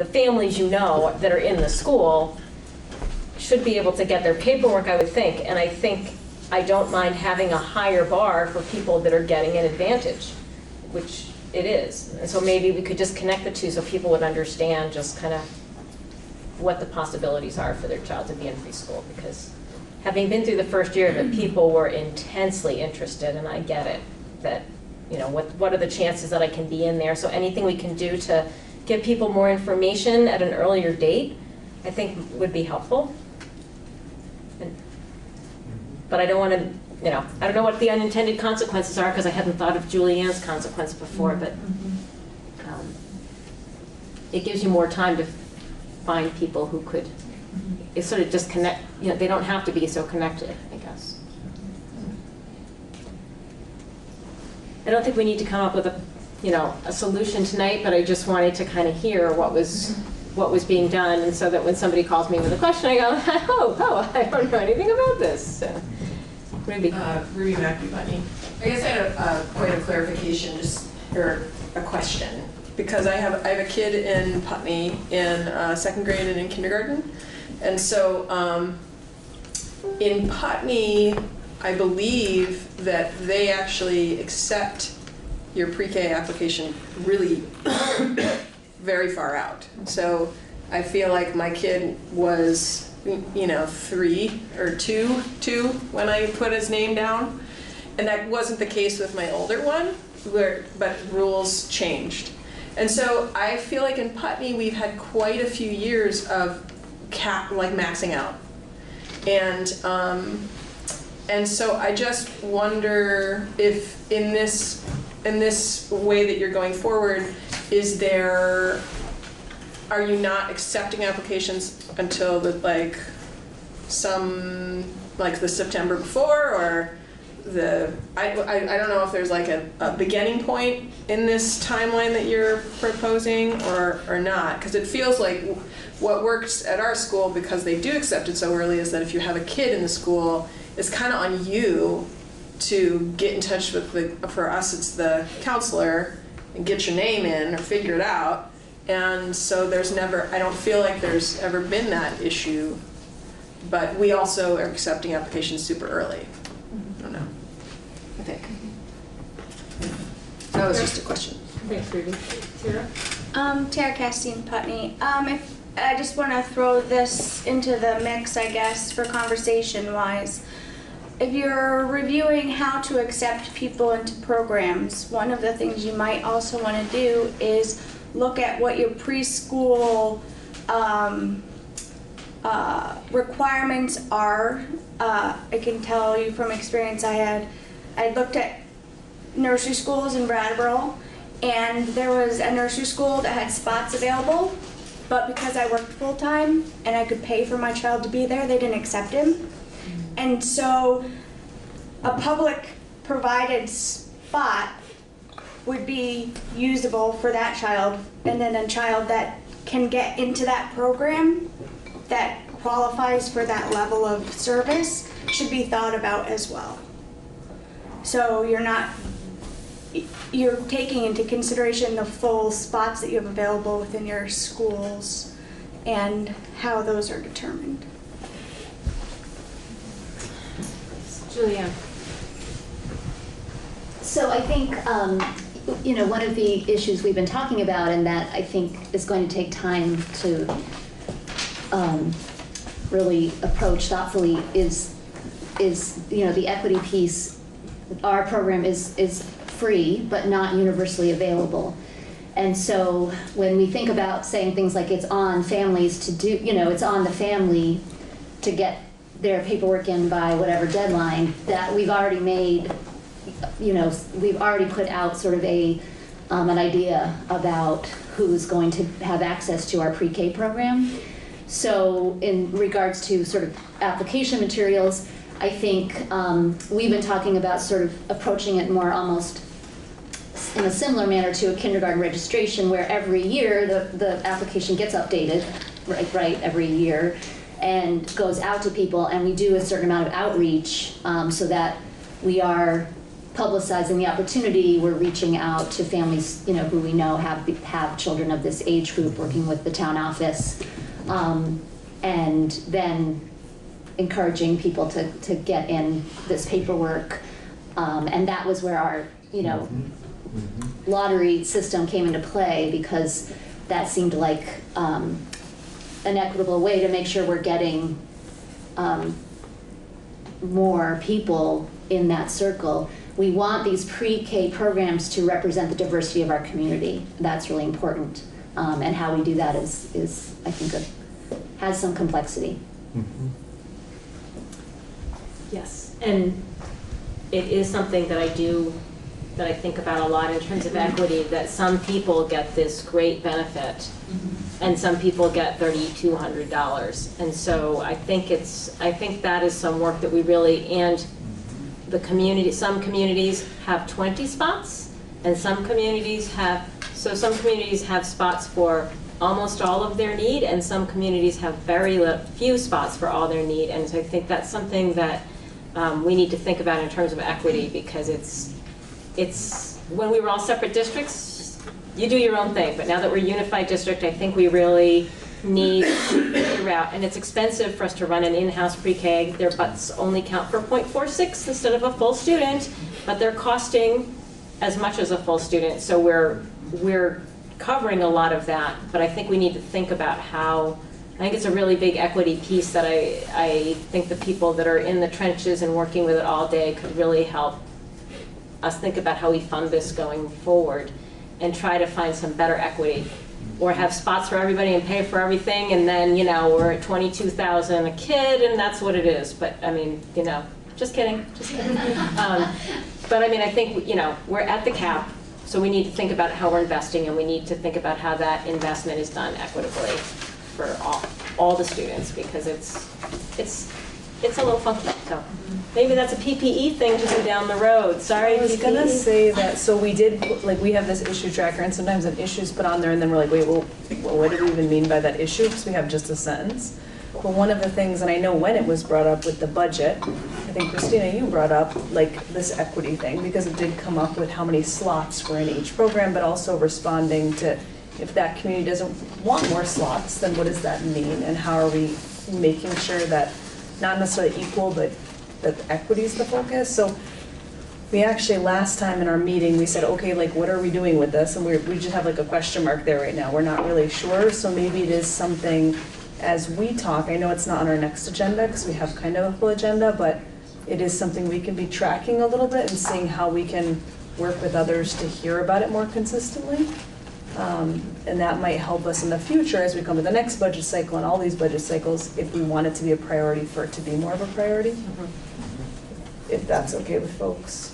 the families you know that are in the school should be able to get their paperwork, I would think. And I don't mind having a higher bar for people that are getting an advantage, which it is. And so maybe we could just connect the two so people would understand just kind of what the possibilities are for their child to be in preschool. Because having been through the first year, that people were intensely interested, and I get it, that, you know, what are the chances that I can be in there? So anything we can do to give people more information at an earlier date, I think would be helpful. But I don't want to, you know, I don't know what the unintended consequences are because I hadn't thought of Julianne's consequence before, but it gives you more time to find people who could sort of just connect, you know, they don't have to be so connected, I guess. I don't think we need to come up with a solution tonight, but I just wanted to kind of hear what was being done, and so that when somebody calls me with a question, I go, oh, I don't know anything about this. So, Ruby. Ruby McButney. I guess I had a point of clarification, or a question, because I have a kid in Putney in 2nd grade and in kindergarten, and so in Putney, I believe that they actually accept your pre-K application really very far out. So I feel like my kid was, 3 or 2 when I put his name down. And that wasn't the case with my older one, but rules changed. And so I feel like in Putney we've had quite a few years of maxing out. And so I just wonder if in this way that you're going forward, are you not accepting applications until the September before, or I don't know if there's like a beginning point in this timeline that you're proposing or not, because it feels like what works at our school, because they do accept it so early, is that if you have a kid in the school, it's kind of on you to get in touch with for us it's the counselor and get your name in or figure it out. And so I don't feel like there's ever been that issue, but we also are accepting applications super early. I don't know, I think. That was just a question. Thanks, Ruby. Tara? Tara Castine, Putney. If I just want to throw this into the mix, I guess, for conversation-wise. If you're reviewing how to accept people into programs, one of the things you might also want to do is look at what your preschool requirements are. I can tell you from experience, I looked at nursery schools in Brattleboro, and there was a nursery school that had spots available, but because I worked full-time and I could pay for my child to be there, they didn't accept him. And so a public provided spot would be usable for that child, and then a child that can get into that program that qualifies for that level of service should be thought about as well. So you're taking into consideration the full spots that you have available within your schools and how those are determined. Julianne. So I think, one of the issues we've been talking about, and that I think is going to take time to really approach thoughtfully, is the equity piece. Our program is free, but not universally available. And so when we think about saying things like it's on families to do, it's on the family to get their paperwork in by whatever deadline, that we've already made, we've already put out sort of an idea about who's going to have access to our pre-K program. So in regards to sort of application materials, I think we've been talking about sort of approaching it more almost in a similar manner to a kindergarten registration, where every year the application gets updated, right, every year, and goes out to people, and we do a certain amount of outreach so that we are publicizing the opportunity, we're reaching out to families, you know, who we know have children of this age group, working with the town office, and then encouraging people to get in this paperwork. And that was where our, you know, lottery system came into play, because that seemed like an equitable way to make sure we're getting more people in that circle. We want these pre-K programs to represent the diversity of our community. That's really important. And how we do that is I think, has some complexity. Yes, and it is something that I think about a lot in terms of equity, that some people get this great benefit and some people get $3,200. And so I think that is some work that we really, and the community, some communities have 20 spots and some communities have spots for almost all of their need, and some communities have very few spots for all their need. And so I think that's something that we need to think about in terms of equity, because it's when we were all separate districts, you do your own thing, but now that we're a unified district, I think we really need to figure out, and it's expensive for us to run an in-house pre-K. Their butts only count for 0.46 instead of a full student, but they're costing as much as a full student, so we're covering a lot of that. But I think we need to think about how, I think it's a really big equity piece that I think the people that are in the trenches and working with it all day could really help us think about how we fund this going forward and try to find some better equity, or have spots for everybody and pay for everything, and then, you know, we're at $22,000 a kid and that's what it is. But I mean, you know, just kidding. But I mean, I think, you know, we're at the cap, so we need to think about how we're investing, and we need to think about how that investment is done equitably for all the students, because it's a little funky. So maybe that's a PPE thing to do down the road. Sorry, I was PPE. gonna say that, so we did, like, we have this issue tracker, and sometimes an issue's put on there, and then we're like, wait, well, what do we even mean by that issue? Because we have just a sentence. But one of the things, and I know when it was brought up with the budget, I think Christina, you brought up like this equity thing, because it did come up with how many slots were in each program, but also responding to, if that community doesn't want more slots, then what does that mean? And how are we making sure that, not necessarily equal, but that equity is the focus? So we actually, last time in our meeting, we said, okay, like, what are we doing with this? And we just have like a question mark there right now. We're not really sure. So maybe it is something, as we talk, I know it's not on our next agenda because we have kind of a full agenda, but it is something we can be tracking a little bit and seeing how we can work with others to hear about it more consistently. And that might help us in the future as we come to the next budget cycle and all these budget cycles, if we want it to be a priority, for it to be more of a priority, if that's okay with folks.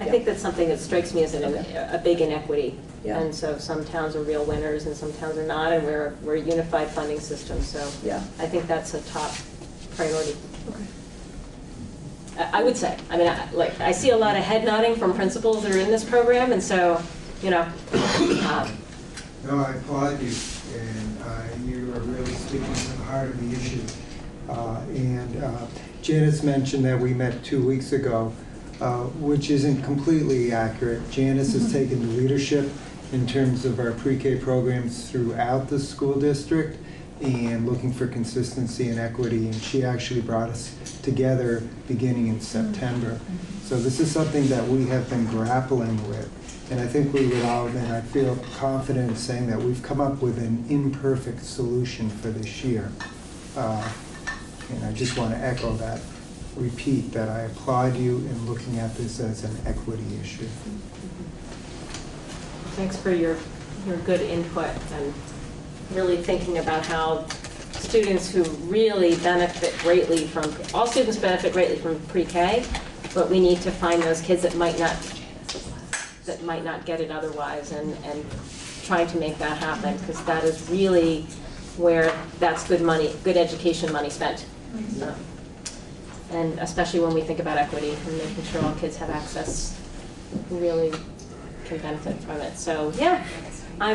I think that's something that strikes me as a big inequity. Yeah. And so some towns are real winners and some towns are not, and we're a unified funding system. So Yeah. I think that's a top priority. Okay. I would say. I mean, I see a lot of head nodding from principals that are in this program, and so, you know. No, I applaud you, and you are really speaking to the heart of the issue. Janice mentioned that we met 2 weeks ago, which isn't completely accurate. Janice has taken the leadership in terms of our pre-K programs throughout the school district and looking for consistency and equity, and she actually brought us together beginning in September. So this is something that we have been grappling with, and I think we would all, and I feel confident in saying that we've come up with an imperfect solution for this year. And I just want to echo that, repeat that I applaud you in looking at this as an equity issue. Thanks for your good input and really thinking about how students who really benefit greatly from, all students benefit greatly from pre-K, but we need to find those kids that might not get it otherwise, and trying to make that happen, because that is really where that's good money, good education money spent. And especially when we think about equity and making sure all kids have access, really can benefit from it. So yeah, I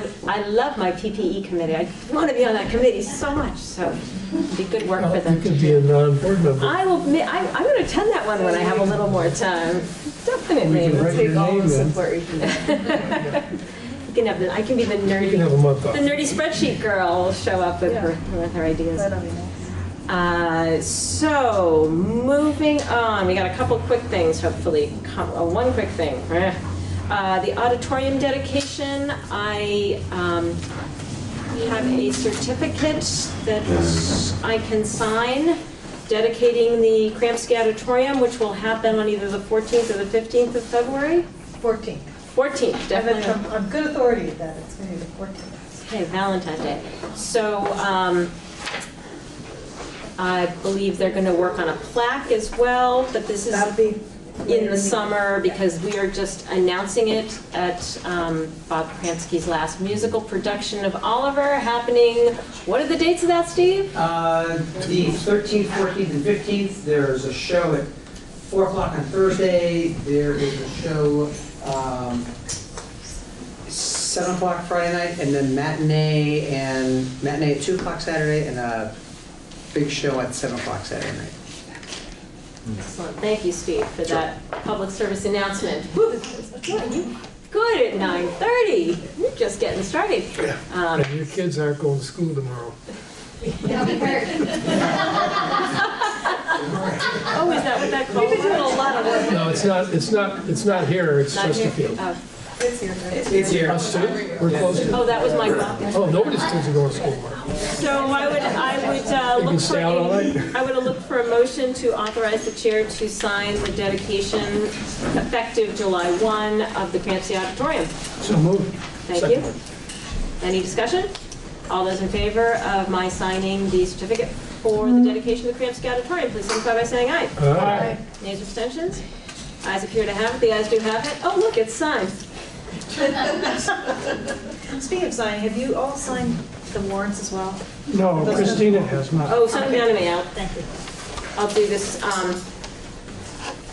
love my PPE committee. I want to be on that committee so much. So it'd be good work for them. You could be a non-board member. I'm going to attend that one when I have a little more time. Definitely. We can write your all name the in. support we can get. You can have I can be the nerdy. You can have a month off. The nerdy spreadsheet girl will show up with, Yeah. with her ideas. That'll be nice. So, moving on, we got a couple quick things, hopefully. One quick thing. The auditorium dedication, I have a certificate that I can sign dedicating the Kramsky Auditorium, which will happen on either the 14th or the 15th of February. 14th. 14th, definitely. On good authority that it's going to be the 14th. Okay, Valentine's Day. So I believe they're going to work on a plaque as well, but this is That'll be in the summer because we are just announcing it at Bob Kramsky's last musical production of Oliver happening. What are the dates of that, Steve? The 13th, 14th, and 15th. There's a show at 4 o'clock on Thursday. There is a show 7 o'clock Friday night, and then matinee at 2 o'clock Saturday, and a big show at 7 o'clock Saturday night. Excellent. Thank you, Steve, for that public service announcement. Woo. Good at 9:30. We're just getting started. And your kids aren't going to school tomorrow. Oh, is that what that called? We've been doing a lot of work. No, it's not here, it's Not here? Chesterfield. Oh. It's here. It's here. Us too? We're close to. Oh, that was my copy. Oh, nobody's kids are going to school tomorrow. So I would You can look for stay out all night. I would look for a motion to authorize the chair to sign the dedication effective July 1 of the Kramsky Auditorium. So moved. Thank you. Any discussion? All those in favor of my signing the certificate for the dedication of the Kramsky Auditorium, please signify by saying aye. Aye. Nays or abstentions? Ayes appear to have it. The ayes do have it. Oh, look, it's signed. Speaking of signing, have you all signed the warrants as well? No, Christina has not. Oh, send them down to me. Thank you. I'll do this.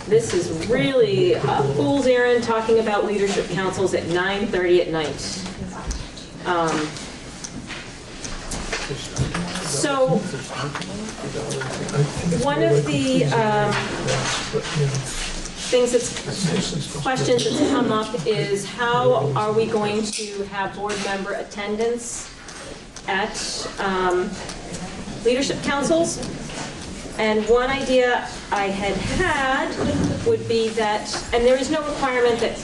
This is really a fool's errand talking about leadership councils at 9:30 at night. So one of the things questions that's come up is how are we going to have board member attendance at leadership councils? And one idea I had would be that, and there is no requirement that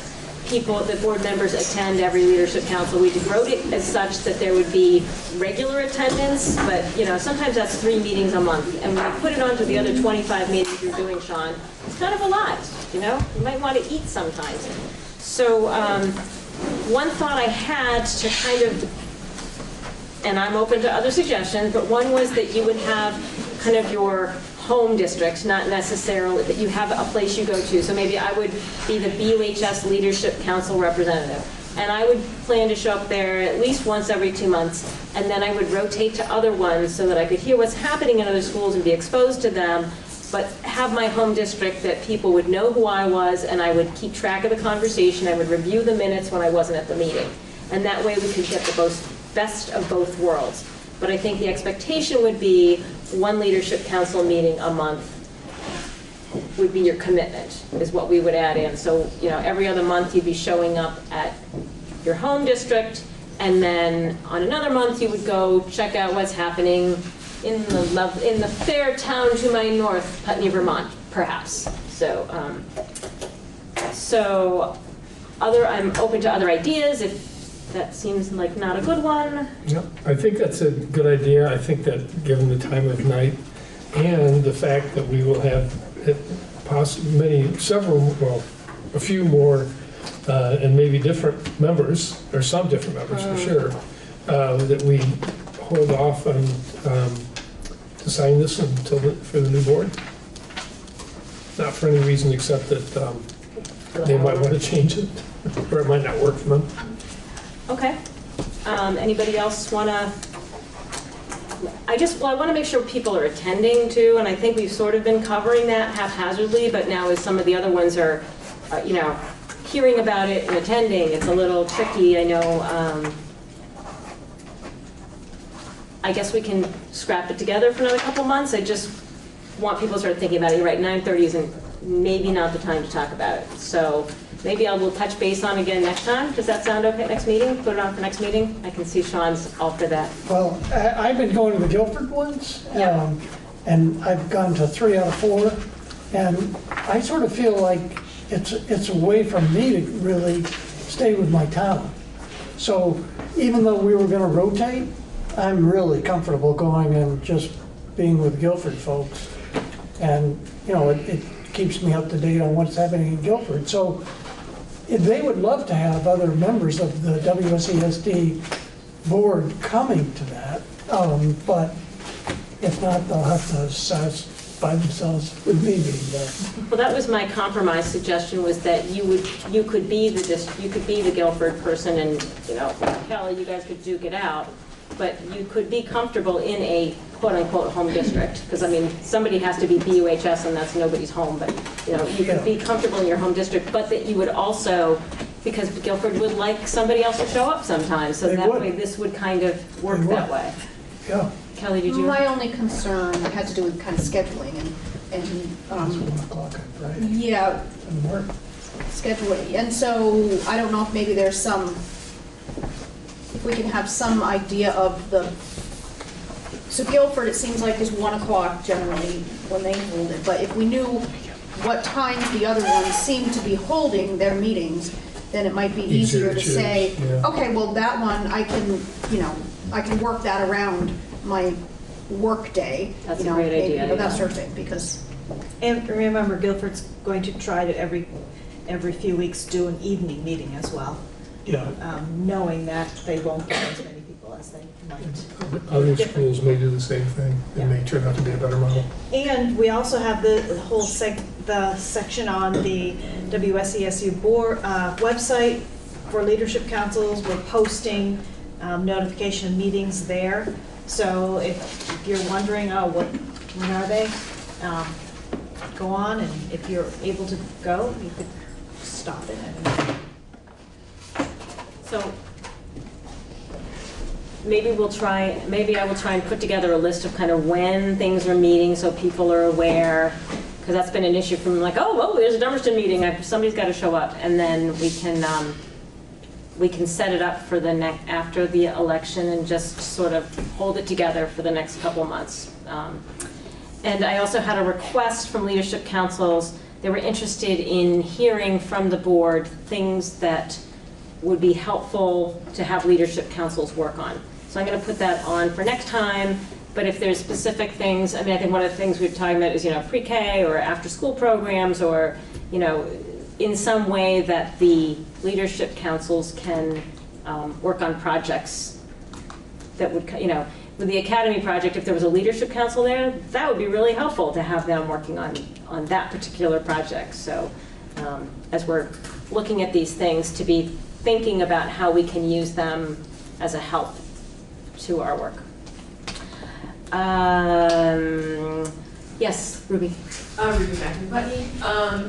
board members attend every leadership council. We wrote it as such that there would be regular attendance, but sometimes that's 3 meetings a month. And when you put it onto the other 25 meetings you're doing, Sean, it's kind of a lot, You might want to eat sometimes. So one thought I had to kind of, and I'm open to other suggestions, but one was that you would have kind of your home district, not necessarily that you have a place you go to. So maybe I would be the BUHS Leadership Council representative. And I would plan to show up there at least once every 2 months. And then I would rotate to other ones so that I could hear what's happening in other schools and be exposed to them, but have my home district that people would know who I was, and I would keep track of the conversation. I would review the minutes when I wasn't at the meeting. And that way we could get the best of both worlds. But I think the expectation would be 1 leadership council meeting a month would be your commitment, is what we would add in. So, every other month you'd be showing up at your home district, and then on another month you would go check out what's happening in the fair town to my north, Putney, Vermont, perhaps. So, I'm open to other ideas if that seems like not a good one. Yep, I think that's a good idea. I think that given the time of night and the fact that we will have a few more and maybe different members, or some different members for sure, that we hold off on to sign this for the new board. Not for any reason except that they might want to change it, or it might not work for them. Okay. Anybody else want to? I want to make sure people are attending too, and I think we've sort of been covering that haphazardly, but now as some of the other ones are, hearing about it and attending, it's a little tricky. I know. I guess we can scrap it together for another couple months. I just want people to start thinking about it. You're right, 9:30 isn't maybe not the time to talk about it. So maybe we'll touch base on again next time. Does that sound okay, next meeting? Put it on for next meeting? I can see Sean's all for that. Well, I've been going to the Guilford ones, Yeah. and I've gone to 3 out of 4, and I sort of feel like it's a way for me to really stay with my town. So even though we were going to rotate, I'm really comfortable going and just being with Guilford folks. And, you know, it keeps me up to date on what's happening in Guilford. So they would love to have other members of the WSESD board coming to that, but if not, they'll have to satisfy themselves with me being there. Well, that was my compromise suggestion, was that you could be the Guilford person, and, you know, Kelly, you guys could duke it out, but you could be comfortable in a quote-unquote home district, because, I mean, somebody has to be BUHS, and that's nobody's home, but, you know, you could be comfortable in your home district, but that you would also, because Guilford would like somebody else to show up sometimes, so They that would. way this would kind of work They would. that way. Yeah, Kelly, did you? My only concern had to do with kind of scheduling and it's 1 o'clock on Friday. yeah, Doesn't work. scheduling. And so I don't know if maybe there's if we can have some idea of so Guilford, it seems like is 1 o'clock generally when they hold it, but if we knew what times the other ones seem to be holding their meetings, then it might be Easier easier to to choose, say, yeah. okay, well, that one, I can work that around my work day. That's a you know, great maybe, idea, you know, that yeah. sort of thing, because And remember, Guilford's going to try to every few weeks do an evening meeting as well, Yeah. knowing that they won't get as many people as they might. Other schools may do the same thing. It may turn out to be a better model. And we also have the whole the section on the WSESU board website for leadership councils. We're posting notification of meetings there. So if you're wondering, when are they? Go on, and if you're able to go, you could stop it. So maybe I will try and put together a list of kind of when things are meeting so people are aware, because that's been an issue from like, oh, there's a Dummerston meeting, somebody's got to show up, and then we can set it up for after the election and just sort of hold it together for the next couple months. And I also had a request from leadership councils. They were interested in hearing from the board things that would be helpful to have leadership councils work on. So I'm going to put that on for next time, but if there's specific things, I mean, I think one of the things we're talking about is, you know, pre-K or after-school programs, or, you know, in some way that the leadership councils can work on projects that would, you know, with the Academy project, if there was a leadership council there, that would be really helpful to have them working on that particular project. So as we're looking at these things, to be thinking about how we can use them as a help to our work. Yes, Ruby. Ruby Putney.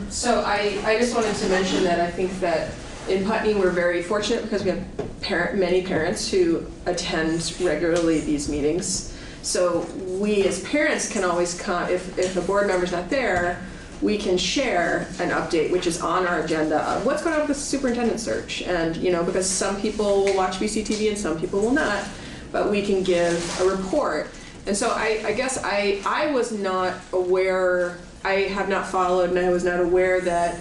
So I just wanted to mention that I think that in Putney we're very fortunate because we have many parents who attend regularly these meetings. So we as parents can always come, if a board member's not there, we can share an update which is on our agenda of what's going on with the superintendent search. And, you know, because some people will watch BCTV and some people will not, but we can give a report. And so I guess I was not aware, I have not followed, and I was not aware that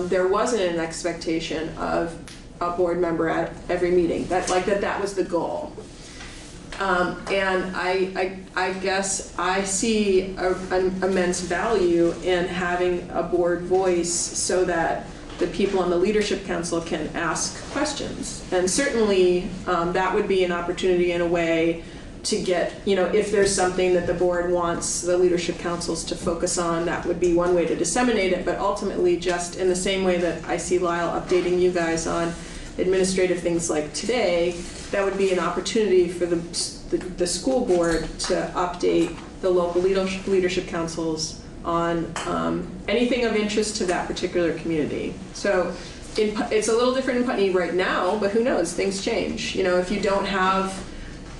there wasn't an expectation of a board member at every meeting, that was the goal. And I guess I see an immense value in having a board voice so that the people on the leadership council can ask questions. And certainly that would be an opportunity in a way to get, you know, if there's something that the board wants the leadership councils to focus on, that would be one way to disseminate it. But ultimately, just in the same way that I see Lyle updating you guys on administrative things like today, that would be an opportunity for the school board to update the local leadership councils on anything of interest to that particular community. So it's a little different in Putney right now, but who knows, things change. You know, if you don't have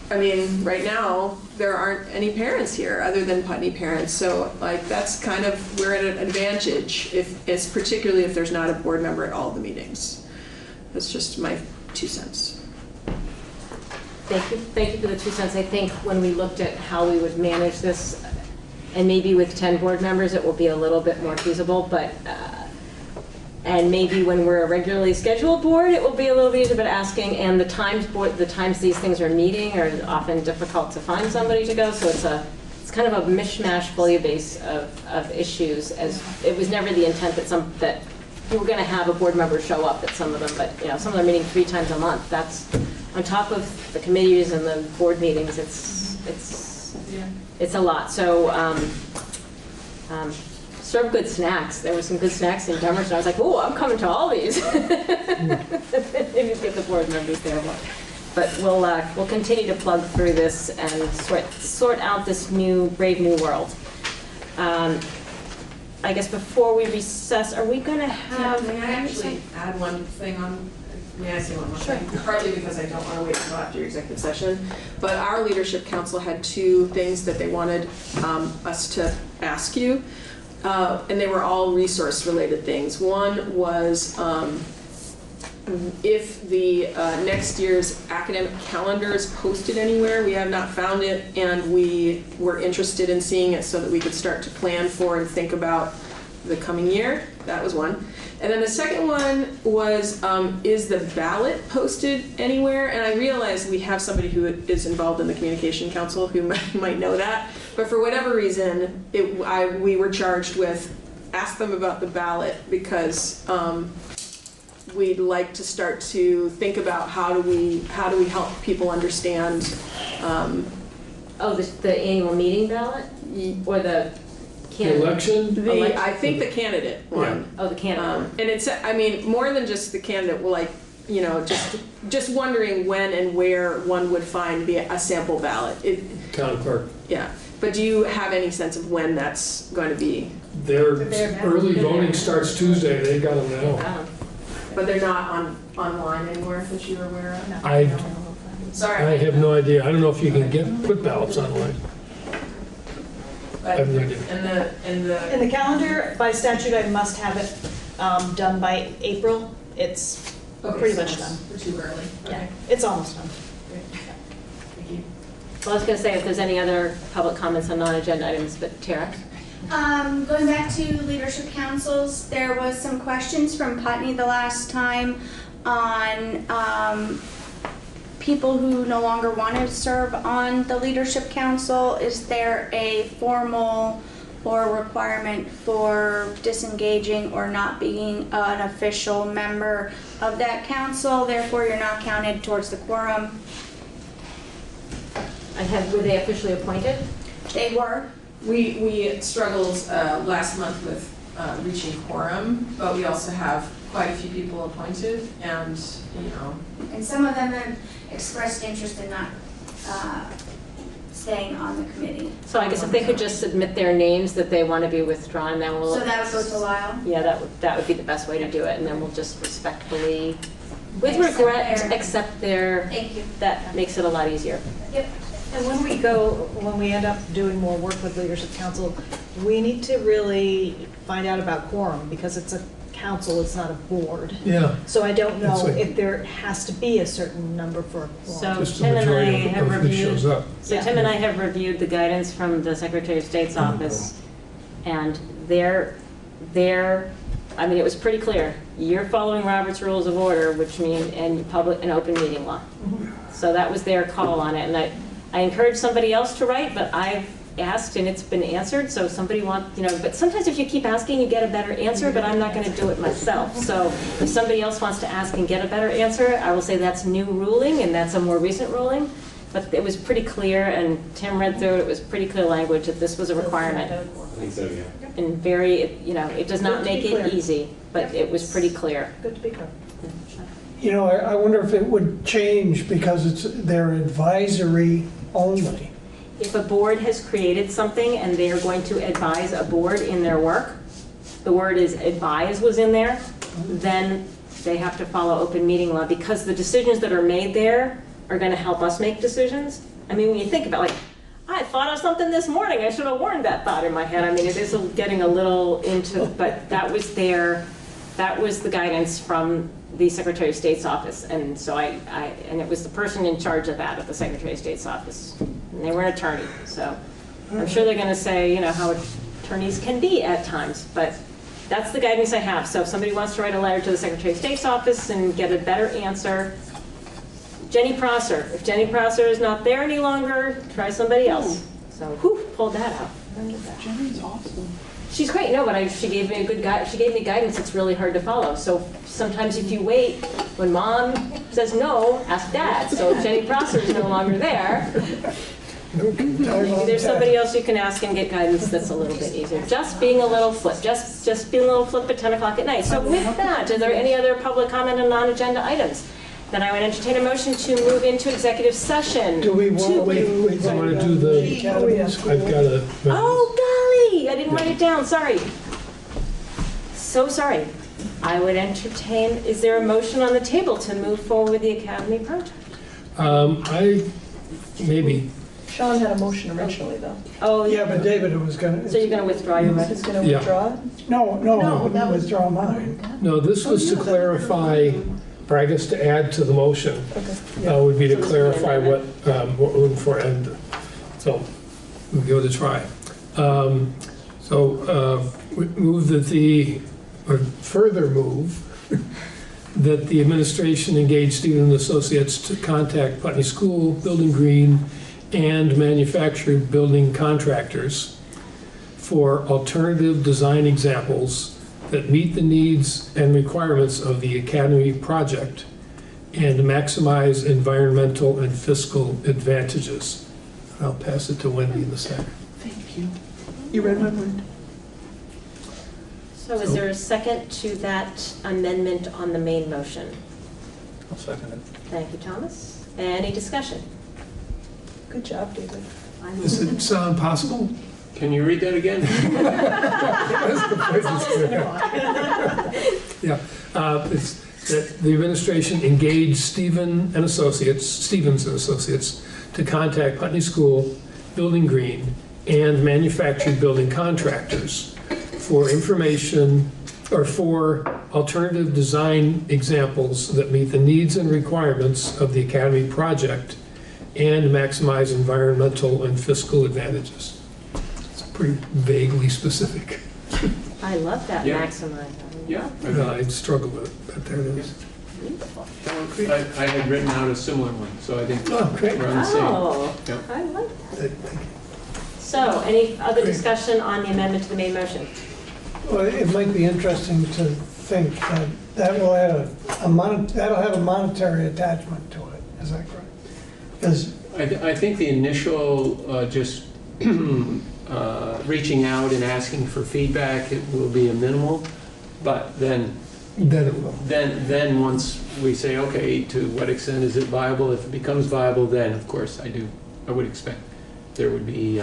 I mean, right now, there aren't any parents here other than Putney parents, so like that's kind of, we're at an advantage if, it's particularly if there's not a board member at all the meetings. That's just my 2 cents. Thank you for the 2 cents. I think when we looked at how we would manage this, and maybe with 10 board members, it will be a little bit more feasible, but, and maybe when we're a regularly scheduled board, it will be a little bit easier, but asking, and the times these things are meeting are often difficult to find somebody to go, so it's kind of a mishmash bouillabaisse of issues, as it was never the intent that you were going to have a board member show up at some of them, but you know, some of them are meeting 3 times a month. That's on top of the committees and the board meetings. It's a lot. So serve good snacks. There were some good snacks in Dummerston. I was like, oh, I'm coming to all these. Maybe get the board members there. But we'll continue to plug through this and sort out this brave new world. I guess before we recess, are we going to have? May I actually add one thing on? May I say one more thing? Partly because I don't want to wait until after your executive session, but our leadership council had 2 things that they wanted us to ask you, and they were all resource-related things. One was if the next year's academic calendar is posted anywhere. We have not found it, and we were interested in seeing it so that we could start to plan for and think about the coming year. That was one. And then the second one was, is the ballot posted anywhere? And I realize we have somebody who is involved in the Communication Council who might know that, but for whatever reason, we were charged with ask them about the ballot because we'd like to start to think about how do we help people understand. The annual meeting ballot or the candidate? Election? I think the candidate one. Yeah. Oh, the candidate one. And it's, I mean, more than just the candidate, like, you know, just wondering when and where one would find a sample ballot. Town clerk. Yeah. But do you have any sense of when that's going to be? Their early voting starts Tuesday. They got them now. But they're not online anywhere that you're aware of? No. Sorry. I have no idea. I don't know if you can put ballots online. I have no idea. In the calendar, by statute, I must have it done by April. It's pretty much done. We're too early. Yeah, it's almost done. Thank you. Well, I was going to say if there's any other public comments on non-agenda items, but Tara? Going back to leadership councils, there was some questions from Putney the last time on people who no longer want to serve on the leadership council. Is there a formal or requirement for disengaging or not being an official member of that council? Therefore, you're not counted towards the quorum. And were they officially appointed? They were. We struggled last month with reaching quorum, but we also have quite a few people appointed, and you know. And some of them have expressed interest in not staying on the committee. So I guess if they could just submit their names that they want to be withdrawn, then we'll. So that would go to Lyle? Yeah, that would be the best way to do it, and then we'll just respectfully, with regret, accept their. Thank you. That makes it a lot easier. Yep. And when we end up doing more work with Leadership Council, we need to really find out about quorum, because it's a council, it's not a board. Yeah. So I don't know It's like- if there has to be a certain number for a quorum. So Just the Tim and I majority have of who reviewed. shows up. So Yeah. Tim and I have reviewed the guidance from the Secretary of State's office, and I mean, it was pretty clear. You're following Robert's Rules of Order, which mean and open meeting law. So that was their call on it, and I encouraged somebody else to write, but I've asked and it's been answered, so somebody but sometimes if you keep asking, you get a better answer, but I'm not going to do it myself. So if somebody else wants to ask and get a better answer, I will say that's new ruling, and that's a more recent ruling. But it was pretty clear, and Tim read through it, it was pretty clear language that this was a requirement. I think so, yeah. And it does not make it easy, but it was pretty clear. Good to be clear. You know, I wonder if it would change because they're advisory only. If a board has created something and they are going to advise a board in their work, the word is advise was in there, then they have to follow open meeting law, because the decisions that are made there are going to help us make decisions. I mean, when you think about, like, I thought of something this morning, I should have warned that thought in my head. I mean, it is getting a little into, but that was the guidance from the Secretary of State's office. And so and it was the person in charge of that at the Secretary of State's office. And they were an attorney, so I'm sure they're gonna say, you know, how attorneys can be at times, but that's the guidance I have. So if somebody wants to write a letter to the Secretary of State's office and get a better answer, Jenny Prosser. If Jenny Prosser is not there any longer, try somebody else. So, whew, pulled that out. Jenny's awesome. She's great, no, but she gave me she gave me guidance that's really hard to follow. So sometimes if you wait, when mom says no, ask dad. So if Jenny Prosser is no longer there, there's somebody else you can ask and get guidance that's a little bit easier. Just being a little flip, just being a little flip at 10 o'clock at night. So with that, is there any other public comment on non-agenda items? Then I would entertain a motion to move into executive session. Do we want to wait? I want to do the, I've got a. Oh, golly, I didn't write it down, sorry. So sorry. I would entertain, is there a motion on the table to move forward with the Academy project? Maybe. Sean had a motion originally, though. Oh, Yeah, but David was gonna. So you're going to withdraw your motion? He's going to Yeah. withdraw it? No, I wouldn't withdraw mine. No, this was to clarify, or I guess to add to the motion, Okay. would be to clarify what we're looking for, and so we'll give it a try. We move that or further move, that the administration engage Stephen and Associates to contact Putney School, Building Green, and manufactured building contractors for alternative design examples that meet the needs and requirements of the Academy project and maximize environmental and fiscal advantages. I'll pass it to Wendy in a second. Thank you. You read my mind. So is there a second to that amendment on the main motion? I'll second it. Thank you, Thomas. Any discussion? Good job, David. Does it sound possible? Can you read that again? Yeah, it's that the administration engaged Stevens and Associates to contact Putney School, Building Green, and manufactured building contractors for information or for alternative design examples that meet the needs and requirements of the Academy project and maximize environmental and fiscal advantages. It's pretty vaguely specific. I love that, Yeah. maximize. Yeah. I struggle with it, but there it is. Beautiful. I had written out a similar one, so I think Oh, great. we're on the same. Oh, Yep. I like that. So, any other discussion on the amendment to the main motion? Well, it might be interesting to think that that will add that'll have a monetary attachment to it. Is that correct? Because I think the initial just reaching out and asking for feedback, it will be a minimal, but then once we say, okay, to what extent is it viable? If it becomes viable, then of course I would expect there would be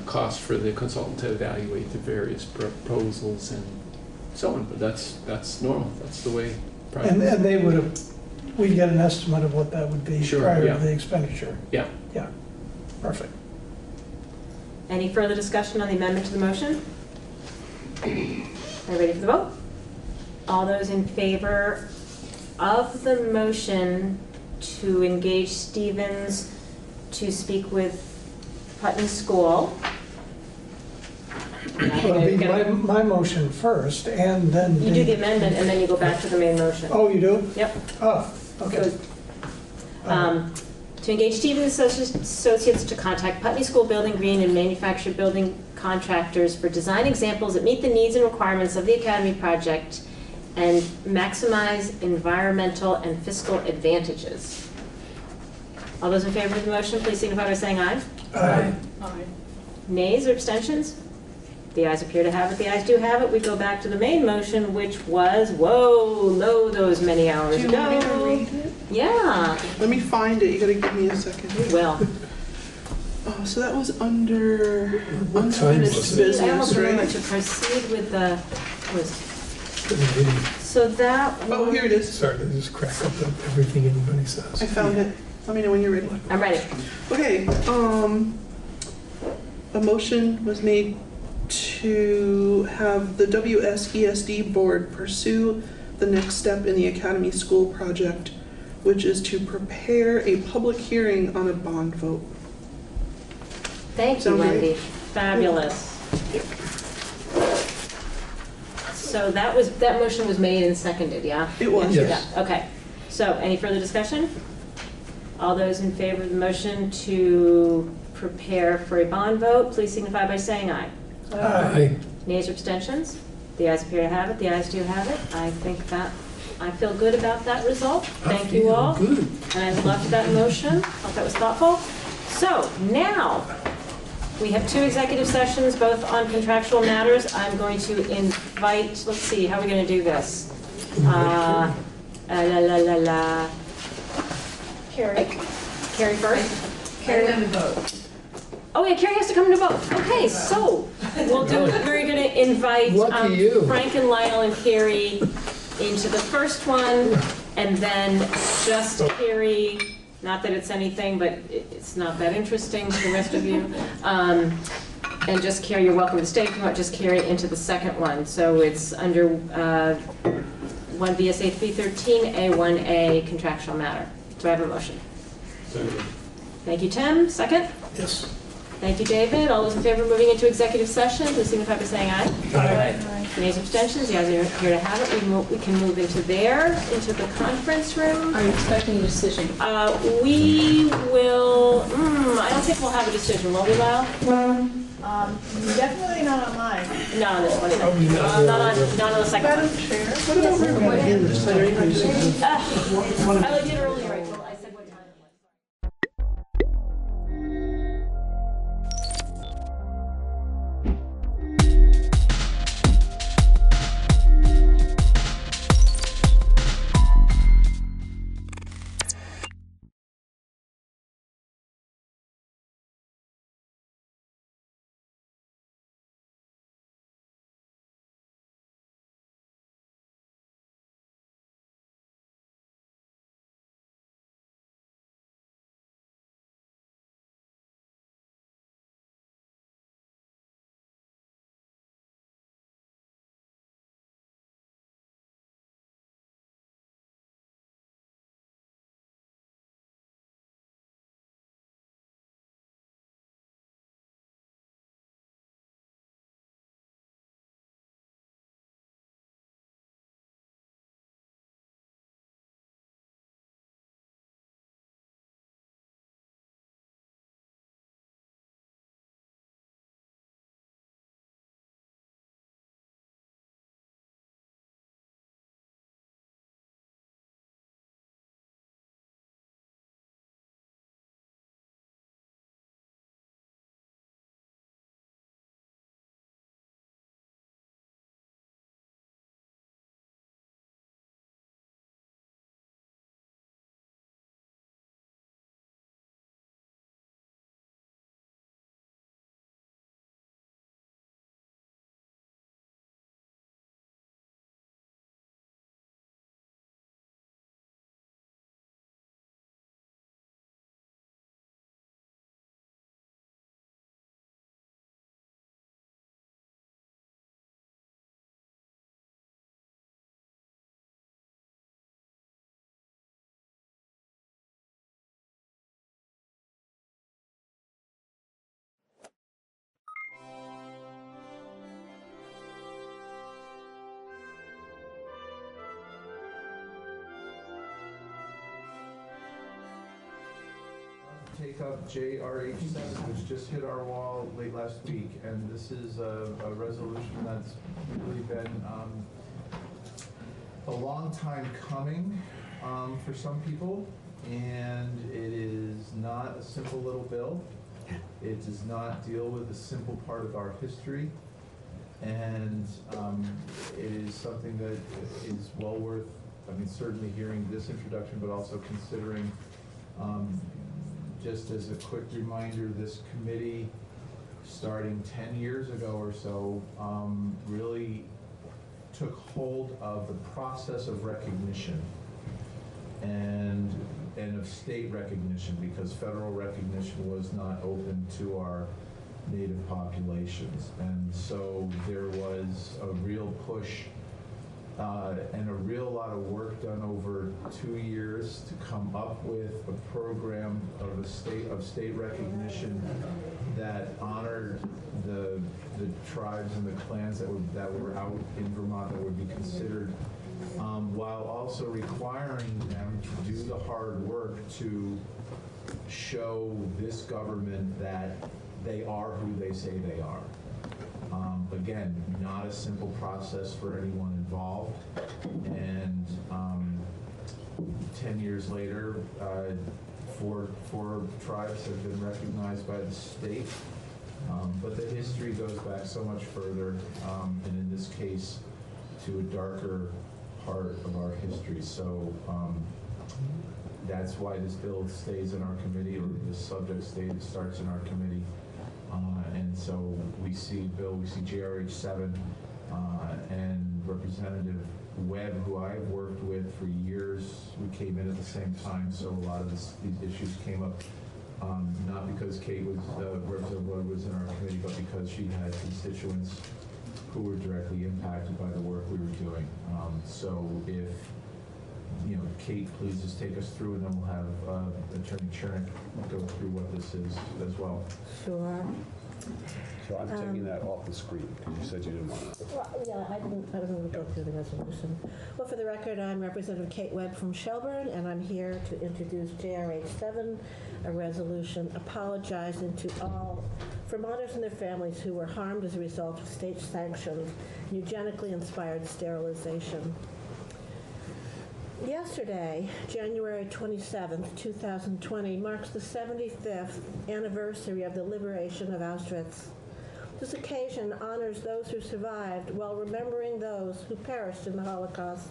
cost for the consultant to evaluate the various proposals and so on. But that's normal. That's the way. and they we'd get an estimate of what that would be Sure, prior yeah. to the expenditure. Yeah. Yeah, perfect. Any further discussion on the amendment to the motion? Are you ready for the vote? All those in favor of the motion to engage Stevens to speak with Putney School? Well, it'd be my motion first, and then... You do the amendment, and then you go back to the main motion. Oh, you do? Yep. Oh, okay. To engage Stevens Associates to contact Putney School, Building Green, and manufactured building contractors for design examples that meet the needs and requirements of the Academy project and maximize environmental and fiscal advantages. All those in favor of the motion, please signify by saying aye. Aye. Nays or abstentions? The ayes appear to have it. The ayes do have it. We go back to the main motion, which was, whoa, those many hours Do you ago. want me to read it? Yeah. Let me find it. You gotta give me a second. Well, Oh, so that was under What time was unfinished it? I almost business, remember right? to proceed with the, so that Oh, was, here it is. Sorry to just crack up everything anybody I says. found it. Let me know when you're ready. I'm ready. Okay, a motion was made to have the WSESD board pursue the next step in the Academy School project, which is to prepare a public hearing on a bond vote. Thank you, Sound right? Wendy. Fabulous. So that motion was made and seconded, yeah? It was. Yes. Yeah, okay. So any further discussion? All those in favor of the motion to prepare for a bond vote, please signify by saying aye. Aye. Nays or abstentions? The ayes appear to have it. The ayes do have it. I feel good about that result. Thank you all. Good. And I loved that motion. Thought that was thoughtful. So now, we have 2 executive sessions, both on contractual matters. I'm going to invite, let's see, how are we going to do this? Carrie. Carrie first? Carrie. Oh yeah, Carrie has to come to vote. Okay, so we're going to invite Lucky you. Frank and Lionel and Carrie into the first one, and then just Carrie, not that it's anything, but it's not that interesting to the rest of you. And just Carrie, you're welcome to stay. If you want, just Carrie into the second one. So it's under 1 VSA 313A1A contractual matter. Do I have a motion? Thank you, Tim. Second? Yes. Thank you, David. All those in favor of moving into executive session, please signify by saying aye. Aye. Nays or abstentions? The ayes are here to have it. We can move into the conference room. Are you expecting a decision? We will, I don't think we'll have a decision, will we, Lyle? Definitely not on mine. Not on this one, Probably either. not. Not on the second Madam one. Chair, what about I did earlier. I said what time it was. Take up JRH7, which just hit our wall late last week, and this is a resolution that's really been a long time coming for some people, and it is not a simple little bill. It does not deal with a simple part of our history, and it is something that is well worth, certainly hearing this introduction, but also considering. Just as a quick reminder, this committee, starting 10 years ago or so, really took hold of the process of recognition. And and of state recognition, because federal recognition was not open to our Native populations. And so there was a real push and a real lot of work done over 2 years to come up with a program of state recognition that honored the tribes and the clans that were out in Vermont that would be considered, while also requiring them to do the hard work to show this government that they are who they say they are. Again, not a simple process for anyone involved. And 10 years later, four tribes have been recognized by the state. But the history goes back so much further, and in this case, to a darker part of our history. So that's why this bill stays in our committee, or this subject starts in our committee. And so we see GRH 7 and Representative Webb, who I've worked with for years. We came in at the same time, so a lot of these issues came up, not because Kate was, Representative Webb was in our committee, but because she had constituents who were directly impacted by the work we were doing. So if Kate, please just take us through, and then we'll have Attorney Chernick go through what this is as well. Sure. So I'm taking that off the screen because you said you didn't want to. Well, yeah, I don't want to go through the resolution. Well, for the record, I'm Representative Kate Webb from Shelburne, and I'm here to introduce JRH 7, a resolution apologizing to all Vermonters and their families who were harmed as a result of state-sanctioned, eugenically inspired sterilization. Yesterday, January 27th, 2020, marks the 75th anniversary of the liberation of Auschwitz. This occasion honors those who survived while remembering those who perished in the Holocaust.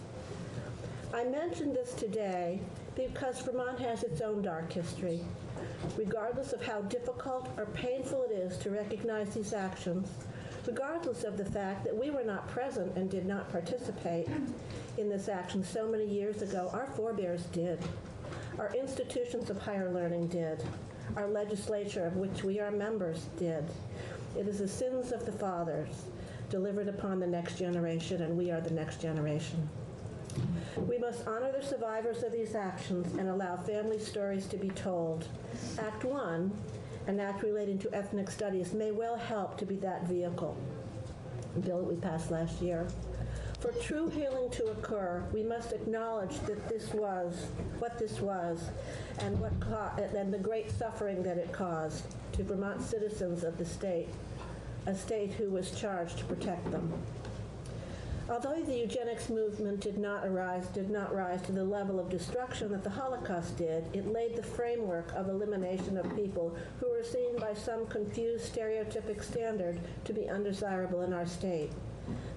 I mention this today because Vermont has its own dark history. Regardless of how difficult or painful it is to recognize these actions, regardless of the fact that we were not present and did not participate in this action so many years ago, our forebears did. Our institutions of higher learning did. Our legislature, of which we are members, did. It is the sins of the fathers delivered upon the next generation, and we are the next generation. We must honor the survivors of these actions and allow family stories to be told. Act 1, an act relating to ethnic studies, may well help to be that vehicle. A bill that we passed last year. For true healing to occur, we must acknowledge that this was what this was, and the great suffering that it caused to Vermont citizens of the state, a state who was charged to protect them. Although the eugenics movement did not rise to the level of destruction that the Holocaust did, it laid the framework of elimination of people who were seen by some confused stereotypic standard to be undesirable in our state.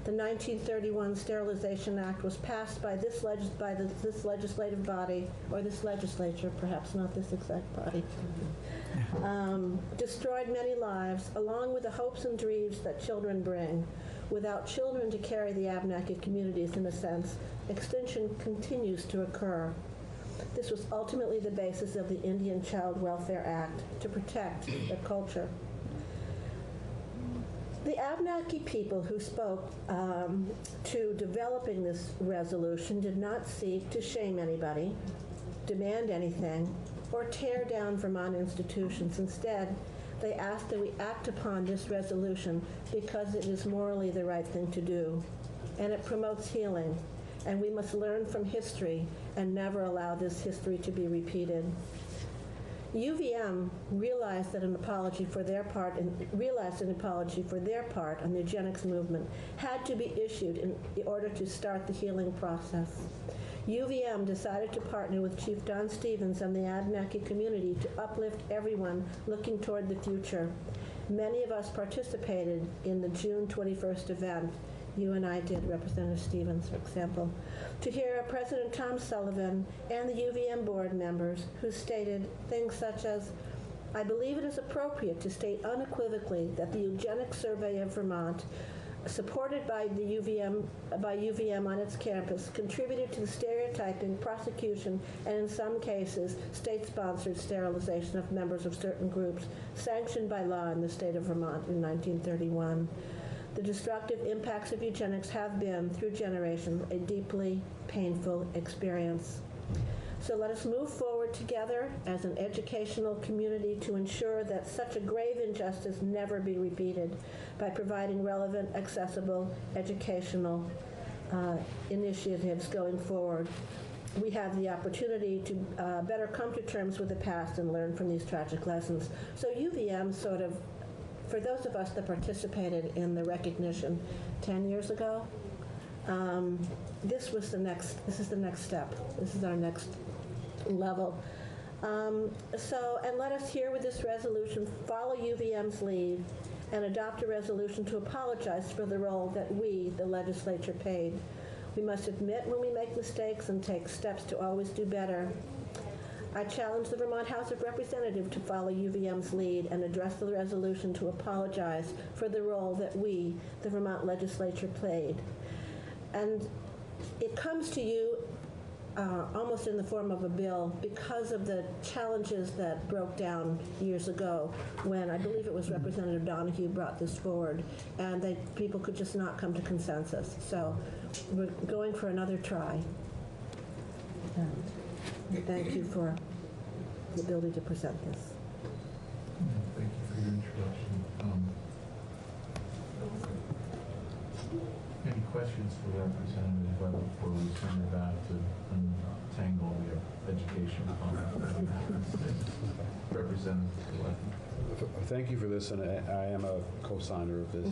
The 1931 Sterilization Act was passed by this legislative body, or this legislature, perhaps not this exact body, destroyed many lives, along with the hopes and dreams that children bring. Without children to carry the Abenaki communities, in a sense, extinction continues to occur. This was ultimately the basis of the Indian Child Welfare Act, to protect their culture. The Abenaki people who spoke to developing this resolution did not seek to shame anybody, demand anything, or tear down Vermont institutions. Instead, they asked that we act upon this resolution because it is morally the right thing to do, and it promotes healing, and we must learn from history and never allow this history to be repeated. UVM realized an apology for their part on the eugenics movement had to be issued in order to start the healing process. UVM decided to partner with Chief Don Stevens and the Abenaki community to uplift everyone looking toward the future. Many of us participated in the June 21st event. You and I did, Representative Stevens, for example, to hear President Tom Sullivan and the UVM board members who stated things such as, "I believe it is appropriate to state unequivocally that the Eugenics Survey of Vermont supported by UVM on its campus, contributed to the stereotyping, prosecution, and in some cases, state-sponsored sterilization of members of certain groups, sanctioned by law in the state of Vermont in 1931. The destructive impacts of eugenics have been, through generations, a deeply painful experience. So let us move forward together as an educational community to ensure that such a grave injustice never be repeated by providing relevant, accessible, educational initiatives going forward. We have the opportunity to better come to terms with the past and learn from these tragic lessons. So UVM sort of, for those of us that participated in the recognition 10 years ago, this is the next step. This is our next level. And let us here with this resolution follow UVM's lead and adopt a resolution to apologize for the role that we, the legislature, played. We must admit when we make mistakes and take steps to always do better. I challenge the Vermont House of Representatives to follow UVM's lead and address the resolution to apologize for the role that we, the Vermont legislature, played. And it comes to you almost in the form of a bill because of the challenges that broke down years ago when I believe it was Representative Donahue brought this forward, and people could just not come to consensus. So we're going for another try. Thank you for the ability to present this. Thank you for your introduction. Any questions for Representative Webb before we turn it back to untangle the education Representative. Thank you for this, and I am a co-signer of this.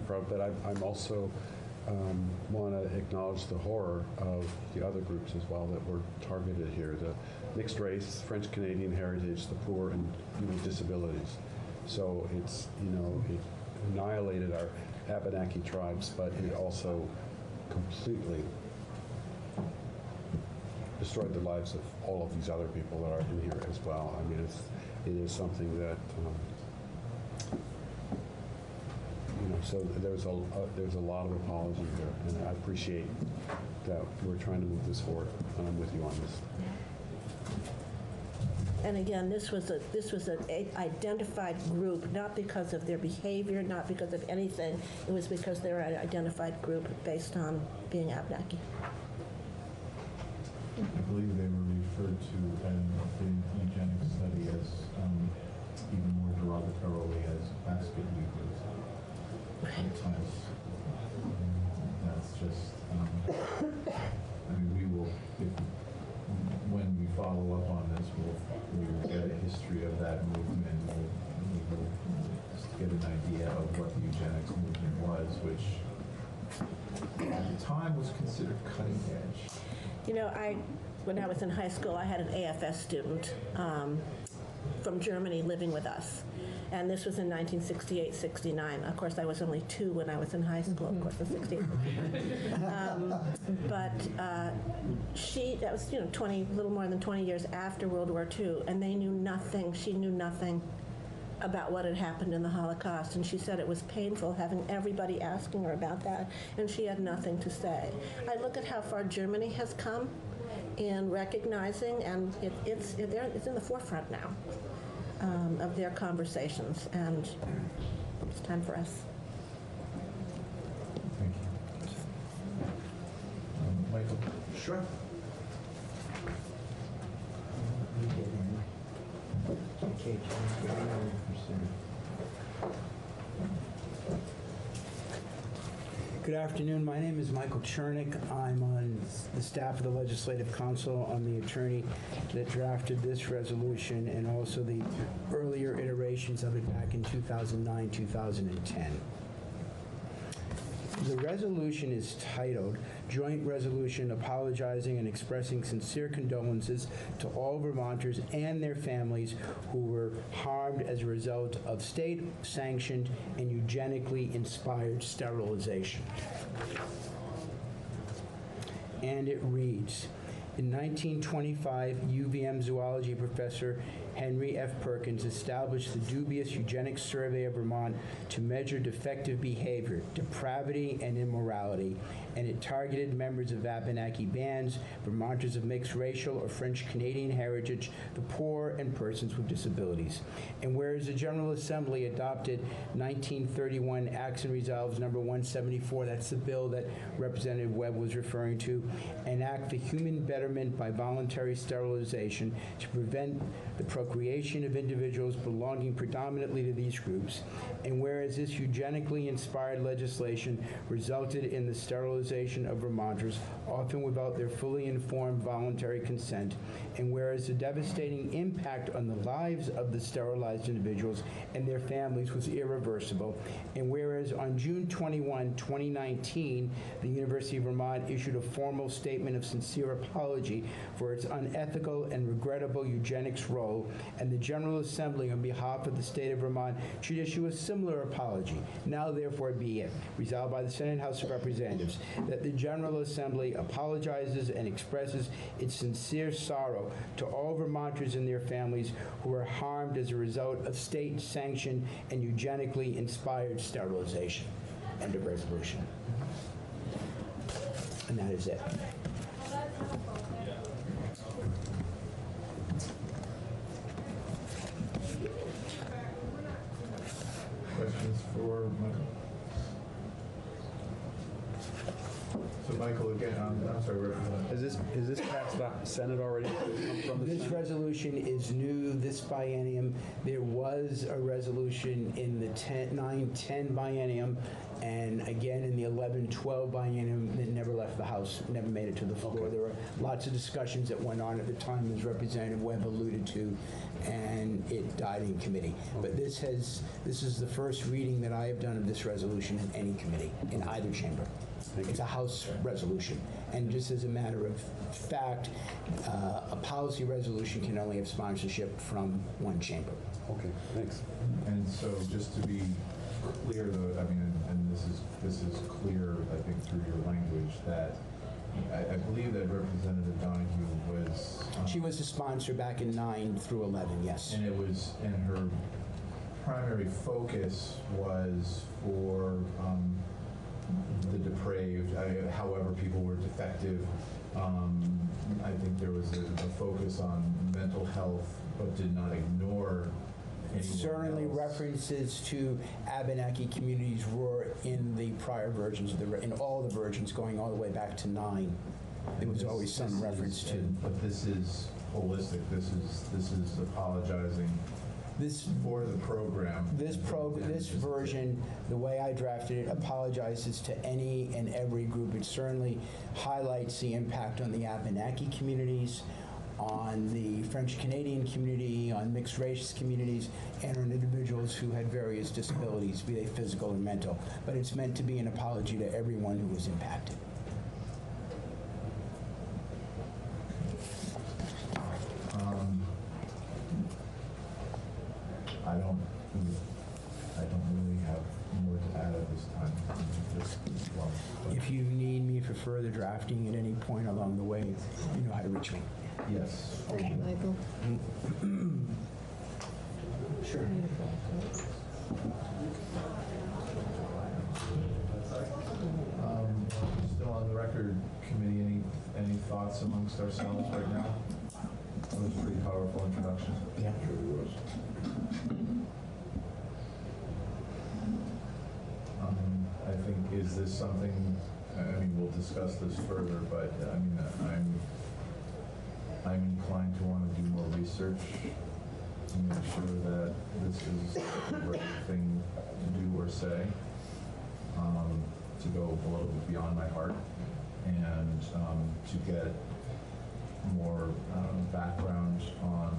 But I'm also want to acknowledge the horror of the other groups as well that were targeted here: the mixed race, French Canadian heritage, the poor, and with disabilities. So it's it annihilated our Abenaki tribes, but it also completely destroyed the lives of all of these other people that are in here as well. I mean, it is something that so there's a lot of apology there, and I appreciate that we're trying to move this forward, and I'm with you on this. And again, this was an identified group, not because of their behavior, not because of anything. It was because they were an identified group based on being Abenaki. I believe they were referred to in the eugenics study as even more derogatorily as basket weavers. Sometimes that's just. I mean, we will. When we follow up on this, we will get a history of that movement. We will just get an idea of what the eugenics movement was, which at the time was considered cutting edge. When I was in high school, I had an AFS student from Germany living with us. And this was in 1968-69. Of course, I was only 2 when I was in high school, of course, in 68. That was, 20, a little more than 20 years after World War II, and they knew nothing. She knew nothing about what had happened in the Holocaust, and she said it was painful having everybody asking her about that, and she had nothing to say. I look at how far Germany has come in recognizing, and it's in the forefront now. Of their conversations, and it's time for us. Thank you. Michael? Sure. Good afternoon. My name is Michael Chernick. I'm on the staff of the Legislative Council. I'm the attorney that drafted this resolution and also the earlier iterations of it back in 2009, 2010. The resolution is titled Joint Resolution Apologizing and Expressing Sincere Condolences to All Vermonters and Their Families Who Were Harmed as a Result of State-Sanctioned and Eugenically Inspired Sterilization. And it reads, in 1925, UVM zoology professor Henry F. Perkins established the dubious Eugenics Survey of Vermont to measure defective behavior, depravity, and immorality, and it targeted members of Abenaki bands, Vermonters of mixed racial or French Canadian heritage, the poor, and persons with disabilities. And whereas the General Assembly adopted 1931 Acts and Resolves number 174, that's the bill that Representative Webb was referring to, an act for human betterment by voluntary sterilization to prevent the procreation of individuals belonging predominantly to these groups. And whereas this eugenically inspired legislation resulted in the sterilization of Vermonters, often without their fully informed voluntary consent, and whereas the devastating impact on the lives of the sterilized individuals and their families was irreversible, and whereas on June 21, 2019, the University of Vermont issued a formal statement of sincere apology for its unethical and regrettable eugenics role, and the General Assembly, on behalf of the state of Vermont, should issue a similar apology. Now, therefore, be it resolved by the Senate and House of Representatives that the General Assembly apologizes and expresses its sincere sorrow to all Vermonters and their families who were harmed as a result of state-sanctioned and eugenically inspired sterilization. End of resolution. And that is it. Questions for Michael? So Michael, again, I'm sorry, Representative. Is this passed the Senate already? From the This Senate? resolution is new this biennium. There was a resolution in the 9-10 biennium, and again in the 11-12 biennium that never left the House, never made it to the floor. Okay. There were lots of discussions that went on at the time, as Representative Webb alluded to, and it died in committee. But this is the first reading that I have done of this resolution in any committee, in either chamber. It's a House resolution. And just as a matter of fact, a policy resolution can only have sponsorship from one chamber. Okay, thanks. And so just to be clear though, I mean, and this is clear, I think, through your language, that I believe that Representative Donahue was... She was the sponsor back in 9 through 11, yes. And her primary focus was for the depraved, however people were defective. I think there was a focus on mental health, but did not ignore anyone Certainly else. References to Abenaki communities were in the prior versions, in all the versions going all the way back to 9. There was always some reference to. But this is holistic. This is apologizing for the program. This version, the way I drafted it, apologizes to any and every group. It certainly highlights the impact on the Abenaki communities, on the French Canadian community, on mixed race communities, and on individuals who had various disabilities, be they physical or mental. But it's meant to be an apology to everyone who was impacted. I don't really have more to add at this time. If you need me for further drafting at any point along the way, you know how to reach me. Yes. Okay, Michael. Sure. Still on the record, committee, any thoughts amongst ourselves right now? That was a pretty powerful introduction. Yeah. Sure it was. I think, is this something, I mean, we'll discuss this further, but I mean, I'm inclined to want to do more research to make sure that this is the right thing to do or say, to go a little bit beyond my heart, and to get more background on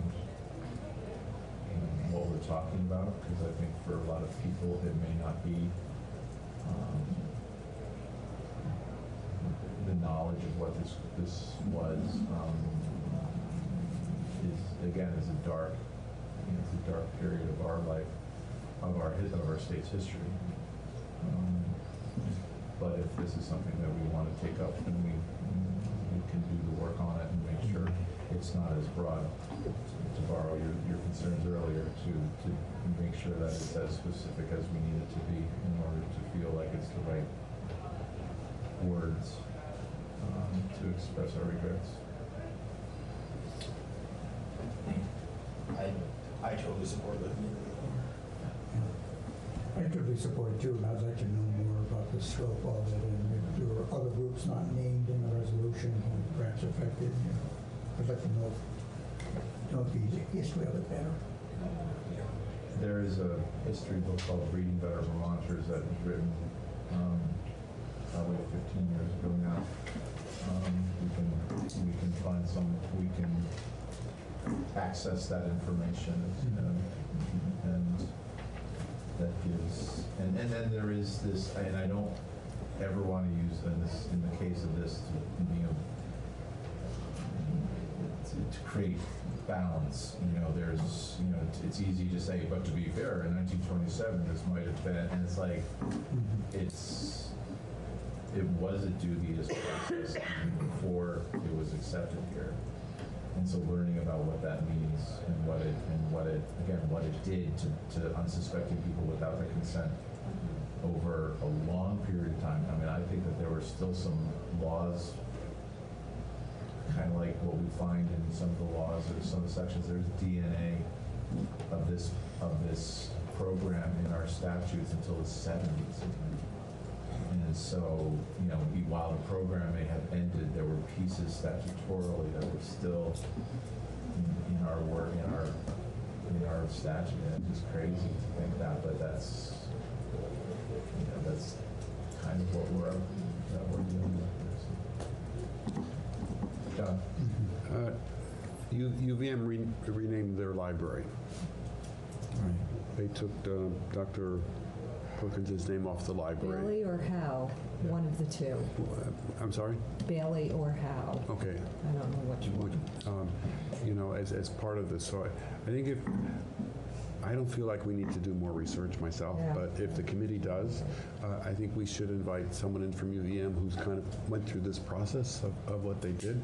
what we're talking about, because I think for a lot of people it may not be the knowledge of what this was is a dark, it's a dark period of our life, of our state's history. But if this is something that we want to take up, then we can do the work on it and make sure it's not as broad to to borrow your concerns earlier, to make sure that it's as specific as we need it to be in order to feel like it's the right words to express our regrets. I totally support that. I totally support it too, and I'd like to know more about the scope of it, and if there were other groups not named in the resolution who perhaps affected. I'd like to know the history of it better. There is a history book called Reading Better Vermonters that was written probably 15 years ago now. We can find we can access that information, and that gives, and then there is this, and I don't ever want to use in the case of this to create balance. There's it's easy to say, but to be fair, in 1927 this might have been, and it's like it was a dubious process before it was accepted here. And so learning about what that means and what it did to unsuspecting people without their consent over a long period of time. I mean, I think that there were still some laws, kind of like what we find in some of the laws or some of the sections. There's DNA of this program in our statutes until the 70s. And so, while the program may have ended, there were pieces statutorily that were still in our work, in our statute. And it's just crazy to think that, but that's kind of what we're dealing with. John? UVM renamed their library. Right. They took Dr. Perkins' name off the library. Bailey or Howe, one of the two. I'm sorry? Bailey or Howe. Okay. I don't know which one. As part of this, so I think I don't feel like we need to do more research myself, but if the committee does, I think we should invite someone in from UVM who's kind of went through this process of what they did.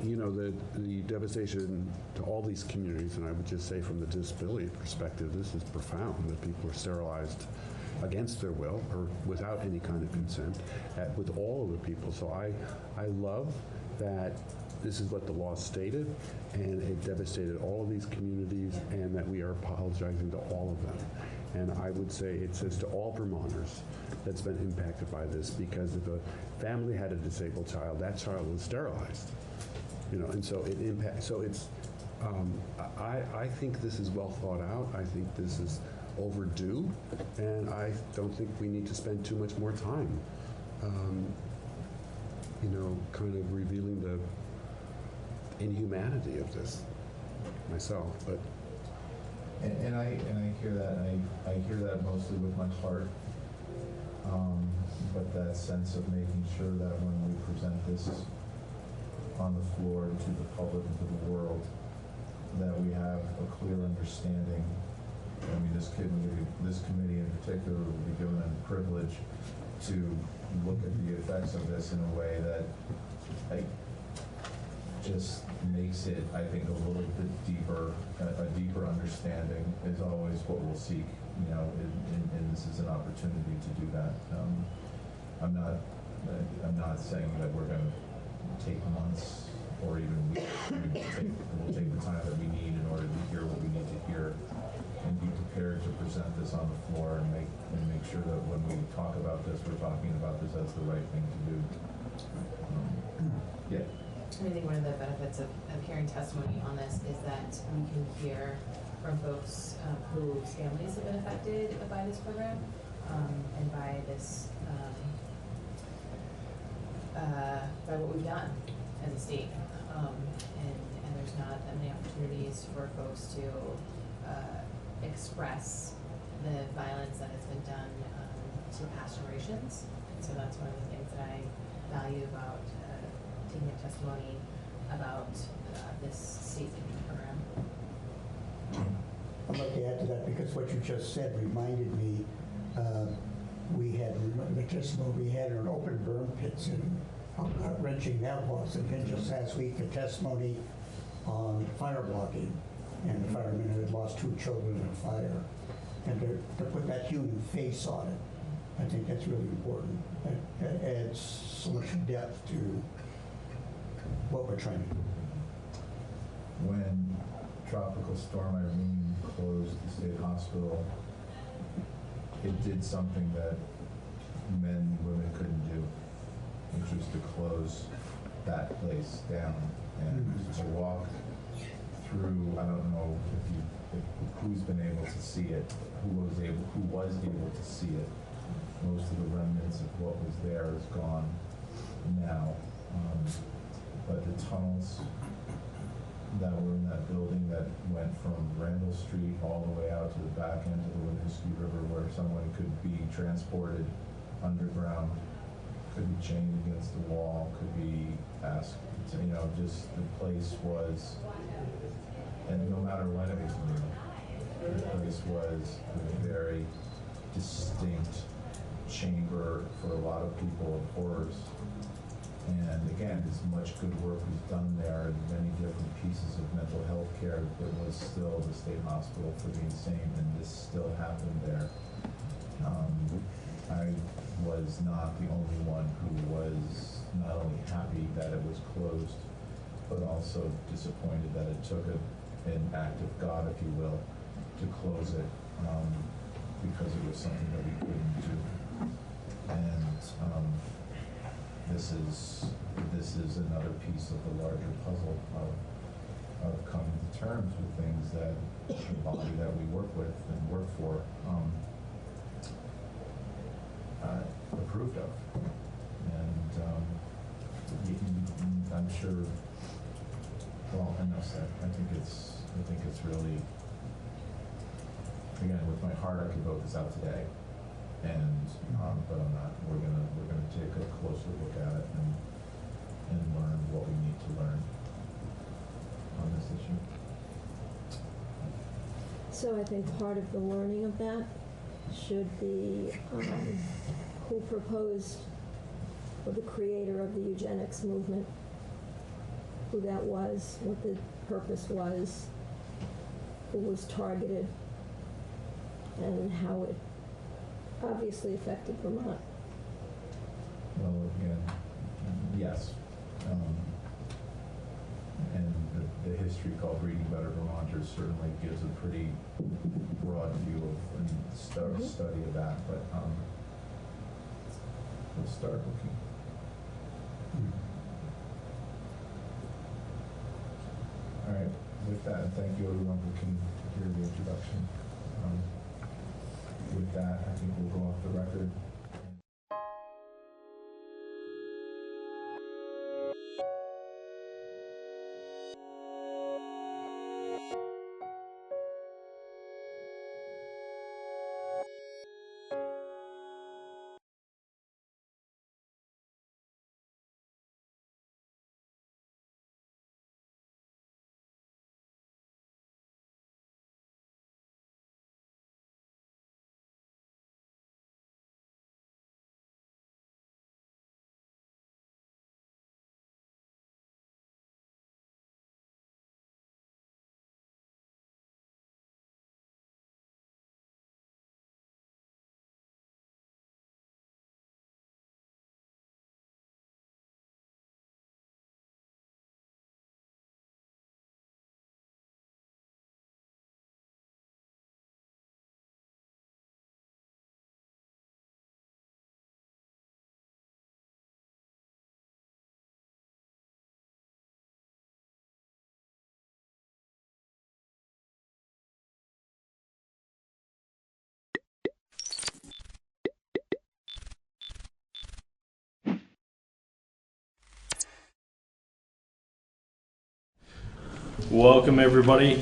The devastation to all these communities, and I would just say from the disability perspective, this is profound, that people are sterilized against their will or without any kind of consent with all of the people. So I love that this is what the law stated, and it devastated all of these communities, and that we are apologizing to all of them. And I would say it says to all Vermonters that's been impacted by this, because if a family had a disabled child, that child was sterilized. And so it impacts. So it's. I think this is well thought out. I think this is overdue, and I don't think we need to spend too much more time. Kind of revealing the inhumanity of this myself, but. And I hear that. I hear that mostly with my heart. But that sense of making sure that when we present this on the floor to the public and to the world, that we have a clear understanding. I mean, this committee in particular will be given a privilege to look at the effects of this in a way that just makes it, I think, a little bit deeper. A deeper understanding is always what we'll seek, and this is an opportunity to do that. I'm not saying that we're going to take months or even weeks. We'll take the time that we need in order to hear what we need to hear and be prepared to present this on the floor and make sure that when we talk about this, we're talking about this as the right thing to do. Yeah. I think one of the benefits of hearing testimony on this is that we can hear from folks whose families have been affected by this program and by this, by what we've done as a state. And there's not that many opportunities for folks to express the violence that has been done to past generations. And so that's one of the things that I value about taking a testimony about this state program. I'd like to add to that, because what you just said reminded me, we had the testimony we had on open burn pits and how gut-wrenching that was. And then just last week, the testimony on fire blocking, and the firemen had lost 2 children in a fire. And to put that human face on it, I think that's really important. That adds so much depth to what we're trying to do. When Tropical Storm Irene closed the state hospital, it did something that men and women couldn't do, which was to close that place down and to walk through. I don't know who's been able to see it, who was able to see it. Most of the remnants of what was there is gone now, but the tunnels that were in that building that went from Randall Street all the way out to the back end of the Winooski River, where someone could be transported underground, could be chained against the wall, could be asked to, just the place was, and no matter when it was new, the place was a very distinct chamber for a lot of people of horrors. And again, as much good work was done there and many different pieces of mental health care, there was still the state hospital for the insane, and this still happened there. I was not the only one who was not only happy that it was closed, but also disappointed that it took an act of God, if you will, to close it, because it was something that we couldn't do. And this is another piece of the larger puzzle of coming to terms with things that the body that we work with and work for approved of. And I'm sure, well, enough said. I think it's really, again, with my heart I could vote this out today. And but I'm not. We're gonna take a closer look at it and learn what we need to learn on this issue. So I think part of the learning of that should be who proposed, or the creator of the eugenics movement, who that was, what the purpose was, who was targeted, and how it obviously affected Vermont. Well, again, yes. And the history called Reading Better Vermonters certainly gives a pretty broad view of and study of that, but we'll start looking. All right, with that, and thank you everyone who can hear the introduction. With that, I think we'll go off the record. Welcome everybody.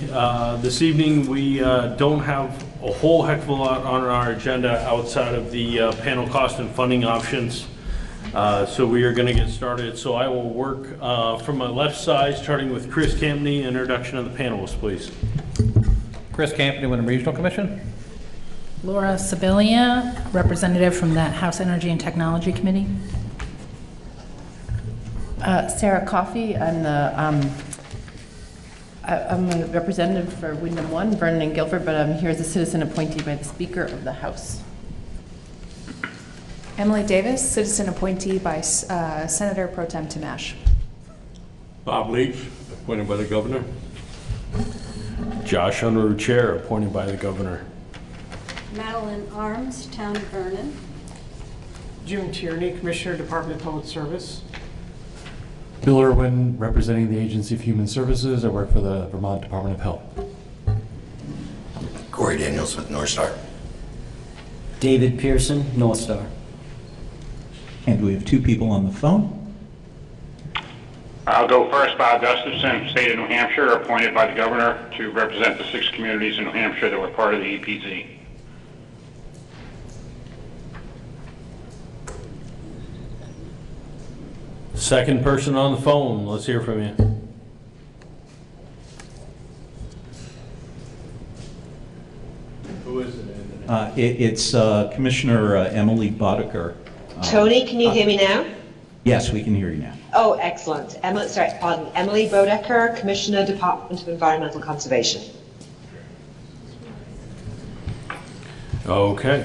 This evening we don't have a whole heck of a lot on our agenda outside of the panel cost and funding options. So we are going to get started. So I will work from my left side, starting with Chris Campney. Introduction of the panelists, please. Chris Campney, Wyndham Regional Commission. Laura Sibilia, representative from the House Energy and Technology Committee. Sarah Coffey, I'm the I'm a representative for Wyndham 1, Vernon and Guilford, but I'm here as a citizen appointee by the Speaker of the House. Emily Davis, citizen appointee by Senator Pro Tem Timash. Bob Leach, appointed by the governor. Josh Unruh, chair, appointed by the governor. Madeline Arms, Town of Vernon. June Tierney, Commissioner, Department of Public Service. Bill Irwin, representing the Agency of Human Services. I work for the Vermont Department of Health. Corey Daniels with North Star. David Pearson, North Star. And we have two people on the phone. I'll go first. Bob Gustafson, State of New Hampshire, appointed by the governor to represent the 6 communities in New Hampshire that were part of the EPZ. Second person on the phone, let's hear from you. Who is it? It's Commissioner Emily Boddicker. Tony, can you hear me now? Yes, we can hear you now. Oh, excellent. Emily Bodecker, Commissioner, Department of Environmental Conservation. Okay,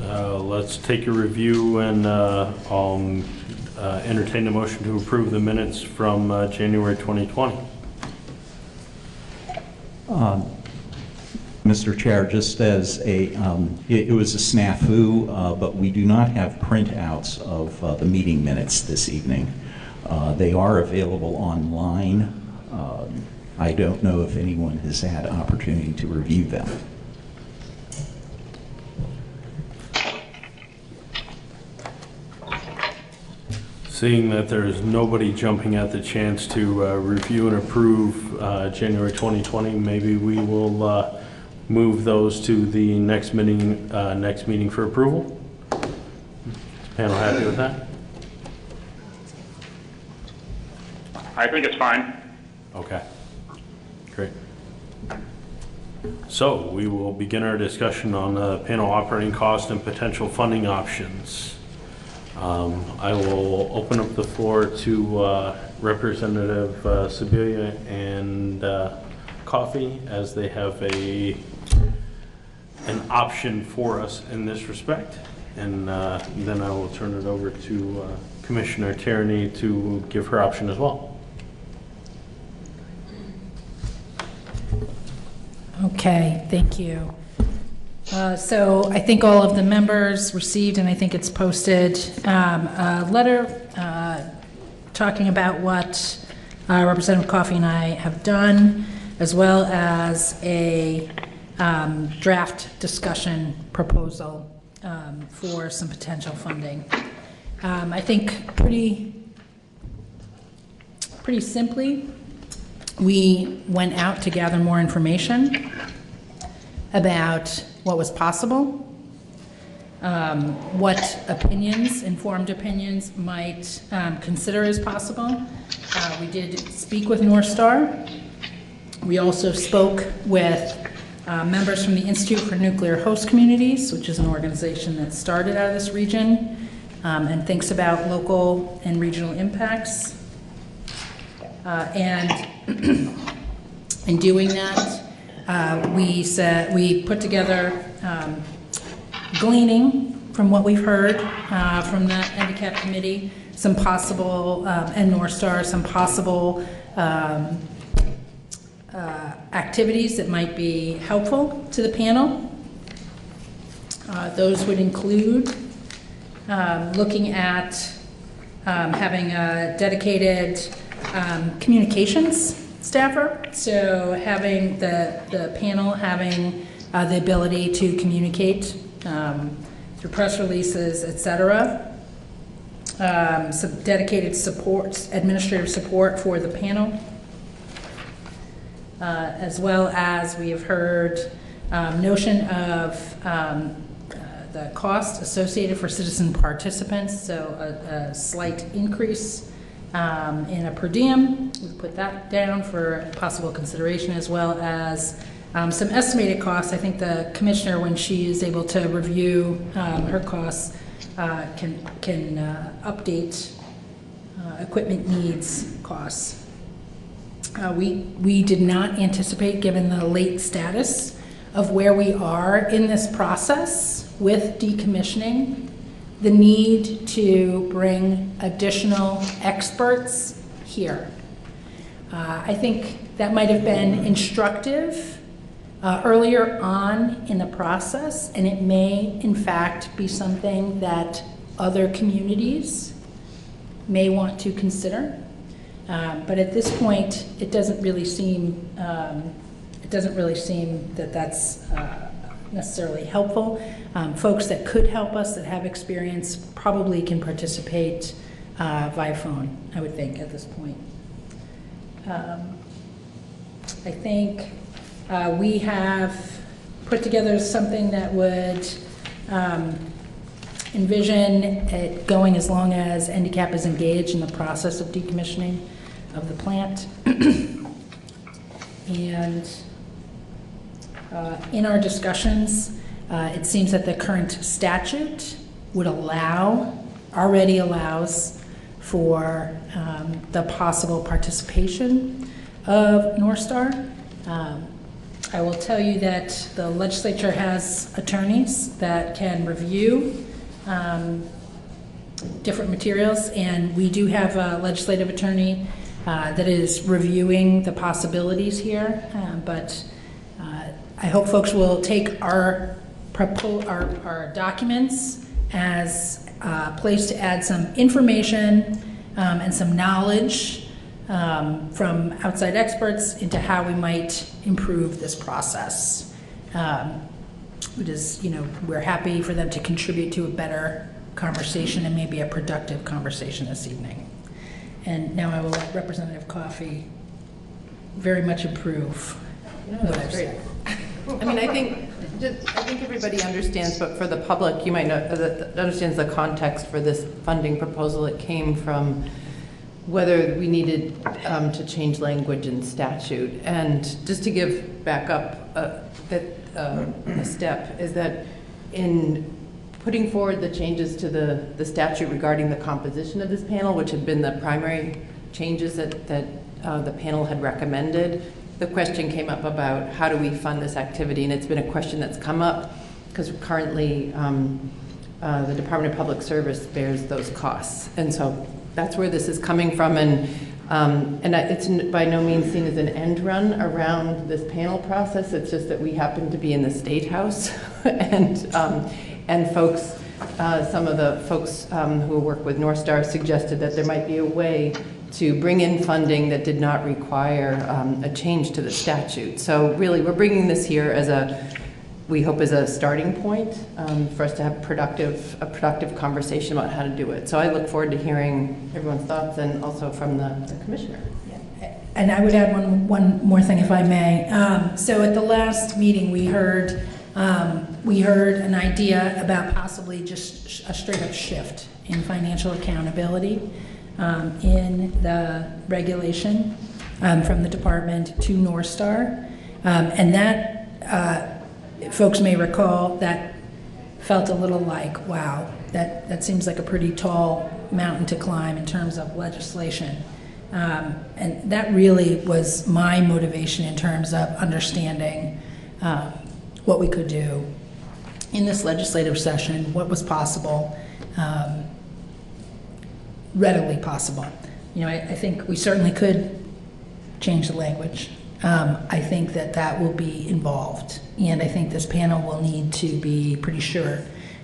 let's take a review and I'll entertain the motion to approve the minutes from January 2020. Mr. Chair, just as it was a snafu, but we do not have printouts of the meeting minutes this evening. They are available online. I don't know if anyone has had opportunity to review them. Seeing that there's nobody jumping at the chance to review and approve January 2020, maybe we will move those to the next meeting for approval. Is the panel happy with that? I think it's fine. Okay, great. So we will begin our discussion on panel operating cost and potential funding options. I will open up the floor to Representative Sibilia and Coffey, as they have an option for us in this respect, and then I will turn it over to Commissioner Tierney to give her option as well. Okay, thank you. So I think all of the members received, and I think it's posted, a letter talking about what Representative Coffey and I have done, as well as a draft discussion proposal for some potential funding. I think pretty simply, we went out to gather more information about what was possible, what opinions, informed opinions, might consider as possible. We did speak with North Star. We also spoke with members from the Institute for Nuclear Host Communities, which is an organization that started out of this region and thinks about local and regional impacts. And in doing that, we put together, gleaning from what we've heard from the handicap committee, some possible, and North Star, some possible activities that might be helpful to the panel. Those would include looking at having a dedicated communications staffer, so having the panel having the ability to communicate through press releases, etc. Some dedicated support, administrative support for the panel, as well as we have heard notion of the cost associated for citizen participants, so a slight increase in a per diem. We put that down for possible consideration, as well as some estimated costs. I think the commissioner, when she is able to review her costs, can update equipment needs costs. We did not anticipate, given the late status of where we are in this process with decommissioning, the need to bring additional experts here. I think that might have been instructive earlier on in the process, and it may, in fact, be something that other communities may want to consider. But at this point, it doesn't really seem that that's necessarily helpful. Folks that could help us, that have experience, probably can participate via phone, I would think, at this point. I think we have put together something that would envision it going as long as NDCAP is engaged in the process of decommissioning of the plant. And in our discussions, it seems that the current statute would already allows for the possible participation of North Star. I will tell you that the legislature has attorneys that can review different materials, and we do have a legislative attorney that is reviewing the possibilities here. But I hope folks will take our documents as a place to add some information and some knowledge from outside experts into how we might improve this process. It is, we're happy for them to contribute to a better conversation and maybe a productive conversation this evening. And now I will let Representative Coffey very much improve what I've said. I mean, I think everybody understands, but for the public, you might know that understands the context for this funding proposal. It came from whether we needed to change language in statute. And just to give back up a step, is that in putting forward the changes to the statute regarding the composition of this panel, which had been the primary changes that the panel had recommended, the question came up about how do we fund this activity, and it's been a question that's come up because currently the Department of Public Service bears those costs, and so that's where this is coming from, and it's by no means seen as an end run around this panel process. It's just that we happen to be in the State House, and folks, some of the folks who work with North Star suggested that there might be a way to bring in funding that did not require a change to the statute. So really, we're bringing this here as we hope as a starting point for us to have a productive conversation about how to do it. So I look forward to hearing everyone's thoughts and also from the commissioner. And I would add one more thing, if I may. So at the last meeting, we heard an idea about possibly just a straight up shift in financial accountability in the regulation from the department to North Star. And that, folks may recall, that felt a little like, wow, that seems like a pretty tall mountain to climb in terms of legislation. And that really was my motivation in terms of understanding what we could do in this legislative session, what was possible, readily possible. I think we certainly could change the language. I think that will be involved, and I think this panel will need to be pretty sure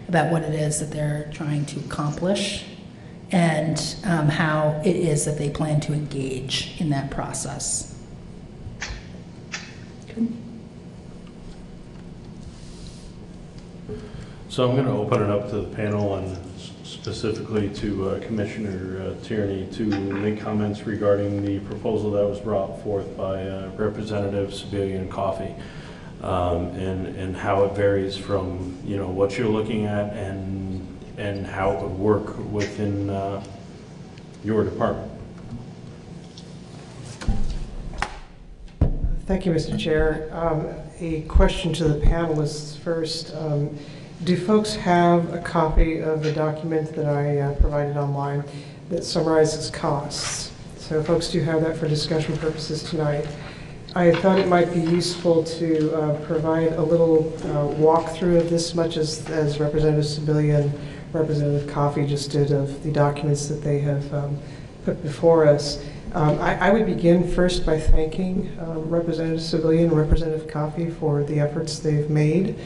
about what it is that they're trying to accomplish and how it is that they plan to engage in that process. Good. So I'm going to open it up to the panel and specifically to Commissioner Tierney to make comments regarding the proposal that was brought forth by Representative Sebelian and Coffey, and how it varies from what you're looking at and how it would work within your department. Thank you, Mr. Chair. A question to the panelists first. Do folks have a copy of the document that I provided online that summarizes costs? So folks do have that for discussion purposes tonight. I thought it might be useful to provide a little walkthrough of this, much as Representative Sibilia and Representative Coffey just did of the documents that they have put before us. I would begin first by thanking Representative Sibilia and Representative Coffey for the efforts they've made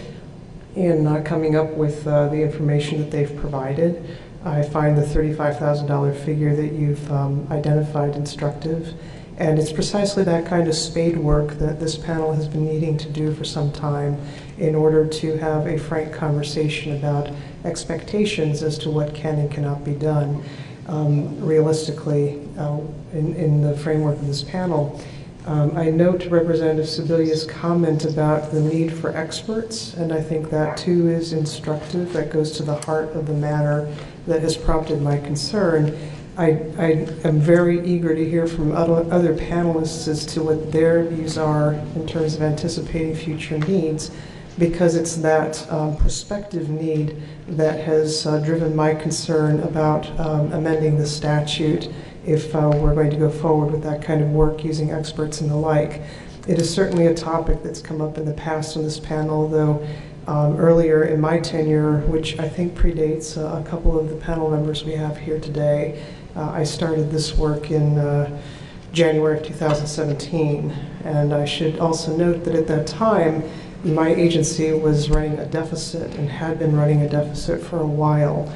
in coming up with the information that they've provided. I find the $35,000 figure that you've identified instructive, and it's precisely that kind of spade work that this panel has been needing to do for some time in order to have a frank conversation about expectations as to what can and cannot be done realistically in the framework of this panel. I note Representative Sibilia's comment about the need for experts, and I think that too is instructive. That goes to the heart of the matter that has prompted my concern. I am very eager to hear from other panelists as to what their views are in terms of anticipating future needs, because it's that prospective need that has driven my concern about amending the statute if we're going to go forward with that kind of work using experts and the like. It is certainly a topic that's come up in the past on this panel, though earlier in my tenure, which I think predates a couple of the panel members we have here today, I started this work in January of 2017. And I should also note that at that time, my agency was running a deficit and had been running a deficit for a while.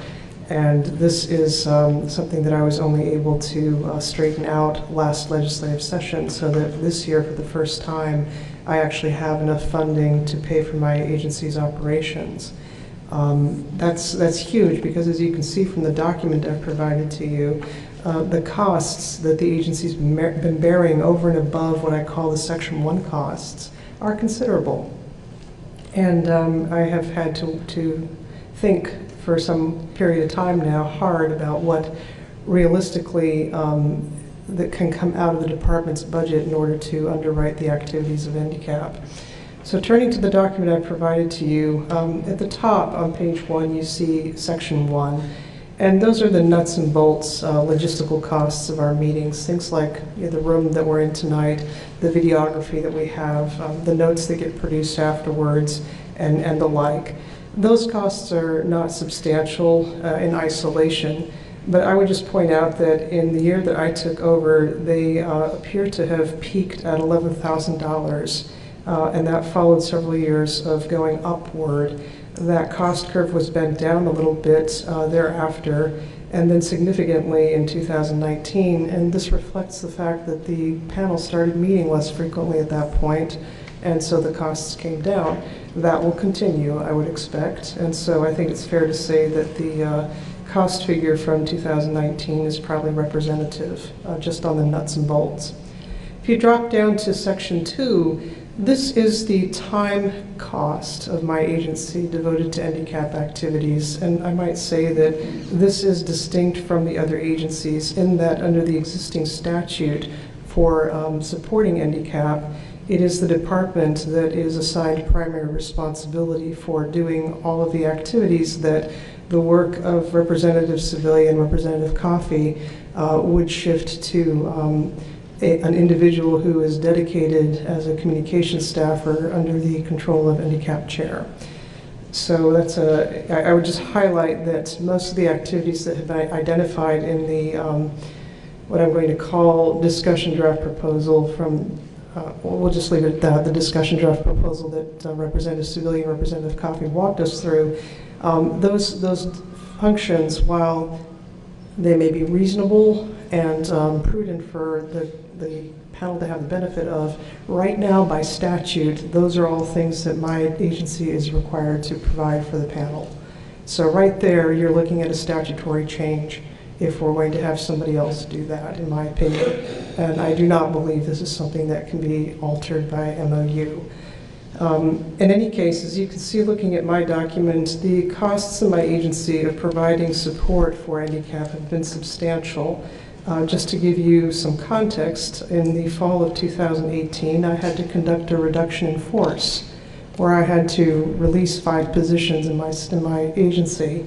And this is something that I was only able to straighten out last legislative session, so that this year, for the first time, I actually have enough funding to pay for my agency's operations. That's huge, because as you can see from the document I've provided to you, the costs that the agency's been bearing over and above what I call the Section 1 costs are considerable. And I have had to think for some period of time now hard about what realistically that can come out of the department's budget in order to underwrite the activities of NDCAP. So turning to the document I provided to you, at the top on page 1 you see Section 1, and those are the nuts and bolts logistical costs of our meetings, things like the room that we're in tonight, the videography that we have, the notes that get produced afterwards, and the like. Those costs are not substantial in isolation, but I would just point out that in the year that I took over, they appear to have peaked at $11,000, and that followed several years of going upward. That cost curve was bent down a little bit thereafter, and then significantly in 2019, and this reflects the fact that the panel started meeting less frequently at that point, and so the costs came down. That will continue, I would expect, and so I think it's fair to say that the cost figure from 2019 is probably representative, just on the nuts and bolts. If you drop down to Section 2, this is the time cost of my agency devoted to NDCAP activities, and I might say that this is distinct from the other agencies in that under the existing statute for supporting NDCAP, it is the department that is assigned primary responsibility for doing all of the activities that the work of Representative Sibilia and Representative Coffey would shift to an individual who is dedicated as a communications staffer under the control of NDCAP chair. So that's I would just highlight that most of the activities that have been identified in the what I'm going to call discussion draft proposal from we'll just leave it at that, the discussion draft proposal that Representative Sibilia and Representative Coffey walked us through, those functions, while they may be reasonable and prudent for the panel to have the benefit of, right now by statute, those are all things that my agency is required to provide for the panel. So right there, you're looking at a statutory change if we're going to have somebody else do that, in my opinion. And I do not believe this is something that can be altered by MOU. In any case, as you can see looking at my document, the costs in my agency of providing support for NDCAP have been substantial. Just to give you some context, in the fall of 2018, I had to conduct a reduction in force where I had to release 5 positions in my agency.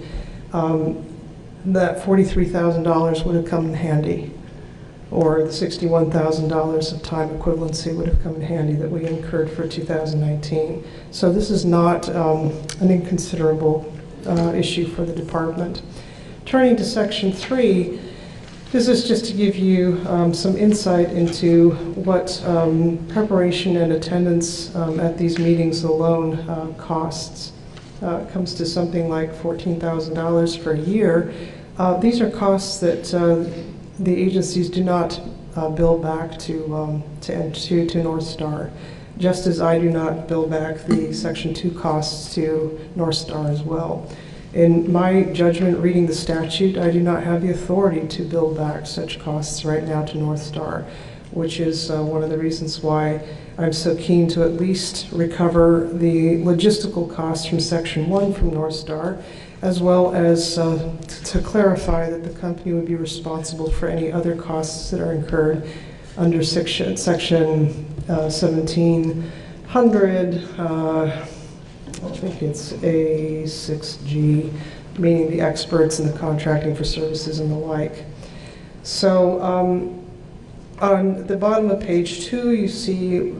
That $43,000 would have come in handy. or the $61,000 of time equivalency would have come in handy that we incurred for 2019. So this is not an inconsiderable issue for the department. Turning to Section 3, this is just to give you some insight into what preparation and attendance at these meetings alone costs. It comes to something like $14,000 for a year. These are costs that the agencies do not bill back to North Star, just as I do not bill back the Section 2 costs to North Star as well. In my judgment, reading the statute, I do not have the authority to bill back such costs right now to North Star, which is one of the reasons why I'm so keen to at least recover the logistical costs from Section 1 from North Star, as well as to clarify that the company would be responsible for any other costs that are incurred under Section 1700, I think it's A6G, meaning the experts and the contracting for services and the like. So on the bottom of page 2, you see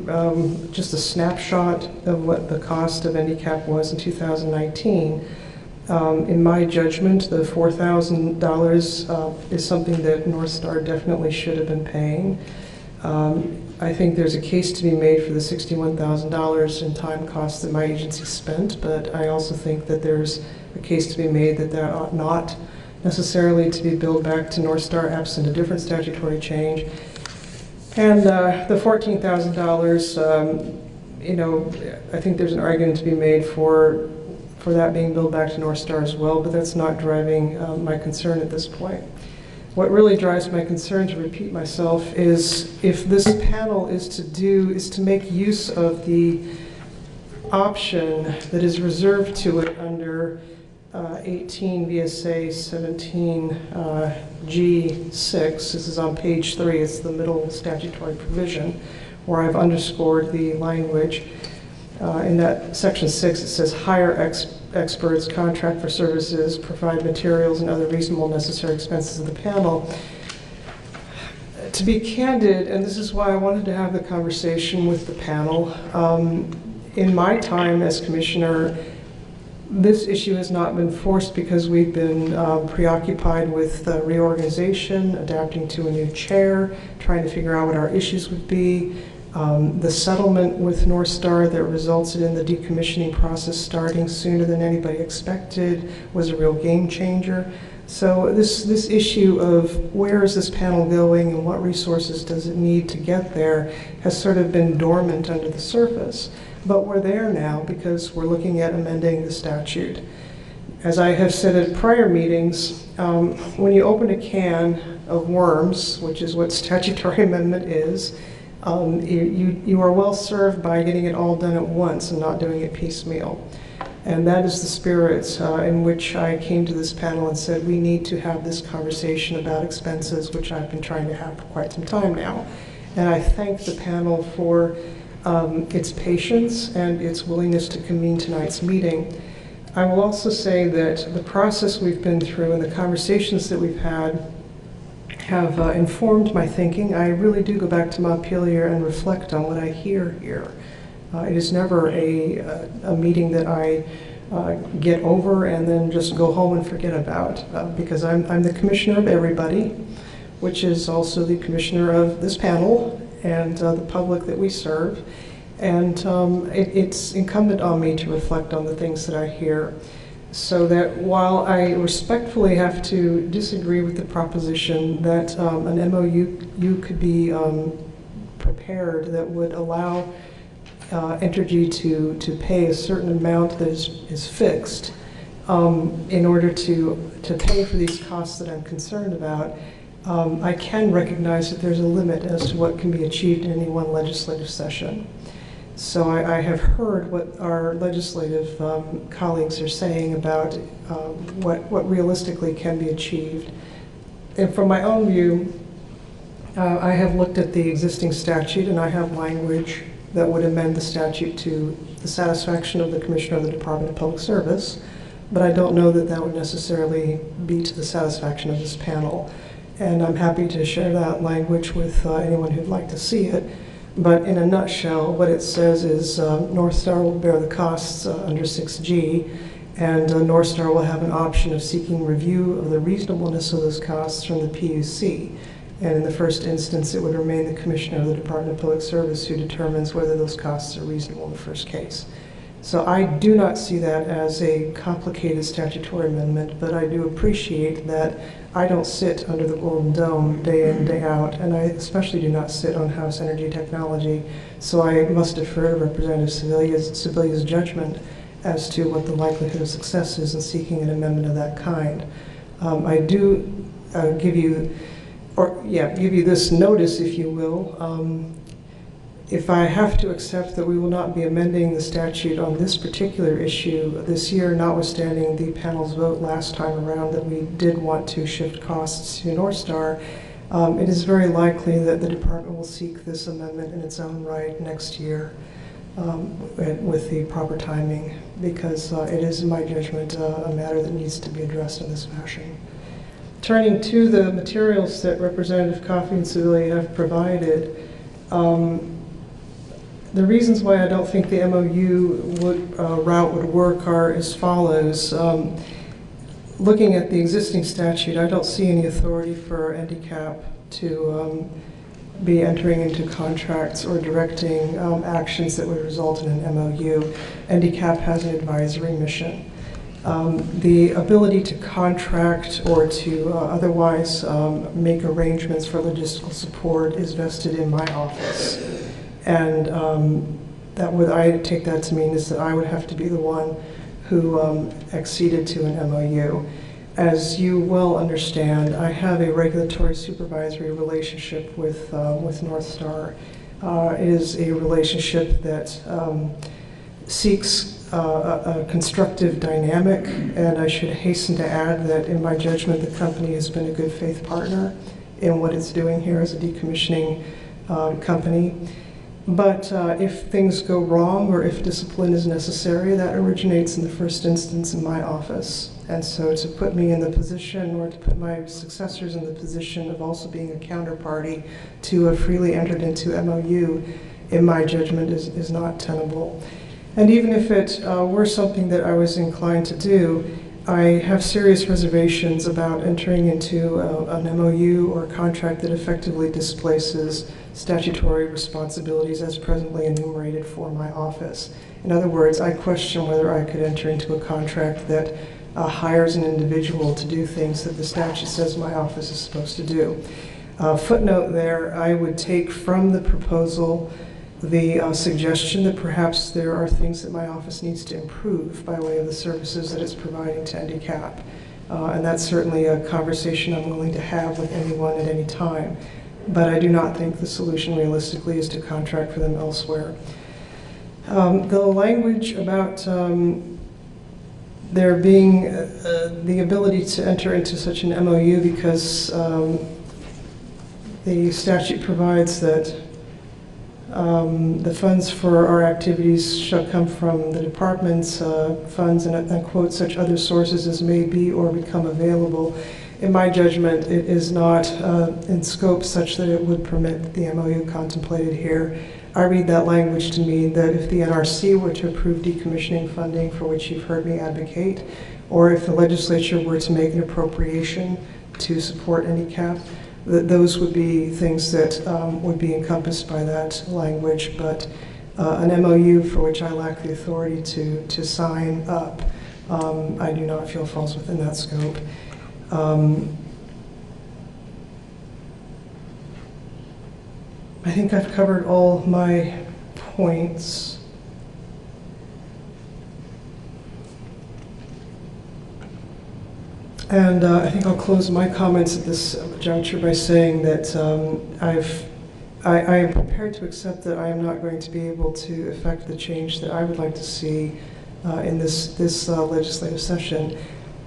just a snapshot of what the cost of NDCAP was in 2019. In my judgment, the $4,000 is something that North Star definitely should have been paying. I think there's a case to be made for the $61,000 in time costs that my agency spent, but I also think that there's a case to be made that that ought not necessarily to be billed back to North Star absent a different statutory change. And the $14,000, you know, I think there's an argument to be made for that being billed back to North Star as well, but that's not driving my concern at this point. What really drives my concern, to repeat myself, is if this panel is to make use of the option that is reserved to it under 18 VSA 17 G6. This is on page 3. It's the middle statutory provision where I've underscored the language. In that section 6, it says hire experts, contract for services, provide materials and other reasonable necessary expenses of the panel. To be candid, and this is why I wanted to have the conversation with the panel, in my time as commissioner, this issue has not been forced because we've been preoccupied with reorganization, adapting to a new chair, trying to figure out what our issues would be. The settlement with North Star that resulted in the decommissioning process starting sooner than anybody expected was a real game changer. So this issue of where is this panel going and what resources does it need to get there has sort of been dormant under the surface. But we're there now because we're looking at amending the statute. As I have said at prior meetings, when you open a can of worms, which is what statutory amendment is, you are well served by getting it all done at once and not doing it piecemeal. And that is the spirit in which I came to this panel and said we need to have this conversation about expenses, which I've been trying to have for quite some time now. And I thank the panel for its patience and its willingness to convene tonight's meeting. I will also say that the process we've been through and the conversations that we've had have informed my thinking. I really do go back to Montpelier and reflect on what I hear here. It is never a meeting that I get over and then just go home and forget about, because I'm the commissioner of everybody, which is also the commissioner of this panel and the public that we serve. And it's incumbent on me to reflect on the things that I hear, so that while I respectfully have to disagree with the proposition that an MOU could be prepared that would allow Entergy to pay a certain amount that is fixed in order to pay for these costs that I'm concerned about, I can recognize that there's a limit as to what can be achieved in any one legislative session. So I have heard what our legislative colleagues are saying about what realistically can be achieved. And from my own view, I have looked at the existing statute and I have language that would amend the statute to the satisfaction of the Commissioner of the Department of Public Service, but I don't know that that would necessarily be to the satisfaction of this panel. And I'm happy to share that language with anyone who'd like to see it. But in a nutshell, what it says is North Star will bear the costs under 6G, and North Star will have an option of seeking review of the reasonableness of those costs from the PUC. And in the first instance, it would remain the Commissioner of the Department of Public Service who determines whether those costs are reasonable in the first case. So I do not see that as a complicated statutory amendment, but I do appreciate that I don't sit under the Golden Dome day in, day out, and I especially do not sit on House Energy Technology, so I must defer to Representative Sebilia's judgment as to what the likelihood of success is in seeking an amendment of that kind. I do give you this notice, if you will. If I have to accept that we will not be amending the statute on this particular issue this year, notwithstanding the panel's vote last time around that we did want to shift costs to North Star, it is very likely that the department will seek this amendment in its own right next year with the proper timing, because it is, in my judgment, a matter that needs to be addressed in this fashion. Turning to the materials that Representative Coffey and Sebilia have provided, the reasons why I don't think the MOU route would work are as follows. Looking at the existing statute, I don't see any authority for NDCAP to be entering into contracts or directing actions that would result in an MOU. NDCAP has an advisory mission. The ability to contract or to otherwise make arrangements for logistical support is vested in my office. And I take that to mean is that I would have to be the one who acceded to an MOU. As you well understand, I have a regulatory supervisory relationship with North Star. It is a relationship that seeks a constructive dynamic, and I should hasten to add that in my judgment, the company has been a good faith partner in what it's doing here as a decommissioning company. But if things go wrong or if discipline is necessary, that originates in the first instance in my office. And so to put me in the position, or to put my successors in the position of also being a counterparty to a freely entered into MOU, in my judgment, is not tenable. And even if it were something that I was inclined to do, I have serious reservations about entering into an MOU or a contract that effectively displaces statutory responsibilities as presently enumerated for my office. In other words, I question whether I could enter into a contract that hires an individual to do things that the statute says my office is supposed to do. Footnote there, I would take from the proposal the suggestion that perhaps there are things that my office needs to improve by way of the services that it's providing to NDCAP. And that's certainly a conversation I'm willing to have with anyone at any time. But I do not think the solution realistically is to contract for them elsewhere. The language about there being the ability to enter into such an MOU because the statute provides that the funds for our activities shall come from the department's funds and quote, such other sources as may be or become available. In my judgment, it is not in scope such that it would permit the MOU contemplated here. I read that language to mean that if the NRC were to approve decommissioning funding, for which you've heard me advocate, or if the legislature were to make an appropriation to support NDCAP, that those would be things that would be encompassed by that language. But an MOU for which I lack the authority to sign up, I do not feel falls within that scope. I think I've covered all my points. And I think I'll close my comments at this juncture by saying that I am prepared to accept that I am not going to be able to effect the change that I would like to see in this legislative session.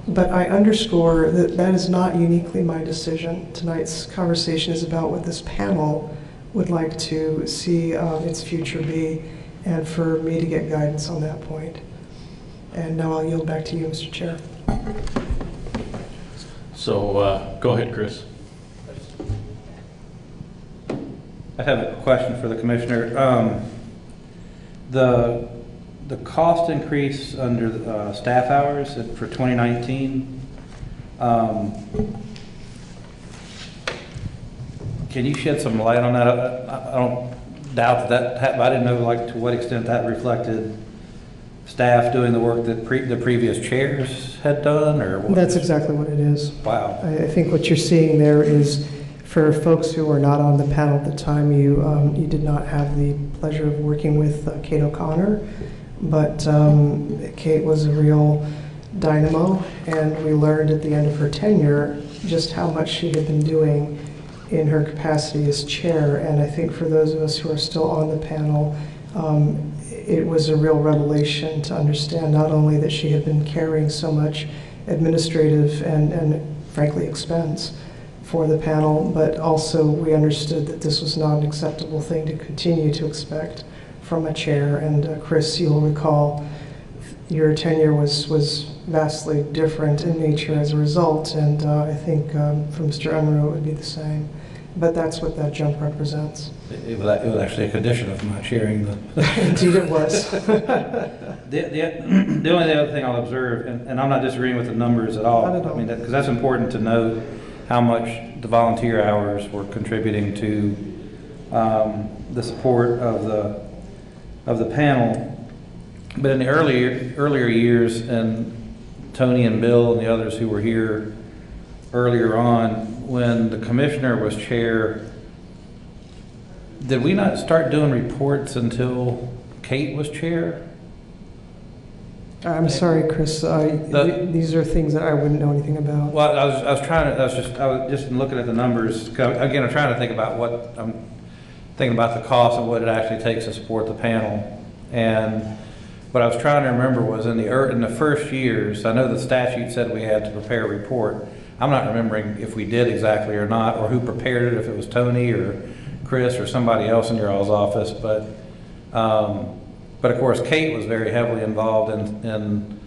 But I underscore that that is not uniquely my decision. Tonight's conversation is about what this panel would like to see its future be, and for me to get guidance on that point. And now I'll yield back to you, Mr. Chair. So go ahead, Chris. I have a question for the commissioner. The cost increase under staff hours for 2019, can you shed some light on that? I don't doubt that, I didn't know like to what extent that reflected staff doing the work that the previous chairs had done, or what? That's exactly what it is. Wow. I think what you're seeing there is, for folks who were not on the panel at the time, you did not have the pleasure of working with Kate O'Connor, but Kate was a real dynamo, and we learned at the end of her tenure just how much she had been doing in her capacity as chair. And I think for those of us who are still on the panel, it was a real revelation to understand not only that she had been carrying so much administrative and frankly expense for the panel, but also we understood that this was not an acceptable thing to continue to expect from a chair. And Chris, you'll recall your tenure was vastly different in nature as a result, and I think for Mr. Unruh it would be the same. But that's what that jump represents. It was actually a condition of my chairing the... Indeed it was. The only other thing I'll observe, and I'm not disagreeing with the numbers at all. Not at all. I mean, because that's important to know how much the volunteer hours were contributing to the support of the panel. But in the earlier years, and Tony and Bill and the others who were here earlier on, when the commissioner was chair, did we not start doing reports until Kate was chair? I'm sorry, Chris. These are things that I wouldn't know anything about. Well, I was just looking at the numbers. Again, I'm trying to think about what I'm thinking about the cost and what it actually takes to support the panel. And what I was trying to remember was in the first years, I know the statute said we had to prepare a report. I'm not remembering if we did exactly or not, or who prepared it, if it was Tony or Chris or somebody else in your all's office. But of course, Kate was very heavily involved in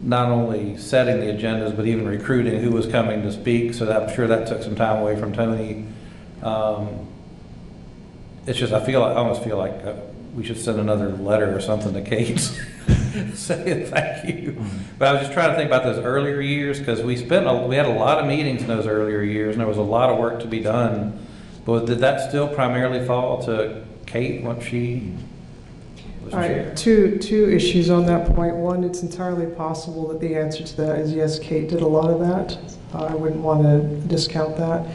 not only setting the agendas, but even recruiting who was coming to speak. So I'm sure that took some time away from Tony. It's just, I almost feel like we should send another letter or something to Kate saying thank you. But I was just trying to think about those earlier years, because we had a lot of meetings in those earlier years, and there was a lot of work to be done. But did that still primarily fall to Kate once she was chair? Two issues on that point. One, it's entirely possible that the answer to that is yes, Kate did a lot of that. I wouldn't want to discount that.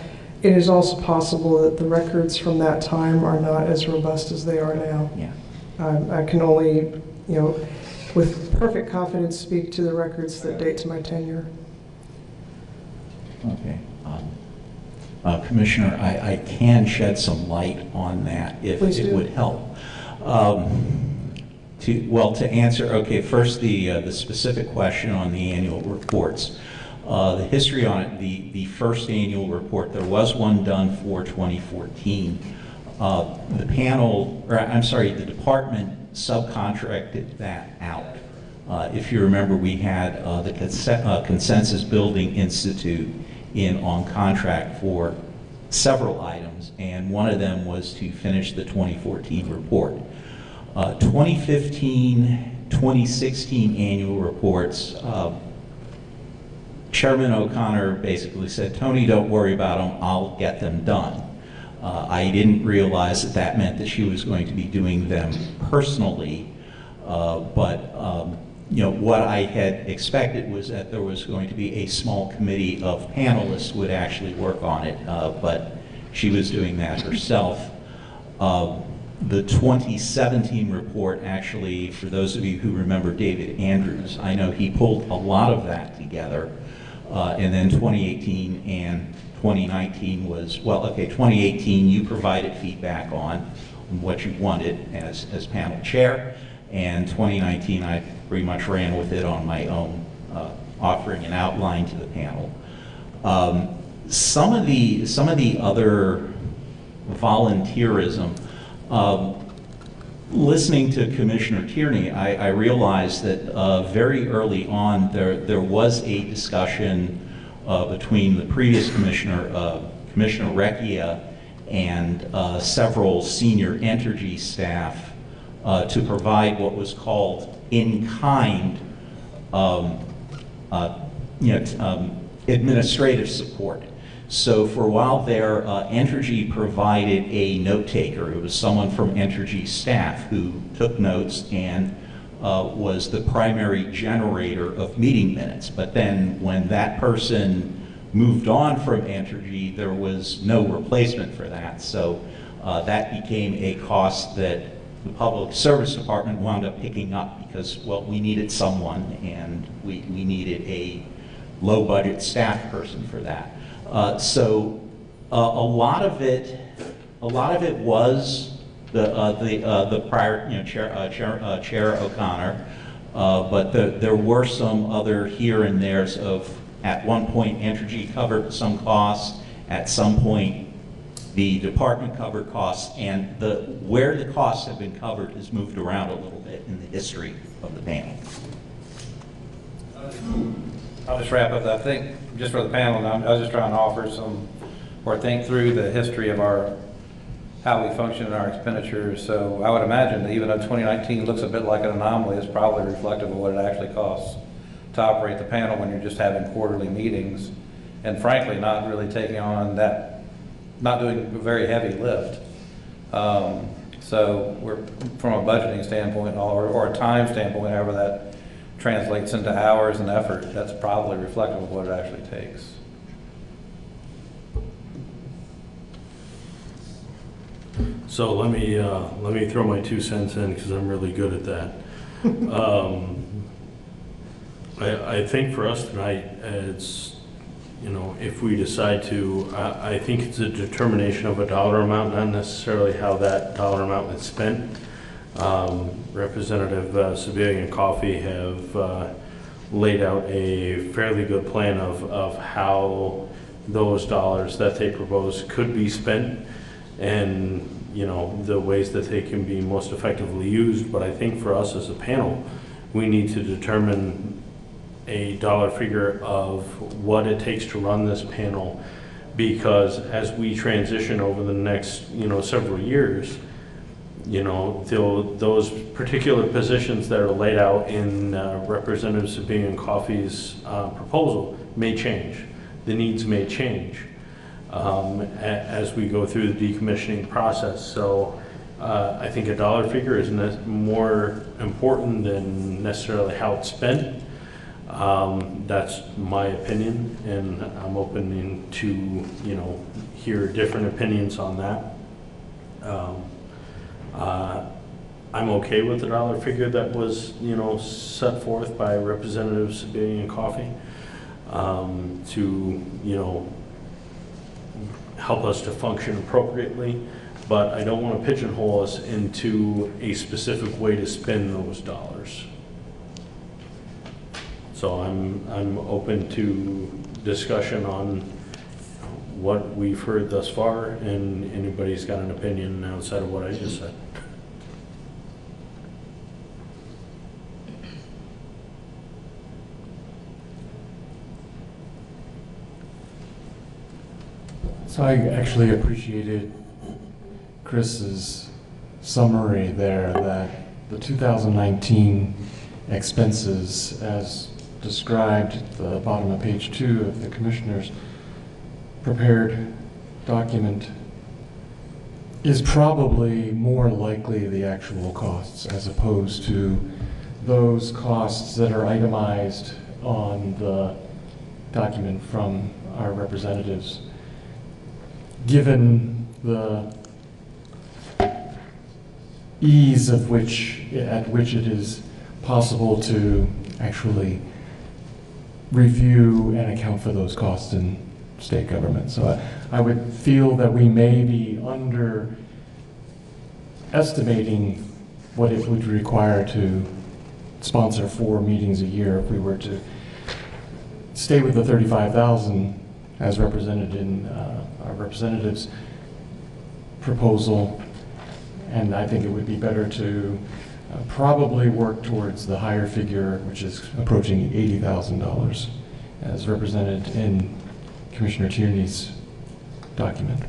It is also possible that the records from that time are not as robust as they are now. Yeah. I can only, with perfect confidence speak to the records that date to my tenure. Okay. Commissioner, I can shed some light on that if Please it do. would help. To answer, okay, first the specific question on the annual reports. The history on it, the first annual report, there was one done for 2014. The the department subcontracted that out. If you remember, we had the Consensus Building Institute on contract for several items, and one of them was to finish the 2014 report. 2015, 2016 annual reports, Chairman O'Connor basically said, Tony, don't worry about them, I'll get them done. I didn't realize that meant that she was going to be doing them personally, but what I had expected was that there was going to be a small committee of panelists would actually work on it, but she was doing that herself. The 2017 report, actually, for those of you who remember David Andrews, I know he pulled a lot of that together. And then 2018 and 2019 was, 2018 you provided feedback on what you wanted as panel chair, and 2019 I pretty much ran with it on my own, offering an outline to the panel. Some of the other volunteerism, listening to Commissioner Tierney, I realized that very early on there was a discussion between the previous commissioner, Commissioner Recchia, and several senior Entergy staff to provide what was called in-kind administrative support. So for a while there, Entergy provided a note taker. It was someone from Entergy staff who took notes and was the primary generator of meeting minutes. But then when that person moved on from Entergy, there was no replacement for that. So that became a cost that the Public Service Department wound up picking up because, well, we needed someone and we needed a low budget staff person for that. So a lot of it was the prior Chair O'Connor, but there were some other here and there's of at one point Entergy covered some costs, at some point the department covered costs, and where the costs have been covered has moved around a little bit in the history of the panel. I'll just wrap up that thing, just for the panel, I was just trying to offer some, or think through the history of how we function in our expenditures. So I would imagine that even though 2019 looks a bit like an anomaly, it's probably reflective of what it actually costs to operate the panel when you're just having quarterly meetings, and frankly, not really taking on that, not doing a very heavy lift. So we're, from a budgeting standpoint or a time standpoint, however that translates into hours and effort, that's probably reflective of what it actually takes. So let me throw my 2 cents in because I'm really good at that. I think for us tonight, it's, if we decide to, I think it's a determination of a dollar amount, not necessarily how that dollar amount is spent. Representative Sebelian and Coffey have laid out a fairly good plan of how those dollars that they propose could be spent, and the ways that they can be most effectively used. But I think for us as a panel, we need to determine a dollar figure of what it takes to run this panel, because as we transition over the next several years, those particular positions that are laid out in Representative Sebelian and Coffey's proposal may change. The needs may change as we go through the decommissioning process. So I think a dollar figure is more important than necessarily how it's spent. That's my opinion, and I'm open to hear different opinions on that. I'm okay with the dollar figure that was set forth by Representative Sebelian and Coffey to help us to function appropriately, but I don't want to pigeonhole us into a specific way to spend those dollars. So I'm open to discussion on what we've heard thus far, and anybody's got an opinion outside of what I just said. So I actually appreciated Chris's summary there, that the 2019 expenses as described at the bottom of page 2 of the Commissioner's prepared document is probably more likely the actual costs as opposed to those costs that are itemized on the document from our representatives. Given the ease at which it is possible to actually review and account for those costs in state government. So I would feel that we may be underestimating what it would require to sponsor 4 meetings a year if we were to stay with the 35,000 as represented in our representative's proposal. And I think it would be better to probably work towards the higher figure, which is approaching $80,000 as represented in Commissioner Tierney's document.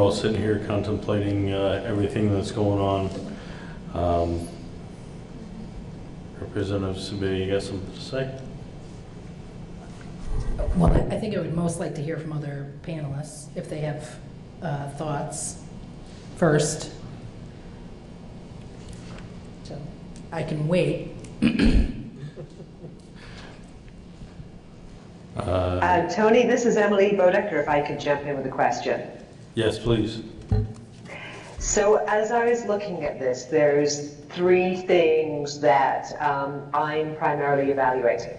all sitting here contemplating everything that's going on. Representative Sabia, you got something to say? Well, I think I would most like to hear from other panelists if they have thoughts first. So I can wait. Tony, this is Emily Bodecker, if I could jump in with a question. Yes, please. So as I was looking at this, there's three things that I'm primarily evaluating.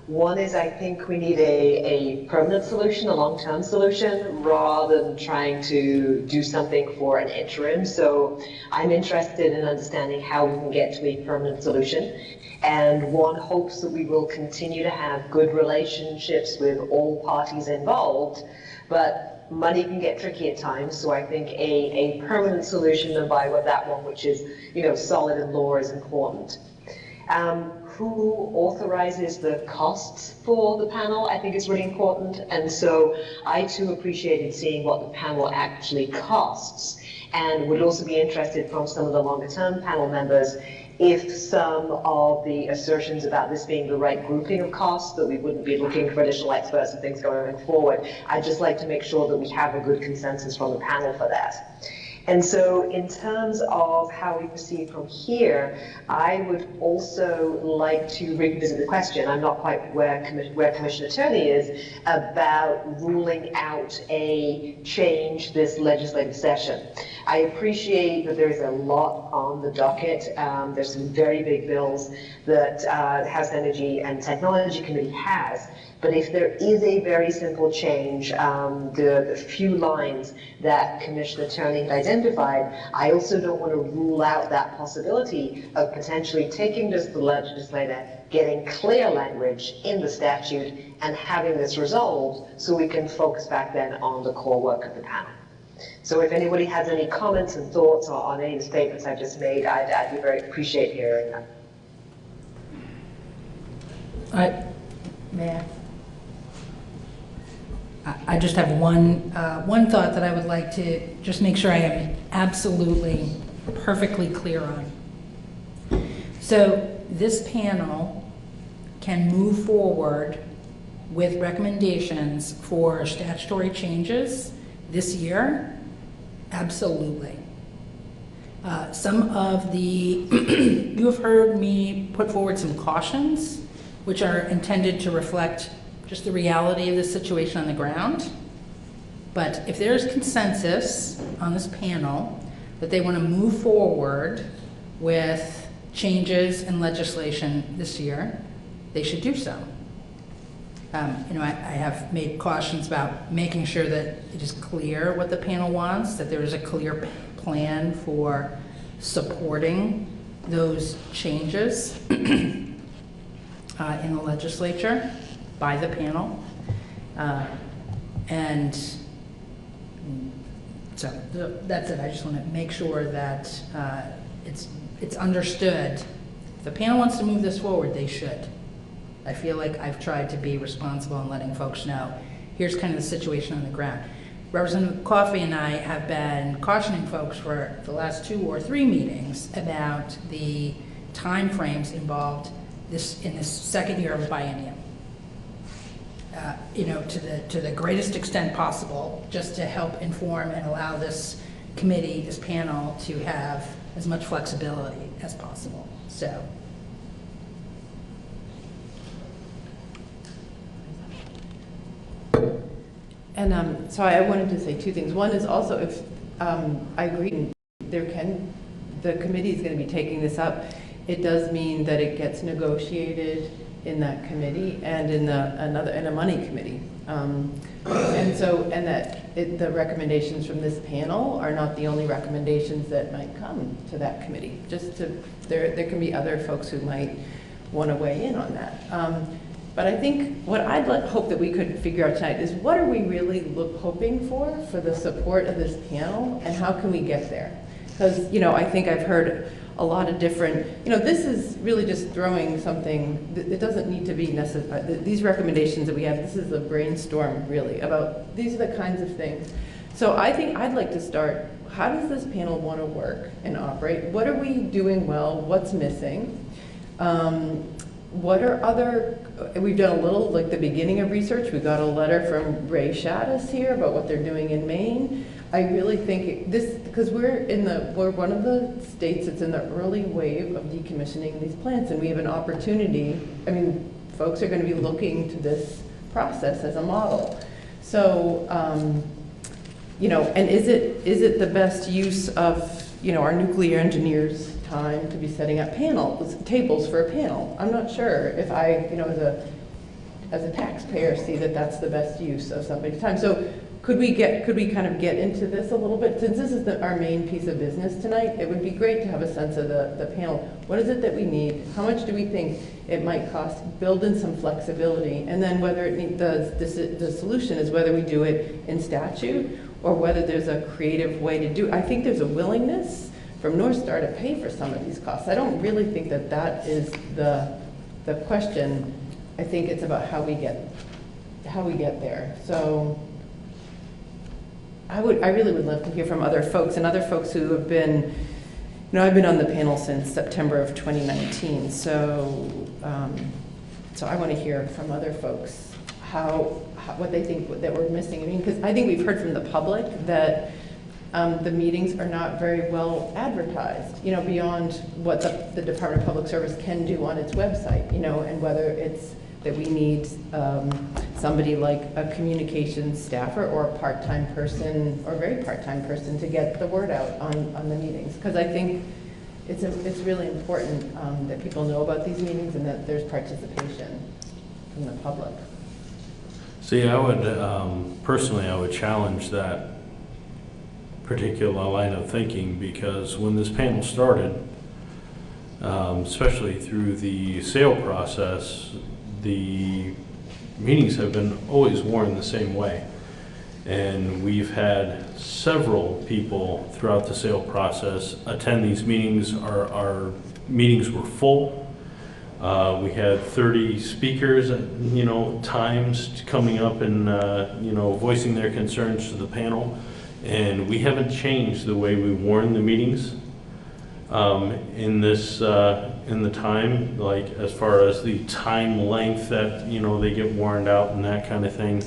One is I think we need a permanent solution, a long-term solution, rather than trying to do something for an interim. So I'm interested in understanding how we can get to a permanent solution. And one hopes that we will continue to have good relationships with all parties involved, but money can get tricky at times. So I think a permanent solution, and by that one, which is, solid in law, is important. Who authorizes the costs for the panel, I think is really important. And so I too appreciated seeing what the panel actually costs, and would also be interested from some of the longer term panel members if some of the assertions about this being the right grouping of costs, that we wouldn't be looking for additional experts and things going forward. I'd just like to make sure that we have a good consensus from the panel for that. And so in terms of how we proceed from here, I would also like to revisit the question, I'm not quite where Commissioner Turney is, about ruling out a change this legislative session. I appreciate that there is a lot on the docket. There's some very big bills that the House Energy and Technology Committee has. But if there is a very simple change, the few lines that Commissioner Turney had identified, I also don't want to rule out that possibility of potentially taking this to the legislator, getting clear language in the statute, and having this resolved so we can focus back then on the core work of the panel. So if anybody has any comments and thoughts on any of the statements I just made, I'd be very appreciate hearing them. I just have one thought that I would like to just make sure I am absolutely perfectly clear on. So this panel can move forward with recommendations for statutory changes this year? Absolutely. Some of the, you have heard me put forward some cautions, which are intended to reflect just the reality of the situation on the ground. But if there's consensus on this panel that they want to move forward with changes in legislation this year, they should do so. I have made cautions about making sure that it is clear what the panel wants, that there is a clear plan for supporting those changes in the legislature by the panel. And so that's it. I just want to make sure that it's understood. If the panel wants to move this forward, they should. I feel like I've tried to be responsible in letting folks know, here's kind of the situation on the ground. Representative Coffey and I have been cautioning folks for the last 2 or 3 meetings about the timeframes involved in this second year of a biennium. To the greatest extent possible, just to help inform and allow this committee, this panel, to have as much flexibility as possible. So. And so I wanted to say 2 things. One is also, if I agree, the committee is going to be taking this up. It does mean that it gets negotiated in that committee and in a money committee, and that the recommendations from this panel are not the only recommendations that might come to that committee. There can be other folks who might want to weigh in on that. But I think what I'd hope that we could figure out tonight is what are we really hoping for the support of this panel, and how can we get there? Because, I think I've heard a lot of different, this is really just throwing something, it doesn't need to be necessary. These recommendations that we have, this is a brainstorm really about, these are the kinds of things. So I think I'd like to start, how does this panel want to work and operate? What are we doing well? What's missing? What are other, we've done a little, like the beginning of research. We got a letter from Ray Shaddis here about what they're doing in Maine. I really think this, because we're one of the states that's in the early wave of decommissioning these plants, and we have an opportunity. I mean, folks are going to be looking to this process as a model. So, you know, and is it the best use of, you know, our nuclear engineers' time to be setting up tables for a panel? I'm not sure if I, you know, as a taxpayer, see that that's the best use of somebody's time. So could we kind of get into this a little bit? Since this is our main piece of business tonight, it would be great to have a sense of the panel. What is it that we need? How much do we think it might cost? Build in some flexibility, and then whether the solution is whether we do it in statute or whether there's a creative way to do it. I think there's a willingness from North Star to pay for some of these costs. I don't really think that is the question. I think it's about how we get there. So I really would love to hear from other folks and other folks who have been, you know, I've been on the panel since September of 2019. So I want to hear from other folks what they think that we're missing. I mean, because I think we've heard from the public that the meetings are not very well advertised, you know, beyond what the Department of Public Service can do on its website, you know, and whether it's that we need somebody like a communications staffer or a part-time person or a very part-time person to get the word out on the meetings. Because I think it's really important that people know about these meetings and that there's participation from the public. See, I would, personally, I would challenge that particular line of thinking, because when this panel started, especially through the sale process, the meetings have been always worn the same way. And we've had several people throughout the sale process attend these meetings. Our meetings were full. We had 30 speakers, you know, times coming up and, you know, voicing their concerns to the panel. And we haven't changed the way we warn the meetings in the time, like as far as the time length that, you know, they get warned out and that kind of thing.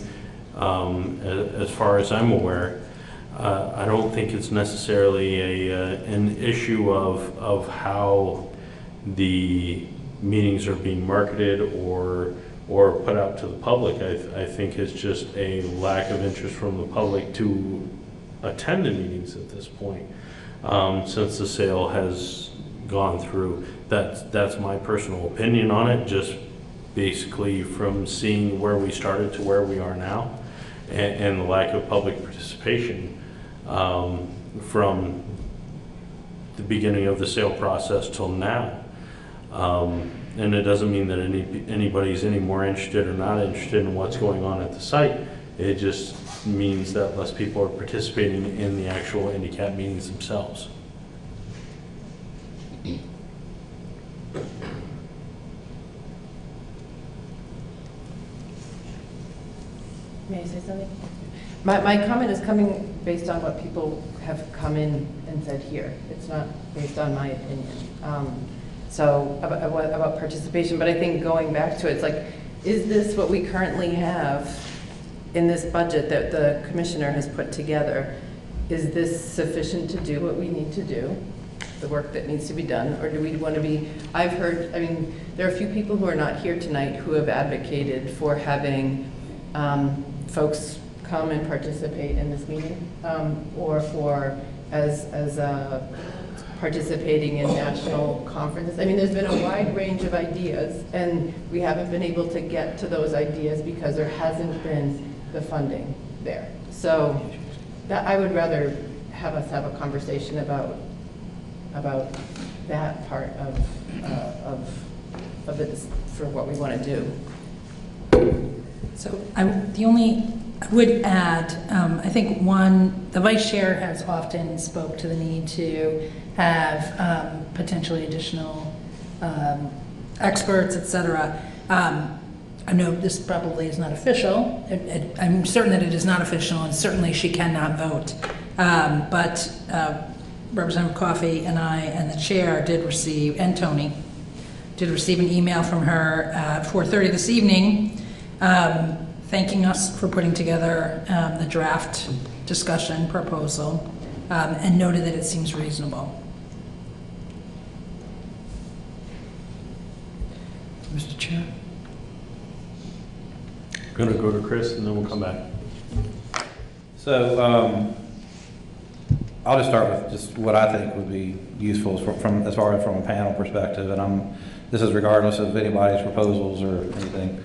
As far as I'm aware, I don't think it's necessarily an issue of how the meetings are being marketed or put out to the public. I think it's just a lack of interest from the public to attend the meetings at this point, since the sale has gone through. That's my personal opinion on it, just basically from seeing where we started to where we are now, and the lack of public participation from the beginning of the sale process till now. And it doesn't mean that anybody's any more interested or not interested in what's going on at the site. It just means that less people are participating in the actual handicap meetings themselves. May I say something? My comment is coming based on what people have come in and said here. It's not based on my opinion. So about participation, but I think going back to it, it's like, is this what we currently have in this budget that the commissioner has put together? Is this sufficient to do what we need to do, the work that needs to be done, or do we want to be, I've heard, I mean, there are a few people who are not here tonight who have advocated for having folks come and participate in this meeting, or for as participating in national conferences. I mean, there's been a wide range of ideas, and we haven't been able to get to those ideas because there hasn't been the funding there. So that, I would rather have us have a conversation about that part of it for what we want to do. So I would add, I think the vice chair has often spoke to the need to have potentially additional experts, et cetera. I know this probably is not official. I'm certain that it is not official, and certainly she cannot vote. But Representative Coffey and I and the chair did receive, and Tony, did receive an email from her at 4:30 this evening thanking us for putting together the draft discussion proposal and noted that it seems reasonable. Mr. Chair? Going to go to Chris, and then we'll come back. So I'll just start with just what I think would be useful from as far as from a panel perspective, and this is regardless of anybody's proposals or anything.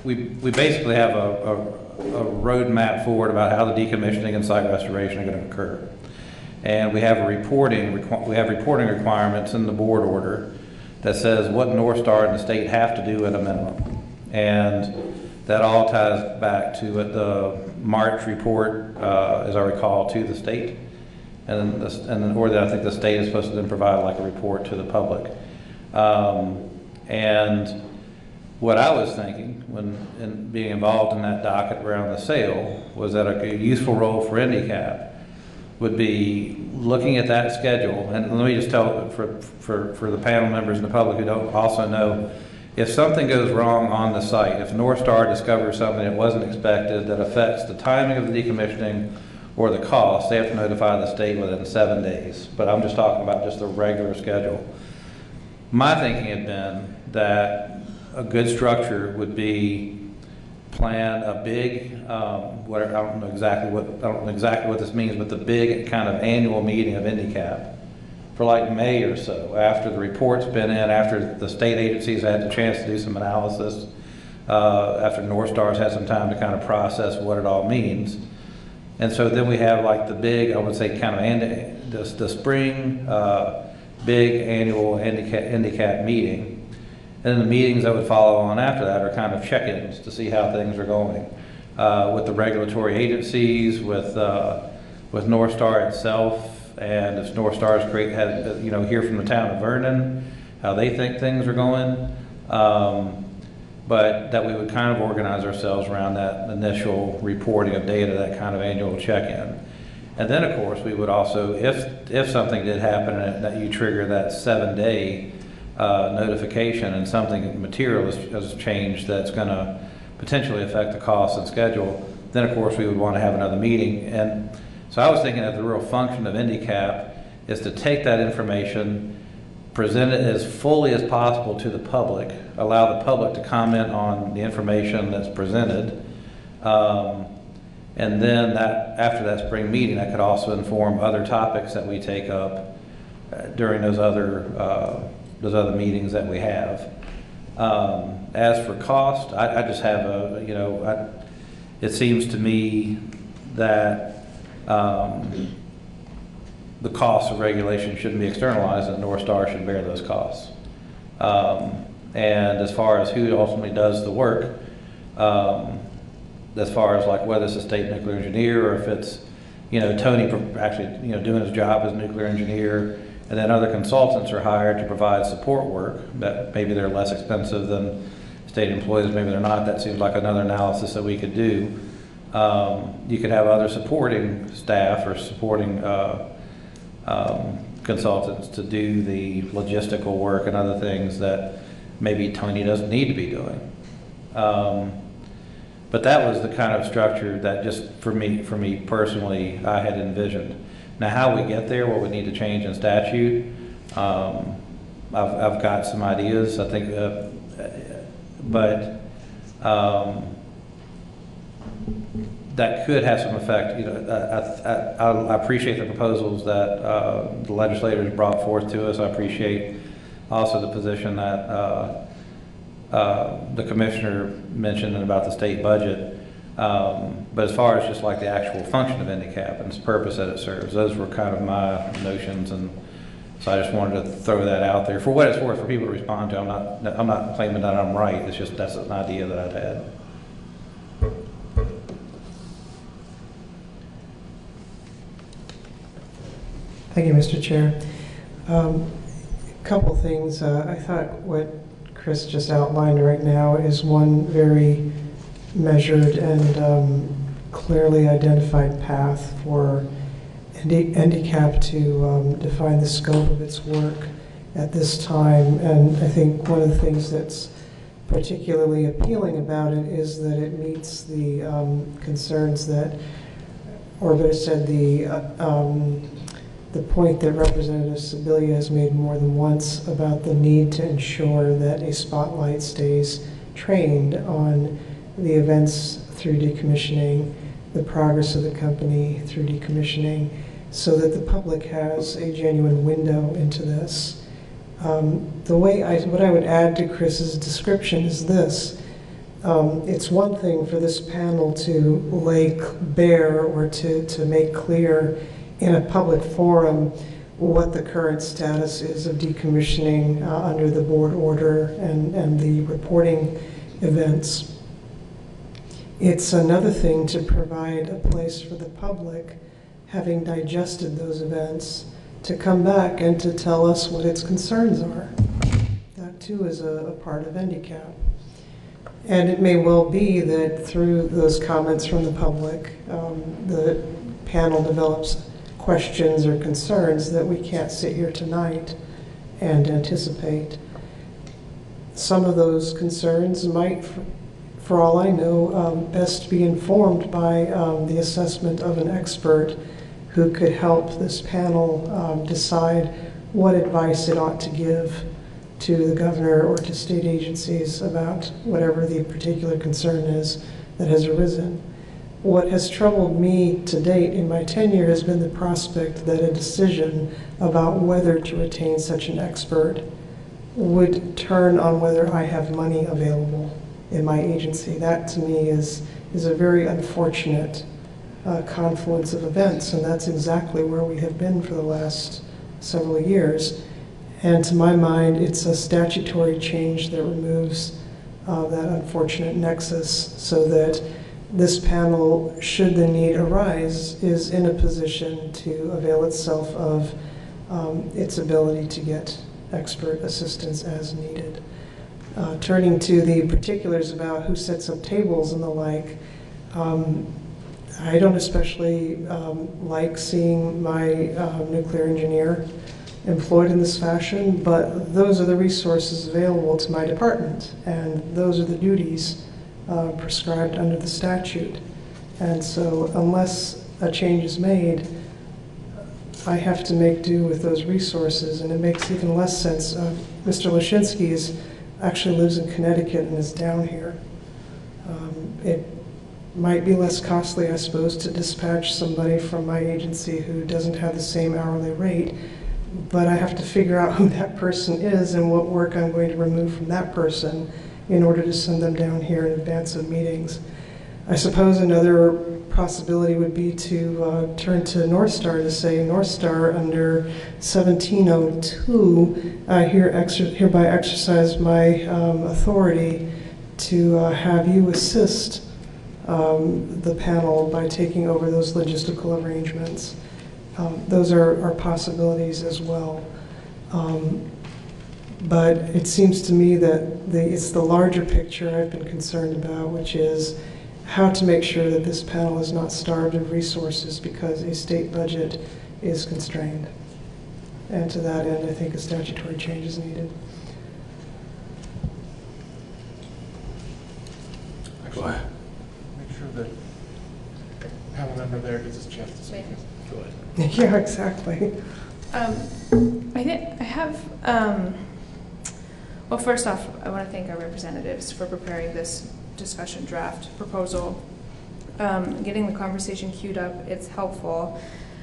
We basically have a roadmap forward about how the decommissioning and site restoration are going to occur, and we have reporting requirements in the board order that says what North Star and the state have to do at a minimum. And that all ties back to the March report, as I recall, to the state. And then I think the state is supposed to then provide like a report to the public. And what I was thinking in being involved in that docket around the sale was that a useful role for IndyCap would be looking at that schedule. And let me just tell for the panel members and the public who don't also know, if something goes wrong on the site, if North Star discovers something that wasn't expected that affects the timing of the decommissioning or the cost, they have to notify the state within 7 days. But I'm just talking about just the regular schedule. My thinking had been that a good structure would be plan a big, whatever, I don't know exactly what this means, but the big kind of annual meeting of IndyCap for like May or so, after the report's been in, after the state agencies had the chance to do some analysis, after North Star's had some time to kind of process what it all means. And so then we have like the big, I would say kind of the spring big annual IndyCap meeting. And then the meetings that would follow on after that are kind of check-ins to see how things are going with the regulatory agencies, with North Star itself, and if North Star's hear from the town of Vernon how they think things are going. But that we would kind of organize ourselves around that initial reporting of data, that kind of annual check-in. And then, of course, we would also, if something did happen and that you trigger that 7-day notification and something material has changed that's going to potentially affect the cost and schedule, then, of course, we would want to have another meeting. And so I was thinking that the real function of IndyCap is to take that information, present it as fully as possible to the public, allow the public to comment on the information that's presented, and then after that spring meeting, that could also inform other topics that we take up during those other meetings that we have. As for cost, I just have it seems to me that the costs of regulation shouldn't be externalized, and North Star should bear those costs. And as far as who ultimately does the work, as far as like whether it's a state nuclear engineer or if it's, Tony actually, doing his job as a nuclear engineer, and then other consultants are hired to provide support work that maybe they're less expensive than state employees, maybe they're not. That seems like another analysis that we could do. You could have other supporting staff or supporting consultants to do the logistical work and other things that maybe Tony doesn't need to be doing. But that was the kind of structure that just for me personally, I had envisioned. Now, how we get there, what we need to change in statute, I've got some ideas, I think, but that could have some effect. I appreciate the proposals that the legislators brought forth to us. I appreciate also the position that the commissioner mentioned about the state budget. But as far as just like the actual function of IndyCap and its purpose that it serves, those were kind of my notions, and so I just wanted to throw that out there for what it's worth for people to respond to. I'm not claiming that I'm right. It's just that's an idea that I've had. Thank you, Mr. Chair. A couple things. I thought what Chris just outlined right now is one very measured and clearly identified path for NDCAP to define the scope of its work at this time. And I think one of the things that's particularly appealing about it is that it meets the concerns that, or better said, the point that Representative Sibilia has made more than once about the need to ensure that a spotlight stays trained on the events through decommissioning, the progress of the company through decommissioning, so that the public has a genuine window into this. What I would add to Chris's description is this. It's one thing for this panel to lay bare or to make clear in a public forum what the current status is of decommissioning under the board order and the reporting events. It's another thing to provide a place for the public, having digested those events, to come back and to tell us what its concerns are. That too is a part of NDCAP. And it may well be that through those comments from the public, the panel develops questions or concerns that we can't sit here tonight and anticipate. Some of those concerns might, for all I know, best be informed by the assessment of an expert who could help this panel decide what advice it ought to give to the governor or to state agencies about whatever the particular concern is that has arisen. What has troubled me to date in my tenure has been the prospect that a decision about whether to retain such an expert would turn on whether I have money available in my agency. That to me is a very unfortunate confluence of events, and that's exactly where we have been for the last several years. And to my mind, it's a statutory change that removes that unfortunate nexus so that this panel, should the need arise, is in a position to avail itself of its ability to get expert assistance as needed. Turning to the particulars about who sets up tables and the like, I don't especially like seeing my nuclear engineer employed in this fashion, but those are the resources available to my department, and those are the duties prescribed under the statute. And so unless a change is made, I have to make do with those resources, and it makes even less sense. Mr. Lashinsky actually lives in Connecticut and is down here. It might be less costly, I suppose, to dispatch somebody from my agency who doesn't have the same hourly rate, but I have to figure out who that person is and what work I'm going to remove from that person in order to send them down here in advance of meetings. I suppose another possibility would be to turn to North Star to say, North Star, under 1702, I hereby exercise my authority to have you assist the panel by taking over those logistical arrangements. Those are possibilities as well. But it seems to me that it's the larger picture I've been concerned about, which is how to make sure that this panel is not starved of resources because a state budget is constrained. And to that end, I think a statutory change is needed. Go ahead. Make sure that panel member there gets his chance to speak. Go ahead. Yeah, exactly. I have, well, first off, I want to thank our representatives for preparing this discussion draft proposal. Getting the conversation queued up, it's helpful.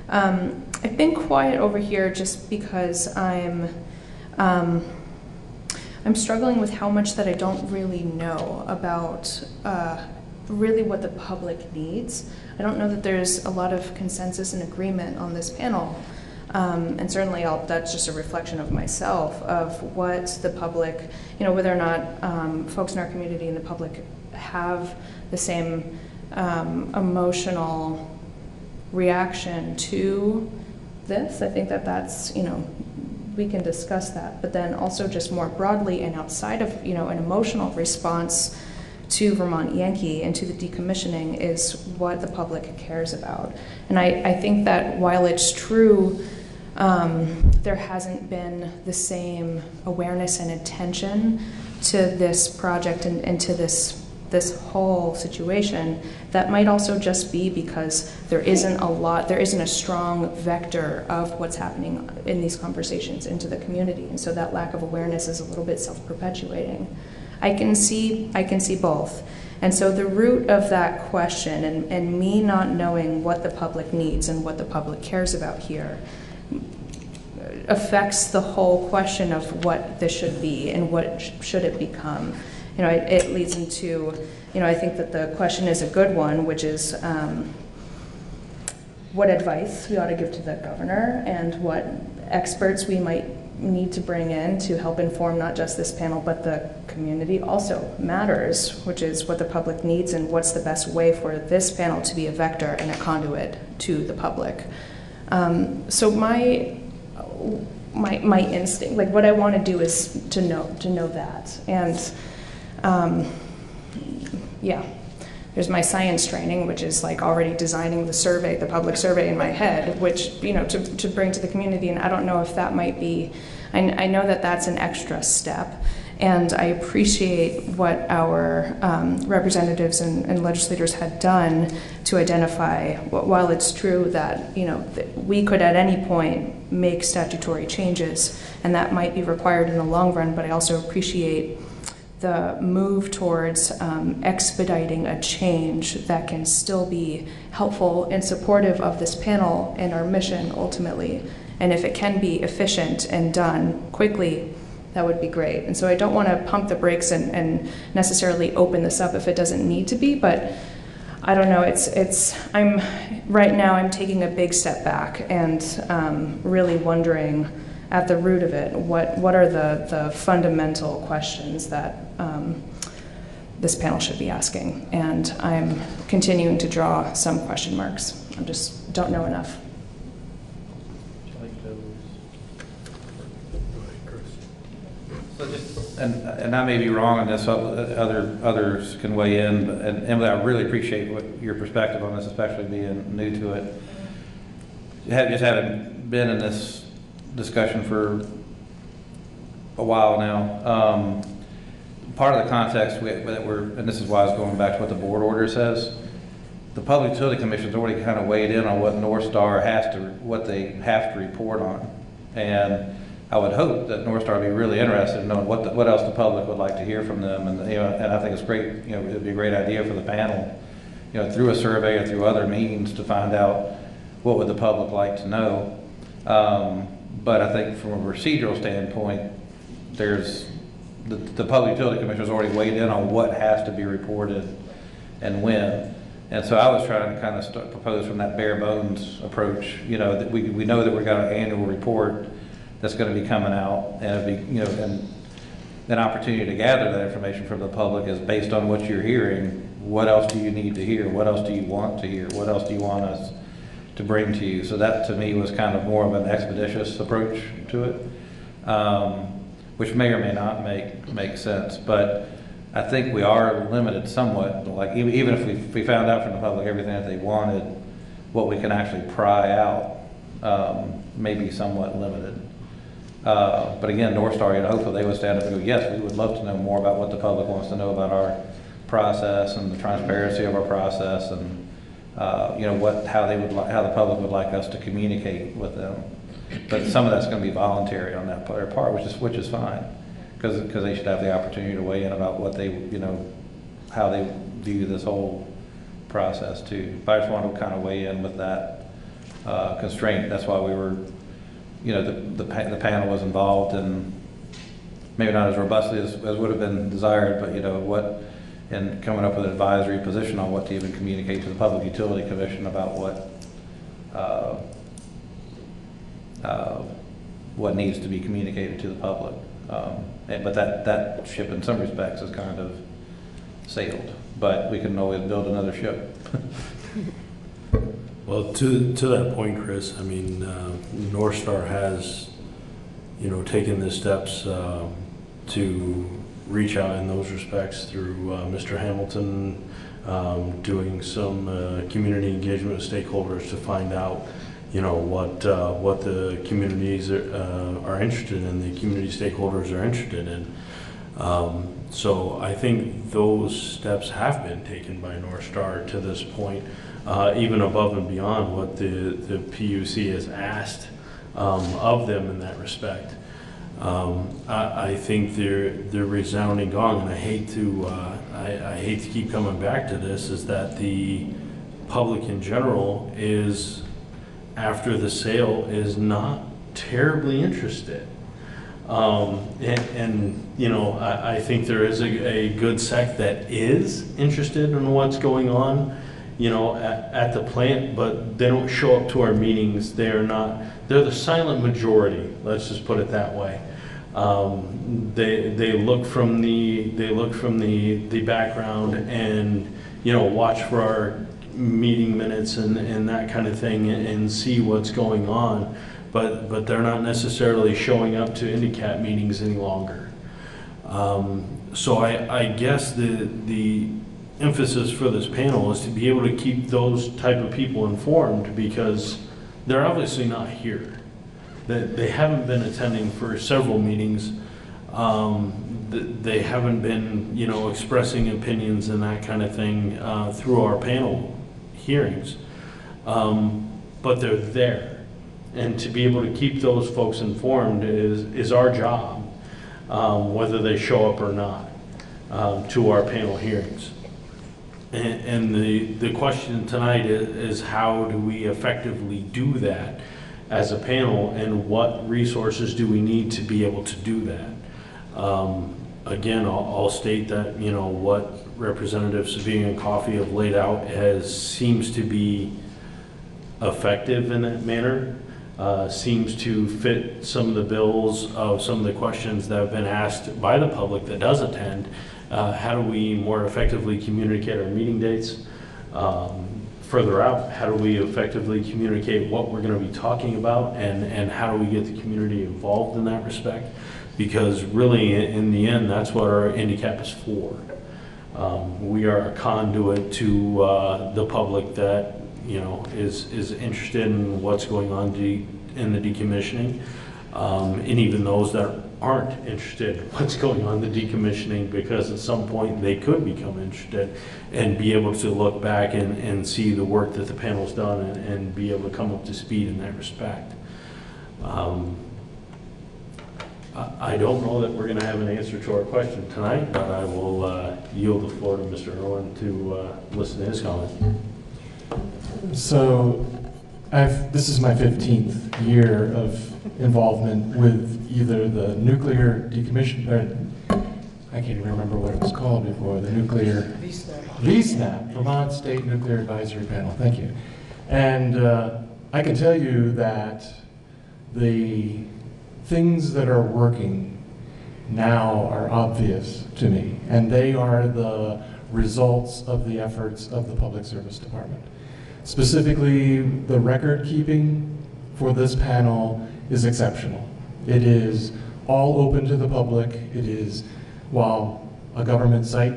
I've been quiet over here just because I'm struggling with how much that I don't really know about really what the public needs. I don't know that there's a lot of consensus and agreement on this panel. And certainly that's just a reflection of myself, of what the public, whether or not folks in our community and the public have the same emotional reaction to this. I think that's, we can discuss that. But then also just more broadly and outside of, you know, an emotional response to Vermont Yankee and to the decommissioning is what the public cares about. And I think that while it's true, there hasn't been the same awareness and attention to this project and to this whole situation, that might also just be because there isn't a strong vector of what's happening in these conversations into the community. And so that lack of awareness is a little bit self-perpetuating. I can see both. And so the root of that question and me not knowing what the public needs and what the public cares about here affects the whole question of what this should be and what should it become. You know, it leads into, you know, I think that the question is a good one, which is what advice we ought to give to the governor and what experts we might need to bring in to help inform not just this panel, but the community also matters, which is what the public needs and what's the best way for this panel to be a vector and a conduit to the public. So my instinct, like what I want to do is to know that. And yeah, there's my science training, which is like already designing the survey, the public survey in my head, which, you know, to bring to the community. And I don't know if that might be, I know that that's an extra step. And I appreciate what our representatives and legislators had done to identify, while it's true that, you know, we could at any point make statutory changes, and that might be required in the long run, but I also appreciate the move towards expediting a change that can still be helpful and supportive of this panel and our mission ultimately. And if it can be efficient and done quickly, that would be great. And so I don't want to pump the brakes and necessarily open this up if it doesn't need to be, but I don't know, right now I'm taking a big step back and really wondering at the root of it, what are the fundamental questions that this panel should be asking? And I'm continuing to draw some question marks. I just don't know enough. And I may be wrong on this, others can weigh in, but, and Emily, I really appreciate your perspective on this, especially being new to it. Just having been in this discussion for a while now, part of the context that and this is why I was going back to what the board order says, the Public Utility Commission's already kind of weighed in on what North Star what they have to report on. And I would hope that North Star would be really interested in knowing what else the public would like to hear from them. And, you know, and I think it's great, you know, it'd be a great idea for the panel, you know, through a survey or through other means to find out what would the public like to know. But I think from a procedural standpoint, there's the Public Utility Commission has already weighed in on what has to be reported and when. And so I was trying to kind of propose from that bare bones approach, you know, that we know that we've got an annual report that's going to be coming out, and it'd be, you know, and an opportunity to gather that information from the public is based on what you're hearing. What else do you need to hear? What else do you want to hear? What else do you want us to bring to you? So that to me was kind of more of an expeditious approach to it, which may or may not make sense. But I think we are limited somewhat. Like even if we found out from the public everything that they wanted, what we can actually pry out may be somewhat limited. But again, North Star, you know, hopefully they would stand up and go, yes, we would love to know more about what the public wants to know about our process and the transparency of our process, and you know, how the public would like us to communicate with them. But some of that's going to be voluntary on that part, which is fine, because they should have the opportunity to weigh in about what they, you know, how they view this whole process too. But I just wanted to kind of weigh in with that constraint. That's why we were, you know, the panel was involved, and maybe not as robustly as would have been desired, but you know and coming up with an advisory position on what to even communicate to the Public Utility Commission about what needs to be communicated to the public. But that ship in some respects is kind of sailed, but we can always build another ship. Well, to that point, Chris, I mean, North Star has taken the steps to reach out in those respects through Mr. Hamilton, doing some community engagement with stakeholders to find out, what the communities are interested in, the community stakeholders are interested in. So I think those steps have been taken by North Star to this point, even above and beyond what the PUC has asked of them in that respect. I think they're resounding gong, and I hate to keep coming back to this, is that the public in general is, after the sale, is not terribly interested. I think there is a good sect that is interested in what's going on, at the plant, but they don't show up to our meetings. They're the silent majority. Let's just put it that way. They look from the background and, watch for our meeting minutes and that kind of thing and see what's going on. But they're not necessarily showing up to INDICAT meetings any longer. So I guess the emphasis for this panel is to be able to keep those type of people informed, because they're obviously not here. They haven't been attending for several meetings. They haven't been, expressing opinions and that kind of thing through our panel hearings. But they're there. And to be able to keep those folks informed is our job, whether they show up or not, to our panel hearings. And the question tonight is how do we effectively do that as a panel, and what resources do we need to be able to do that? Again, I'll state that, what Representative Sabine and Coffey have laid out seems to be effective in that manner. Seems to fit some of the bills of some of the questions that have been asked by the public that does attend. How do we more effectively communicate our meeting dates? Further out, how do we effectively communicate what we're going to be talking about, and how do we get the community involved in that respect? Because really, in the end, that's what our INDICAP is for. We are a conduit to the public that is interested in what's going on in the decommissioning, and even those that aren't interested in what's going on in the decommissioning, because at some point they could become interested and be able to look back and see the work that the panel's done and be able to come up to speed in that respect. I don't know that we're going to have an answer to our question tonight, but I will yield the floor to Mr. Irwin to listen to his comment. So this is my 15th year of involvement with either the nuclear decommission, or I can't even remember what it was called before, the nuclear... VSNAP, Vermont State Nuclear Advisory Panel, thank you. And I can tell you that the things that are working now are obvious to me, and they are the results of the efforts of the Public Service Department. Specifically, the record keeping for this panel is exceptional. It is all open to the public. It is, while a government site,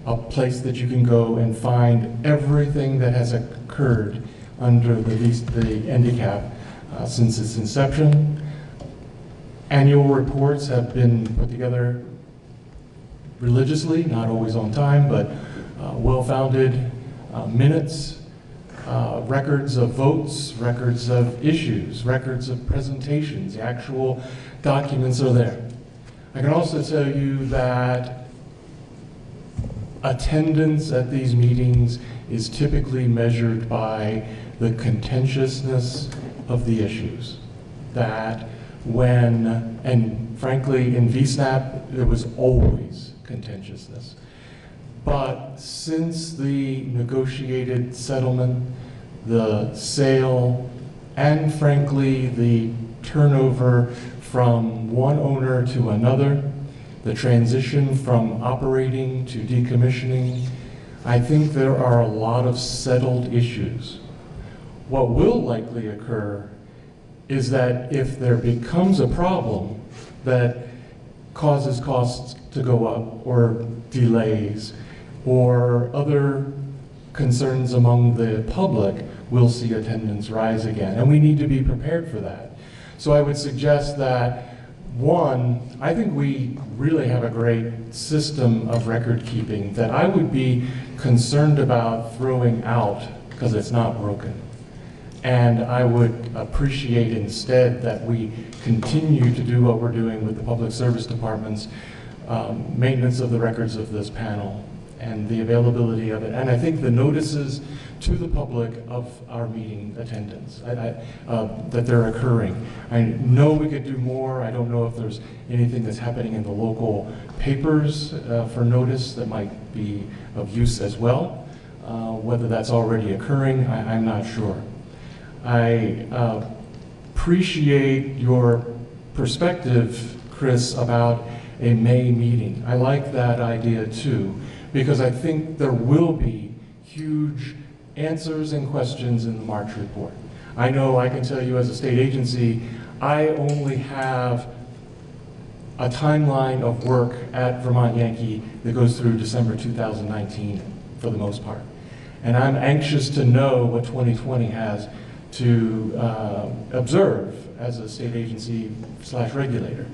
a place that you can go and find everything that has occurred under the NDCAP since its inception. Annual reports have been put together religiously, not always on time, but well-founded minutes, records of votes, records of issues, records of presentations. The actual documents are there. I can also tell you that attendance at these meetings is typically measured by the contentiousness of the issues. That when, and frankly in VSNAP, there was always contentiousness. But since the negotiated settlement, the sale, and frankly the turnover from one owner to another, the transition from operating to decommissioning, I think there are a lot of settled issues. What will likely occur is that if there becomes a problem that causes costs to go up, or delays, or other concerns among the public, we'll see attendance rise again. And we need to be prepared for that. So I would suggest that, one, I think we really have a great system of record keeping that I would be concerned about throwing out because it's not broken. And I would appreciate instead that we continue to do what we're doing with the public service department's maintenance of the records of this panel and the availability of it. And I think the notices to the public of our meeting attendance, that they're occurring. I know we could do more. I don't know if there's anything that's happening in the local papers for notice that might be of use as well. Whether that's already occurring, I'm not sure. I appreciate your perspective, Chris, about a May meeting. I like that idea too, because I think there will be huge answers and questions in the March report. I know I can tell you as a state agency, I only have a timeline of work at Vermont Yankee that goes through December 2019 for the most part. And I'm anxious to know what 2020 has to observe as a state agency / regulator.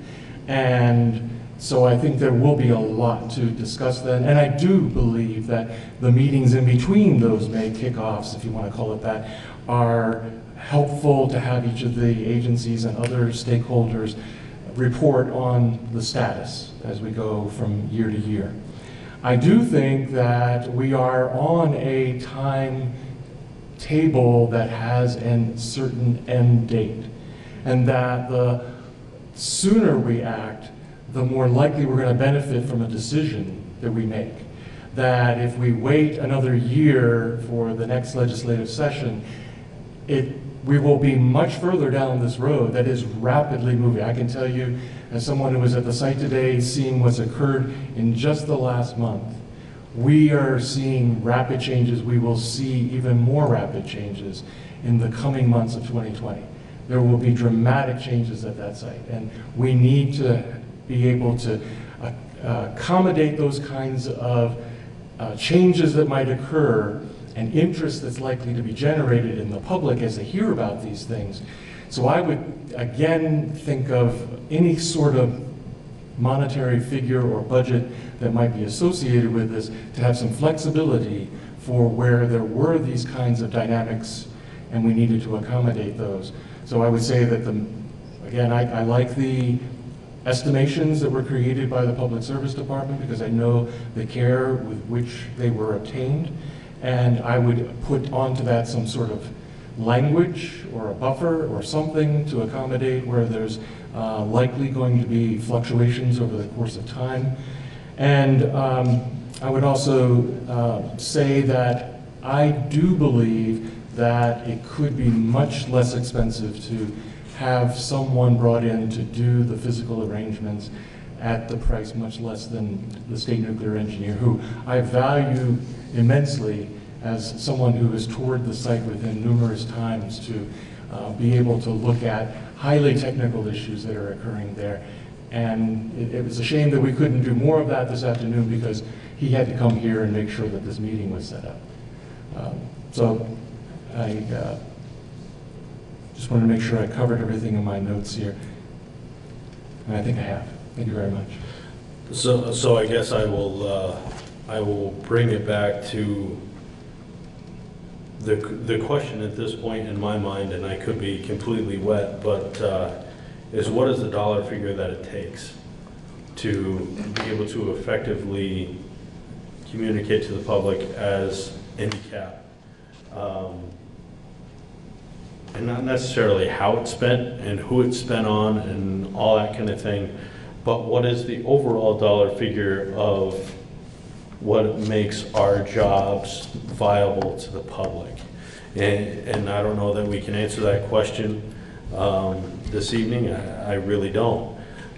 And so I think there will be a lot to discuss then. And I do believe that the meetings in between those May kickoffs, if you want to call it that, are helpful to have each of the agencies and other stakeholders report on the status as we go from year to year. I do think that we are on a time table that has a certain end date, and that the sooner we act, the more likely we're going to benefit from a decision that we make. That if we wait another year for the next legislative session, we will be much further down this road that is rapidly moving. I can tell you, as someone who was at the site today, seeing what's occurred in just the last month, we are seeing rapid changes. We will see even more rapid changes in the coming months of 2020. There will be dramatic changes at that site, and we need to be able to accommodate those kinds of changes that might occur and interest that's likely to be generated in the public as they hear about these things. So I would, again, think of any sort of monetary figure or budget that might be associated with this to have some flexibility for where there were these kinds of dynamics and we needed to accommodate those. So I would say that, again, I like the estimations that were created by the Public Service Department because I know the care with which they were obtained. And I would put onto that some sort of language or a buffer or something to accommodate where there's likely going to be fluctuations over the course of time. And I would also say that I do believe that it could be much less expensive to have someone brought in to do the physical arrangements at the price much less than the state nuclear engineer, who I value immensely as someone who has toured the site with him numerous times to be able to look at highly technical issues that are occurring there. And it was a shame that we couldn't do more of that this afternoon because he had to come here and make sure that this meeting was set up. So I just wanted to make sure I covered everything in my notes here. And I think I have. Thank you very much. So I guess I will bring it back to the question at this point in my mind, and I could be completely wet, but is what is the dollar figure that it takes to be able to effectively communicate to the public as IndyCap? And not necessarily how it's spent and who it's spent on and all that kind of thing, but what is the overall dollar figure of what makes our jobs viable to the public? And I don't know that we can answer that question this evening. I really don't.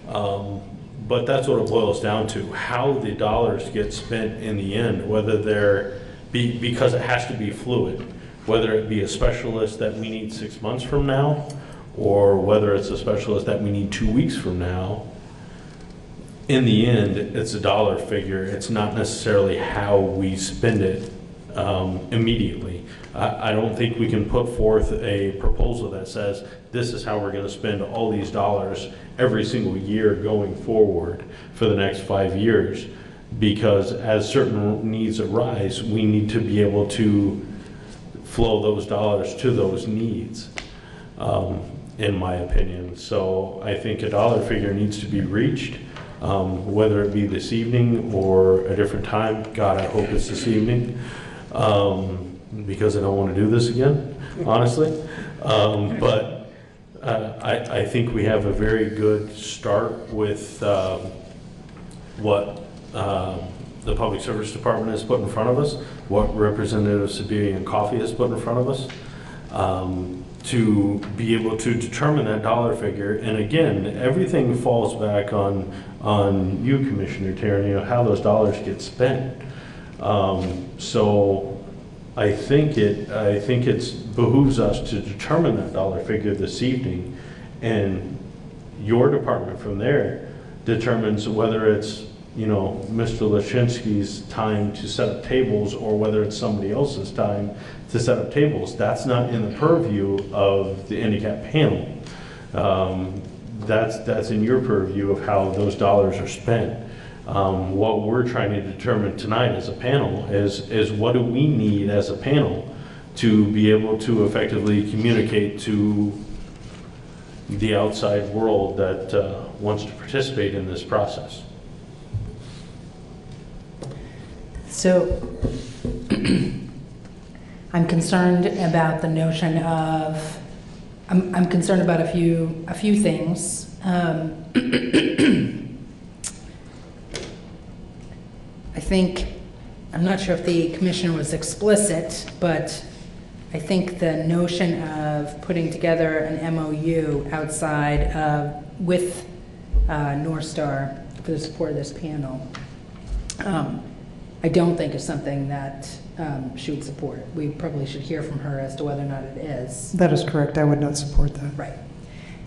But that's what it boils down to, how the dollars get spent in the end, whether they're, because it has to be fluid, whether it be a specialist that we need 6 months from now, or whether it's a specialist that we need 2 weeks from now, in the end, it's a dollar figure. It's not necessarily how we spend it immediately. I don't think we can put forth a proposal that says this is how we're going to spend all these dollars every single year going forward for the next 5 years, because as certain needs arise, we need to be able to flow those dollars to those needs, in my opinion. So I think a dollar figure needs to be reached, whether it be this evening or a different time. God, I hope it's this evening, because I don't want to do this again, honestly. But I think we have a very good start with what the Public Service Department has put in front of us, what Representative Sibelian Coffey has put in front of us, to be able to determine that dollar figure. And again, everything falls back on you, Commissioner Tarrant, how those dollars get spent. So I think it behooves us to determine that dollar figure this evening, and your department from there determines whether it's Mr. Lashinsky's time to set up tables or whether it's somebody else's time to set up tables. That's not in the purview of the handicap panel. That's in your purview of how those dollars are spent. What we're trying to determine tonight as a panel is what do we need as a panel to be able to effectively communicate to the outside world that wants to participate in this process. So I'm concerned about the notion of, I'm concerned about a few things. I think, I'm not sure if the commissioner was explicit, but I think the notion of putting together an MOU outside with North Star for the support of this panel, I don't think is something that she would support. We probably should hear from her as to whether or not it is. That is correct. I would not support that. Right.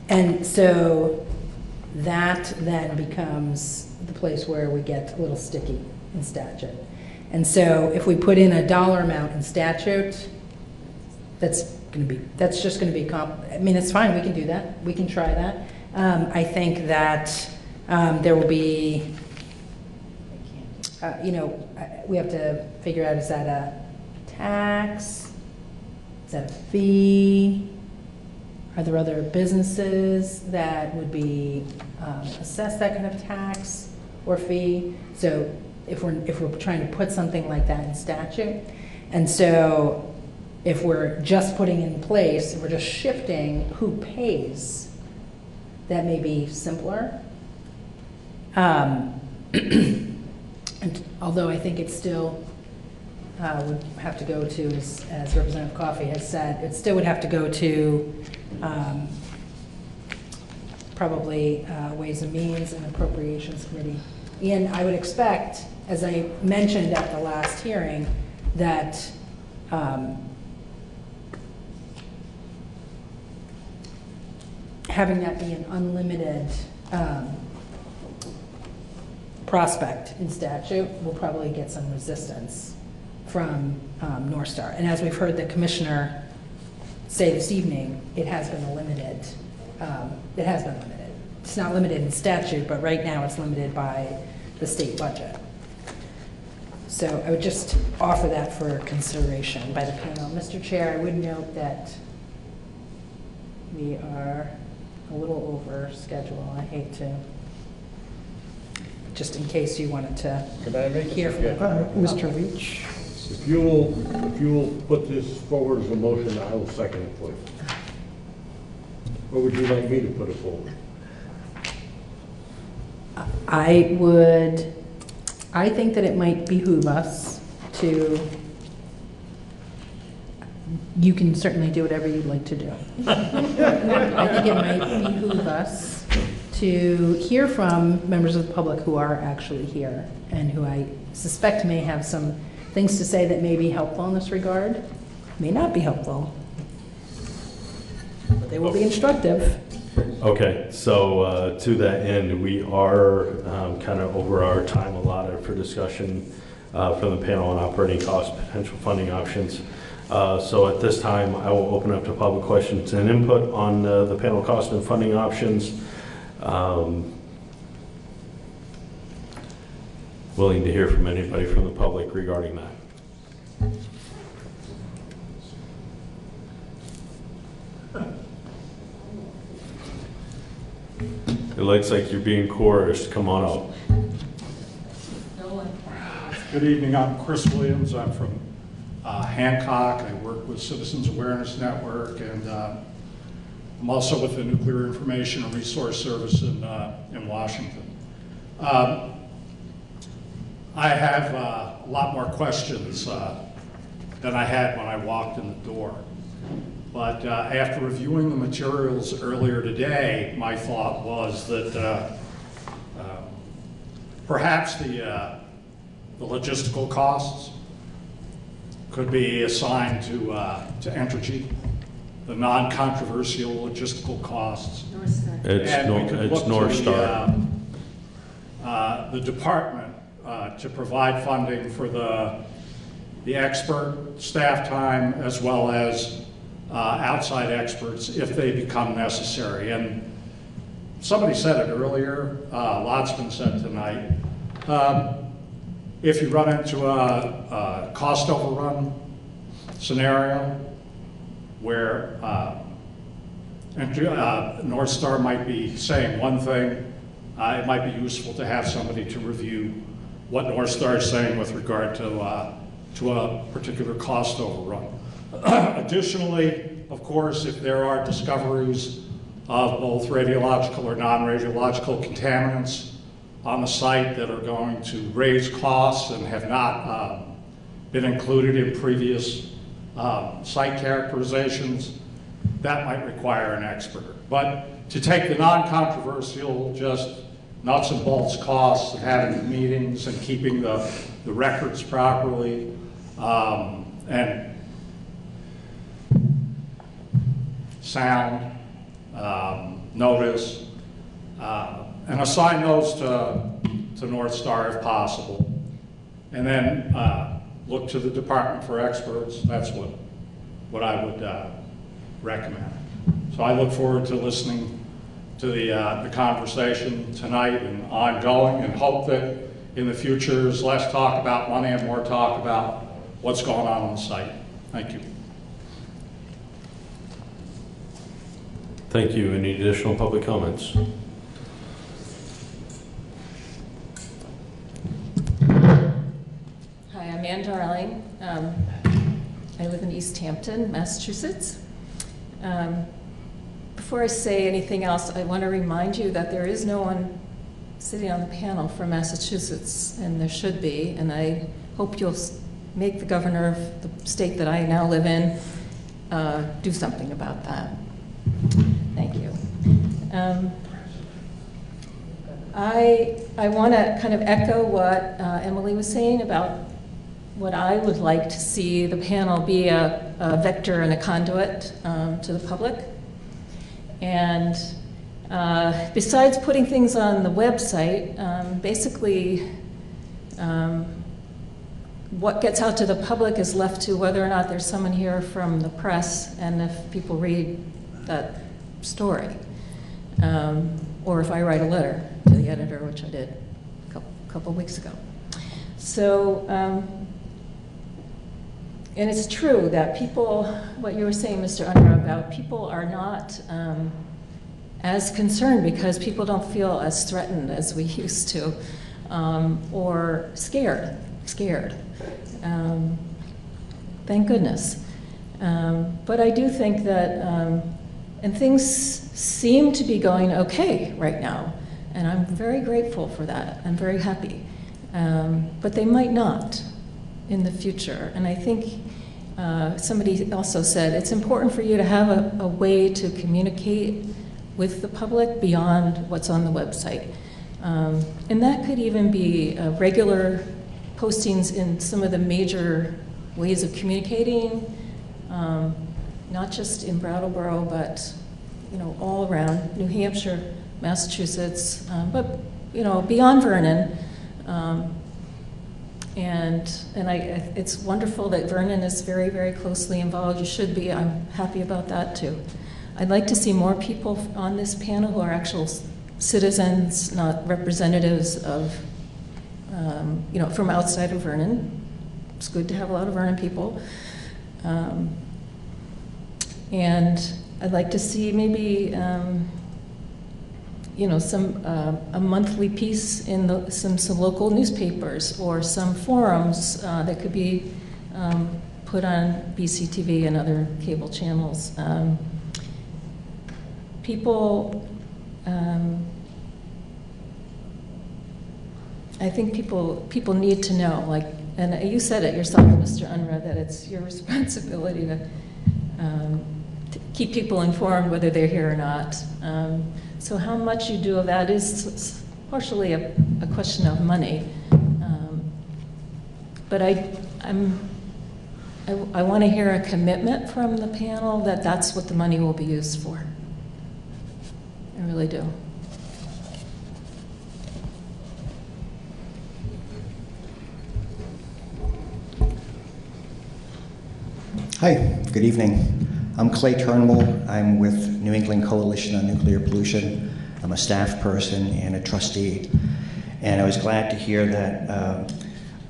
And so that then becomes the place where we get a little sticky in statute. And so if we put in a dollar amount in statute, that's just going to be, I mean, it's fine. We can do that. We can try that. I think that there will be, we have to figure out, is that a tax? Is that a fee? Are there other businesses that would be assessed that kind of tax or fee? So if we're trying to put something like that in statute, and so if we're just putting in place, we're just shifting who pays, that may be simpler. And although I think it still would have to go to, as Representative Coffey has said, it still would have to go to probably Ways and Means and Appropriations Committee. And I would expect, as I mentioned at the last hearing, that having that be an unlimited prospect in statute will probably get some resistance from North Star. And as we've heard the commissioner say this evening, it has been limited. It has been limited. It's not limited in statute, but right now it's limited by the state budget. So I would just offer that for consideration by the panel. Mr. Chair, I would note that we are a little over schedule. I hate to, just in case you wanted to hear from Mr. Leach. If you will put this forward as a motion, I will second it, please. Or would you like me to put it forward? I think that it might behoove us to, you can certainly do whatever you'd like to do. I think it might behoove us to hear from members of the public who are actually here and who I suspect may have some things to say that may be helpful in this regard, may not be helpful. They will be instructive. Okay, so to that end, we are kind of over our time allotted for discussion from the panel on operating costs, potential funding options. So at this time, I will open up to public questions and input on the panel cost and funding options. Willing to hear from anybody from the public regarding that. It looks like you're being coerced. Come on up. Good evening. I'm Chris Williams. I'm from Hancock. I work with Citizens Awareness Network, and I'm also with the Nuclear Information and Resource Service in Washington. I have a lot more questions than I had when I walked in the door. But after reviewing the materials earlier today, my thought was that perhaps the logistical costs could be assigned to Entergy, the non-controversial logistical costs. It's North Star. The department to provide funding for the expert staff time as well as outside experts if they become necessary. And somebody said it earlier, a lot's been said tonight. If you run into a cost overrun scenario where North Star might be saying one thing, it might be useful to have somebody to review what North Star is saying with regard to a particular cost overrun. Additionally, of course, if there are discoveries of both radiological or non-radiological contaminants on the site that are going to raise costs and have not been included in previous site characterizations, that might require an expert. But to take the non-controversial, just nuts and bolts costs of having the meetings and keeping the records properly, and sound, notice, and assign those to North Star if possible. And then look to the Department for experts. That's what I would recommend. So I look forward to listening to the conversation tonight and ongoing, and hope that in the future there's less talk about money and more talk about what's going on the site. Thank you. Thank you. Any additional public comments? Hi, I'm Ann Darling. I live in East Hampton, Massachusetts. Before I say anything else, I want to remind you that there is no one sitting on the panel from Massachusetts, and there should be, and I hope you'll make the governor of the state that I now live in do something about that. Thank you. I want to kind of echo what Emily was saying about what I would like to see the panel be a vector and a conduit to the public. And besides putting things on the website, basically what gets out to the public is left to whether or not there's someone here from the press and if people read that story. Or if I write a letter to the editor, which I did a couple weeks ago. So, and it's true that people, what you were saying, Mr. Under, about people are not as concerned because people don't feel as threatened as we used to, or scared. Thank goodness. But I do think that, and things seem to be going okay right now, and I'm very grateful for that. I'm very happy. But they might not in the future. And I think somebody also said it's important for you to have a way to communicate with the public beyond what's on the website. And that could even be regular postings in some of the major ways of communicating, not just in Brattleboro, but all around New Hampshire, Massachusetts, but, beyond Vernon. It's wonderful that Vernon is very, very closely involved. You should be. I'm happy about that too. I'd like to see more people on this panel who are actual citizens, not representatives of, from outside of Vernon. It's good to have a lot of Vernon people. And I'd like to see maybe, a monthly piece in some local newspapers or some forums that could be put on BCTV and other cable channels. I think people need to know, and you said it yourself, Mr. Unruh, that it's your responsibility to keep people informed whether they're here or not. So how much you do of that is partially a question of money. But I want to hear a commitment from the panel that that's what the money will be used for. I really do. Hi, good evening. I'm Clay Turnbull. I'm with New England Coalition on Nuclear Pollution. I'm a staff person and a trustee. And I was glad to hear that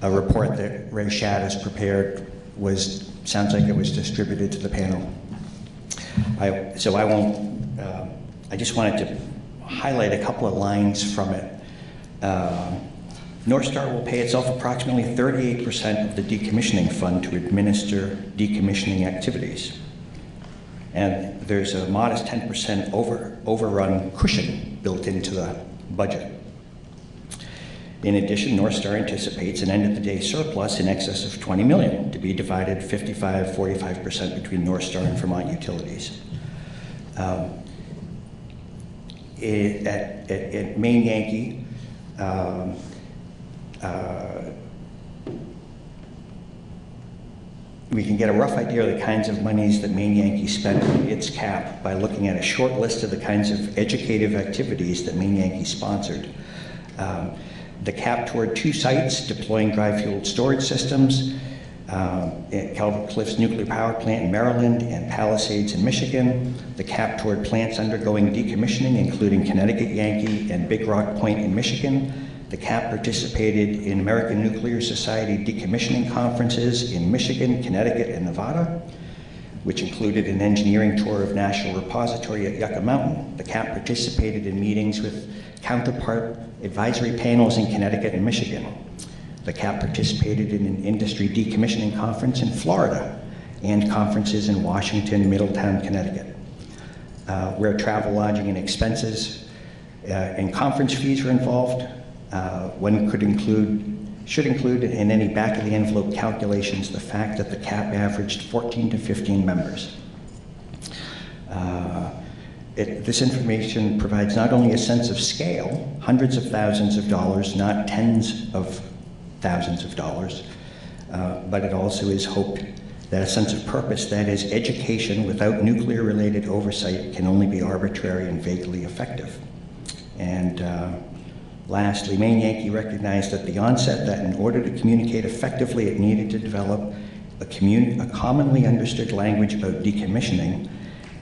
a report that Ray Shadd has prepared sounds like it was distributed to the panel. I just wanted to highlight a couple of lines from it. North Star will pay itself approximately 38% of the decommissioning fund to administer decommissioning activities. And there's a modest 10% overrun cushion built into the budget. In addition, North Star anticipates an end-of-the-day surplus in excess of $20 million to be divided 45% between North Star and Vermont Utilities. At Maine Yankee, we can get a rough idea of the kinds of monies that Maine Yankee spent on its cap by looking at a short list of the kinds of educative activities that Maine Yankee sponsored. The cap toward 2 sites deploying dry-fueled storage systems at Calvert Cliffs Nuclear Power Plant in Maryland and Palisades in Michigan. The cap toward plants undergoing decommissioning, including Connecticut Yankee and Big Rock Point in Michigan. The CAP participated in American Nuclear Society decommissioning conferences in Michigan, Connecticut, and Nevada, which included an engineering tour of National Repository at Yucca Mountain. The CAP participated in meetings with counterpart advisory panels in Connecticut and Michigan. The CAP participated in an industry decommissioning conference in Florida and conferences in Washington, Middletown, Connecticut, where travel, lodging, and expenses and conference fees were involved. One should include in any back-of-the-envelope calculations the fact that the CAP averaged 14 to 15 members. This information provides not only a sense of scale, hundreds of thousands of dollars, not tens of thousands of dollars, but it also is hoped that a sense of purpose, that is, education without nuclear-related oversight, can only be arbitrary and vaguely effective. And lastly, Maine Yankee recognized at the onset that in order to communicate effectively, it needed to develop a commonly understood language about decommissioning,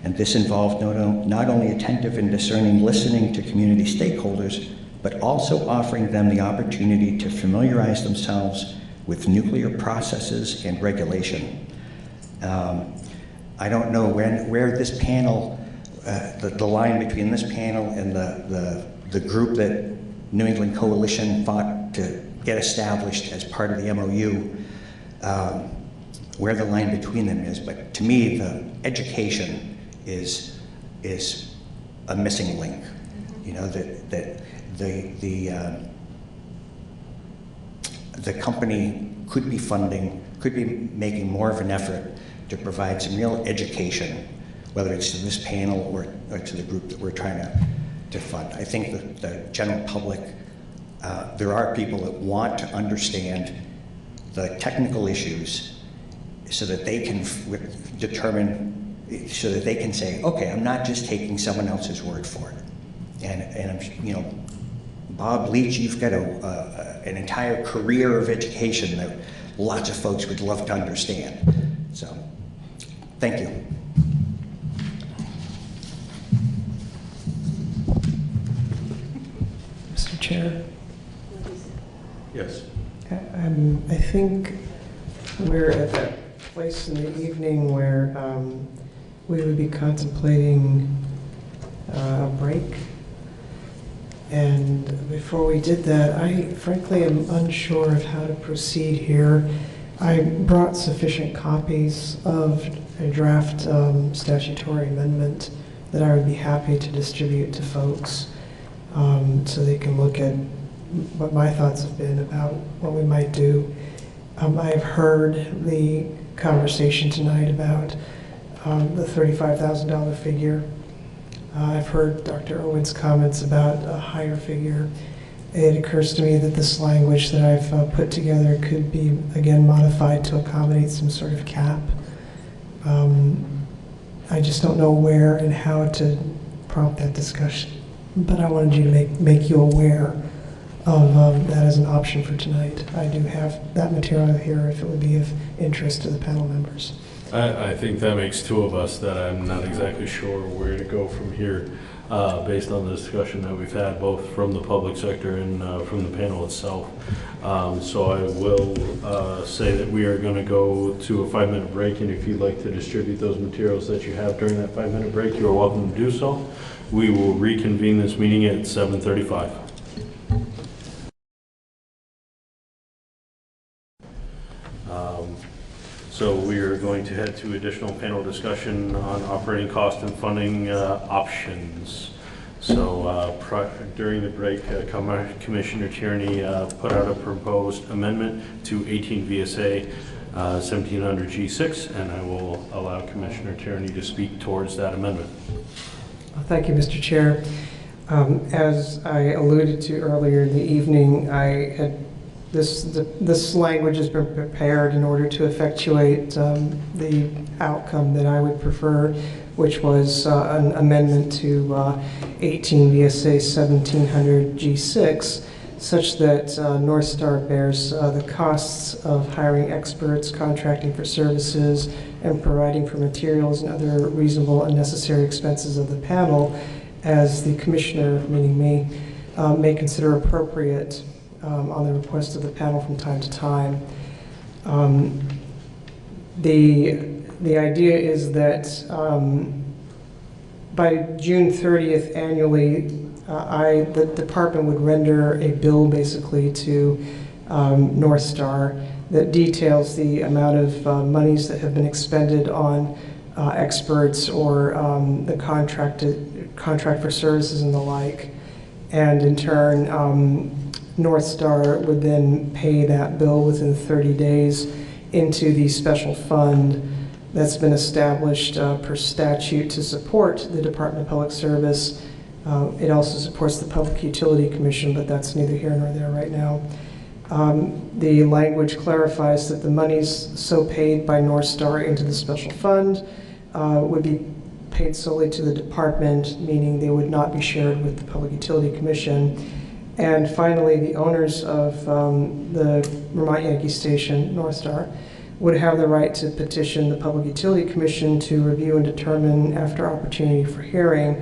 and this involved not only attentive and discerning listening to community stakeholders, but also offering them the opportunity to familiarize themselves with nuclear processes and regulation. I don't know where this panel, the line between this panel and the group that New England Coalition fought to get established as part of the MOU, where the line between them is, but to me, the education is a missing link. You know, that the company could be making more of an effort to provide some real education, whether it's to this panel or to the group that we're trying to fund. I think that the general public, there are people that want to understand the technical issues so that they can determine so that they can say, okay, I'm not just taking someone else's word for it. And I'm, you know, Bob Leach, you've got an entire career of education that lots of folks would love to understand. So, thank you. Mr. Chair. Yes. I think we're at that place in the evening where we would be contemplating a break. And before we did that, I frankly am unsure of how to proceed here. I brought sufficient copies of a draft statutory amendment that I would be happy to distribute to folks so they can look at what my thoughts have been about what we might do. I've heard the conversation tonight about the $35,000 figure. I've heard Dr. Owen's comments about a higher figure. It occurs to me that this language that I've put together could be, again, modified to accommodate some sort of cap. I just don't know where and how to prompt that discussion. But I wanted you to make you aware of that as an option for tonight. I do have that material here if it would be of interest to the panel members. I think that makes two of us that I'm not exactly sure where to go from here based on the discussion that we've had both from the public sector and from the panel itself. So I will say that we are going to go to a 5-minute break, and if you'd like to distribute those materials that you have during that 5-minute break, you are welcome to do so. We will reconvene this meeting at 7:35. So we are going to head to additional panel discussion on operating cost and funding options. So during the break, Commissioner Tierney put out a proposed amendment to 18 VSA 1700 G6, and I will allow Commissioner Tierney to speak towards that amendment. Thank you, Mr. Chair. As I alluded to earlier in the evening, I had this language has been prepared in order to effectuate the outcome that I would prefer, which was an amendment to 18 VSA 1700 G6, such that North Star bears the costs of hiring experts, contracting for services, and providing for materials and other reasonable and necessary expenses of the panel, as the commissioner, meaning me, may consider appropriate on the request of the panel from time to time. The idea is that by June 30th annually, the department would render a bill basically to North Star that details the amount of monies that have been expended on experts or the contract for services and the like. And in turn, North Star would then pay that bill within 30 days into the special fund that's been established per statute to support the Department of Public Service. It also supports the Public Utility Commission, but that's neither here nor there right now. The language clarifies that the monies so paid by North Star into the special fund would be paid solely to the department, meaning they would not be shared with the Public Utility Commission. And finally, the owners of the Vermont Yankee Station, North Star, would have the right to petition the Public Utility Commission to review and determine, after opportunity for hearing,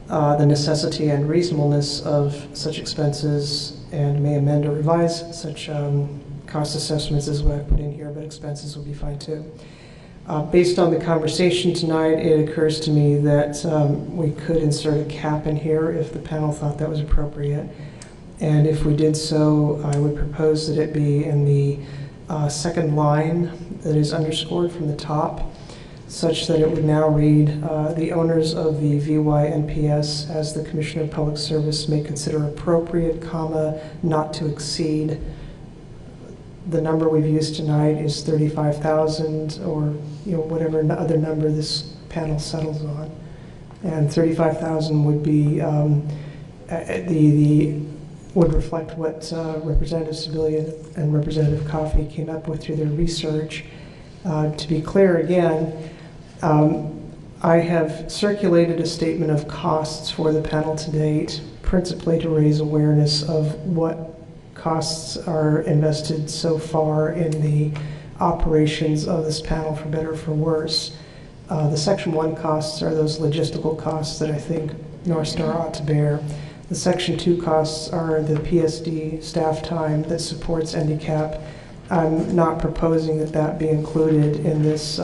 the necessity and reasonableness of such expenses, and may amend or revise such cost assessments as what I put in here, but expenses will be fine too. Based on the conversation tonight, it occurs to me that we could insert a cap in here if the panel thought that was appropriate. And if we did so, I would propose that it be in the second line that is underscored from the top, such that it would now read, the owners of the VYNPS, as the Commissioner of Public Service may consider appropriate, comma, not to exceed. The number we've used tonight is 35,000, or whatever other number this panel settles on. And 35,000 would be would reflect what Representative Sibilia and Representative Coffey came up with through their research. To be clear again, I have circulated a statement of costs for the panel to date, principally to raise awareness of what costs are invested so far in the operations of this panel, for better or for worse. The Section 1 costs are those logistical costs that I think North Star ought to bear. The Section 2 costs are the PSD staff time that supports NDCAP. I'm not proposing that that be included in this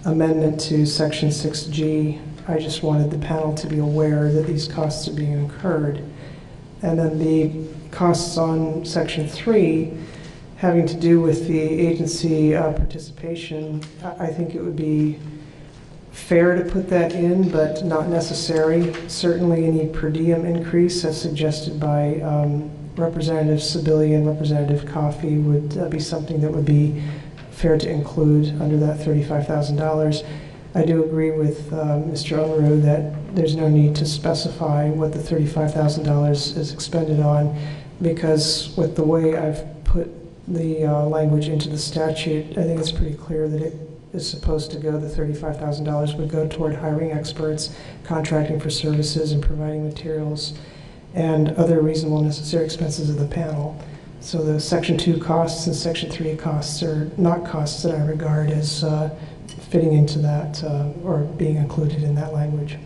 amendment to Section 6G. I just wanted the panel to be aware that these costs are being incurred. And then the costs on Section 3, having to do with the agency participation, I think it would be fair to put that in, but not necessary. Certainly any per diem increase, as suggested by Representative Sebelian and Representative Coffey, would be something that would be fair to include under that $35,000. I do agree with Mr. Unruh that there's no need to specify what the $35,000 is expended on, because with the way I've put the language into the statute, I think it's pretty clear that it is supposed to go, the $35,000 would go toward hiring experts, contracting for services, and providing materials, and other reasonable necessary expenses of the panel. So the Section 2 costs and Section 3 costs are not costs that I regard as fitting into that or being included in that language.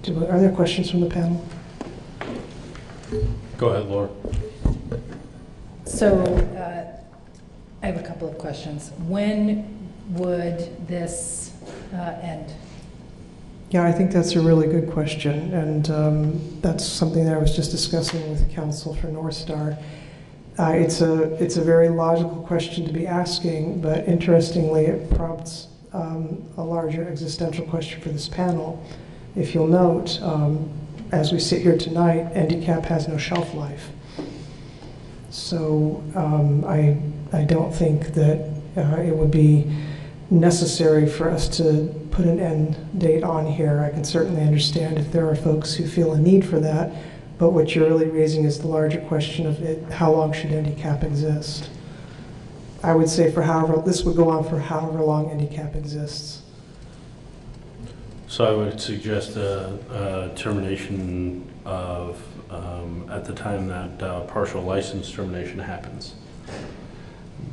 Are there questions from the panel? Go ahead, Laura. So I have a couple of questions. When would this end? Yeah, I think that's a really good question, and that's something that I was just discussing with counsel for North Star. It's a very logical question to be asking, but interestingly, it prompts a larger existential question for this panel. If you'll note, as we sit here tonight, NDCAP has no shelf life. So I don't think that it would be necessary for us to put an end date on here. I can certainly understand if there are folks who feel a need for that, but what you're really raising is the larger question of how long should NDCAP exist? I would say this would go on for however long NDCAP exists. So I would suggest a termination of, at the time that partial license termination happens.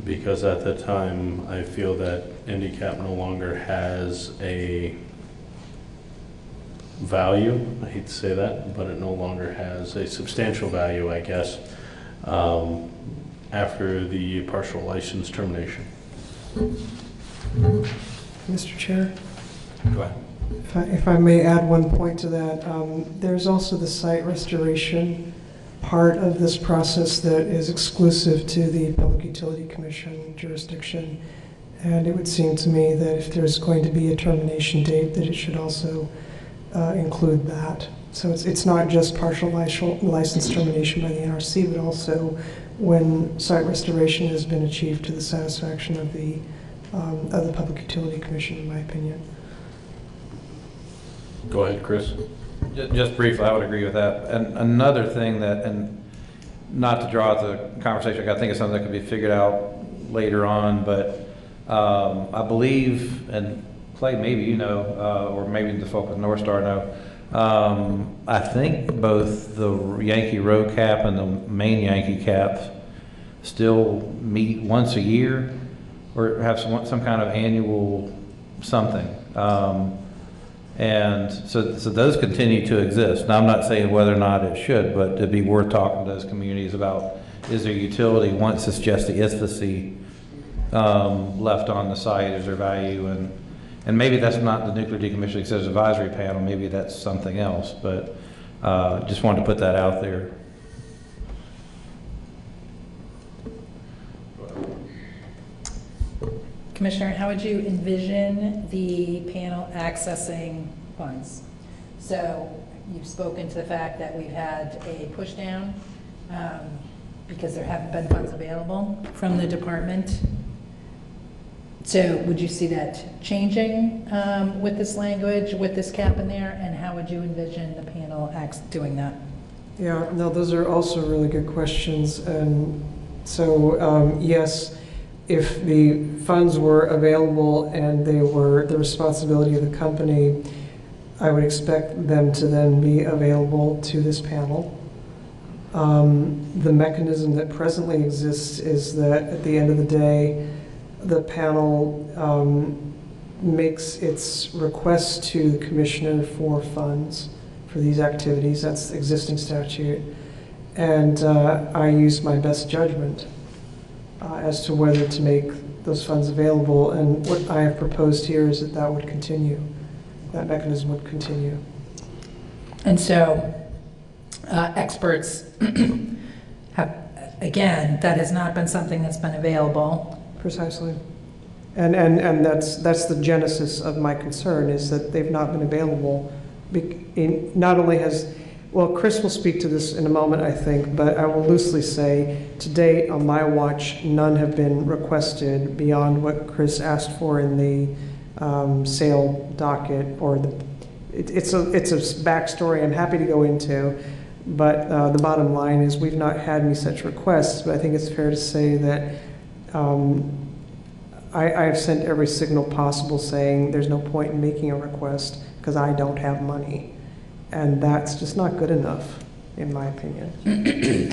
Because at the time, I feel that NDCAP no longer has a value. I hate to say that, but it no longer has a substantial value, I guess, after the partial license termination. Mr. Chair? Go ahead. If I may add one point to that, there's also the site restoration part of this process that is exclusive to the Public Utility Commission jurisdiction. And it would seem to me that if there's going to be a termination date, that it should also include that. So it's not just partial license termination by the NRC, but also when site restoration has been achieved to the satisfaction of the Public Utility Commission, in my opinion. Go ahead, Chris. Just briefly, I would agree with that. And another thing that, and not to draw out the conversation, I think it's something that could be figured out later on, but I believe, and Clay, maybe you know, or maybe the folk with North Star know, I think both the Yankee Road Cap and the main Yankee Caps still meet once a year or have some kind of annual something. And so those continue to exist. Now, I'm not saying whether or not it should, but it'd be worth talking to those communities about, is there utility once it's just the ISFC left on the site, is there value? And maybe that's not the Nuclear Decommissioning Centers Advisory Panel, maybe that's something else, but just wanted to put that out there. Commissioner, how would you envision the panel accessing funds? So you've spoken to the fact that we've had a push down because there haven't been funds available from the department. So would you see that changing with this language, with this cap in there, and how would you envision the panel doing that? Yeah, no, those are also really good questions. And so, yes, if the funds were available and they were the responsibility of the company, I would expect them to then be available to this panel. The mechanism that presently exists is that at the end of the day, the panel makes its request to the commissioner for funds for these activities. That's the existing statute. And I use my best judgment as to whether to make those funds available. And what I have proposed here is that that would continue. That mechanism would continue. And so experts have, again, that has not been something that's been available. Precisely. And that's the genesis of my concern, is that they've not been available. Not only has, well, Chris will speak to this in a moment, I think, but I will loosely say, to date, on my watch, none have been requested beyond what Chris asked for in the sale docket, or it's a backstory I'm happy to go into, but the bottom line is we've not had any such requests, but I think it's fair to say that I have sent every signal possible saying there's no point in making a request because I don't have money. And that's just not good enough, in my opinion,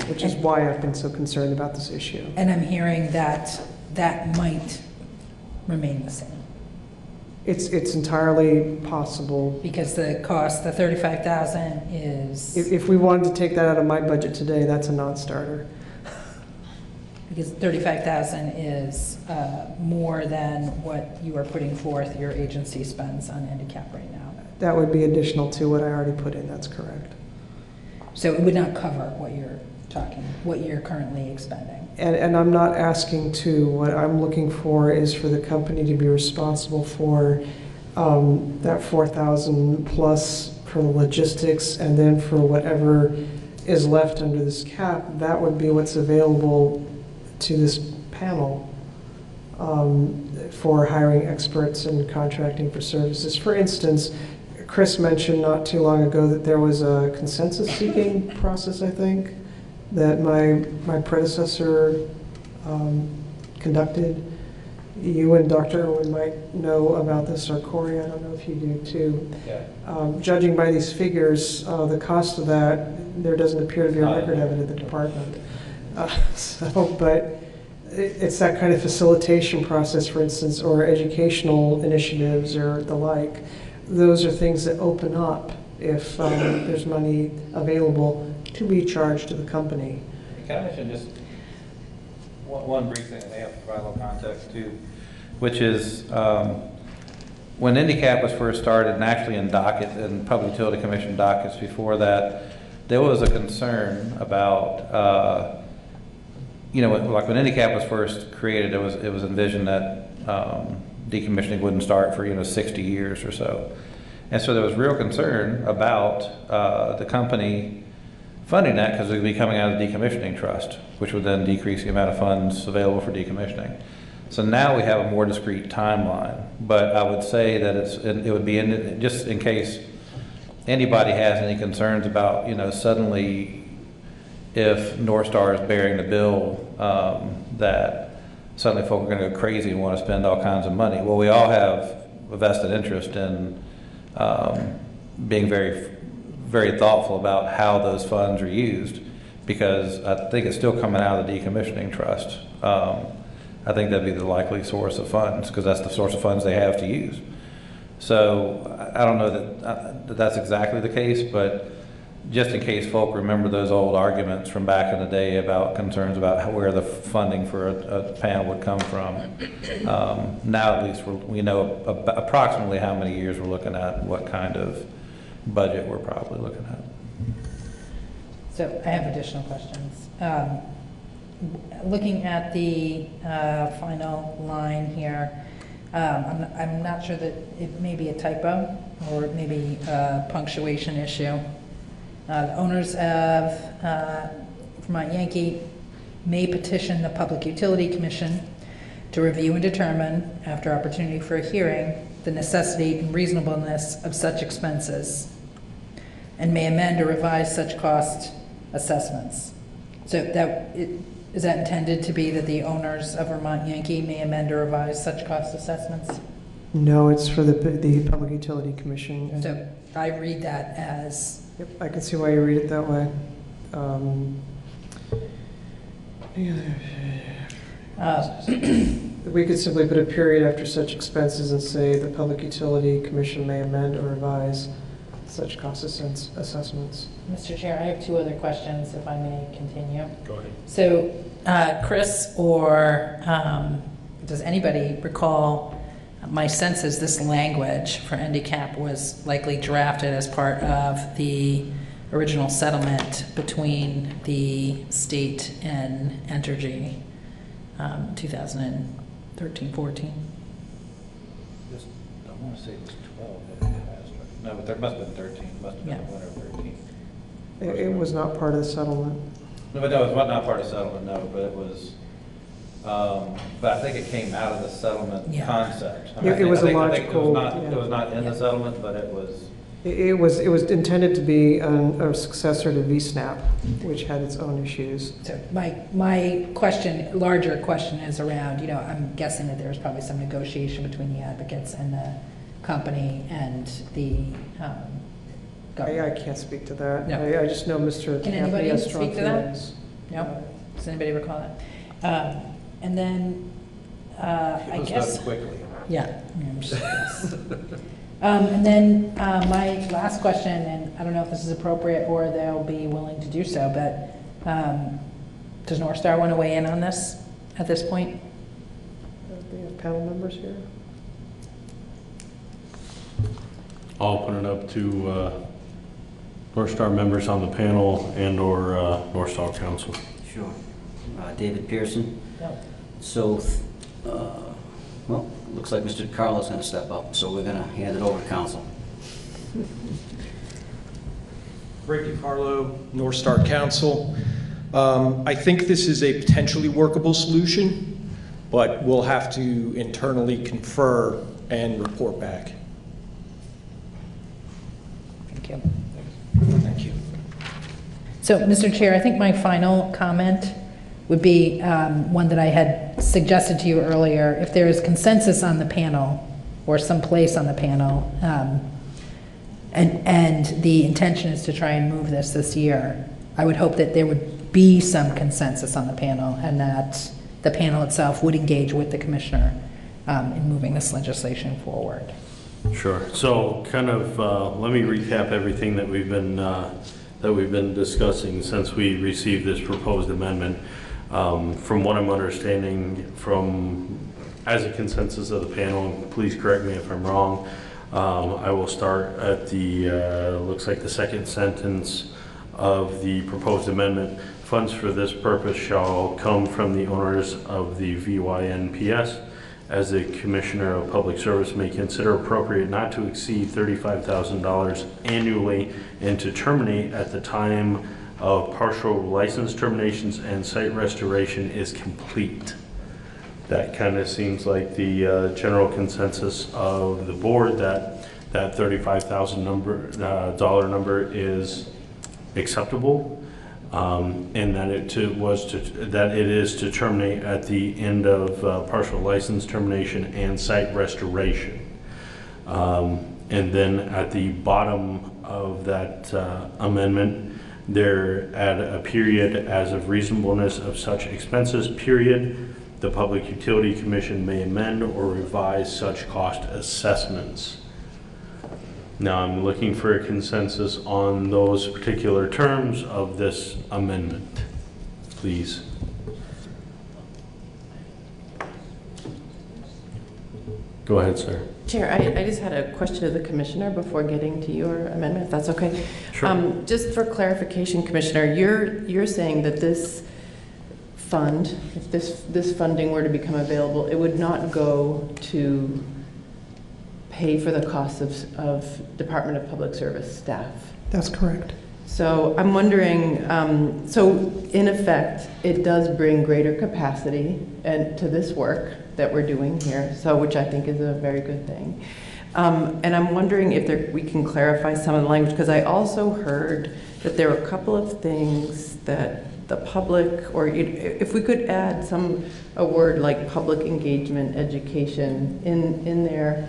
which is why I've been so concerned about this issue. And I'm hearing that that might remain the same. It's entirely possible. Because the cost, the $35,000 is... If we wanted to take that out of my budget today, that's a non-starter. Because $35,000 is more than what you are putting forth your agency spends on handicap right now. That would be additional to what I already put in, that's correct. So it would not cover what you're currently expending. And I'm not asking to, what I'm looking for is for the company to be responsible for that $4,000 plus for the logistics, and then for whatever is left under this cap, that would be what's available to this panel for hiring experts and contracting for services. For instance, Chris mentioned not too long ago that there was a consensus-seeking process, I think, that my predecessor conducted. You and Dr. Irwin might know about this, or Corey, I don't know if you do too. Yeah. Judging by these figures, the cost of that, there doesn't appear to be a record of it at the department. But it's that kind of facilitation process, for instance, or educational initiatives or the like. Those are things that open up if there's money available to be charged to the company. Can I mention just one brief thing that may have to provide a little context too, which is when IndyCap was first started, and actually in docket and Public Utility Commission dockets before that, there was a concern about like when IndyCap was first created, it was envisioned that decommissioning wouldn't start for 60 years or so, and so there was real concern about the company funding that because it would be coming out of the decommissioning trust, which would then decrease the amount of funds available for decommissioning. So now we have a more discrete timeline, but I would say that it would be just in case anybody has any concerns about suddenly if North Star is bearing the bill, that suddenly folk are going to go crazy and want to spend all kinds of money. Well, we all have a vested interest in being very, very thoughtful about how those funds are used, because I think it's still coming out of the decommissioning trust. I think that'd be the likely source of funds, because that's the source of funds they have to use. So I don't know that that's exactly the case, but just in case folk remember those old arguments from back in the day about concerns about where the funding for a panel would come from, now at least we know approximately how many years we're looking at and what kind of budget we're probably looking at. So I have additional questions. Looking at the final line here, I'm not sure that it may be a typo or maybe a punctuation issue. The owners of Vermont Yankee may petition the Public Utility Commission to review and determine, after opportunity for a hearing, the necessity and reasonableness of such expenses, and may amend or revise such cost assessments. So is that intended to be that the owners of Vermont Yankee may amend or revise such cost assessments? No, it's for the Public Utility Commission. And- So I read that as. Yep, I can see why you read it that way. We could simply put a period after such expenses and say the Public Utility Commission may amend or revise such cost assessments. Mr. Chair, I have two other questions, if I may continue. Go ahead. So, Chris, or does anybody recall, my sense is this language for handicap was likely drafted as part of the original settlement between the state and Entergy, 2013-14. I want to say it was 12 that it passed. No, but there must have been 13. Must have been Yeah. the winter of 13. It was not part of the settlement. No, but no, it was not part of the settlement, no, but it was, but I think it came out of the settlement Yeah. concept. I It was a I think logical- it was not in the settlement, but it was. It was intended to be a successor to VSNAP, which had its own issues. So my question, larger question is around, I'm guessing that there was probably some negotiation between the advocates and the company and the government. I can't speak to that. No. I just know Mr. Can Campney anybody has strong speak to that? feelings. No? Does anybody recall that? And then, I guess. Done quickly. Yeah. I'm sure, yes. And then my last question, and I don't know if this is appropriate or they'll be willing to do so, but does North Star want to weigh in on this at this point? We have panel members here. I'll open it up to North Star members on the panel and/or North Star Council. Sure. David Pearson. No. So, well, looks like Mr. DiCarlo's going to step up, so we're going to hand it over to council. Rick DiCarlo, North Star Council. I think this is a potentially workable solution, but we'll have to internally confer and report back. Thank you. Thank you. So, Mr. Chair, I think my final comment would be one that I had suggested to you earlier. If there is consensus on the panel or some place on the panel, and the intention is to try and move this year, I would hope that there would be some consensus on the panel and that the panel itself would engage with the commissioner in moving this legislation forward. Sure. So kind of let me recap everything that we've been discussing since we received this proposed amendment. From what I'm understanding, as a consensus of the panel, and please correct me if I'm wrong, I will start at looks like the second sentence of the proposed amendment. Funds for this purpose shall come from the owners of the VYNPS, as the Commissioner of Public Service may consider appropriate not to exceed $35,000 annually and to terminate at the time of partial license terminations and site restoration is complete. That kind of seems like the general consensus of the board that $35,000 dollar number is acceptable, and that it is to terminate at the end of partial license termination and site restoration. And then at the bottom of that amendment, there add a period as of reasonableness of such expenses, period. The Public Utility Commission may amend or revise such cost assessments. Now I'm looking for a consensus on those particular terms of this amendment, please. Go ahead, sir. Chair, I just had a question of the commissioner before getting to your amendment, if that's okay. Sure. Just for clarification, Commissioner, you're saying that this fund, if this funding were to become available, it would not go to pay for the costs of Department of Public Service staff? That's correct. So I'm wondering, so in effect, it does bring greater capacity and to this work that we're doing here, so which I think is a very good thing. And I'm wondering if we can clarify some of the language, because I also heard that there were a couple of things that the public, or if we could add a word like public engagement, education in there,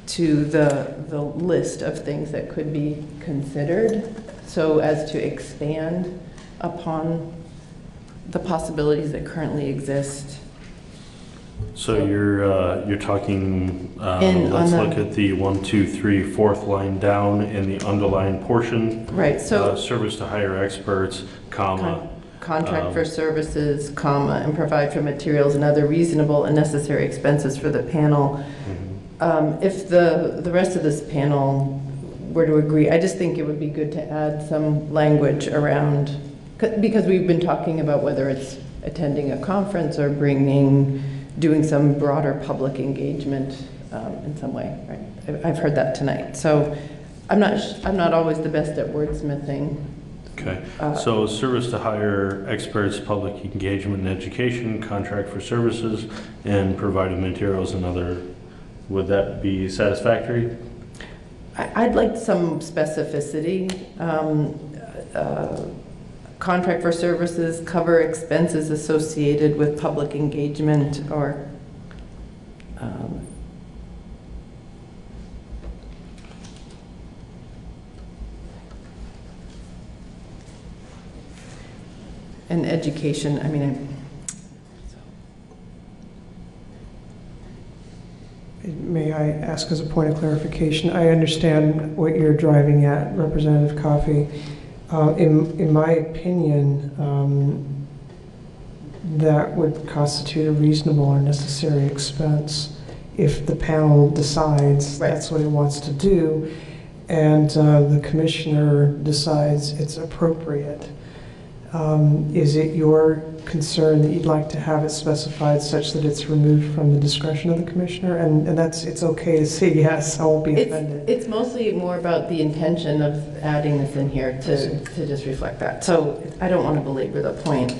to the list of things that could be considered, so as to expand upon the possibilities that currently exist. So you're talking, let's look at the 1, 2, 3, fourth line down in the underlined portion. Right, so service to hire experts, comma. Contract for services, comma, and provide for materials and other reasonable and necessary expenses for the panel. If the rest of this panel were to agree, I just think it would be good to add some language around, because we've been talking about whether it's attending a conference or doing some broader public engagement in some way, right? I've heard that tonight. So I'm not always the best at wordsmithing. Okay, so service to hire experts, public engagement and education, contract for services, and providing materials and other, would that be satisfactory? I'd like some specificity. Contract for services, cover expenses associated with public engagement, or and education. I mean, May I ask as a point of clarification? I understand what you're driving at, Representative Coffey. In my opinion, that would constitute a reasonable or necessary expense if the panel decides that's what it wants to do, and the commissioner decides it's appropriate. Is it your concern that you'd like to have it specified such that it's removed from the discretion of the commissioner? And it's okay to say yes, I won't be offended. It's mostly more about the intention of adding this in here to just reflect that. So I don't want to belabor the point.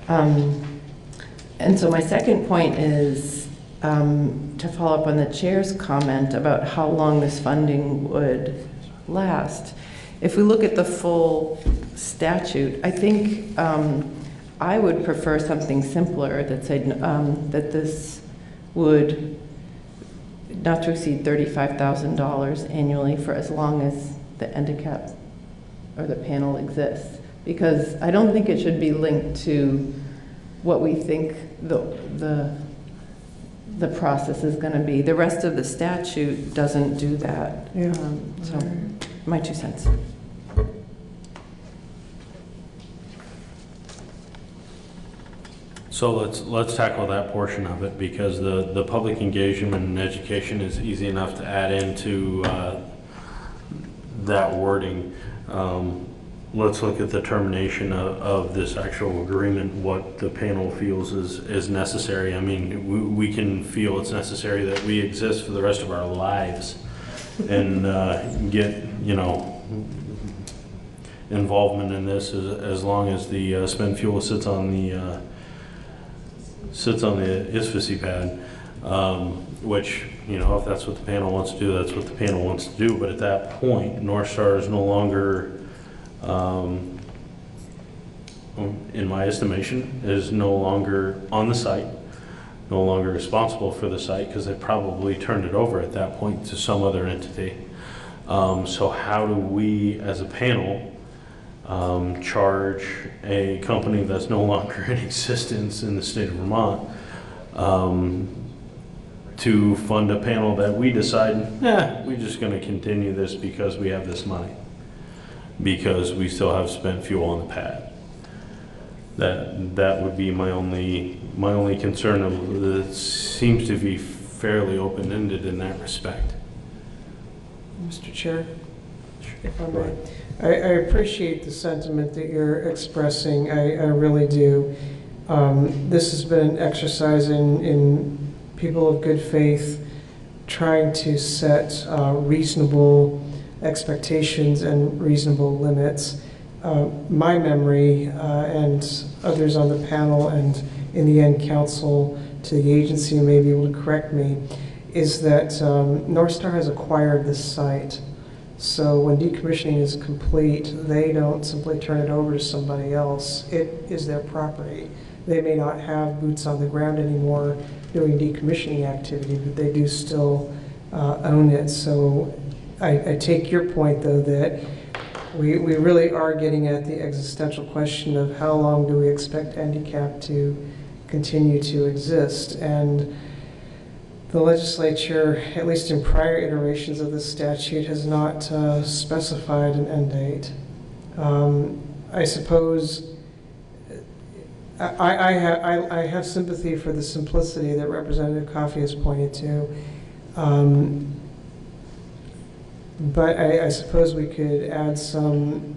And so my second point is to follow up on the chair's comment about how long this funding would last. If we look at the full statute, I think I would prefer something simpler that said that this would not to exceed $35,000 annually for as long as the handicap or the panel exists. Because I don't think it should be linked to what we think the process is going to be. The rest of the statute doesn't do that. Yeah. So my 2 cents. So let's tackle that portion of it, because the public engagement and education is easy enough to add into that wording. Let's look at the termination of this actual agreement, what the panel feels is necessary. I mean, we can feel it's necessary that we exist for the rest of our lives and get, involvement in this as long as the spent fuel sits on the ISFSI pad, which, if that's what the panel wants to do, that's what the panel wants to do. But at that point, North Star is no longer, in my estimation, is no longer on the site, no longer responsible for the site, because they probably turned it over at that point to some other entity. So how do we, as a panel, charge a company that's no longer in existence in the state of Vermont to fund a panel that we decide, we're just going to continue this because we have this money, because we still have spent fuel on the pad? That would be my only concern. It seems to be fairly open-ended in that respect. Mr. Chair, if I may. I appreciate the sentiment that you're expressing. I really do. This has been an exercise in people of good faith trying to set reasonable expectations and reasonable limits. My memory and others on the panel and in the end counsel to the agency may be able to correct me, is that North Star has acquired this site So when decommissioning is complete, they don't simply turn it over to somebody else. It is their property. They may not have boots on the ground anymore doing decommissioning activity, but they do still own it. So I take your point, though, that we really are getting at the existential question of how long do we expect handicap to continue to exist. And the legislature, at least in prior iterations of this statute, has not specified an end date. I suppose I have sympathy for the simplicity that Representative Coffey has pointed to. But I suppose we could add some,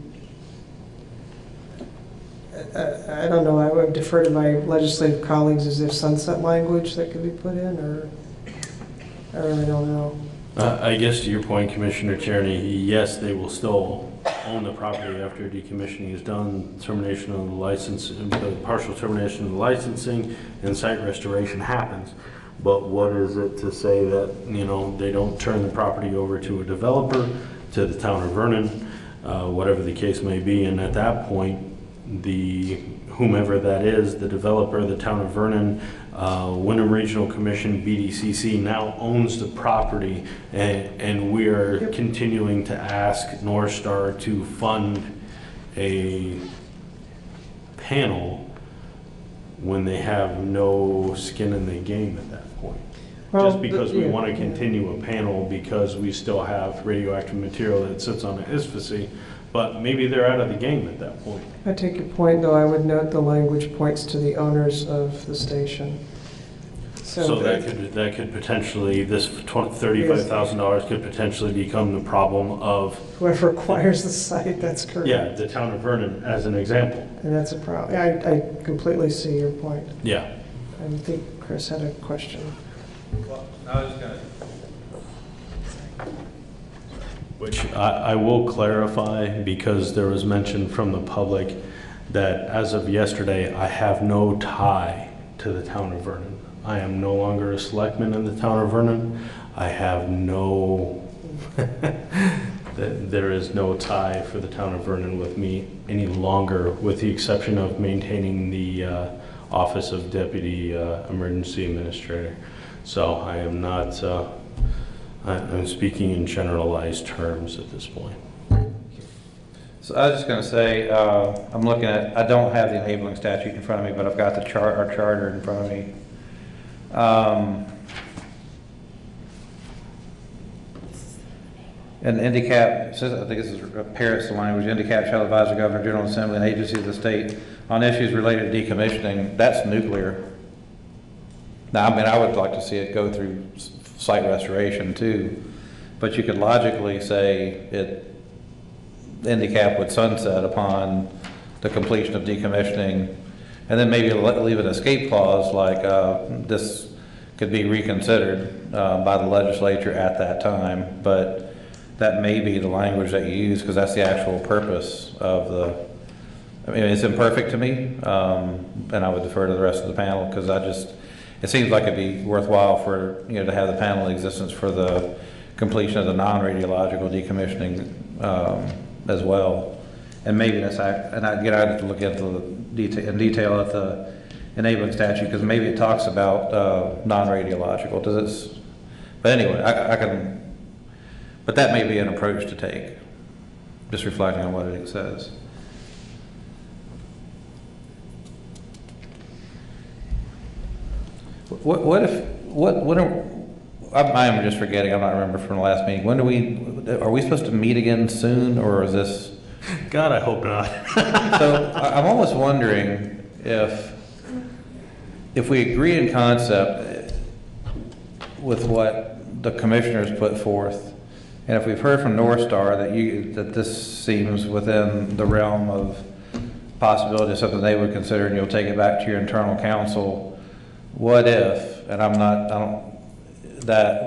I don't know, I would defer to my legislative colleagues. Is there sunset language that could be put in, or I really don't know. I guess to your point, Commissioner Tierney, yes, they will still own the property after decommissioning is done, termination of the license, partial termination of the licensing, and site restoration happens. But what is it to say that, you know, they don't turn the property over to a developer, to the town of Vernon, whatever the case may be, and at that point, whomever that is, the developer, the town of Vernon, Wyndham Regional Commission, BDCC, now owns the property, and we are continuing to ask North Star to fund a panel when they have no skin in the game at that point. Well, just because we want to continue a panel because we still have radioactive material that sits on the ISFAC, but maybe they're out of the game at that point. I take your point, though. I would note the language points to the owners of the station. So that could potentially, this $35,000 could potentially become the problem of whoever acquires the site. That's correct. Yeah, the town of Vernon as an example. And that's a problem. I completely see your point. Yeah. I think Chris had a question. Well, I was just going to. Which I will clarify, because there was mention from the public that as of yesterday, I have no tie to the town of Vernon. I am no longer a selectman in the town of Vernon. I have no, there is no tie for the town of Vernon with me any longer, with the exception of maintaining the Office of Deputy Emergency Administrator. So I am not, I'm speaking in generalized terms at this point. So I was just going to say, I'm looking at, I don't have the enabling statute in front of me, but I've got the our charter in front of me. And handicap, says, I think this is parrots the language, handicap shall advise the Governor, General Assembly, and agencies of the state on issues related to decommissioning. That's nuclear. Now, I mean, I would like to see it go through site restoration too, but you could logically say handicap would sunset upon the completion of decommissioning, and then maybe leave an escape clause like this could be reconsidered by the legislature at that time, but that may be the language that you use because that's the actual purpose of the, I mean, it's imperfect to me, and I would defer to the rest of the panel because it seems like it'd be worthwhile for, to have the panel in existence for the completion of the non-radiological decommissioning as well. And maybe that's, and I'd have to look into in detail at the enabling statute because maybe it talks about non-radiological. Does it? But anyway, I can, but that may be an approach to take, just reflecting on what it says. I am just forgetting, I'm not remembering from the last meeting. Are we supposed to meet again soon, or is this? God, I hope not. So I'm almost wondering if we agree in concept with what the commissioners put forth, and if we've heard from North Star that this seems within the realm of possibility of something they would consider, and you'll take it back to your internal counsel, what if, and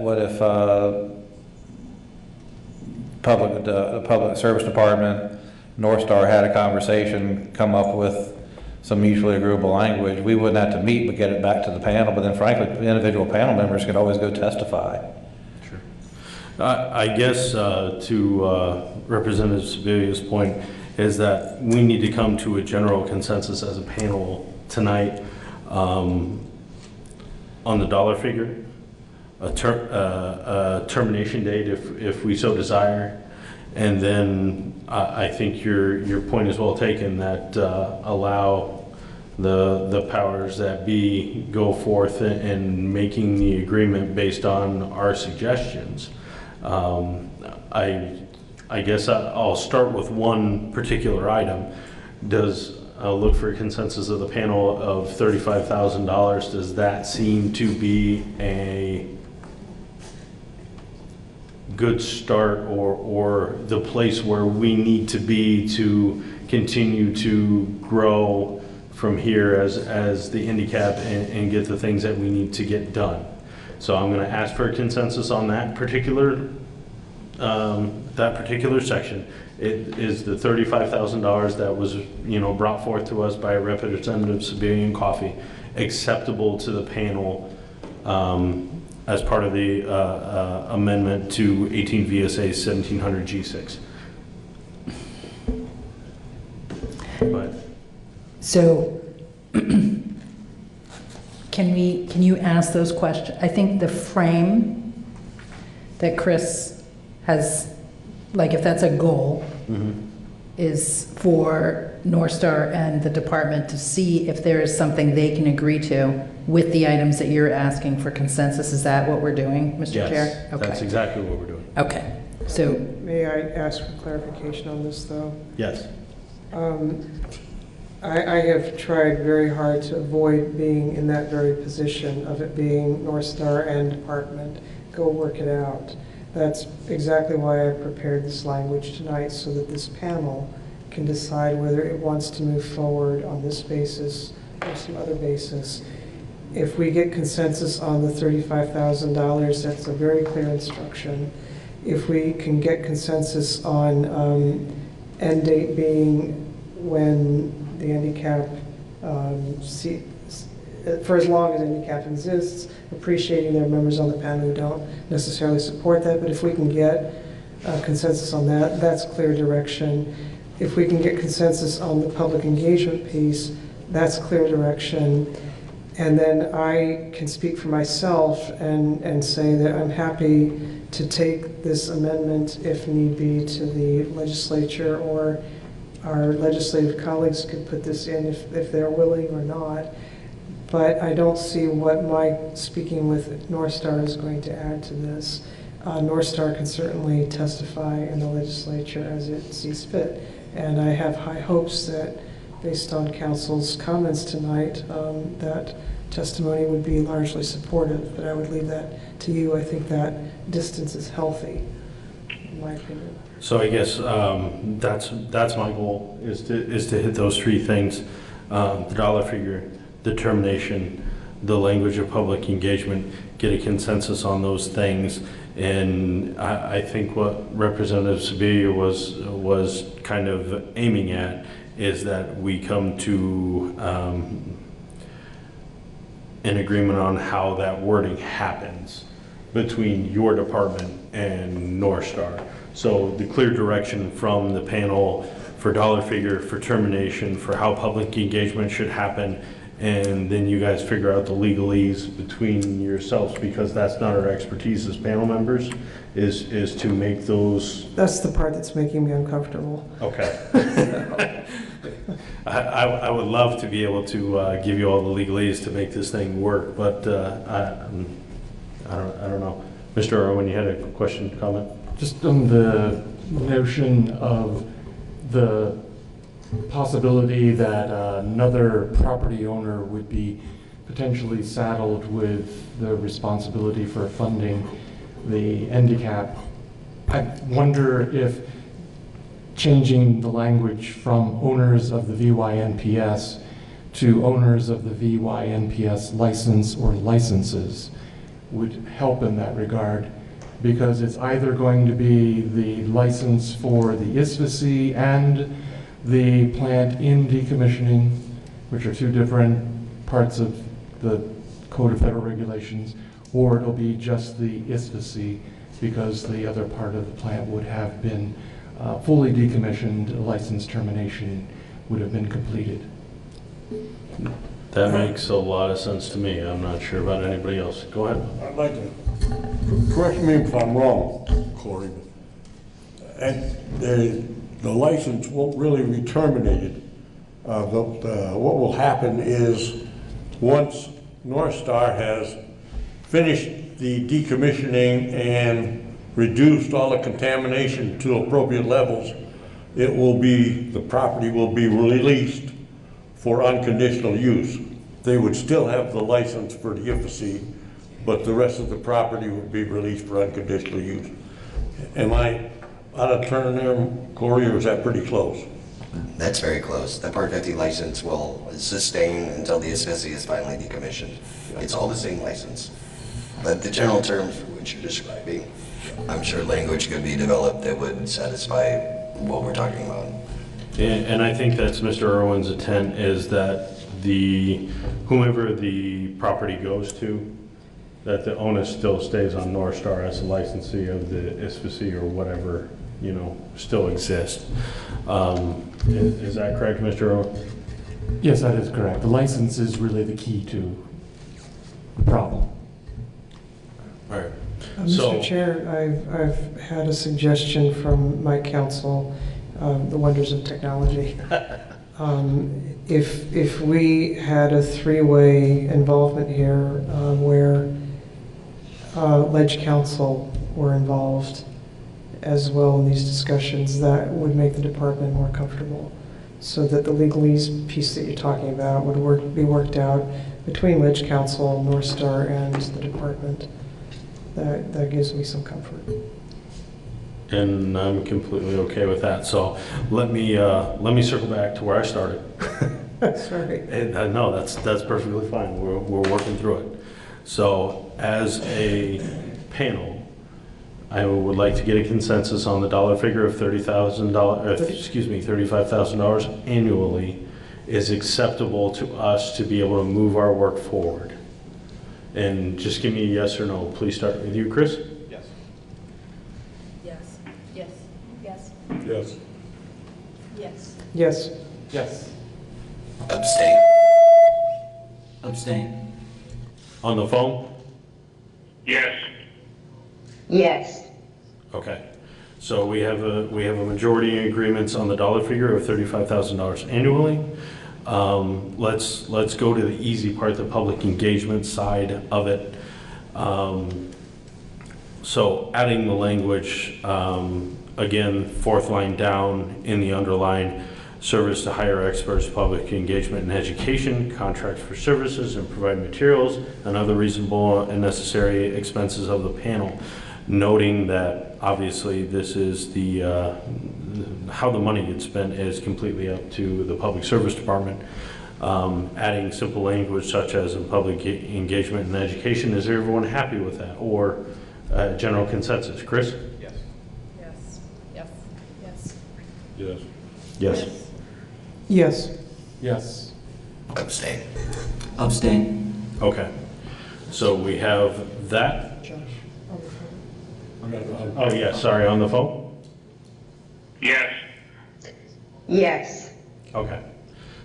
what if the Public Service Department, North Star had a conversation, come up with some mutually agreeable language, we wouldn't have to meet but get it back to the panel, but then frankly, the individual panel members could always go testify. Sure. I guess to Representative Sebelia's point is that we need to come to a general consensus as a panel tonight on the dollar figure, a termination date if we so desire, and then I think your point is well taken that allow the powers that be go forth in making the agreement based on our suggestions. I guess I'll start with one particular item. Does look for a consensus of the panel of $35,000. Does that seem to be a good start or the place where we need to be to continue to grow from here as the handicap and get the things that we need to get done? So I'm going to ask for a consensus on that particular section. It is the $35,000 that was, brought forth to us by Representative Sebelian Coffee, acceptable to the panel as part of the amendment to 18 VSA 1700 G6. But So can you ask those questions? I think the frame that Chris has, like if that's a goal, is for North Star and the department to see if there is something they can agree to with the items that you're asking for consensus. Is that what we're doing, Mr. Chair? yes, Okay. that's exactly what we're doing. Okay. So May I ask for clarification on this, though? Yes. I have tried very hard to avoid being in that very position of it being North Star and department. Go work it out. That's exactly why I prepared this language tonight, so that this panel can decide whether it wants to move forward on this basis or some other basis. If we get consensus on the $35,000, that's a very clear instruction. If we can get consensus on end date being when the handicap, for as long as handicap exists, appreciating there are members on the panel who don't necessarily support that, but if we can get consensus on that, that's clear direction. If we can get consensus on the public engagement piece, that's clear direction. And then I can speak for myself and say that I'm happy to take this amendment, if need be, to the legislature, or our legislative colleagues could put this in if they're willing or not. But I don't see what my speaking with North Star is going to add to this. North Star can certainly testify in the legislature as it sees fit. And I have high hopes that, based on council's comments tonight, that testimony would be largely supportive, but I would leave that to you. I think that distance is healthy, in my opinion. So I guess that's my goal, is to hit those three things: the dollar figure, the termination, the language of public engagement. Get a consensus on those things, and I think what Representative Sebelia was kind of aiming at is that we come to an agreement on how that wording happens between your department and North Star. So the clear direction from the panel for dollar figure, for termination, for how public engagement should happen, and then you guys figure out the legalese between yourselves, because that's not our expertise as panel members, is to make those. That's the part that's making me uncomfortable. Okay. I would love to be able to give you all the legalese to make this thing work, but I don't know. Mr. Irwin, you had a question, comment? Just on the notion of the possibility that another property owner would be potentially saddled with the responsibility for funding the handicap. I wonder if changing the language from owners of the VYNPS to owners of the VYNPS license or licenses would help in that regard, because it's either going to be the license for the ISVC and the plant in decommissioning, which are two different parts of the Code of Federal Regulations, or it'll be just the ISVC. because the other part of the plant would have been fully decommissioned, license termination would have been completed. That makes a lot of sense to me. I'm not sure about anybody else. Go ahead. I'd like to, correct me if I'm wrong, Corey, and the license won't really be terminated. What will happen is, once North Star has finished the decommissioning and reduced all the contamination to appropriate levels, the property will be released for unconditional use. They would still have the license for the IFAC, but the rest of the property would be released for unconditional use. Am I out of turn there, Corey, or is that pretty close? That's very close. The Part 50 license will sustain until the IFAC is finally decommissioned. It's all the same license. But the general terms for which you're describing, I'm sure language could be developed that would satisfy what we're talking about. And I think that's Mr. Irwin's intent, is that whomever the property goes to, that the onus still stays on North Star as the licensee of the ISPC or whatever, still exists. Is that correct, Mr. Irwin? Yes, that is correct. The license is really the key to the problem. All right. Mr. Chair, I've had a suggestion from my council, the wonders of technology. If we had a three-way involvement here where Ledge Council were involved as well in these discussions, that would make the department more comfortable, so that the legalese piece that you're talking about would be worked out between Ledge Council, North Star, and the department. That gives me some comfort. And I'm completely okay with that. So let me circle back to where I started. Sorry. No, that's perfectly fine. We're working through it. So as a panel, I would like to get a consensus on the dollar figure of $35,000 annually is acceptable to us to be able to move our work forward. And just give me a yes or no. Please start with you, Chris. Yes. Yes. Yes. Yes. Yes. Yes. Yes. Yes. Abstain. Abstain. On the phone? Yes. Yes. Okay. So we have a majority in agreements on the dollar figure of $35,000 annually. Let's go to the easy part, the public engagement side of it. So adding the language, again, fourth line down in the underline, service to hire experts, public engagement and education, contracts for services and provide materials and other reasonable and necessary expenses of the panel. Noting that obviously this is how the money gets spent is completely up to the public service department. Adding simple language such as in public engagement and education. Is everyone happy with that, or general consensus? Chris? Yes. Yes. Yes. Yes. Yes. Yes. Yes. Yes. Abstain. Abstain. Okay. So we have that. Oh yeah, sorry, on the phone? Yes. Yes. Okay.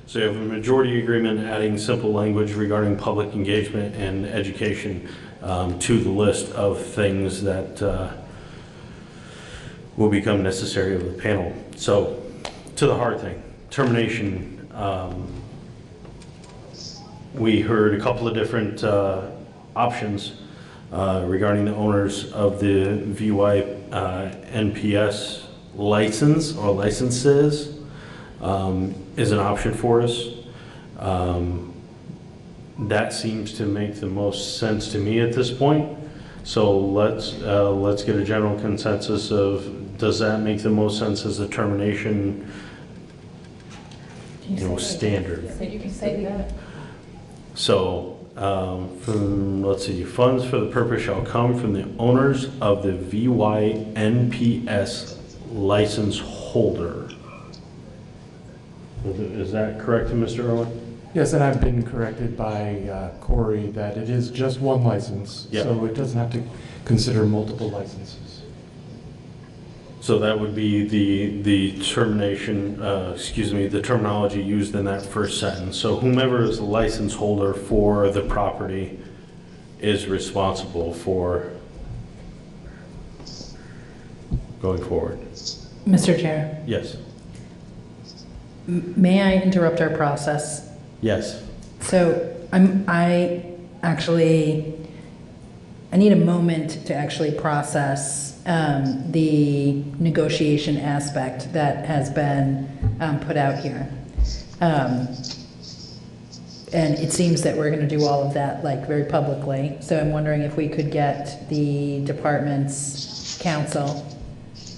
So you have a majority agreement adding simple language regarding public engagement and education to the list of things that will become necessary of the panel. So to the hard thing, termination. We heard a couple of different options regarding the owners of the VY NPS license or licenses is an option for us. That seems to make the most sense to me at this point. So let's get a general consensus of, does that make the most sense as a termination, standard? You can say that. So, let's see, funds for the purpose shall come from the owners of the VYNPS license holder. Is that correct, Mr. Irwin? Yes, and I've been corrected by Corey that it is just one license, Yeah. so it doesn't have to consider multiple licenses. So that would be the termination, the terminology used in that first sentence. So whomever is the license holder for the property is responsible for going forward. Mr. Chair, Yes. may I interrupt our process? Yes. So I need a moment to actually process the negotiation aspect that has been put out here. And it seems that we're going to do all of that like very publicly. So I'm wondering if we could get the department's counsel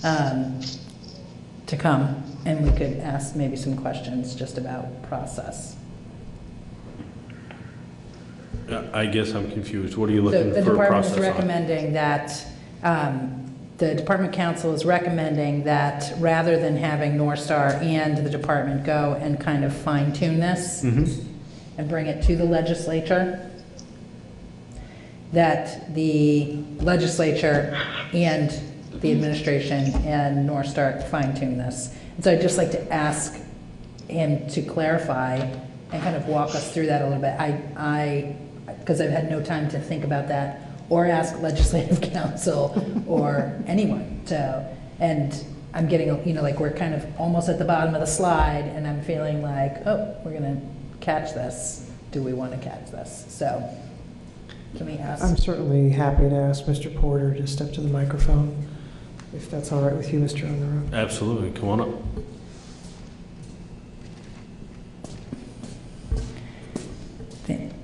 to come and we could ask maybe some questions just about process. I guess I'm confused. What are you looking The for a department is process on? recommending that, the department council is recommending that rather than having North Star and the department go and kind of fine tune this and bring it to the legislature, that the legislature and the administration and North Star fine tune this. And so I'd just like to ask him to clarify and kind of walk us through that a little bit. Because I've had no time to think about that or ask legislative counsel or anyone. So, and I'm getting, like we're kind of almost at the bottom of the slide and I'm feeling like, oh, we're going to catch this. Do we want to catch this? So can we ask? I'm certainly happy to ask Mr. Porter to step to the microphone, if that's all right with you, Mr. On the Road. Absolutely. Come on up.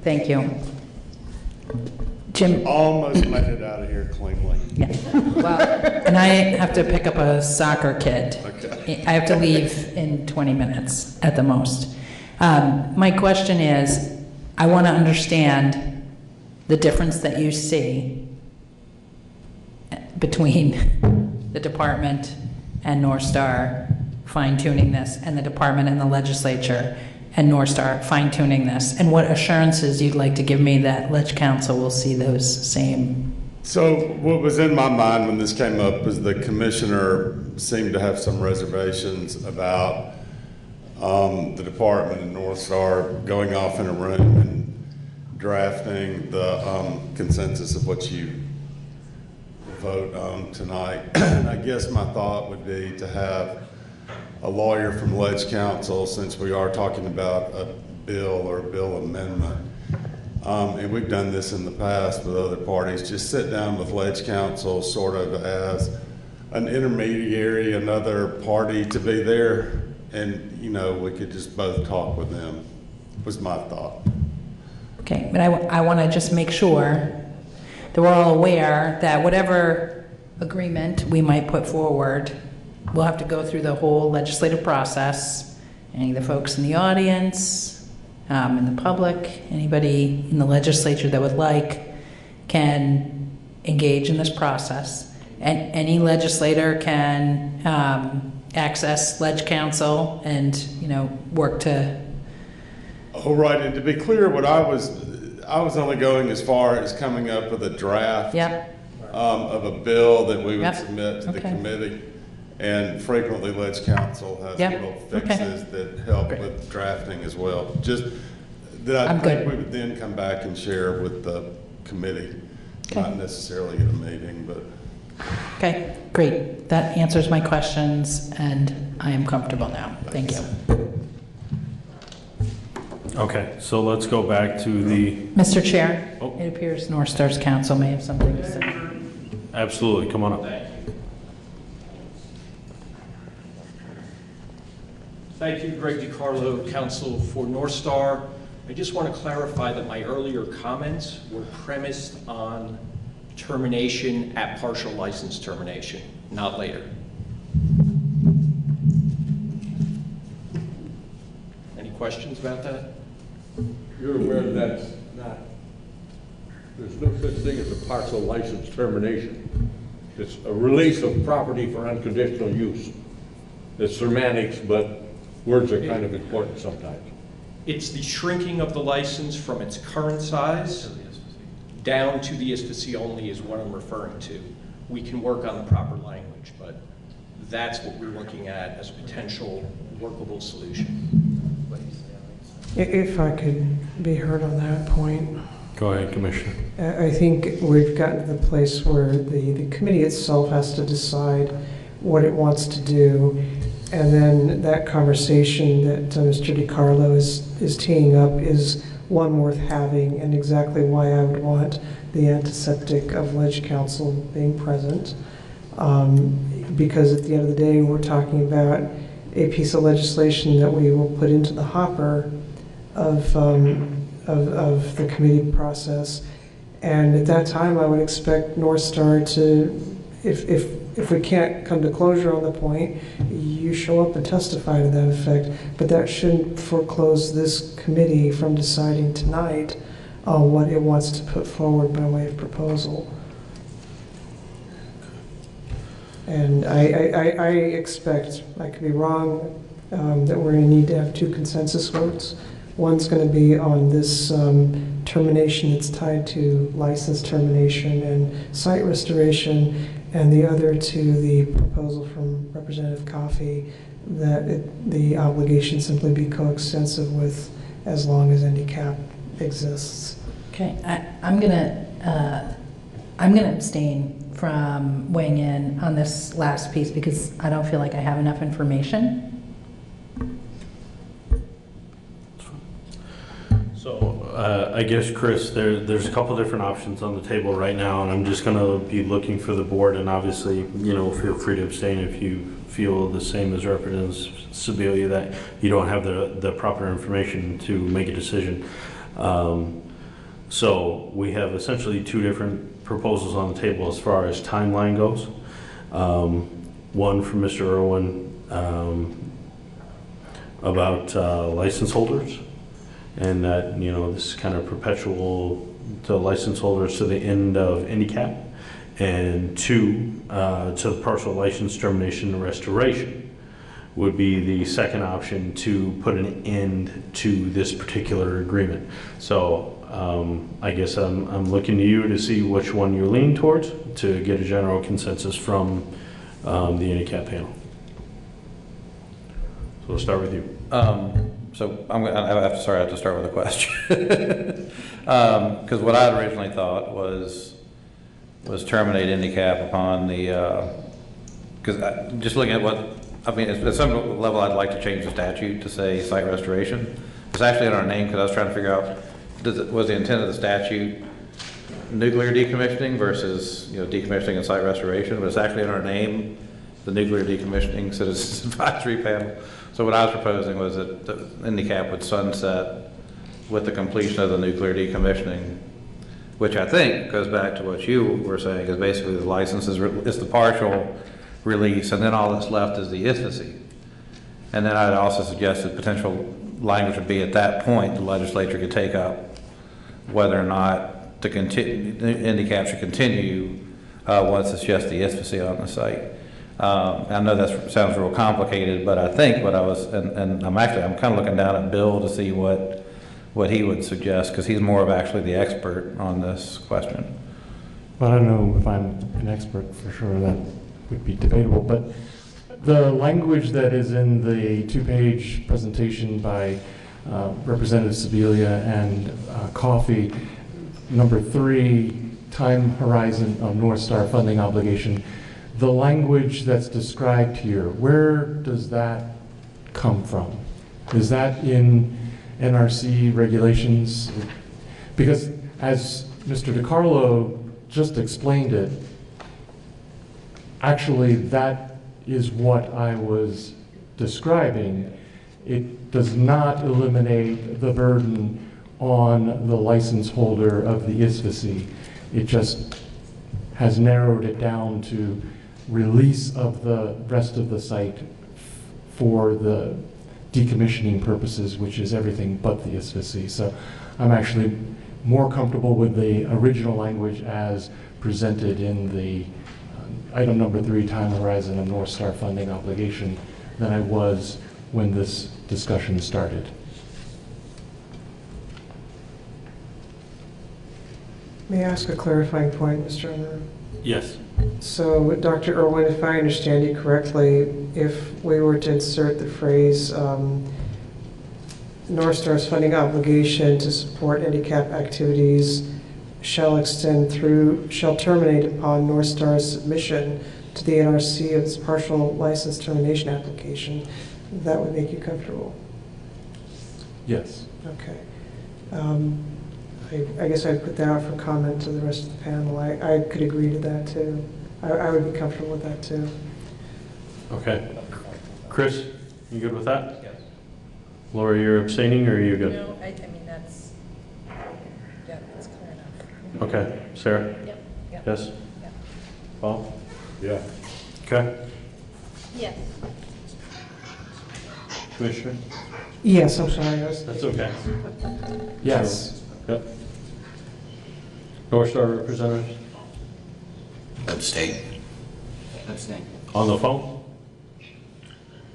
Thank you. Jim? Almost made it out of here cleanly. Yeah. Well, and I have to pick up a soccer kid. Okay. I have to leave in 20 minutes at the most. My question is, I want to understand the difference that you see between the department and North Star fine-tuning this, and the department and the legislature and North Star fine-tuning this, and what assurances you'd like to give me that Ledge Council will see those same. So what was in my mind when this came up was the commissioner seemed to have some reservations about the department and North Star going off in a room and drafting the consensus of what you vote on tonight. And I guess my thought would be to have a lawyer from Ledge Council, since we are talking about a bill or a bill amendment. And we've done this in the past with other parties, just sit down with Ledge Council sort of as an intermediary, another party to be there, and we could just both talk with them, was my thought. Okay, but I want to just make sure that we're all aware that whatever agreement we might put forward, we'll have to go through the whole legislative process. Any of the folks in the audience, in the public, anybody in the legislature that would like can engage in this process. And any legislator can access Ledge Council and work to. Oh, right, and to be clear, what I was only going as far as coming up with a draft of a bill that we would submit to the committee. And frequently Ledge Council has little fixes that help with drafting as well. Just that I think we would then come back and share with the committee, not necessarily at a meeting, but. Okay, great. That answers my questions and I am comfortable now. Thank you. Okay, so let's go back to the. Mr. Chair, it appears North Star's council may have something to say. Absolutely, come on up. Thank you, Greg DiCarlo, counsel for North Star. I just want to clarify that my earlier comments were premised on termination at partial license termination, not later. Any questions about that? You're aware that's not, there's no such thing as a partial license termination. It's a release of property for unconditional use. It's semantics, but words are kind of important sometimes. It's the shrinking of the license from its current size down to the ISPC only is what I'm referring to. We can work on the proper language, but that's what we're looking at as a potential workable solution. If I could be heard on that point. Go ahead, Commissioner. I think we've gotten to the place where the committee itself has to decide what it wants to do. And then that conversation that Mr. DiCarlo is teeing up is one worth having, and exactly why I would want the antiseptic of Ledge Council being present. Because at the end of the day, we're talking about a piece of legislation that we will put into the hopper of the committee process. And at that time, I would expect North Star to, if we can't come to closure on the point, you show up and testify to that effect. But that shouldn't foreclose this committee from deciding tonight on what it wants to put forward by way of proposal. And I expect, I could be wrong, that we're going to need to have 2 consensus votes. One's going to be on this termination that's tied to license termination and site restoration, and the other to the proposal from Representative Coffey that the obligation simply be coextensive with as long as NDCAP exists. Okay, I'm gonna abstain from weighing in on this last piece because I don't feel like I have enough information. So I guess, Chris, there's a couple different options on the table right now, and I'm just going to be looking for the board, and obviously, you know, feel free to abstain if you feel the same as Representative Sibilia, that you don't have the proper information to make a decision. So we have essentially 2 different proposals on the table as far as timeline goes. One from Mr. Irwin about license holders, and that, you know, this is kind of perpetual to license holders to the end of NDCAP, and 2 to the partial license termination and restoration would be the second option to put an end to this particular agreement. So I guess I'm looking to you to see which one you lean towards to get a general consensus from the NDCAP panel. So we'll start with you. So I have to start with a question. Because what I had originally thought was terminate NDCAP upon the, because just looking at what, I mean, at some level I'd like to change the statute to say site restoration. It's actually in our name because I was trying to figure out, was the intent of the statute nuclear decommissioning versus, you know, decommissioning and site restoration, but it's actually in our name, the Nuclear Decommissioning Citizens Advisory Panel. So what I was proposing was that the NDCAP would sunset with the completion of the nuclear decommissioning, which I think goes back to what you were saying, is basically the license is the partial release, and then all that's left is the ISFC. And then I'd also suggested potential language would be at that point the legislature could take up whether or not to continue, NDCAP should continue once it's just the ISFC on the site. I know that sounds real complicated, but I think what I was, and I'm kind of looking down at Bill to see what he would suggest, because he's more of actually the expert on this question. Well, I don't know if I'm an expert for sure, that would be debatable, but the language that is in the 2-page presentation by Representative Sibilia and Coffey, number 3, time horizon of North Star funding obligation, the language that's described here, where does that come from? Is that in NRC regulations? Because as Mr. DiCarlo just explained it, actually that is what I was describing. It does not eliminate the burden on the license holder of the ISFC. It just has narrowed it down to release of the rest of the site for the decommissioning purposes, which is everything but the ISFC. So I'm actually more comfortable with the original language as presented in the item number 3, time horizon of North Star funding obligation, than I was when this discussion started. May I ask a clarifying point, Mr. Unruh? Yes. So, Dr. Irwin, if I understand you correctly, if we were to insert the phrase North Star's funding obligation to support handicap activities shall terminate upon North Star's submission to the NRC of its partial license termination application, that would make you comfortable? Yes. Okay. I guess I'd put that out for comment to the rest of the panel. I could agree to that too. I would be comfortable with that too. Okay. Chris, you good with that? Yes. Laura, you're abstaining, or are you good? No, I mean, that's clear enough. Okay. Sarah? Yep. Yes? Yep. Paul? Yeah. Okay. Yes. Commissioner? Yes, I'm sorry. That's okay. Yes. Yep. North Star representatives? Abstain. Abstain. On the phone?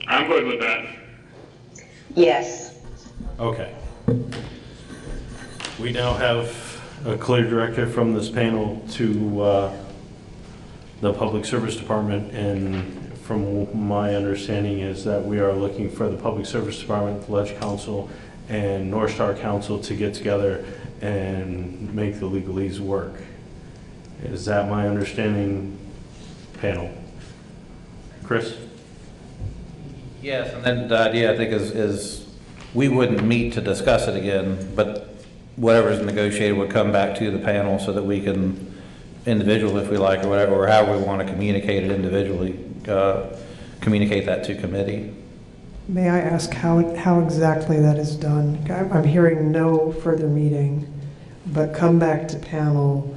I'm good with that. Yes. Okay. We now have a clear directive from this panel to the Public Service Department, and from my understanding is that we are looking for the Public Service Department, the Ledge Council, and North Star Council to get together and make the legalese work. Is that my understanding, panel? Chris? Yes, and then the idea, I think, is we wouldn't meet to discuss it again, but whatever's negotiated would come back to the panel so that we can, individually if we like, or whatever, or however we want to communicate it individually, communicate that to committee. May I ask how exactly that is done? I'm hearing no further meeting, but come back to panel.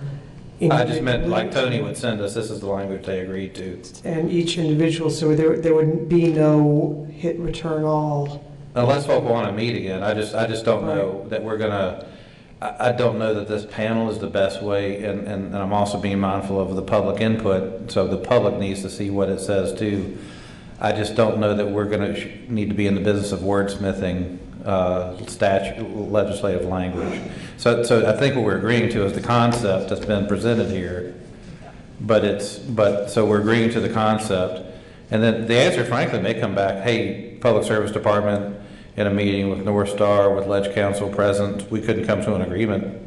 I just meant like Tony would send us, this is the language they agreed to. And each individual, so there would be no hit return all. Unless folk want to meet again, I just don't know that we're gonna, I don't know that this panel is the best way, and I'm also being mindful of the public input, so the public needs to see what it says too. I just don't know that we're gonna need to be in the business of wordsmithing legislative language. So I think what we're agreeing to is the concept that's been presented here, so we're agreeing to the concept, and then the answer frankly may come back, hey, Public Service Department, in a meeting with North Star, with Ledge Council present, we couldn't come to an agreement,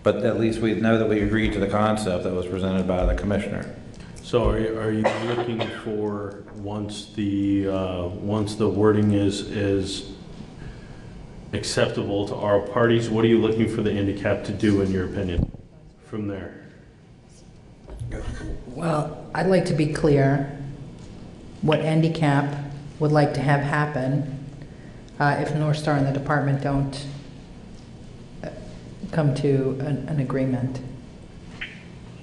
but at least we know that we agreed to the concept that was presented by the commissioner. So are you looking for, once the wording is acceptable to our parties, what are you looking for the handicap to do in your opinion from there? Well, I'd like to be clear what handicap would like to have happen if North Star and the department don't come to an agreement.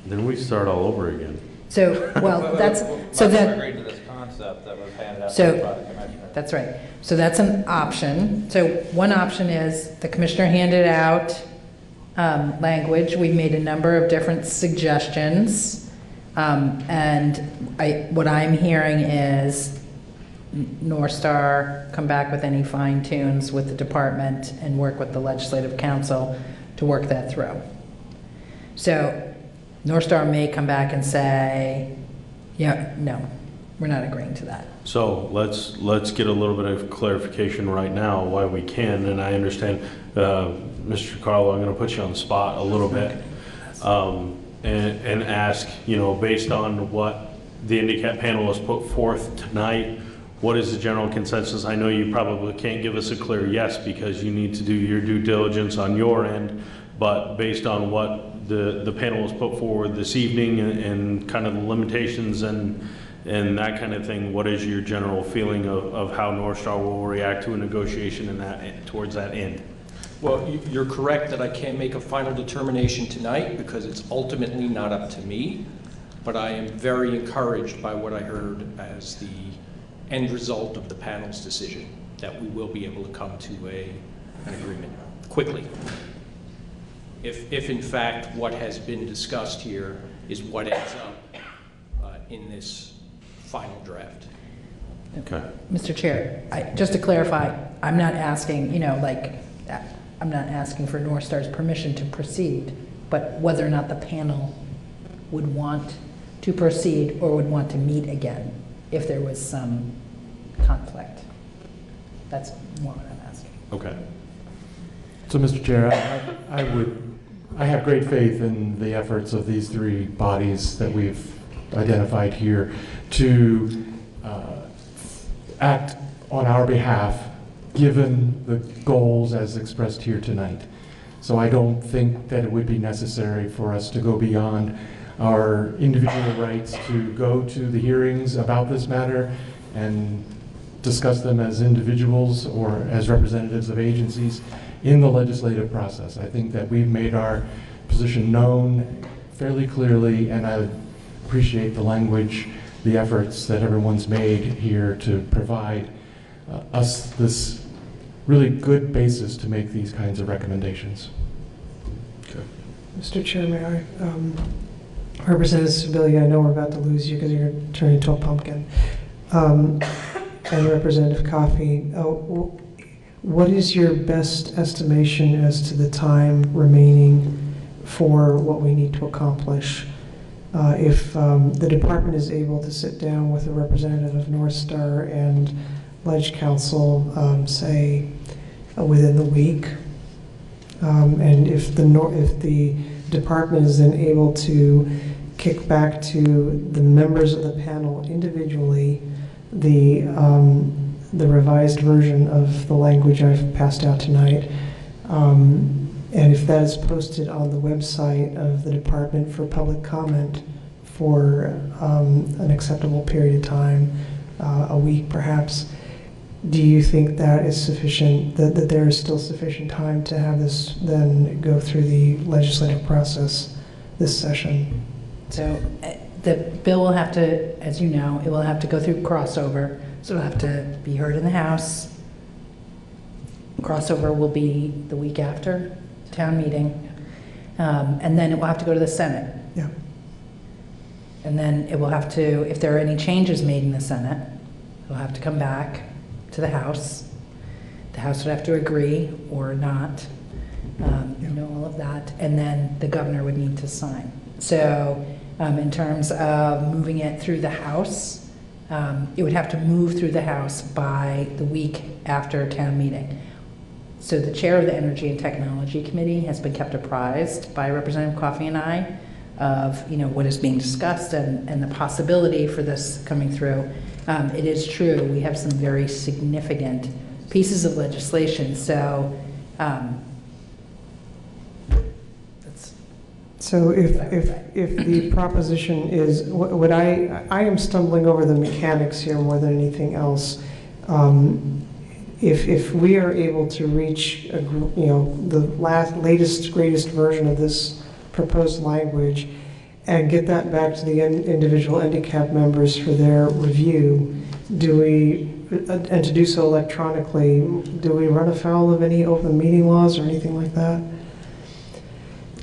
Then we start all over again. So, well, that's, so that. Agreed to this concept that was handed out So, by the commissioner. that's right. So that's an option. So one option is the commissioner handed out language. We've made a number of different suggestions. And what I'm hearing is North Star come back with any fine tunes with the department and work with the legislative council to work that through. So North Star may come back and say, yeah, no, we're not agreeing to that. So let's get a little bit of clarification right now why we can, and I understand, Mr. Carlo, I'm going to put you on the spot a little bit, and ask, based on what the handicap panel has put forth tonight, what is the general consensus? I know you probably can't give us a clear yes because you need to do your due diligence on your end, but based on what the panel has put forward this evening and kind of the limitations and that kind of thing, what is your general feeling of how North Star will react to a negotiation towards that end? Well, you're correct that I can't make a final determination tonight because it's ultimately not up to me, but I am very encouraged by what I heard as the end result of the panel's decision, that we will be able to come to an agreement quickly. If in fact what has been discussed here is what ends up in this final draft. Okay. Mr. Chair, just to clarify, I'm not asking, I'm not asking for North Star's permission to proceed. but whether or not the panel would want to proceed or would want to meet again if there was some conflict. That's more what I'm asking. Okay. So, Mr. Chair, I have great faith in the efforts of these three bodies that we've identified here to act on our behalf, given the goals as expressed here tonight. So I don't think that it would be necessary for us to go beyond our individual rights to go to the hearings about this matter and discuss them as individuals or as representatives of agencies in the legislative process. I think that we've made our position known fairly clearly, and I appreciate the language, the efforts that everyone's made here to provide us this really good basis to make these kinds of recommendations. Okay. Mr. Chair, may I? Representative Sibilia, I know we're about to lose you because you're turning into a pumpkin. And Representative Coffey, what is your best estimation as to the time remaining for what we need to accomplish? If the department is able to sit down with a representative of North Star and Ledge Council, say within the week, and if the department is then able to kick back to the members of the panel individually the revised version of the language I've passed out tonight, and if that is posted on the website of the department for public comment for an acceptable period of time, a week perhaps, do you think that is sufficient, that there is still sufficient time to have this then go through the legislative process this session? So the bill will have to, as you know, it will have to go through crossover. So it'll have to be heard in the House. Crossover will be the week after town meeting. And then it will have to go to the Senate. Yeah. And then it will have to, if there are any changes made in the Senate, it'll have to come back to the House. The House would have to agree or not, you know, all of that. And then the governor would need to sign. So in terms of moving it through the House, it would have to move through the House by the week after town meeting. So the chair of the Energy and Technology Committee has been kept apprised by Representative Coffey and I of, you know, what is being discussed and the possibility for this coming through. It is true, we have some very significant pieces of legislation. So So if the proposition is, what I am stumbling over the mechanics here more than anything else. If we are able to reach, the latest, greatest version of this proposed language and get that back to the individual handicap members for their review, and to do so electronically, do we run afoul of any open meeting laws or anything like that?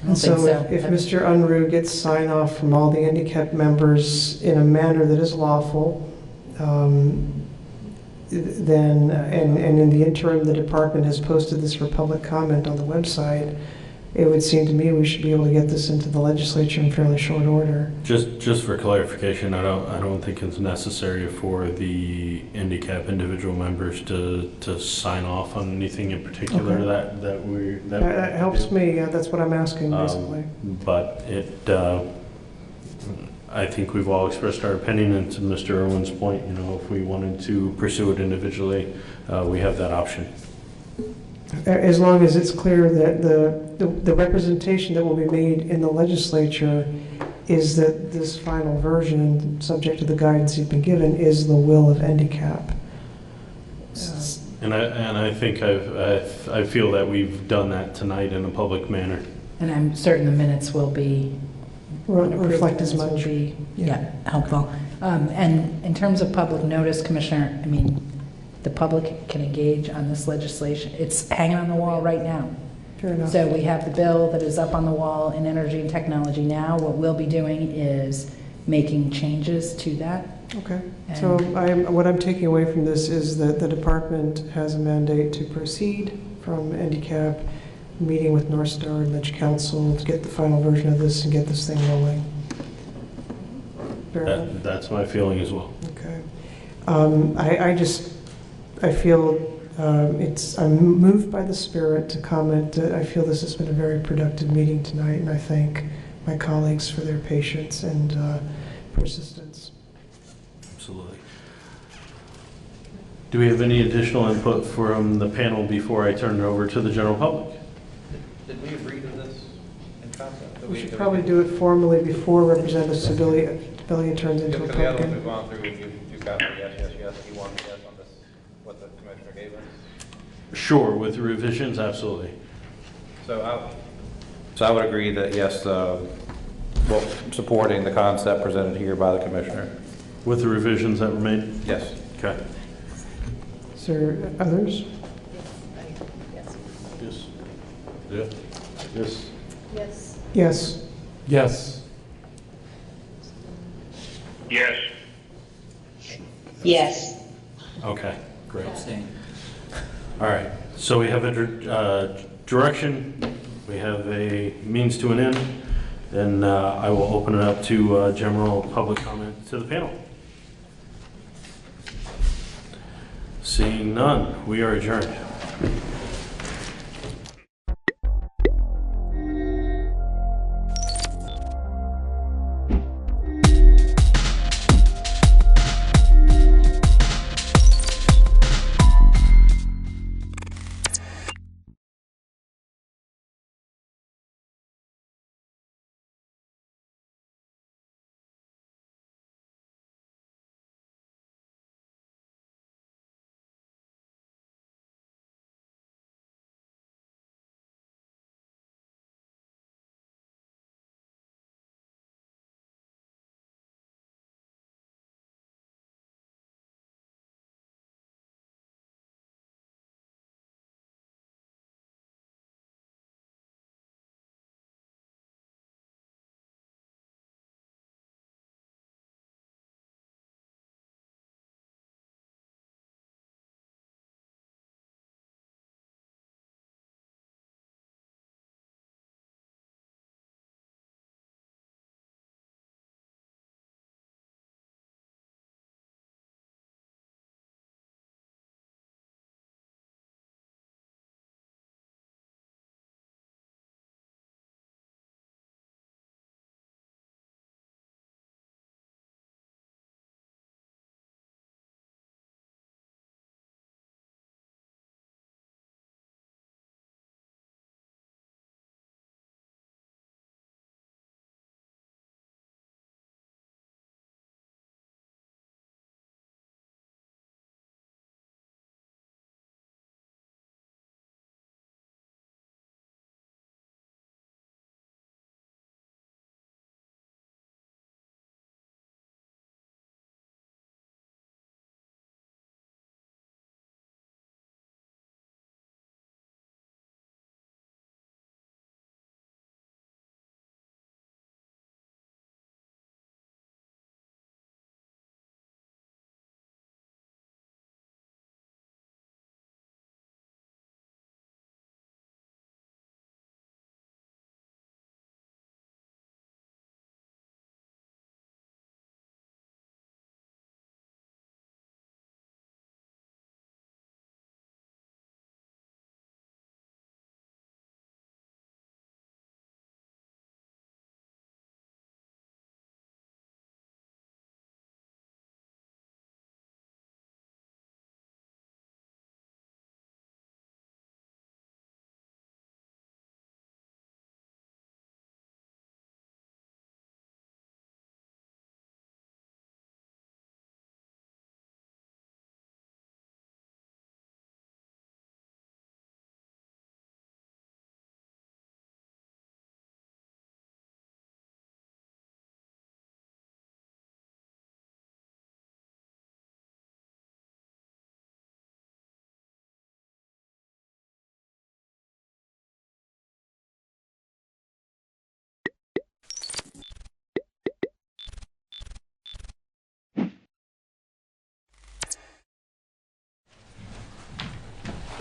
And so if Mr. Unruh gets sign off from all the handicapped members in a manner that is lawful, then, and in the interim, the department has posted this for public comment on the website, it would seem to me we should be able to get this into the legislature in fairly short order. Just for clarification, I don't think it's necessary for the handicap individual members to sign off on anything in particular. Okay. That helps me. Yeah, that's what I'm asking basically. But I think we've all expressed our opinion, and to Mr. Irwin's point, if we wanted to pursue it individually, we have that option. As long as it's clear that the representation that will be made in the legislature is that this final version, subject to the guidance you've been given, is the will of handicap. And I think I feel that we've done that tonight in a public manner. And I'm certain the minutes will be reflect as much. Will be, helpful. And in terms of public notice, Commissioner, I mean, the public can engage on this legislation. It's hanging on the wall right now. Fair enough. So we have the bill that is up on the wall in energy and technology now. What we'll be doing is making changes to that. Okay. So what I'm taking away from this is that the department has a mandate to proceed from handicap. meeting with North Star and Ledge Council to get the final version of this and get this thing rolling. Fair enough? That's my feeling as well. Okay. I feel I'm moved by the spirit to comment that I feel this has been a very productive meeting tonight, and I thank my colleagues for their patience and persistence. Absolutely. Do we have any additional input from the panel before I turn it over to the general public? Did we agree to this in concept? We should probably do it formally before Representative Sibilia turns into a Because the other ones we've we've gone through, you've got the yes, you want yes on this, what the commissioner gave us? Sure, with revisions, absolutely. So I would agree that yes, well, supporting the concept presented here by the commissioner. With the revisions that were made? Yes. Okay. Is there others? Yes. Yeah. Yes. Yes. Yes. Yes. Yes. Yes. Okay, great. Abstain. All right, so we have a direction, we have a means to an end, and I will open it up to general public comment to the panel. Seeing none, we are adjourned.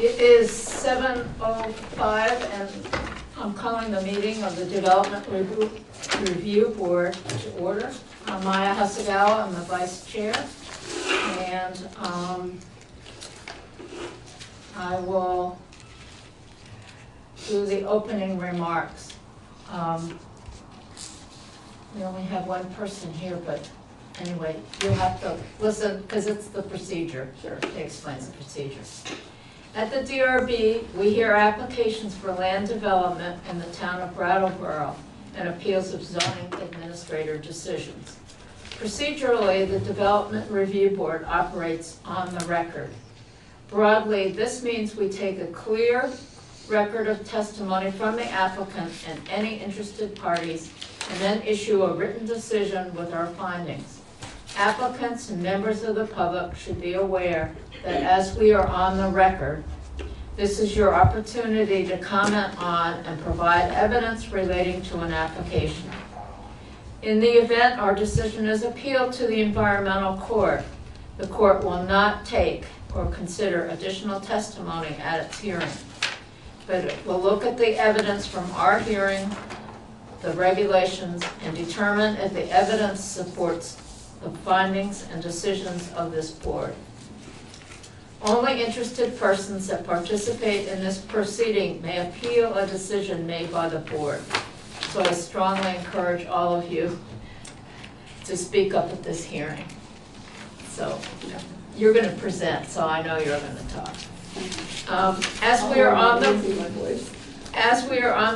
It is 7:05, and I'm calling the meeting of the Development Review Board to order. I'm Maya Hasagawa, I'm the vice chair, and I will do the opening remarks. We only have one person here, but anyway, you'll have to listen because it's the procedure. Sure. It explains the procedure. At the DRB, we hear applications for land development in the town of Brattleboro and appeals of zoning administrator decisions. Procedurally, the Development Review Board operates on the record. Broadly, this means we take a clear record of testimony from the applicant and any interested parties and then issue a written decision with our findings. Applicants and members of the public should be aware that as we are on the record, this is your opportunity to comment on and provide evidence relating to an application. In the event our decision is appealed to the environmental court, the court will not take or consider additional testimony at its hearing, but it will look at the evidence from our hearing, the regulations, and determine if the evidence supports the findings and decisions of this board. Only interested persons that participate in this proceeding may appeal a decision made by the board. So I strongly encourage all of you to speak up at this hearing. So you're going to present, so I know you're going to talk. As we are on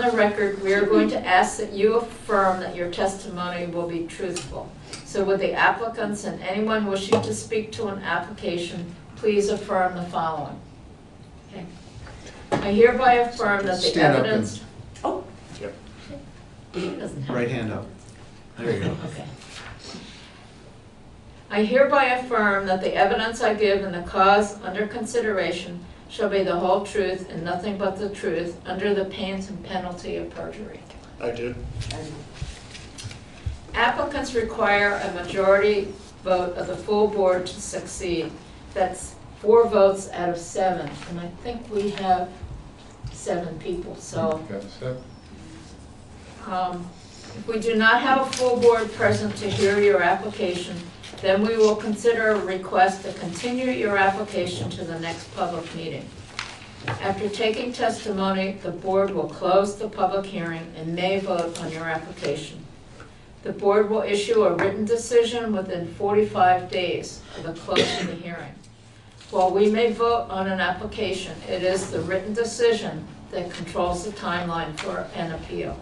the record, we are going to ask that you affirm that your testimony will be truthful. So would the applicants and anyone wishing to speak to an application please affirm the following? Okay. I hereby affirm that the evidence... Oh. Yep. He doesn't have Right hand up. There you go. Okay. I hereby affirm that the evidence I give in the cause under consideration shall be the whole truth and nothing but the truth under the pains and penalty of perjury. I do. Applicants require a majority vote of the full board to succeed. That's 4 votes out of 7, and I think we have 7 people, so. If we do not have a full board present to hear your application, then we will consider a request to continue your application to the next public meeting. After taking testimony, the board will close the public hearing and may vote on your application. The board will issue a written decision within 45 days of the close of the hearing. While we may vote on an application, it is the written decision that controls the timeline for an appeal.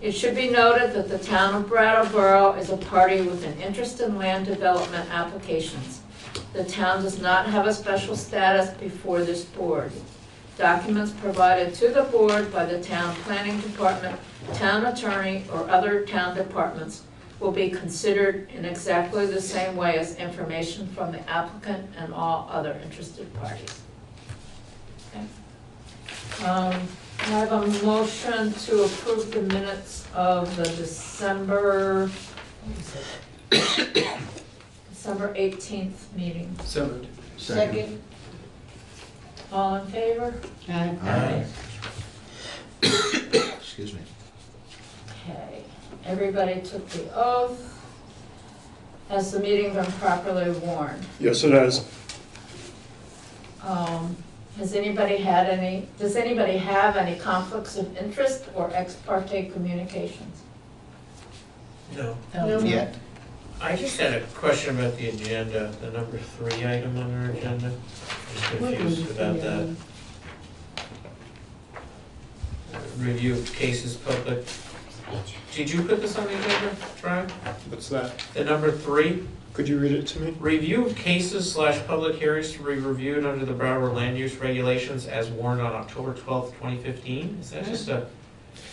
It should be noted that the town of Brattleboro is a party with an interest in land development applications. The town does not have a special status before this board. Documents provided to the board by the town planning department, town attorney, or other town departments will be considered in exactly the same way as information from the applicant and all other interested parties. Okay. I have a motion to approve the minutes of the December 18th meeting. So moved. Second. All in favor? Aye. Excuse me. Okay. Everybody took the oath. Has the meeting been properly warned? Yes, it has. Does anybody have any conflicts of interest or ex parte communications? No. No. Yet. I just had a question about the agenda, the number 3 item on our agenda. I was confused about that. Review of cases public. Did you put this on the agenda, Brian? What's that? The number 3? Could you read it to me? Review of cases / public hearings to be reviewed under the Brattleboro land use regulations as warned on October 12th, 2015? Is that just a...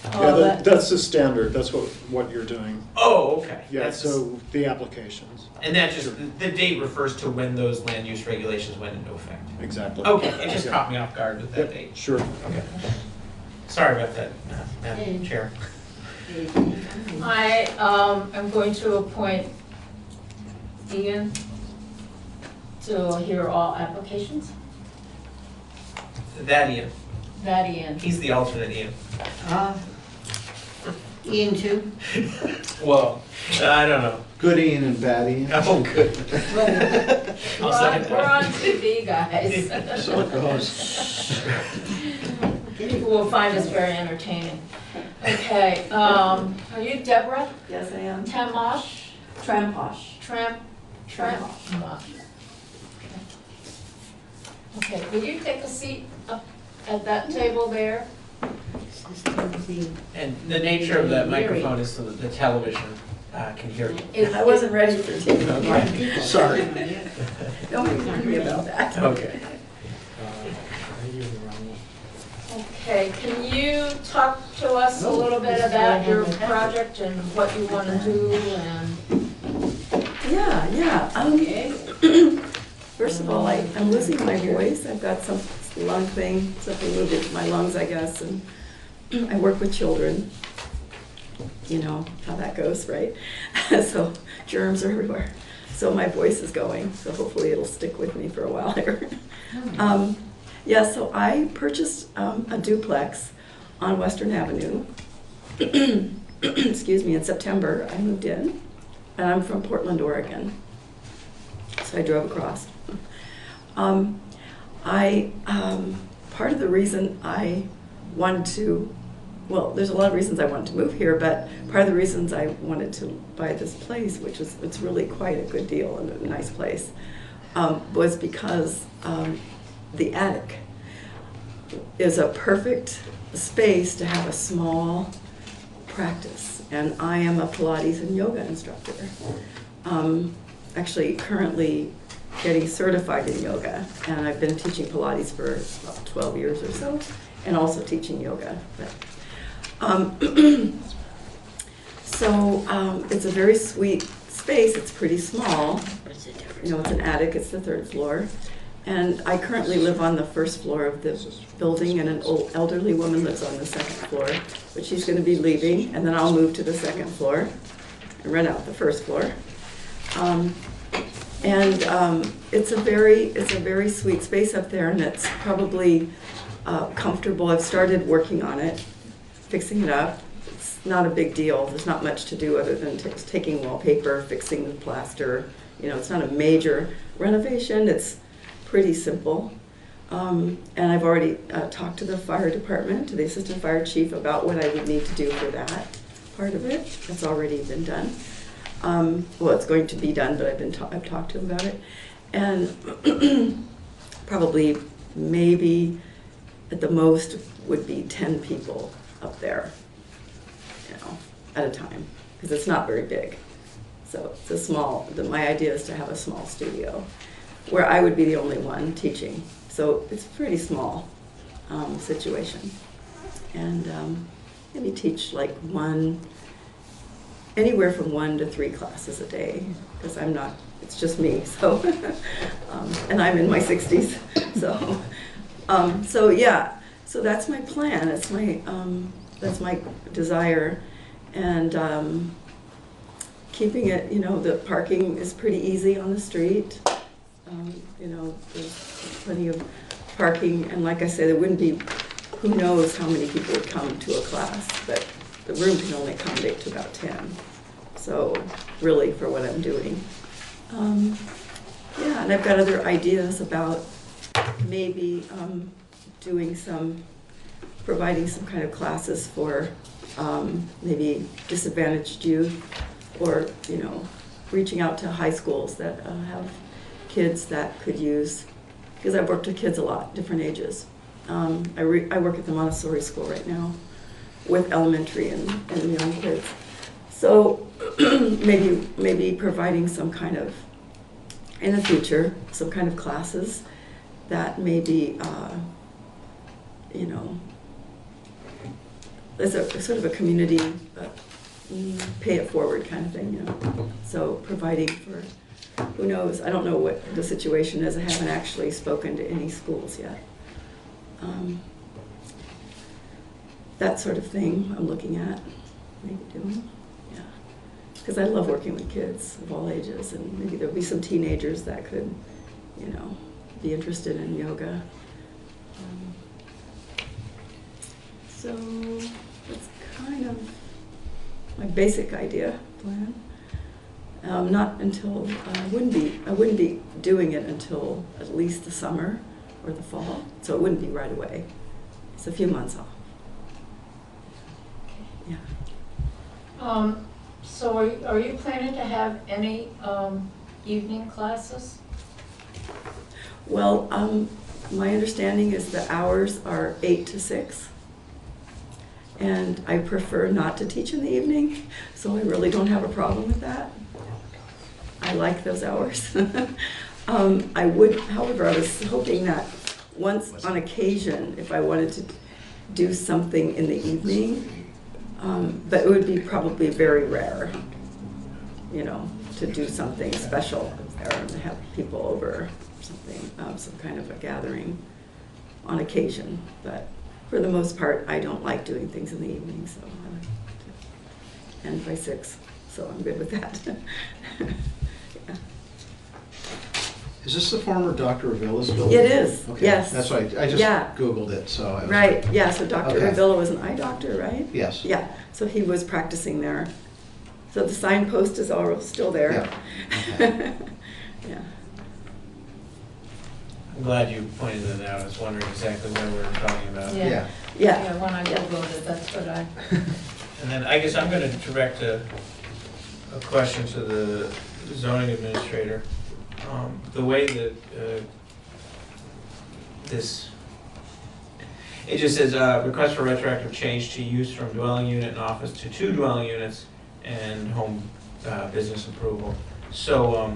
Yeah, that's the standard. That's what you're doing. Oh, okay. Yeah, so the applications. And that just, the date refers to when those land use regulations went into effect? Exactly. Okay, it just caught me off guard with that date. Sure. Okay. Sorry about that, Madam Chair. I am going to appoint Ian to hear all applications. That Ian. That Ian. He's the alternate Ian. Ian too? Well, I don't know. Good Ian and bad Ian. Oh, good. We're on TV, guys. So it goes. People will find us very entertaining. Okay, are you Deborah? Yes, I am. Tamosh? Tramposh. Tramposh. Okay, will you take a seat up at that table there? And the nature of that microphone is so that the television can hear you. I wasn't ready for TV. Sorry. Don't be angry about that. Okay. Okay, can you talk to us a little bit about your project and what you want to do and? Yeah. First of all, I'm losing my voice. I've got some lung thing, something moved into my lungs, I guess, and I work with children. You know how that goes, right? So germs are everywhere. So my voice is going, so hopefully it'll stick with me for a while here. So I purchased a duplex on Western Avenue. Excuse me, in September I moved in, and I'm from Portland, Oregon. So I drove across. Part of the reason I wanted to, well, there's a lot of reasons I wanted to move here, but part of the reasons I wanted to buy this place, which is, it's really quite a good deal and a nice place, was because the attic is a perfect space to have a small practice. And I am a Pilates and yoga instructor. Actually, currently getting certified in yoga, and I've been teaching Pilates for about 12 years or so, and also teaching yoga. It's a very sweet space. It's pretty small. You know, it's an attic. It's the 3rd floor. And I currently live on the 1st floor of the building, and an old elderly woman lives on the 2nd floor, but she's going to be leaving, and then I'll move to the 2nd floor and rent out the 1st floor. It's a very sweet space up there, and it's probably comfortable. I've started working on it, fixing it up. It's not a big deal. There's not much to do other than taking wallpaper, fixing the plaster. You know, it's not a major renovation. It's pretty simple. And I've already talked to the fire department, to the assistant fire chief, about what I would need to do for that part of it. It's already been done. Well, it's going to be done, but I've talked to him about it. And probably, maybe, at the most, would be 10 people up there, you know, at a time, because it's not very big. So it's a small, my idea is to have a small studio where I would be the only one teaching. So it's a pretty small situation. And maybe teach like anywhere from 1 to 3 classes a day, because I'm not, it's just me, so, and I'm in my 60s, so that's my plan, that's my desire, and keeping it, you know, the parking is pretty easy on the street, you know, there's plenty of parking, and like I said, there wouldn't be, who knows how many people would come to a class, but the room can only accommodate to about 10. So really, for what I'm doing. And I've got other ideas about maybe providing some kind of classes for maybe disadvantaged youth, or, you know, reaching out to high schools that have kids that could use, because I've worked with kids a lot, different ages. I work at the Montessori school right now with elementary and young kids. So maybe providing some kind of, in the future, some kind of classes that maybe, you know, as a sort of a community pay it forward kind of thing, you know. So providing for, who knows, I don't know what the situation is. I haven't actually spoken to any schools yet. That sort of thing I'm looking at, maybe doing. Because I love working with kids of all ages, and maybe there'll be some teenagers that could, you know, be interested in yoga. So that's kind of my basic idea plan. Not until I wouldn't be doing it until at least the summer or the fall. So it wouldn't be right away. It's a few months off. Yeah. So are you planning to have any evening classes? Well, my understanding is the hours are 8 to 6. And I prefer not to teach in the evening, so I really don't have a problem with that. I like those hours. I would, however, I was hoping that once on occasion, if I wanted to do something in the evening, but it would be probably very rare, you know, to do something special or to have people over or something, some kind of a gathering on occasion. But for the most part, I don't like doing things in the evening, so I like to end by 6, so I'm good with that. Yeah. Is this the former Dr. Avila's building? It is, Okay. yes. That's why I just Yeah. Googled it, so. I was Right, like, yeah, so Dr. Okay. Avila was an eye doctor, right? Yes. Yeah, so he was practicing there. So the signpost is all still there. Yeah. Yeah. I'm glad you pointed that out. I was wondering exactly what we were talking about. Yeah. Yeah. When I Googled it, that's what I. And then I guess I'm going to direct a question to the zoning administrator. The way that it just says request for retroactive change to use from dwelling unit and office to 2 dwelling units and home business approval. So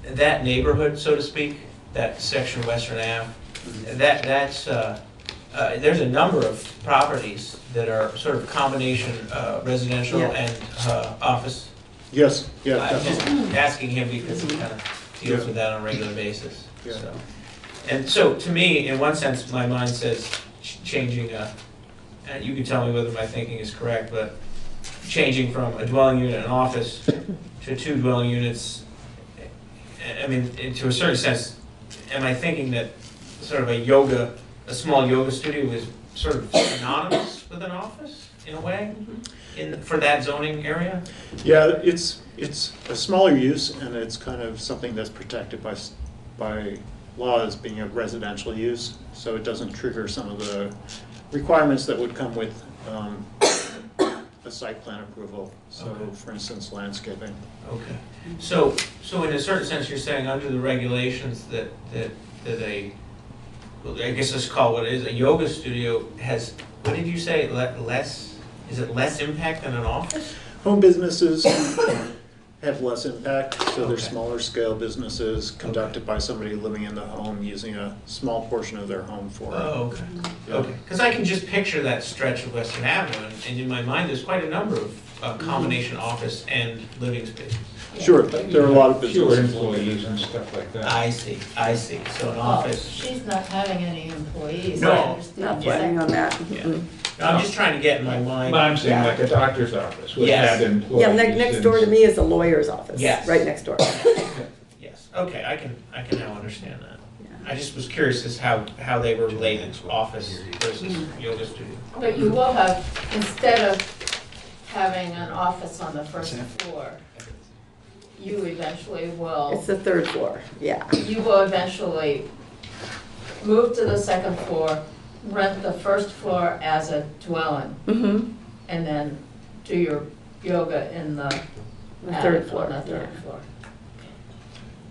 that neighborhood, so to speak, that section of Western Ave, that's there's a number of properties that are sort of combination residential Yeah. and office. Yes, yeah, I'm just definitely. asking him because he kind of deals with that on a regular basis. Yeah. So. And so, to me, in one sense, my mind says changing, and you can tell me whether my thinking is correct, but changing from a dwelling unit and office to 2 dwelling units, I mean, to a certain sense, am I thinking that sort of a small yoga studio is sort of synonymous with an office, in a way, for that zoning area? Yeah, it's a smaller use, and it's kind of something that's protected by law as being a residential use, so it doesn't trigger some of the requirements that would come with a site plan approval. So, Okay. for instance, landscaping. Okay. So in a certain sense, you're saying under the regulations that well, I guess let's call it what it is, a yoga studio has, what did you say, is it less impact than an office? Home businesses have less impact, so they're Okay. smaller scale businesses conducted by somebody living in the home using a small portion of their home for it. Oh, okay. Okay. Because I can just picture that stretch of Western Avenue, and in my mind, there's quite a number of combination office and living spaces. Sure, there are a lot of Fewer businesses. employees and stuff like that. I see. So an Well, office. she's not having any employees. No, I understand. Not planning on that. Yeah. Mm-mm. No, I'm just trying to get in my mind. But I'm saying Yeah. like a doctor's office would Yes. have employees. Yeah, next door to and- me is a lawyer's office. Yes. Right next door. Yes, okay, I can now understand that. Yeah. I just was curious as how they were related, office versus yoga studio. But you will have, instead of having an office on the first floor, you eventually will. It's the 3rd floor, yeah. You will eventually move to the second floor, rent the first floor as a dwelling, Mm-hmm. and then do your yoga in the The attic 3rd floor, on the third yeah. floor.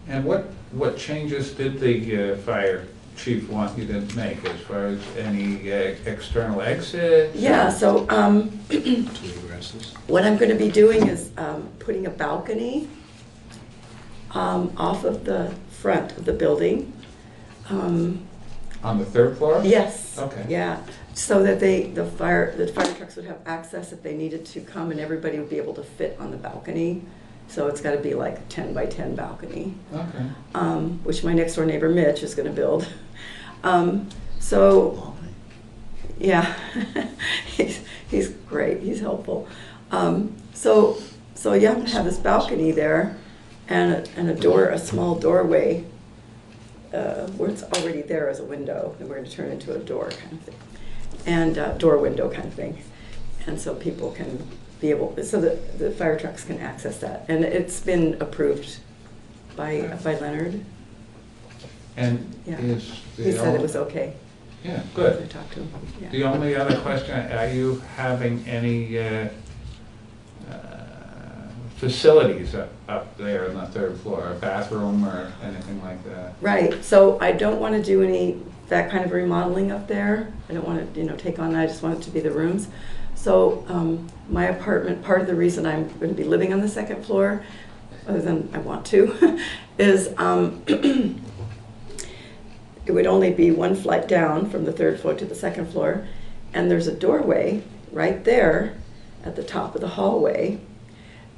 And what changes did the fire chief want you to make as far as any external exits? Yeah, so Two egresses. what I'm going to be doing is putting a balcony off of the front of the building. On the 3rd floor? Yes. Okay. Yeah, so that the fire trucks would have access if they needed to come, and everybody would be able to fit on the balcony. So it's got to be like a 10 by 10 balcony, Okay. which my next door neighbor Mitch is going to build. So, yeah, he's great. He's helpful. So yeah, I'm going to have this balcony there, and a door, a small doorway. Where it's already there as a window, and we're going to turn it into a door kind of thing. and door window kind of thing. And so people can be able, so that the fire trucks can access that. And it's been approved by Leonard. And Yeah. is He said it was okay. Yeah, I good. talked to him. Yeah. The only other question, are you having any facilities up there on the third floor, a bathroom or anything like that? Right, so I don't want to do any, that kind of remodeling up there. I don't want to, take on that, I just want it to be the rooms. So my apartment, part of the reason I'm going to be living on the second floor, other than I want to, is it would only be one flight down from the third floor to the second floor, and there's a doorway right there at the top of the hallway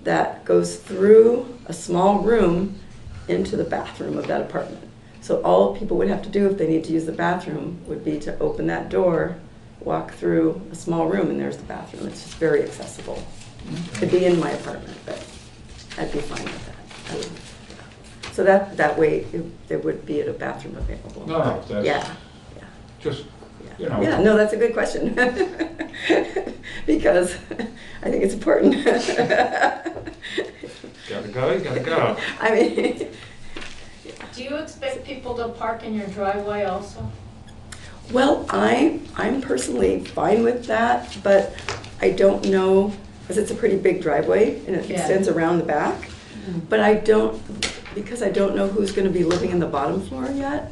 that goes through a small room into the bathroom of that apartment. So all people would have to do if they need to use the bathroom would be to open that door, walk through a small room, and there's the bathroom. It's just very accessible. It'd be in my apartment, but I'd be fine with that. So that way there would be a bathroom available. No, that's yeah. just, Yeah, no, that's a good question. Because I think it's important. Gotta go, you gotta go. I mean, Do you expect people to park in your driveway also? well, I'm personally fine with that, but I don't know, because it's a pretty big driveway and it Yeah. extends around the back. But because I don't know who's going to be living in the bottom floor yet.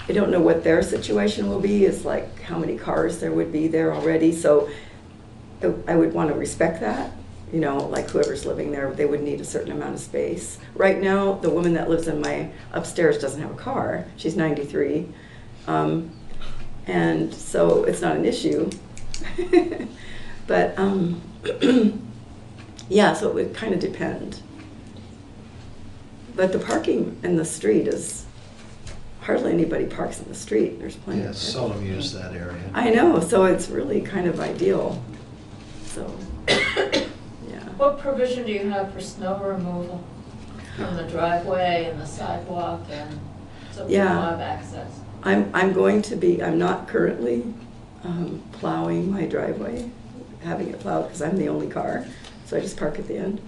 I don't know what their situation will be, is like how many cars there would be there already. So I would want to respect that. Like whoever's living there, they would need a certain amount of space. Right now, the woman that lives in my upstairs doesn't have a car. She's 93. And so it's not an issue. But yeah, so it would kind of depend. But the parking in the street is, hardly anybody parks in the street. There's plenty Yeah, of seldom use that area. I know, so it's really kind of ideal. So, What provision do you have for snow removal from the driveway and the sidewalk and so people Yeah. have access? I'm not currently plowing my driveway, having it plowed because I'm the only car, so I just park at the end.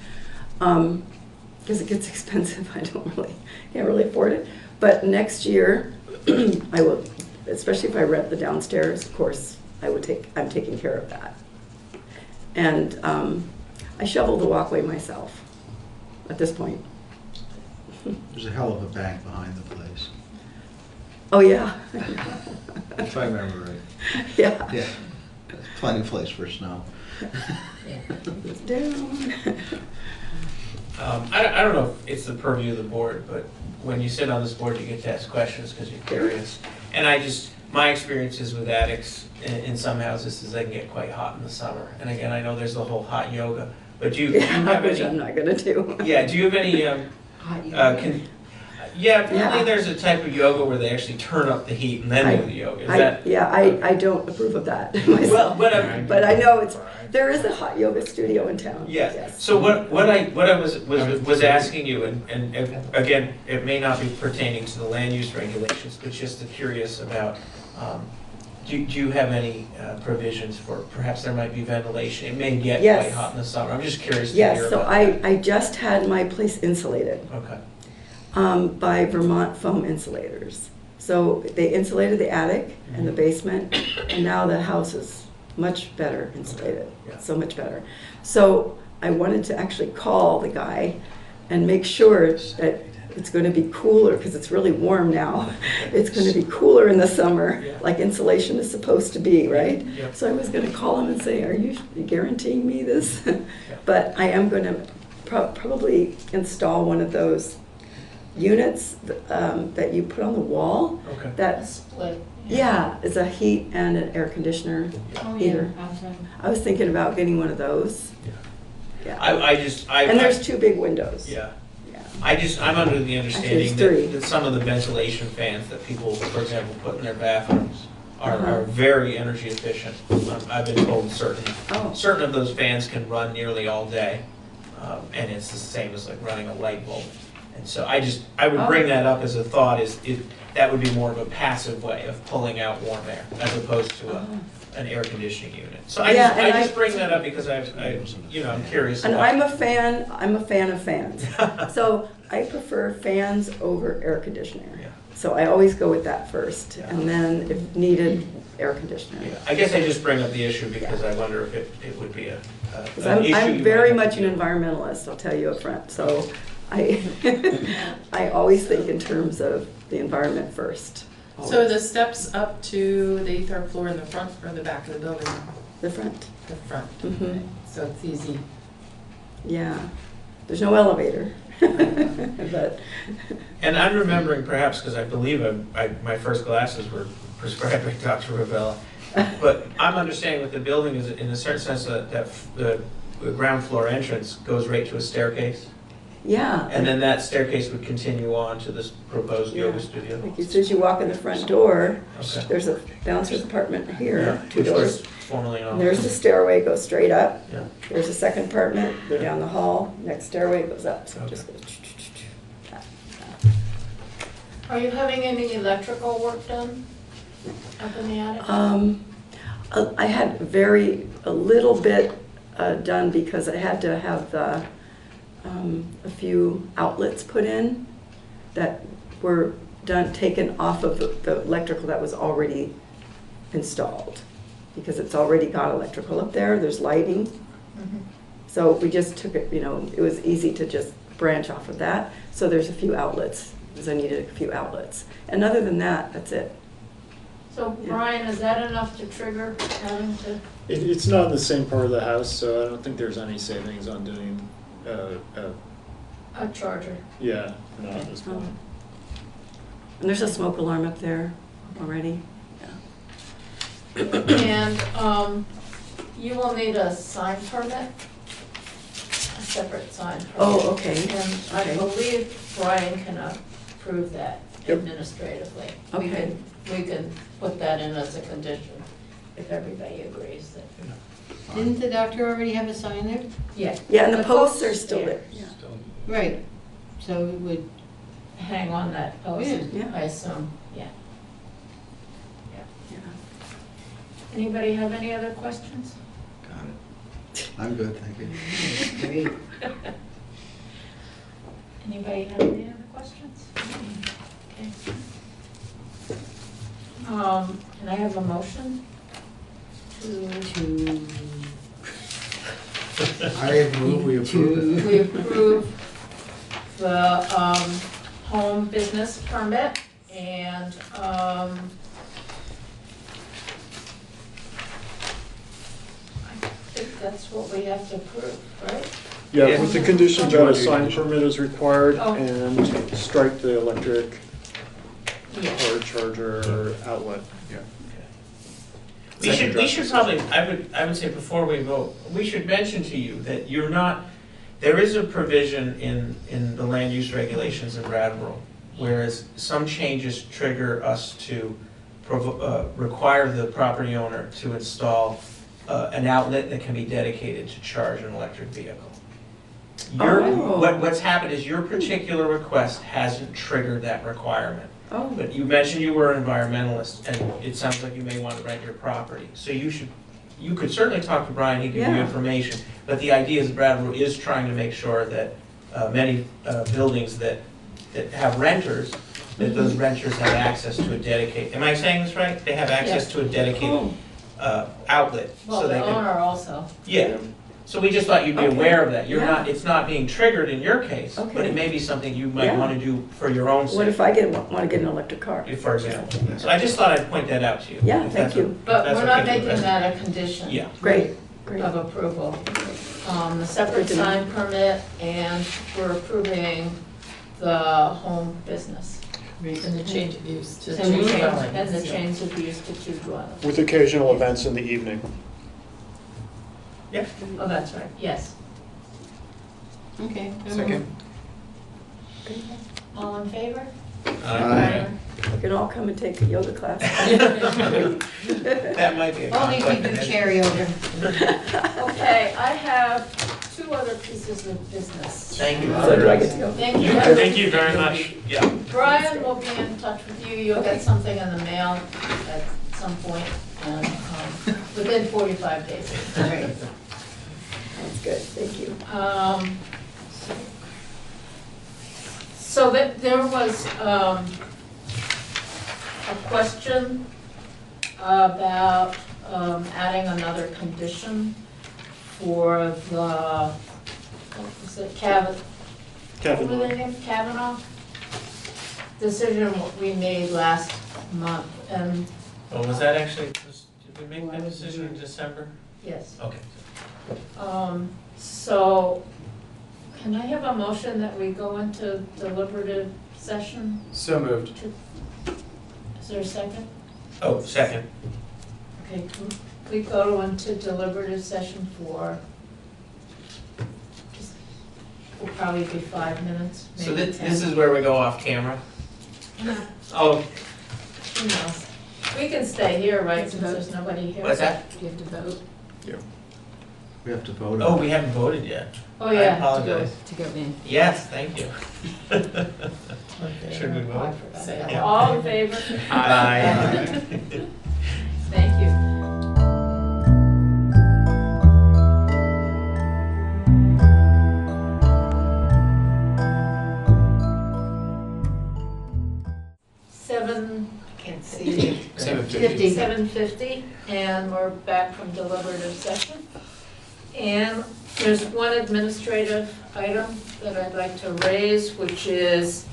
Because it gets expensive, can't really afford it. But next year, I will, especially if I rent the downstairs, of course, I'm taking care of that. And I shovel the walkway myself at this point. There's a hell of a bank behind the place, Oh, yeah. if I remember right. Yeah. Yeah, plenty of place for snow. It's down. I don't know if it's the purview of the board, but when you sit on this board, you get to ask questions because you're curious. And my experiences with attics in some houses is they can get quite hot in the summer. And again, I know there's the whole hot yoga, but do you have Which any? I'm not gonna do. Yeah, do you have any, Hot yoga. yeah, apparently there's a type of yoga where they actually turn up the heat and then do the yoga. Is that? Yeah, I don't approve of that myself. Well, but I know there is a hot yoga studio in town. Yeah. Yes. So what I was asking you, and again, it may not be pertaining to the land use regulations, but just curious about, do you have any provisions for perhaps there might be ventilation? It may get Yes. quite hot in the summer. I'm just curious to hear Yes, so about that. I just had my place insulated. Okay. By Vermont Foam Insulators. So they insulated the attic and the basement, and now the house is much better insulated, so much better. So I wanted to actually call the guy and make sure that it's going to be cooler, because it's really warm now. It's going to be cooler in the summer, like insulation is supposed to be, right? So I was going to call him and say, are you guaranteeing me this? But I am going to probably install one of those units that you put on the wall. Okay. That split. Yeah, it's a heat and an air conditioner heater. I was thinking about getting one of those. Yeah. And there's two big windows. Yeah. I'm under the understanding that some of the ventilation fans that people, for example, put in their bathrooms are very energy efficient. I've been told certain of those fans can run nearly all day, and it's the same as like running a light bulb. And so I would bring that up as a thought, is if that would be more of a passive way of pulling out warm air as opposed to an air conditioning unit. So Yeah, I and just bring that up because I'm curious. And about- I'm a fan of fans. So I prefer fans over air conditioner. Yeah. So I always go with that first, and then if needed, air conditioner. Yeah, I guess I just bring up the issue because I wonder if it would be an issue. I'm you very might have much to an deal environmentalist, I'll tell you up front. So I, I always think in terms of the environment first. So the steps up to the third floor in the front or the back of the building? The front. The front. Mhm. Okay. So it's easy. Yeah, there's no elevator. But And I'm remembering perhaps because I believe my first glasses were prescribed by Dr. Ravella. But I'm understanding with the building is in a certain sense that the ground floor entrance goes right to a staircase. yeah. And then that staircase would continue on to this proposed yoga Yeah. studio. Like as soon as you walk in the front door, Okay. there's a downstairs apartment here, Yeah, 2 which doors. was formerly an And there's the office. stairway, goes straight up. Yeah. There's a second apartment, go Yeah. down the hall, next stairway goes up, so it Okay. just goes. Are you having any electrical work done up in the attic? I had a little bit done because I had to have a few outlets put in that were taken off of the electrical that was already installed. Because it's already got electrical up there, there's lighting. Mhm. So we just took it, it was easy to just branch off of that. So there's a few outlets, because I needed a few outlets. And other than that, that's it. So Brian, is that enough to trigger having to? It's not in the same part of the house, so I don't think there's any savings on doing, A charger. yeah, not at this point. And there's a smoke alarm up there already. And you will need a sign permit, a separate sign permit. Oh, okay. And I Okay. believe Brian can approve that Yep. administratively. Okay. We can put that in as a condition if everybody agrees that. Didn't the doctor already have a sign there? Yeah. Yeah, and the posts are still there. Yeah. Right, so it would, Hang on that post, Yeah. I assume, yeah. Yeah. Anybody have any other questions? Got it. I'm good, thank you. great. Anybody have any other questions? Okay. Can I have a motion to? I move we approve it. We approve the home business permit and I think that's what we have to approve, right? Yeah, with the condition that a Yeah. sign permit is required Oh. and strike the electric Yeah. or charger outlet. We should probably, I would say before we vote, we should mention to you that you're not, there is a provision in the land use regulations in Brattleboro, whereas some changes trigger us to require the property owner to install an outlet that can be dedicated to charge an electric vehicle. What's happened is your particular request hasn't triggered that requirement. Oh. But you mentioned you were an environmentalist, and it sounds like you may want to rent your property. So you could certainly talk to Brian, he can give you Yeah. information. But the idea is Brattleboro is trying to make sure that many buildings that have renters, that those renters have access to a dedicated, am I saying this right? They have access Yes. to a dedicated outlet. Well, so the they can. owner also. Yeah, so we just thought you'd be Okay. aware of that. Yeah. It's not being triggered in your case, but Okay. it may be something you might Yeah. want to do for your own sake. What if I want to get an electric car? For example. So I just thought I'd point that out to you. Yeah, if thank that's you. if But that's we're not okay with making the that a condition. Yeah. Great, great. Of approval. The separate Good to know. sign permit, and we're approving the home business. And the change of use to And two the change- dwellings. and the change of use to 2 dwellings. With occasional events in the evening. Yeah. Oh, that's right, yes. Okay. Second. All in favor? Aye. We can all come and take a yoga class. That might be a Only if conflict we of do interest. chair yoga. Okay, I have 2 other pieces of business. Thank you. So do I get to go? Thank you. Thank you very much. Yeah. Brian will be in touch with you. You'll get something in the mail at some point, and within 45 days. Right. That's good, thank you. So that there was a question about adding another condition for the, what was it, Kavanaugh decision we made last month, and Oh, was that actually, did we make that decision in December? yes. Okay. So, can I have a motion that we go into deliberative session? So moved. Is there a second? Oh, second. Okay, can we go into deliberative session for, just, will probably be 5 minutes, So maybe this 10. is where we go off camera? No. Oh, Who knows? We can stay here, right, since there's nobody here. what's that? Do you have to vote? We have to vote. Oh, we haven't voted yet. Oh, yeah. I apologize. To go in. Yes, thank you. Should we Oh, I vote? forgot Say that. aye. All in favor? Aye. Thank you. Can't see. 7:50. 7:50, and we're back from deliberative session. And there's one administrative item that I'd like to raise, which is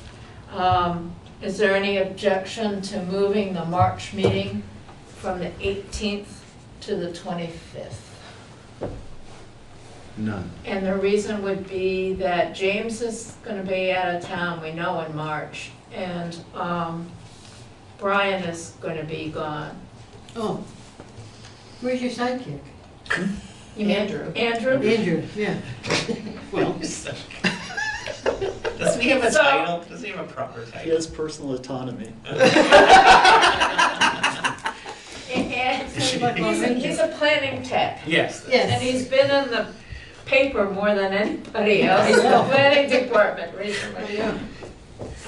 there any objection to moving the March meeting from the 18th to the 25th? None. And the reason would be that James is gonna be out of town, we know, in March, and Brian is gonna be gone. Oh, where's your sidekick? You mean Andrew. Andrew? Andrew, yeah. Well, Doesn't he have a title? Does he have a proper He title? has personal autonomy. And he's a planning tech. Yes. yes. And he's been in the paper more than anybody else in the planning department recently. Yeah.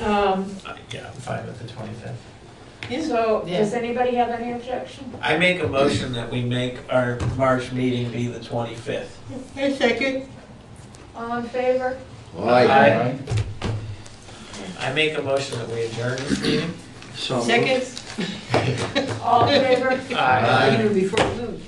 Yeah, I'm fine with the 25th. So, Yeah. does anybody have any objection? I make a motion that we make our March meeting be the 25th. A second. All in favor? Aye. I make a motion that we adjourn this meeting. So moved. Second. All in favor? Aye. Even before we move.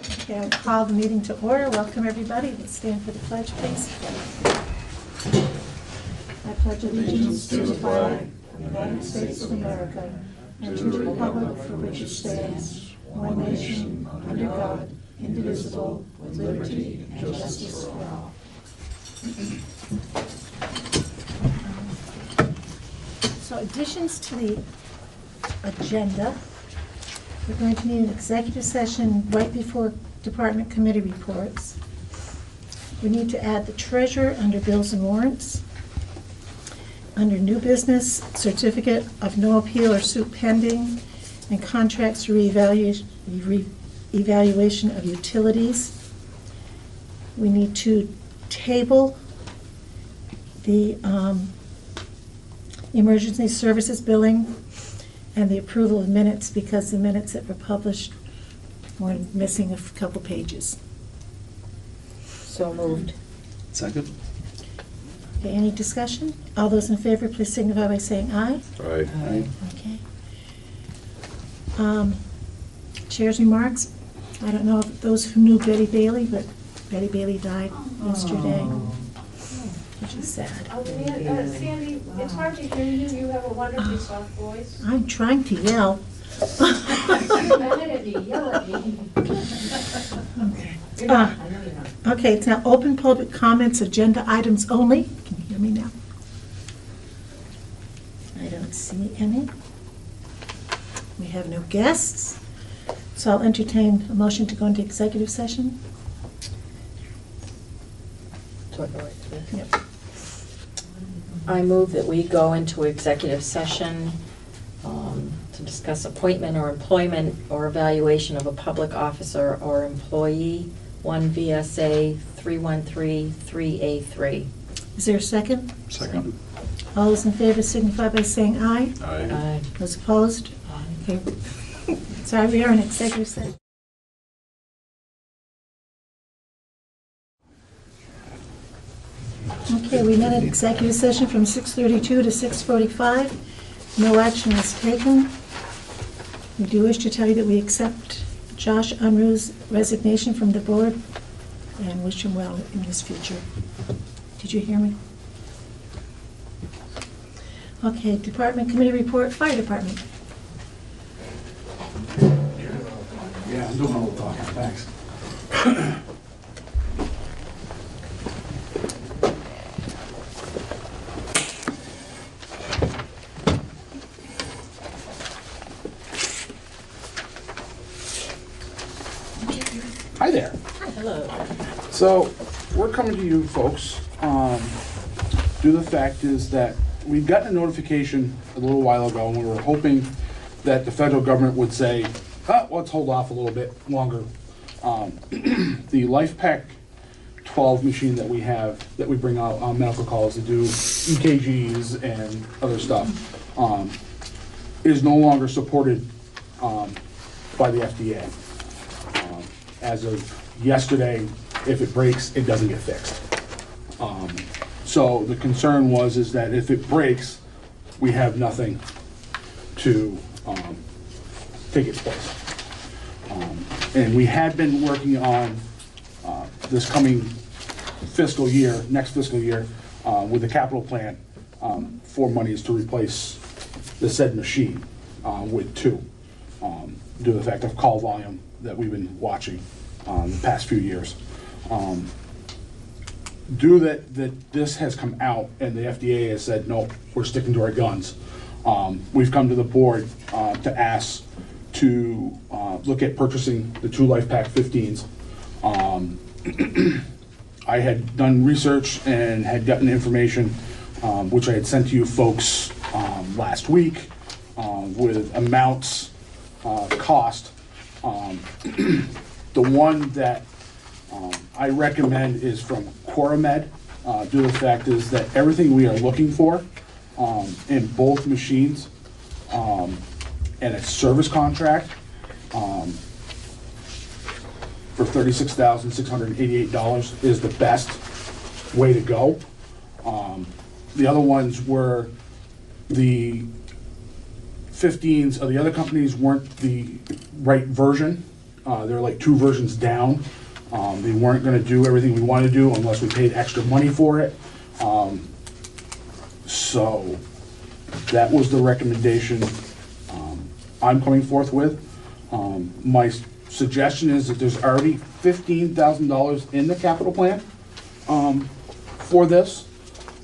Okay, I'll call the meeting to order. Welcome, everybody. Let's stand for the pledge, please. I pledge allegiance to the flag of the United States of America and to the republic for which it stands, one nation, under God, indivisible, with liberty and justice for all. So additions to the agenda. We're going to need an executive session right before department committee reports. We need to add the treasurer under bills and warrants. Under new business, certificate of no appeal or suit pending, and contracts for evaluation of utilities. We need to table the emergency services billing and the approval of minutes because the minutes that were published were missing a couple pages. So moved. Second. Okay, any discussion? All those in favor, please signify by saying aye. Aye. Aye. Okay. Chair's remarks. I don't know if those who knew Betty Bailey, but Betty Bailey died yesterday, which is sad. Sandy, it's hard to hear you. You have a wonderfully soft voice. I'm trying to yell. Okay, it's now open public comments, agenda items only. Can you hear me now? I don't see any. We have no guests, so I'll entertain a motion to go into executive session. Yep. I move that we go into executive session to discuss appointment or employment or evaluation of a public officer or employee, 1 VSA 3133A3. Is there a second? Second. All those in favor signify by saying aye. Aye. Those opposed? Okay. Sorry, we are in executive session. Okay, we met an executive session from 6:32 to 6:45. No action was taken. We do wish to tell you that we accept Josh Unruh's resignation from the board and wish him well in his future. Did you hear me? Okay, department committee report, fire department. Yeah, I'm doing a little talking, thanks. Hi there. Hello. So, we're coming to you folks due to the fact is that we'd gotten a notification a little while ago and we were hoping that the federal government would say, let's hold off a little bit longer. The LifePak 12 machine that we have, that we bring out on medical calls to do EKGs and other stuff, is no longer supported by the FDA. As of yesterday, if it breaks, it doesn't get fixed. So the concern is that if it breaks, we have nothing to take its place. And we had been working on this coming fiscal year, next fiscal year, with the capital plan for monies to replace the said machine with two, due to the fact of call volume that we've been watching the past few years. Due that this has come out and the FDA has said, no, we're sticking to our guns, we've come to the board to ask to look at purchasing the two LifePak 15s. I had done research and had gotten information, which I had sent to you folks last week with amounts, cost. The one that I recommend is from Coramed, due to the fact is that everything we are looking for in both machines and a service contract for $36,688 is the best way to go. The other ones were the 15s of the other companies weren't the right version They're like 2 versions down. They weren't gonna do everything we wanted to do unless we paid extra money for it. So that was the recommendation I'm coming forth with. My suggestion is that there's already $15,000 in the capital plan for this.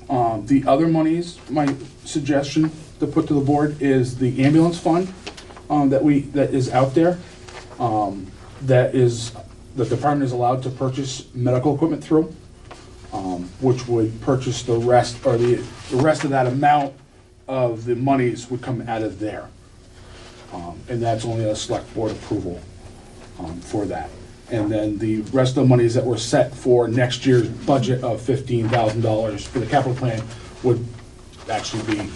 The other monies, my suggestion to put to the board is the ambulance fund that is out there. That the department is allowed to purchase medical equipment through, which would purchase the rest, or the rest of that amount of the monies would come out of there. And that's only a select board approval for that. And then the rest of the monies that were set for next year's budget of $15,000 for the capital plan would actually be,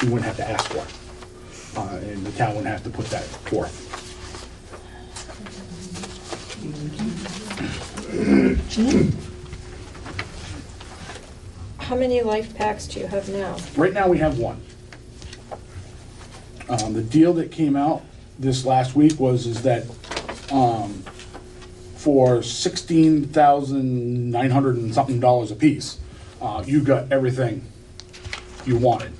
we wouldn't have to ask for it. And the town wouldn't have to put that forth. How many life packs do you have now? Right now, we have 1. The deal that came out this last week is that for $16,900 and something a piece, you got everything you wanted.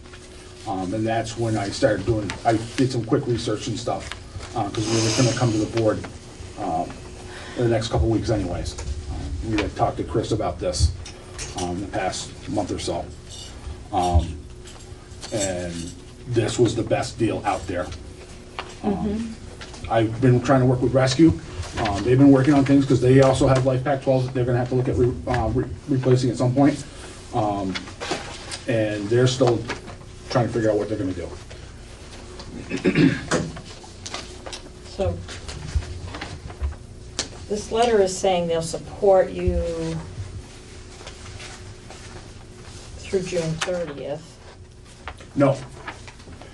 And that's when I did some quick research and stuff, because we were gonna come to the board in the next couple weeks anyways. We had talked to Chris about this the past month or so. And this was the best deal out there. I've been trying to work with Rescue. They've been working on things because they also have Life Pack 12s that they're gonna have to look at replacing at some point. And they're still trying to figure out what they're gonna do. So, this letter is saying they'll support you through June 30th. No.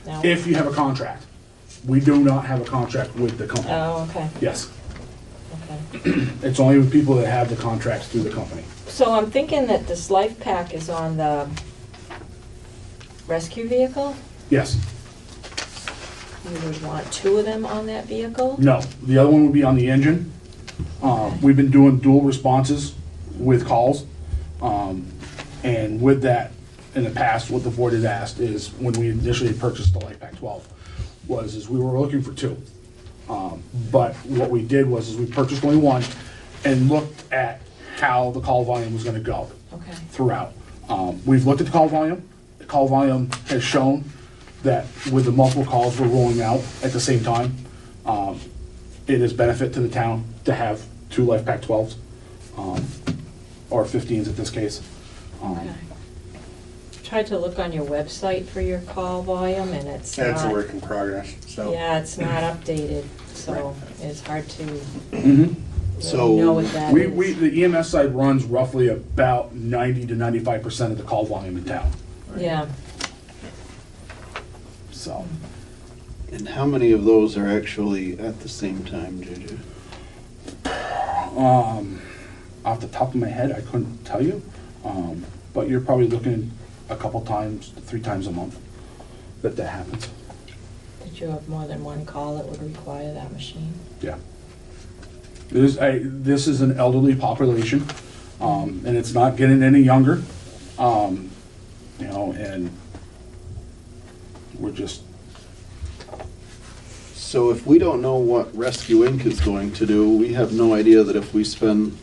No? If you have a contract. We do not have a contract with the company. Oh, okay. Yes. Okay. It's only with people that have the contracts through the company. So I'm thinking that this life pack is on the rescue vehicle? Yes. You would want 2 of them on that vehicle? No, the other one would be on the engine. We've been doing dual responses with calls. And with that, in the past, what the board had asked is, when we initially purchased the Life Pack 12, is we were looking for 2. But what we did is we purchased only 1 and looked at how the call volume was gonna go throughout. We've looked at the call volume. The call volume has shown that with the multiple calls we're rolling out at the same time, it is benefit to the town to have 2 Life Pack 12s, or 15s in this case. Tried to look on your website for your call volume, and it's That's a not- work in progress, so. Yeah, it's not updated, so it's hard to So know what that is. the EMS side runs roughly about 90 to 95% of the call volume in town. Yeah. So. And how many of those are actually at the same time, JJ? Off the top of my head, I couldn't tell you, but you're probably looking a couple times, 3 times a month that happens. Did you have more than 1 call that would require that machine? Yeah. This is an elderly population, and it's not getting any younger, and we're just. So if we don't know what Rescue Inc. is going to do, we have no idea that if we spend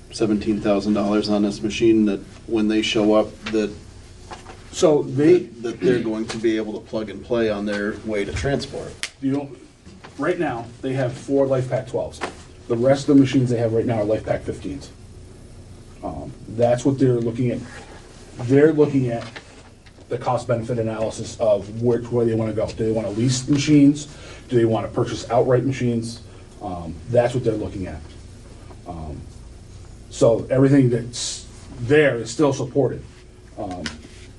$17,000 on this machine, that when they show up, that they're going to be able to plug and play on their way to transport. Right now, they have 4 Life Pack 12s. The rest of the machines they have right now are Life Pack 15s. That's what they're looking at. They're looking at the cost-benefit analysis of which way they want to go. Do they want to lease machines? Do they want to purchase outright machines? That's what they're looking at. So everything that's there is still supported.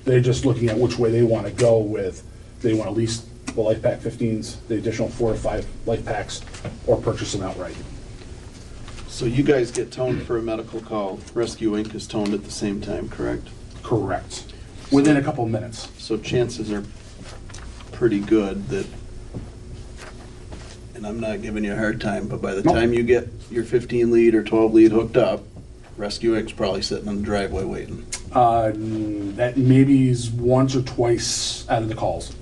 They're just looking at which way they want to go with. They want to lease the Life Pack 15s, the additional 4 or 5 Life Packs, or purchase them outright. So you guys get toned for a medical call. Rescue Inc. is toned at the same time, correct? Correct. Within a couple of minutes. So chances are pretty good that, and I'm not giving you a hard time, but by the Nope. time you get your 15 lead or 12 lead hooked up, Rescue Inc.'s probably sitting in the driveway waiting. That maybe is once or twice out of the calls.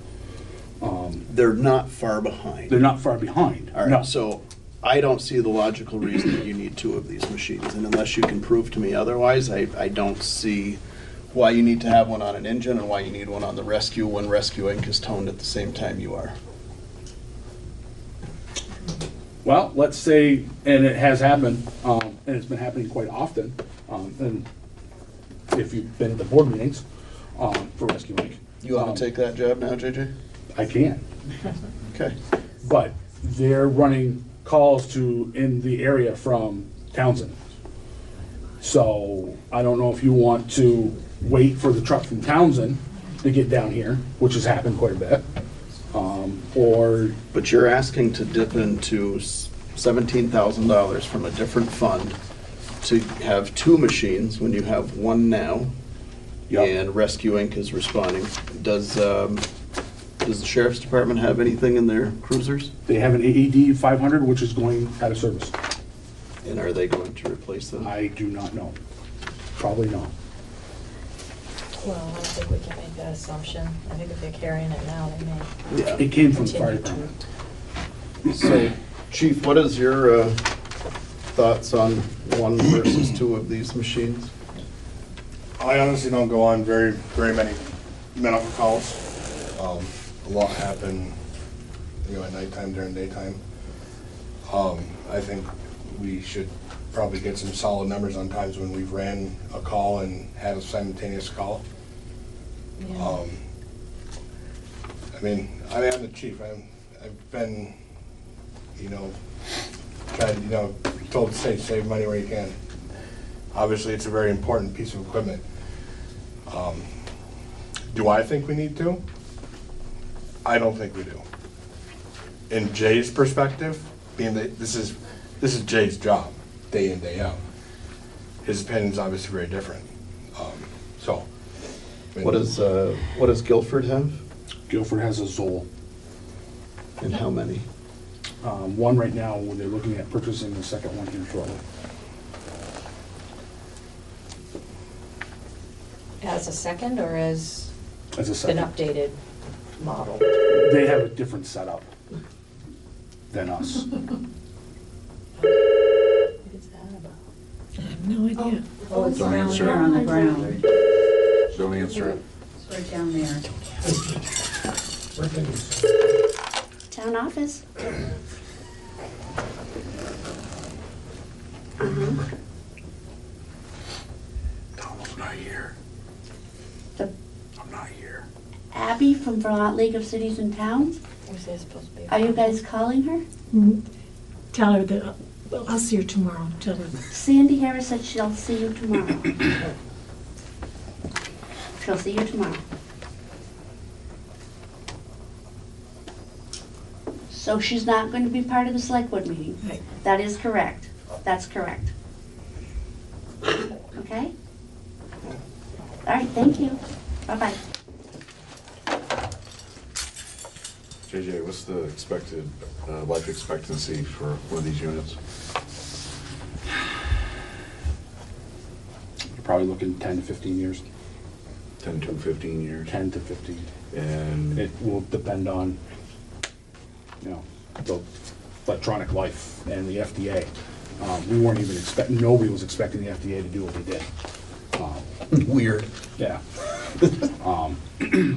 They're not far behind. They're not far behind. All No. right, so I don't see the logical reason that you need two of these machines, and unless you can prove to me otherwise, I don't see why you need to have one on an engine and why you need one on the rescue when Rescue Inc. is toned at the same time you are. Well, let's say, and it has happened, and it's been happening quite often, and if you've been at the board meetings for Rescue Inc. You want to take that job now, JJ? I can. Okay. But they're running calls to in the area from Townsend. So I don't know if you want to wait for the truck from Townsend to get down here, which has happened quite a bit, or... But you're asking to dip into $17,000 from a different fund to have two machines when you have one now, and Rescue Inc. is responding. Does the Sheriff's Department have anything in their cruisers? They have an AED 500, which is going out of service. And are they going to replace them? I do not know. Probably not. Well, I don't think we can make that assumption. I think if they're carrying it now, they may. Yeah. It came from the fire continue to. department. So, Chief, what is your thoughts on one versus two of these machines? I honestly don't go on very many medical calls. A lot happen, at nighttime, during daytime. I think we should probably get some solid numbers on times when we've ran a call and had a simultaneous call. Yeah. I'm the chief. I've been, told to save money where you can. Obviously, it's a very important piece of equipment. Do I think we need to? I don't think we do. In Jay's perspective, being that this is Jay's job, day in, day out, his opinion's obviously very different. What does Guilford have? Guilford has a Zoll. And how many? One right now, where they're looking at purchasing the second one here shortly. As a second or as As a an second. updated model? They have a different setup than us. I have no idea. Oh, it's Don't down answer there it. on the ground. Don't answer it. It's right down there. Town office. Donald's not here. I'm not here. Abby from Vermont League of Cities and Towns. Who's that supposed to be? Are you guys calling her? Tell her that, I'll see her tomorrow. Tell her. Sandy Harris said she'll see you tomorrow. She'll see you tomorrow. So she's not going to be part of the select board meeting? Right. That is correct. That's correct. Okay? All right, thank you. Bye-bye. JJ, what's the expected life expectancy for one of these units? You're probably looking 10 to 15 years. 10 to 15 years? 10 to 15. And it will depend on, the electronic life and the FDA. We weren't even nobody was expecting the FDA to do what they did. Weird. Yeah.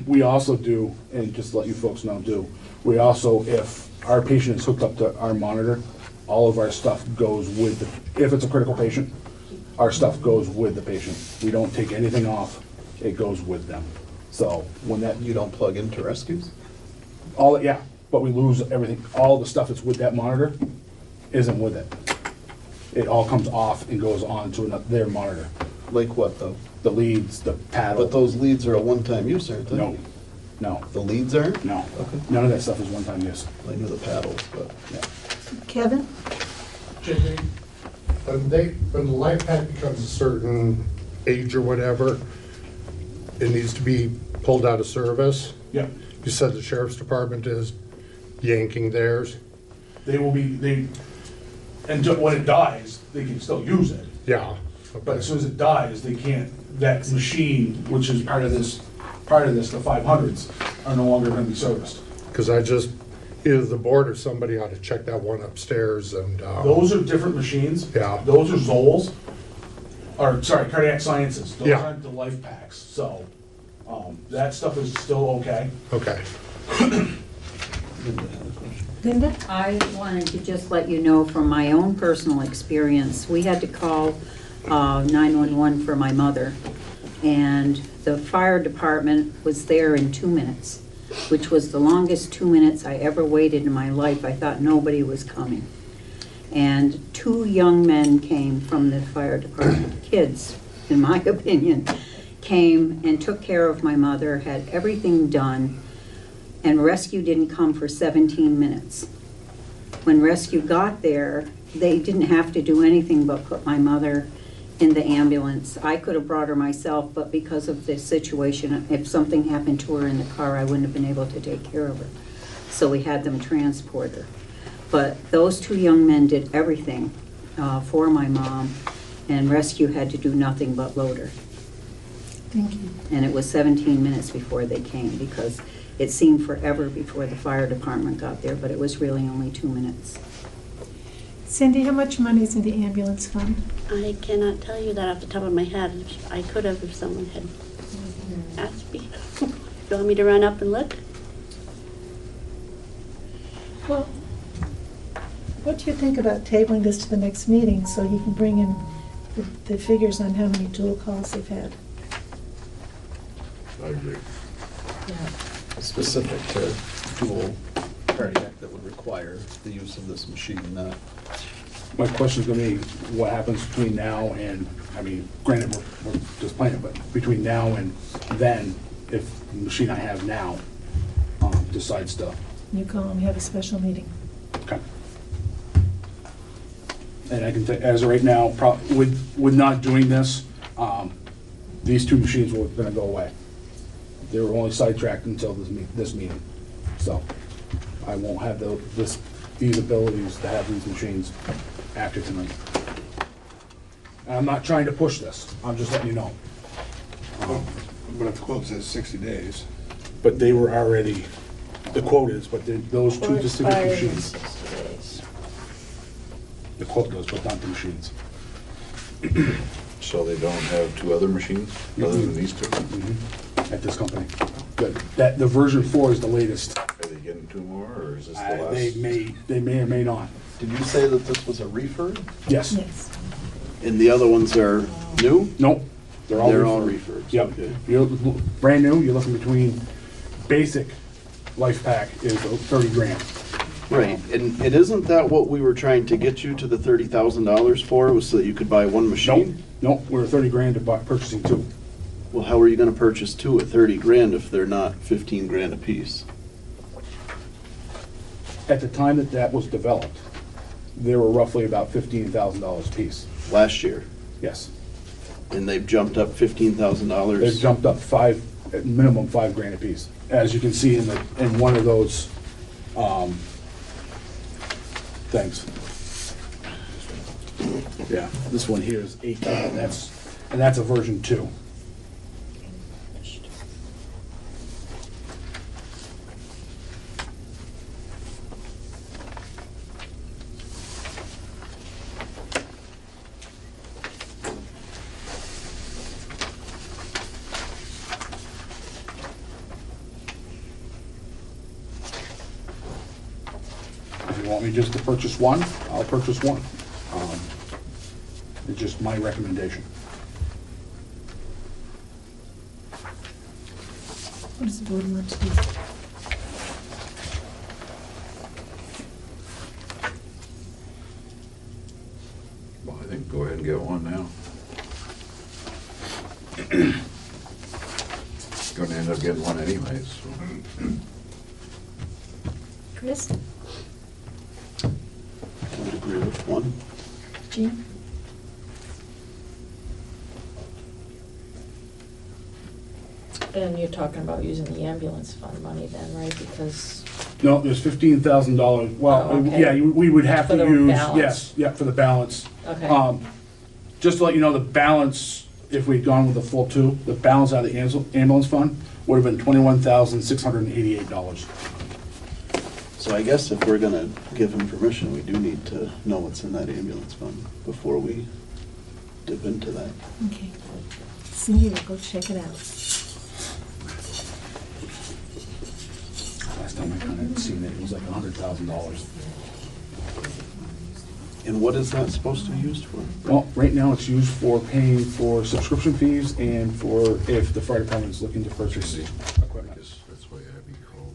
We also do, and just to let you folks know, we also, if our patient is hooked up to our monitor, all of our stuff goes with, if it's a critical patient, our stuff goes with the patient. We don't take anything off, it goes with them. So when that... You don't plug into rescues? Yeah, but we lose everything. All the stuff that's with that monitor isn't with it. It all comes off and goes on to their monitor. Like what, though? The leads, the paddle. But those leads are a one-time use, aren't they? No. The leads aren't? No. Okay. None of that stuff is one-time use. I knew the paddles, but... Yeah. Kevin? JJ, when the life pack becomes a certain age or whatever, it needs to be pulled out of service. Yeah. You said the sheriff's department is yanking theirs. they will be, when it dies, they can still use it. Yeah. But as soon as it dies, they can't, that machine, which is part of this, the 500s, are no longer gonna be serviced. Because either the board or somebody ought to check that one upstairs and. Those are different machines. Yeah. Those are Zols, or, sorry, Cardiac Sciences. Those Yeah. aren't the life packs, so, that stuff is still okay. Okay. Linda? I wanted to just let you know from my own personal experience, we had to call 911 for my mother, and the fire department was there in 2 minutes, which was the longest 2 minutes I ever waited in my life. I thought nobody was coming. And 2 young men came from the fire department, kids, in my opinion, came and took care of my mother, had everything done, and rescue didn't come for 17 minutes. When rescue got there, they didn't have to do anything but put my mother in the ambulance. I could have brought her myself, but because of the situation, if something happened to her in the car, I wouldn't have been able to take care of her. So we had them transport her. But those 2 young men did everything for my mom, and rescue had to do nothing but load her. Thank you. And it was 17 minutes before they came, because it seemed forever before the fire department got there, but it was really only 2 minutes. Cindy, how much money is in the ambulance fund? I cannot tell you that off the top of my head. I could have if someone had asked me. You want me to run up and look? Well, what do you think about tabling this to the next meeting so he can bring in the figures on how many dual calls they've had? I agree. Specific to dual cardiac that would require the use of this machine, not. My question's gonna be, what happens between now and, I mean, granted, we're just playing it, but between now and then, if the machine I have now decides to. You call and we have a special meeting. Okay. And I can tell, as of right now, with not doing this, these 2 machines were gonna go away. They were only sidetracked until this meeting. So I won't have these abilities to have these machines after tonight. And I'm not trying to push this, I'm just letting you know. But if the quote says 60 days. But they were already, the quote is, but those 2 distinct machines. The quote does, but not the machines. So they don't have 2 other machines other than these 2? At this company. The version 4 is the latest. Are they getting 2 more, or is this the last? They may or may not. Did you say that this was a refurb? Yes. Yes. And the other ones are new? Nope. They're all refurbs. Yep. Okay. You're brand new, you're looking between, basic life pack is 30 grand. Right, and isn't that what we were trying to get you to the $30,000 for, was so that you could buy 1 machine? Nope, we're 30 grand to buy, purchasing 2. Well, how are you gonna purchase 2 at 30 grand if they're not 15 grand a piece? At the time that was developed, they were roughly about $15,000 a piece. Last year? Yes. And they've jumped up $15,000? They've jumped up at minimum 5 grand a piece. As you can see in one of those, things. Yeah, this one here is 8, and that's a version 2. If you want me just to purchase 1, I'll purchase 1. It's just my recommendation. What does the board want to do? Well, I think go ahead and get 1 now. Gonna end up getting 1 anyways, so. Chris? I would agree with 1. Jean? And you're talking about using the ambulance fund money then, right? Because No, there's $15,000. Well, Oh, okay. yeah, we would have For to the use, balance. yes, yeah, for the balance. Okay. Just to let you know, the balance, if we'd gone with the full two, the balance out of the ambulance fund would have been $21,688. So I guess if we're gonna give him permission, we do need to know what's in that ambulance fund before we dip into that. Okay. Cindy will go check it out. Last time I kind of seen it, it was like $100,000. And what is that supposed to be used for? Well, right now it's used for paying for subscription fees and for if the fire department is looking to purchase equipment. That's why Abby called.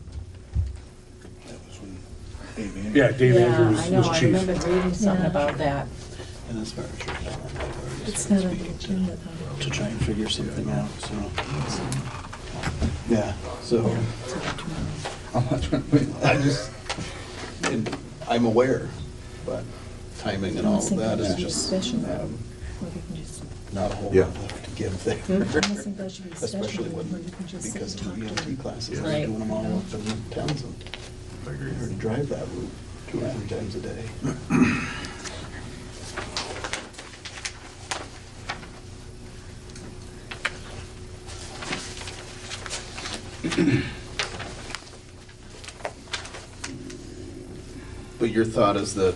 Yeah, Dave Yeah, Andrews I know, was I chief. remember reading something Yeah. about that. And as far as your calendar, I've already It's started not on the speaking agenda though. to try and figure something out, so. Yeah, so, I'm not trying to, and I'm aware, but timing and all of that is I was just, thinking that should be a special, um, where you can just, not a whole Yeah. lot left to give there. I almost think that should be a special, Especially where when, you can just sit because and of talk the to EMT them. classes, Yeah. they're Right. doing them all up in Townsend. I agree. Or to drive that route 2 or 3 times a day. But your thought is that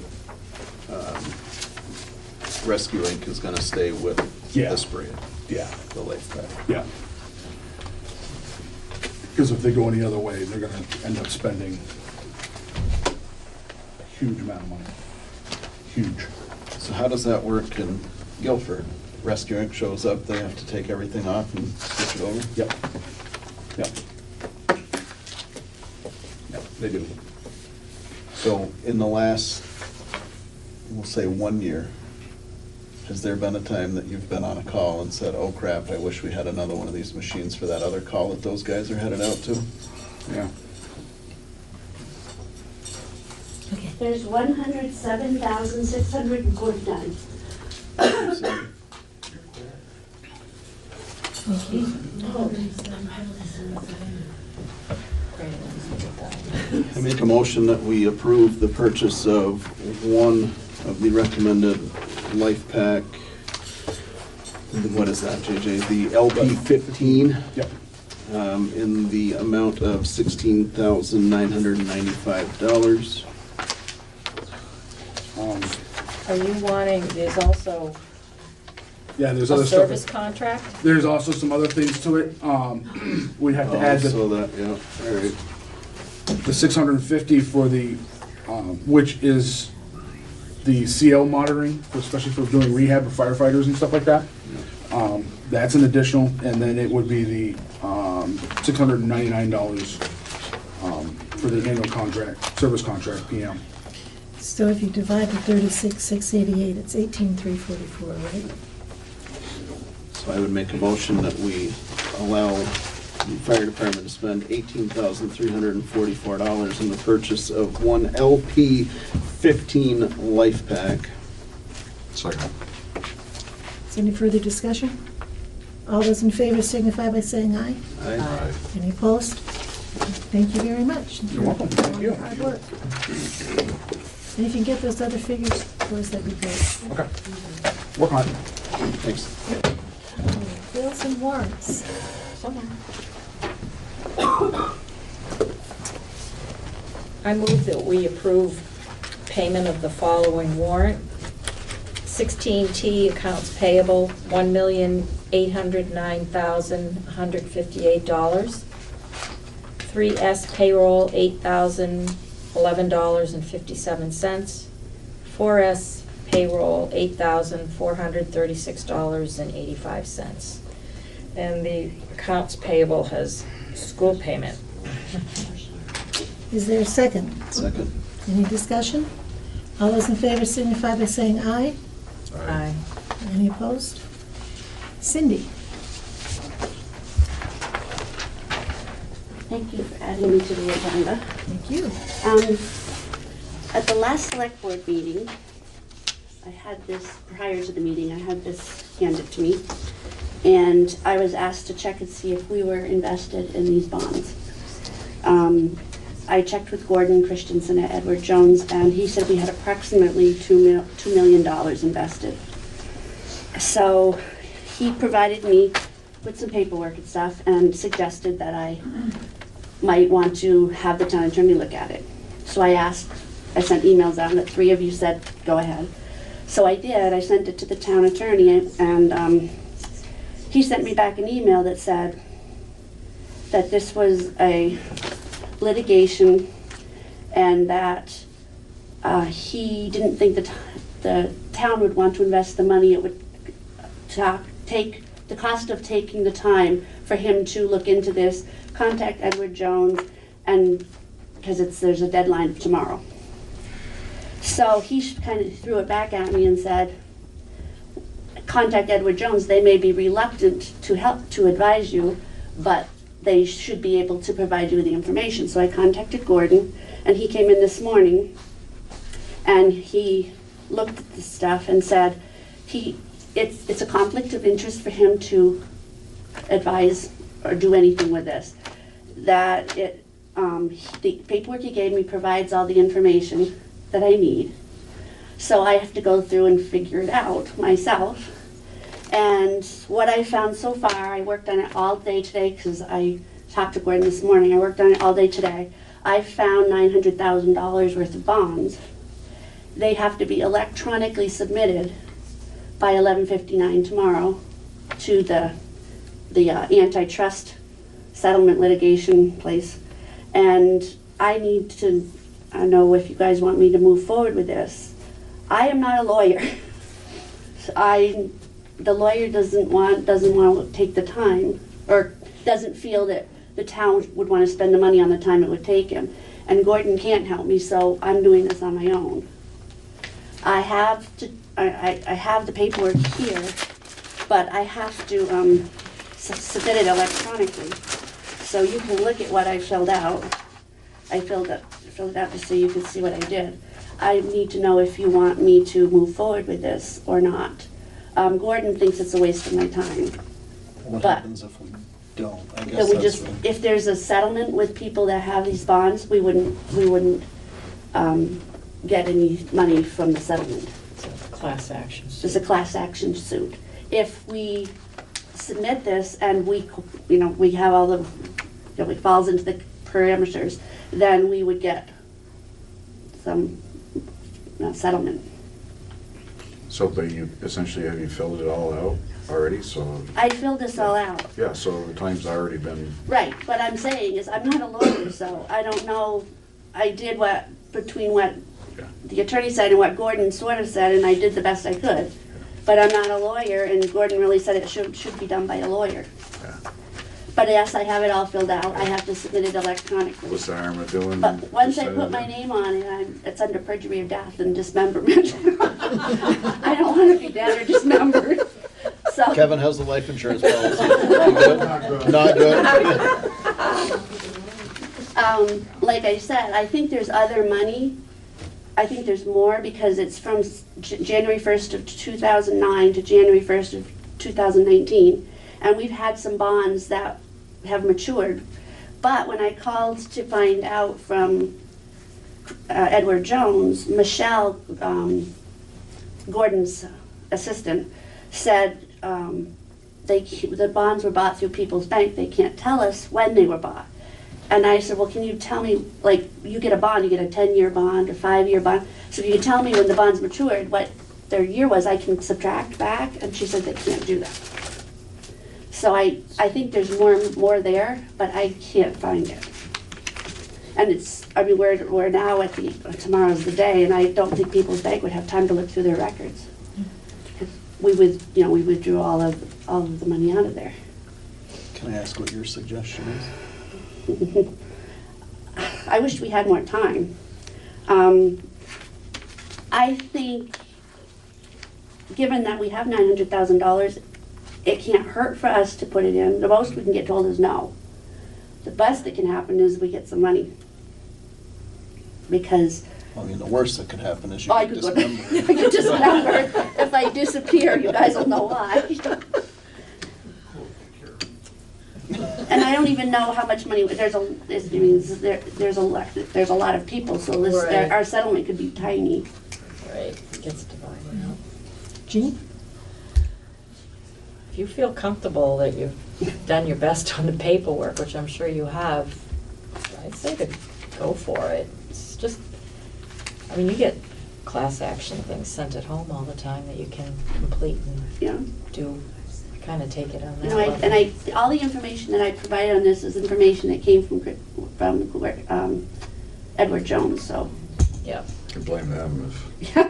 Rescue Inc. is gonna stay with Yeah. this brand, yeah, the Life Pack. yeah. Because if they go any other way, they're gonna end up spending a huge amount of money. Huge. So how does that work in Guilford? Rescue Inc. shows up, they have to take everything off and switch it over? Yep. Yep. Yep, they do. So in the last, we'll say 1 year, has there been a time that you've been on a call and said, oh crap, I wish we had another one of these machines for that other call that those guys are headed out to? Yeah. There's 107,649. I make a motion that we approve the purchase of one of the recommended Life Pack, what is that, JJ? The LP 15? Yep. In the amount of $16,995. Are you wanting, there's also Yeah, there's a other stuff. service contract? There's also some other things to it. We have to add So the, that, yeah, all right. the 650 for the, which is the CO monitoring, especially for doing rehab for firefighters and stuff like that. That's an additional, and then it would be the $699 for the annual contract, service contract, PM. So if you divide the 36,688, it's 18,344, right? So I would make a motion that we allow the fire department to spend $18,344 in the purchase of one LP 15 Life Pack. Second. Is there any further discussion? All those in favor signify by saying aye. Aye. Any opposed? Thank you very much. You're welcome. Thank you. Hard work. And if you can get those other figures for us, that'd be great. Okay. Work on it. Thanks. Bills and warrants. I move that we approve payment of the following warrant. 16T accounts payable, $1,809,158. 3S payroll, $8,011.57. 4S payroll, $8,436.85. And the accounts payable has school payment. Is there a second? Second. Any discussion? All those in favor signify by saying aye. Aye. Any opposed? Cindy? Thank you for adding me to the agenda. Thank you. At the last select board meeting, I had this, prior to the meeting, I had this handed to me. And I was asked to check and see if we were invested in these bonds. I checked with Gordon Christensen at Edward Jones, and he said we had approximately $2 million invested. So he provided me with some paperwork and stuff and suggested that I might want to have the town attorney look at it. So I sent emails out, and the 3 of you said, go ahead. So I did. I sent it to the town attorney, and he sent me back an email that said that this was a litigation and that he didn't think the town would want to invest the money. It would take the cost of taking the time for him to look into this, contact Edward Jones, and because there's a deadline tomorrow. So he kind of threw it back at me and said, contact Edward Jones. They may be reluctant to advise you, but they should be able to provide you with the information. So I contacted Gordon, and he came in this morning, and he looked at the stuff and said it's a conflict of interest for him to advise or do anything with this. That the paperwork he gave me provides all the information that I need. So I have to go through and figure it out myself. And what I found so far, I worked on it all day today because I talked to Gordon this morning. I worked on it all day today. I found $900,000 worth of bonds. They have to be electronically submitted by 11:59 tomorrow to the antitrust settlement litigation place. And I need to know if you guys want me to move forward with this. I am not a lawyer. The lawyer doesn't want to take the time, or doesn't feel that the town would want to spend the money on the time it would take him. And Gordon can't help me, so I'm doing this on my own. I have the paperwork here, but I have to submit it electronically. So you can look at what I filled out. I filled it out just so you can see what I did. I need to know if you want me to move forward with this or not. Gordon thinks it's a waste of my time. What But happens if we don't? I that guess we that's just, if there's a settlement with people that have these bonds, we wouldn't get any money from the settlement. Class action. It's a class action suit. If we submit this and we have all the, it falls into the parameters, then we would get some settlement. So, but you essentially, have you filled it all out already, so? I filled this all out. Yeah, so the time's already been. Right, what I'm saying is I'm not a lawyer, so I don't know. I did between what the attorney said and what Gordon sort of said, and I did the best I could. But I'm not a lawyer, and Gordon really said it should be done by a lawyer. But yes, I have it all filled out. I have to submit it electronically. What's the harm of doing? But once I put my name on it, it's under perjury of death and dismemberment. I don't want to be dead or dismembered. So Kevin, how's the life insurance policy? You good? Not good? Like I said, I think there's other money. I think there's more because it's from January 1st of 2009 to January 1st of 2019. And we've had some bonds that have matured. But when I called to find out from Edward Jones, Michelle, Gordon's assistant, said the bonds were bought through People's Bank. They can't tell us when they were bought. And I said, well, can you tell me, like, you get a bond, you get a 10-year bond or 5-year bond. So if you can tell me when the bonds matured, what their year was, I can subtract back. And she said they can't do that. So I think there's more there, but I can't find it. And we're now at tomorrow's the day, and I don't think People's Bank would have time to look through their records. We withdrew all of the money out of there. Can I ask what your suggestion is? I wish we had more time. I think, given that we have $900,000, it can't hurt for us to put it in. The most we can get told is no. The best that can happen is we get some money. Because I mean, the worst that could happen is you I get could dismembered. get dismembered. If I disappear, you guys will know why. And I don't even know how much money, there's a lot of people, so this, Right. our settlement could be tiny. Right, it gets divided up. Jean? If you feel comfortable that you've done your best on the paperwork, which I'm sure you have, I'd say to go for it. It's just, I mean, you get class action things sent at home all the time that you can complete and do, kind of take it on that You know, level. all the information that I provided on this is information that came from Edward Jones, so. Yeah. You can blame them if.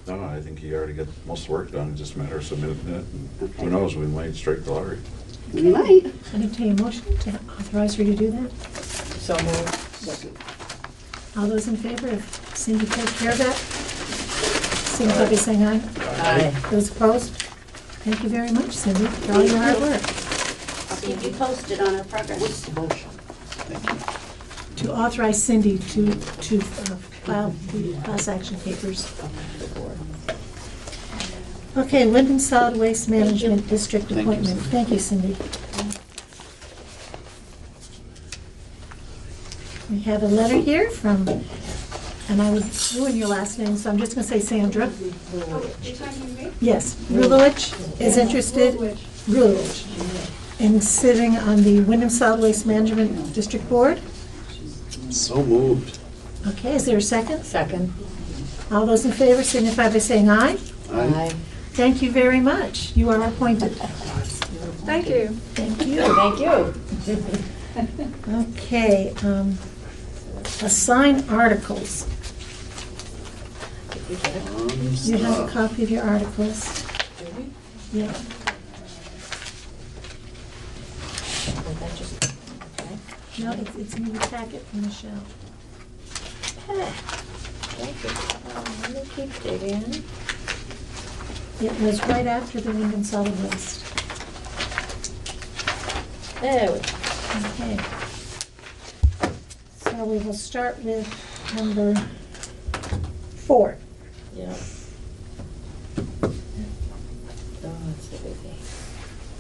No, I think you already got most of the work done, it's just a matter of submitting it, and who knows, we might strike the lottery. We might. Entertain a motion to authorize her to do that? So moved. Second. All those in favor of Cindy take care of that? Signify by saying aye. Aye. Those opposed? Thank you very much, Cindy, for all your hard work. I'll keep you posted on our progress. What's the motion? To authorize Cindy to file the class action papers. Okay, Linden Solid Waste Management District Thank you, appointment. Cindy. Thank you, Cindy. We have a letter here from, and I would ruin your last name, so I'm just going to say Sandra. Yes, Rulovich is interested, Rulovich, in sitting on the Wyndham Solid Waste Management District Board. So moved. Okay, is there a second? Second. All those in favor signify by saying aye. Aye. Thank you very much. You are appointed. Thank you. Thank you. Thank you. Okay, assign articles. You have a copy of your articles. Yeah. No, it's in your packet from Michelle. Thank you. Let me keep digging. It was right after the Wyndham Solid Waste. There we go. Okay. So we will start with number 4. Yeah. Oh, that's the biggie.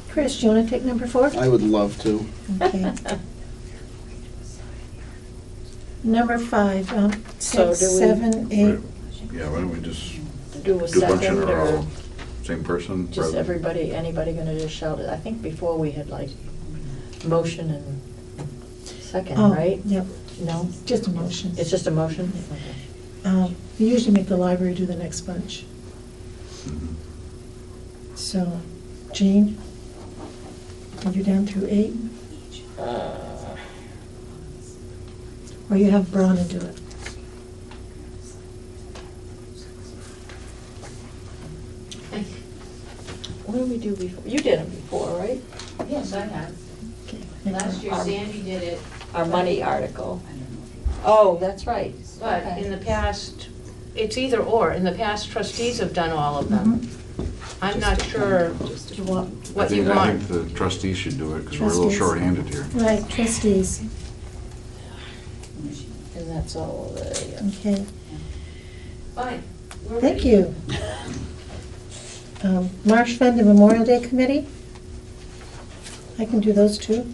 Chris, do you want to take number 4? I would love to. Okay. Number 5, So 6, do we- 7, 8. Yeah, why don't we just Do a do a bunch in second a row? or Same person? just rather- anybody gonna just shout it? I think before we had like motion and second, Oh, right? Yep, No? just a motion. It's just a motion? Okay. We usually make the library do the next bunch. Mhm. So, Jean, you're down through 8, or you have Bronna do it. What did we do before? You did them before, right? Yes, I have. Okay. Last year Sandy did it. Our money article. Oh, that's right. But Okay. in the past, it's either or. In the past, trustees have done all of them. I'm not sure what you I want. think the trustees should do it, because we're a little Trustees. short-handed here. Right, trustees, And that's all the, okay. Fine. We're Thank ready. you. Marsh Fund and Memorial Day Committee. I can do those two.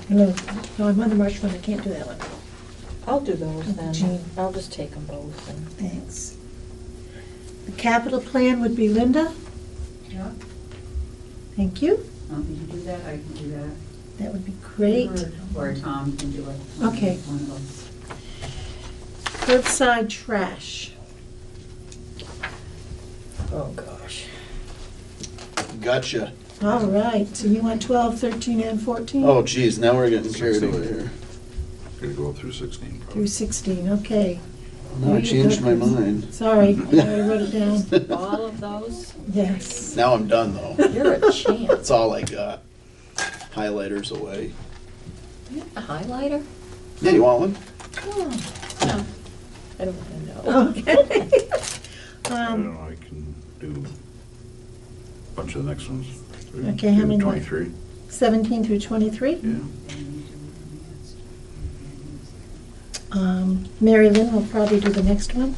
No, I'm on the Marsh Fund, I can't do that one. I'll do those then. Jean. I'll just take them both and. Thanks. The capital plan would be Linda. Yeah. Thank you. Want me to do that? I can do that. That would be great. Or Tom can do it. Okay. One of those. Curbside trash. Oh, gosh. Gotcha. All right, so you want 12, 13, and 14? Oh geez, now we're getting carried away here. Gotta go through 16 probably. Through 16, okay. Now I changed my mind. Sorry, I already wrote it down. All of those? Yes. Now I'm done though. You're a champ. That's all I got. Highlighters away. You have a highlighter? Yeah, you want one? Oh, no. I don't want to know. Okay. I don't know, I can do a bunch of the next ones. Okay, how Do many? 23. 17 through 23? Yeah. Mary Lynn will probably do the next one.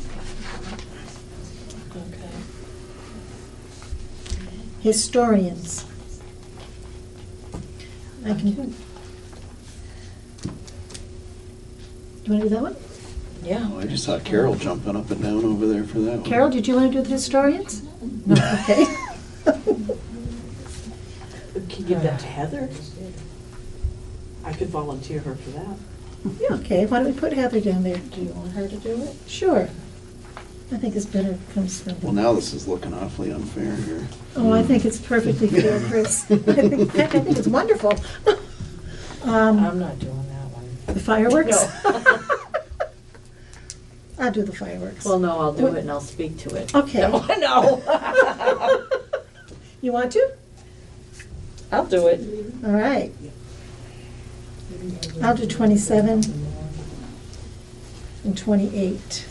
Okay. Historians. I can. You want to do that one? Yeah. Oh, I just saw Carol jumping up and down over there for that one. Carol, did you want to do the historians? No, okay. Can you give that to Heather? I could volunteer her for that. Yeah, okay, why don't we put Heather down there? Do you want her to do it? Sure. I think it's better comes from. Well, now this is looking awfully unfair here. Oh, I think it's perfectly fair, Chris. I think it's wonderful. I'm not doing that one. The fireworks? No. I'll do the fireworks. Well, no, I'll do it and I'll speak to it. Okay. No, no. You want to? I'll do it. All right. I'll do 27 and 28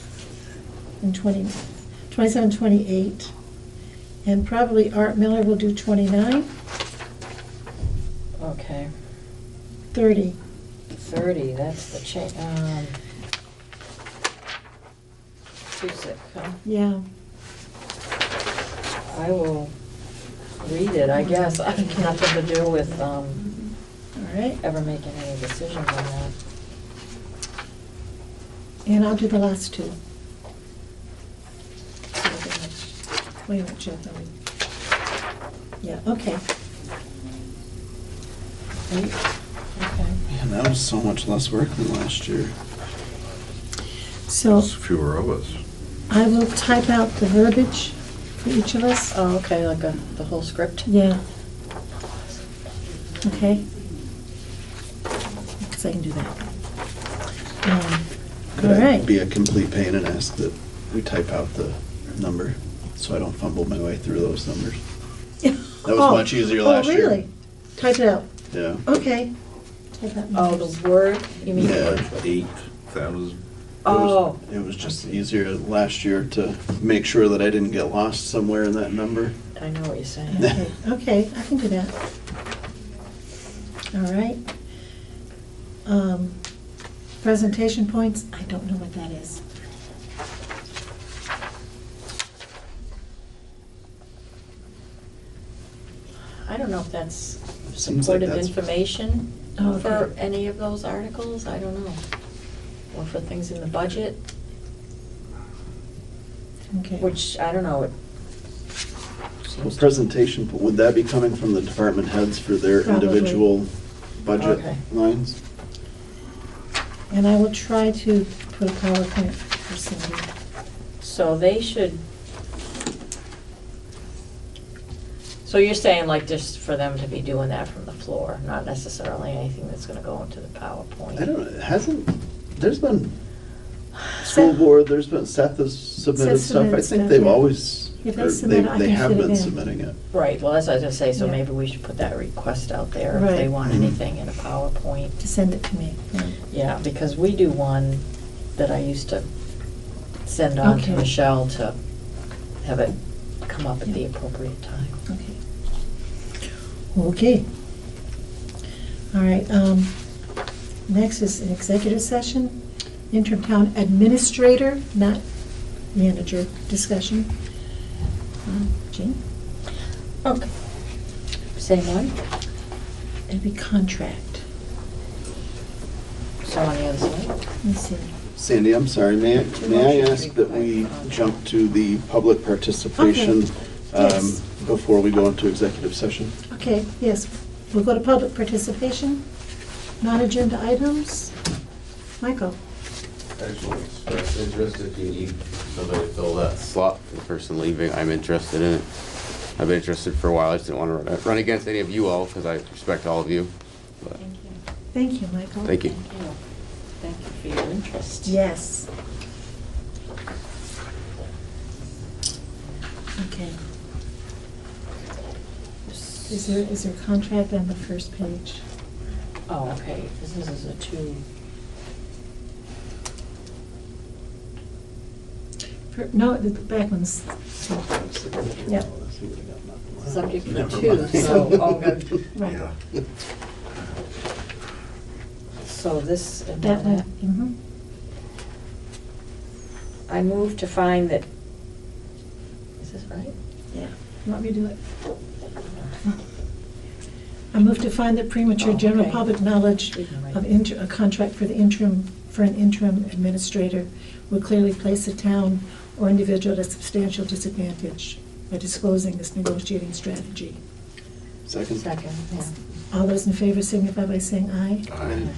and 27, 28. And probably Art Miller will do 29. Okay. 30. 30, that's the change. Too sick, huh? Yeah. I will read it, I guess. I have nothing to do with All right. ever making any decisions on that. And I'll do the last two. Wait a minute, Jeff. Yeah, okay. Okay. Man, that was so much less work than last year. So There's fewer of us. I will type out the verbiage for each of us. Oh, okay, like the whole script? Yeah. Okay. So I can do that. Could All I right. be a complete pain and ask that we type out the number so I don't fumble my way through those numbers? That was much easier last year. Oh, really? Type it out. Yeah. Okay. Type that. Oh, the word? You mean? Yeah. 8,000. Oh. It was just easier last year to make sure that I didn't get lost somewhere in that number. I know what you're saying. Okay, okay, I can do that. All right. Presentation points, I don't know what that is. I don't know if that's Seems like supportive that's- information Oh, for okay. any of those articles, I don't know. Or for things in the budget, Okay. which, I don't know, it Well, presentation, would that be coming from the department heads for their Probably. individual budget Okay. lines? And I will try to put a PowerPoint for Cindy. so they should. So you're saying like just for them to be doing that from the floor, not necessarily anything that's gonna go into the PowerPoint? I don't know, it hasn't, there's been school board, there's been, Seth has submitted Seth stuff. I submitted think stuff, they've yeah. always, If they or submit it, I they can have fit it been in. submitting it. Right, well, that's what I was gonna say, so Yeah. maybe we should put that request out there if they Right. want anything in a PowerPoint. To send it to me. Right. Yeah, because we do one that I used to send on to Okay. Michelle to have it come up at the Yeah. appropriate time. Okay. All right, next is an executive session, interim town administrator, not manager, discussion. Jean? Okay. Same one? It'd be contract. So on the other side? Let me see. Sandy, I'm sorry, may I ask that we jump to the public participation Okay. Yes. before we go into executive session? Okay, yes, we'll go to public participation, non-agenda items. Michael? I just want to express interest if you need somebody to fill that slot for the person leaving. I'm interested in it. I've been interested for a while. I just didn't want to run against any of you all because I respect all of you. But Thank you, Michael. thank you. Thank you for your interest. Yes. Okay. Is there a contract on the first page? Oh, okay, this is a two. No, the back one's. Yep. Subject for two, so all good. Right. So this and That one. that. Mhm. I move to find that, is this right? Yeah. You want me to do it? I move to find that premature general okay. public knowledge We can write of it. a contract for an interim administrator will clearly place the town or individual at a substantial disadvantage by disclosing this negotiating strategy. Second? Second, yeah. All those in favor signify by saying aye. Aye.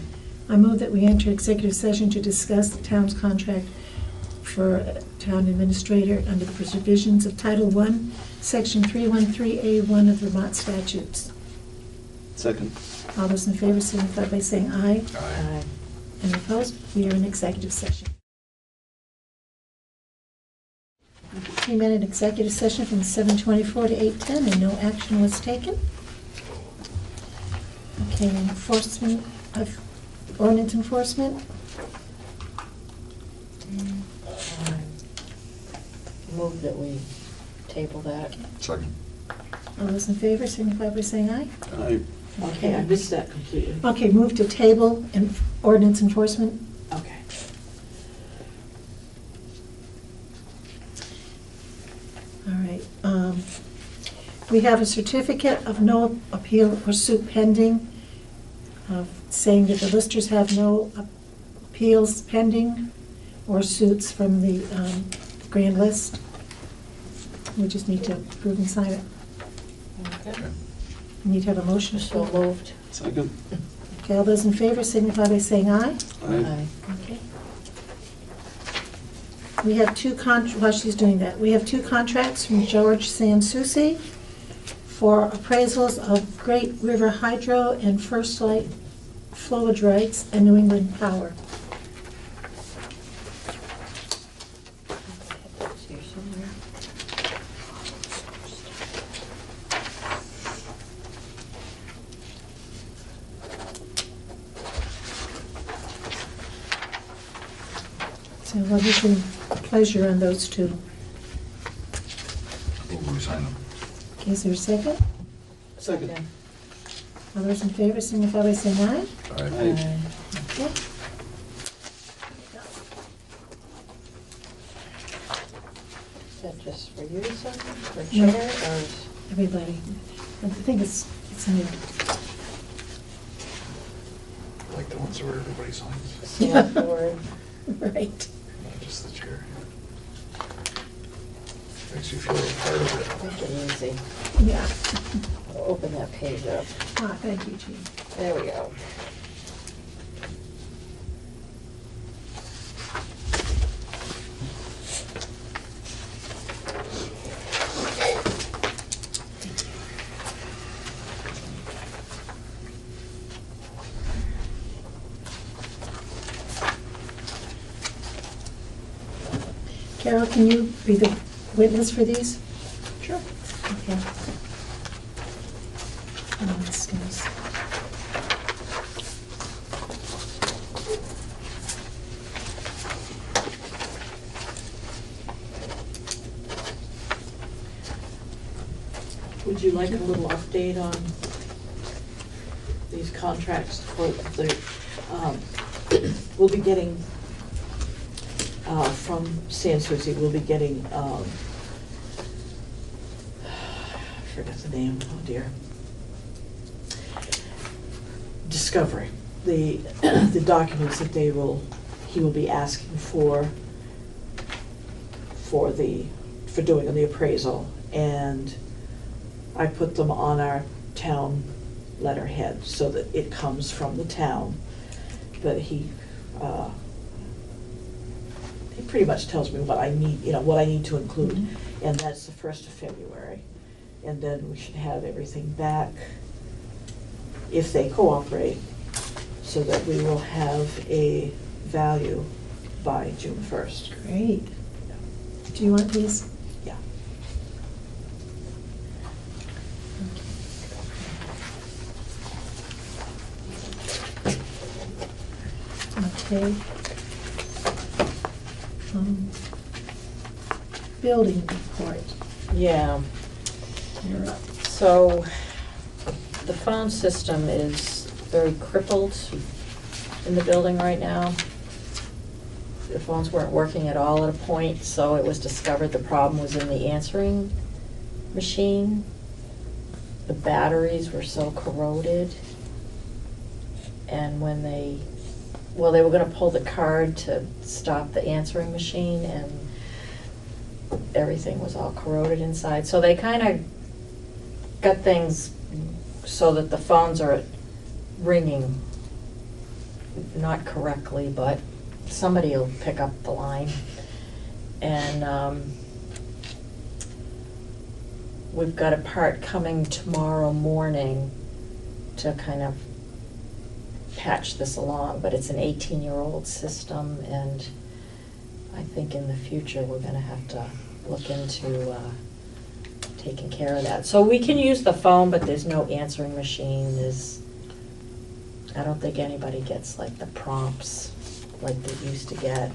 I move that we enter executive session to discuss the town's contract for a town administrator under the provisions of Title I, Section 313A1 of Vermont statutes. Second. All those in favor signify by saying aye. Aye. Any opposed? We are in executive session. 3-minute executive session from 7:24 to 8:10, and no action was taken. Okay, enforcement of ordinance enforcement. Move that we table that. Second. All those in favor signify by saying aye. Aye. Okay, I missed that completely. Okay, move to table and ordinance enforcement. Okay. All right. We have a certificate of no appeal or suit pending, saying that the listers have no appeals pending or suits from the grand list. We just need to approve and sign it. Okay. We need to have a motion. So moved. Second. Okay, all those in favor signify by saying aye. Aye. Okay. We have while she's doing that, we have two contracts from George Sansucci for appraisals of Great River Hydro and First Light Flowage Rights and New England Power. Here somewhere. So what is your pleasure on those two? Will we sign them? Okay, is there a second? Second. All those in favor signify by saying aye. Aye. Okay. Is that just for you to sign, for No. chair, or? Everybody. I think it's new. Like the ones where everybody signs, Select board? Right. not just the chair. Makes you feel a part of it. Make it easy. Yeah. I'll open that page up. Ah, thank you, Jean. There we go. Carol, can you be the witness for these? Sure. Okay. Oh, this goes. Would you like a little update on these contracts for the, we'll be getting, from Sansucci, we'll be getting, I forgot the name, oh dear. Discovery, the documents that he will be asking for doing the appraisal, and I put them on our town letterhead so that it comes from the town. But he pretty much tells me what I need, what I need to include, Mm-hmm. and that's the 1st of February. And then we should have everything back, if they cooperate, so that we will have a value by June 1st. Great. Do you want these? Yeah. Okay. Building report. Yeah. You're up. So, the phone system is very crippled in the building right now. The phones weren't working at all at a point, so it was discovered the problem was in the answering machine. the batteries were so corroded. And when they were gonna pull the card to stop the answering machine, and everything was all corroded inside. So they kind of got things so that the phones are ringing, not correctly, but somebody will pick up the line. And we've got a part coming tomorrow morning to kind of patch this along, but it's an 18-year-old system, and I think in the future we're gonna have to look into taking care of that. So we can use the phone, but there's no answering machine. I don't think anybody gets like the prompts like they used to get.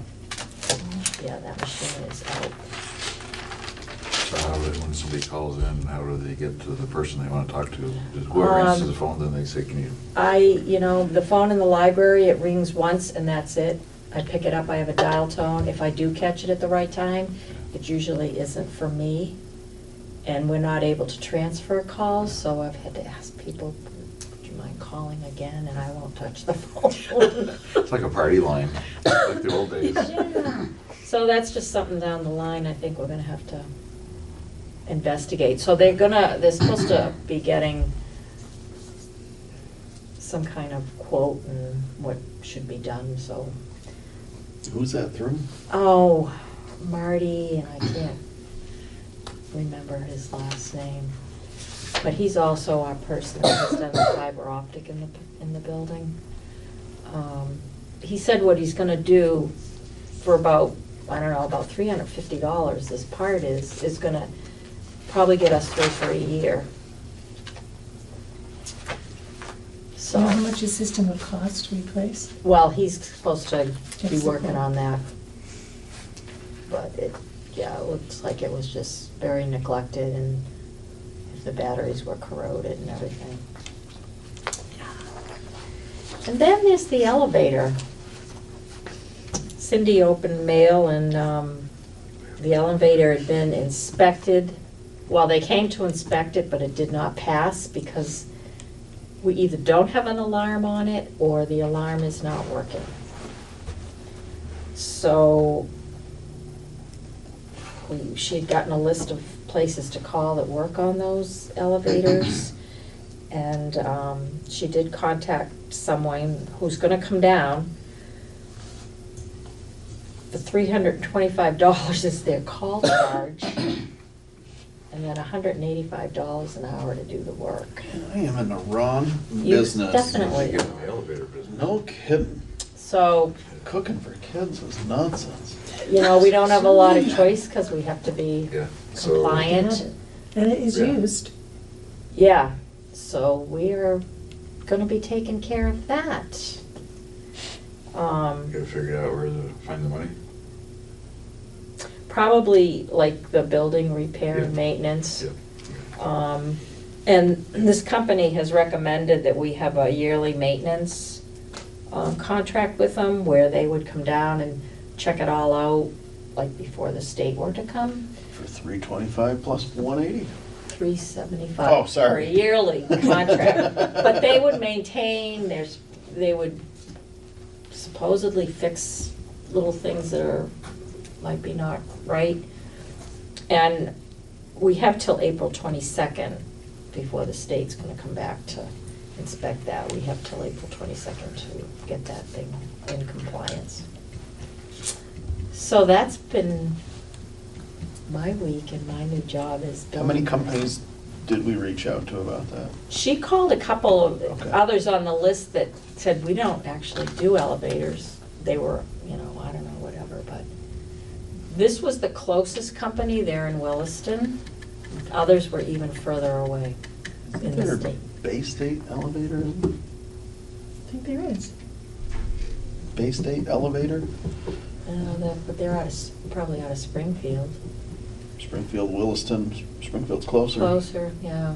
Yeah, that machine is out. So when somebody calls in, how do they get to the person they want to talk to? Does whoever answers the phone, then they say, can you? The phone in the library, it rings once and that's it. I pick it up, I have a dial tone. If I do catch it at the right time, it usually isn't for me. And we're not able to transfer calls, so I've had to ask people, do you mind calling again? And I won't touch the phone. It's like a party line, like the old days. Yeah. So that's just something down the line I think we're gonna have to investigate. So they're supposed to be getting some kind of quote and what should be done, so. Who's that through? Oh, Marty, and I can't remember his last name. But he's also our person that has done the fiber optic in the building. He said what he's gonna do for about $350, this part is gonna probably get us through for a year. So. Do you know how much your system would cost to replace? Well, he's supposed to be Just working about. on that. But it looks like it was just very neglected, and if the batteries were corroded and everything. And then there's the elevator. Cindy opened mail, and the elevator had been inspected. Well, they came to inspect it, but it did not pass because we either don't have an alarm on it or the alarm is not working. So she had gotten a list of places to call that work on those elevators. And she did contact someone who's gonna come down. The $325 is their call charge, and then $185 an hour to do the work. I am in the wrong You business. definitely Get in the elevator business. No kidding. So, Cooking for kids is nonsense. we don't have a lot of choice because we have to be compliant. And it is Yeah. used. Yeah, so we're gonna be taking care of that. You gotta figure out where to find the money. Probably like the building repair and Yeah. maintenance. Yeah. And this company has recommended that we have a yearly maintenance contract with them where they would come down and check it all out, like before the state were to come. For $325 plus $180. $375. Oh, sorry. For a yearly contract. But they would maintain, they would supposedly fix little things that might be not right. And we have till April 22nd before the state's gonna come back to inspect that. We have till April 22nd to get that thing in compliance. So that's been my week, and my new job is. How many companies did we reach out to about that? She called a couple of Okay. others on the list that said, we don't actually do elevators. They were, I don't know, whatever, but this was the closest company there in Williston. Others were even further away in Is the there state. a Bay State elevator? I think there is. Bay State elevator? But they're probably out of Springfield. Springfield, Williston, Springfield's closer. Closer, yeah.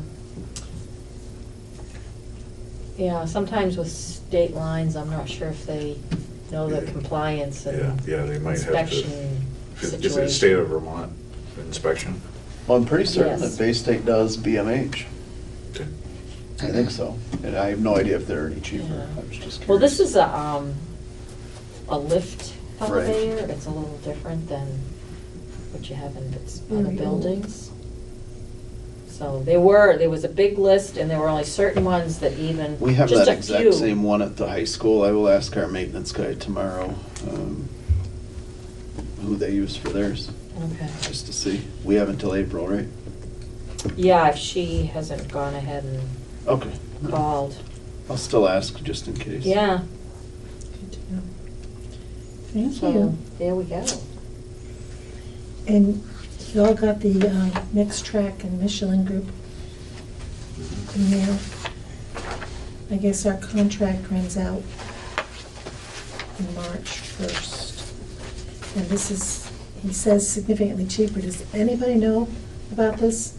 Yeah, sometimes with state lines, I'm not sure if they know the compliance and Yeah, they might have to. inspection Is it situation. state of Vermont inspection? Well, I'm pretty certain Yes. that Bay State does BMH. Okay. I think so. And I have no idea if they're any cheaper. I was just curious. Well, this is a lift Right. elevator. It's a little different than what you have in other buildings. So there was a big list, and there were only certain ones that even, We have just that a exact few. same one at the high school. I will ask our maintenance guy tomorrow who they use for theirs, Okay. just to see. We have until April, right? Yeah, if she hasn't gone ahead and Okay. called. I'll still ask just in case. Yeah. Thank So, you. there we go. And you all got the Mix Track and Michelin Group email. I guess our contract runs out in March 1st. And this is, he says, significantly cheaper. Does anybody know about this?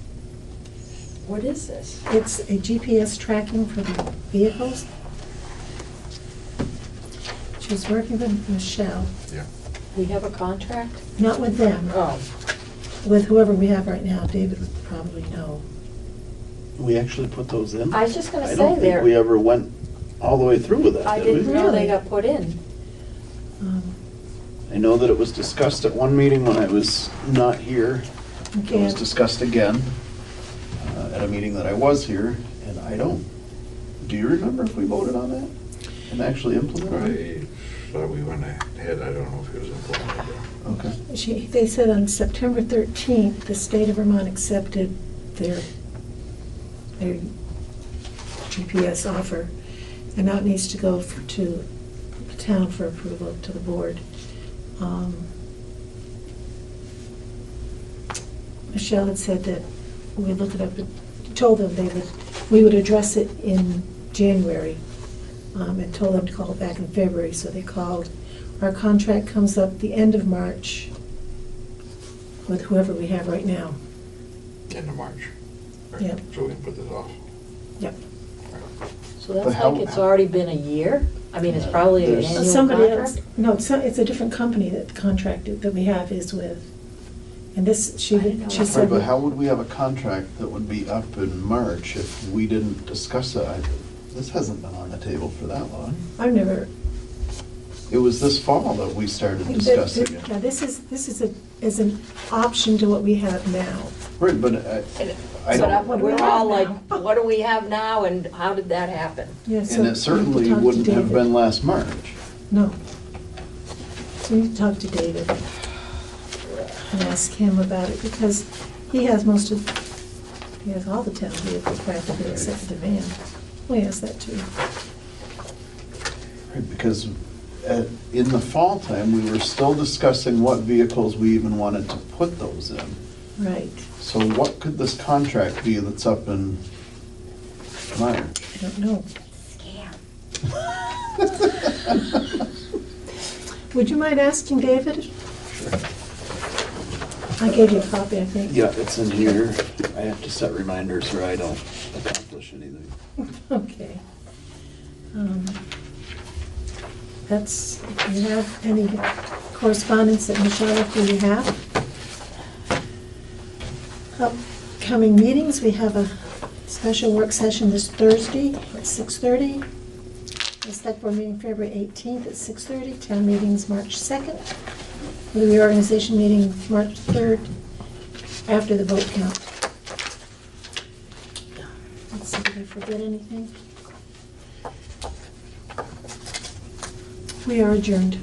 What is this? It's a GPS tracking for the vehicles. She's working with Michelle, Yeah. We have a contract? not with them, Oh. with whoever we have right now. David would probably know. We actually put those in? I was just gonna I say don't think there. we ever went all the way through with that, I did we? didn't know they got put in. I know that it was discussed at one meeting when I was not here. It was Okay. discussed again at a meeting that I was here, and I don't, do you remember if we voted on that and actually implemented it? I thought we went ahead, I don't know if it was implemented though. Okay. They said on September 13th, the state of Vermont accepted their GPS offer, and now it needs to go to the town for approval to the board. Michelle had said that we looked it up, told them we would address it in January, and told them to call back in February, so they called. Our contract comes up the end of March with whoever we have right now. End of March. Right. Yep. So we can put this off. Yep. So that's But how- like it's already been a year? I mean, it's probably an There's- annual Somebody contract? else, no, it's a different company that contracted, that we have is with. And this, she didn't know she that. said. Right, but how would we have a contract that would be up in March if we didn't discuss it? This hasn't been on the table for that long. I've never. It was this fall that we started discussing it. Yeah, this is an option to what we have now. Right, but I So that- don't, we're all like, what do we have now and how did that happen? Yeah, so and we it need to certainly talk to wouldn't have David. been last March. No. So we need to talk to David and ask him about it, because he has he has all the town vehicles practically except the van. We asked that too. Right, because in the fall time, we were still discussing what vehicles we even wanted to put those in. Right. So what could this contract be that's up in March? I don't know. Would you mind asking David? Sure. I gave you a copy, I think. Yeah, it's in here. I have to set reminders or I don't accomplish anything. Okay. That's, if you have any correspondence that Michelle, do you have? Upcoming meetings, we have a special work session this Thursday at 6:30. The select board meeting February 18th at 6:30. Town meetings March 2nd. The reorganization meeting March 3rd after the vote count. Let's see, did I forget anything? We are adjourned.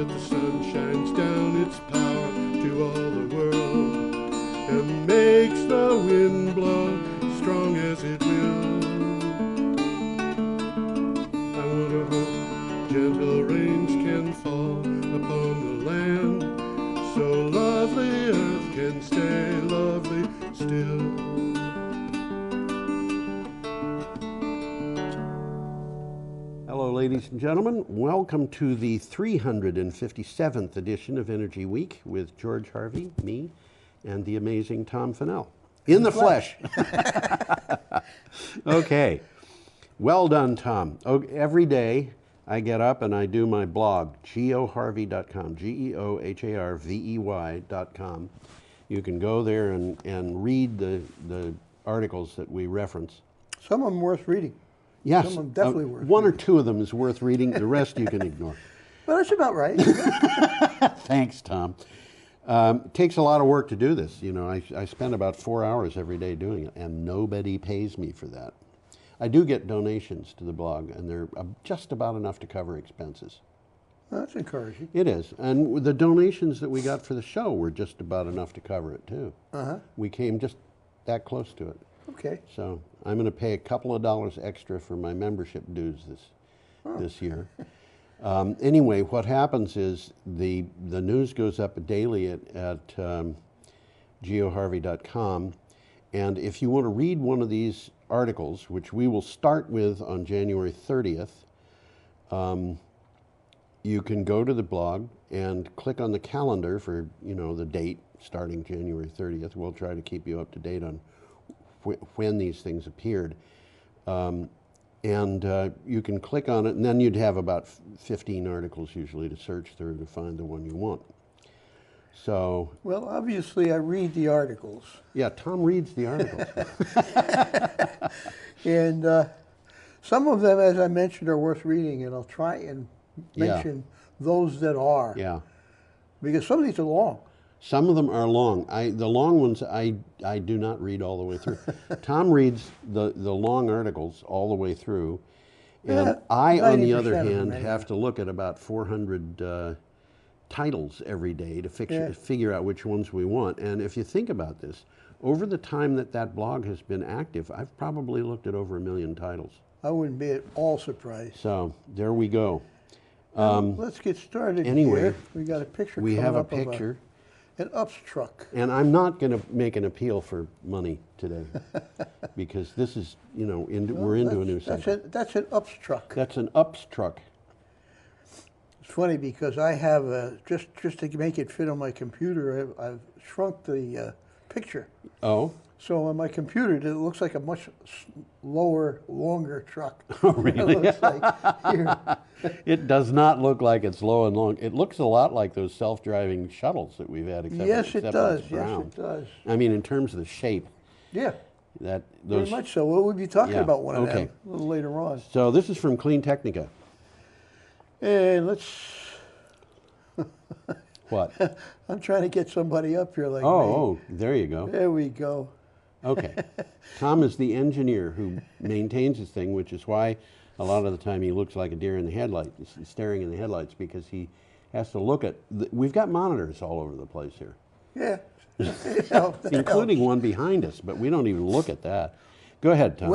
that the sun shines down its power to all the world and makes the wind blow strong as it will. I wonder how gentle rains can fall upon the land, so lovely earth can stay lovely still. Hello, ladies and gentlemen. Welcome to the 357th edition of Energy Week with George Harvey, me, and the amazing Tom Fennell. In the flesh. Okay. Well done, Tom. Every day I get up and I do my blog, geoharvey.com, geoharvey.com. You can go there and read the articles that we reference. Some of them worth reading. Yes, Some of them definitely worth one reading. or two of them is worth reading. The rest you can ignore. Well, that's about right. Thanks, Tom. It takes a lot of work to do this. You know, I spend about 4 hours every day doing it, and nobody pays me for that. I do get donations to the blog, and they're just about enough to cover expenses. Well, that's encouraging. It is, and the donations that we got for the show were just about enough to cover it too. Uh-huh. We came just that close to it. Okay. So I'm going to pay a couple of dollars extra for my membership dues this year. Anyway, what happens is the news goes up daily at geoharvey.com, and if you want to read one of these articles, which we will start with on January 30th, you can go to the blog and click on the calendar for, you know, the date starting January 30th. We'll try to keep you up to date on when these things appeared. You can click on it, and then you'd have about 15 articles usually to search through to find the one you want. So, Well, obviously I read the articles. yeah, Tom reads the articles. And some of them, as I mentioned, are worth reading, and I'll try and mention those that are. Yeah. Because some of these are long. Some of them are long. The long ones I do not read all the way through. Tom reads the long articles all the way through, and Yeah, I, on the 90% other of them, hand, anyway. have to look at about 400 titles every day to figure out which ones we want. And if you think about this, over the time that blog has been active, I've probably looked at over 1 million titles. I wouldn't be at all surprised. So there we go. Let's get started anyway, here. We got a picture we coming have a up of picture. an UPS truck. And I'm not going to make an appeal for money today, because this is, you know, we're into a new cycle. That's an UPS truck. That's an UPS truck. It's funny because I have, just to make it fit on my computer, I've shrunk the picture. Oh? So on my computer, it looks like a much lower, longer truck. Oh, really? It looks like here. It does not look like it's low and long. It looks a lot like those self-driving shuttles that we've had. Yes, it does. It's Yes, brown. it does. I mean, in terms of the shape. Yeah. Very much so. We'll be talking Yeah, about one of okay. them a little later on. So this is from Clean Technica. And let's... What? I'm trying to get somebody up here like me. Oh, there you go. There we go. Okay. Tom is the engineer who maintains this thing, which is why a lot of the time he looks like a deer in the headlights, staring in the headlights, because he has to look at... We've got monitors all over the place here. Yeah. Including one behind us, but we don't even look at that. Go ahead, Tom.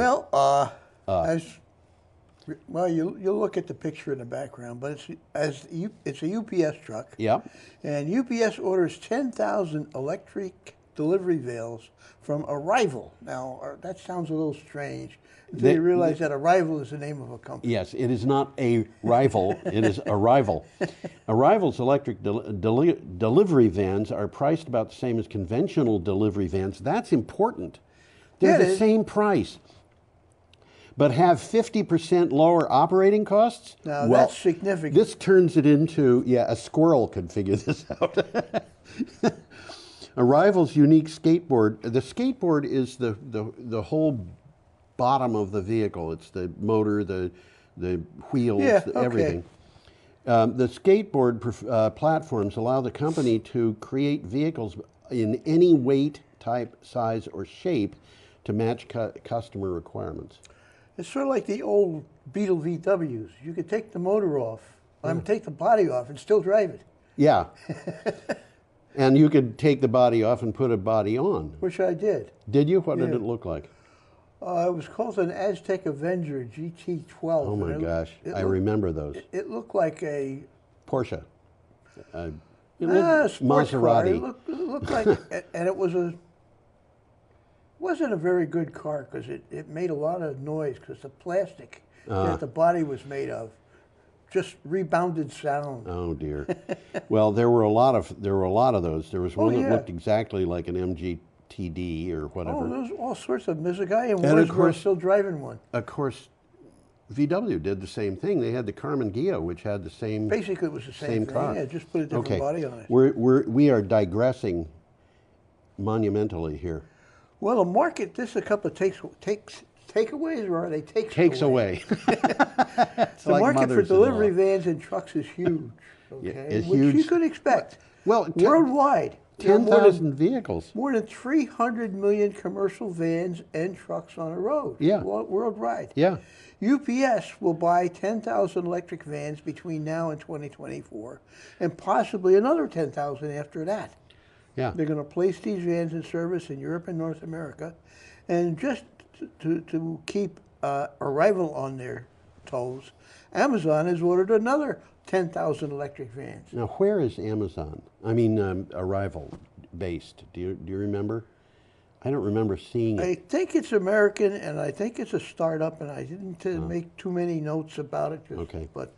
Well, you'll look at the picture in the background, but it's a UPS truck. Yeah. And UPS orders 10,000 electric delivery veils from Arrival. Now, that sounds a little strange until you realize that Arrival is the name of a company. Yes, it is not a rival, it is Arrival. Arrival's electric delivery vans are priced about the same as conventional delivery vans. That's important. They're the same price, but have 50% lower operating costs. Now, that's significant. This turns it into, a squirrel could figure this out. Arrival's unique skateboard. The skateboard is the whole bottom of the vehicle. It's the motor, the wheels, everything. The skateboard platforms allow the company to create vehicles in any weight, type, size, or shape to match customer requirements. It's sort of like the old Beetle VWs. You could take the motor off I'm take the body off and still drive it. Yeah. And you could take the body off and put a body on. Which I did. Did you? What did Yeah. it look like? It was called an Aztec Avenger GT12. Oh my gosh, I remember those. It looked like a Porsche. sports car. Maserati. It looked like, and it wasn't a very good car because it made a lot of noise because the plastic that the body was made of just rebounded sound. Oh dear. Well, there were a lot of those. There was one that yeah. looked exactly like an MGTD or whatever. Oh, there was all sorts of Mizugai, and of we're course- still driving one. Of course, VW did the same thing. They had the Carmen Ghia, which had the same. Basically, it was the same thing. car. Yeah, just put a different body on it. We are digressing monumentally here. Well, the market, this is a couple of takeaways, or are they Takes away. The market for delivery vans and trucks is huge. Okay, it's which huge. you could expect. Well, worldwide, there are 10,000 vehicles. more than 300 million commercial vans and trucks on the road. Yeah. Worldwide. Yeah. UPS will buy 10,000 electric vans between now and 2024, and possibly another 10,000 after that. Yeah. They're going to place these vans in service in Europe and North America, and just to keep Arrival on their toes, Amazon has ordered another 10,000 electric vans. Now, where is Amazon? I mean, Arrival based. Do you remember? I don't remember seeing it. I think it's American, and I think it's a startup, and I didn't make too many notes about it. Okay. But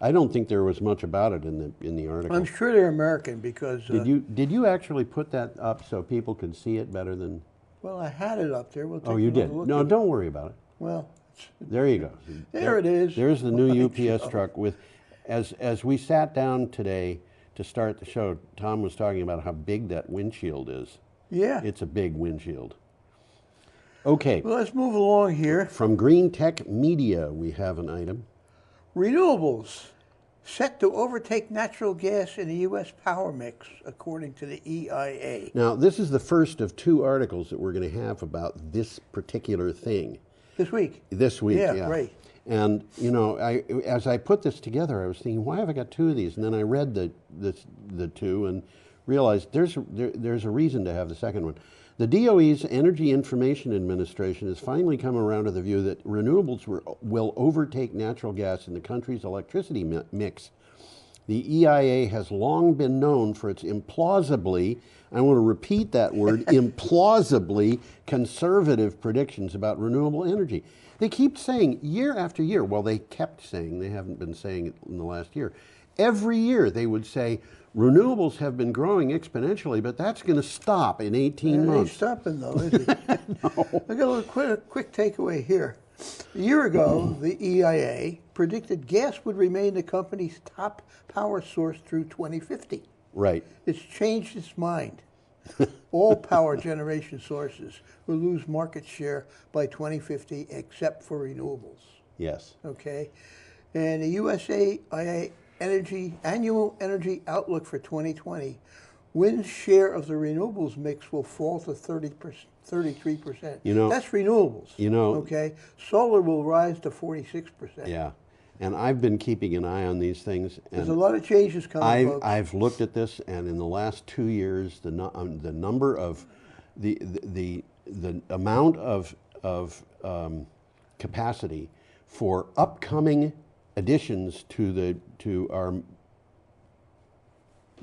I don't think there was much about it in the article. I'm sure they're American because. Did you actually put that up so people could see it better than? Well, I had it up there. We'll take You another did. look No, at it. don't worry about it. Well, there you go. There it is. There's the new Right, UPS truck with. As we sat down today to start the show, Tom was talking about how big that windshield is. Yeah. It's a big windshield. Okay. Well, let's move along here. From Green Tech Media, we have an item. Renewables set to overtake natural gas in the U.S. power mix, according to the EIA. Now, this is the first of two articles that we're going to have about this particular thing. This week. This week, yeah. Yeah, great. And, you know, as I put this together, I was thinking, why have I got two of these? And then I read the two and realized there's a reason to have the second one. The DOE's Energy Information Administration has finally come around to the view that renewables will overtake natural gas in the country's electricity mix. The EIA has long been known for its implausibly, I want to repeat that word, implausibly conservative predictions about renewable energy. They keep saying year after year, well, they kept saying, they haven't been saying it in the last year. Every year they would say, renewables have been growing exponentially, but that's going to stop in 18 months. It ain't stopping though, is it? No. I got a little quick takeaway here. A year ago, the EIA predicted gas would remain the company's top power source through 2050. Right. It's changed its mind. All power generation sources will lose market share by 2050 except for renewables. Yes. Okay? And the USAIA annual energy outlook for 2020, wind's share of the renewables mix will fall to 33%. You know, that's renewables. You know, okay, solar will rise to 46%. Yeah, and I've been keeping an eye on these things. And there's a lot of changes coming. Folks. I've looked at this, and in the last 2 years, the number of the amount of capacity for upcoming additions to our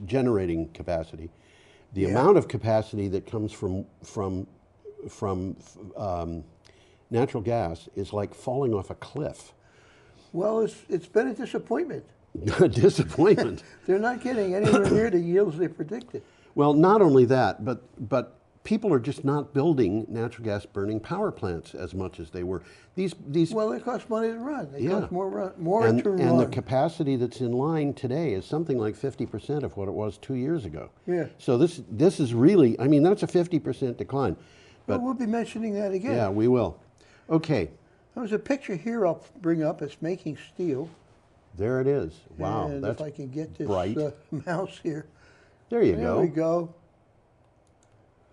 generating capacity, the amount of capacity that comes from natural gas is like falling off a cliff. Well, it's been a disappointment. Disappointment. They're not getting anywhere near the yields they predicted. Well, not only that, but people are just not building natural gas burning power plants as much as they were. These well, they cost money to run. They yeah. cost more to run. And the capacity that's in line today is something like 50% of what it was 2 years ago. Yeah. So this is really, I mean, that's a 50% decline. But well, we'll be mentioning that again. Yeah, we will. Okay. There's a picture here I'll bring up. It's making steel. There it is. Wow, and that's if I can get this bright. Mouse here. There you go. There we go.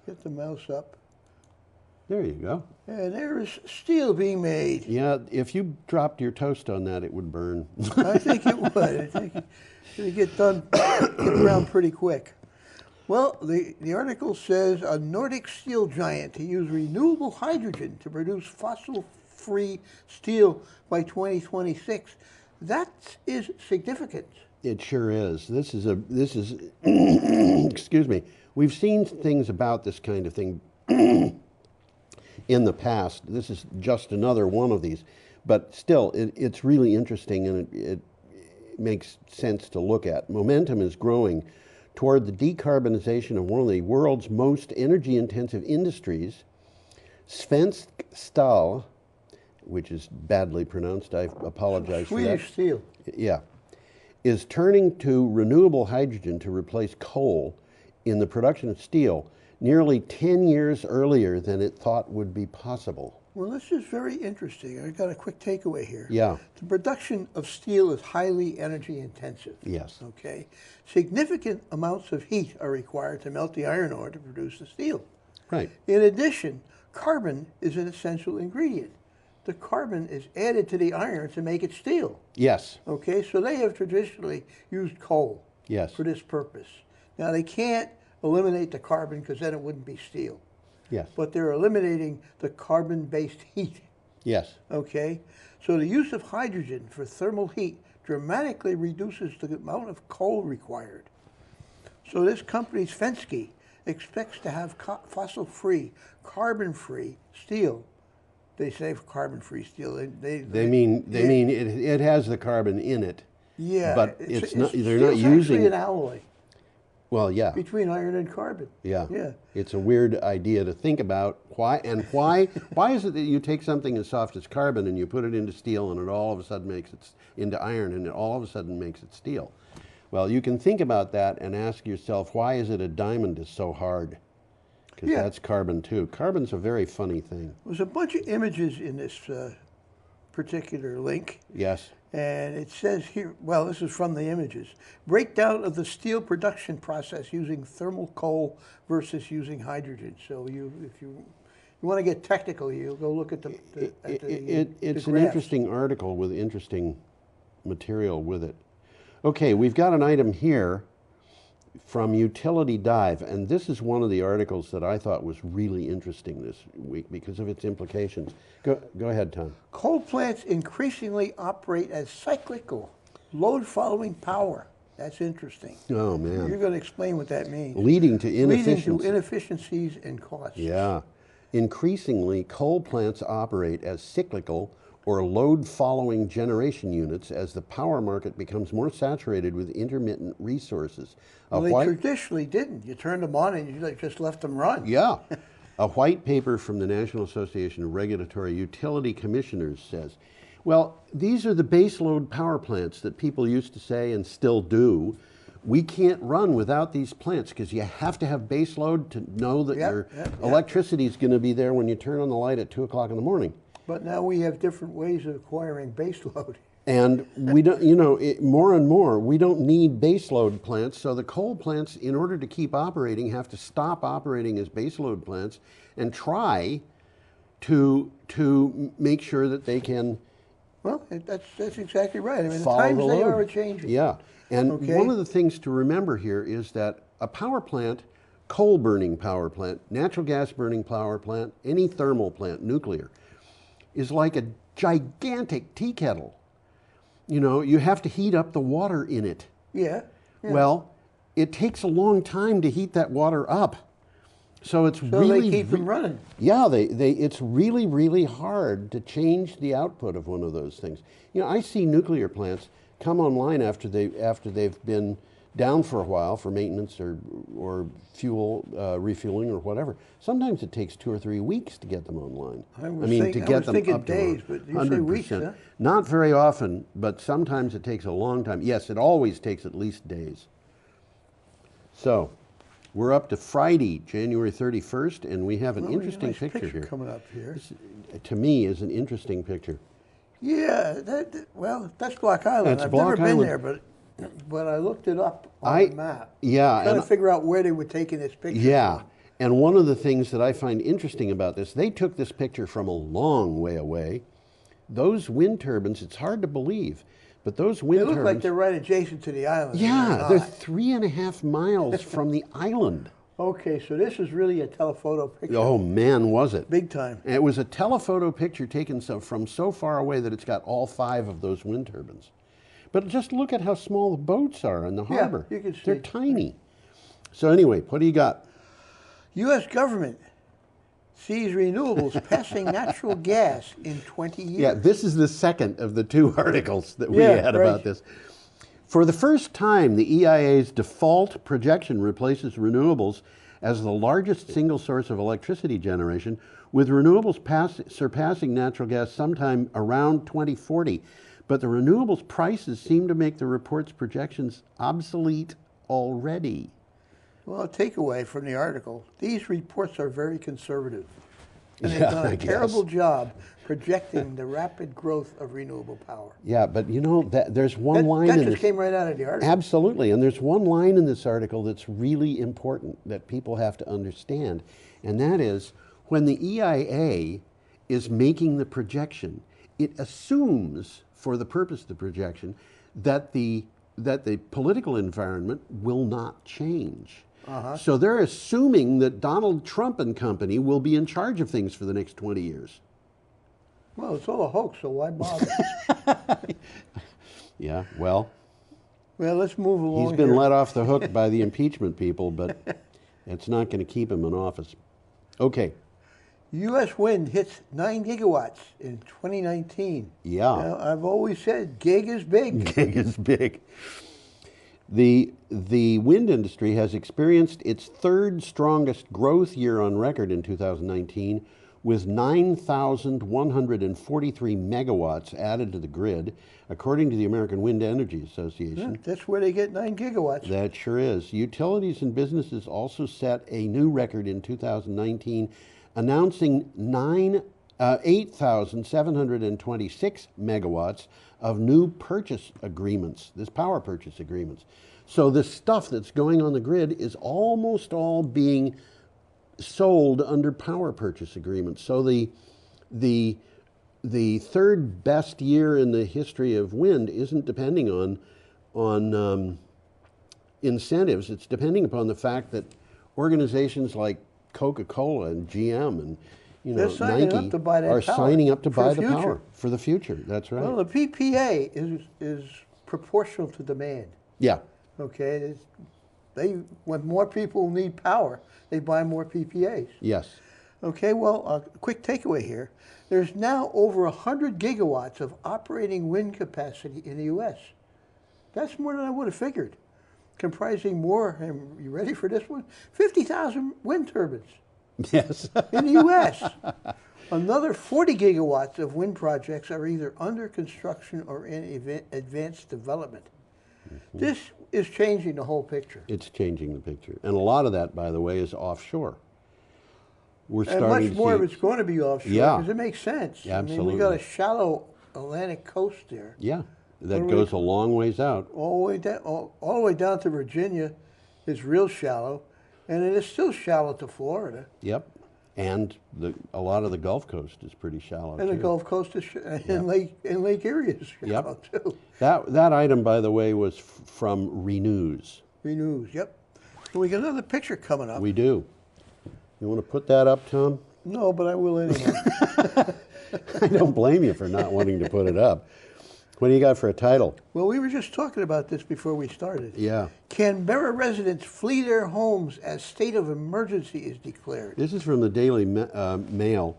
Get the mouse up. There you go. And there is steel being made. Yeah, if you dropped your toast on that, it would burn. I think it would. I think it would get around pretty quick. Well, the article says a Nordic steel giant to use renewable hydrogen to produce fossil-free steel by 2026. That is significant. It sure is. This is excuse me. We've seen things about this kind of thing in the past. This is just another one of these, but still, it's really interesting, and it makes sense to look at. Momentum is growing toward the decarbonization of one of the world's most energy-intensive industries. Svensk Stål, which is badly pronounced, I apologize for that. Swedish steel. Yeah, is turning to renewable hydrogen to replace coal in the production of steel nearly 10 years earlier than it thought would be possible. Well, this is very interesting. I got a quick takeaway here. Yeah. The production of steel is highly energy intensive. Yes. Okay. Significant amounts of heat are required to melt the iron ore to produce the steel. Right. In addition, carbon is an essential ingredient. The carbon is added to the iron to make it steel. Yes. Okay, so they have traditionally used coal. Yes. For this purpose. Now they can't eliminate the carbon because then it wouldn't be steel. Yes. But they're eliminating the carbon-based heat. Yes. Okay? So the use of hydrogen for thermal heat dramatically reduces the amount of coal required. So this company, Svensk, expects to have fossil-free, carbon-free steel. They say carbon-free steel. They mean it has the carbon in it. Yeah. But it's not. They're not using. It's actually an alloy. Well, yeah. Between iron and carbon. Yeah. Yeah. It's a weird idea to think about. Why is it that you take something as soft as carbon and you put it into steel and it all of a sudden makes it into iron and it all of a sudden makes it steel? Well, you can think about that and ask yourself, why is it a diamond is so hard? Because that's carbon too. Carbon's a very funny thing. There's a bunch of images in this particular link. Yes. And it says here, well, this is from the images. Breakdown of the steel production process using thermal coal versus using hydrogen. So if you want to get technical, you'll go look at It's the an interesting article with interesting material with it. Okay, we've got an item here from Utility Dive, and this is one of the articles that I thought was really interesting this week because of its implications. Go ahead, Tom. Coal plants increasingly operate as cyclical, load-following power. That's interesting. Oh, man. You're going to explain what that means. Leading to inefficiencies and costs. Yeah. Increasingly, coal plants operate as cyclical or load-following generation units as the power market becomes more saturated with intermittent resources. Well, they traditionally didn't. You turned them on and you just left them run. Yeah. A white paper from the National Association of Regulatory Utility Commissioners says, well, these are the baseload power plants that people used to say and still do. We can't run without these plants because you have to have baseload to know that your electricity is going to be there when you turn on the light at 2 o'clock in the morning. But now we have different ways of acquiring baseload. And we don't, more and more, we don't need baseload plants. So the coal plants, in order to keep operating, have to stop operating as baseload plants and try to make sure that they can. Well, that's exactly right. I mean, the times they are changing. Yeah, and one of the things to remember here is that a power plant, coal burning power plant, natural gas burning power plant, any thermal plant, nuclear, is like a gigantic tea kettle. You have to heat up the water in it. Yeah. Well, it takes a long time to heat that water up. So they keep them running. Yeah, it's really, really hard to change the output of one of those things. I see nuclear plants come online after they've been down for a while for maintenance or fuel refueling or whatever. Sometimes it takes 2 or 3 weeks to get them online. I was thinking days, but you say weeks, huh? Not very often, but sometimes it takes a long time. Yes, it always takes at least days. So, we're up to Friday, January 31st, and we have an interesting picture here. Coming up here. This, to me, is an interesting picture. Yeah, that's Block Island. I've never been there, but I looked it up on the map. Yeah. Trying to figure out where they were taking this picture. Yeah. And one of the things that I find interesting about this, they took this picture from a long way away. Those wind turbines, it's hard to believe, but those wind turbines... They look like they're right adjacent to the island. Yeah, they're 3.5 miles from the island. Okay, so this is really a telephoto picture. Oh, man, was it. Big time. And it was a telephoto picture taken from so far away that it's got all 5 of those wind turbines. But just look at how small the boats are in the harbor. Yeah, you can see. They're tiny. So anyway, what do you got? U.S. government sees renewables passing natural gas in 20 years. Yeah, this is the second of the 2 articles that we had about this. For the first time, the EIA's default projection replaces renewables as the largest single source of electricity generation, with renewables surpassing natural gas sometime around 2040. But the renewables prices seem to make the report's projections obsolete already. Well, a takeaway from the article, these reports are very conservative. And they've Yeah, done I a guess. terrible job projecting the rapid growth of renewable power. Yeah, but you know, there's one line in That this. just came right out of the article. Absolutely, and there's one line in this article that's really important that people have to understand, and that is when the EIA is making the projection, it assumes, for the purpose of the projection, that the political environment will not change. So they're assuming that Donald Trump and company will be in charge of things for the next 20 years. Well, it's all a hoax, so why bother? Yeah, well, let's move along. he's been here. let off the hook by the impeachment people, but it's not going to keep him in office. Okay. U.S. wind hits 9 gigawatts in 2019. Yeah. Now, I've always said gig is big. Gig is big. The wind industry has experienced its 3rd strongest growth year on record in 2019, with 9,143 megawatts added to the grid, according to the American Wind Energy Association. Yeah, that's where they get 9 gigawatts. That sure is. Utilities and businesses also set a new record in 2019, announcing 8,726 megawatts of new purchase agreements, this power purchase agreements. So this stuff that's going on the grid is almost all being sold under power purchase agreements. So the 3rd best year in the history of wind isn't depending on incentives. It's depending upon the fact that organizations like Coca-Cola and GM and They're signing Nike up to buy that are power signing up to for buy the the future. power for the future. That's right. Well, the PPA is proportional to demand. Yeah. Okay, when more people need power, they buy more PPAs. Yes. Okay, well, a quick takeaway here. There's now over 100 gigawatts of operating wind capacity in the U.S. That's more than I would have figured. Comprising more, and you ready for this one? 50,000 wind turbines. Yes. In the U.S. Another 40 gigawatts of wind projects are either under construction or in advanced development. This is changing the whole picture. It's changing the picture. And a lot of that, by the way, is offshore. We're And starting much to more see, of it's going to be offshore Yeah. because it makes sense. Absolutely. I mean, we got a shallow Atlantic coast there. Yeah, that goes a long ways out. All the way down to Virginia is real shallow, and it is still shallow to Florida. Yep. And a lot of the Gulf Coast is pretty shallow, And too. the Gulf Coast is and Lake Erie is shallow too. That item, by the way, was from Renews. Renews, yep. So we got another picture coming up. We do. You want to put that up, Tom? No, but I will anyhow. I don't blame you for not wanting to put it up. What do you got for a title? Well, we were just talking about this before we started. Yeah. Canberra residents flee their homes as state of emergency is declared. This is from the Daily Mail.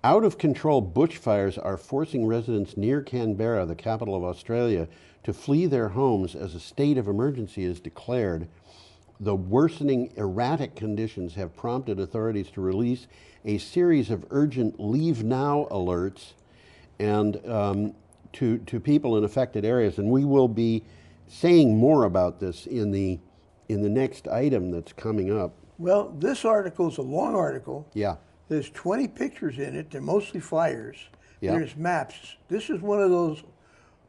Out-of-control bushfires are forcing residents near Canberra, the capital of Australia, to flee their homes as a state of emergency is declared. The worsening erratic conditions have prompted authorities to release a series of urgent leave now alerts and to people in affected areas. And we will be saying more about this in the next item that's coming up. Well, this article is a long article. Yeah. There's 20 pictures in it. They're mostly fires. Yeah. There's maps. This is one of those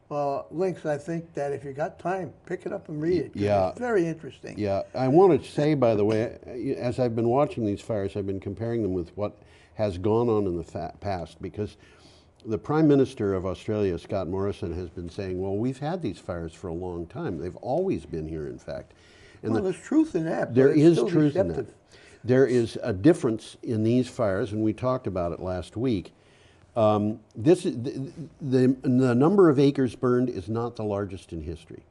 links, I think that if you got time, pick it up and read it. 'Cause Yeah. It's very interesting. Yeah, I want to say, by the way, as I've been watching these fires, I've been comparing them with what has gone on in the past, because the Prime Minister of Australia, Scott Morrison, has been saying, well, we've had these fires for a long time. They've always been here, in fact. And Well, there's truth in that, but there it's is still truth in that. deceptive. There is a difference in these fires, and we talked about it last week. This is the number of acres burned is not the largest in history.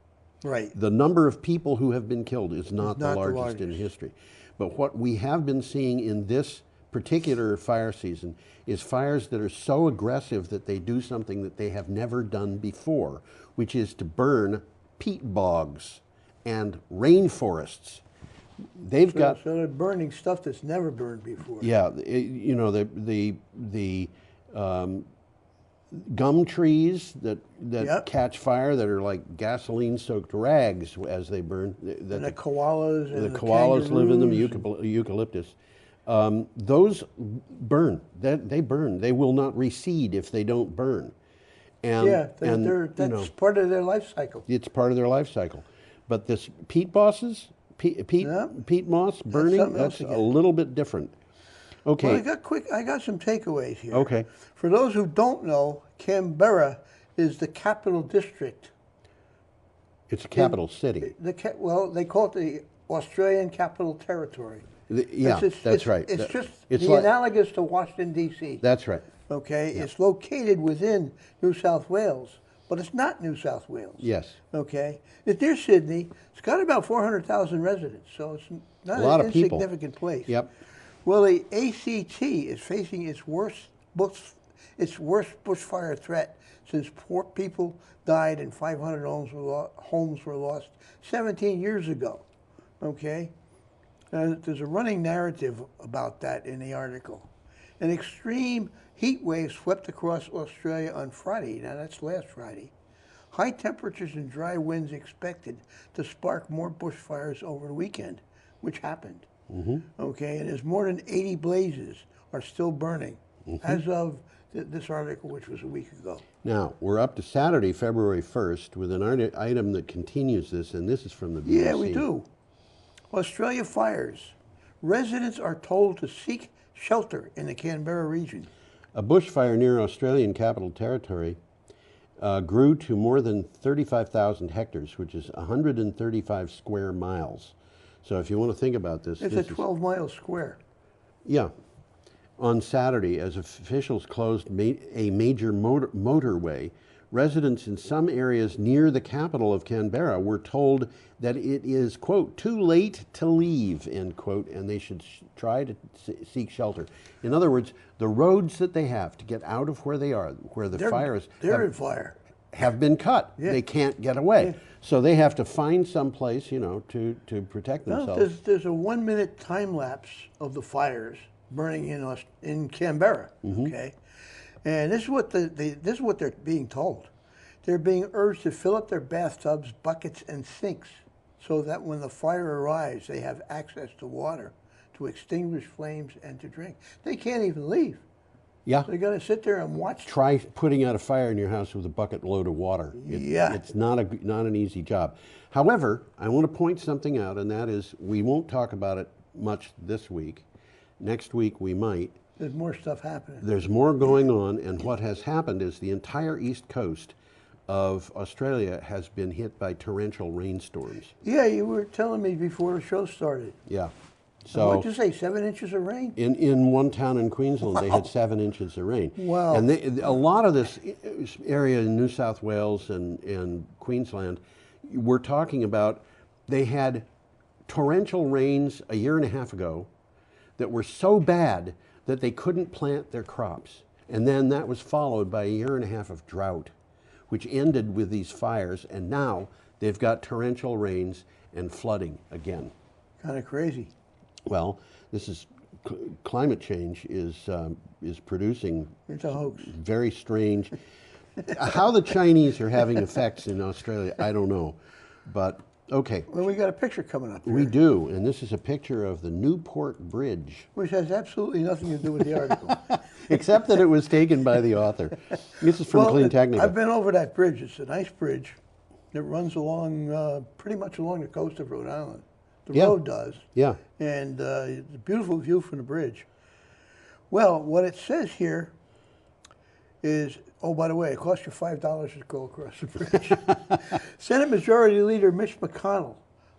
Right. The number of people who have been killed is not the largest in history. But what we have been seeing in this particular fire season is fires that are so aggressive that they do something that they have never done before, which is to burn peat bogs and rainforests. They've got so they're burning stuff that's never burned before. yeah, you know, the gum trees that catch fire that are like gasoline-soaked rags as they burn. And the koalas and the koalas live in them. kangaroos. Eucalyptus. Those burn. They burn. They will not recede if they don't burn. And, yeah, that's you know, part of their life cycle. it's part of their life cycle. But this peat moss burning, that's a little bit different. Okay. Well, I got some takeaways here. Okay. For those who don't know, Canberra is the capital district. It's a capital city. Well, they call it the Australian Capital Territory. That's right. It's just it's the like, analogous to Washington, D.C. That's right. Okay? Yeah. It's located within New South Wales, but it's not New South Wales. Yes. Okay? It's near Sydney. It's got about 400,000 residents, so it's not a lot an of people. insignificant place. Yep. Well, the ACT is facing its worst bushfire threat since 4 people died and 500 homes were lost 17 years ago. Okay? There's a running narrative about that in the article. An extreme heat wave swept across Australia on Friday. Now, that's last Friday. High temperatures and dry winds expected to spark more bushfires over the weekend, which happened. Mm-hmm. Okay, and there's more than 80 blazes are still burning as of this article, which was a week ago. Now, we're up to Saturday, February 1st, with an item that continues this, and this is from the BBC. Yeah, we do. Australia fires. Residents are told to seek shelter in the Canberra region. A bushfire near Australian Capital Territory grew to more than 35,000 hectares, which is 135 square miles. So if you want to think about this... It's a 12-mile square. Yeah. On Saturday, as officials closed a major motorway, residents in some areas near the capital of Canberra were told that it is, quote, too late to leave, end quote, and they should try to seek shelter. In other words, the roads that they have to get out of where they are, where the fires... They're in fire. Have been cut. Yeah. They can't get away. Yeah. So they have to find some place, you know, to protect themselves. There's a 1-minute time lapse of the fires burning in Canberra. Okay, and this is what this is what they're being told. They're being urged to fill up their bathtubs, buckets, and sinks, so that when the fire arrives, they have access to water to extinguish flames and to drink. They can't even leave. Yeah. They're going to sit there and watch. Try putting out a fire in your house with a bucket load of water. It's not an easy job. However, I want to point something out, and that is we won't talk about it much this week. Next week we might. There's more stuff happening. There's more going on, and what has happened is the entire east coast of Australia has been hit by torrential rainstorms. Yeah, you were telling me before the show started. Yeah. So what'd you say, 7 inches of rain? In one town in Queensland, they had 7 inches of rain. Wow. And a lot of this area in New South Wales and Queensland, we're talking about, they had torrential rains a year and a half ago that were so bad that they couldn't plant their crops. And then that was followed by a year and a half of drought, which ended with these fires. And now they've got torrential rains and flooding again. Kind of crazy. Well, this is climate change is producing it's a hoax. Very strange. How the Chinese are having effects in Australia, I don't know, but Okay. Well, we got a picture coming up here. We do, and this is a picture of the Newport Bridge. Which has absolutely nothing to do with the article. Except that it was taken by the author. This is from Clean Technica. I've been over that bridge. It's a nice bridge. It runs along, pretty much along the coast of Rhode Island. The road does. Yeah. And it's a beautiful view from the bridge. Well, what it says here is, oh, by the way, it costs you $5 to go across the bridge. Senate Majority Leader Mitch McConnell,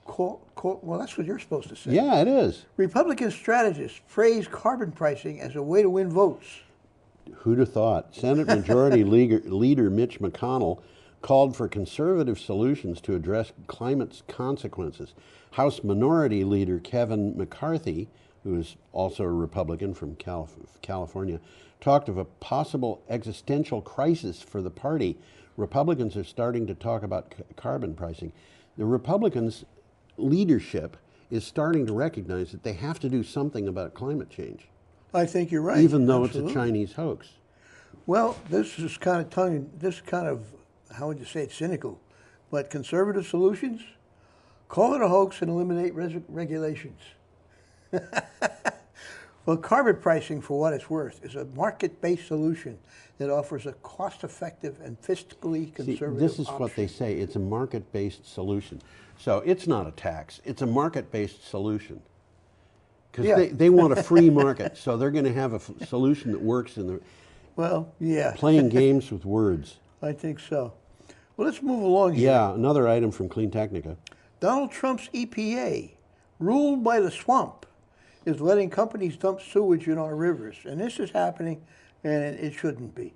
well, that's what you're supposed to say. Yeah, it is. Republican strategists praise carbon pricing as a way to win votes. Who'd have thought? Senate Majority Leader Mitch McConnell called for conservative solutions to address climate's consequences. House Minority Leader Kevin McCarthy, who is also a Republican from California, talked of a possible existential crisis for the party. Republicans are starting to talk about carbon pricing. The Republicans' leadership is starting to recognize that they have to do something about climate change. I think you're right. Even though Absolutely. it's a Chinese hoax. Well, this is kind of, how would you say it, cynical. But conservative solutions, call it a hoax and eliminate regulations. Well, carbon pricing, for what it's worth, is a market-based solution that offers a cost-effective and fiscally conservative This is option. what they say. It's a market-based solution. So it's not a tax. It's a market-based solution. Because they want a free market. So they're going to have a solution that works in the... Well, yeah. Playing games with words. I think so. Well, let's move along here. Yeah, another item from Clean Technica. Donald Trump's EPA, ruled by the swamp, is letting companies dump sewage in our rivers. And this is happening, and it shouldn't be.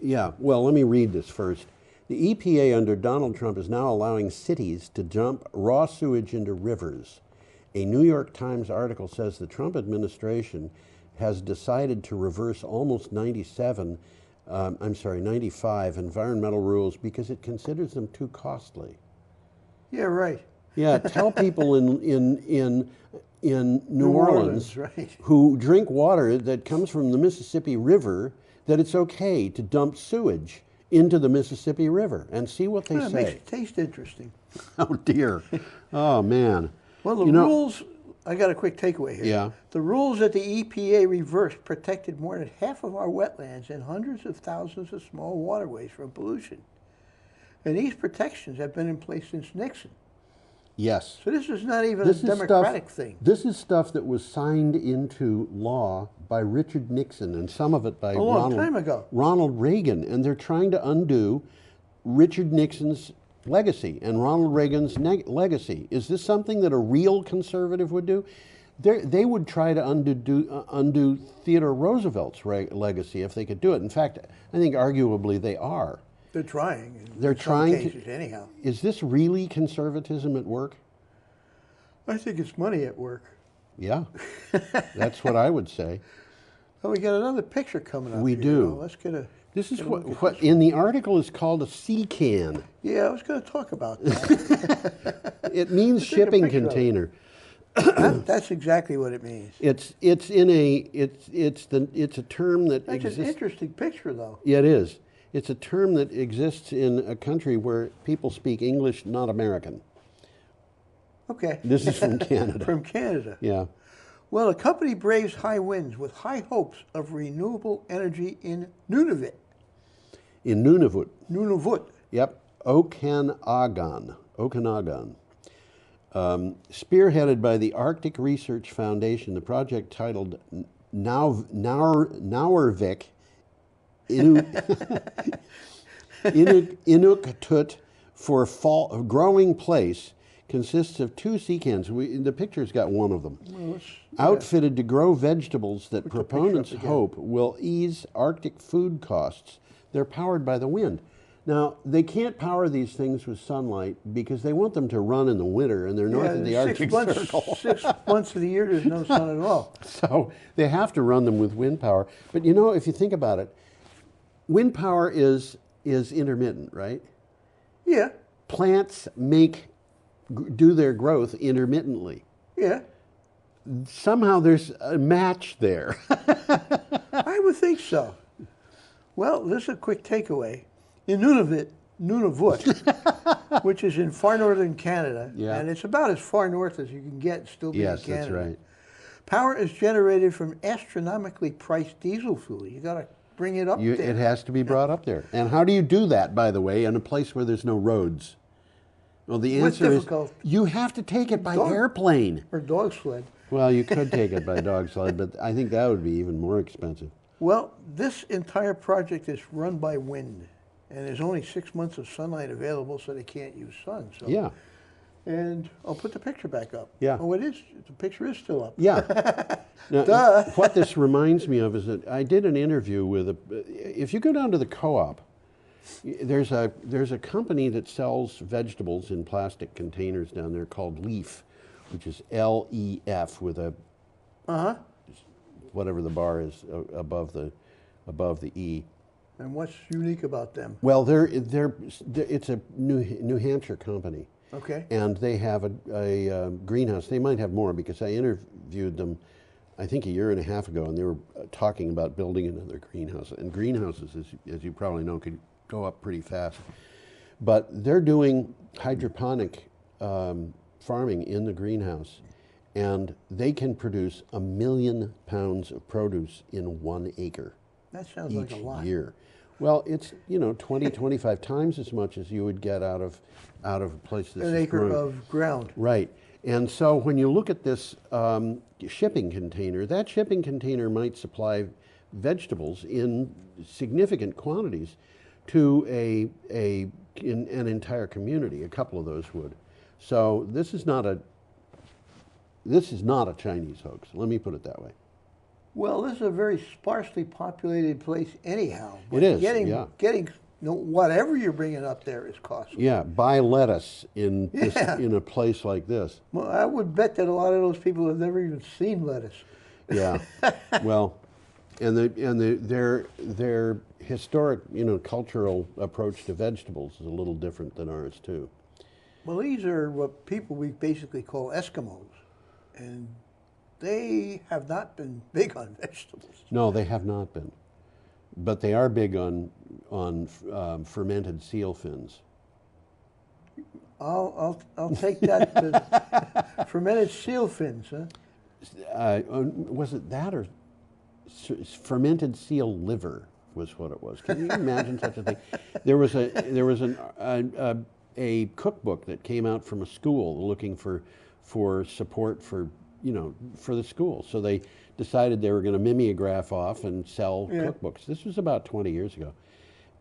Yeah, well, let me read this first. The EPA under Donald Trump is now allowing cities to dump raw sewage into rivers. A New York Times article says the Trump administration has decided to reverse almost 95 environmental rules because it considers them too costly. Yeah, right. Yeah, tell people in New Orleans right. who drink water that comes from the Mississippi River that it's okay to dump sewage into the Mississippi River and see what they It say. makes it taste interesting. Oh dear. Oh man. Well, the rules, I got a quick takeaway here. Yeah. The rules that the EPA reversed protected more than half of our wetlands and hundreds of thousands of small waterways from pollution. And these protections have been in place since Nixon. Yes. So this is not even a democratic thing. This is stuff that was signed into law by Richard Nixon and some of it by A long time ago. Ronald Reagan. And they're trying to undo Richard Nixon's legacy and Ronald Reagan's legacy. Is this something that a real conservative would do? They would try to undo Theodore Roosevelt's legacy if they could do it. In fact, I think arguably they are. They're trying. They're trying cases, to. Anyhow. Is this really conservatism at work? I think it's money at work. Yeah, that's what I would say. Oh, we got another picture coming up. We here. do. Well, let's get a. This is get a look at what this in the article is called a sea can. Yeah, I was going to talk about that. It means Let's take a shipping picture of it. container. That's exactly what it means. It's a term that That's exists. an interesting picture, though. Yeah, it is. It's a term that exists in a country where people speak English, not American. Okay. This is from Canada. From Canada. Yeah. Well, a company braves high winds with high hopes of renewable energy in Nunavut. In Nunavut. Nunavut. Yep. Okanagan. Spearheaded by the Arctic Research Foundation, the project titled Nauervik Inuktitut for fall growing place consists of 2 sea cans. The picture's got one of them. Well, Outfitted to grow vegetables that proponents hope will ease Arctic food costs. They're powered by the wind. Now, they can't power these things with sunlight because they want them to run in the winter, and they're north of the Arctic Circle. 6 months of the year, there's no sun at all. So they have to run them with wind power. But you know, if you think about it, wind power is intermittent, right? Yeah. Plants do their growth intermittently. Yeah. Somehow there's a match there. I would think so. Well, this is a quick takeaway. In Nunavut, Nunavut, which is in far northern Canada. Yeah. And it's about as far north as you can get and still be in Yes, Canada. that's right. Power is generated from astronomically priced diesel fuel. You got to bring it up there. It has to be brought up there. And how do you do that, by the way, in a place where there's no roads? Well, the answer is you have to take it by airplane. Or dog sled. Well, you could take it by dog sled, but I think that would be even more expensive. Well, this entire project is run by wind, and there's only 6 months of sunlight available, so they can't use sun. So. Yeah. And I'll put the picture back up. Yeah. Oh, it is. The picture is still up. Yeah. Now, Duh. What this reminds me of is that I did an interview with if you go down to the co-op, there's a company that sells vegetables in plastic containers down there called Leaf, which is L-E-F with a whatever the bar is above the E. And what's unique about them? Well, it's a New Hampshire company. Okay. And they have a greenhouse. They might have more because I interviewed them, I think, a year and a half ago, and they were talking about building another greenhouse. And greenhouses, as you probably know, could go up pretty fast. But they're doing hydroponic farming in the greenhouse, and they can produce 1 million pounds of produce in 1 acre. That sounds like a lot. Each year. Well, it's 20, 25 times as much as you would get out of a place that's an acre of ground. Right. And so when you look at this shipping container, that shipping container might supply vegetables in significant quantities to an entire community. A couple of those would. So this is not a Chinese hoax. Let me put it that way. Well, this is a very sparsely populated place anyhow. It is, Getting whatever you're bringing up there is costly. Yeah, buy lettuce in a place like this. Well, I would bet that a lot of those people have never even seen lettuce. Yeah, well, and their historic, cultural approach to vegetables is a little different than ours too. Well, these are what people we basically call Eskimos, and they have not been big on vegetables. No, they have not been, but they are big on fermented seal fins. I'll take that. To fermented seal fins, huh? Was it that or fermented seal liver was what it was? Can you imagine such a thing? There was a cookbook that came out from a school looking for support for the school. So they decided they were going to mimeograph off and sell cookbooks. This was about 20 years ago.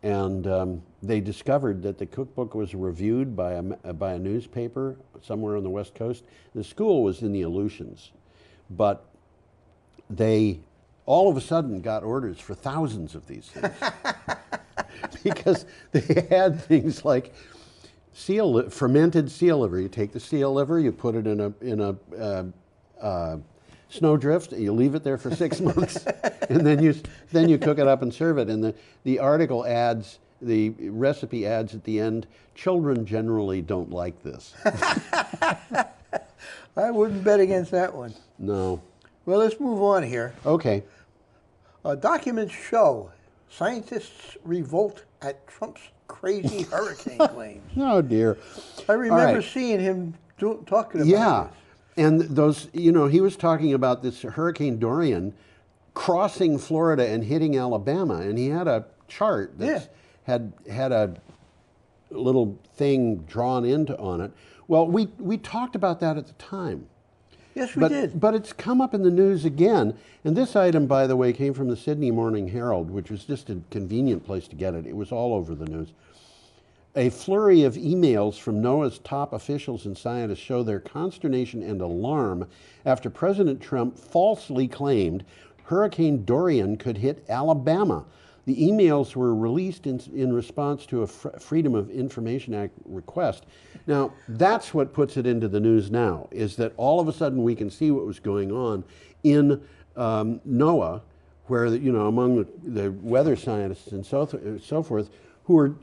And they discovered that the cookbook was reviewed by a newspaper somewhere on the West Coast. The school was in the Aleutians, but they all of a sudden got orders for thousands of these things because they had things like fermented seal liver. You take the seal liver, you put it in a snowdrift, you leave it there for 6 months, and then you cook it up and serve it. And the article adds, the recipe adds at the end, children generally don't like this. I wouldn't bet against that one. No. Well, let's move on here. Okay. Documents show scientists revolt at Trump's crazy hurricane claims. Oh dear. I remember seeing him talking about this. And those, he was talking about this Hurricane Dorian crossing Florida and hitting Alabama, and he had a chart that had a little thing drawn on it. Well, we talked about that at the time. Yes, we did. But it's come up in the news again. And this item, by the way, came from the Sydney Morning Herald, which was just a convenient place to get it. It was all over the news. A flurry of emails from NOAA's top officials and scientists show their consternation and alarm after President Trump falsely claimed Hurricane Dorian could hit Alabama. The emails were released in response to a Freedom of Information Act request. Now, that's what puts it into the news now, is that all of a sudden we can see what was going on in NOAA, where, among the weather scientists and so forth, who are,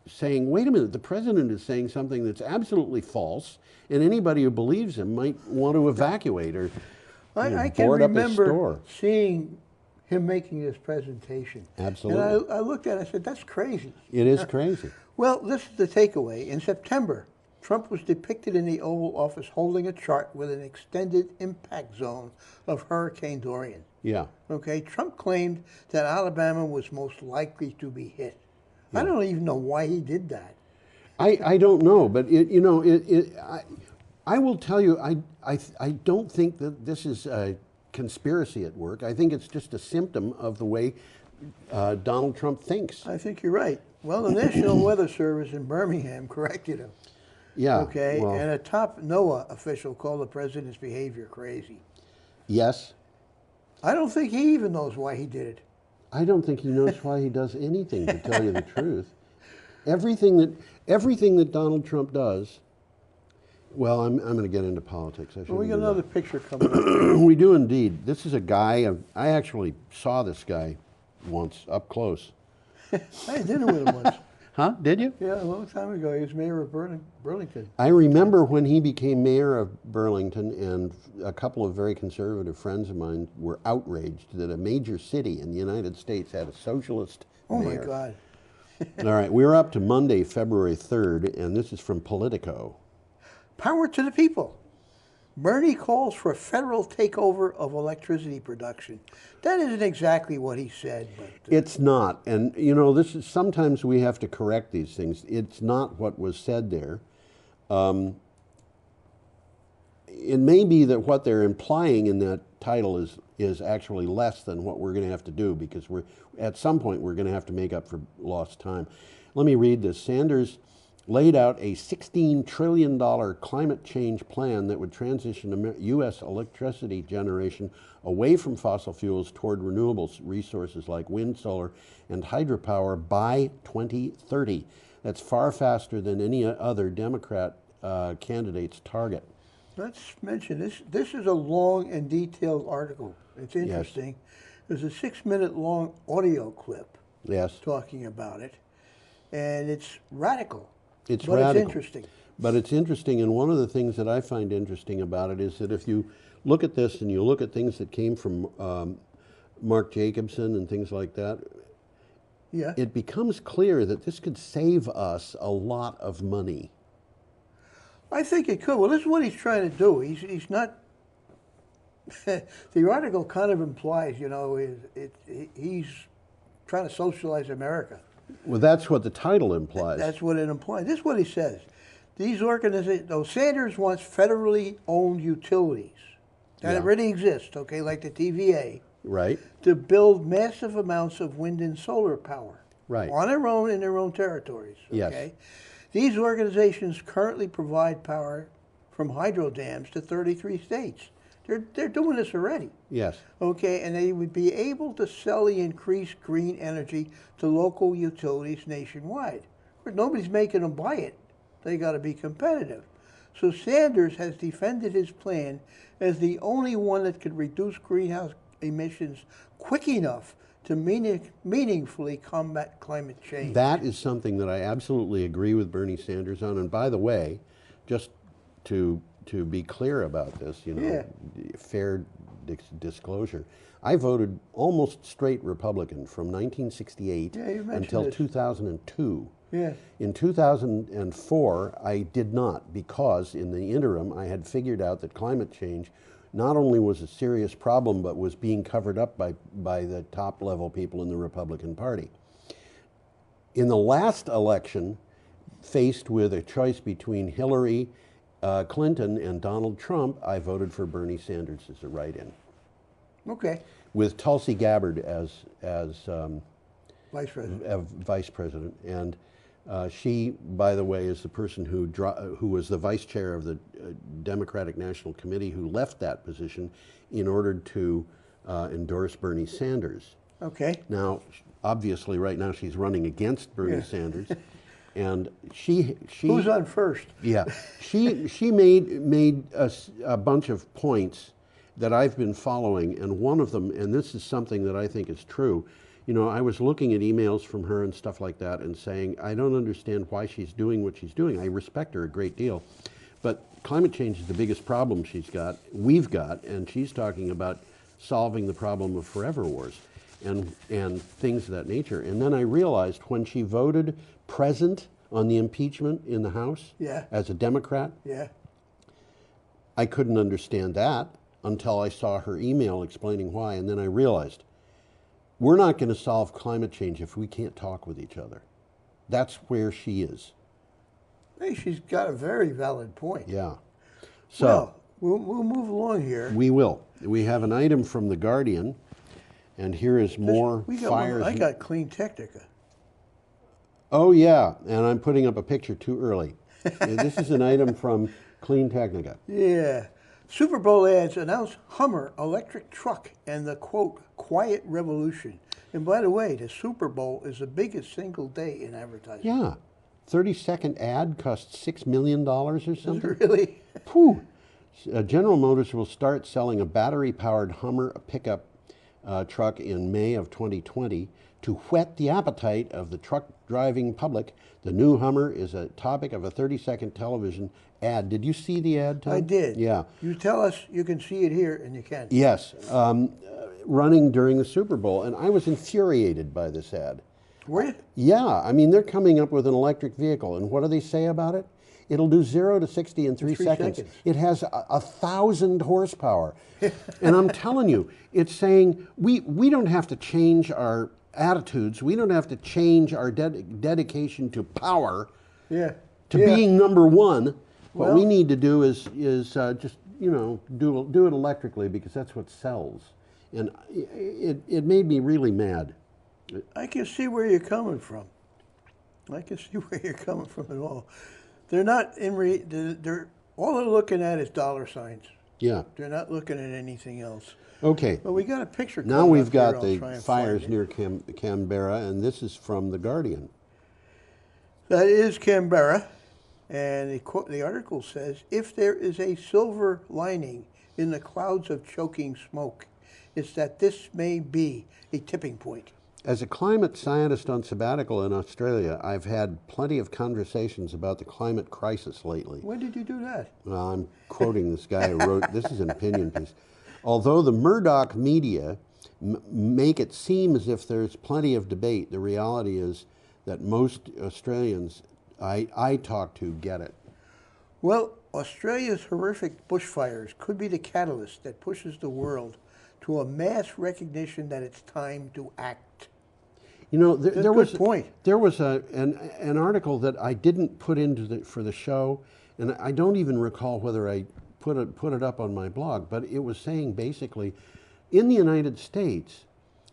saying, wait a minute, the president is saying something that's absolutely false, and anybody who believes him might want to evacuate or I can board up his remember store. seeing him making this presentation. Absolutely. And I looked at it, I said, that's crazy. It is crazy. Well, this is the takeaway. In September, Trump was depicted in the Oval Office holding a chart with an extended impact zone of Hurricane Dorian. Yeah. Okay, Trump claimed that Alabama was most likely to be hit. Yeah. I don't even know why he did that. I don't know, but I will tell you, I don't think that this is a conspiracy at work. I think it's just a symptom of the way Donald Trump thinks. I think you're right. Well, the National Weather Service in Birmingham corrected him. Yeah. Okay, well, and a top NOAA official called the president's behavior crazy. Yes. I don't think he even knows why he did it. I don't think he knows why he does anything, to tell you the truth. Everything that Donald Trump does. Well, I'm going to get into politics. Well, we got another picture coming up. We do indeed. This is a guy. I actually saw this guy once up close. I had dinner with him once. Huh? Did you? Yeah, a long time ago. He was mayor of Burlington. I remember when he became mayor of Burlington, and a couple of very conservative friends of mine were outraged that a major city in the United States had a socialist Oh mayor. my God. All right, we're up to Monday, February 3rd, and this is from Politico. Power to the people. Bernie calls for a federal takeover of electricity production. That isn't exactly what he said, but It's not, and you know, this is sometimes we have to correct these things. It's not what was said there. It may be that what they're implying in that title is actually less than what we're going to have to do, because at some point we're going to have to make up for lost time. Let me read this. Sanders laid out a $16 trillion climate change plan that would transition U.S. electricity generation away from fossil fuels toward renewable resources like wind, solar, and hydropower by 2030. That's far faster than any other Democrat candidate's target. let's mention this. This is a long and detailed article. It's interesting. There's a 6-minute long audio clip talking about it, and it's radical. It's but radical. It's interesting. But it's interesting, and one of the things that I find interesting about it is that if you look at this and you look at things that came from Mark Jacobson and things like that, it becomes clear that this could save us a lot of money. I think it could. Well, this is what he's trying to do. He's not. The article kind of implies, you know, he's trying to socialize America. Well, that's what the title implies. That's what it implies. This is what he says. These organizations, though Sanders wants federally owned utilities that already exist, okay, like the TVA, right, to build massive amounts of wind and solar power, right, on their own in their own territories. Okay? Yes. These organizations currently provide power from hydro dams to 33 states. They're doing this already. Yes. Okay, and they would be able to sell the increased green energy to local utilities nationwide. But nobody's making them buy it. They got to be competitive. So Sanders has defended his plan as the only one that could reduce greenhouse emissions quick enough to meaningfully combat climate change. That is something that I absolutely agree with Bernie Sanders on. And by the way, just to be clear about this, you know, fair disclosure, I voted almost straight Republican from 1968 until 2002. Yeah. In 2004, I did not, because in the interim, I had figured out that climate change not only was a serious problem, but was being covered up by the top level people in the Republican Party. In the last election, faced with a choice between Hillary Clinton and Donald Trump, I voted for Bernie Sanders as a write-in. Okay. With Tulsi Gabbard as Vice President. Vice President, and she, by the way, is the person who was the vice chair of the Democratic National Committee, who left that position in order to endorse Bernie Sanders. Okay. Now, obviously, right now she's running against Bernie Sanders, and she who's on first? Yeah, she made a bunch of points that I've been following, and one of them, and this is something that I think is true. You know, I was looking at emails from her and stuff like that and saying, I don't understand why she's doing what she's doing. I respect her a great deal. But climate change is the biggest problem we've got, and she's talking about solving the problem of forever wars. and things of that nature. And then I realized when she voted present on the impeachment in the House as a Democrat, I couldn't understand that until I saw her email explaining why. And then I realized we're not going to solve climate change if we can't talk with each other. That's where she is. Hey, she's got a very valid point. Yeah. So we'll move along here. we will. We have an item from The Guardian, and here is more fires. I got Clean Technica. Oh, yeah, and I'm putting up a picture too early. This is an item from Clean Technica. Yeah. Super Bowl ads announce Hummer electric truck and the, quote, quiet revolution. And by the way, the Super Bowl is the biggest single day in advertising. Yeah. 30-second ad costs $6 million or something. Really? Phew. General Motors will start selling a battery-powered Hummer pickup truck in May of 2020 to whet the appetite of the truck-driving public. The new Hummer is a topic of a 30-second television ad. Did you see the ad, Tom? I did. Yeah. You tell us you can see it here, and you can. Yes. Running during the Super Bowl, and I was infuriated by this ad. Were you? Yeah. I mean, they're coming up with an electric vehicle, and what do they say about it? It'll do 0 to 60 in 3 seconds. It has 1,000 horsepower. And I'm telling you, it's saying we don't have to change our attitudes. We don't have to change our dedication to power, to being number one. What we need to do is just, you know, do it electrically, because that's what sells. And it made me really mad. I can see where you're coming from. I can see where you're coming from at all. They're not they're all they're looking at is dollar signs. Yeah. They're not looking at anything else. Okay. But we got a picture. Now we've got the fires near Canberra, and this is from The Guardian. That is Canberra, and the article says, if there is a silver lining in the clouds of choking smoke, it's that this may be a tipping point. As a climate scientist on sabbatical in Australia, I've had plenty of conversations about the climate crisis lately. When did you do that? Well, I'm quoting this guy who wrote, this is an opinion piece. Although the Murdoch media make it seem as if there's plenty of debate, the reality is that most Australians I talk to get it. Well, Australia's horrific bushfires could be the catalyst that pushes the world to a mass recognition that it's time to act. You know, there was an article that I didn't put into for the show, and I don't even recall whether I put it up on my blog, but it was saying basically, in the United States,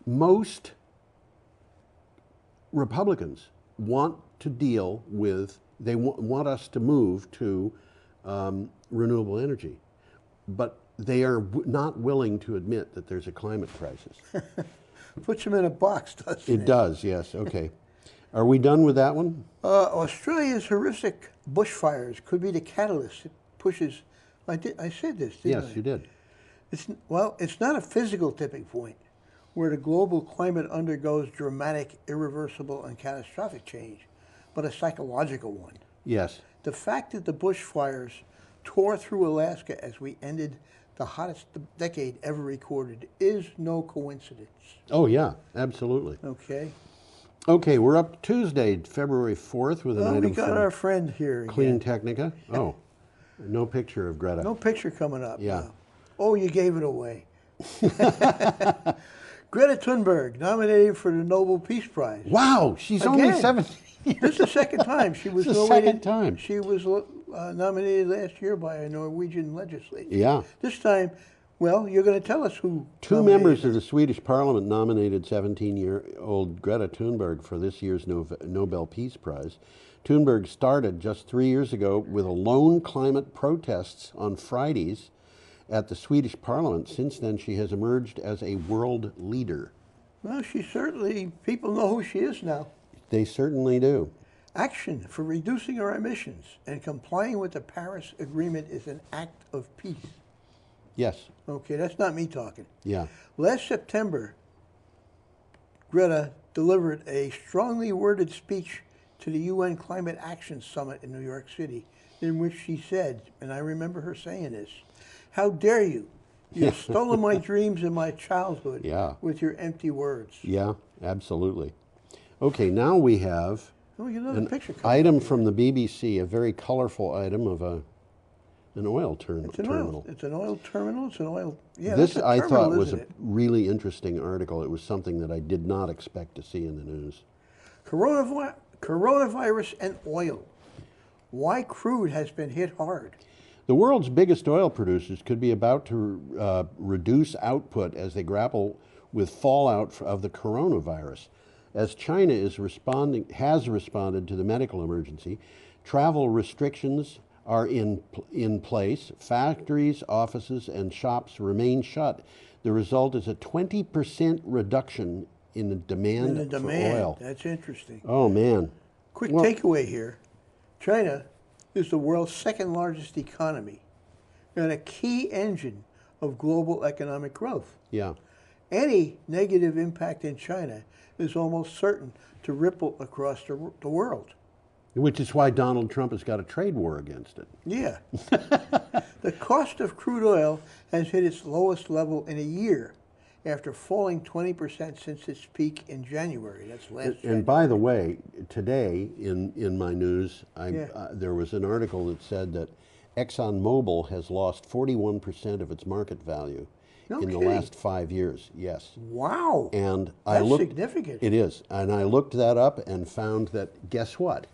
most Republicans want to deal with, they want us to move to renewable energy, but they are not willing to admit that there's a climate crisis. Puts them in a box, doesn't it? It does, yes. Okay. Are we done with that one? Australia's horrific bushfires could be the catalyst. It pushes. I said this, didn't I? Yes, you did. It's not a physical tipping point where the global climate undergoes dramatic, irreversible, and catastrophic change, but a psychological one. Yes. The fact that the bushfires tore through Alaska as we ended the hottest decade ever recorded is no coincidence. Oh, yeah, absolutely. Okay. Okay, we're up Tuesday, February 4th with an item we got from our friend here Clean again. Technica. Oh, no picture of Greta. No picture coming up. Yeah. No. Oh, you gave it away. Greta Thunberg, nominated for the Nobel Peace Prize. Wow, she's only 17 years This is the second time she was It's the nominated. second time. She was nominated last year by a Norwegian legislature. Yeah. This time, well, you're going to tell us who. Two members of the Swedish Parliament nominated 17-year-old Greta Thunberg for this year's Nobel Peace Prize. Thunberg started just 3 years ago with alone climate protests on Fridays at the Swedish Parliament. Since then, she has emerged as a world leader. Well, people know who she is now. They certainly do. Action for reducing our emissions and complying with the Paris Agreement is an act of peace. Yes. Okay, that's not me talking. Yeah. Last September, Greta delivered a strongly worded speech to the UN Climate Action Summit in New York City, in which she said, and I remember her saying this, "How dare you You've stolen my dreams and my childhood with your empty words. Yeah, absolutely. Okay, now we have Oh, we get another an picture coming item up here. from the BBC, a very colorful item of an oil It's an terminal. oil. It's an oil terminal. It's an oil. Yeah, This that's a I terminal, thought was isn't a it? really interesting article. It was something that I did not expect to see in the news. Coronavirus and oil. Why crude has been hit hard. The world's biggest oil producers could be about to reduce output as they grapple with fallout of the coronavirus. As China has responded to the medical emergency, travel restrictions are in place. Factories, offices, and shops remain shut. The result is a 20% reduction in the demand for oil. That's interesting. Oh, man. Quick takeaway here. China is the world's second largest economy and a key engine of global economic growth. Yeah. Any negative impact in China is almost certain to ripple across the world. Which is why Donald Trump has got a trade war against it. Yeah. The cost of crude oil has hit its lowest level in a year after falling 20% since its peak in January. That's last January. And by the way, today in my news, there was an article that said that ExxonMobil has lost 41% of its market value in the last 5 years. Yes. Wow. And that's significant. It is. And I looked that up and found that, guess what?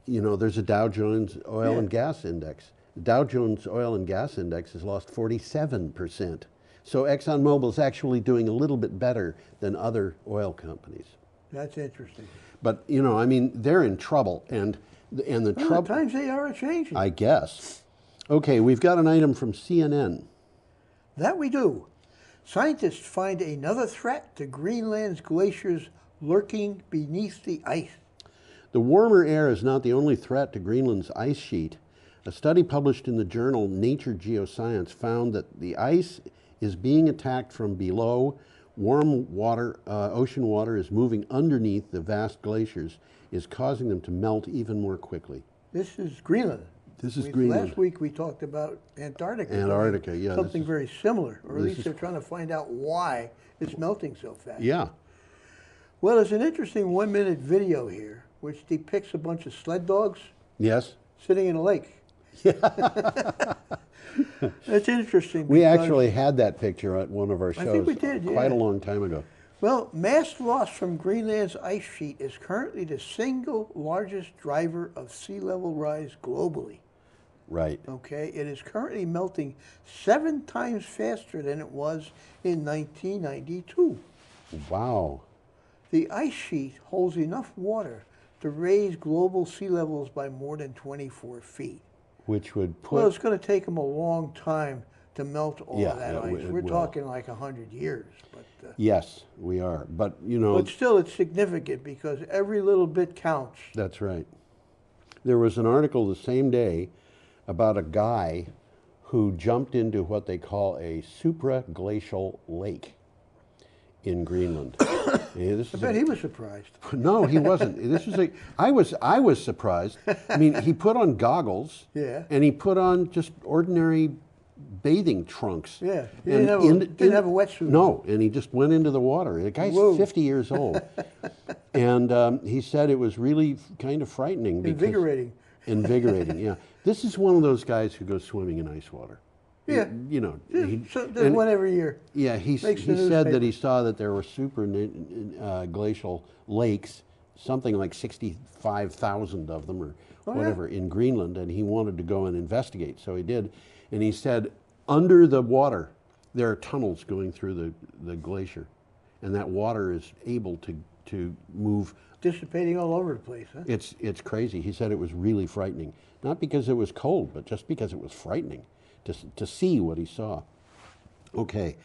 You know, there's a Dow Jones Oil and Gas Index. The Dow Jones Oil and Gas Index has lost 47%. So ExxonMobil is actually doing a little bit better than other oil companies. That's interesting. But, you know, I mean, they're in trouble. And the trouble... times they are changing. I guess. Okay, we've got an item from CNN. That we do. Scientists find another threat to Greenland's glaciers lurking beneath the ice. The warmer air is not the only threat to Greenland's ice sheet. A study published in the journal Nature Geoscience found that the ice is being attacked from below. Warm water, ocean water is moving underneath the vast glaciers, is causing them to melt even more quickly. This is Greenland. This is Greenland. Last week we talked about Antarctica. Antarctica, yeah. Something very similar, or at least they're trying to find out why it's melting so fast. Yeah. Well, there's an interesting 1-minute video here which depicts a bunch of sled dogs. Yes. Sitting in a lake. That's interesting. We actually had that picture at one of our shows. I think we did, quite a long time ago. Well, mass loss from Greenland's ice sheet is currently the single largest driver of sea level rise globally. Right. Okay, it is currently melting 7 times faster than it was in 1992. Wow. The ice sheet holds enough water to raise global sea levels by more than 24 feet. Which would put... Well, it's going to take them a long time to melt all of that ice. We're will. talking like 100 years. But, yes, we are. But, you know... But still, it's significant because every little bit counts. That's right. There was an article the same day about a guy who jumped into what they call a supraglacial lake in Greenland. I bet he was surprised. No, he wasn't. I was surprised. I mean, he put on goggles. Yeah. And he put on just ordinary bathing trunks. Yeah. He didn't have a wetsuit. No, and he just went into the water. The guy's 50 years old. And he said it was really kind of frightening. Invigorating. Invigorating, yeah. This is one of those guys who goes swimming in ice water. Yeah. You know. There's one every year. Yeah, he said that he saw that there were super glacial lakes, something like 65,000 of them or whatever, in Greenland, and he wanted to go and investigate. So he did. And he said, under the water, there are tunnels going through the glacier, and that water is able to move. Dissipating all over the place, huh? It's crazy. He said it was really frightening. Not because it was cold, but just because it was frightening to see what he saw. Okay,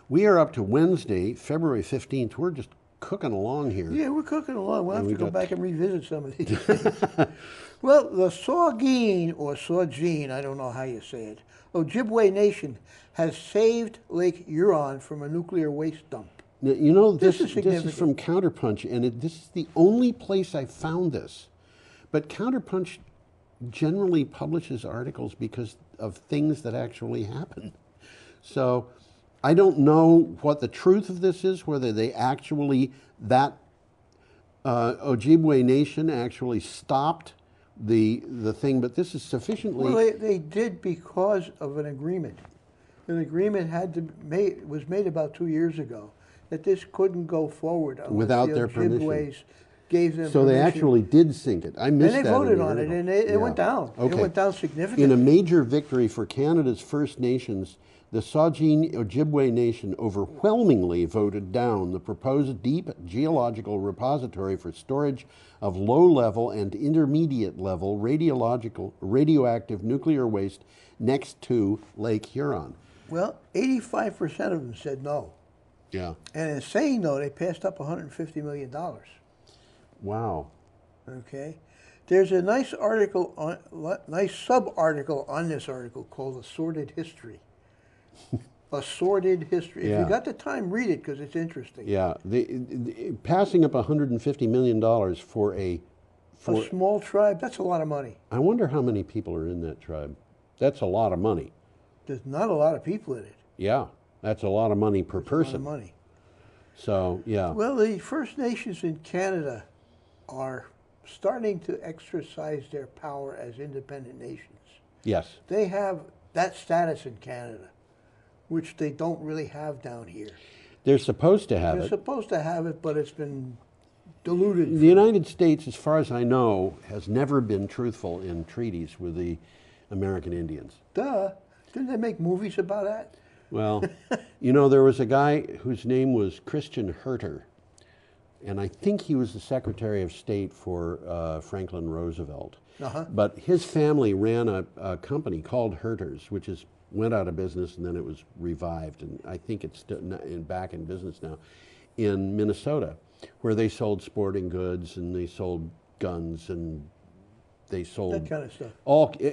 we are up to Wednesday, February 15th. We're just cooking along here. Yeah, we're cooking along. We'll have to go back and revisit some of these. Well, the Saugeen, or Saugeen, I don't know how you say it, Ojibwe Nation has saved Lake Huron from a nuclear waste dump. Now, you know, this is from Counterpunch, and this is the only place I found this. But Counterpunch generally publishes articles because of things that actually happen. So I don't know what the truth of this is, whether they actually, that Ojibwe Nation actually stopped the thing, but this is sufficiently... Well, they did because of an agreement. An agreement was made about 2 years ago that this couldn't go forward unless without the their permission. Ojibways gave them So permission. they actually did sink it. I missed that. And they voted on it, and it went down. Okay. It went down significantly. In a major victory for Canada's First Nations, the Saugeen Ojibwe Nation overwhelmingly voted down the proposed deep geological repository for storage of low-level and intermediate-level radioactive nuclear waste next to Lake Huron. Well, 85% of them said no. Yeah. And in saying no, they passed up $150 million. Wow. Okay. There's a nice article, nice sub-article on this article called A Sordid History. A Sordid History. Yeah. If you got the time, read it because it's interesting. Yeah. Passing up $150 million for a small tribe, that's a lot of money. I wonder how many people are in that tribe. That's a lot of money. There's not a lot of people in it. Yeah. That's a lot of money per person. A lot of money. So, yeah. Well, the First Nations in Canada are starting to exercise their power as independent nations. Yes. They have that status in Canada, which they don't really have down here. They're supposed to have it. They're supposed to have it, but it's been diluted. The United States, as far as I know, has never been truthful in treaties with the American Indians. Duh. Didn't they make movies about that? Well, you know, there was a guy whose name was Christian Herter, and I think he was the Secretary of State for Franklin Roosevelt. But his family ran a company called Herter's, which went out of business, and then it was revived, and I think it's back in business now, in Minnesota, where they sold sporting goods, and they sold guns, and they sold that kind of stuff.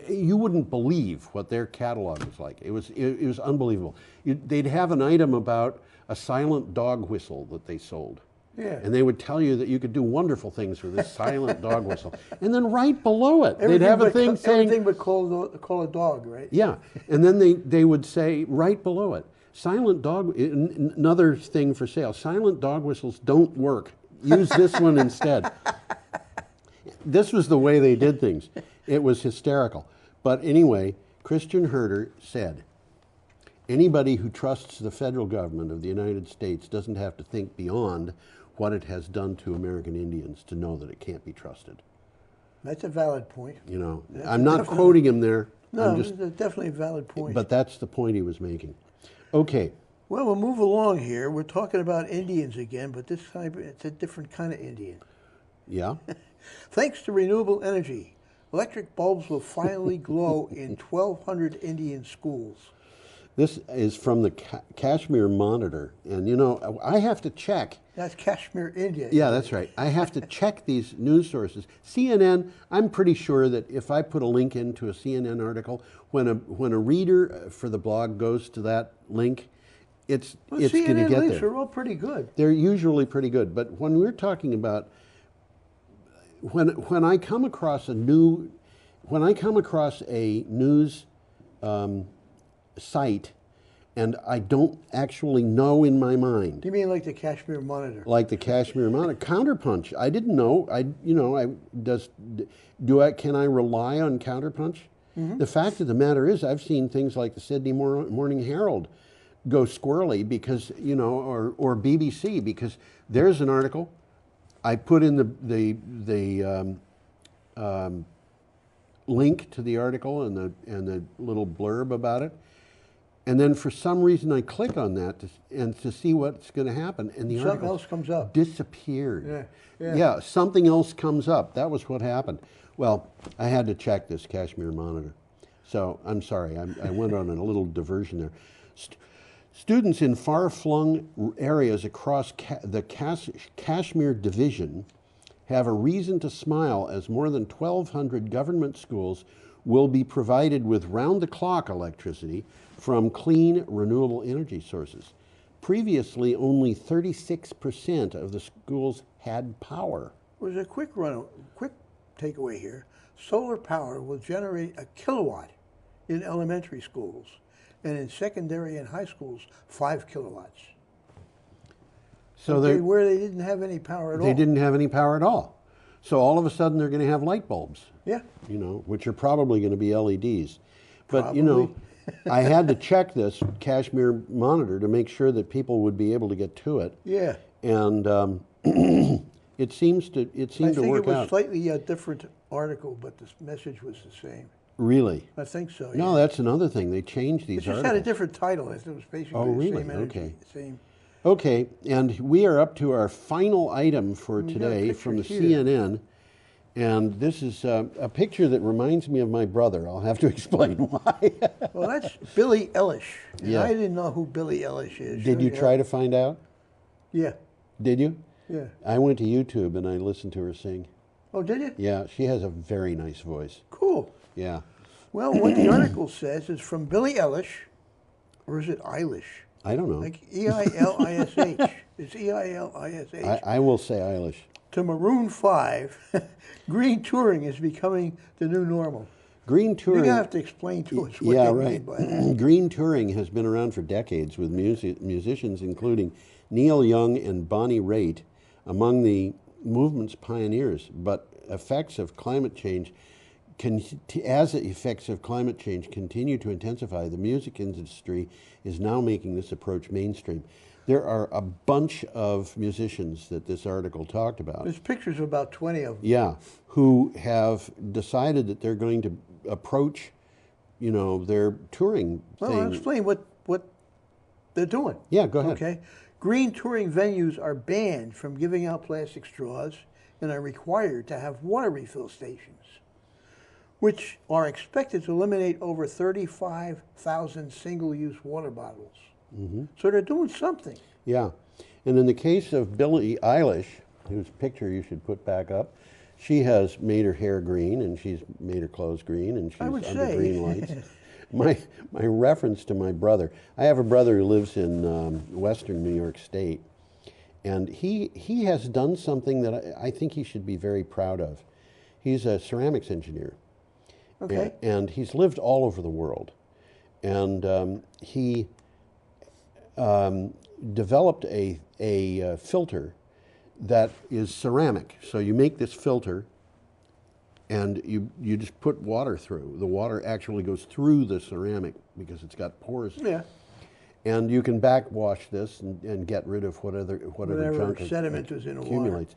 You wouldn't believe what their catalog was like. It was unbelievable. They'd have an item about a silent dog whistle that they sold. Yeah. And they would tell you that you could do wonderful things with this silent dog whistle. And then right below it, Everything they'd have a thing saying... Everything but call a dog, right? Yeah. And then they would say right below it, silent dog, another thing for sale, silent dog whistles don't work. Use this one instead. This was the way they did things. It was hysterical. But anyway, Christian Herter said, anybody who trusts the federal government of the United States doesn't have to think beyond what it has done to American Indians to know that it can't be trusted. That's a valid point. You know, I'm not quoting him there. No, it's definitely a valid point. But that's the point he was making. Okay. Well, we'll move along here. We're talking about Indians again, but this time it's a different kind of Indian. Yeah. Thanks to renewable energy, electric bulbs will finally glow in 1,200 Indian schools. This is from the Kashmir Monitor, and you know, I have to check. That's Kashmir, India. Yeah, that's right. I have to check these news sources. CNN, I'm pretty sure that if I put a link into a CNN article, when a reader for the blog goes to that link, it's going to get there. CNN links are all pretty good. They're usually pretty good, but when we're talking about when I come across a news site and I don't actually know in my mind. You mean like the Kashmir Monitor? Like the Kashmir Monitor. Counterpunch. I didn't know. Can I rely on Counterpunch? Mm-hmm. The fact of the matter is I've seen things like the Sydney Morning Herald go squirrely because, or BBC, because there's an article. I put in the link to the article and the little blurb about it, and then for some reason I click on that to see what's going to happen, and the something article else comes up. Disappeared. Yeah. Something else comes up. That was what happened. Well, I had to check this Kashmir Monitor, so I'm sorry. I went on a little diversion there. Students in far-flung areas across the Kashmir Division have a reason to smile as more than 1,200 government schools will be provided with round-the-clock electricity from clean, renewable energy sources. Previously, only 36% of the schools had power. There's a quick takeaway here. Solar power will generate a kilowatt in elementary schools. and in secondary and high schools, 5 kilowatts. So where they didn't have any power at all. They didn't have any power at all. So all of a sudden they're going to have light bulbs. Yeah. You know, which are probably going to be LEDs. But, you know, I had to check this Kashmir monitor to make sure that people would be able to get to it. Yeah. And it seemed to work out. I think it was slightly a different article, but the message was the same. Really? I think so. Yeah. No, that's another thing. They changed these It just articles. had a different title. It was basically the same energy. Okay. Same. Okay, and we are up to our final item for today from the CNN. And this is a picture that reminds me of my brother. I'll have to explain why. Well, that's Billie Eilish. And Yeah. I didn't know who Billie Eilish is. Did you try to find out? Yeah. Did you? Yeah. I went to YouTube and I listened to her sing. Oh, did you? Yeah, she has a very nice voice. Cool. Yeah. Well, what the article says is from Billie Eilish, or is it Eilish? I don't know. Like E-I-L-I-S-H. It's E-I-L-I-S-H. I will say Eilish. To Maroon 5, green touring is becoming the new normal. Green touring. You're going to have to explain to us what yeah, they right. mean by that. Green touring has been around for decades with musicians including Neil Young and Bonnie Raitt among the movement's pioneers. But effects of climate change as the effects of climate change continue to intensify, the music industry is now making this approach mainstream. There are a bunch of musicians that this article talked about. There's pictures of about 20 of them. Yeah, who have decided that they're going to approach, you know, their touring Well, thing. I'll explain what they're doing. Yeah, go ahead. Okay. Green touring venues are banned from giving out plastic straws and are required to have water refill stations, which are expected to eliminate over 35,000 single-use water bottles. Mm-hmm. So they're doing something. Yeah, and in the case of Billie Eilish, whose picture you should put back up, she has made her hair green and she's made her clothes green and she's I would under say. green lights. My reference to my brother, I have a brother who lives in western New York State, and he has done something that I think he should be very proud of. He's a ceramics engineer. Okay. And he's lived all over the world. And he developed a filter that is ceramic. So you make this filter and you just put water through. The water actually goes through the ceramic because it's got pores. Yeah. And you can backwash this and get rid of whatever junk sediment is in the accumulates.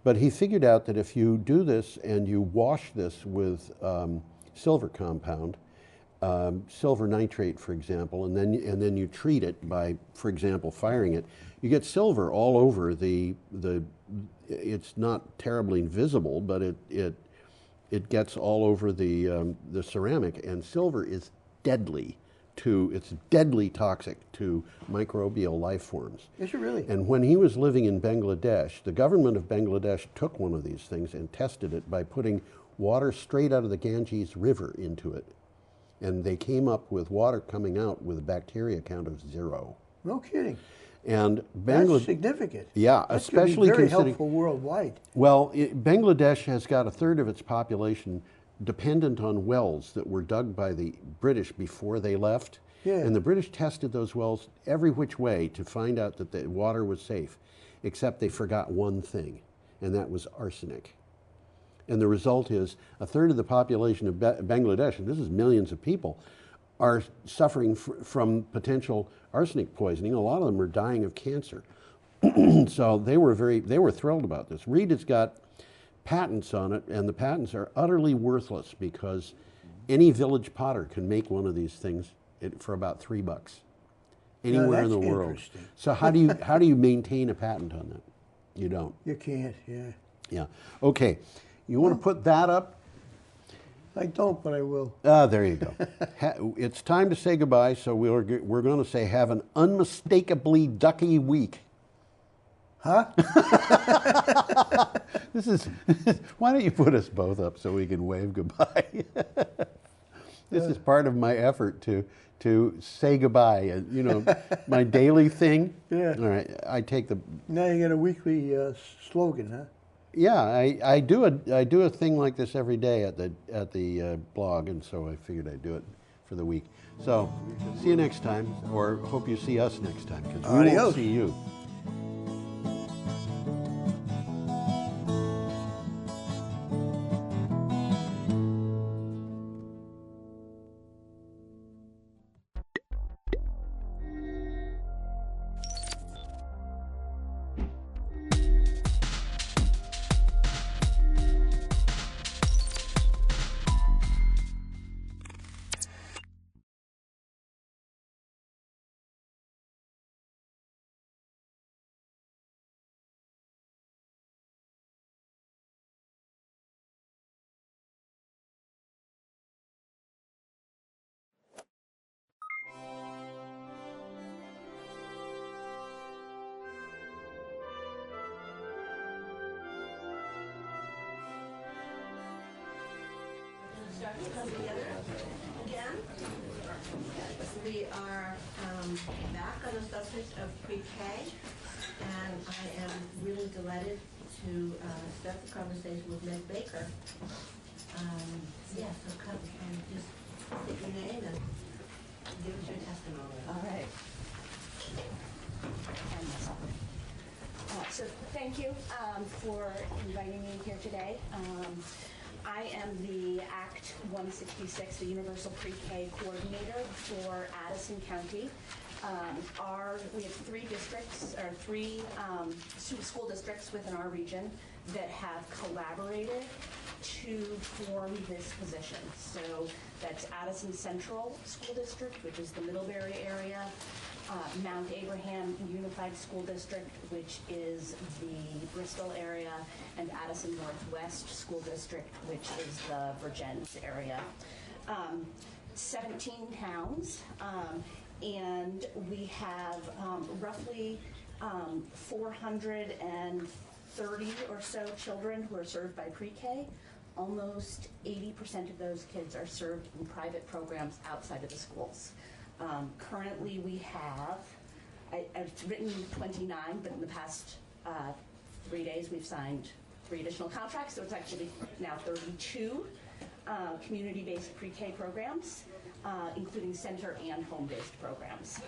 But he figured out that if you do this and you wash this with silver compound, silver nitrate, for example, and then you treat it by, for example, firing it, you get silver all over the. It's not terribly visible, but it gets all over the ceramic, and silver is deadly. It's deadly toxic to microbial life forms. Is it really? And when he was living in Bangladesh, the government of Bangladesh took one of these things and tested it by putting water straight out of the Ganges River into it. And they came up with water coming out with a bacteria count of 0. No kidding. And That's significant. Yeah, That's especially very considering helpful worldwide. Well, Bangladesh has got a third of its population dependent on wells that were dug by the British before they left. Yeah. And the British tested those wells every which way to find out that the water was safe, except they forgot one thing, and that was arsenic. And the result is a third of the population of Bangladesh, and this is millions of people, are suffering from potential arsenic poisoning. A lot of them are dying of cancer. So they were thrilled about this. Reed has got patents on it, and the patents are utterly worthless because any village potter can make one of these things for about $3 anywhere in the world. So how do you maintain a patent on that? You don't. You can't. Yeah. Yeah. Okay. You want to put that up? I don't, but I will. There you go. It's time to say goodbye, so we're going to say have an unmistakably ducky week. Huh? This is. Why don't you put us both up so we can wave goodbye? This is part of my effort to say goodbye. You know, my daily thing. Yeah. All right. I take the. Now you got a weekly slogan, huh? Yeah, I do a thing like this every day at the blog, and so I figured I'd do it for for the week. So, see you next time, or hope you see us next time, because we Adios. won't see you. Come together again. We are back on the subject of pre-K, and I am really delighted to start the conversation with Meg Baker. Yeah, so come and just state your name and give us your testimony. All right. So thank you for inviting me here today. I am the Act 166, the Universal Pre-K Coordinator for Addison County. We have three districts, or three school districts within our region that have collaborated to form this position. So that's Addison Central School District, which is the Middlebury area, Mount Abraham Unified School District, which is the Bristol area, and Addison Northwest School District, which is the Virgins area. 17 towns, and we have roughly 430 or so children who are served by pre-K. Almost 80% of those kids are served in private programs outside of the schools. Currently we have, I've written 29, but in the past 3 days we've signed 3 additional contracts, so it's actually now 32 community-based pre-K programs, including center and home-based programs.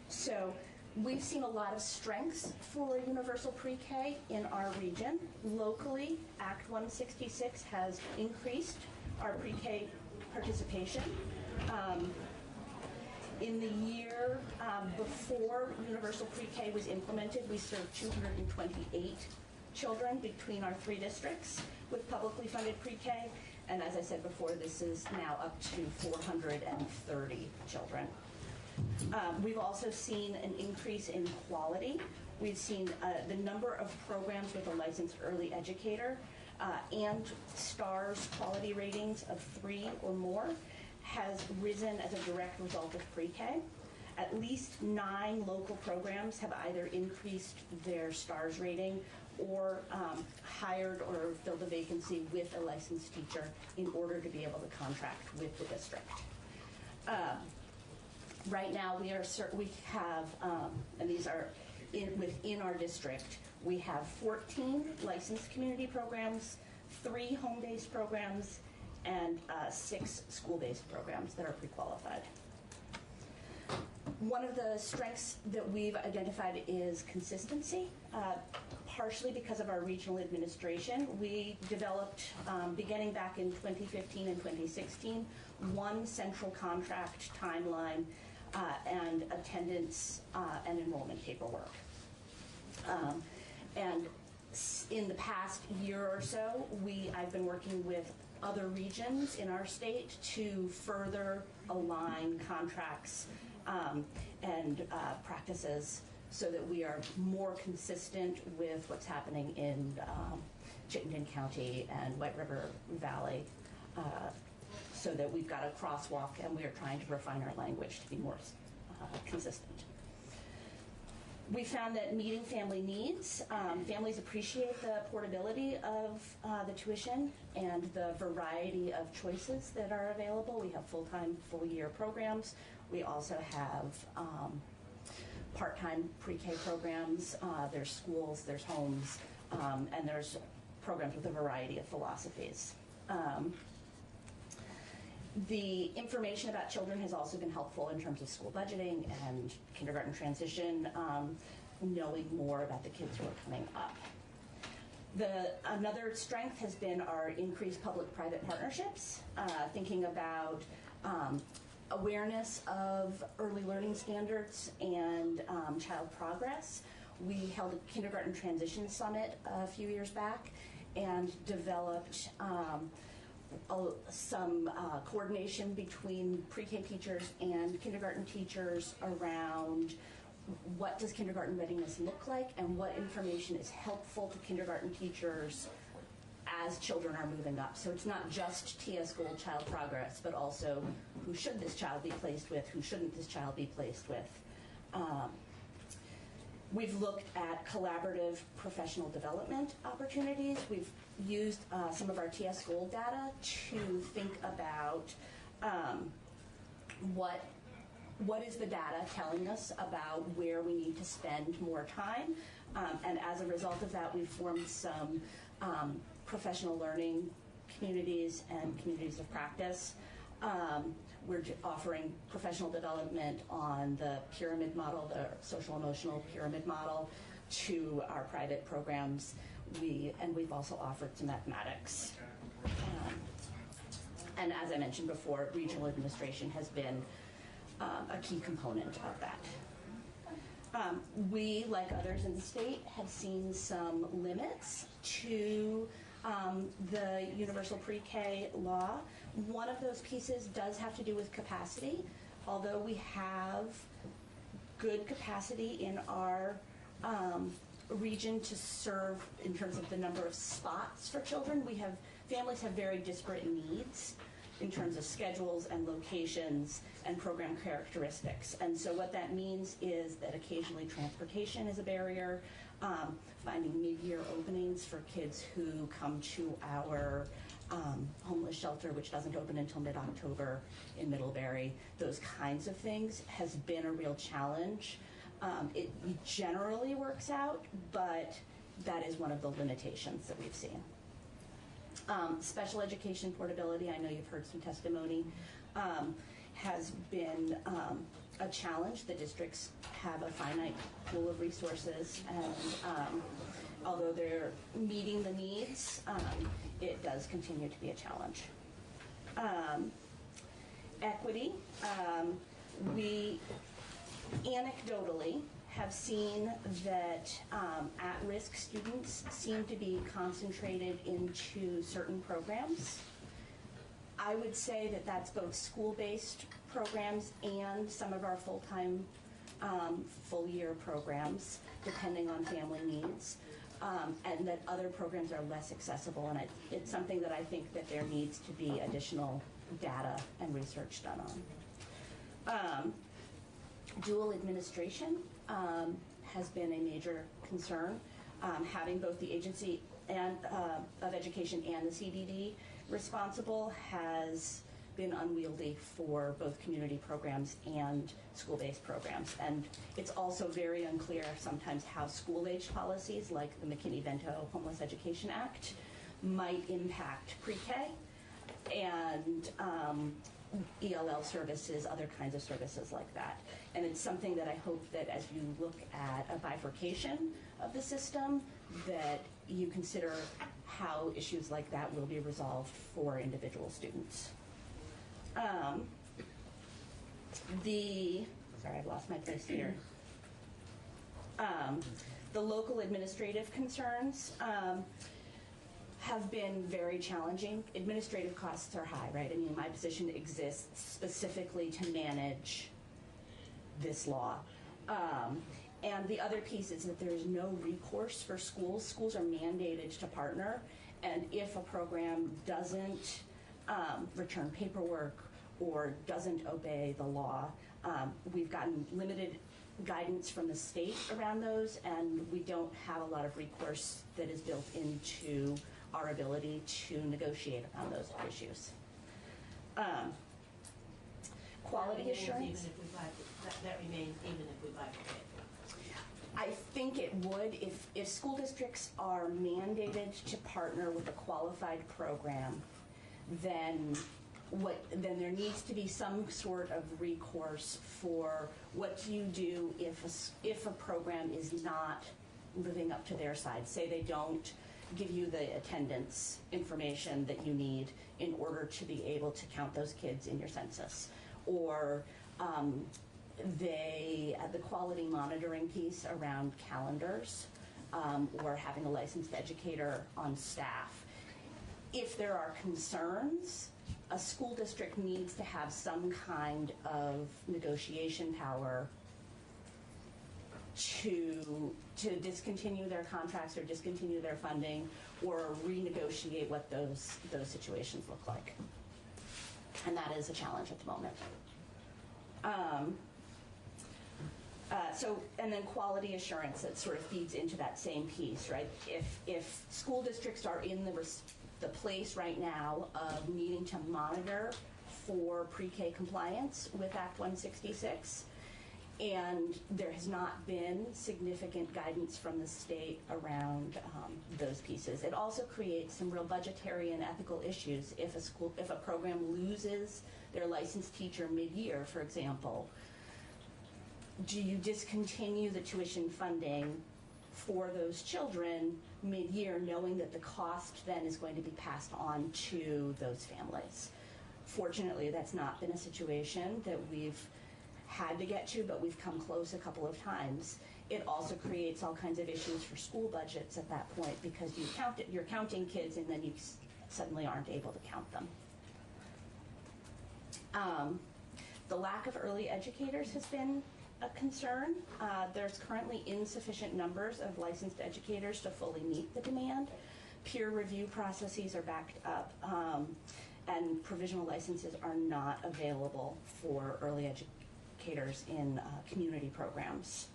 So we've seen a lot of strengths for universal pre-K in our region. Locally, Act 166 has increased our pre-K participation. In the year before universal pre-K was implemented, we served 228 children between our 3 districts with publicly funded pre-K, and as I said before, this is now up to 430 children. We've also seen an increase in quality. We've seen the number of programs with a licensed early educator and STARS quality ratings of 3 or more has risen as a direct result of pre-K. At least 9 local programs have either increased their STARS rating or hired or filled a vacancy with a licensed teacher in order to be able to contract with the district. Right now, we have, and these are within our district, we have 14 licensed community programs, 3 home-based programs, and 6 school-based programs that are pre-qualified. One of the strengths that we've identified is consistency. Partially because of our regional administration, we developed, beginning back in 2015 and 2016, one central contract timeline and attendance and enrollment paperwork. And in the past year or so, I've been working with other regions in our state to further align contracts and practices so that we are more consistent with what's happening in Chittenden County and White River Valley, so that we've got a crosswalk and we are trying to refine our language to be more consistent. We found that meeting family needs, families appreciate the portability of the tuition and the variety of choices that are available. We have full-time, full-year programs. We also have part-time pre-K programs. There's schools, there's homes, and there's programs with a variety of philosophies. The information about children has also been helpful in terms of school budgeting and kindergarten transition, knowing more about the kids who are coming up. Another strength has been our increased public-private partnerships, thinking about awareness of early learning standards and child progress. We held a kindergarten transition summit a few years back and developed some coordination between pre-K teachers and kindergarten teachers around what does kindergarten readiness look like and what information is helpful to kindergarten teachers as children are moving up. So it's not just TS Gold child progress, but also who should this child be placed with, who shouldn't this child be placed with. We've looked at collaborative professional development opportunities. We've used some of our TS Gold data to think about what is the data telling us about where we need to spend more time. And as a result of that, we've formed some professional learning communities and communities of practice. We're offering professional development on the pyramid model, the social emotional pyramid model, to our private programs. We've also offered some mathematics. And as I mentioned before, regional administration has been a key component of that. We, like others in the state, have seen some limits to the universal pre-K law. One of those pieces does have to do with capacity. Although we have good capacity in our region to serve in terms of the number of spots for children, families have very disparate needs in terms of schedules and locations and program characteristics. And so what that means is that occasionally transportation is a barrier, finding mid-year openings for kids who come to our homeless shelter, which doesn't open until mid-October in Middlebury. Those kinds of things has been a real challenge. It generally works out, but that is one of the limitations that we've seen. Special education portability, I know you've heard some testimony, has been a challenge. The districts have a finite pool of resources, and although they're meeting the needs, it does continue to be a challenge. Equity, we anecdotally have seen that at-risk students seem to be concentrated into certain programs. I would say that that's both school-based programs and some of our full-time, full-year programs, depending on family needs, and that other programs are less accessible. And it's something that I think that there needs to be additional data and research done on. Dual administration has been a major concern. Having both the agency of education and the CDD responsible has been unwieldy for both community programs and school-based programs. And it's also very unclear sometimes how school-age policies like the McKinney-Vento Homeless Education Act might impact pre-K and ELL services, other kinds of services like that. And it's something that I hope that as you look at a bifurcation of the system, that you consider how issues like that will be resolved for individual students. Sorry, I've lost my place here. The local administrative concerns have been very challenging. Administrative costs are high, right? I mean, my position exists specifically to manage this law. And the other piece is that there is no recourse for schools. Schools are mandated to partner, and if a program doesn't return paperwork or doesn't obey the law, we've gotten limited guidance from the state around those, and we don't have a lot of recourse that is built into our ability to negotiate around those issues. Quality assurance. That remains even if we bifurcate. I think it would. If school districts are mandated to partner with a qualified program, then then there needs to be some sort of recourse for what do you do if a program is not living up to their side. Say they don't give you the attendance information that you need in order to be able to count those kids in your census, or the quality monitoring piece around calendars, or having a licensed educator on staff. If there are concerns, a school district needs to have some kind of negotiation power to discontinue their contracts or discontinue their funding or renegotiate what those situations look like. And that is a challenge at the moment. And then quality assurance, that sort of feeds into that same piece, right? If school districts are in the place right now of needing to monitor for pre-K compliance with Act 166, and there has not been significant guidance from the state around those pieces. It also creates some real budgetary and ethical issues if a program loses their licensed teacher mid-year, for example. Do you discontinue the tuition funding for those children mid-year, knowing that the cost then is going to be passed on to those families? Fortunately, that's not been a situation that we've had to get to, but we've come close a couple of times. It also creates all kinds of issues for school budgets at that point, because you're counting kids and then you suddenly aren't able to count them. The lack of early educators has been a concern. There's currently insufficient numbers of licensed educators to fully meet the demand. Peer review processes are backed up, and provisional licenses are not available for early educators in community programs.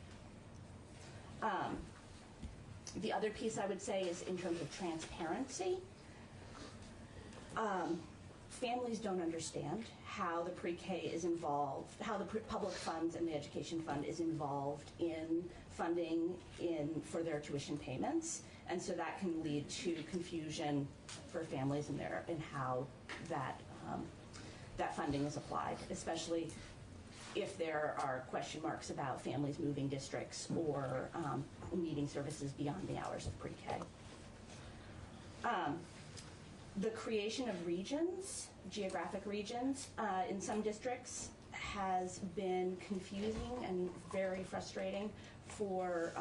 The other piece I would say is in terms of transparency. Families don't understand how the pre-K is involved, how the public funds and the education fund is involved in funding for their tuition payments, and so that can lead to confusion for families in how that funding is applied, especially if there are question marks about families moving districts or needing services beyond the hours of pre-K. The creation of regions, geographic regions, in some districts has been confusing and very frustrating for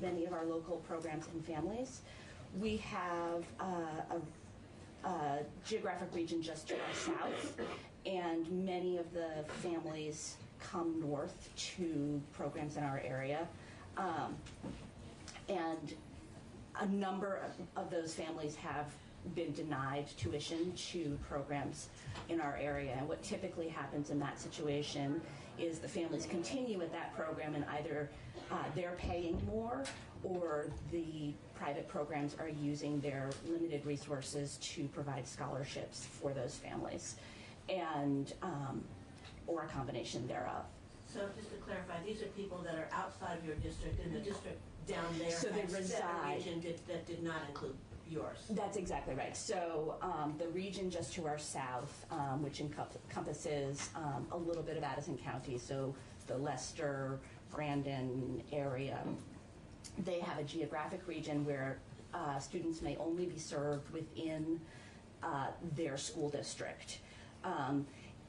many of our local programs and families. We have a geographic region just to our south, and many of the families come north to programs in our area. And a number of those families have been denied tuition to programs in our area. And what typically happens in that situation is the families continue with that program, and either they're paying more or the private programs are using their limited resources to provide scholarships for those families, and or a combination thereof. So just to clarify, these are people that are outside of your district, and the district down there So they has set a reside. region that did not include yours. That's exactly right. So the region just to our south, which encompasses a little bit of Addison County, so the Leicester, Brandon area, they have a geographic region where students may only be served within their school district.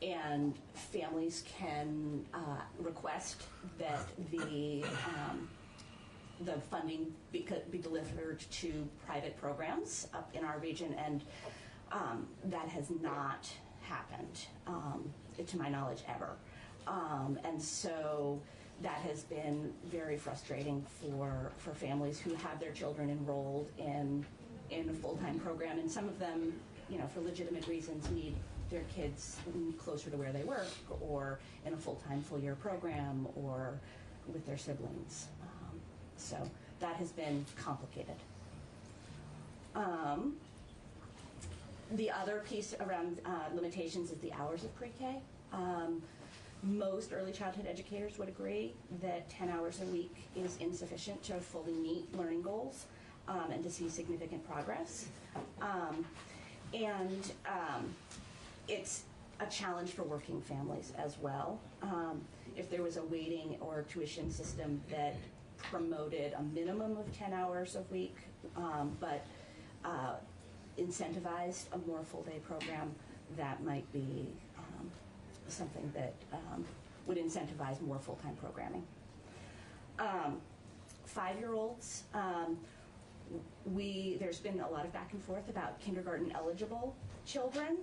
And families can request that the funding be delivered to private programs up in our region, and that has not happened, to my knowledge, ever. And so that has been very frustrating for families who have their children enrolled in a full-time program, and some of them, for legitimate reasons, need their kids closer to where they work, or in a full-time, full-year program, or with their siblings. So that has been complicated. The other piece around limitations is the hours of pre-K. Most early childhood educators would agree that 10 hours a week is insufficient to fully meet learning goals and to see significant progress. a challenge for working families as well. If there was a weighting or tuition system that promoted a minimum of 10 hours a week, but incentivized a more full-day program, that might be something that would incentivize more full-time programming. 5-year-olds, there's been a lot of back and forth about kindergarten eligible children.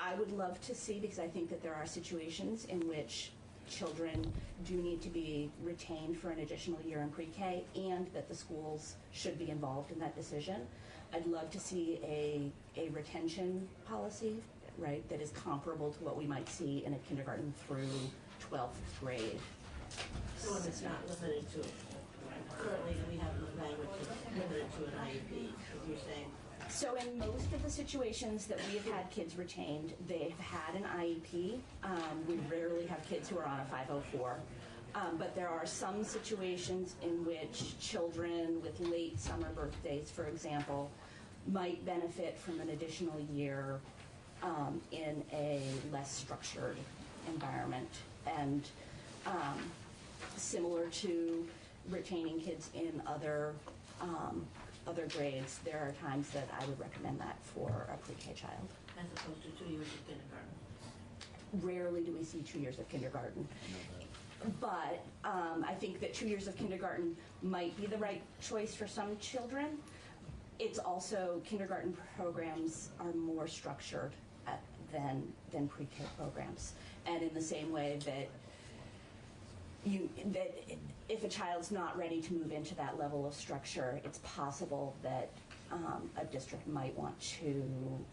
I would love to see, because I think that there are situations in which children do need to be retained for an additional year in pre-K, and that the schools should be involved in that decision. I'd love to see a retention policy, right, that is comparable to what we might see in a kindergarten through 12th grade. So if it's not limited to, currently we have the language that's limited to an IEP, as you're saying. So in most of the situations that we have had kids retained, they've had an IEP. We rarely have kids who are on a 504. But there are some situations in which children with late summer birthdays, for example, might benefit from an additional year in a less structured environment. And similar to retaining kids in other grades, there are times that I would recommend that for a pre-K child. As opposed to 2 years of kindergarten. Rarely do we see 2 years of kindergarten. But I think that 2 years of kindergarten might be the right choice for some children. It's also, kindergarten programs are more structured than pre-K programs. And in the same way that if a child's not ready to move into that level of structure, it's possible that a district might want to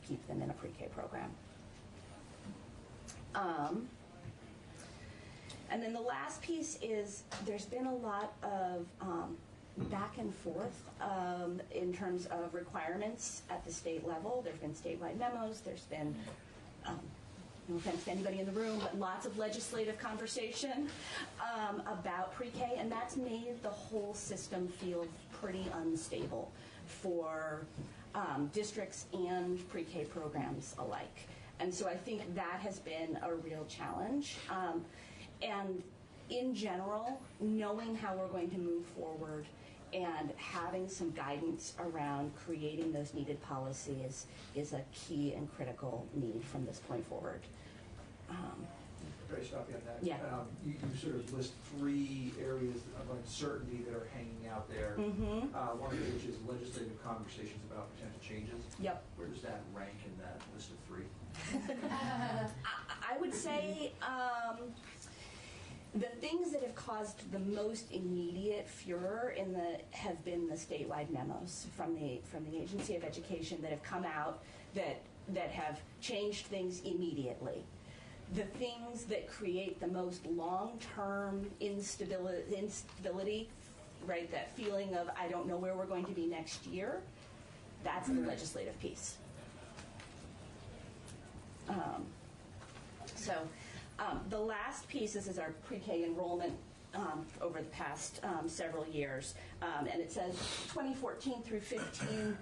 keep them in a pre-K program. And then the last piece is, there's been a lot of back and forth in terms of requirements at the state level. There's been statewide memos, there's been no offense to anybody in the room, but lots of legislative conversation about pre-K, and that's made the whole system feel pretty unstable for districts and pre-K programs alike. And so I think that has been a real challenge. And in general, knowing how we're going to move forward and having some guidance around creating those needed policies is a key and critical need from this point forward. Very stop you on that. Yeah. You sort of list 3 areas of uncertainty that are hanging out there. Mm-hmm. One of which is legislative conversations about potential changes. Yep. Where does that rank in that list of 3? I would say the things that have caused the most immediate furor have been the statewide memos from the Agency of Education that have come out that have changed things immediately. The things that create the most long-term instability, right, that feeling of I don't know where we're going to be next year, that's the legislative piece. The last piece, this is our pre-K enrollment over the past several years, and it says 2014 through 15,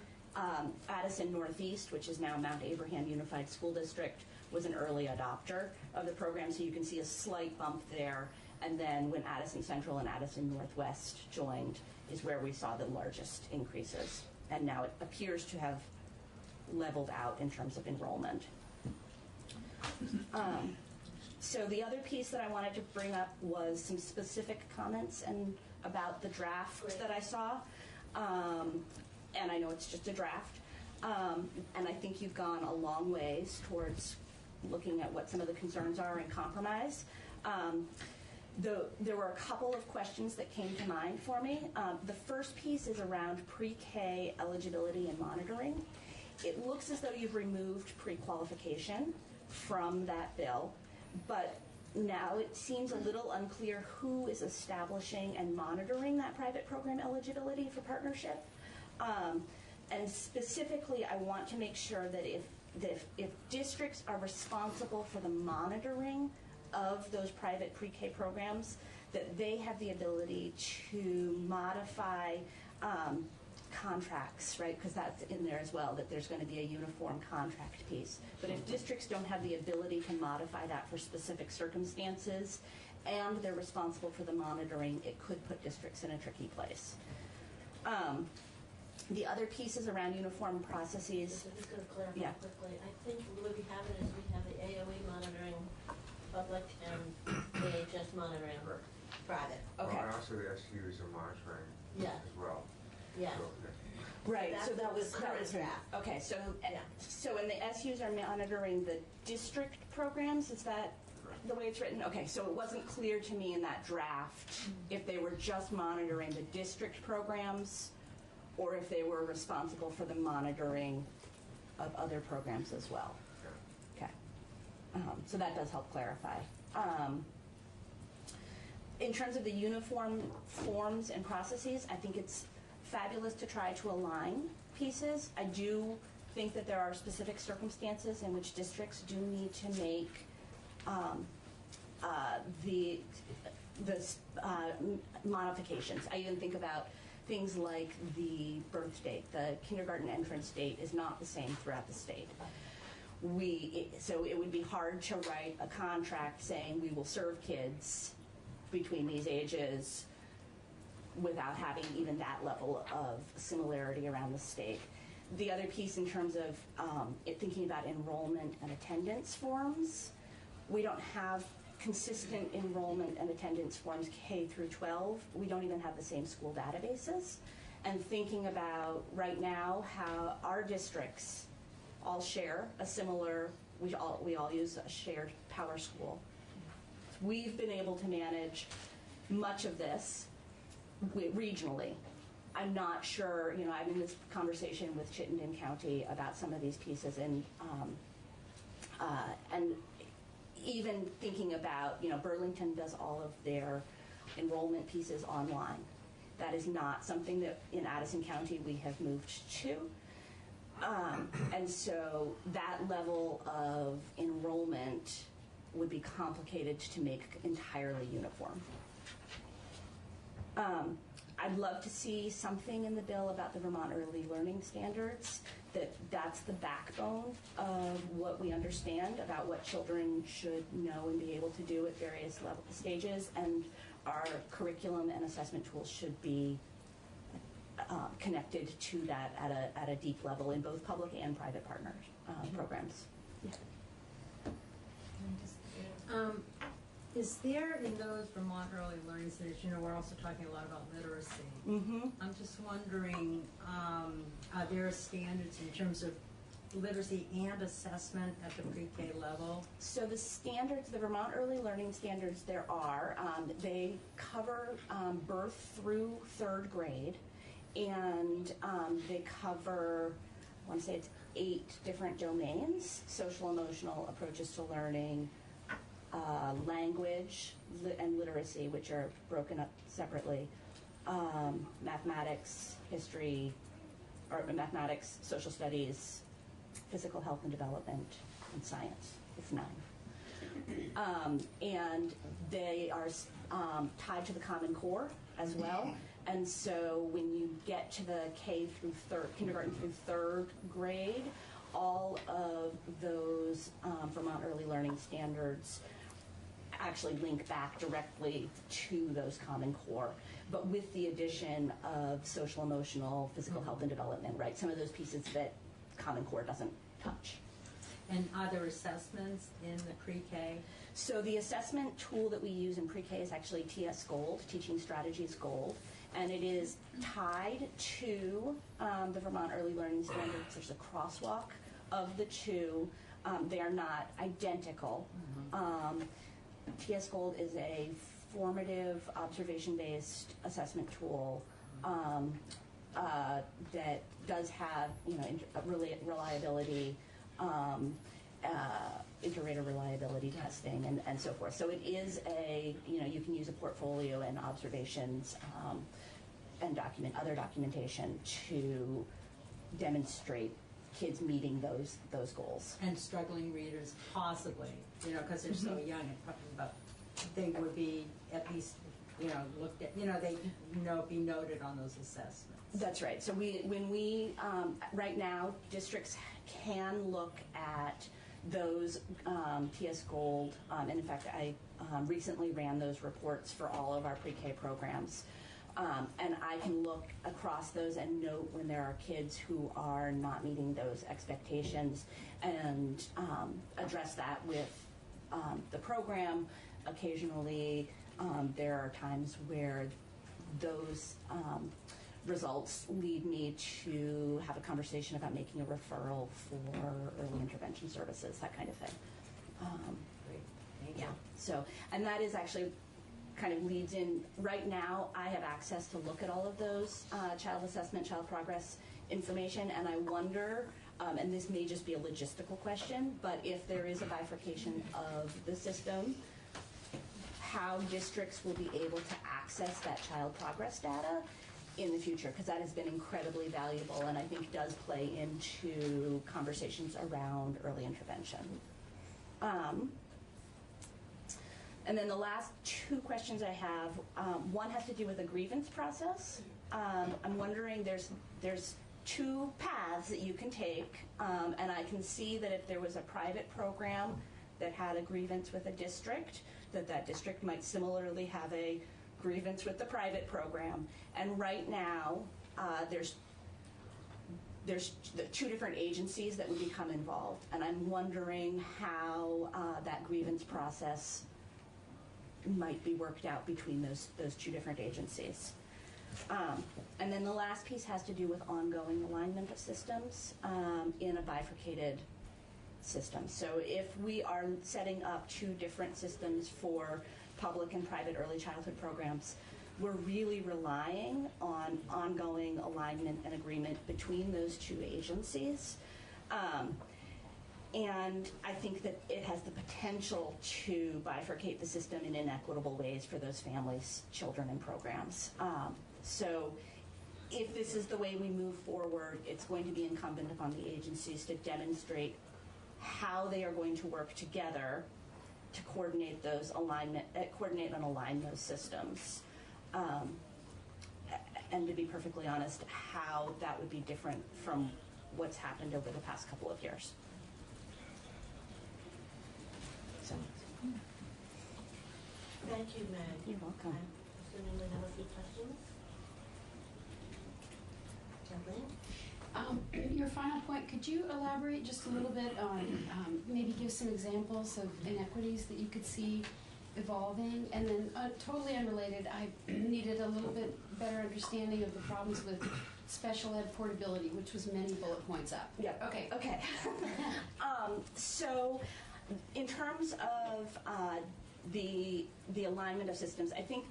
Addison Northeast, which is now Mount Abraham Unified School District, was an early adopter of the program, so you can see a slight bump there. And then when Addison Central and Addison Northwest joined is where we saw the largest increases. And now it appears to have leveled out in terms of enrollment. So the other piece that I wanted to bring up was some specific comments about the draft that I saw. And I know it's just a draft. And I think you've gone a long ways towards looking at what some of the concerns are and compromise. There were a couple of questions that came to mind for me. The first piece is around pre-K eligibility and monitoring. It looks as though you've removed pre-qualification from that bill, but now it seems a little unclear who is establishing and monitoring that private program eligibility for partnership. And specifically, I want to make sure that if districts are responsible for the monitoring of those private pre-K programs, that they have the ability to modify contracts, right? Because that's in there as well, that there's going to be a uniform contract piece. But if districts don't have the ability to modify that for specific circumstances, and they're responsible for the monitoring, it could put districts in a tricky place. The other pieces around uniform processes. I'm just going to clarify quickly. I think what we have is we have the AOE monitoring public and AHS monitoring private. Well, Okay. and also the SUs are monitoring as well. Yeah. Right, That's so that what was current draft. Okay, so so when the SUs are monitoring the district programs, is that the way it's written? Okay, so it wasn't clear to me in that draft if they were just monitoring the district programs or if they were responsible for the monitoring of other programs as well. Okay, so that does help clarify. In terms of the uniform forms and processes, I think it's fabulous to try to align pieces. I do think that there are specific circumstances in which districts do need to make modifications. I even think about things like the birth date. The kindergarten entrance date is not the same throughout the state. So it would be hard to write a contract saying we will serve kids between these ages without having even that level of similarity around the state. The other piece in terms of thinking about enrollment and attendance forms, we don't have consistent enrollment and attendance forms K through 12. We don't even have the same school databases. And thinking about right now how our districts all share a similar, we all use a shared power school. We've been able to manage much of this regionally. I'm not sure, I'm in this conversation with Chittenden County about some of these pieces, and even thinking about, Burlington does all of their enrollment pieces online. That is not something that in Addison County we have moved to. And so that level of enrollment would be complicated to make entirely uniform. I'd love to see something in the bill about the Vermont Early Learning Standards, that's the backbone of what we understand about what children should know and be able to do at various stages, and our curriculum and assessment tools should be connected to that at a deep level in both public and private partners programs. Is there in those Vermont Early Learning Centers, we're also talking a lot about literacy. I'm just wondering, are there standards in terms of literacy and assessment at the pre-K level? So the standards, the Vermont Early Learning Standards, there are. They cover birth through 3rd grade, and they cover, I want to say it's 8 different domains: social emotional approaches to learning, language and literacy, which are broken up separately, mathematics, history, or mathematics, social studies, physical health and development, and science. It's 9. And they are tied to the Common Core as well. And so when you get to the kindergarten through 3rd grade, all of those Vermont Early Learning Standards actually link back directly to those Common Core, but with the addition of social, emotional, physical health and development, right? Some of those pieces that Common Core doesn't touch. And are there assessments in the pre-K? So the assessment tool that we use in pre-K is actually TS Gold, Teaching Strategies Gold, and it is tied to the Vermont Early Learning Standards. There's a crosswalk of the two. They are not identical. TS Gold is a formative, observation-based assessment tool that does have, reliability, inter-rater reliability testing, and so forth. So it is you can use a portfolio and observations and other documentation to demonstrate kids meeting those goals. And struggling readers, possibly, because they're so young, but they would be at least looked at, they, be noted on those assessments. That's right. So when we right now, districts can look at those TS Gold, and in fact, I recently ran those reports for all of our pre-K programs. And I can look across those and note when there are kids who are not meeting those expectations and address that with the program. Occasionally, there are times where those results lead me to have a conversation about making a referral for early intervention services, that kind of thing. Great, thank you. Yeah, so, and that is actually kind of leads in, right now I have access to look at all of those child assessment, child progress information, and I wonder, and this may just be a logistical question, but if there is a bifurcation of the system, how districts will be able to access that child progress data in the future, because that has been incredibly valuable and I think does play into conversations around early intervention. And then the last two questions I have, one has to do with the grievance process. I'm wondering, there's two paths that you can take, and I can see that if there was a private program that had a grievance with a district, that district might similarly have a grievance with the private program. And right now, there's the two different agencies that would become involved, and I'm wondering how that grievance process might be worked out between those two different agencies. And then the last piece has to do with ongoing alignment of systems in a bifurcated system. So if we are setting up two different systems for public and private early childhood programs, we're really relying on ongoing alignment and agreement between those two agencies. And I think that it has the potential to bifurcate the system in inequitable ways for those families, children, and programs. So if this is the way we move forward, it's going to be incumbent upon the agencies to demonstrate how they are going to work together to coordinate those coordinate and align those systems. And to be perfectly honest, how that would be different from what's happened over the past couple of years. So. Thank you, Meg. You're welcome. I'm assuming we have a few questions. Kathleen? Your final point, could you elaborate just a little bit on maybe give some examples of inequities that you could see evolving? And then totally unrelated, I needed a little bit better understanding of the problems with special ed portability, which was many bullet points up. Yeah. Okay. Okay. So in terms of the alignment of systems, I think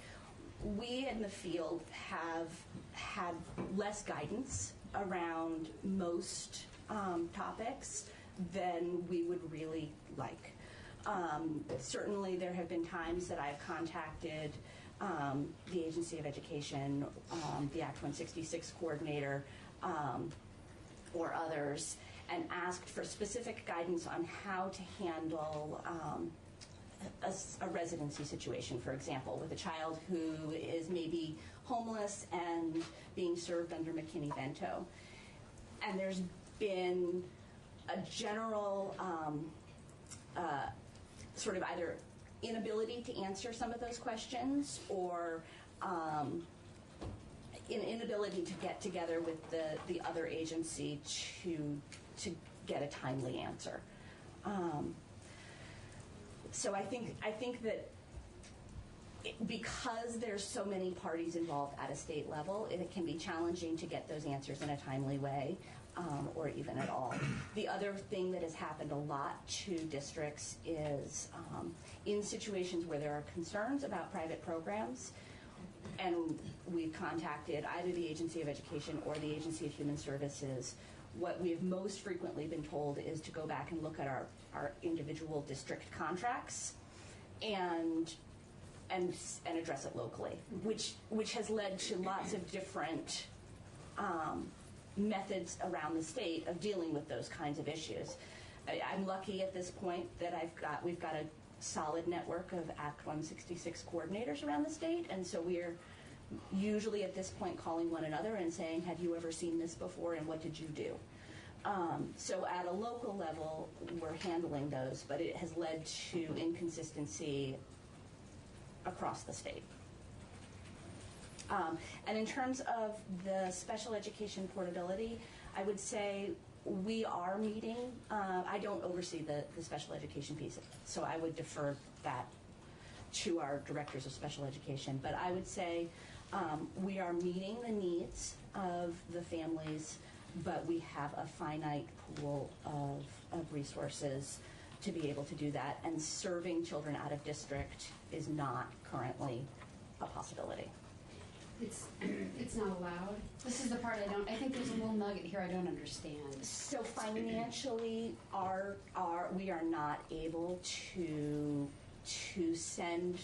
we in the field have had less guidance around most topics than we would really like. Certainly there have been times that I've contacted the Agency of Education, the Act 166 coordinator, or others, and asked for specific guidance on how to handle a residency situation, for example, with a child who is maybe homeless and being served under McKinney-Vento. And there's been a general sort of either inability to answer some of those questions or an inability to get together with the other agency to get a timely answer. So I think that because there's so many parties involved at a state level, it can be challenging to get those answers in a timely way, or even at all. The other thing that has happened a lot to districts is in situations where there are concerns about private programs, and we've contacted either the Agency of Education or the Agency of Human Services, what we have most frequently been told is to go back and look at our individual district contracts and address it locally, which has led to lots of different methods around the state of dealing with those kinds of issues. I'm lucky at this point that we've got a solid network of Act 166 coordinators around the state, and so we're usually at this point calling one another and saying, have you ever seen this before and what did you do? So at a local level, we're handling those, but it has led to inconsistency across the state. And in terms of the special education portability, I would say we are meeting. I don't oversee the special education piece, so I would defer that to our directors of special education. But I would say we are meeting the needs of the families, but we have a finite pool of resources to be able to do that. And serving children out of district is not currently a possibility. It's not allowed. This is the part I think there's a little nugget here I don't understand. So financially, we are not able to send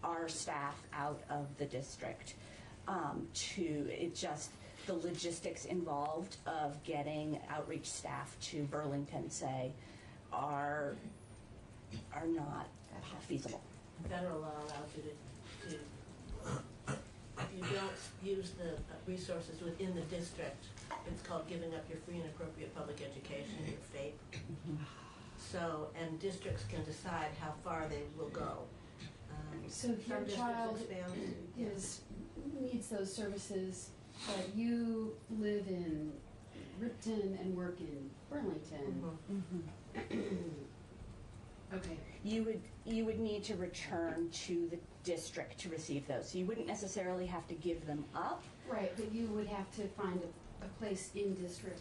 our staff out of the district. The logistics involved of getting outreach staff to Burlington, say, are not feasible. Federal law allows you to if you don't use the resources within the district, it's called giving up your free and appropriate public education, your FAPE. So, and districts can decide how far they will go. So if your child needs those services, but you live in Ripton and work in Burlington. Okay. You would need to return to the district to receive those. So you wouldn't necessarily have to give them up. Right, but you would have to find a place in district.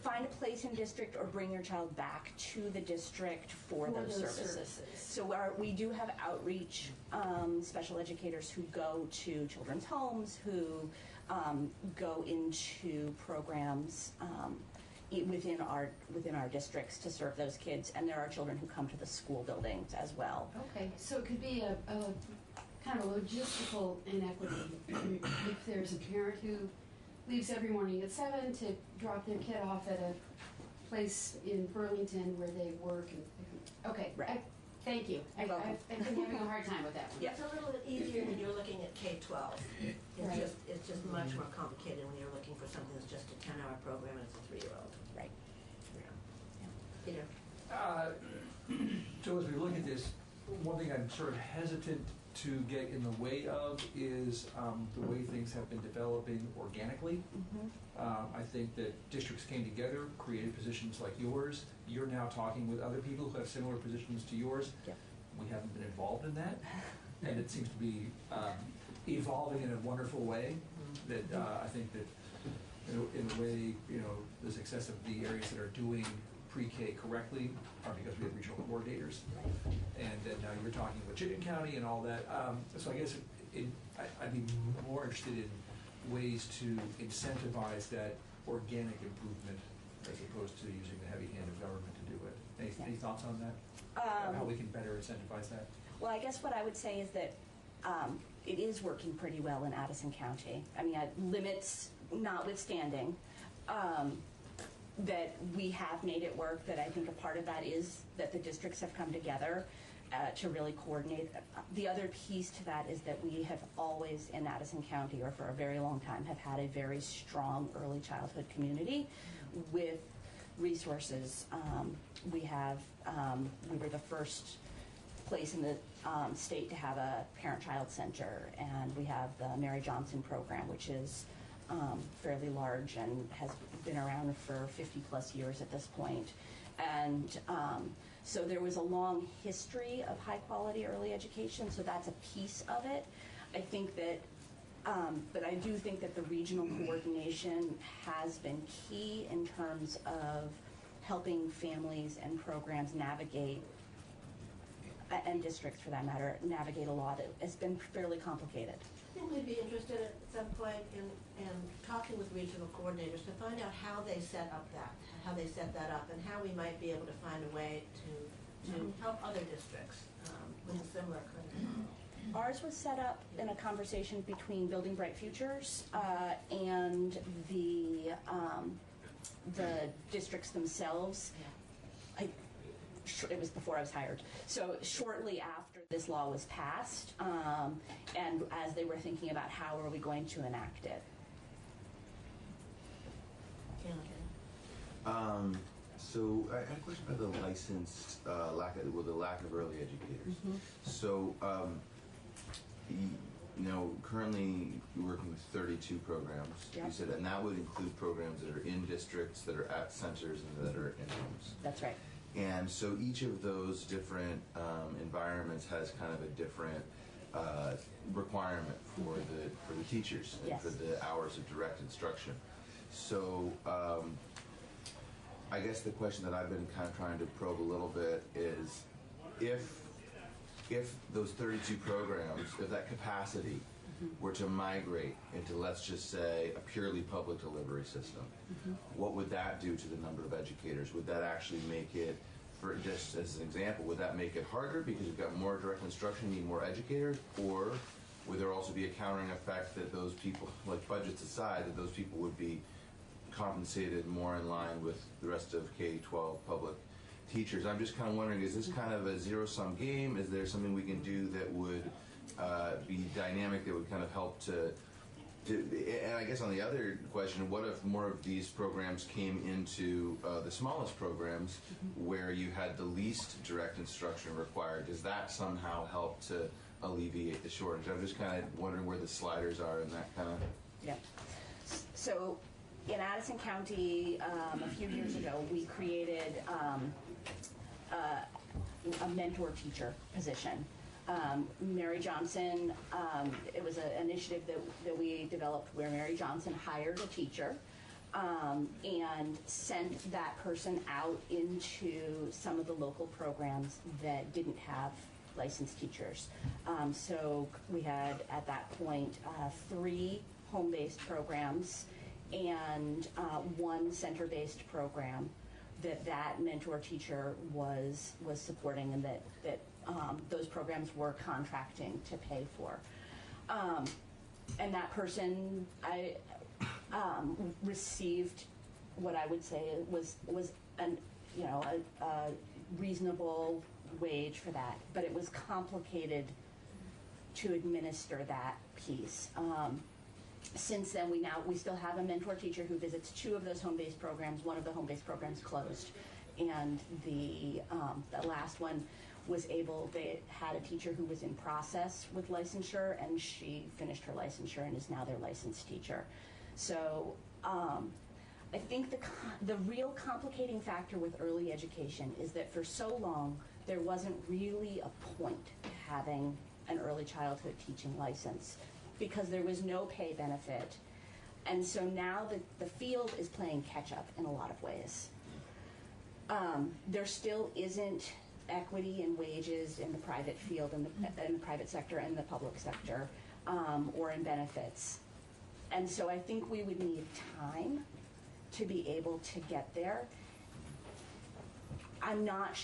Find a place in district or bring your child back to the district for those services. So we do have outreach special educators who go to children's homes, who go into programs within our districts to serve those kids, and there are children who come to the school buildings as well. Okay, so it could be a kind of a logistical inequity if there's a parent who leaves every morning at 7 to drop their kid off at a place in Burlington where they work. Okay, right. Thank you. I've been having a hard time with that one. It's a little bit easier when you're looking at K-12. It's just much more complicated when you're looking for something that's just a 10-hour program and it's a 3-year-old. Right. Peter. So as we look at this, one thing I'm sort of hesitant to get in the way of is the way things have been developing organically. I think that districts came together, created positions like yours. You're now talking with other people who have similar positions to yours. Yeah. We haven't been involved in that, and it seems to be evolving in a wonderful way. That I think that in a way, the success of the areas that are doing pre-K correctly are because we have regional coordinators, and then now you're talking with Chittenden County and all that. So I guess I'd be more interested in ways to incentivize that organic improvement as opposed to using the heavy hand of government to do it. Any thoughts on that? How we can better incentivize that? Well, I guess what I would say is that it is working pretty well in Addison County. I mean, limits notwithstanding, that we have made it work, that I think a part of that is that the districts have come together to really coordinate. The other piece to that is that we have always in Addison County, or for a very long time, have had a very strong early childhood community with resources. We were the first place in the state to have a parent-child center, and we have the Mary Johnson program, which is fairly large and has been around for 50 plus years at this point. And so there was a long history of high quality early education, so that's a piece of it. I think that, but I do think that the regional coordination has been key in terms of helping families and programs navigate, and districts for that matter, navigate a law that has been fairly complicated. I think we'd be interested at some point in talking with regional coordinators to find out how they set that up, and how we might be able to find a way to help other districts with a similar kind of model. Ours was set up in a conversation between Building Bright Futures and the districts themselves. it was before I was hired. So shortly after this law was passed, and as they were thinking about how are we going to enact it. So I had a question about the licensed the lack of early educators. So currently you're working with 32 programs. Yep. You said, and that would include programs that are in districts, that are at centers, and that are in homes. That's right. And so each of those different environments has kind of a different requirement for the teachers and Yes. for the hours of direct instruction. So I guess the question that I've been kind of trying to probe a little bit is if those 32 programs, if that capacity were to migrate into, let's just say, a purely public delivery system, what would that do to the number of educators? Would that actually make it, for just as an example, would that make it harder because you've got more direct instruction, you need more educators? Or would there also be a countering effect that those people, like budgets aside, that those people would be compensated more in line with the rest of K-12 public teachers? I'm just kind of wondering, is this kind of a zero-sum game? Is there something we can do that would be dynamic, that would kind of help to, and I guess on the other question, what if more of these programs came into the smallest programs where you had the least direct instruction required? Does that somehow help to alleviate the shortage? I'm just kind of wondering where the sliders are in that kind of... Yeah. So in Addison County, a few years ago, we created a mentor teacher position. Mary Johnson, it was an initiative that we developed where Mary Johnson hired a teacher and sent that person out into some of the local programs that didn't have licensed teachers. So we had, at that point, 3 home-based programs and 1 center-based program that mentor teacher was supporting, and that those programs were contracting to pay for. And that person received what I would say was a reasonable wage for that, but it was complicated to administer that piece. Since then, we still have a mentor teacher who visits 2 of those home-based programs. One of the home-based programs closed, and the last one they had a teacher who was in process with licensure, and she finished her licensure and is now their licensed teacher. So I think the real complicating factor with early education is that for so long there wasn't really a point to having an early childhood teaching license, because there was no pay benefit. And so now the field is playing catch up in a lot of ways. There still isn't equity in wages in the private field, in the private sector and the public sector, or in benefits. And so I think we would need time to be able to get there.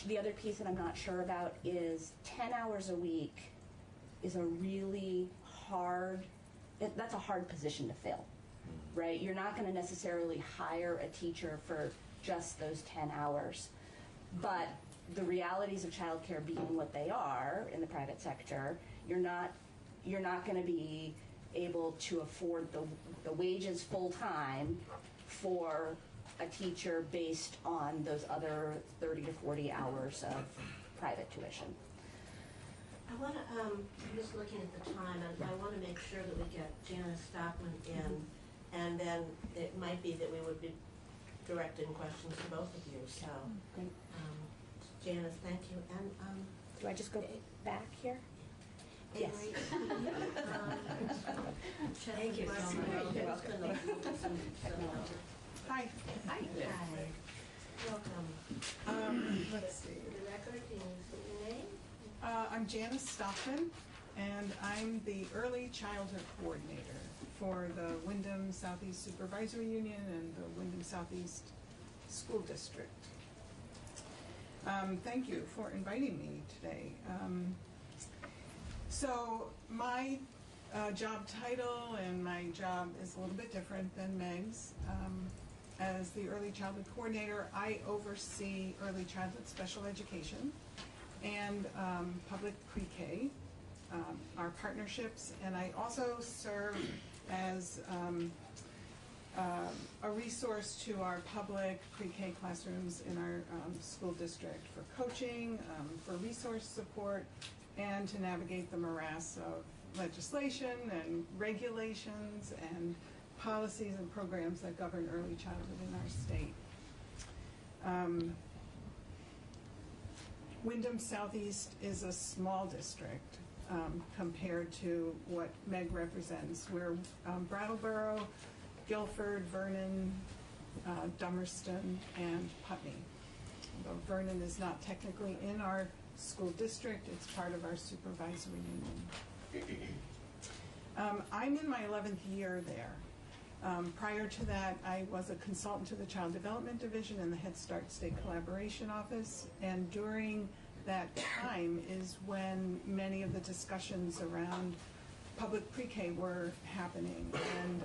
The other piece that I'm not sure about is 10 hours a week is a really that's a hard position to fill, right? You're not going to necessarily hire a teacher for just those 10 hours. But the realities of childcare being what they are in the private sector, you're not going to be able to afford the wages full-time for a teacher based on those other 30 to 40 hours of private tuition. I want to, I'm just looking at the time, and I want to make sure that we get Janice Stockman in, and then it might be that we would be directing questions to both of you. So, Janice, thank you. And do I just go back here? Yes. Thank you so much. You're welcome. Hi. Hi. Welcome. Let's see. For the record, can you say your name? I'm Janice Stockton, and I'm the Early Childhood Coordinator for the Wyndham Southeast Supervisory Union and the Wyndham Southeast School District. Thank you for inviting me today. So my job title and my job is a little bit different than Meg's. as the early childhood coordinator, I oversee early childhood special education and public pre-K, our partnerships, and I also serve as a resource to our public pre-K classrooms in our school district for coaching, for resource support, and to navigate the morass of legislation and regulations and policies and programs that govern early childhood in our state. Wyndham Southeast is a small district compared to what Meg represents. We're Brattleboro, Guilford, Vernon, Dummerston, and Putney. Although Vernon is not technically in our school district, it's part of our supervisory union. I'm in my 11th year there. Prior to that, I was a consultant to the Child Development Division in the Head Start State Collaboration Office, and during that time is when many of the discussions around public pre-K were happening, and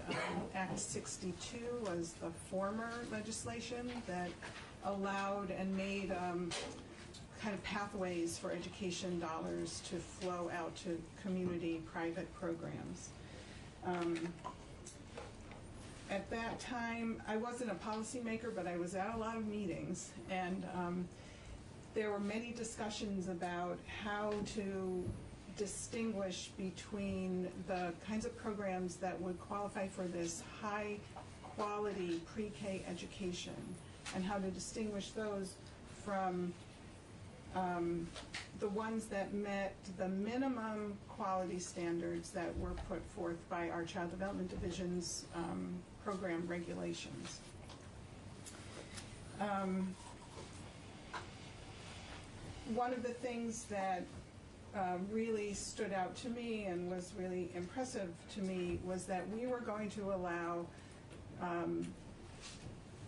Act 62 was the former legislation that allowed and made kind of pathways for education dollars to flow out to community private programs. At that time, I wasn't a policymaker, but I was at a lot of meetings, and there were many discussions about how to distinguish between the kinds of programs that would qualify for this high quality pre-K education and how to distinguish those from the ones that met the minimum quality standards that were put forth by our Child Development Division's program regulations. One of the things that really stood out to me and was really impressive to me was that we were going to allow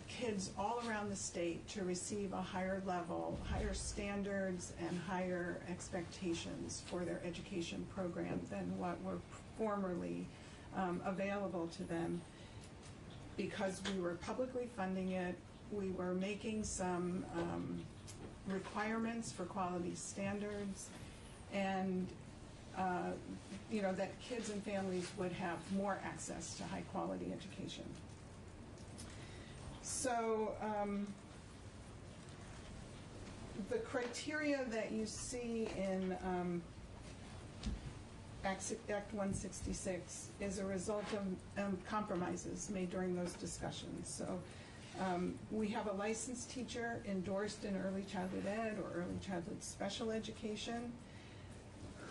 kids all around the state to receive a higher level, higher standards, and higher expectations for their education program than what were formerly available to them. Because we were publicly funding it, we were making some requirements for quality standards, and that kids and families would have more access to high quality education. So the criteria that you see in Act 166 is a result of compromises made during those discussions. So we have a licensed teacher endorsed in early childhood ed or early childhood special education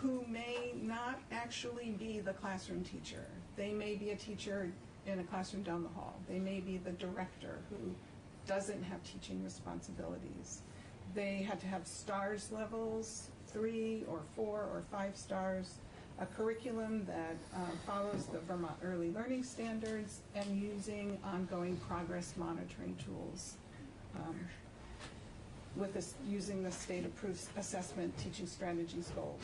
who may not actually be the classroom teacher. They may be a teacher in a classroom down the hall. They may be the director who doesn't have teaching responsibilities. They had to have STARS levels, 3 or 4 or 5 stars, a curriculum that follows the Vermont Early Learning Standards, and using ongoing progress monitoring tools using the state-approved assessment teaching strategies goals.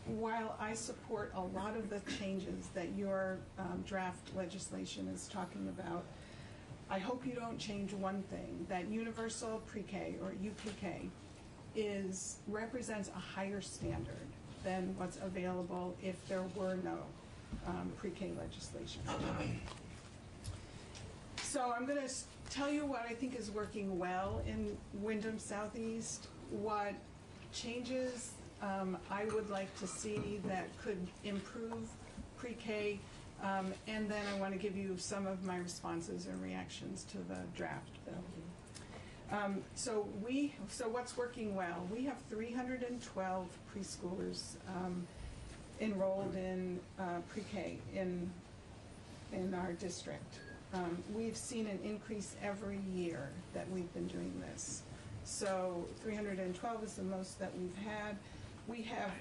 While I support a lot of the changes that your draft legislation is talking about, I hope you don't change one thing, that universal pre-K or UPK represents a higher standard than what's available if there were no pre-K legislation. So I'm going to tell you what I think is working well in Wyndham Southeast, what changes I would like to see that could improve pre-K, and then I want to give you some of my responses and reactions to the draft bill. So what's working well? We have 312 preschoolers enrolled in pre-K in our district. We've seen an increase every year that we've been doing this. So 312 is the most that we've had. We have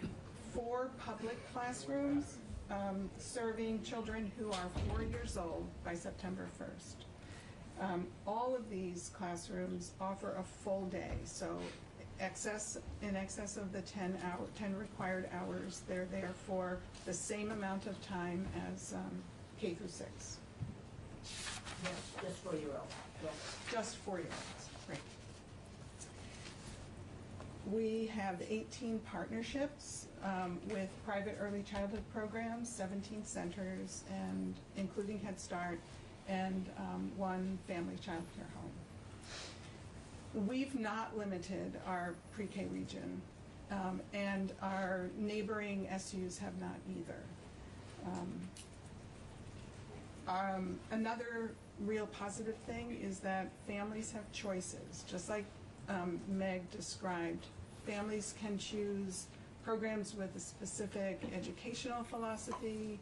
4 public classrooms serving children who are 4 years old by September 1st. All of these classrooms offer a full day, so in excess of the 10 required hours. They're there for the same amount of time as K through 6. Just 4-year-olds. Just 4-year-olds, right. We have 18 partnerships with private early childhood programs, 17 centers, and including Head Start, and 1 family child care home. We've not limited our pre-K region, and our neighboring SUs have not either. Another real positive thing is that families have choices. Just like Meg described, families can choose programs with a specific educational philosophy.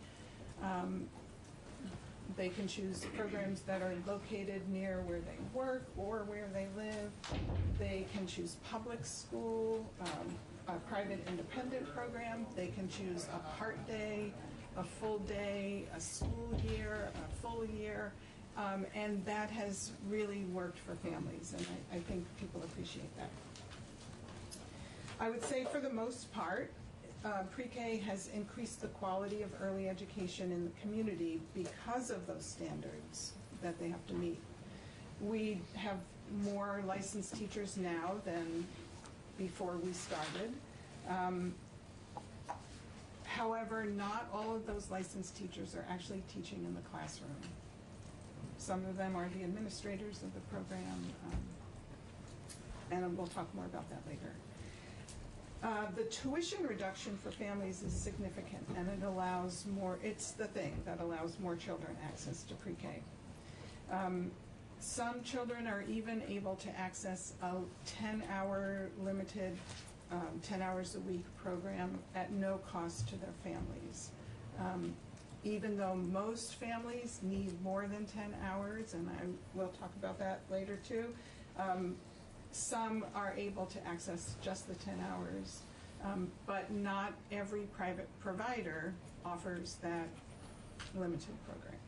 They can choose programs that are located near where they work or where they live. They can choose public school, a private independent program. They can choose a part day, a full day, a school year, a full year. And that has really worked for families, and I think people appreciate that. I would say for the most part, pre-K has increased the quality of early education in the community because of those standards that they have to meet. We have more licensed teachers now than before we started. However, not all of those licensed teachers are actually teaching in the classroom. Some of them are the administrators of the program, and we'll talk more about that later. The tuition reduction for families is significant, and it allows more, it's the thing that allows more children access to pre-K. Some children are even able to access a 10-hour limited, 10 hours a week program at no cost to their families. Even though most families need more than 10 hours, and I will talk about that later too, some are able to access just the 10 hours, but not every private provider offers that limited program.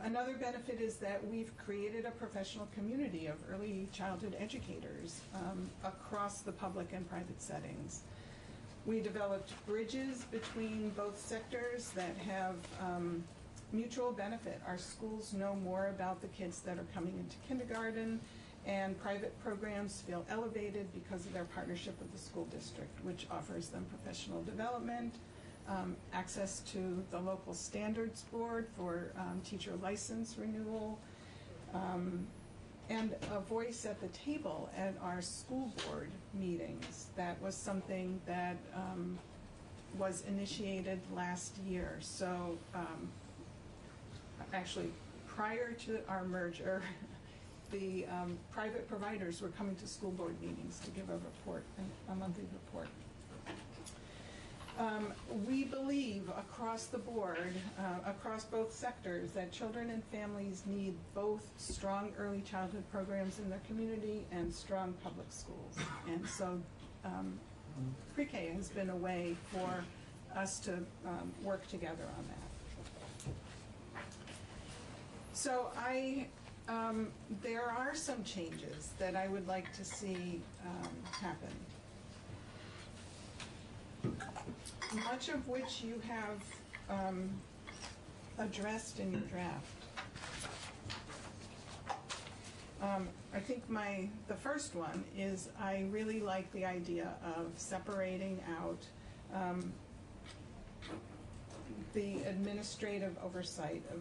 Another benefit is that we've created a professional community of early childhood educators across the public and private settings. We developed bridges between both sectors that have mutual benefit. Our schools know more about the kids that are coming into kindergarten, and private programs feel elevated because of their partnership with the school district, which offers them professional development, access to the local standards board for teacher license renewal, and a voice at the table at our school board meetings. That was something that was initiated last year. So actually, prior to our merger, the private providers were coming to school board meetings to give a report, a monthly report. We believe across the board, across both sectors, that children and families need both strong early childhood programs in their community and strong public schools. And so pre-K has been a way for us to work together on that. So there are some changes that I would like to see happen, much of which you have addressed in your draft. I think the first one is I really like the idea of separating out the administrative oversight of,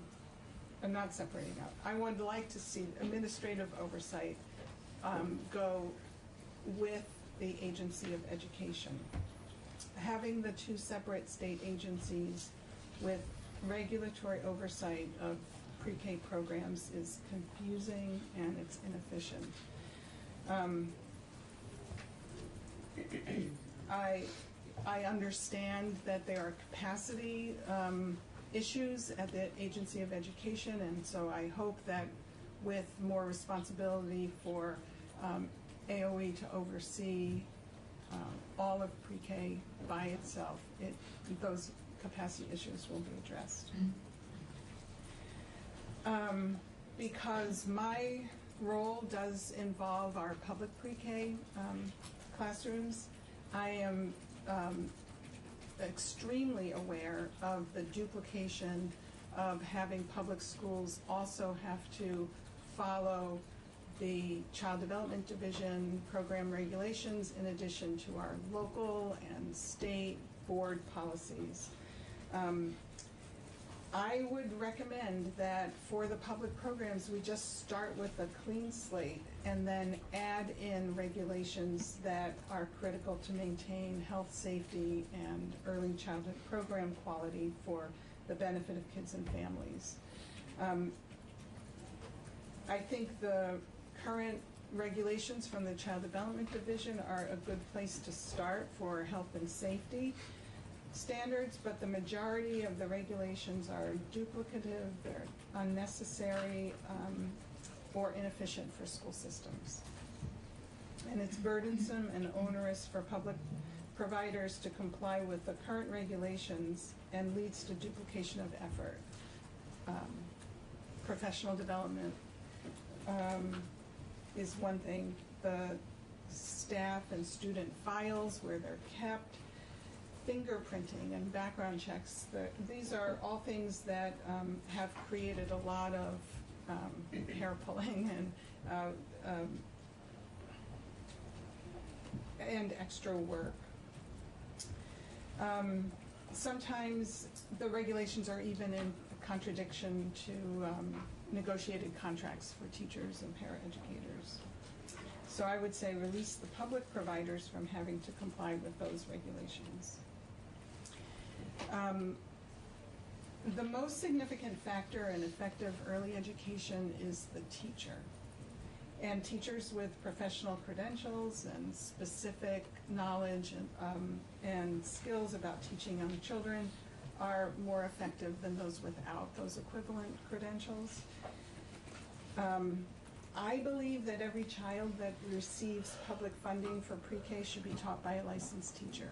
not separating out. I would like to see administrative oversight go with the Agency of Education. Having the two separate state agencies with regulatory oversight of pre-K programs is confusing and it's inefficient. I understand that there are capacity issues at the Agency of Education, and so I hope that with more responsibility for AOE to oversee all of pre-K by itself, those capacity issues will be addressed. Because my role does involve our public pre-K classrooms, I am extremely aware of the duplication of having public schools also have to follow the Child Development Division program regulations in addition to our local and state board policies. I would recommend that for the public programs, we just start with a clean slate and then add in regulations that are critical to maintain health, safety, and early childhood program quality for the benefit of kids and families. I think the current regulations from the Child Development Division are a good place to start for health and safety standards, but the majority of the regulations are duplicative, they're unnecessary, or inefficient for school systems. And it's burdensome and onerous for public providers to comply with the current regulations and leads to duplication of effort. Professional development is one thing. The staff and student files, where they're kept, fingerprinting and background checks. These are all things that have created a lot of hair pulling and extra work. Sometimes the regulations are even in contradiction to negotiated contracts for teachers and paraeducators. So I would say release the public providers from having to comply with those regulations. The most significant factor in effective early education is the teacher. And teachers with professional credentials and specific knowledge and skills about teaching young children are more effective than those without those equivalent credentials. I believe that every child that receives public funding for pre-K should be taught by a licensed teacher.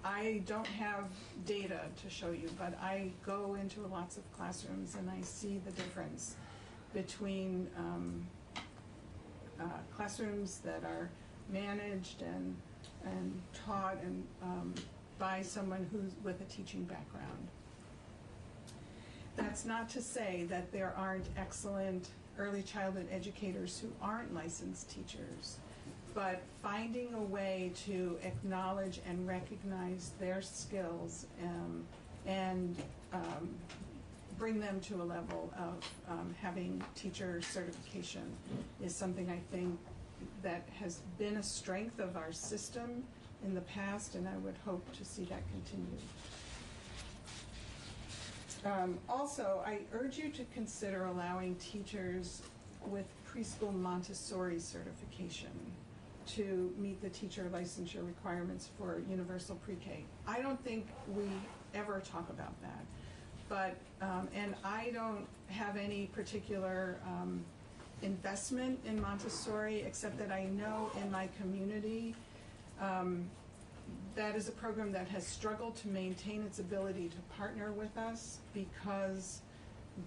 I don't have data to show you, but I go into lots of classrooms and I see the difference between classrooms that are managed and taught and by someone who's with a teaching background. That's not to say that there aren't excellent early childhood educators who aren't licensed teachers, but finding a way to acknowledge and recognize their skills and bring them to a level of having teacher certification is something I think that has been a strength of our system in the past, and I would hope to see that continue. Also, I urge you to consider allowing teachers with preschool Montessori certification to meet the teacher licensure requirements for universal pre-K. I don't think we ever talk about that, but and I don't have any particular investment in Montessori, except that I know in my community that is a program that has struggled to maintain its ability to partner with us because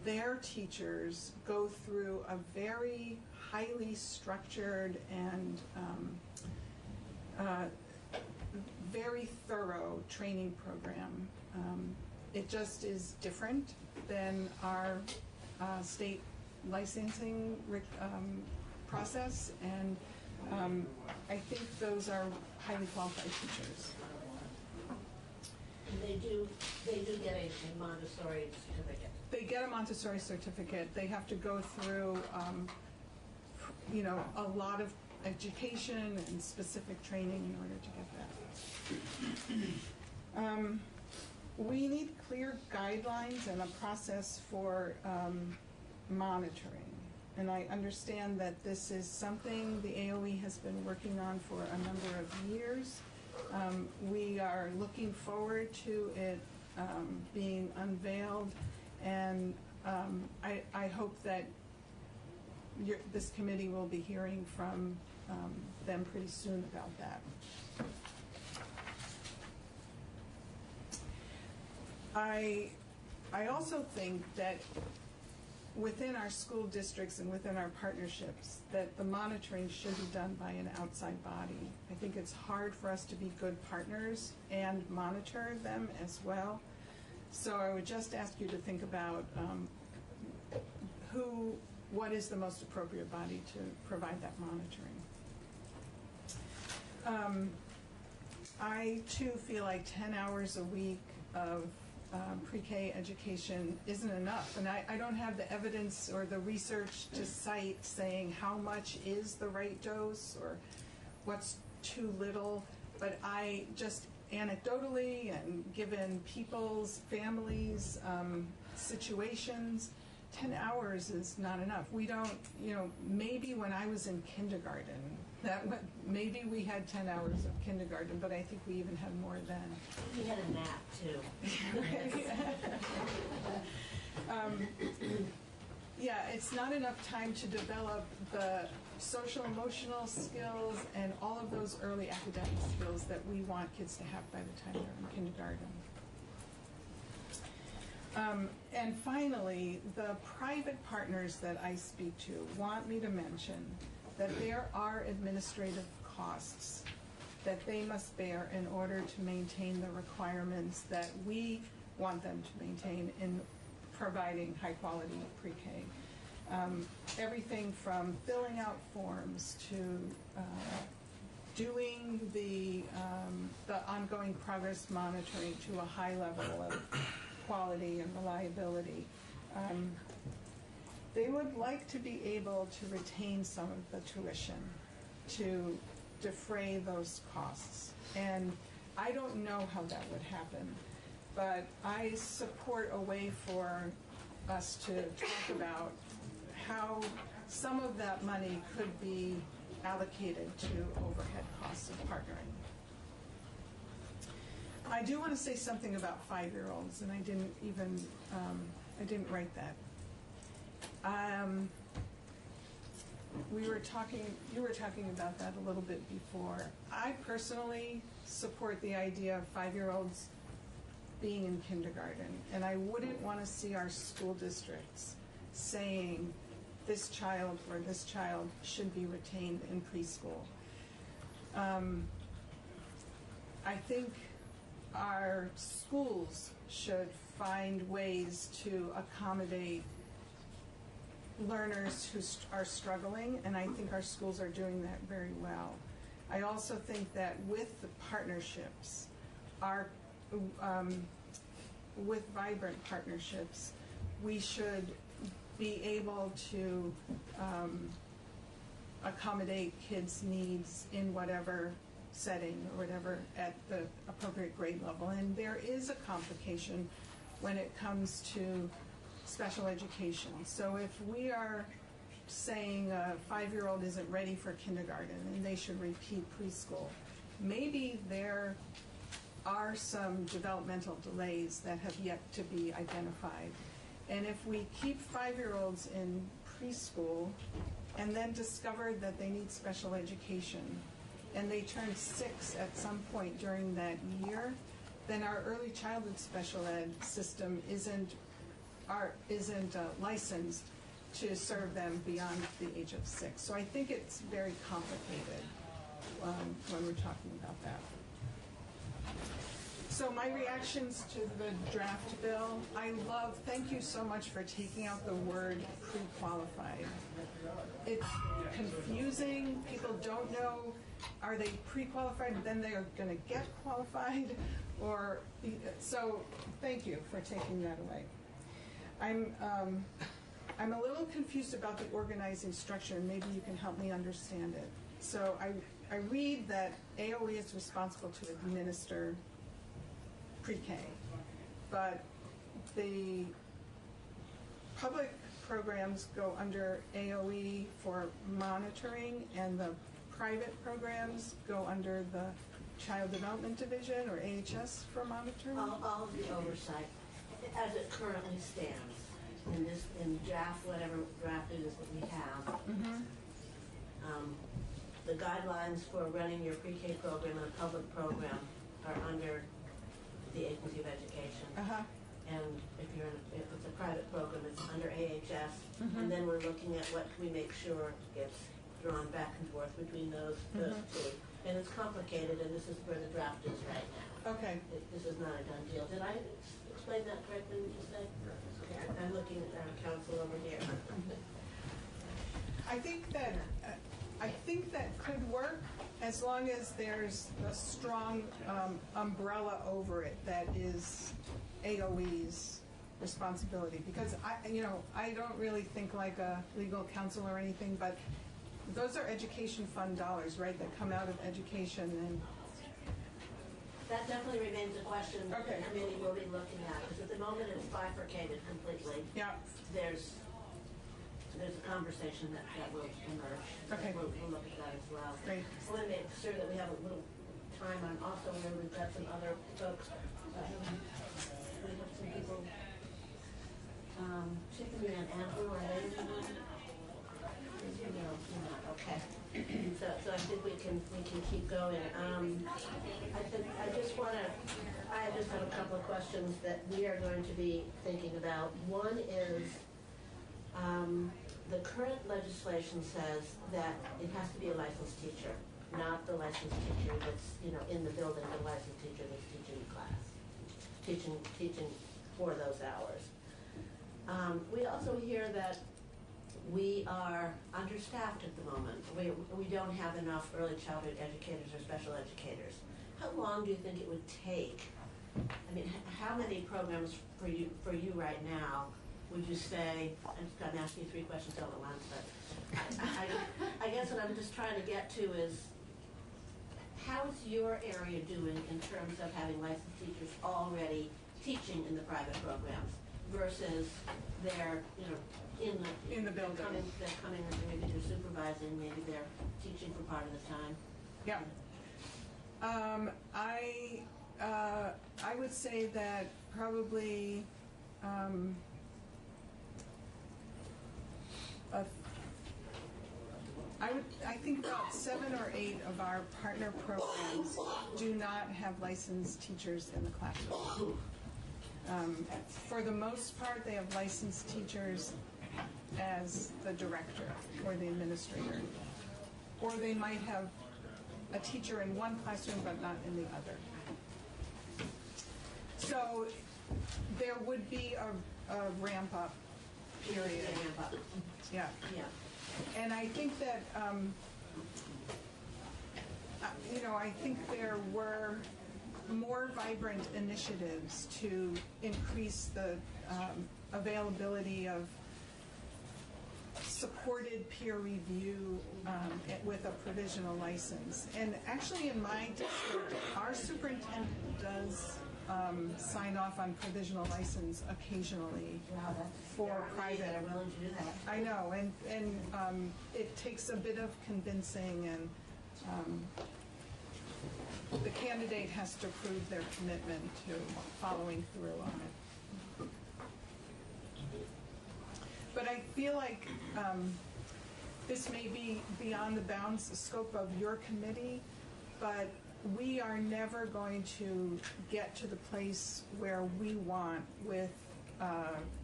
their teachers go through a very highly structured and very thorough training program. It just is different than our state licensing process, and I think those are highly qualified teachers. They do get a Montessori certificate. They get a Montessori certificate. They have to go through, a lot of education and specific training in order to get that. We need clear guidelines and a process for monitoring. And I understand that this is something the AOE has been working on for a number of years. We are looking forward to it being unveiled, and I hope that this committee will be hearing from them pretty soon about that. I also think that within our school districts and within our partnerships, that the monitoring should be done by an outside body. I think it's hard for us to be good partners and monitor them as well. So I would just ask you to think about what is the most appropriate body to provide that monitoring. I too feel like 10 hours a week of pre-K education isn't enough, and I don't have the evidence or the research to cite saying how much is the right dose or what's too little, but I just anecdotally and given people's families situations, 10 hours is not enough. We don't, maybe when I was in kindergarten, maybe we had 10 hours of kindergarten, but I think we even had more then. We had a nap too. Yeah, it's not enough time to develop the social emotional skills and all of those early academic skills that we want kids to have by the time they're in kindergarten. And finally, the private partners that I speak to want me to mention that there are administrative costs that they must bear in order to maintain the requirements that we want them to maintain in providing high-quality pre-K. Everything from filling out forms to doing the ongoing progress monitoring to a high level of quality and reliability. They would like to be able to retain some of the tuition to defray those costs. And I don't know how that would happen, but I support a way for us to talk about how some of that money could be allocated to overhead costs of partnering. I do want to say something about 5-year-olds, and I didn't write that. You were talking about that a little bit before. I personally support the idea of 5-year-olds being in kindergarten, and I wouldn't want to see our school districts saying this child or this child should be retained in preschool. I think our schools should find ways to accommodate learners who are struggling, and I think our schools are doing that very well. I also think that with the partnerships, with vibrant partnerships, we should be able to accommodate kids' needs in whatever setting or whatever at the appropriate grade level. And there is a complication when it comes to special education. So if we are saying a 5-year-old isn't ready for kindergarten and they should repeat preschool, maybe there are some developmental delays that have yet to be identified. And if we keep 5-year-olds in preschool and then discover that they need special education and they turn 6 at some point during that year, then our early childhood special ed system isn't licensed to serve them beyond the age of 6. So I think it's very complicated when we're talking about that. So my reactions to the draft bill, thank you so much for taking out the word pre-qualified. It's confusing. People don't know, are they pre-qualified, then they are going to get qualified? So thank you for taking that away. I'm a little confused about the organizing structure, and maybe you can help me understand it. So I read that AOE is responsible to administer pre-K, but the public programs go under AOE for monitoring, and the private programs go under the Child Development Division, or AHS, for monitoring? All of the oversight, as it currently stands, in draft, whatever draft it is that we have. Mm-hmm. The guidelines for running your pre-K program and a public program are under the Agency of Education. Uh-huh. And if it's a private program, it's under AHS. Mm-hmm. And then we're looking at what can we make sure gets drawn back and forth between those two. And it's complicated, and this is where the draft is right now. Okay. This is not a done deal. Did I explain that correctly, would you say? Okay, I'm looking at our council over here. I think that could work as long as there's a strong umbrella over it that is AOE's responsibility. Because I don't really think like a legal counsel or anything, but those are education fund dollars, right, that come out of education. And that definitely remains a question that the committee will be looking at, because at the moment it's bifurcated completely. Yeah. There's a conversation that will emerge. Okay. We'll look at that as well. Great. I want to make sure that we have a little time on also where we've got some other folks. We have some people. Tiffany and Andrew, are they anyone? No, not. Okay. So I think we can keep going. I just have a couple of questions that we are going to be thinking about. One is the current legislation says that it has to be a licensed teacher, not the licensed teacher that's in the building, the licensed teacher that's teaching class, teaching for those hours. We also hear that we are understaffed at the moment. We don't have enough early childhood educators or special educators. How long do you think it would take? I mean, how many programs for you right now would you say? I'm just going to ask you 3 questions all at once, but I guess what I'm just trying to get to is, how is your area doing in terms of having licensed teachers already teaching in the private programs versus they're in the building. They're coming, maybe they're supervising, maybe they're teaching for part of the time. Yeah. I would say that probably I think about 7 or 8 of our partner programs do not have licensed teachers in the classroom. For the most part, they have licensed teachers as the director or the administrator. Or they might have a teacher in one classroom but not in the other. So there would be a ramp up period. Yeah. Yeah. And I think that, I think there were more vibrant initiatives to increase the availability of supported peer review with a provisional license. And actually in my district, our superintendent does sign off on provisional license occasionally for private. I'm willing to do that. I know, and it takes a bit of convincing, and the candidate has to prove their commitment to following through on it. But I feel like this may be beyond the bounds, the scope of your committee, but we are never going to get to the place where we want with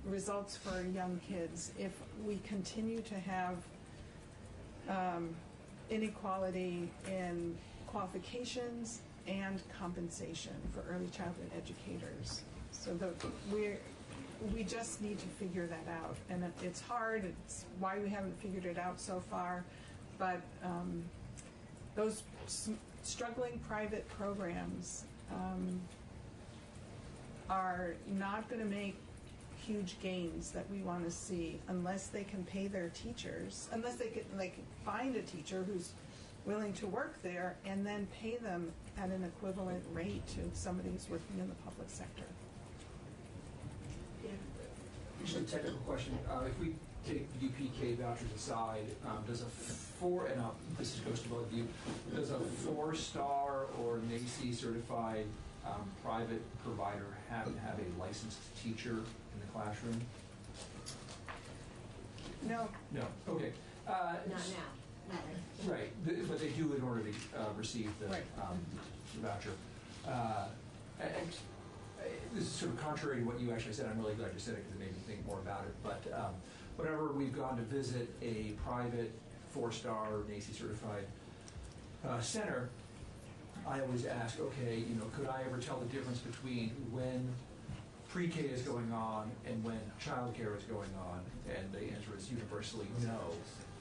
results for young kids if we continue to have inequality in qualifications and compensation for early childhood educators. So we just need to figure that out, and it's hard. It's why we haven't figured it out so far, but those struggling private programs are not going to make huge gains that we want to see unless they can pay their teachers, unless they can find a teacher who's willing to work there and then pay them at an equivalent rate to somebody who's working in the public sector. Actually, a technical question. If we take UPK vouchers aside, does this goes to both of you, does a 4-star or NACE certified private provider have to have a licensed teacher in the classroom? No. No. Okay. Not now. Right, but they do in order to receive the voucher. And this is sort of contrary to what you actually said. I'm really glad you said it because it made me think more about it. But whenever we've gone to visit a private 4-star NACE certified center, I always ask, okay, you know, could I ever tell the difference between when pre-K is going on and when childcare is going on? And the answer is universally no.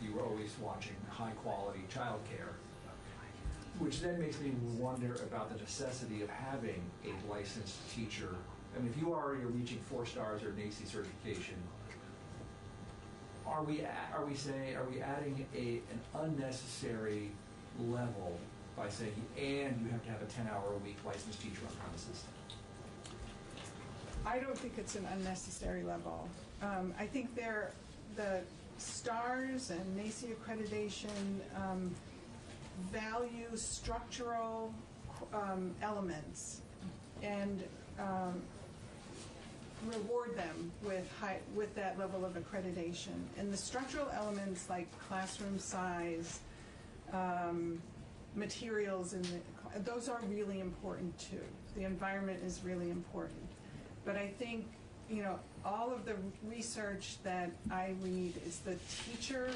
You were always watching high-quality childcare, which then makes me wonder about the necessity of having a licensed teacher. I mean, if you already are reaching 4 stars or NACE certification, are we adding an unnecessary level by saying, and you have to have a 10-hour-a-week licensed teacher on premises? I don't think it's an unnecessary level. I think the STARS and NACE accreditation value structural elements and reward them with that level of accreditation. And the structural elements like classroom size, materials, those are really important too. The environment is really important. But I think, you know, all of the research that I read is the teacher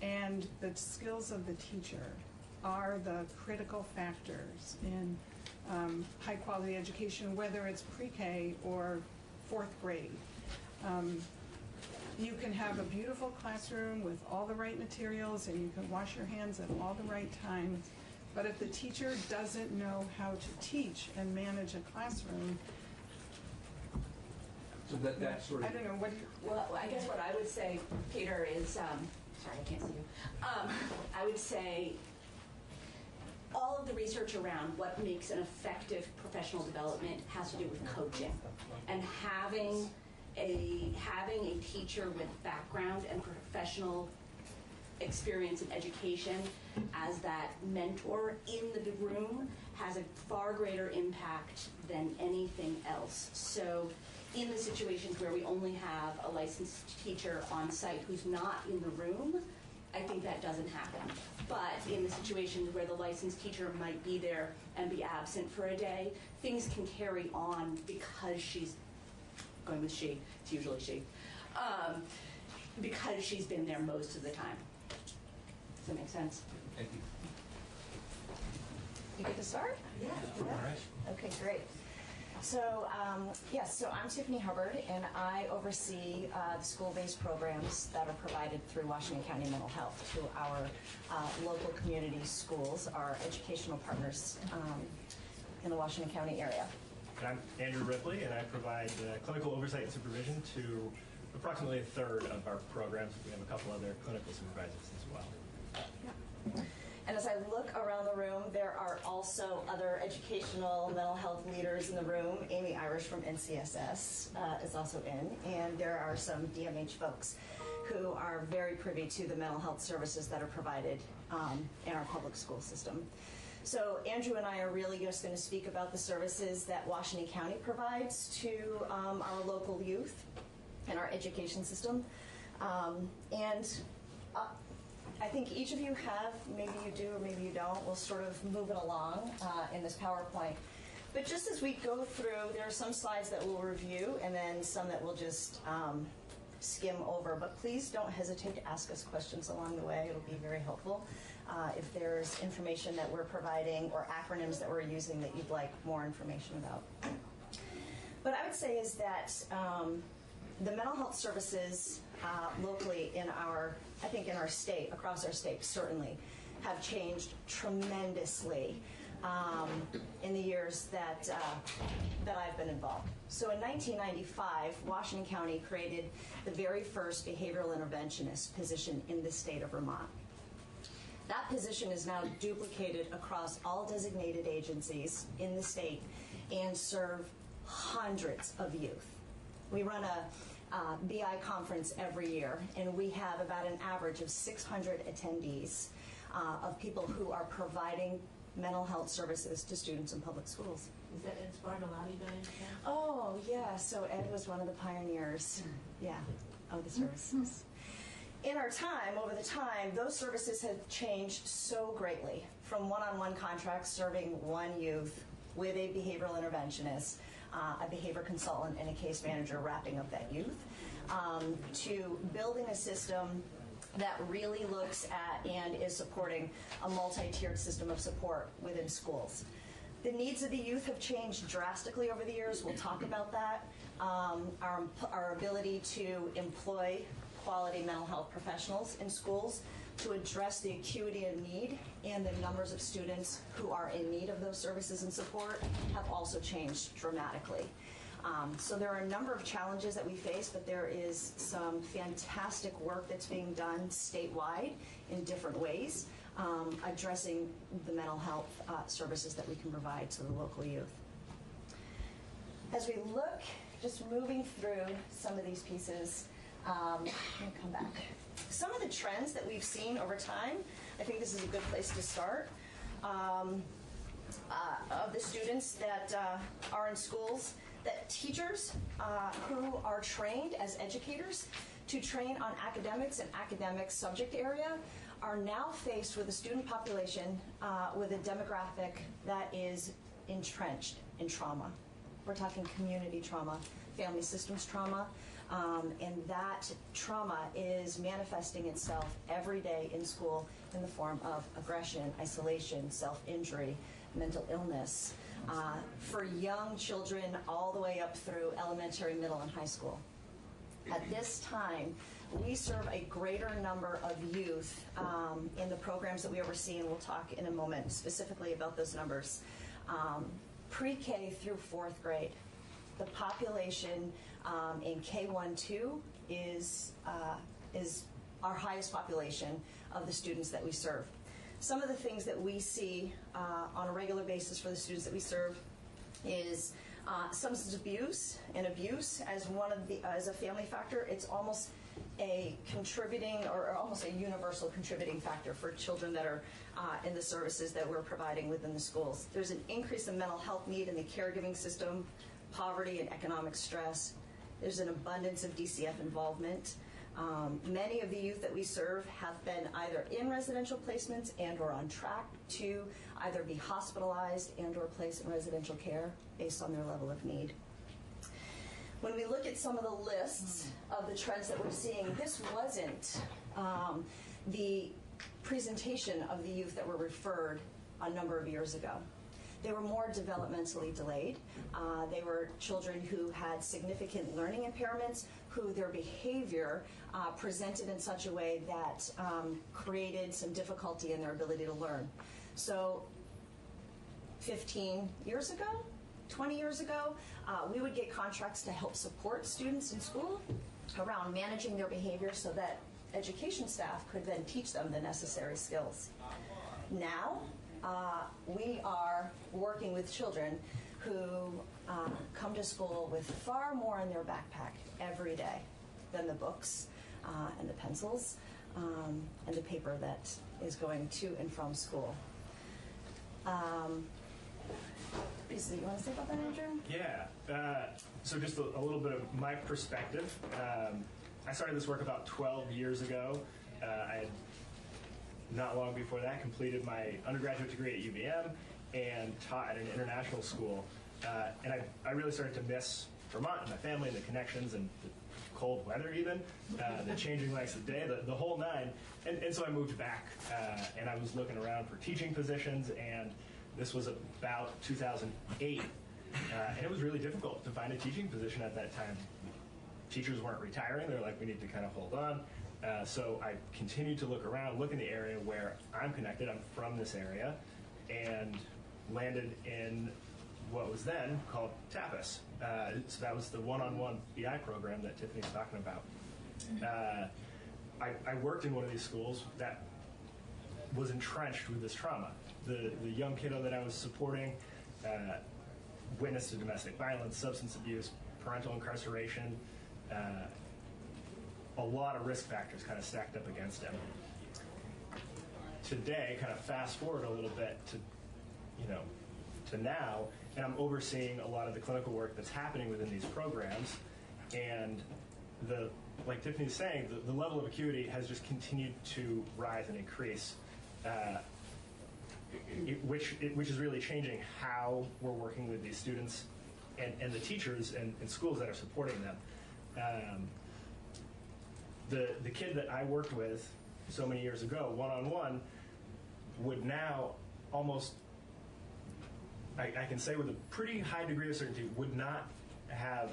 and the skills of the teacher are the critical factors in high quality education, whether it's pre-K or 4th grade. You can have a beautiful classroom with all the right materials and you can wash your hands at all the right times, but if the teacher doesn't know how to teach and manage a classroom, so that sort of... I don't know, well, I guess what I would say, Peter, is, sorry, I can't see you. I would say all of the research around what makes an effective professional development has to do with coaching and having a teacher with background and professional experience in education as that mentor in the room has a far greater impact than anything else. So in the situations where we only have a licensed teacher on site who's not in the room, I think that doesn't happen. But in the situations where the licensed teacher might be there and be absent for a day, things can carry on because she's going with she, it's usually she, because she's been there most of the time. Does that make sense? Thank you. You get to start? Yeah. All right. Okay, great. So, yes, so I'm Tiffany Hubbard, and I oversee the school-based programs that are provided through Washington County Mental Health to our local community schools, our educational partners in the Washington County area. And I'm Andrew Ripley, and I provide clinical oversight and supervision to approximately a third of our programs. We have a couple other clinical supervisors as well. Yeah. And as I look around the room, there are also other educational mental health leaders in the room. Amy Irish from NCSS is also in, and there are some DMH folks who are very privy to the mental health services that are provided in our public school system. So Andrew and I are really just going to speak about the services that Washington County provides to our local youth and our education system. I think each of you have, maybe you do or maybe you don't, we'll sort of move it along in this PowerPoint. But just as we go through, there are some slides that we'll review and then some that we'll just skim over. But please don't hesitate to ask us questions along the way. It'll be very helpful. If there's information that we're providing or acronyms that we're using that you'd like more information about. What I would say is that the mental health services locally in our state, across our state certainly, have changed tremendously in the years that I've been involved. So in 1995, Washington County created the very first behavioral interventionist position in the state of Vermont. That position is now duplicated across all designated agencies in the state and serve hundreds of youth. We run a BI conference every year, and we have about an average of 600 attendees of people who are providing mental health services to students in public schools. Is that Ed Sparnolati by any chance? Oh, yeah, so Ed was one of the pioneers, of the services. In our time, over the time, those services have changed so greatly, from one-on-one contracts serving one youth with a behavioral interventionist, a behavior consultant, and a case manager wrapping up that youth, to building a system that really looks at and is supporting a multi-tiered system of support within schools. The needs of the youth have changed drastically over the years. We'll talk about that. Our ability to employ quality mental health professionals in schools to address the acuity of need and the numbers of students who are in need of those services and support have also changed dramatically. So there are a number of challenges that we face, but there is some fantastic work that's being done statewide in different ways, addressing the mental health services that we can provide to the local youth. As we look, just moving through some of these pieces, I'm going to come back. Some of the trends that we've seen over time, I think this is a good place to start, of the students that are in schools, that teachers who are trained as educators to train on academics and academic subject area are now faced with a student population with a demographic that is entrenched in trauma. We're talking community trauma, family systems trauma, and that trauma is manifesting itself every day in school in the form of aggression, isolation, self-injury, mental illness, for young children all the way up through elementary, middle, and high school. At this time, we serve a greater number of youth in the programs that we oversee, and we'll talk in a moment specifically about those numbers. Pre-K through 4th grade. The population in K-1-2 is our highest population of the students that we serve. Some of the things that we see on a regular basis for the students that we serve is substance abuse and abuse as as a family factor. It's almost a contributing or almost a universal contributing factor for children that are in the services that we're providing within the schools. There's an increase in mental health need in the caregiving system, poverty and economic stress. There's an abundance of DCF involvement. Many of the youth that we serve have been either in residential placements and or on track to either be hospitalized and or placed in residential care based on their level of need. When we look at some of the lists of the trends that we're seeing, this wasn't the presentation of the youth that were referred a number of years ago. They were more developmentally delayed. They were children who had significant learning impairments, who their behavior presented in such a way that created some difficulty in their ability to learn. So 15 years ago, 20 years ago, we would get contracts to help support students in school around managing their behavior so that education staff could then teach them the necessary skills. Now, we are working with children who come to school with far more in their backpack every day than the books and the pencils and the paper that is going to and from school. So you want to say about that, Andrew? Yeah. So just a little bit of my perspective. I started this work about 12 years ago. I had not long before that completed my undergraduate degree at UVM and taught at an international school. And I really started to miss Vermont and my family and the connections and the cold weather even, the changing lengths of day, the whole nine. And so I moved back and I was looking around for teaching positions, and this was about 2008. And it was really difficult to find a teaching position at that time. Teachers weren't retiring. They're like, we need to kind of hold on. So I continued to look around, look in the area where I'm connected. I'm from this area, and landed in what was then called TAPAS. So that was the one-on-one BI program that Tiffany's talking about. I worked in one of these schools that was entrenched with this trauma. The young kiddo that I was supporting witnessed to domestic violence, substance abuse, parental incarceration, a lot of risk factors kind of stacked up against him. Today, kind of fast forward a little bit to now, and I'm overseeing a lot of the clinical work that's happening within these programs, and like Tiffany's saying, the level of acuity has just continued to rise and increase, which is really changing how we're working with these students and the teachers and schools that are supporting them. The kid that I worked with so many years ago, one-on-one, would now almost, I can say with a pretty high degree of certainty, would not have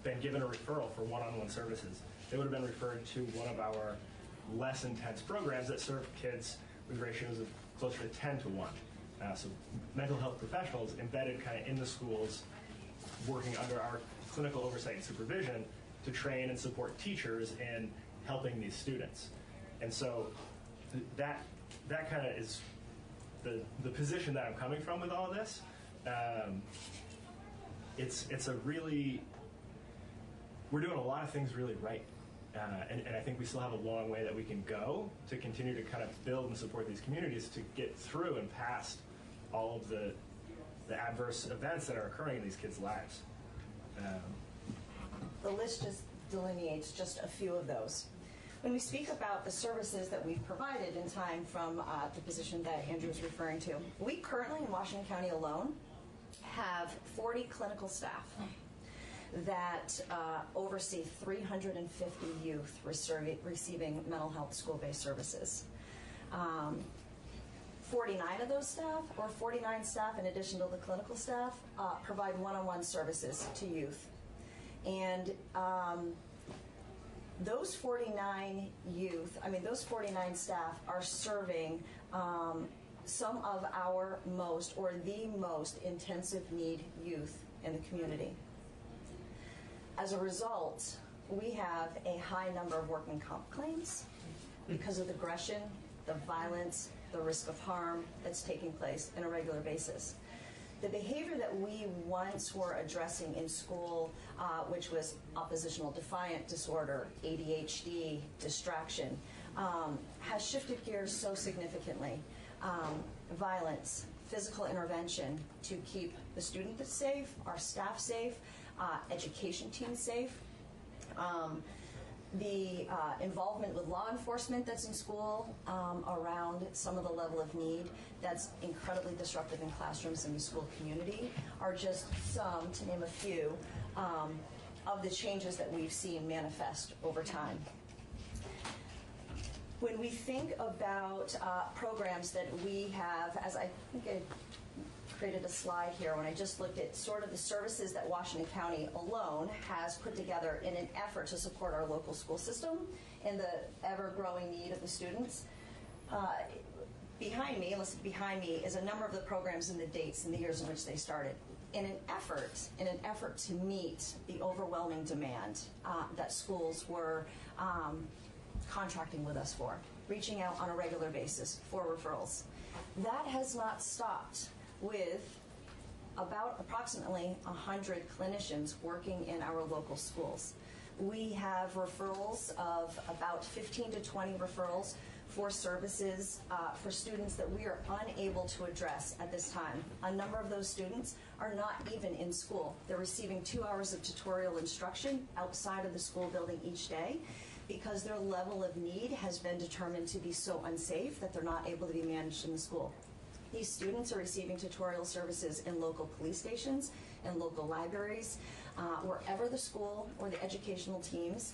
been given a referral for one-on-one services. They would have been referred to one of our less intense programs that serve kids with ratios of closer to 10 to 1. So mental health professionals embedded kind of in the schools, working under our clinical oversight and supervision to train and support teachers in helping these students. And so that kind of is the position that I'm coming from with all of this. It's a really, we're doing a lot of things really right. And I think we still have a long way that we can go to continue to kind of build and support these communities to get through and past all of the adverse events that are occurring in these kids' lives. The list just delineates just a few of those. When we speak about the services that we've provided in time from the position that Andrew was referring to, we currently in Washington County alone have 40 clinical staff that oversee 350 youth receiving mental health school-based services. 49 of those staff, or 49 staff in addition to the clinical staff, provide one-on-one services to youth. And those 49 youth, those 49 staff are serving some of our most, or the most intensive need youth in the community. As a result, we have a high number of workman comp claims because of the aggression, the violence, the risk of harm that's taking place on a regular basis. The behavior that we once were addressing in school, which was oppositional defiant disorder, ADHD, distraction, has shifted gears so significantly. Violence, physical intervention to keep the student safe, our staff safe, education teams safe. The involvement with law enforcement that's in school around some of the level of need that's incredibly disruptive in classrooms and the school community are just some, to name a few, of the changes that we've seen manifest over time. When we think about programs that we have, as I think I created a slide here when I just looked at sort of the services that Washington County alone has put together in an effort to support our local school system and the ever-growing need of the students. Behind me is a number of the programs and the dates and the years in which they started in an effort to meet the overwhelming demand that schools were contracting with us for, reaching out on a regular basis for referrals. That has not stopped with about approximately 100 clinicians working in our local schools. We have referrals of about 15 to 20 referrals for services for students that we are unable to address at this time. A number of those students are not even in school. They're receiving 2 hours of tutorial instruction outside of the school building each day because their level of need has been determined to be so unsafe that they're not able to be managed in the school. These students are receiving tutorial services in local police stations and local libraries, wherever the school or the educational teams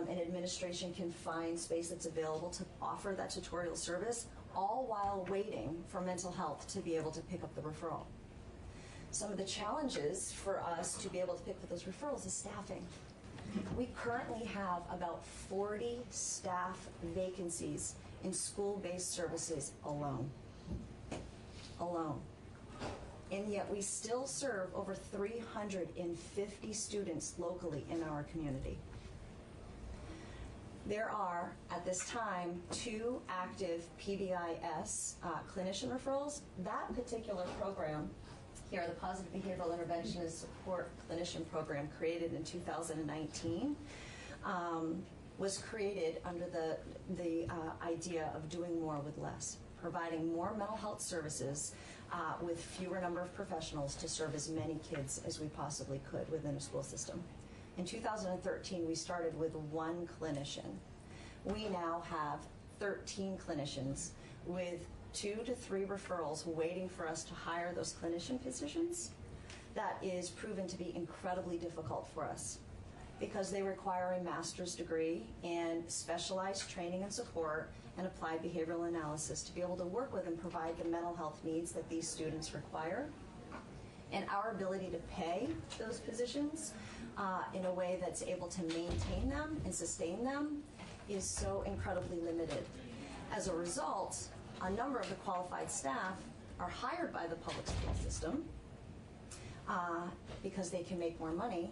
and administration can find space that's available to offer that tutorial service, all while waiting for mental health to be able to pick up the referral. Some of the challenges for us to be able to pick up those referrals is staffing. We currently have about 40 staff vacancies in school-based services alone. And yet we still serve over 350 students locally in our community. There are, at this time, 2 active PBIS clinician referrals. That particular program here, the Positive Behavioral Intervention and Support Clinician Program, created in 2019, was created under the idea of doing more with less, providing more mental health services with fewer number of professionals to serve as many kids as we possibly could within a school system. In 2013, we started with 1 clinician. We now have 13 clinicians with 2 to 3 referrals waiting for us to hire those clinician positions. That is proven to be incredibly difficult for us because they require a master's degree and specialized training and support and applied behavioral analysis to be able to work with and provide the mental health needs that these students require. And our ability to pay those positions in a way that's able to maintain them and sustain them is so incredibly limited. As a result, a number of the qualified staff are hired by the public school system because they can make more money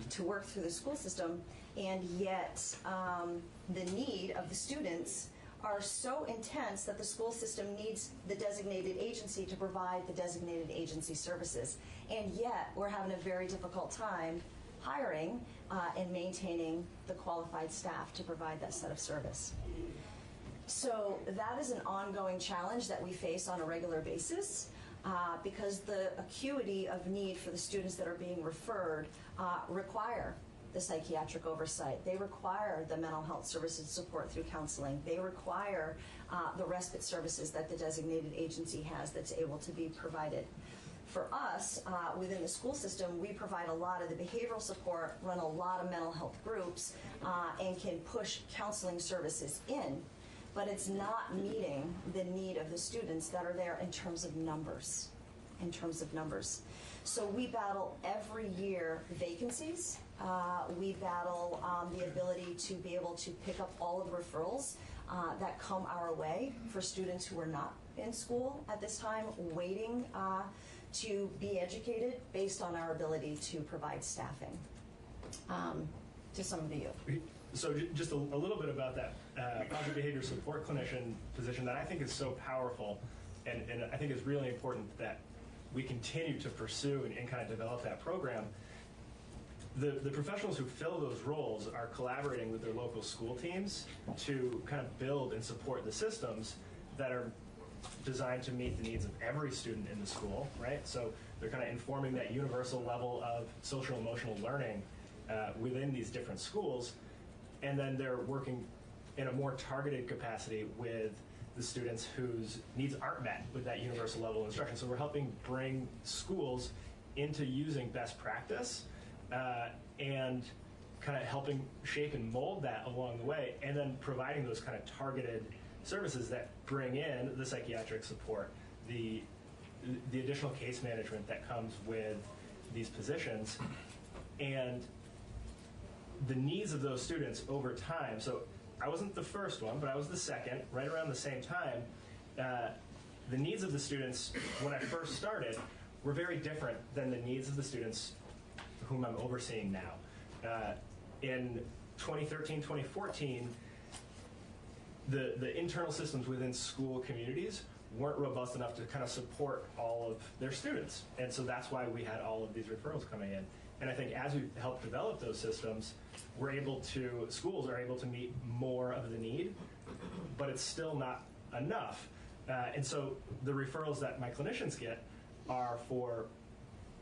to work through the school system, and yet the need of the students are so intense that the school system needs the designated agency to provide the designated agency services. And yet we're having a very difficult time hiring and maintaining the qualified staff to provide that set of service. So that is an ongoing challenge that we face on a regular basis because the acuity of need for the students that are being referred require the psychiatric oversight. They require the mental health services support through counseling. They require the respite services that the designated agency has that's able to be provided. For us, within the school system, we provide a lot of the behavioral support, run a lot of mental health groups, and can push counseling services in, but it's not meeting the need of the students that are there in terms of numbers. So we battle every year vacancies. We battle the ability to be able to pick up all of the referrals that come our way for students who are not in school at this time, waiting to be educated based on our ability to provide staffing to some of the youth. So just a little bit about that positive behavior support clinician position that I think is so powerful, and I think it's really important that we continue to pursue and kind of develop that program. The professionals who fill those roles are collaborating with their local school teams to kind of build and support the systems that are designed to meet the needs of every student in the school, right? So they're kind of informing that universal level of social emotional learning within these different schools, and then they're working in a more targeted capacity with the students whose needs aren't met with that universal level of instruction. So we're helping bring schools into using best practice and kind of helping shape and mold that along the way, and then providing those kind of targeted services that bring in the psychiatric support, the additional case management that comes with these positions, and the needs of those students over time. So I wasn't the first one, but I was the second, right around the same time. The needs of the students when I first started were very different than the needs of the students whom I'm overseeing now. In 2013, 2014, the internal systems within school communities weren't robust enough to kind of support all of their students. And so that's why we had all of these referrals coming in. And I think as we help develop those systems, schools are able to meet more of the need, but it's still not enough. And so the referrals that my clinicians get are for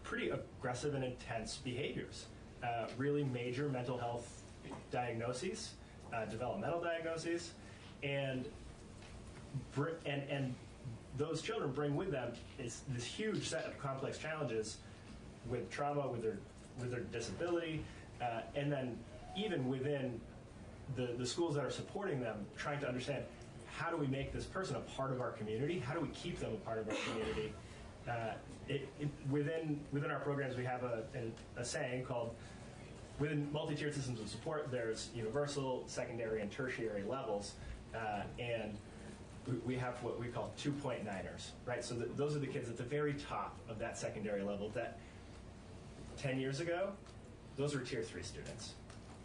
pretty aggressive and intense behaviors, really major mental health diagnoses, developmental diagnoses, and those children bring with them this huge set of complex challenges with trauma, with their disability, and then even within the schools that are supporting them, trying to understand how do we make this person a part of our community? How do we keep them a part of our community? Within our programs, we have a saying called, within multi-tiered systems of support, there's universal, secondary, and tertiary levels, and we have what we call 2.9ers, right? So those are the kids at the very top of that secondary level that 10 years ago, those were tier 3 students.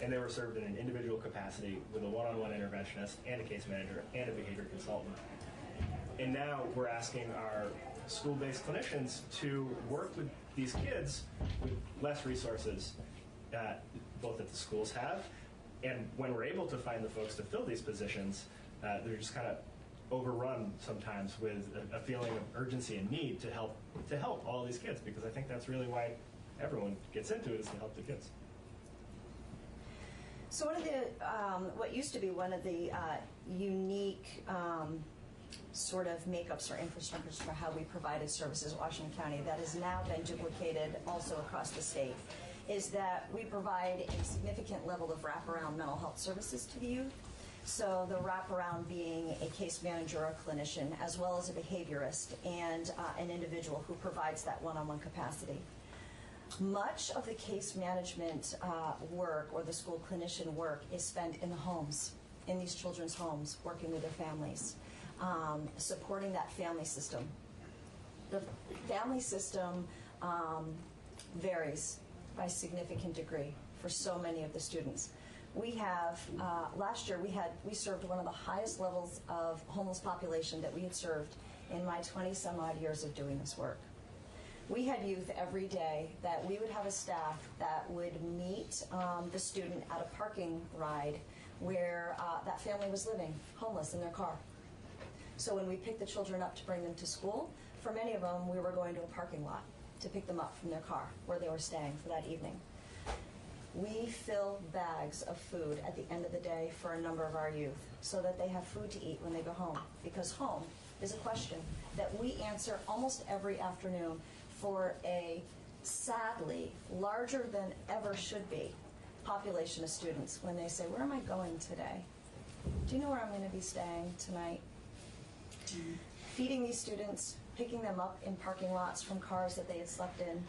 And they were served in an individual capacity with a one-on-one interventionist and a case manager and a behavior consultant. And now we're asking our school-based clinicians to work with these kids with less resources, both that the schools have, and when we're able to find the folks to fill these positions, they're just kind of overrun sometimes with a feeling of urgency and need to help all these kids, because I think that's really why everyone gets into it, is to help the kids. So one of the, what used to be one of the unique sort of makeups or infrastructures for how we provided services in Washington County that has now been duplicated also across the state is that we provide a significant level of wraparound mental health services to the youth. So the wraparound being a case manager or a clinician, as well as a behaviorist and an individual who provides that one-on-one capacity. Much of the case management work or the school clinician work is spent in the homes, in these children's homes, working with their families, supporting that family system. The family system varies by a significant degree for so many of the students. We have, last year we served one of the highest levels of homeless population that we had served in my 20 some odd years of doing this work. We had youth every day that we would have a staff that would meet the student at a parking ride where that family was living, homeless in their car. So when we picked the children up to bring them to school, for many of them we were going to a parking lot to pick them up from their car where they were staying for that evening. We fill bags of food at the end of the day for a number of our youth so that they have food to eat when they go home, because home is a question that we answer almost every afternoon for a sadly larger than ever should be population of students when they say, where am I going today? Do you know where I'm going to be staying tonight? Feeding these students, picking them up in parking lots from cars that they had slept in,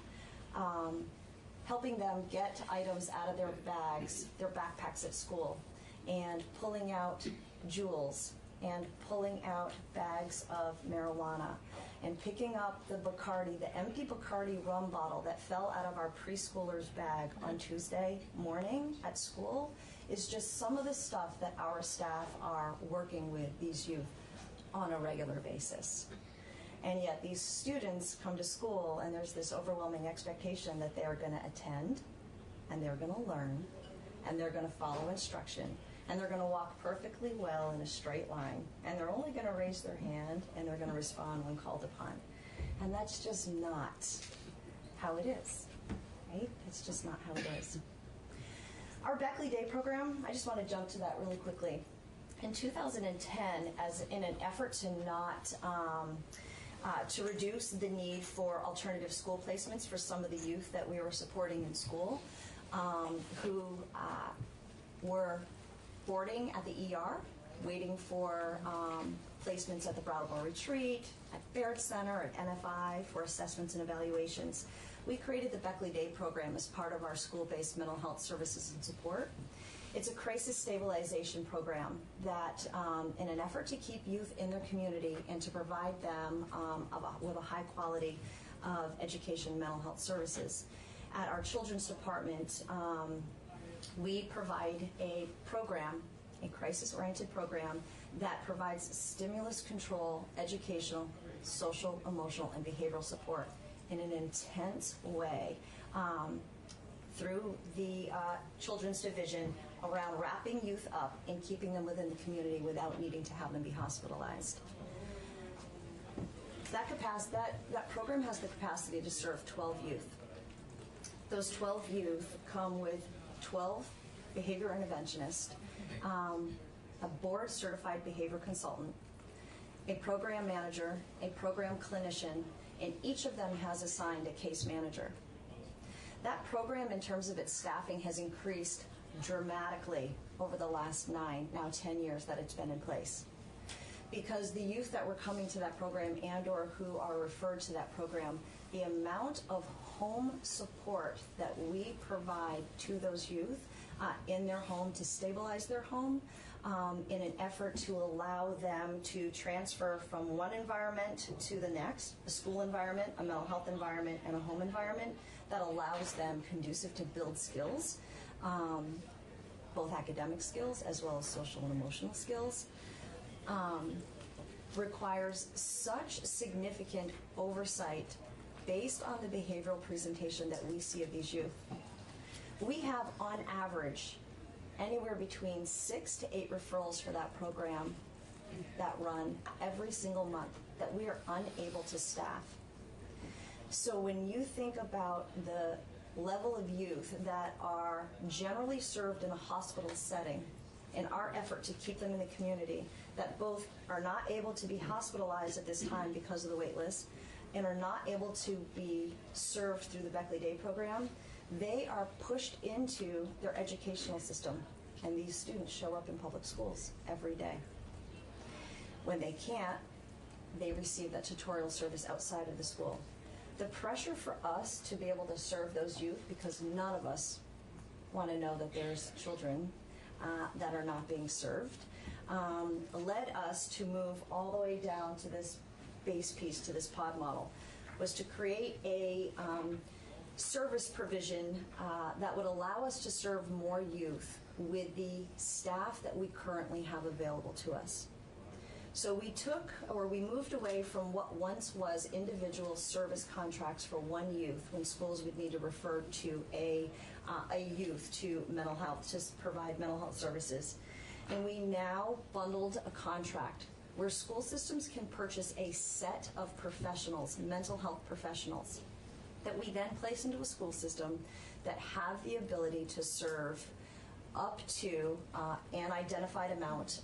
helping them get items out of their bags, their backpacks at school, and pulling out jewels and pulling out bags of marijuana and picking up the Bacardi, the empty Bacardi rum bottle that fell out of our preschooler's bag on Tuesday morning at school is just some of the stuff that our staff are working with these youth on a regular basis. And yet these students come to school and there's this overwhelming expectation that they are going to attend and they're going to learn and they're going to follow instruction and they're going to walk perfectly well in a straight line and they're only going to raise their hand and they're going to respond when called upon. And that's just not how it is, right? It's just not how it is. Our Beckley Day program, I just want to jump to that really quickly. In 2010, as in an effort to not to reduce the need for alternative school placements for some of the youth that we were supporting in school who were boarding at the ER, waiting for placements at the Brattleboro Retreat, at Barrett Center, at NFI for assessments and evaluations. We created the Beckley Day program as part of our school-based mental health services and support. It's a crisis stabilization program that, in an effort to keep youth in their community and to provide them with a high quality of education and mental health services. At our children's department, we provide a program, a crisis-oriented program that provides stimulus control, educational, social, emotional, and behavioral support in an intense way through the Children's Division around wrapping youth up and keeping them within the community without needing to have them be hospitalized. That program has the capacity to serve 12 youth. Those 12 youth come with 12 behavior interventionists, a board-certified behavior consultant, a program manager, a program clinician, and each of them has assigned a case manager. That program, in terms of its staffing, has increased dramatically over the last 9, now 10 years that it's been in place. Because the youth that were coming to that program and or who are referred to that program, the amount of home support that we provide to those youth in their home to stabilize their home in an effort to allow them to transfer from one environment to the next, a school environment, a mental health environment, and a home environment that allows them conducive to build skills, both academic skills as well as social and emotional skills. Requires such significant oversight based on the behavioral presentation that we see of these youth. We have, on average, anywhere between 6 to 8 referrals for that program that run every single month that we are unable to staff. So when you think about the level of youth that are generally served in a hospital setting, in our effort to keep them in the community, that both are not able to be hospitalized at this time because of the wait list and are not able to be served through the Beckley Day program, they are pushed into their educational system And these students show up in public schools every day. When they can't, they receive that tutorial service outside of the school. The pressure for us to be able to serve those youth, because none of us want to know that there's children that are not being served, led us to move all the way down to this base piece, to this pod model, was to create a service provision that would allow us to serve more youth with the staff that we currently have available to us. So we moved away from what once was individual service contracts for one youth, when schools would need to refer to a youth to mental health, to provide mental health services. And we now bundled a contract where school systems can purchase a set of professionals, mental health professionals, that we then place into a school system that have the ability to serve up to an identified amount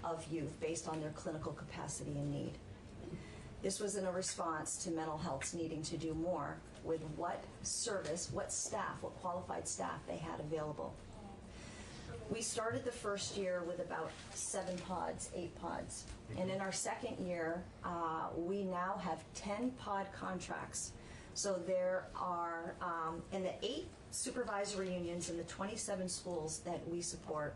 of youth based on their clinical capacity and need. This was in a response to mental health's needing to do more with what service, what staff, what qualified staff they had available. We started the first year with about 7 pods, 8 pods. And in our second year, we now have 10 pod contracts. So there are, in the 8 supervisory unions in the 27 schools that we support,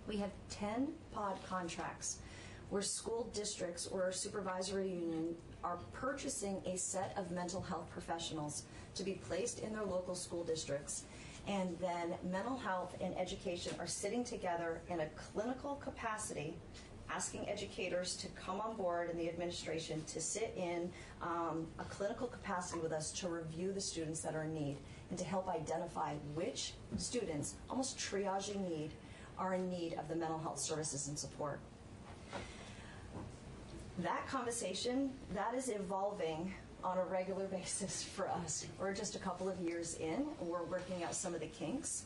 we have 10 pod contracts where school districts or a supervisory union are purchasing a set of mental health professionals to be placed in their local school districts. And then mental health and education are sitting together in a clinical capacity, asking educators to come on board and the administration to sit in a clinical capacity with us to review the students that are in need and to help identify which students, almost triaging need, are in need of the mental health services and support. That conversation, that is evolving on a regular basis for us. We're just a couple of years in, we're working out some of the kinks.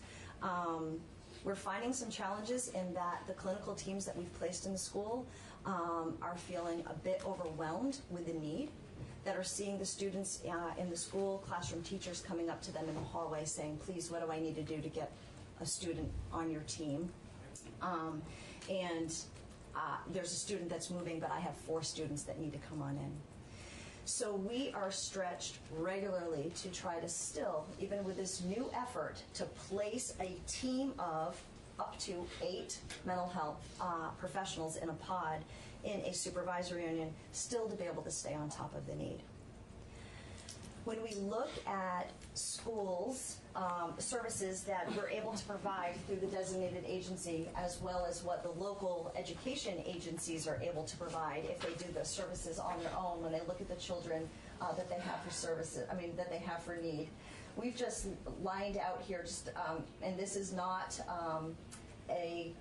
We're finding some challenges in that the clinical teams that we've placed in the school are feeling a bit overwhelmed with the need, that are seeing the students in the school, classroom teachers coming up to them in the hallway saying, please, what do I need to do to get a student on your team? There's a student that's moving, but I have 4 students that need to come on in. So we are stretched regularly to try to still, even with this new effort, to place a team of up to 8 mental health professionals in a pod in a supervisory union, still to be able to stay on top of the need. When we look at schools, services that we're able to provide through the designated agency, as well as what the local education agencies are able to provide if they do the services on their own, when they look at the children that they have for services, that they have for need. We've just lined out here, and this is not a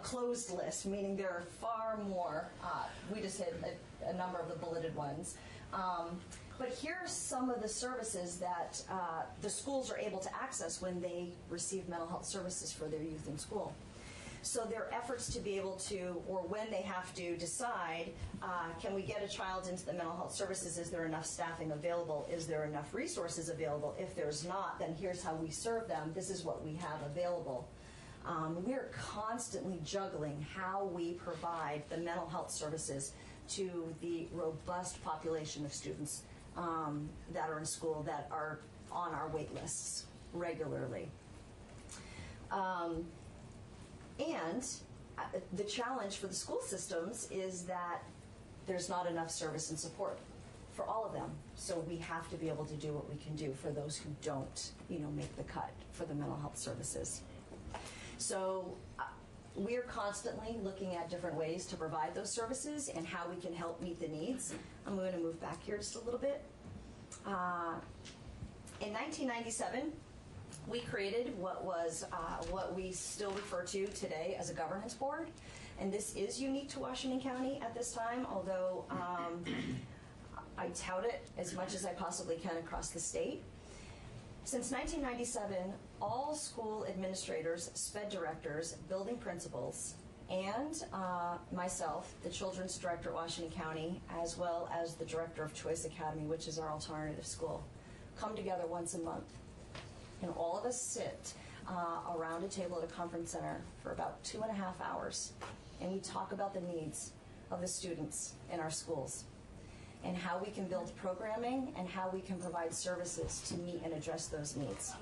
closed list, meaning there are far more. We just hit a number of the bulleted ones. But here are some of the services that the schools are able to access when they receive mental health services for their youth in school. So their efforts to be able to, or when they have to decide, can we get a child into the mental health services? Is there enough staffing available? Is there enough resources available? If there's not, then here's how we serve them. This is what we have available. We're constantly juggling how we provide the mental health services to the robust population of students that are in school that are on our wait lists regularly. And the challenge for the school systems is that there's not enough service and support for all of them. So we have to be able to do what we can do for those who don't, make the cut for the mental health services. So we're constantly looking at different ways to provide those services and how we can help meet the needs. I'm going to move back here just a little bit. In 1997, we created what we still refer to today as a governance board. And this is unique to Washington County at this time, although I tout it as much as I possibly can across the state. Since 1997, all school administrators, SPED directors, building principals, and myself, the children's director at Washington County, as well as the director of Choice Academy, which is our alternative school, come together once a month. And all of us sit around a table at a conference center for about 2.5 hours, and we talk about the needs of the students in our schools and how we can build programming and how we can provide services to meet and address those needs.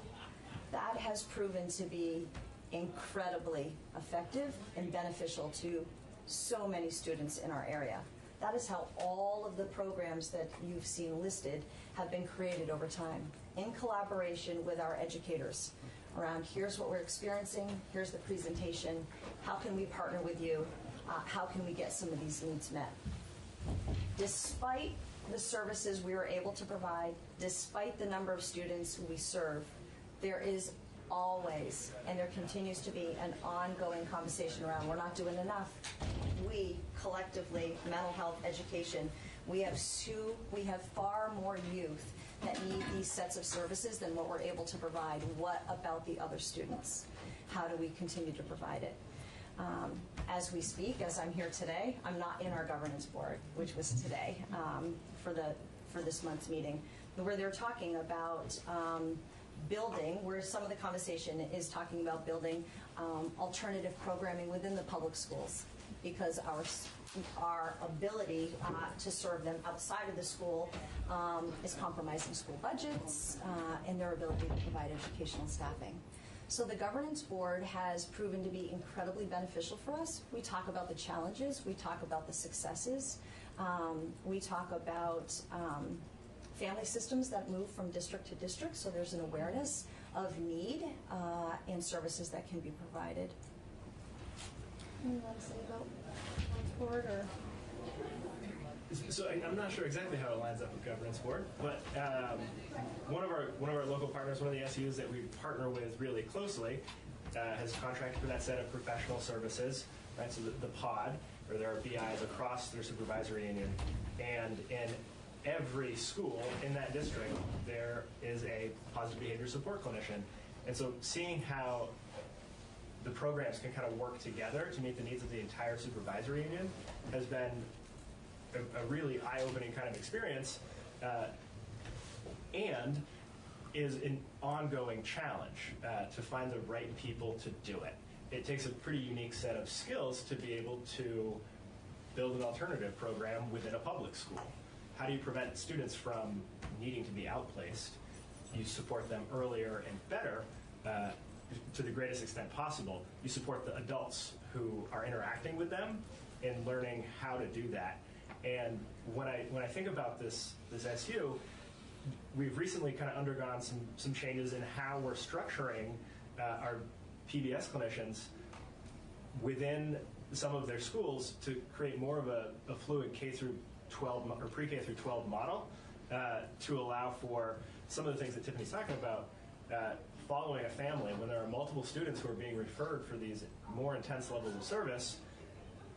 That has proven to be incredibly effective and beneficial to so many students in our area. That is how all of the programs that you've seen listed have been created over time, in collaboration with our educators around here's what we're experiencing, here's the presentation, how can we partner with you, how can we get some of these needs met. Despite the services we were able to provide, despite the number of students we serve, there is always, and there continues to be, an ongoing conversation around we're not doing enough. We collectively, mental health, education, we have far more youth that need these sets of services than what we're able to provide. What about the other students? How do we continue to provide it? As we speak, as I'm here today, I'm not in our governance board, which was today for this month's meeting, where they're talking about building, where some of the conversation is talking about building alternative programming within the public schools, because our ability to serve them outside of the school is compromising school budgets and their ability to provide educational staffing. So the governance board has proven to be incredibly beneficial for us. We talk about the challenges, we talk about the successes, we talk about family systems that move from district to district, so there's an awareness of need and services that can be provided. Anything you want to say about governance board, or? So I'm not sure exactly how it lines up with governance board, but one of our local partners, one of the SUs that we partner with really closely, has contracted for that set of professional services, right? So the pod, where there are BIs across their supervisory union, and in every school in that district, there is a positive behavior support clinician. And so seeing how the programs can kind of work together to meet the needs of the entire supervisory union has been a really eye-opening kind of experience, and is an ongoing challenge to find the right people to do it. It takes a pretty unique set of skills to be able to build an alternative program within a public school. How do you prevent students from needing to be outplaced? You support them earlier and better to the greatest extent possible. You support the adults who are interacting with them and learning how to do that. And when I think about this SU, we've recently kind of undergone some changes in how we're structuring our PBS clinicians within some of their schools to create more of a fluid K through 12 or pre-K through 12 model to allow for some of the things that Tiffany's talking about, following a family when there are multiple students who are being referred for these more intense levels of service,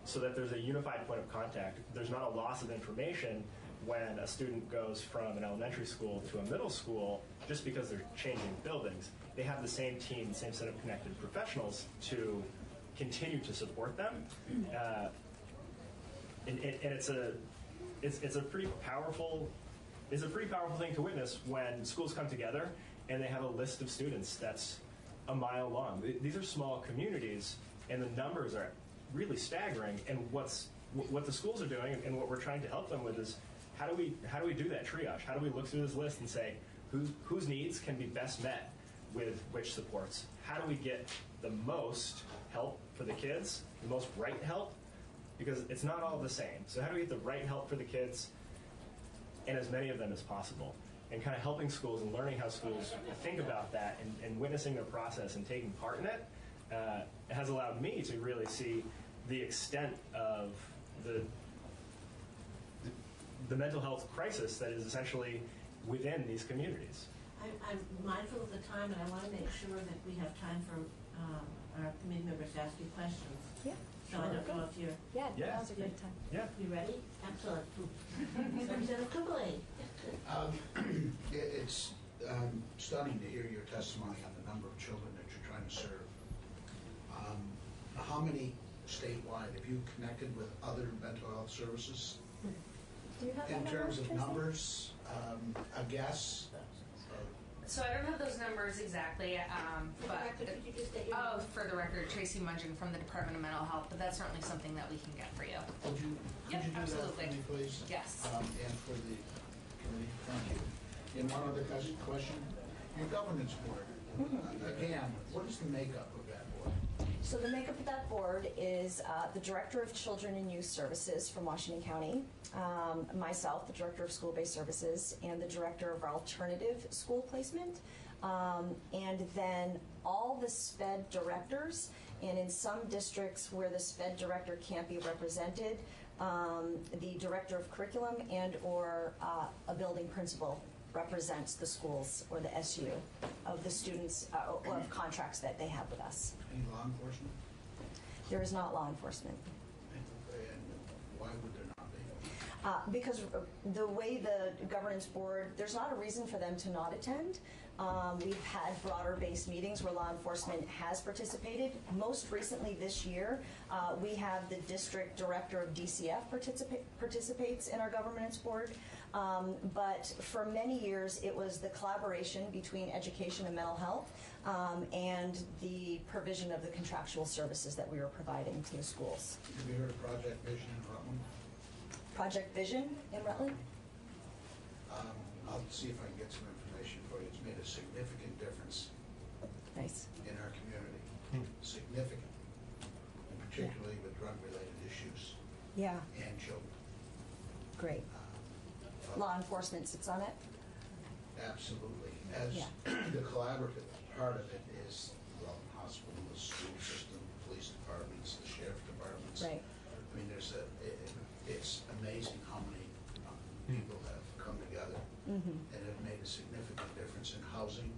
so that there's a unified point of contact. There's not a loss of information when a student goes from an elementary school to a middle school just because they're changing buildings. They have the same team, the same set of connected professionals to continue to support them. And it's a pretty powerful thing to witness when schools come together and they have a list of students that's a mile long. These are small communities, and the numbers are really staggering. And what the schools are doing, and what we're trying to help them with, is how do we do that triage? How do we look through this list and say whose needs can be best met with which supports? How do we get the most help for the kids, the most right help? Because it's not all the same. So how do we get the right help for the kids and as many of them as possible? And kind of helping schools and learning how schools think about that and witnessing their process and taking part in it has allowed me to really see the extent of the mental health crisis that is essentially within these communities. I'm mindful of the time, and I want to make sure that we have time for our committee members to ask you questions. Yeah. So I don't know if you're... Yeah, that was a great time. Yeah. You ready? Excellent. Representative Kublai. It's stunning to hear your testimony on the number of children that you're trying to serve. How many statewide have you connected with other mental health services? Do you have in that terms number, of numbers, a guess? So I don't have those numbers exactly, but Could you just state your oh, name? for the record, Tracy Mungin from the Department of Mental Health. But that's certainly something that we can get for you. Would you Yep, do that absolutely. for me, please? Yes. And for the committee, thank you. And one other question, your governance board, again, what is the makeup of that board? So the makeup of that board is the Director of Children and Youth Services from Washington County, myself, the Director of School-Based Services, and the Director of Alternative School Placement, and then all the SPED directors, and in some districts where the SPED director can't be represented, the Director of Curriculum and or a building principal represents the schools or the SU of the students or of contracts that they have with us. Any law enforcement? There is not law enforcement. And why would there not be? Because the way the governance board, there's not a reason for them to not attend. We've had broader-based meetings where law enforcement has participated. Most recently this year, we have the district director of DCF participates in our governance board. But for many years, it was the collaboration between education and mental health and the provision of the contractual services that we were providing to the schools. Have you heard of Project Vision in Rutland? Project Vision in Rutland? I'll see if I can get some information for you. It's made a significant difference. Nice. In our community. Significant. And particularly with drug-related issues. Yeah. And children. Great. Law enforcement sits on it? Absolutely. As the collaborative part of it is the Rutland Hospital, the school system, police departments, the sheriff departments. Right. I mean, it's amazing how many people have come together and have made a significant difference in housing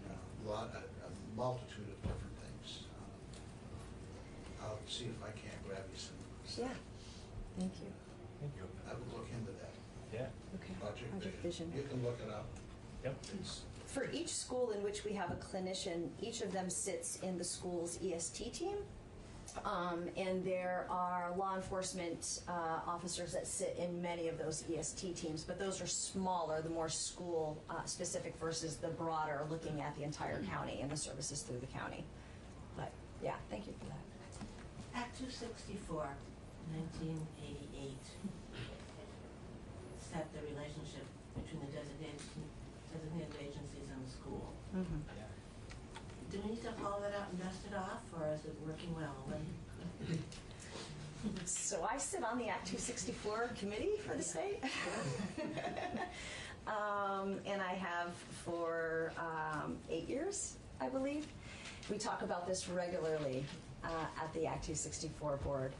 and a multitude of different things. I'll see if I can't grab you some. Yeah. Thank you. Thank you. I would look into that. Yeah. Okay. Project Vision. You can look it up. Yep. For each school in which we have a clinician, each of them sits in the school's EST team. And there are law enforcement officers that sit in many of those EST teams, but those are smaller, the more school specific versus the broader, looking at the entire county and the services through the county. But yeah, thank you for that. Act 264, 1988, set the relationship between the designated agencies and the school. Do we need to haul that out and dust it off, or is it working well? So I sit on the Act 264 committee for the state. And I have for 8 years, I believe. We talk about this regularly at the Act 264 board.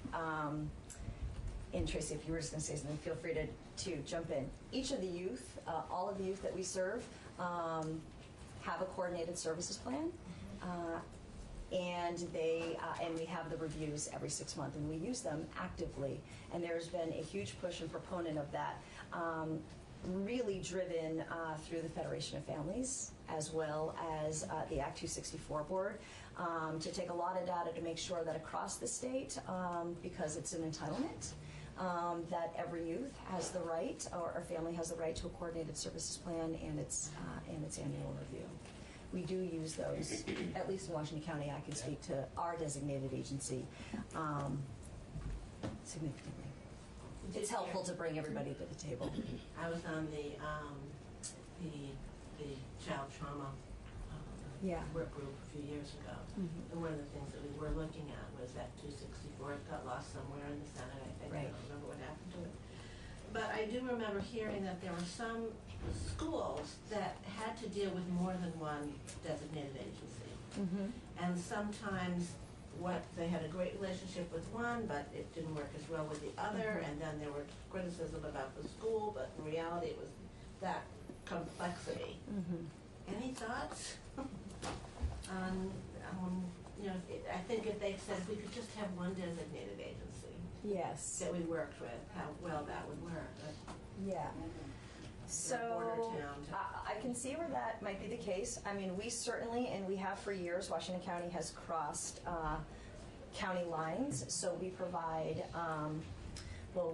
And Tracy, if you were just going to say something, feel free to jump in. Each of the youth, all of the youth that we serve, have a coordinated services plan. And we have the reviews every 6 months, and we use them actively. And there's been a huge push and proponent of that, really driven through the Federation of Families, as well as the Act 264 board, to take a lot of data to make sure that across the state, because it's an entitlement, that every youth has the right, or family has the right to a coordinated services plan and its annual review. We do use those, at least in Washington County. I can speak to our designated agency significantly. It's helpful to bring everybody to the table. I was on the child trauma work group a few years ago. And one of the things that we were looking at was that 264. It got lost somewhere in the Senate, I think. I don't remember what happened to it. But I do remember hearing that there were some schools that had to deal with more than one designated agency. And sometimes they had a great relationship with one, but it didn't work as well with the other, and then there were criticism about the school, but in reality it was that complexity. Any thoughts on, I think if they said we could just have one designated agency. Yes. That we worked with, how well that would work. Yeah. So I can see where that might be the case. I mean, we certainly, and we have for years, Washington County has crossed county lines. So we provide,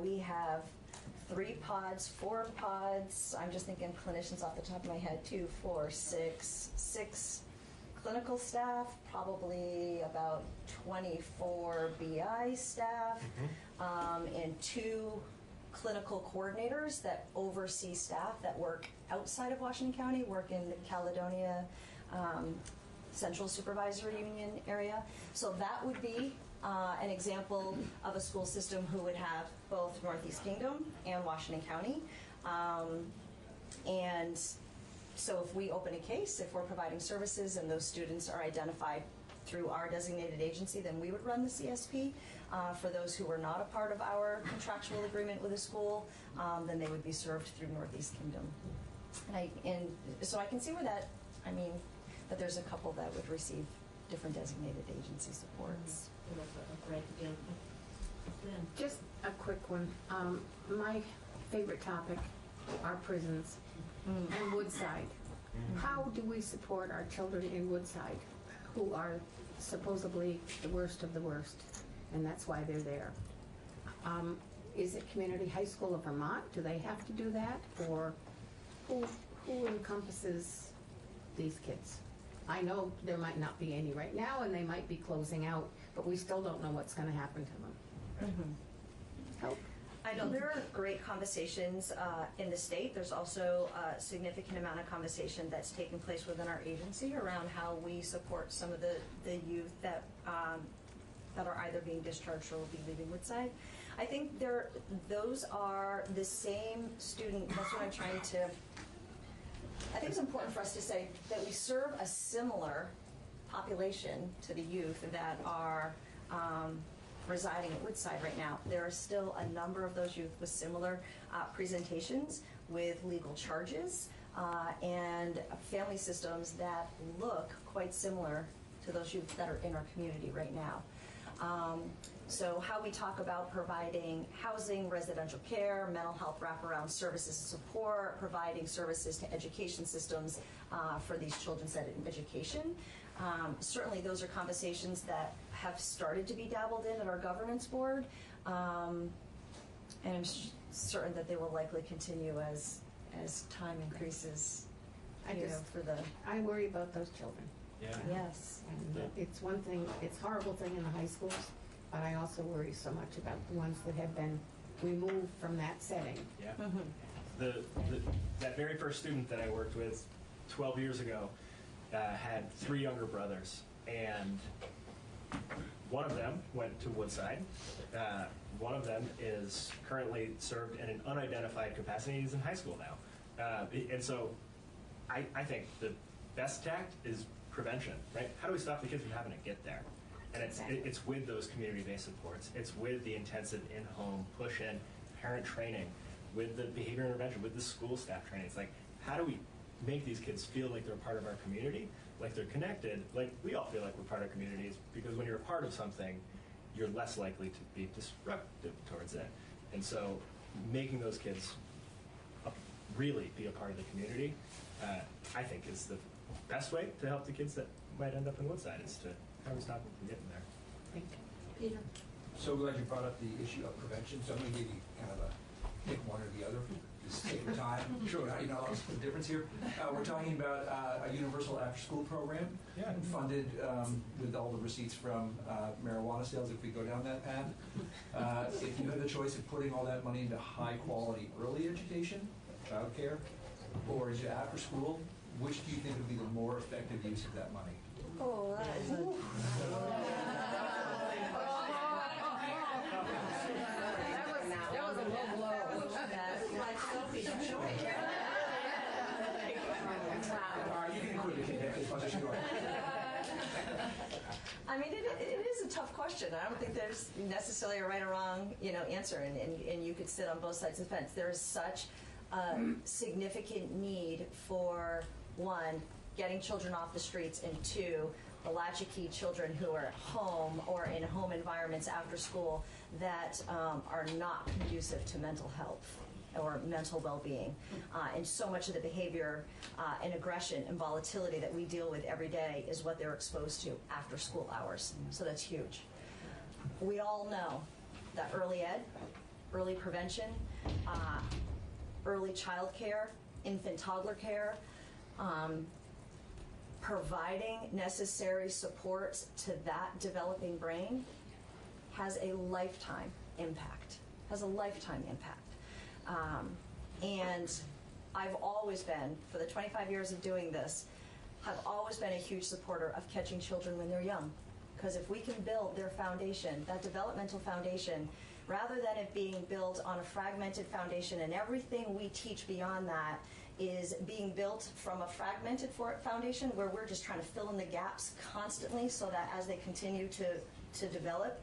we have 3 pods, 4 pods, I'm just thinking clinicians off the top of my head, 2, 4, 6 clinical staff, probably about 24 BI staff, and 2 clinical coordinators that oversee staff that work outside of Washington County, work in the Caledonia Central Supervisory Union area. So that would be an example of a school system who would have both Northeast Kingdom and Washington County. And so if we open a case, if we're providing services and those students are identified through our designated agency, then we would run the CSP. For those who are not a part of our contractual agreement with the school, then they would be served through Northeast Kingdom. And so I can see where that, I mean, but there's a couple that would receive different designated agency supports. Just a quick one. My favorite topic are prisons and Woodside. How do we support our children in Woodside who are supposedly the worst of the worst, and that's why they're there? Is it Community High School of Vermont? Do they have to do that? Or who encompasses these kids? I know there might not be any right now, and they might be closing out, but we still don't know what's going to happen to them. Help. I know there are great conversations in the state. There's also a significant amount of conversation that's taking place within our agency around how we support some of the youth that are either being discharged or will be leaving Woodside. I think those are the same student. That's what I'm trying to. I think it's important for us to say that we serve a similar population to the youth that are residing at Woodside right now. There are still a number of those youth with similar presentations with legal charges and family systems that look quite similar to those youth that are in our community right now. So how we talk about providing housing, residential care, mental health wraparound services and support, providing services to education systems for these children's education. Certainly those are conversations that have started to be dabbled in at our governance board. And I'm certain that they will likely continue as time increases. I worry about those children. Yeah. Yes. And it's one thing, it's a horrible thing in the high schools, but I also worry so much about the ones that have been removed from that setting. Yeah. That very first student that I worked with 12 years ago had 3 younger brothers, and one of them went to Woodside. One of them is currently served in an unidentified capacity. He's in high school now. And so I think the best tact is prevention, right? How do we stop the kids from having to get there? And it's with those community-based supports. It's with the intensive in-home push-in parent training, with the behavior intervention, with the school staff training. It's like, how do we make these kids feel like they're a part of our community, like they're connected, like we all feel like we're part of communities, because when you're a part of something, you're less likely to be disruptive towards it. And so making those kids really be a part of the community, I think is the best way to help the kids that might end up in Woodside, is to how do we stop them from getting there. Thank you. Peter. So glad you brought up the issue of prevention. So I'm going to give you kind of a pick one or the other. Just take your time. Sure, you know, I'll split the difference here. We're talking about a universal after-school program, funded with all the receipts from marijuana sales. If we go down that path, if you had the choice of putting all that money into high-quality early education, childcare, or is it after school, which do you think would be the more effective use of that money? Oh, that is a... That was a low blow. That's like Sophie's choice. All right, you can equivocate as much as you want. I mean, it is a tough question. I don't think there's necessarily a right or wrong, answer, and you could sit on both sides of the fence. There is such a significant need for, one, getting children off the streets, and 2, the latchkey children who are at home or in home environments after school that are not conducive to mental health or mental well-being. And so much of the behavior and aggression and volatility that we deal with every day is what they're exposed to after school hours. So that's huge. We all know that early ed early prevention, early child care, infant toddler care, providing necessary supports to that developing brain has a lifetime impact, and I've always been, for the 25 years of doing this, I've always been a huge supporter of catching children when they're young. Because if we can build their foundation, that developmental foundation, rather than it being built on a fragmented foundation and everything we teach beyond that is being built from a fragmented foundation where we're just trying to fill in the gaps constantly so that as they continue to develop,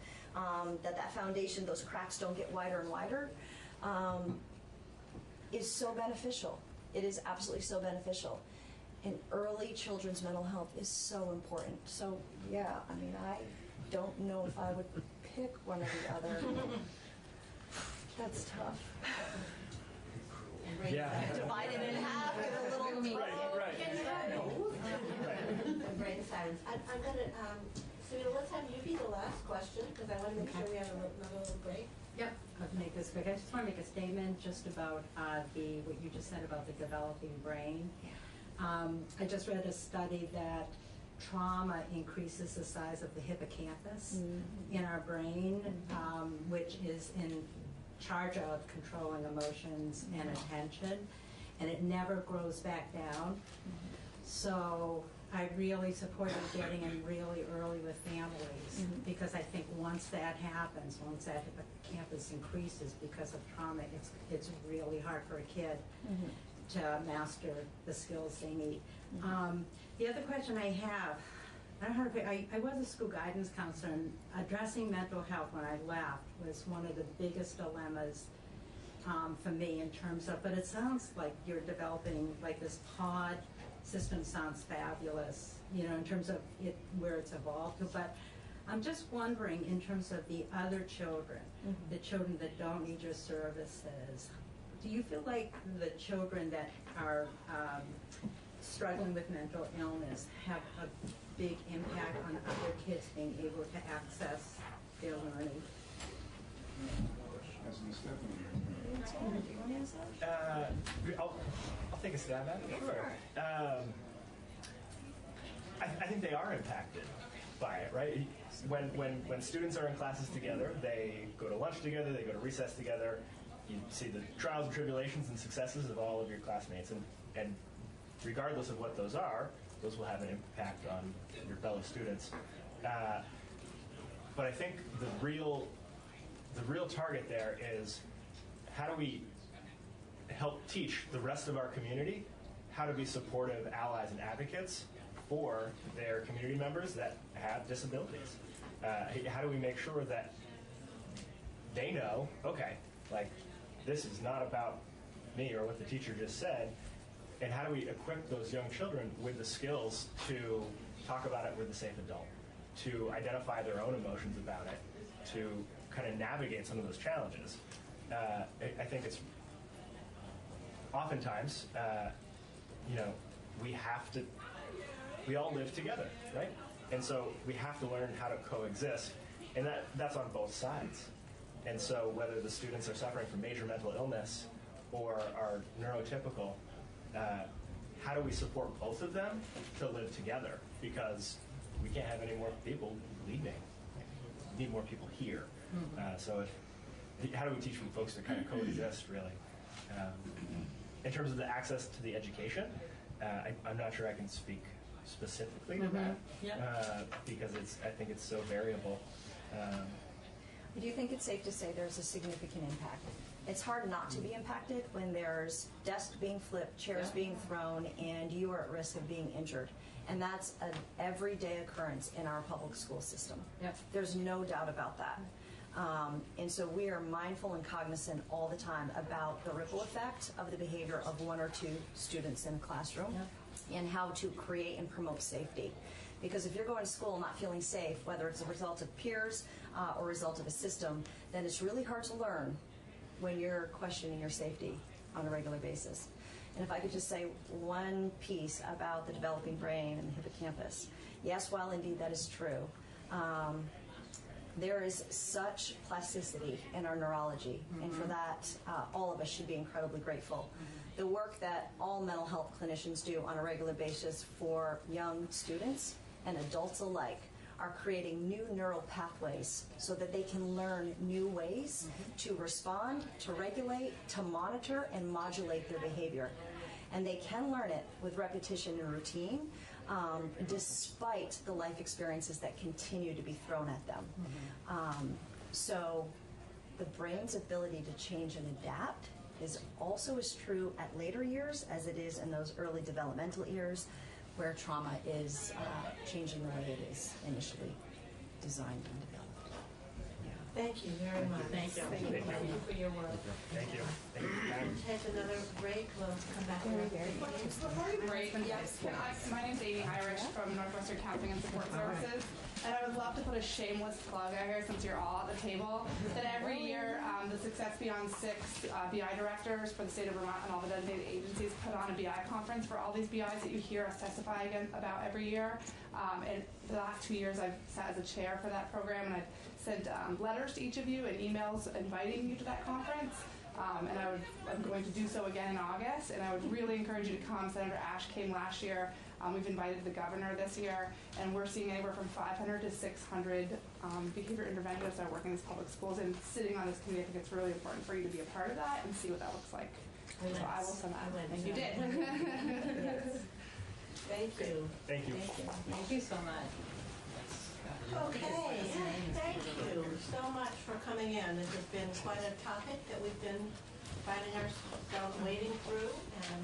that foundation, those cracks don't get wider and wider, is so beneficial. It is absolutely so beneficial. And early children's mental health is so important. So yeah, I mean, I don't know if I would pick one or the other. That's tough. Yeah. Divided in half with a little brain science. I'm gonna, Sarita, let's have you be the last question because I want to make sure we have another little break. Yep, I'll make this quick. I just want to make a statement just about what you just said about the developing brain. I just read a study that trauma increases the size of the hippocampus in our brain, which is in charge of controlling emotions and attention, and it never grows back down. So I really supported getting in really early with families because I think once that happens, once that hippocampus increases because of trauma, it's really hard for a kid to master the skills they need. The other question I have, I don't know how to, I was a school guidance counselor, and addressing mental health when I left was one of the biggest dilemmas for me in terms of, but it sounds like you're developing like this pod system sounds fabulous, you know, in terms of it, where it's evolved to, but I'm just wondering in terms of the other children, the children that don't need your services, do you feel like the children that are struggling with mental illness have a big impact on other kids being able to access their learning? I'll take a stab at it. Sure. I think they are impacted by it, right? When students are in classes together, they go to lunch together, they go to recess together. You see the trials and tribulations and successes of all of your classmates, and regardless of what those are, those will have an impact on your fellow students. But I think the real target there is how do we help teach the rest of our community how to be supportive allies and advocates for their community members that have disabilities. How do we make sure that they know, okay, like this is not about me or what the teacher just said, and how do we equip those young children with the skills to talk about it with a safe adult, to identify their own emotions about it, to kind of navigate some of those challenges. I think it's oftentimes, we all live together, right? And so we have to learn how to coexist, and that's on both sides. And so whether the students are suffering from major mental illness or are neurotypical, how do we support both of them to live together? Because we can't have any more people leaving. We need more people here. So how do we teach folks to kind of coexist, really? In terms of the access to the education, I'm not sure I can speak specifically to that because I think it's so variable. Do you think it's safe to say there's a significant impact? It's hard not to be impacted when there's desks being flipped, chairs being thrown, and you are at risk of being injured. And that's an everyday occurrence in our public school system. There's no doubt about that. And so we are mindful and cognizant all the time about the ripple effect of the behavior of one or two students in a classroom and how to create and promote safety. Because if you're going to school not feeling safe, whether it's a result of peers or a result of a system, then it's really hard to learn when you're questioning your safety on a regular basis. And if I could just say one piece about the developing brain and the hippocampus. Yes, while indeed that is true, There is such plasticity in our neurology, and for that, all of us should be incredibly grateful. The work that all mental health clinicians do on a regular basis for young students and adults alike are creating new neural pathways so that they can learn new ways to respond, to regulate, to monitor, and modulate their behavior. And they can learn it with repetition and routine, despite the life experiences that continue to be thrown at them. So the brain's ability to change and adapt is also as true at later years as it is in those early developmental years where trauma is changing the way it is initially designed and developed. Thank you very much. Thank you. Thank you for your work. Thank you. Take another break. We'll come back. Before we break, my name's Amy Irish from Northwestern Counseling and Support Services, and I would love to put a shameless plug out here since you're all at the table, that every year the Success Beyond 6 BI directors for the state of Vermont and all the designated agencies put on a BI conference for all these BIs that you hear us testify about every year. And the last 2 years I've sat as a chair for that program, and I've sent letters to each of you and emails inviting you to that conference. And I'm going to do so again in August, and I would really encourage you to come. Senator Ash came last year. We've invited the governor this year, and we're seeing anywhere from 500 to 600 behavior interventionists that are working in these public schools. And sitting on this committee, I think it's really important for you to be a part of that and see what that looks like. So I will send that. And you did. Yes. Thank you. Thank you. Thank you so much. Okay, thank you so much for coming in. This has been quite a topic that we've been finding ourselves wading through, and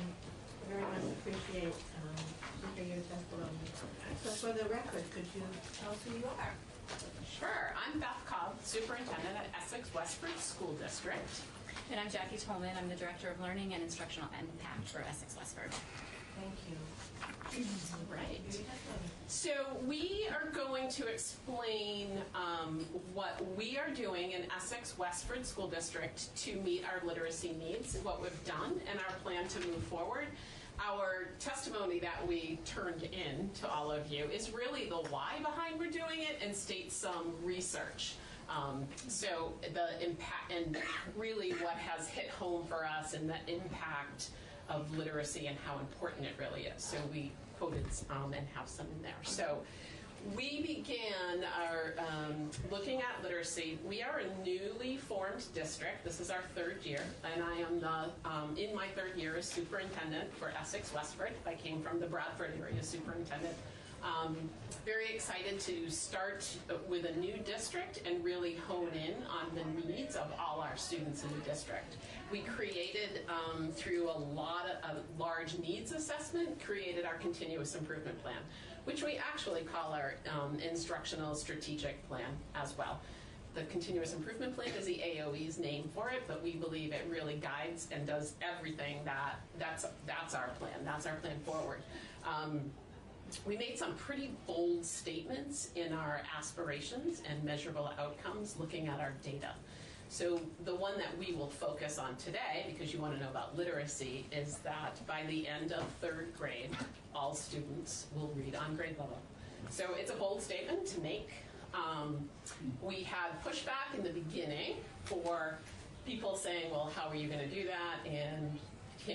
very much appreciate your testimony. So for the record, could you tell us who you are? Sure. I'm Beth Cobb, Superintendent at Essex Westford School District. And I'm Jackie Tolman. I'm the Director of Learning and Instructional Impact for Essex Westford. Thank you. Right. So we are going to explain what we are doing in Essex Westford School District to meet our literacy needs, what we've done, and our plan to move forward. Our testimony that we turned in to all of you is really the why behind we're doing it and states some research. So the impact and really what has hit home for us and the impact of literacy and how important it really is. So we quoted and have some in there. So we began our looking at literacy. We are a newly formed district. This is our third year, and I am the in my third year as superintendent for Essex Westford. I came from the Bradford area superintendent. Very excited to start with a new district and really hone in on the needs of all our students in the district. We created, through a large needs assessment, created our continuous improvement plan, which we actually call our instructional strategic plan as well. The continuous improvement plan is the AOE's name for it, but we believe it really guides and does everything that's our plan. That's our plan forward. We made some pretty bold statements in our aspirations and measurable outcomes looking at our data. So the one that we will focus on today, because you want to know about literacy, is that by the end of third grade, all students will read on grade level. So it's a bold statement to make. We had pushback in the beginning for people saying, well, how are you going to do that? And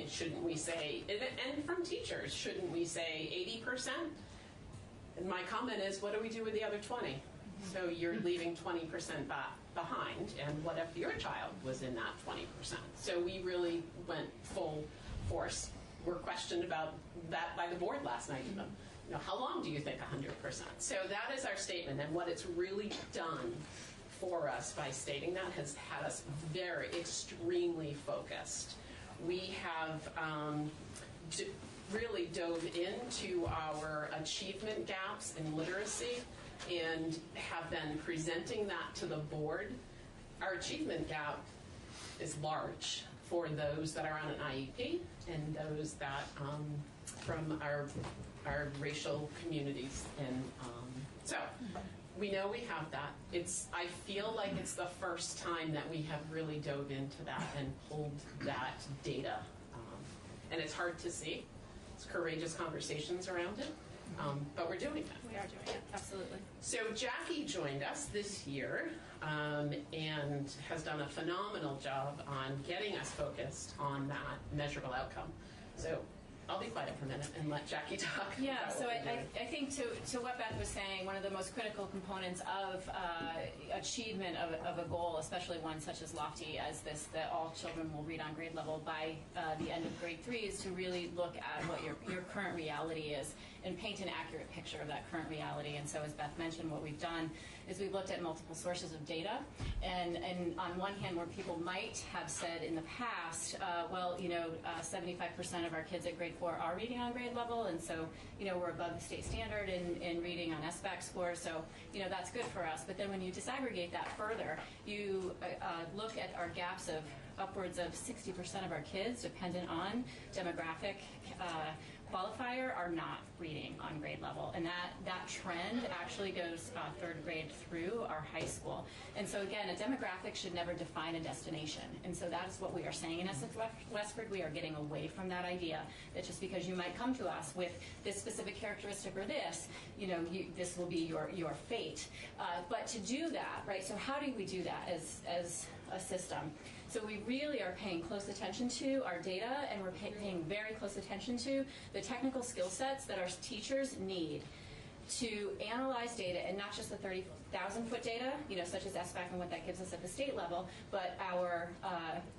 shouldn't we say, and from teachers, shouldn't we say 80%? And my comment is, what do we do with the other 20? So you're leaving 20% behind, and what if your child was in that 20%? So we really went full force. We're questioned about that by the board last night even. You know, how long do you think 100%? So that is our statement, and what it's really done for us by stating that has had us very extremely focused. We have really dove into our achievement gaps in literacy and have been presenting that to the board. Our achievement gap is large for those that are on an IEP and those that from our racial communities. And so we know we have that. I feel like it's the first time that we have really dove into that and pulled that data. And it's hard to see. It's courageous conversations around it. But we're doing it. We are doing it, absolutely. So Jackie joined us this year and has done a phenomenal job on getting us focused on that measurable outcome. So I'll be quiet for a minute and let Jackie talk. Yeah, about so what we're I doing. think to what Beth was saying, one of the most critical components of achievement of a goal, especially one such as lofty as this, that all children will read on grade level by the end of grade 3, is to really look at what your current reality is and paint an accurate picture of that current reality. And so as Beth mentioned, what we've done is we've looked at multiple sources of data. And on one hand, where people might have said in the past, well, 75% of our kids at grade 4 are reading on grade level, and so, we're above the state standard in reading on SBAC score, so, that's good for us. But then when you disaggregate that further, you look at our gaps of upwards of 60% of our kids, dependent on demographic qualifier, are not reading on grade level. And that trend actually goes third grade through our high school. And so again, a demographic should never define a destination. And so that is what we are saying in Essex Westford. We are getting away from that idea that just because you might come to us with this specific characteristic or this, this will be your fate. But to do that, right, so how do we do that as a system? So we really are paying close attention to our data, and we're paying very close attention to the technical skill sets that our teachers need to analyze data, and not just the 30,000-foot data, such as SBAC and what that gives us at the state level, but our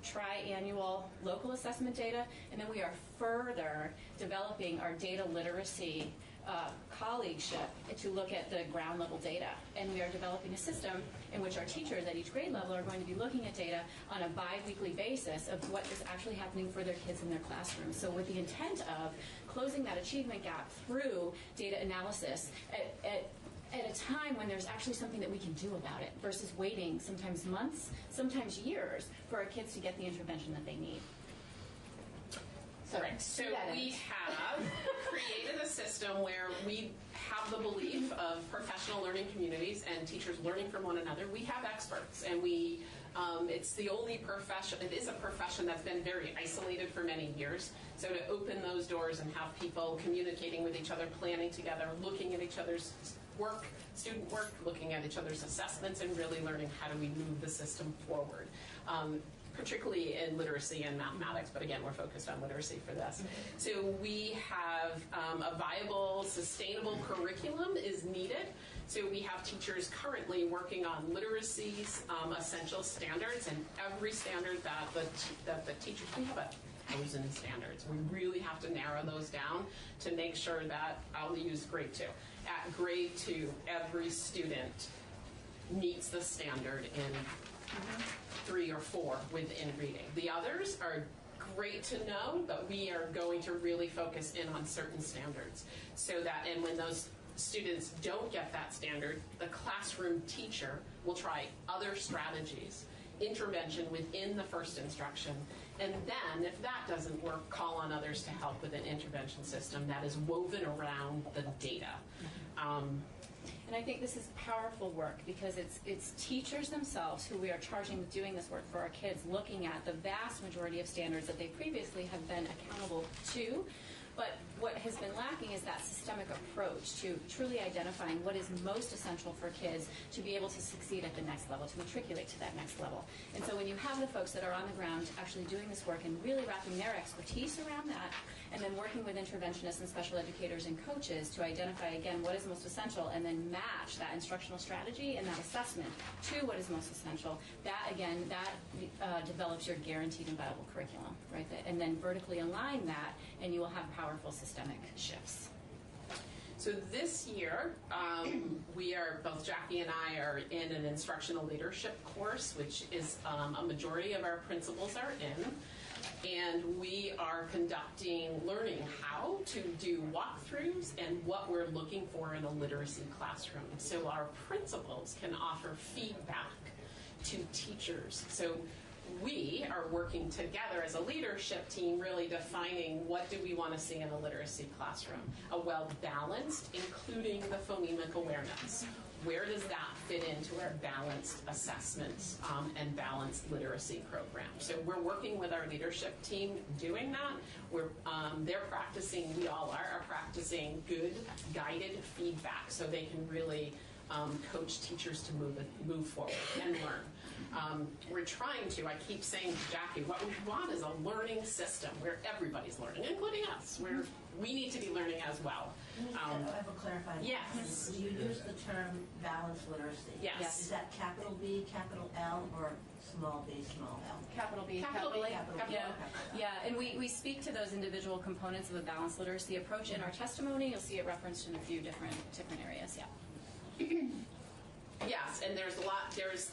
tri-annual local assessment data, and then we are further developing our data literacy colleagueship to look at the ground level data. And we are developing a system in which our teachers at each grade level are going to be looking at data on a bi-weekly basis of what is actually happening for their kids in their classrooms. So with the intent of closing that achievement gap through data analysis at a time when there's actually something that we can do about it, versus waiting sometimes months, sometimes years, for our kids to get the intervention that they need. So we have created a system where we have the belief of professional learning communities and teachers learning from one another. We have experts, and it's the only profession, it is a profession that's been very isolated for many years. So to open those doors and have people communicating with each other, planning together, looking at each other's work, student work, looking at each other's assessments, and really learning how do we move the system forward. Particularly in literacy and mathematics, but again, we're focused on literacy for this. So we have a viable, sustainable curriculum is needed. So we have teachers currently working on literacy's essential standards, and every standard that the teachers, we have 1,000 standards. We really have to narrow those down to make sure that, I'll use grade 2. At grade 2, every student meets the standard in 3 or 4 within reading. The others are great to know, but we are going to really focus in on certain standards, so that, and when those students don't get that standard, the classroom teacher will try other strategies, intervention within the first instruction, and then if that doesn't work, call on others to help with an intervention system that is woven around the data. And I think this is powerful work, because it's teachers themselves who we are charging with doing this work for our kids, looking at the vast majority of standards that they previously have been accountable to. But what has been lacking is that systemic approach to truly identifying what is most essential for kids to be able to succeed at the next level, to matriculate to that next level. And so when you have the folks that are on the ground actually doing this work and really wrapping their expertise around that, and then working with interventionists and special educators and coaches to identify, again, what is most essential, and then match that instructional strategy and that assessment to what is most essential, that, again, that develops your guaranteed and viable curriculum, right? And then vertically align that, and you will have powerful systemic shifts. So this year, both Jackie and I are in an instructional leadership course, which is a majority of our principals are in. And we are conducting learning how to do walkthroughs and what we're looking for in a literacy classroom. So our principals can offer feedback to teachers. So we are working together as a leadership team, really defining what do we want to see in a literacy classroom. A well-balanced, including the phonemic awareness. where does that fit into our balanced assessments and balanced literacy program? So we're working with our leadership team doing that. They're practicing, we all are practicing good guided feedback so they can really coach teachers to move forward and learn. We're trying to, I keep saying to Jackie, what we want is a learning system where everybody's learning, including us, where we need to be learning as well. I have a clarifying. Yes. You use the term balanced literacy. Yes. Is that capital B, capital L, or small b, small l? Capital B, Capital B. Yeah, and we speak to those individual components of a balanced literacy approach in our testimony. You'll see it referenced in a few different areas. Yeah. Yes, and there's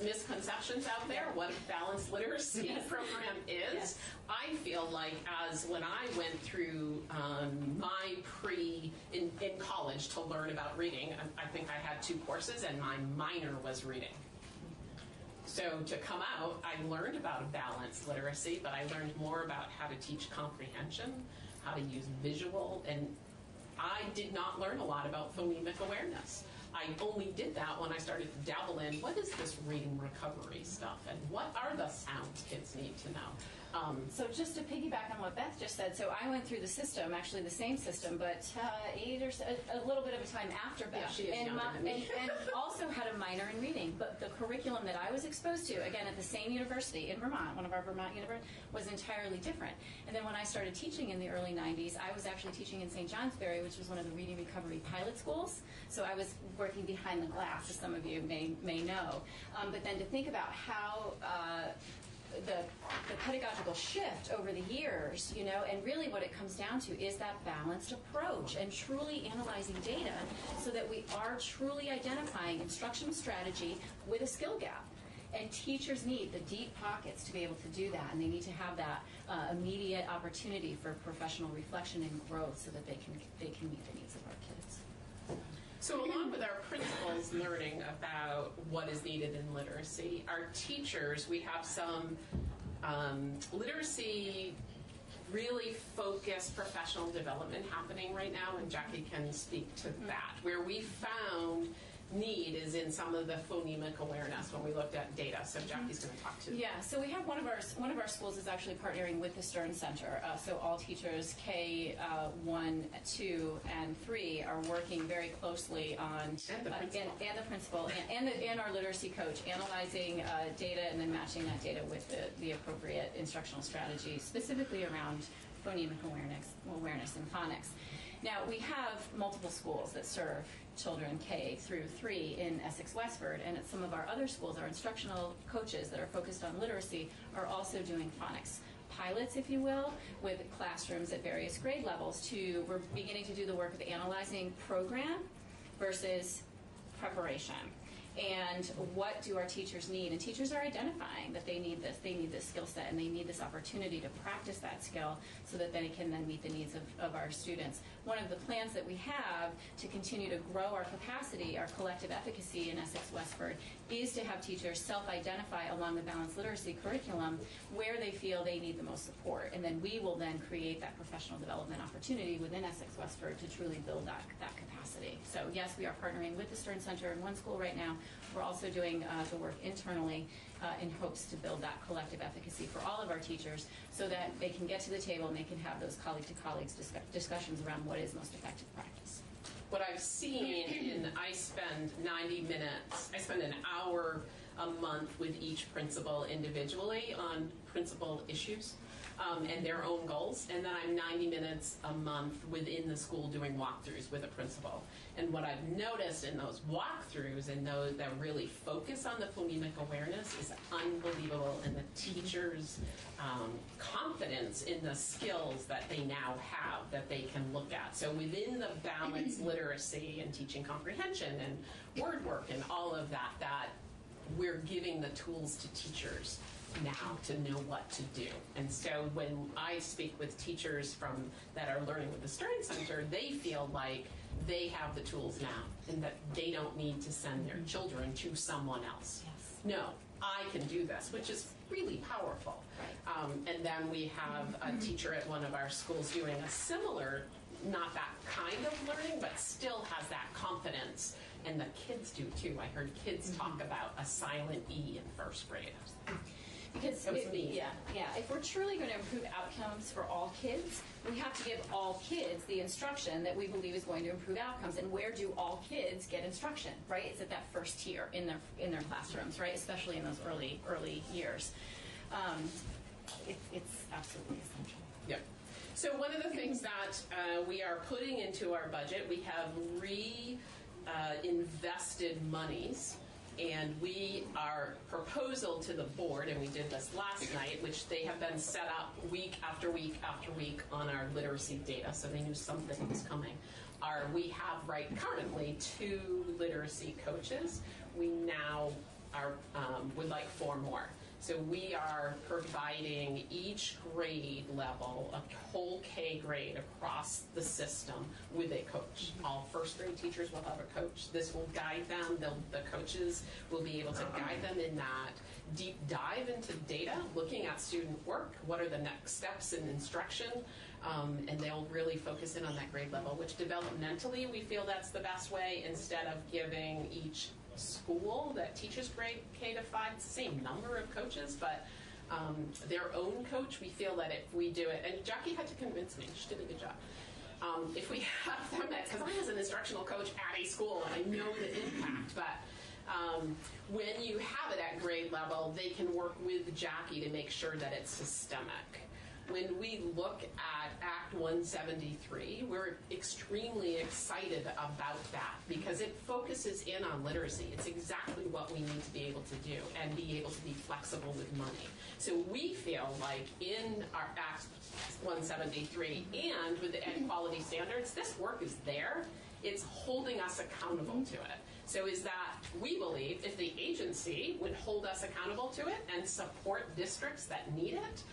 misconceptions out there what a balanced literacy program is. Yes. I feel like when I went through my in college to learn about reading, I think I had 2 courses and my minor was reading. So to come out, I learned about balanced literacy, but I learned more about how to teach comprehension, how to use visual, and I did not learn a lot about phonemic awareness. I only did that when I started to dabble in what is this reading recovery stuff and what are the sounds kids need to know. So just to piggyback on what Beth just said, so I went through the system, actually the same system, but a little bit of a time after Beth. Yeah, she is younger than me. And also had a minor in reading, but the curriculum that I was exposed to, again at the same university in Vermont, one of our Vermont universities, was entirely different. And then when I started teaching in the early 90s, I was actually teaching in St. Johnsbury, which was one of the reading recovery pilot schools. So I was working behind the glass, as some of you may know. But then to think about how the pedagogical shift over the years, and really what it comes down to is that balanced approach and truly analyzing data so that we are truly identifying instructional strategy with a skill gap. And teachers need the deep pockets to be able to do that, and they need to have that immediate opportunity for professional reflection and growth so that they can meet the needs of our kids. So along with our principals learning about what is needed in literacy, our teachers, we have some literacy really focused professional development happening right now, and Jackie can speak to that, where we found need is in some of the phonemic awareness when we looked at data. So Jackie's going to talk to. Yeah, so we have one of our schools is actually partnering with the Stern Center. So all teachers K 1, 2, and 3 are working very closely on and the principal and our literacy coach analyzing data and then matching that data with the appropriate instructional strategy, specifically around phonemic awareness and phonics. Now, we have multiple schools that serve children K through 3 in Essex Westford, and at some of our other schools, our instructional coaches that are focused on literacy are also doing phonics pilots, if you will, with classrooms at various grade levels. We're beginning to do the work of analyzing program versus preparation. And what do our teachers need? And teachers are identifying that they need this skill set, and they need this opportunity to practice that skill so that they can then meet the needs of our students. One of the plans that we have to continue to grow our capacity, our collective efficacy in Essex Westford, is to have teachers self-identify along the balanced literacy curriculum where they feel they need the most support. And then we will then create that professional development opportunity within Essex Westford to truly build that capacity. So yes, we are partnering with the Stern Center in one school right now. We're also doing the work internally in hopes to build that collective efficacy for all of our teachers so that they can get to the table and they can have those colleague-to-colleagues discussions around what is most effective practice. What I've seen I spend 90 minutes, I spend an hour a month with each principal individually on principal issues and their own goals, and then I'm 90 minutes a month within the school doing walkthroughs with a principal. And what I've noticed in those walkthroughs and those that really focus on the phonemic awareness is unbelievable, and the teachers' confidence in the skills that they now have that they can look at. So within the balanced literacy and teaching comprehension and word work and all of that, we're giving the tools to teachers now to know what to do. And so when I speak with teachers that are learning with the Stern Center, they feel like they have the tools now and that they don't need to send their children to someone else. Yes. No, I can do this, which is really powerful. And then we have a teacher at one of our schools doing a similar not that kind of learning, but still has that confidence. And the kids do too. I heard kids talk about a silent E in first grade. Because if we're truly going to improve outcomes for all kids, we have to give all kids the instruction that we believe is going to improve outcomes. And where do all kids get instruction? Right? It's at that first tier in their classrooms, right? Especially in those early years. It's absolutely essential. Yep. So one of the things that we are putting into our budget, we have invested monies. And our proposal to the board, and we did this last night, which they have been set up week after week after week on our literacy data, so they knew something was coming. We have currently 2 literacy coaches. We now would like 4 more. So we are providing each grade level, a whole K grade across the system with a coach. All first grade teachers will have a coach. This will guide them. The coaches will be able to guide them in that deep dive into data, looking at student work, what are the next steps in instruction, and they'll really focus in on that grade level, which developmentally we feel that's the best way, instead of giving each school that teaches grade K to 5, it's the same number of coaches, but their own coach. We feel that if we do it, and Jackie had to convince me, she did a good job. If we have them, because I was an instructional coach at a school and I know the impact, but when you have it at grade level, they can work with Jackie to make sure that it's systemic. When we look at Act 173, we're extremely excited about that because it focuses in on literacy. It's exactly what we need to be able to do and be able to be flexible with money. So we feel like in our Act 173 and with the Ed Quality Standards, this work is there. It's holding us accountable to it. So is that we believe if the agency would hold us accountable to it and support districts that need it,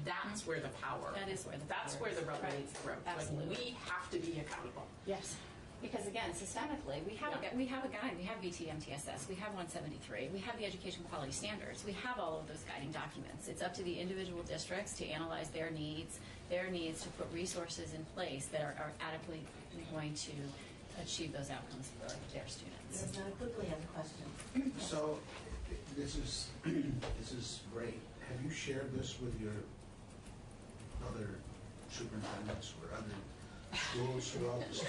that's where the power. That is where the That's power where the rubber is. meets the road. Absolutely. Like, we have to be accountable. Yes. Because again, systemically, we have a guide, we have VTMTSS, we have 173, we have the Education Quality Standards, we have all of those guiding documents. It's up to the individual districts to analyze their needs to put resources in place that are adequately going to achieve those outcomes for their students. Yes, now quickly have a question. So, this is great. Have you shared this with your other superintendents or other schools throughout the state?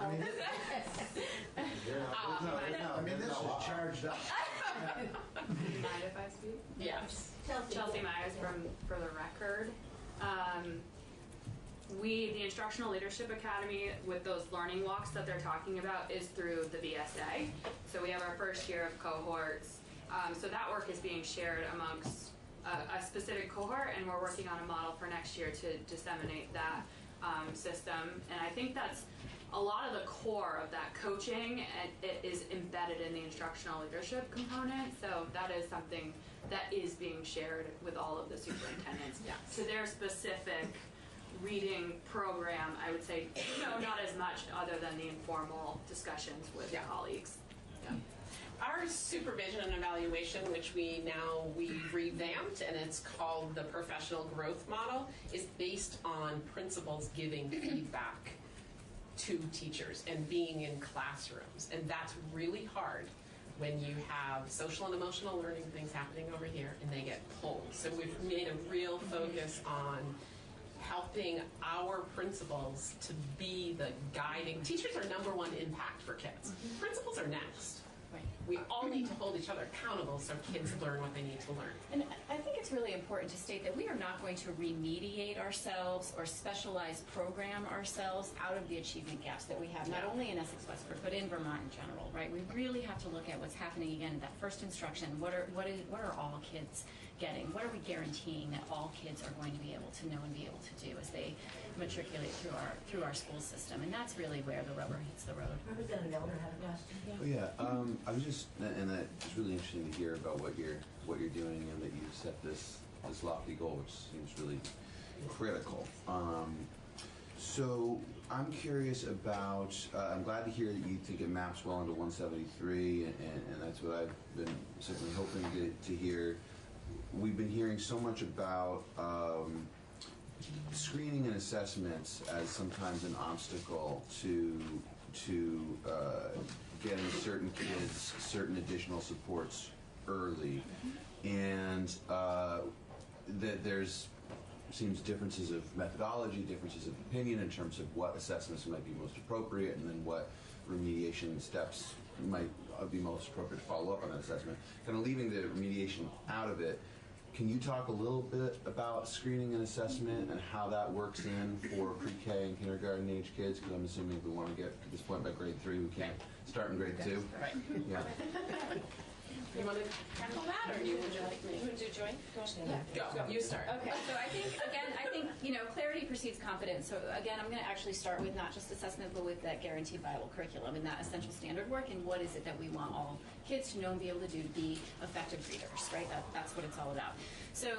I mean, this is charged up. Mind if I speak? Yes. Chelsea Myers for the record. The Instructional Leadership Academy, with those learning walks that they're talking about, is through the VSA. So we have our first year of cohorts. So that work is being shared amongst a specific cohort, and we're working on a model for next year to disseminate that system. And I think that's a lot of the core of that coaching, and it is embedded in the instructional leadership component. So that is something that is being shared with all of the superintendents. Yeah. So their specific reading program, I would say, not as much other than the informal discussions with colleagues. Yeah. Our supervision and evaluation, which we revamped, and it's called the professional growth model, is based on principals giving feedback to teachers and being in classrooms. And that's really hard when you have social and emotional learning things happening over here and they get pulled. So we've made a real focus on helping our principals to be the guiding. Teachers are #1 impact for kids. Principals are next. Right. We all need to hold each other accountable so kids learn what they need to learn. And I think it's really important to state that we are not going to remediate ourselves or specialized program ourselves out of the achievement gaps that we have, not only in Essex Westford, but in Vermont in general, right? We really have to look at what's happening again in that first instruction. What are all kids getting? What are we guaranteing that all kids are going to be able to know and be able to do as they matriculate through our school system? And that's really where the rubber hits the road. Representative Elder had a question. Oh, yeah, I was just, and it's really interesting to hear about what you're doing, and that you set this lofty goal, which seems really critical. So I'm curious about. I'm glad to hear that you think it maps well into 173, and that's what I've been certainly hoping to hear. We've been hearing so much about screening and assessments as sometimes an obstacle to getting certain kids certain additional supports early, and that there's seems differences of methodology, differences of opinion in terms of what assessments might be most appropriate, and then what remediation steps might be most appropriate to follow up on that assessment. Kind of leaving the remediation out of it, can you talk a little bit about screening and assessment and how that works in for pre-K and kindergarten age kids? Because I'm assuming we want to get to this point by grade 3, we can't start in grade 2. Right. Yeah. You want to tackle that, or would you like me to join? Go. You start. Okay. So I think clarity precedes confidence. So again, I'm going to actually start with not just assessment, but with that guaranteed viable curriculum and that essential standard work, and what is it that we want all kids to know and be able to do to be effective readers, right? That's what it's all about. So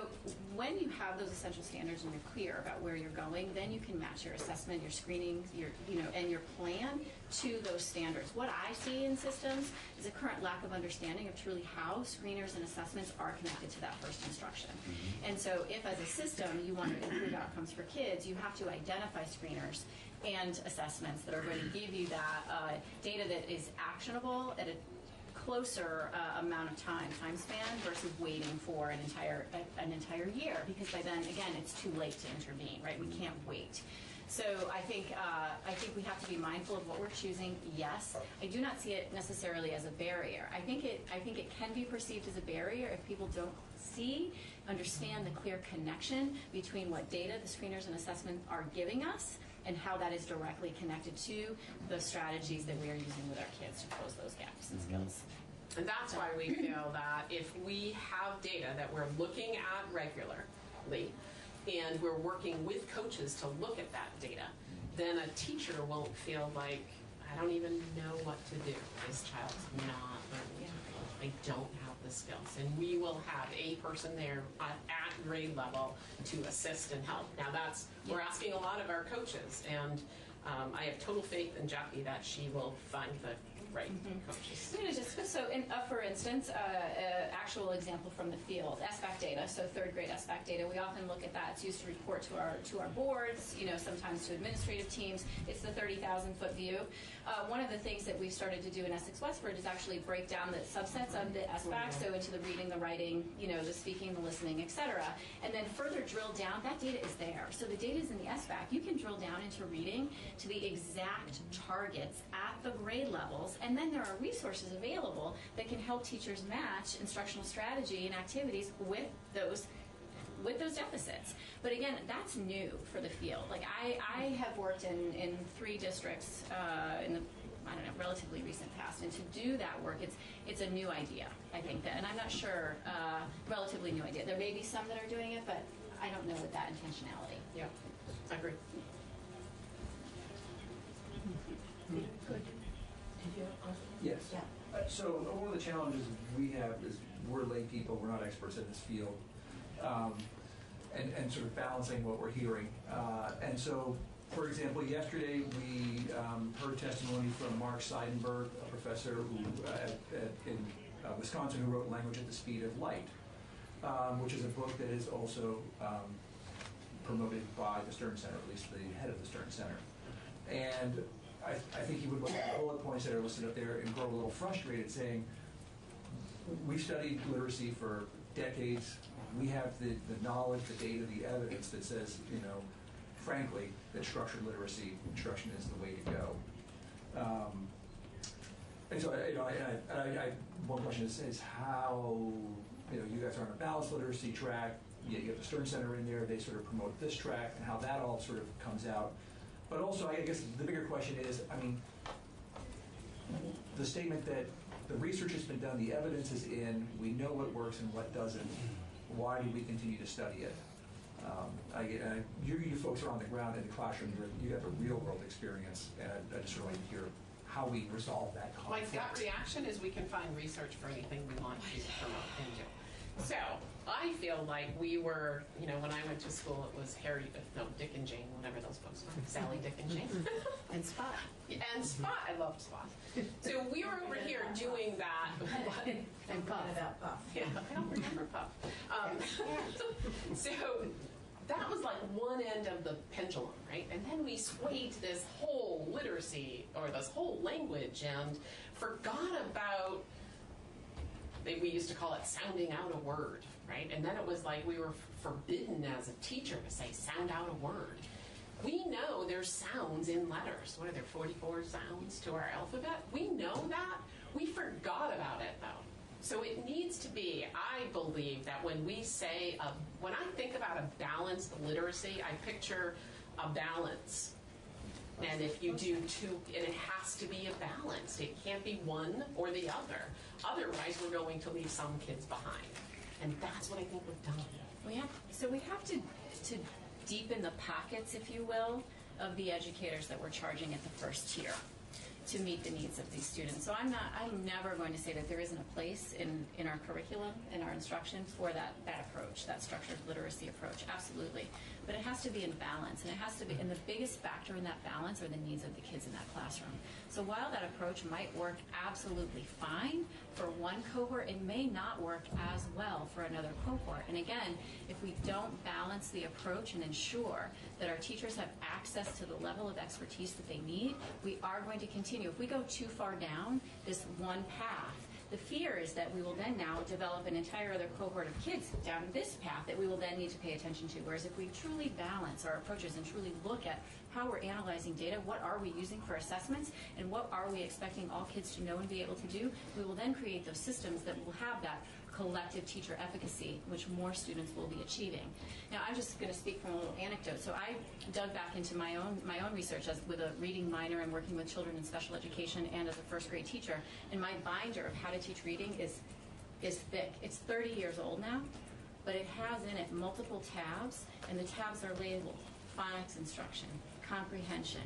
when you have those essential standards and you're clear about where you're going, then you can match your assessment, your screening, and your plan to those standards. What I see in systems is a current lack of understanding of truly how screeners and assessments are connected to that first instruction. And so if as a system you want to improve outcomes for kids, you have to identify screeners and assessments that are going to give you that data that is actionable at a closer amount of time span versus waiting for an entire year, because by then again it's too late to intervene, right? We can't wait. So I think we have to be mindful of what we're choosing. Yes, I do not see it necessarily as a barrier. I think it can be perceived as a barrier if people don't understand the clear connection between what data the screeners and assessment are giving us and how that is directly connected to the strategies that we are using with our kids to close those gaps and skills. And that's why we feel that if we have data that we're looking at regularly, and we're working with coaches to look at that data, then a teacher won't feel like, I don't even know what to do. This child's not learning. I don't have the skills. And we will have a person there at grade level to assist and help. Now we're asking a lot of our coaches, and I have total faith in Jackie that she will find the right coaches. For instance, actual example from the field, SBAC data, so third grade SBAC data, we often look at that. It's used to report to our boards, sometimes to administrative teams. It's the 30,000-foot view. One of the things that we've started to do in Essex Westford is actually break down the subsets of the SBAC, so into the reading, the writing, the speaking, the listening, etc. And then further drill down, that data is there. So the data is in the SBAC. You can drill down into reading to the exact targets at the grade levels, and then there are resources available that can help teachers match instructional strategy and activities with those deficits. But again, that's new for the field. Like I have worked in 3 districts in the relatively recent past, and to do that work, it's a new idea, I think, and I'm not sure, relatively new idea. There may be some that are doing it, but I don't know with that intentionality. Yeah, I agree. Good. Yes. Yeah. So one of the challenges we have is we're lay people, we're not experts in this field, and sort of balancing what we're hearing. And so, for example, yesterday we heard testimony from Mark Seidenberg, a professor who in Wisconsin, who wrote Language at the Speed of Light, which is a book that is also promoted by the Stern Center, at least the head of the Stern Center. And I think he would look at the bullet points that are listed up there and grow a little frustrated, saying, we've studied literacy for decades. We have the knowledge, the data, the evidence that says, frankly, that structured literacy instruction is the way to go. And so, one question is how, you guys are on a balanced literacy track. You have the Stern Center in there. They sort of promote this track, and how that all sort of comes out. But also, I guess the bigger question is, the statement that the research has been done, the evidence is in, we know what works and what doesn't. Why do we continue to study it? You folks are on the ground in the classroom. You have a real-world experience, and I just really hear how we resolve that conflict. My gut reaction is we can find research for anything we want to promote and do. So I feel like we were, when I went to school, it was Dick and Jane, whatever those books were, Sally, Dick, and Jane. And Spot. And Spot, I loved Spot. So we were over here doing that. And Puff. Yeah, I don't remember Puff. So that was like one end of the pendulum, right? And then we swayed to this whole literacy or this whole language and forgot about, we used to call it sounding out a word, right? And then it was like we were forbidden as a teacher to say sound out a word. We know there's sounds in letters. What are there, 44 sounds to our alphabet? We know that. We forgot about it, though. So it needs to be, I believe, that when we say, when I think about a balanced literacy, I picture a balance. And if you do two, and it has to be a balance. It can't be one or the other. Otherwise, we're going to leave some kids behind. And that's what I think we've done. We have to deepen the pockets, if you will, of the educators that we're charging at the first tier to meet the needs of these students. So I'm never going to say that there isn't a place in our curriculum, in our instruction for that approach, that structured literacy approach, absolutely. But it has to be in balance, and it has to be, and the biggest factor in that balance are the needs of the kids in that classroom. So while that approach might work absolutely fine for one cohort, it may not work as well for another cohort. And again, if we don't balance the approach and ensure that our teachers have access to the level of expertise that they need, we are going to continue. If we go too far down this one path, the fear is that we will then now develop an entire other cohort of kids down this path that we will then need to pay attention to. Whereas if we truly balance our approaches and truly look at how we're analyzing data, what are we using for assessments, and what are we expecting all kids to know and be able to do, we will then create those systems that will have that collective teacher efficacy, which more students will be achieving. Now, I'm just going to speak from a little anecdote. So I dug back into my own research with a reading minor and working with children in special education and as a first grade teacher. And my binder of how to teach reading is thick. It's 30 years old now, but it has in it multiple tabs, and the tabs are labeled phonics instruction, comprehension.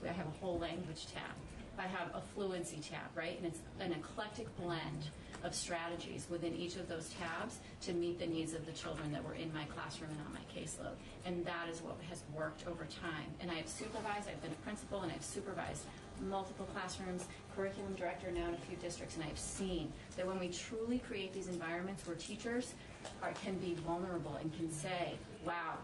I have a whole language tab. I have a fluency tab, right? And it's an eclectic blend of strategies within each of those tabs to meet the needs of the children that were in my classroom and on my caseload. And that is what has worked over time. And I have supervised, I've been a principal, and I've supervised multiple classrooms, curriculum director now in a few districts, and I've seen that when we truly create these environments where teachers can be vulnerable and can say, wow,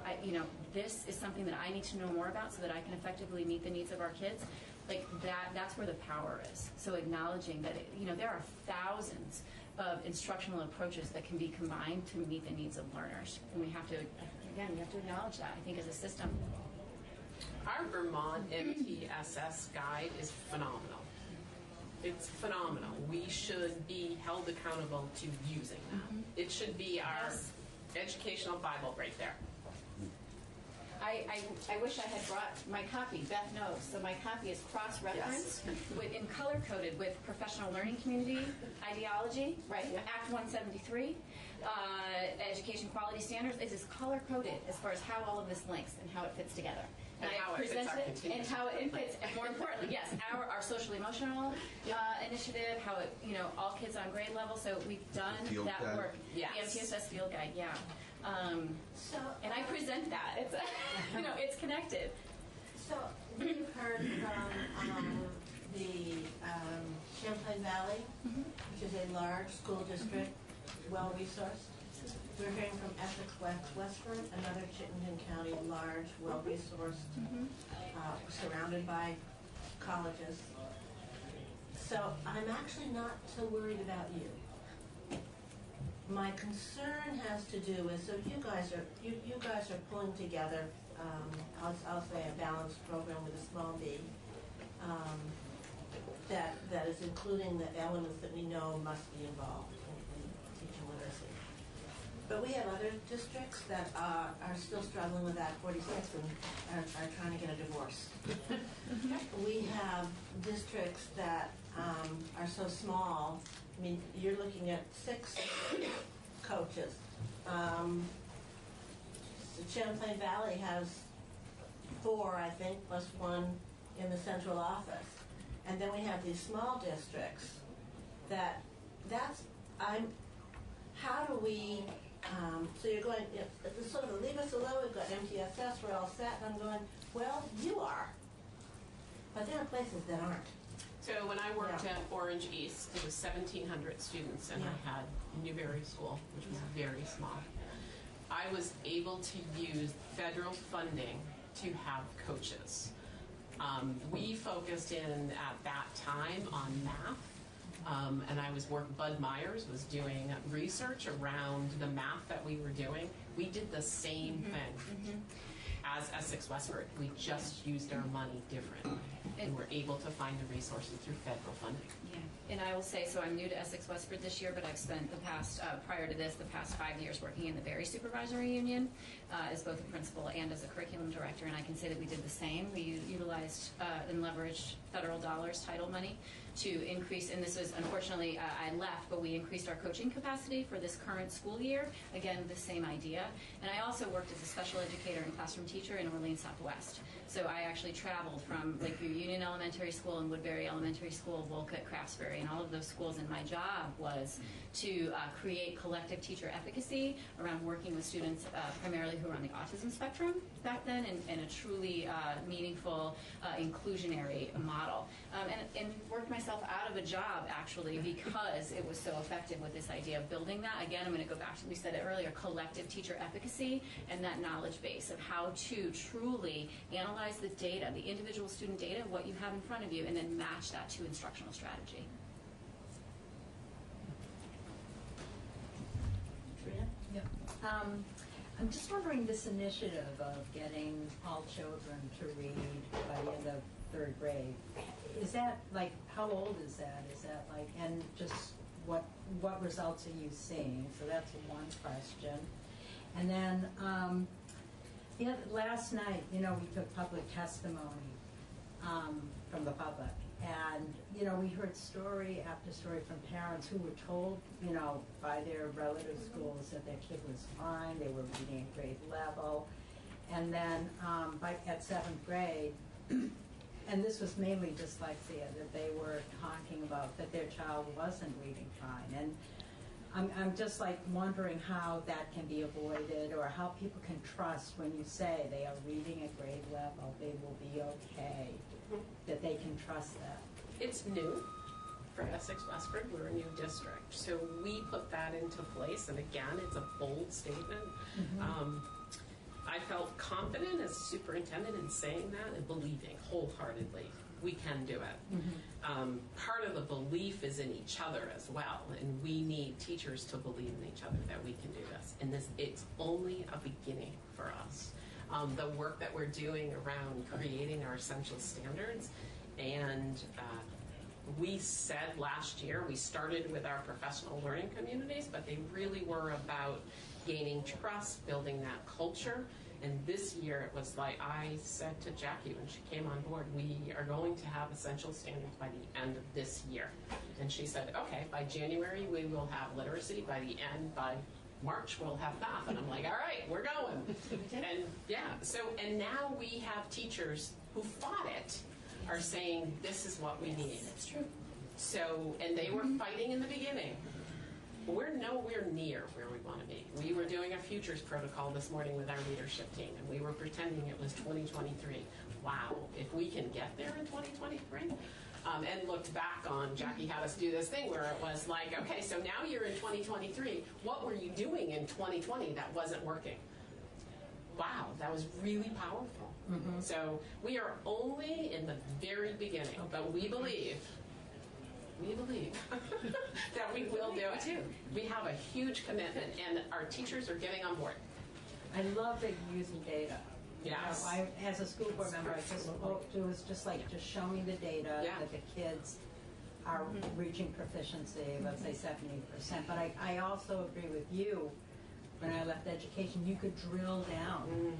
this is something that I need to know more about so that I can effectively meet the needs of our kids, like that's where the power is. So acknowledging that there are thousands of instructional approaches that can be combined to meet the needs of learners. And we have to acknowledge that, I think, as a system. Our Vermont MTSS guide is phenomenal. It's phenomenal. We should be held accountable to using that. It should be our educational Bible right there. I wish I had brought my copy. Beth knows. So my copy is cross-referenced and color-coded with professional learning community ideology, right? Act 173, education quality standards. It is color-coded as far as how all of this links and how it fits together. And how it fits our and how it fits, and more importantly, yes, our social emotional initiative, how it, all kids on grade level. So we've done that work. Yes. The MTSS field guide, yeah. And I present that. It's it's connected. So we've heard from the Champlain Valley, which is a large school district, well-resourced. We're hearing from Essex Westford, another Chittenden County large, well-resourced, surrounded by colleges. So I'm actually not so worried about you. My concern has to do with, so you guys are pulling together, I'll say a balanced program with a small b, that is including the elements that we know must be involved in teaching literacy. But we have other districts that are still struggling with Act 46 and are trying to get a divorce. We have districts that are so small. I mean, you're looking at 6 coaches. Champlain Valley has 4, I think, plus 1 in the central office. And then we have these small districts how do we, so you're going, it's sort of leave us alone, we've got MTSS, we're all set, and I'm going, well, you are. But there are places that aren't. So when I worked at Orange East, it was 1,700 students, and I had Newberry School, which was very small. I was able to use federal funding to have coaches. We focused in at that time on math, and Bud Myers was doing research around the math that we were doing. We did the same thing. As Essex Westford, we just used our money differently, and we're able to find the resources through federal funding. Yeah, and I will say, so I'm new to Essex Westford this year, but I've spent the past, prior to this, the past 5 years working in the Berry Supervisory Union as both a principal and as a curriculum director, and I can say that we did the same. We utilized and leveraged federal dollars, title money, to increase, and this was, unfortunately, I left, but we increased our coaching capacity for this current school year. Again, the same idea. And I also worked as a special educator and classroom teacher in Orleans Southwest. So I actually traveled from Lakeview Union Elementary School and Woodbury Elementary School, Wolcott, Craftsbury, and all of those schools. And my job was to create collective teacher efficacy around working with students primarily who are on the autism spectrum back then, in a truly meaningful, inclusionary model. And worked myself out of a job, actually, because it was so effective with this idea of building that. Again, I'm going to go back to, we said it earlier, collective teacher efficacy and that knowledge base of how to truly analyze the data, the individual student data, what you have in front of you, and then match that to instructional strategy. Trina? Yep. I'm just wondering, this initiative of getting all children to read by the end of third grade, is that like, how old is that? Is that like, and just what results are you seeing? So that's one question. And then last night, we took public testimony from the public. And, we heard story after story from parents who were told, by their relative schools that their kid was fine, they were reading at grade level. And then at 7th grade, and this was mainly dyslexia, that they were talking about that their child wasn't reading fine. And I'm just like wondering how that can be avoided, or how people can trust when you say they are reading at grade level, they will be okay, that they can trust that. It's new for Essex Westford. We're a new district, so we put that into place. And again, it's a bold statement. I felt confident as a superintendent in saying that and believing wholeheartedly we can do it. Part of the belief is in each other as well, and we need teachers to believe in each other that we can do this. And it's only a beginning for us. The work that we're doing around creating our essential standards, and we said last year, we started with our professional learning communities, but they really were about gaining trust, building that culture. And this year it was like I said to Jackie when she came on board, we are going to have essential standards by the end of this year. And she said, okay, by January we will have literacy, by the end, by March we'll have math. And I'm like, all right, we're going. And yeah, and now we have teachers who fought it are saying this is what we need. That's true. So, and they were fighting in the beginning. We're nowhere near where we want to be. We were doing a futures protocol this morning with our leadership team, and we were pretending it was 2023. Wow, if we can get there in 2023. And looked back on, Jackie had us do this thing where it was like, okay, so now you're in 2023. What were you doing in 2020 that wasn't working? Wow, that was really powerful. So we are only in the very beginning, but we believe that we will do it. We have a huge commitment, and our teachers are getting on board. I love that you're using data. Yes. As a school board member, it was just show me the data that the kids are reaching proficiency, let's say 70%. But I also agree with you. When I left education, you could drill down,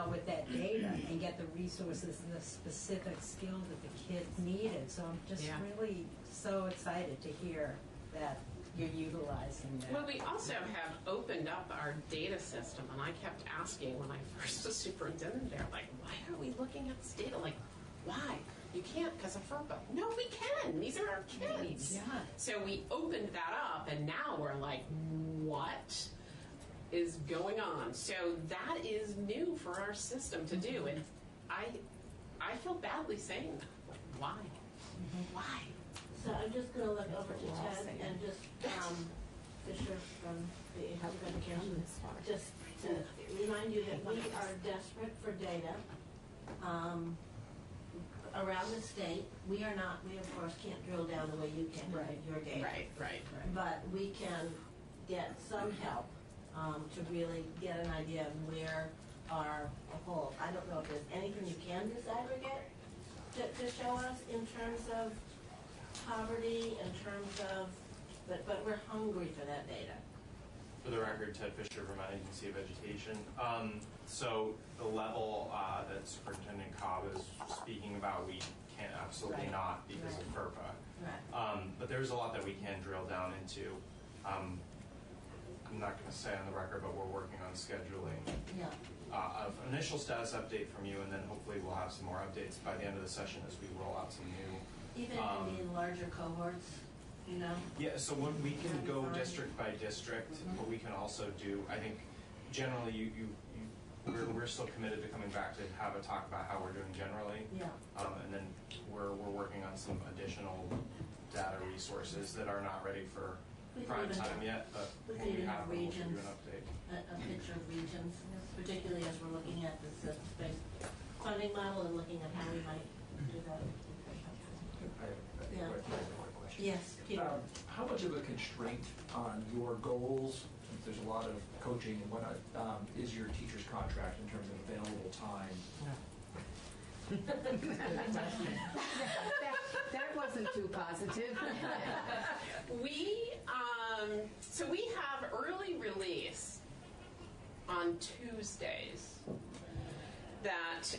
with that data and get the resources and the specific skills that the kids needed. So I'm just really so excited to hear that you're utilizing that. Well, we also have opened up our data system, and I kept asking when I first was superintendent there, like, why are we looking at this data? Like, why? You can't because of FERPA. No, we can. These are our kids. Yeah. So we opened that up, and now we're like, what is going on? So that is new for our system to do, and I feel badly saying that. Like, why? Why? So I'm just going to look over to Ted and just Fisher from the Health Education, just to remind you that we are desperate for data around the state. We are not, we of course can't drill down the way you can with your data. Right. But we can get some help to really get an idea of where our holes. I don't know if there's anything you can disaggregate to show us in terms of poverty, in terms of, but we're hungry for that data. For the record, Ted Fisher, Vermont Agency of Education. So the level that Superintendent Cobb is speaking about, we can absolutely not because of FERPA. But there's a lot that we can drill down into. I'm not going to say on the record, but we're working on scheduling an initial status update from you, and then hopefully we'll have some more updates by the end of the session as we roll out some new. Even in larger cohorts, you know? Yeah, so when we can go district by district, but we can also do, I think, generally we're still committed to coming back to have a talk about how we're doing generally. Yeah. And then we're working on some additional data resources that are not ready for prime time yet, but we when we could have have them, we'll give you regions, an update. a picture of regions, particularly as we're looking at this space funding model and looking at how we might do that. Yeah. Yes, Peter. How much of a constraint on your goals, since there's a lot of coaching and whatnot, is your teacher's contract in terms of available time? That wasn't too positive. So we have early release on Tuesdays that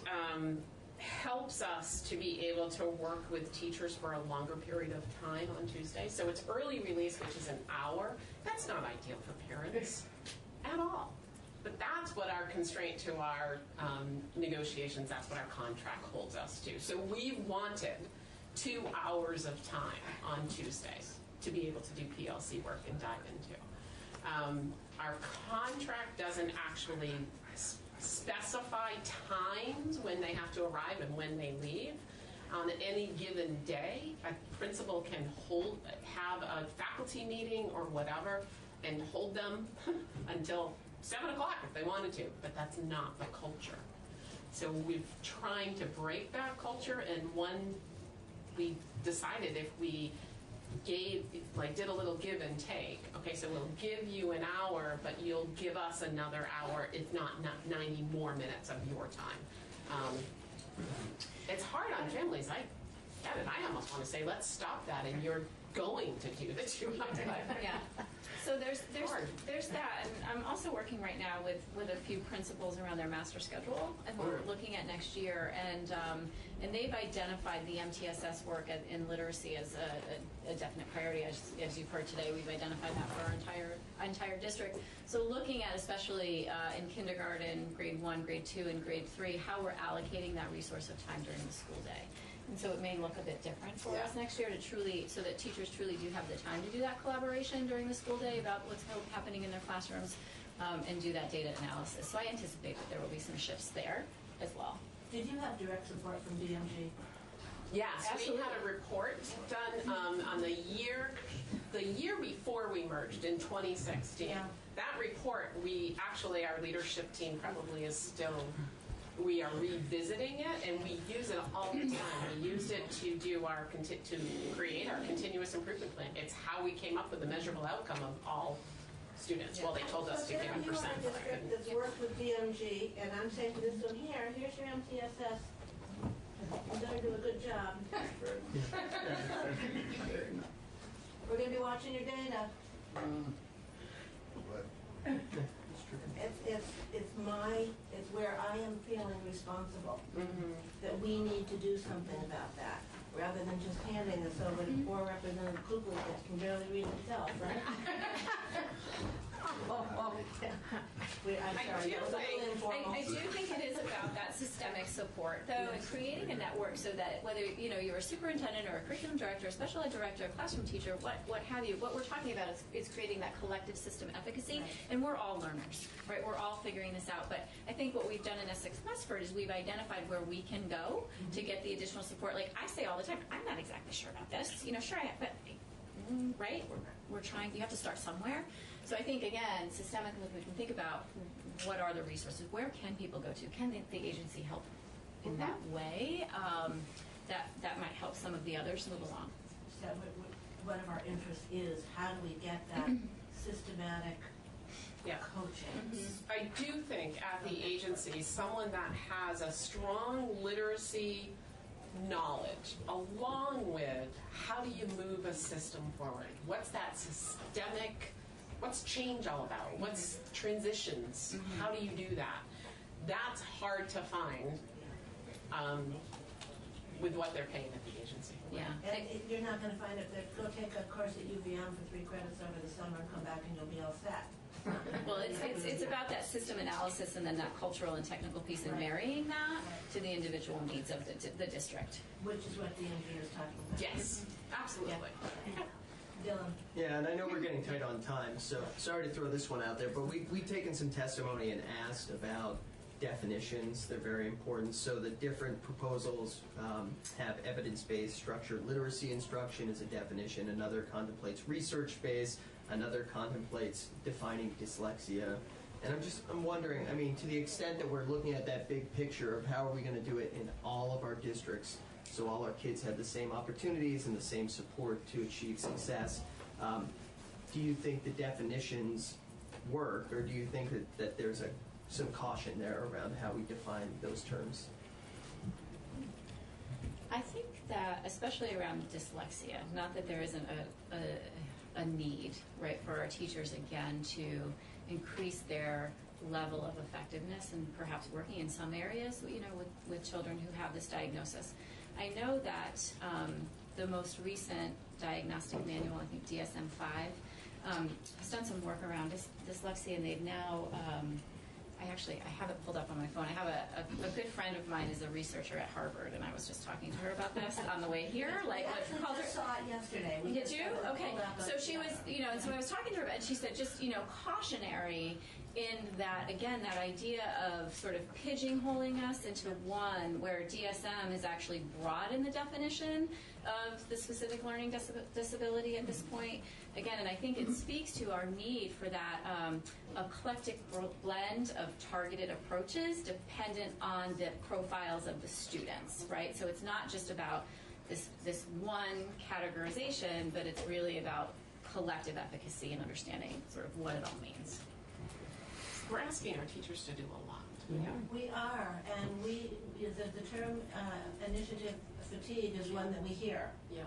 helps us to be able to work with teachers for a longer period of time on Tuesday. So it's early release, which is an hour. That's not ideal for parents at all. But that's what our constraint to our negotiations, that's what our contract holds us to. So we wanted 2 hours of time on Tuesdays to be able to do PLC work and dive into. Our contract doesn't actually specify times when they have to arrive and when they leave. On any given day, a principal can have a faculty meeting or whatever and hold them until 7 o'clock if they wanted to, but that's not the culture. So we're trying to break that culture, and we decided if we did a little give and take. Okay, so we'll give you an hour, but you'll give us another hour, if not 90 more minutes of your time. It's hard on families. I get it. I almost want to say, let's stop that, and you're going to do the 2 hours. Yeah. So there's that, and I'm also working right now with a few principals around their master schedule, and we're looking at next year, and they've identified the MTSS work in literacy as a definite priority. As you've heard today, we've identified that for our entire district. So looking at, especially in kindergarten, grade 1, grade 2, and grade 3, how we're allocating that resource of time during the school day. And so it may look a bit different for us next year so that teachers truly do have the time to do that collaboration during the school day about what's happening in their classrooms and do that data analysis. So I anticipate that there will be some shifts there as well. Did you have direct support from DMG? Yes, we had a report done on the year before we merged in 2016. Yeah. That report, our leadership team probably is still, we are revisiting it, and we use it all the time. We used it to create our continuous improvement plan. It's how we came up with the measurable outcome of all students. Well, they told us to give a percent. You are a district that's worked with DMG, and I'm saying to this one here's your MTSS. You better do a good job. We're going to be watching your data. It's where I am feeling responsible. That we need to do something about that, rather than just handing this over to poor Representative Kukli that can barely read himself, right? I do think it is about that systemic support, though, and creating a network so that whether you're a superintendent or a curriculum director, a special ed director, a classroom teacher, what have you, what we're talking about is creating that collective system efficacy, and we're all learners, right? We're all figuring this out. But I think what we've done in Essex Westford is we've identified where we can go to get the additional support. Like I say all the time, I'm not exactly sure about this, but right? you have to start somewhere. So I think, again, systemically, we can think about what are the resources, where can people go to? Can the agency help in that way? That might help some of the others move along. So one of our interests is how do we get that systematic coaching? I do think at the agency, someone that has a strong literacy knowledge, along with how do you move a system forward? What's that systemic, what's change all about? What's transitions? How do you do that? That's hard to find with what they're paying at the agency. Yeah. And you're not going to find it. Go take a course at UVM for 3 credits over the summer and come back and you'll be all set. Well, it's about that system analysis and then that cultural and technical piece and marrying that to the individual needs of the district. Which is what DMG is talking about. Yes, absolutely. Yeah. Dylan. Yeah, and I know we're getting tight on time, so sorry to throw this one out there, but we've taken some testimony and asked about definitions. They're very important. So the different proposals have evidence-based structured literacy instruction as a definition. Another contemplates research-based. Another contemplates defining dyslexia. And I'm wondering, I mean, to the extent that we're looking at that big picture of how are we going to do it in all of our districts so all our kids have the same opportunities and the same support to achieve success, do you think the definitions work, or do you think that there's some caution there around how we define those terms? I think that, especially around dyslexia, not that there isn't a need, right, for our teachers, again, to increase their level of effectiveness and perhaps working in some areas, you know, with children who have this diagnosis. I know that the most recent diagnostic manual, I think DSM-5, has done some work around dyslexia, and they've now, I have it pulled up on my phone. I have a good friend of mine is a researcher at Harvard, and I was just talking to her about this on the way here. Like, I actually saw it yesterday. Did you? Okay. So she was, you know, and so I was talking to her, and she said just, you know, cautionary in that, again, that idea of sort of pigeonholing us into one where DSM is actually broad in the definition of the specific learning disability at this point. Again, and I think it speaks to our need for that eclectic blend of targeted approaches dependent on the profiles of the students, right? So it's not just about this one categorization, but it's really about collective efficacy and understanding sort of what it all means. We're asking our teachers to do a lot. Yeah. We are, and the term initiative fatigue is one that we hear. Yeah.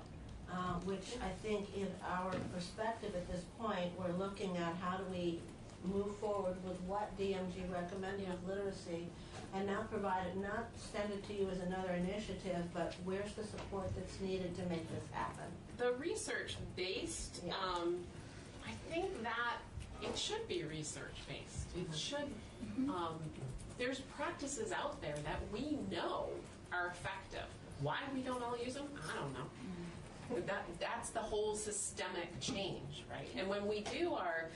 Which I think in our perspective at this point, we're looking at how do we move forward with what DMG recommended with literacy, and now provide it, not send it to you as another initiative, but where's the support that's needed to make this happen? The research-based, I think that it should be research-based. It should, there's practices out there that we know are effective. Why we don't all use them, I don't know. That's the whole systemic change, right? And when we do our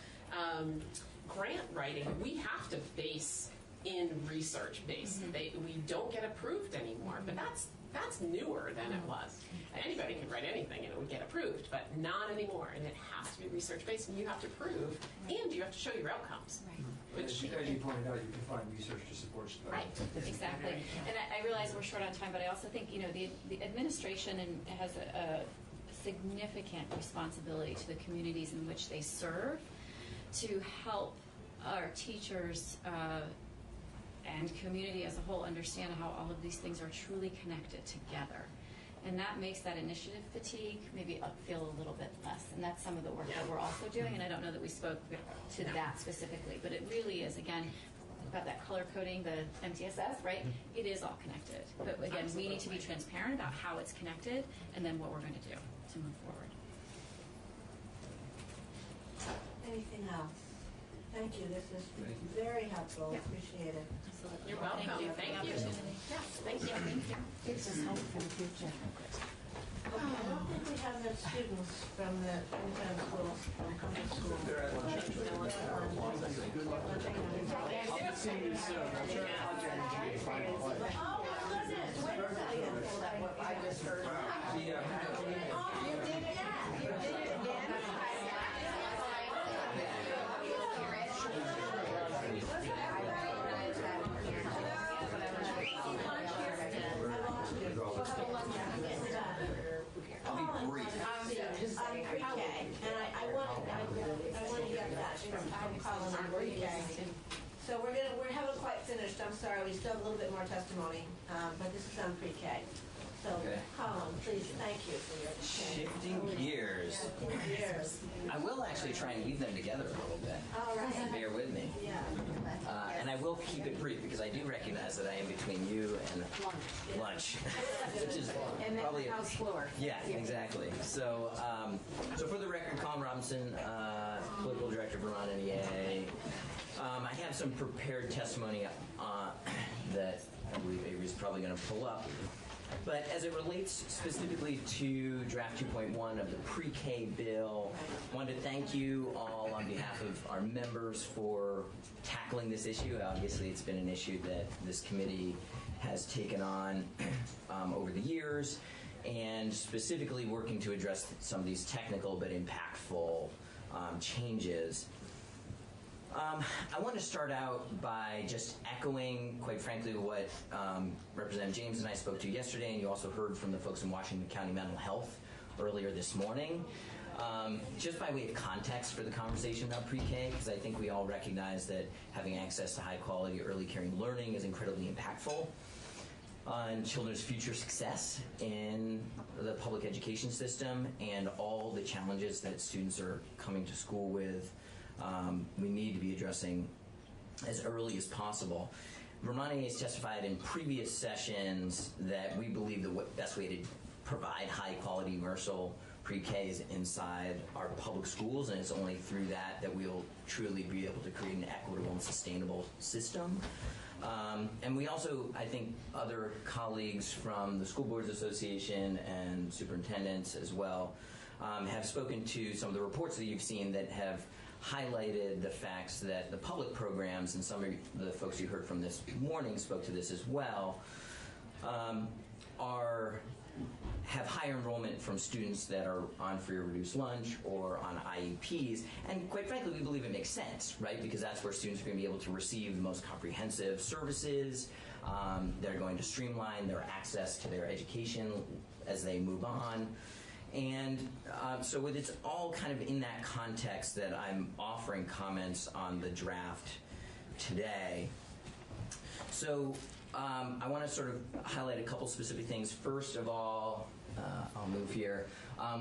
grant writing, we have to base in research-based. We don't get approved anymore, but that's newer than it was. Anybody can write anything and it would get approved, but not anymore. And it has to be research-based, and you have to prove, and you have to show your outcomes. Right. Which, as you pointed out, you can find research to support stuff. Right, exactly. And I realize we're short on time, but I also think, you know, the administration has a significant responsibility to the communities in which they serve to help our teachers and community as a whole understand how all of these things are truly connected together. And that makes that initiative fatigue maybe feel a little bit less. And that's some of the work that we're also doing. And I don't know that we spoke to that specifically, but it really is, again, about that color coding, the MTSS, right? It is all connected. But again, we need to be transparent about how it's connected and then what we're going to do to move forward. Anything else? Thank you. This is very helpful. Appreciate it. You're welcome. Thank you. Yes, thank you. Gives us hope for the future. Okay, I don't think we have the students from the independent schools, from public schools. They're at lunch. Good luck. I'll see you soon. I'll try to contact you if I can play. Oh, my goodness. Wait a second. What I just heard. Oh, you did it? You did it again? that from Colin on pre-K. So we haven't quite finished, I'm sorry, we still have a little bit more testimony, but this is on pre-K. So, Okay. Colin, please, thank you for your. Shifting gears. Shifting gears. I will actually try and weave them together a little bit. All right. Bear with me. Yeah. And I will keep it brief because I do recognize that I am between you and lunch, which is And then probably the house floor. Yeah, exactly. So, so for the record, Colin Robinson, political director of Vermont NEA. I have some prepared testimony that I believe Avery's probably going to pull up. But as it relates specifically to draft 2.1 of the pre-K bill, I wanted to thank you all on behalf of our members for tackling this issue. Obviously, it's been an issue that this committee has taken on over the years, and specifically working to address some of these technical but impactful changes. I want to start out by just echoing, quite frankly, what Representative James and I spoke to yesterday, and you also heard from the folks in Washington County Mental Health earlier this morning. Just by way of context for the conversation about pre-K, because I think we all recognize that having access to high-quality early caring learning is incredibly impactful on children's future success in the public education system and all the challenges that students are coming to school with. We need to be addressing as early as possible. Vermont NEA has testified in previous sessions that we believe the best way to provide high-quality universal pre-K is inside our public schools, and it's only through that that we'll truly be able to create an equitable and sustainable system. And we also, I think, other colleagues from the School Boards Association and superintendents as well have spoken to some of the reports that you've seen that have highlighted the facts that the public programs, and some of the folks you heard from this morning spoke to this as well, have higher enrollment from students that are on free or reduced lunch or on IEPs. And quite frankly, we believe it makes sense, right? Because that's where students are going to be able to receive the most comprehensive services. They're going to streamline their access to their education as they move on. And so it's all kind of in that context that I'm offering comments on the draft today. So I want to sort of highlight a couple specific things. First of all, I'll move here.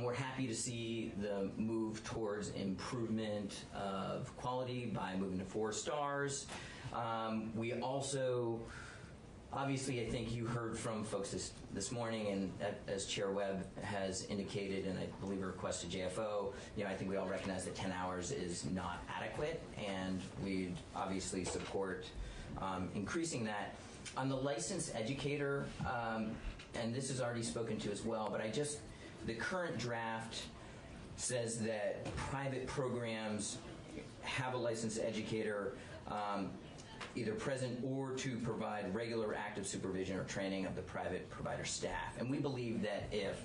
We're happy to see the move towards improvement of quality by moving to 4 stars. We also, obviously, I think you heard from folks this morning, and as Chair Webb has indicated, and I believe a request to JFO, I think we all recognize that 10 hours is not adequate, and we'd obviously support increasing that. On the licensed educator, and this is already spoken to as well, but the current draft says that private programs have a licensed educator either present or to provide regular active supervision or training of the private provider staff. And we believe that if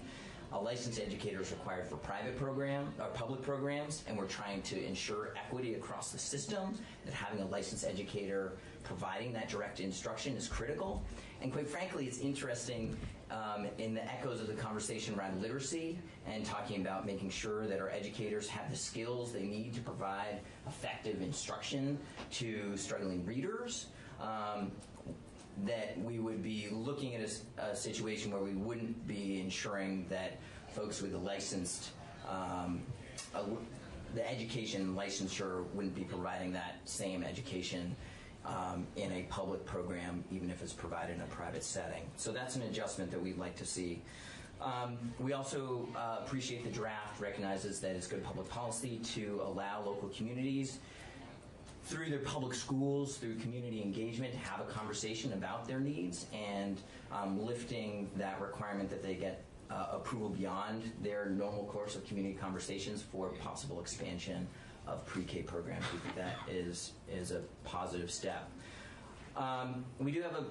a licensed educator is required for private program or public programs, and we're trying to ensure equity across the system, that having a licensed educator providing that direct instruction is critical. And quite frankly, it's interesting in the echoes of the conversation around literacy and talking about making sure that our educators have the skills they need to provide effective instruction to struggling readers, that we would be looking at a situation where we wouldn't be ensuring that folks with a licensed, the education licensure wouldn't be providing that same education in a public program, even if it's provided in a private setting. So that's an adjustment that we'd like to see. We also appreciate the draft recognizes that it's good public policy to allow local communities through their public schools, through community engagement, to have a conversation about their needs, and lifting that requirement that they get approval beyond their normal course of community conversations for possible expansion of pre-K programs. We think that is a positive step. We do have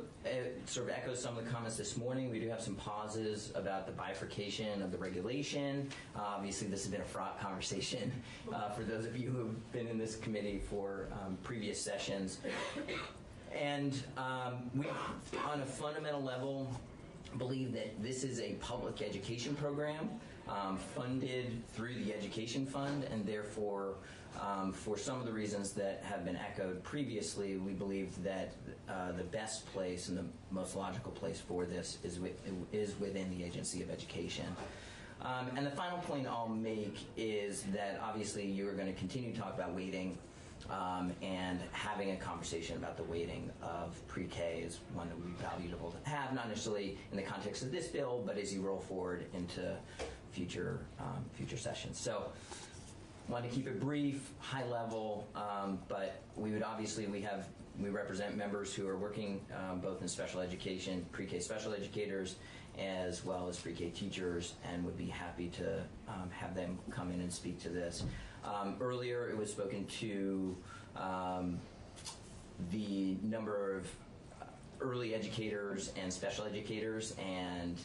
sort of echo some of the comments this morning. We do have some pauses about the bifurcation of the regulation. Obviously, this has been a fraught conversation for those of you who have been in this committee for previous sessions. And we, on a fundamental level, believe that this is a public education program funded through the education fund, and therefore For some of the reasons that have been echoed previously, we believe that the best place and the most logical place for this is within the Agency of Education. And the final point I'll make is that obviously you're going to continue to talk about weighting, and having a conversation about the weighting of pre-K is one that would be valuable to have, not necessarily in the context of this bill, but as you roll forward into future sessions. So wanted to keep it brief, high level, but we would obviously, we represent members who are working both in special education, pre-K special educators, as well as pre-K teachers, and would be happy to have them come in and speak to this. Earlier it was spoken to the number of early educators and special educators and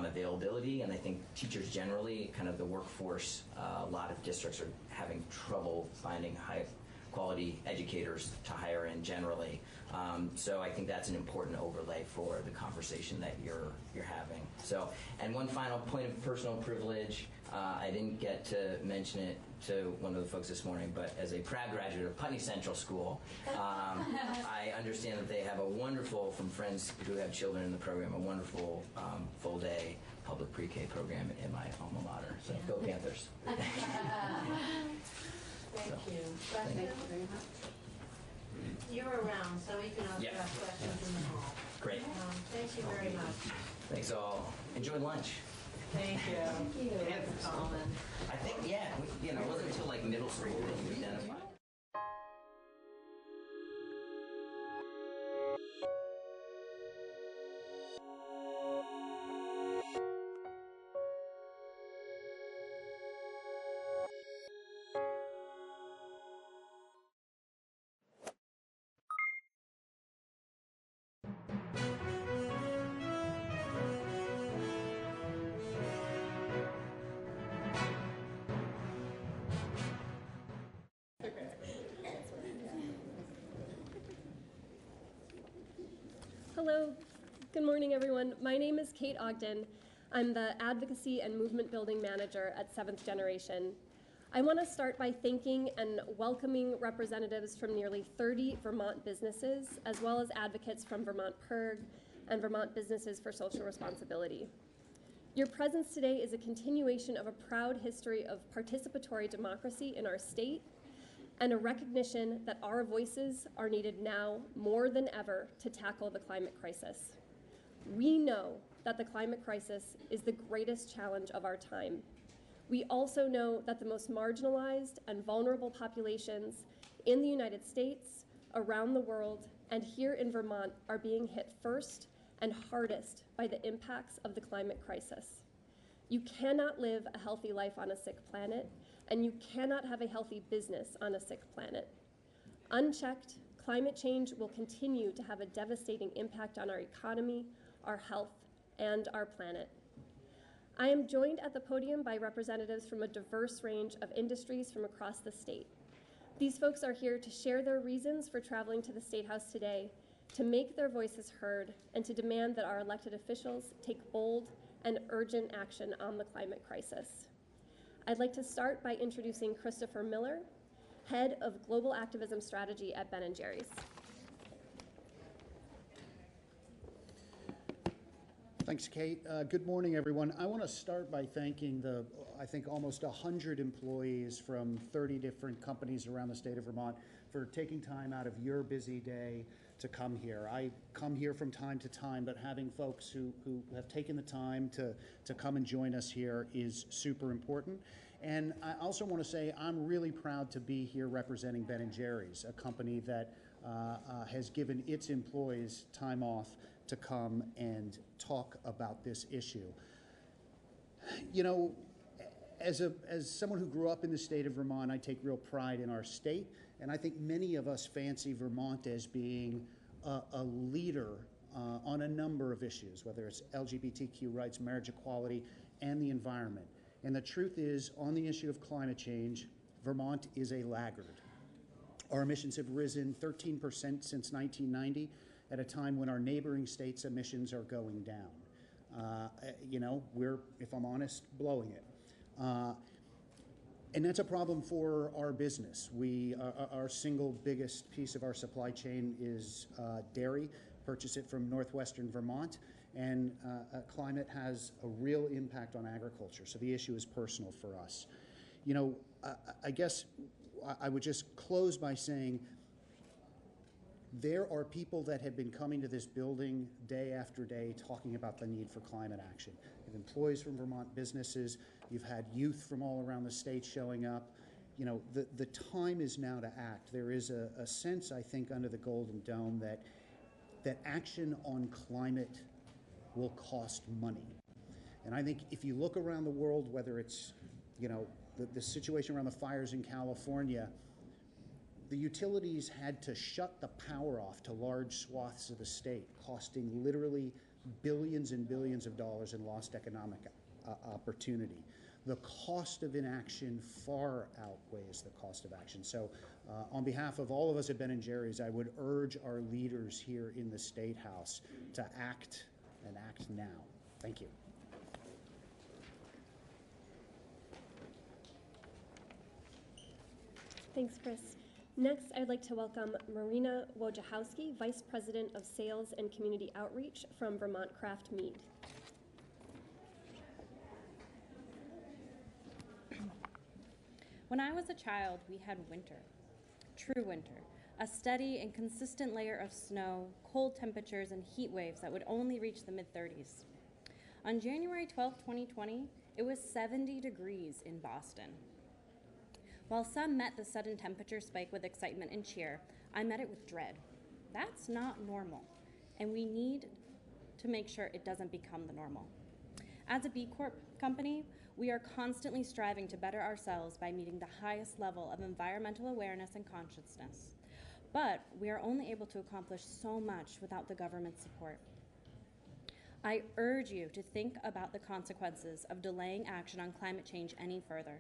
availability, and I think teachers generally, kind of the workforce, a lot of districts are having trouble finding high quality educators to hire in generally. So I think that's an important overlay for the conversation that you're having. So, and one final point of personal privilege, I didn't get to mention it to one of the folks this morning, but as a proud graduate of Putney Central School, I understand that they have a wonderful, from friends who have children in the program, a wonderful full day public pre-K program in my alma mater. So go Panthers. Thank you. Thank you very much. You're around, so we can also ask questions in the hall. Great. Thank you very much. Thanks all. Enjoy lunch. Thank you. Thank you. I think, yeah, it wasn't until like middle school that you identified. Hello, good morning everyone. My name is Kate Ogden. I'm the Advocacy and Movement Building Manager at 7th Generation. I want to start by thanking and welcoming representatives from nearly 30 Vermont businesses, as well as advocates from Vermont PIRG and Vermont Businesses for Social Responsibility. Your presence today is a continuation of a proud history of participatory democracy in our state, and a recognition that our voices are needed now more than ever to tackle the climate crisis. We know that the climate crisis is the greatest challenge of our time. We also know that the most marginalized and vulnerable populations in the United States, around the world, and here in Vermont are being hit first and hardest by the impacts of the climate crisis. You cannot live a healthy life on a sick planet, and you cannot have a healthy business on a sick planet. Unchecked, climate change will continue to have a devastating impact on our economy, our health, and our planet. I am joined at the podium by representatives from a diverse range of industries from across the state. These folks are here to share their reasons for traveling to the State House today, to make their voices heard, and to demand that our elected officials take bold and urgent action on the climate crisis. I'd like to start by introducing Christopher Miller, Head of Global Activism Strategy at Ben & Jerry's. Thanks, Kate. Good morning, everyone. I want to start by thanking the, I think, almost 100 employees from 30 different companies around the state of Vermont for taking time out of your busy day to come here. I come here from time to time, but having folks who have taken the time to come and join us here is super important. And I also want to say I'm really proud to be here representing Ben & Jerry's, a company that has given its employees time off to come and talk about this issue. You know, as someone who grew up in the state of Vermont, I take real pride in our state, and I think many of us fancy Vermont as being a leader on a number of issues, whether it's LGBTQ rights, marriage equality, and the environment. And the truth is, on the issue of climate change, Vermont is a laggard. Our emissions have risen 13% since 1990, at a time when our neighboring states' emissions are going down. You know, we're, if I'm honest, blowing it. And that's a problem for our business. Our single biggest piece of our supply chain is dairy. Purchase it from northwestern Vermont, and climate has a real impact on agriculture. So the issue is personal for us. You know, I guess I would just close by saying there are people that have been coming to this building day after day talking about the need for climate action. You have employees from Vermont businesses, you've had youth from all around the state showing up. You know, the time is now to act. There is a sense, I think, under the Golden Dome that action on climate will cost money. And I think if you look around the world, whether it's, you know, the situation around the fires in California, the utilities had to shut the power off to large swaths of the state, costing literally billions and billions of dollars in lost economic opportunity. The cost of inaction far outweighs the cost of action. So on behalf of all of us at Ben & Jerry's, I would urge our leaders here in the State House to act, and act now. Thank you. Thanks, Chris. Next, I'd like to welcome Marina Wojciechowski, Vice President of Sales and Community Outreach from Vermont Craft Mead. When I was a child, we had winter, true winter, a steady and consistent layer of snow, cold temperatures, and heat waves that would only reach the mid-30s. On January 12, 2020, it was 70 degrees in Boston. While some met the sudden temperature spike with excitement and cheer, I met it with dread. That's not normal, and we need to make sure it doesn't become the normal. As a B Corp company, we are constantly striving to better ourselves by meeting the highest level of environmental awareness and consciousness. But we are only able to accomplish so much without the government's support. I urge you to think about the consequences of delaying action on climate change any further.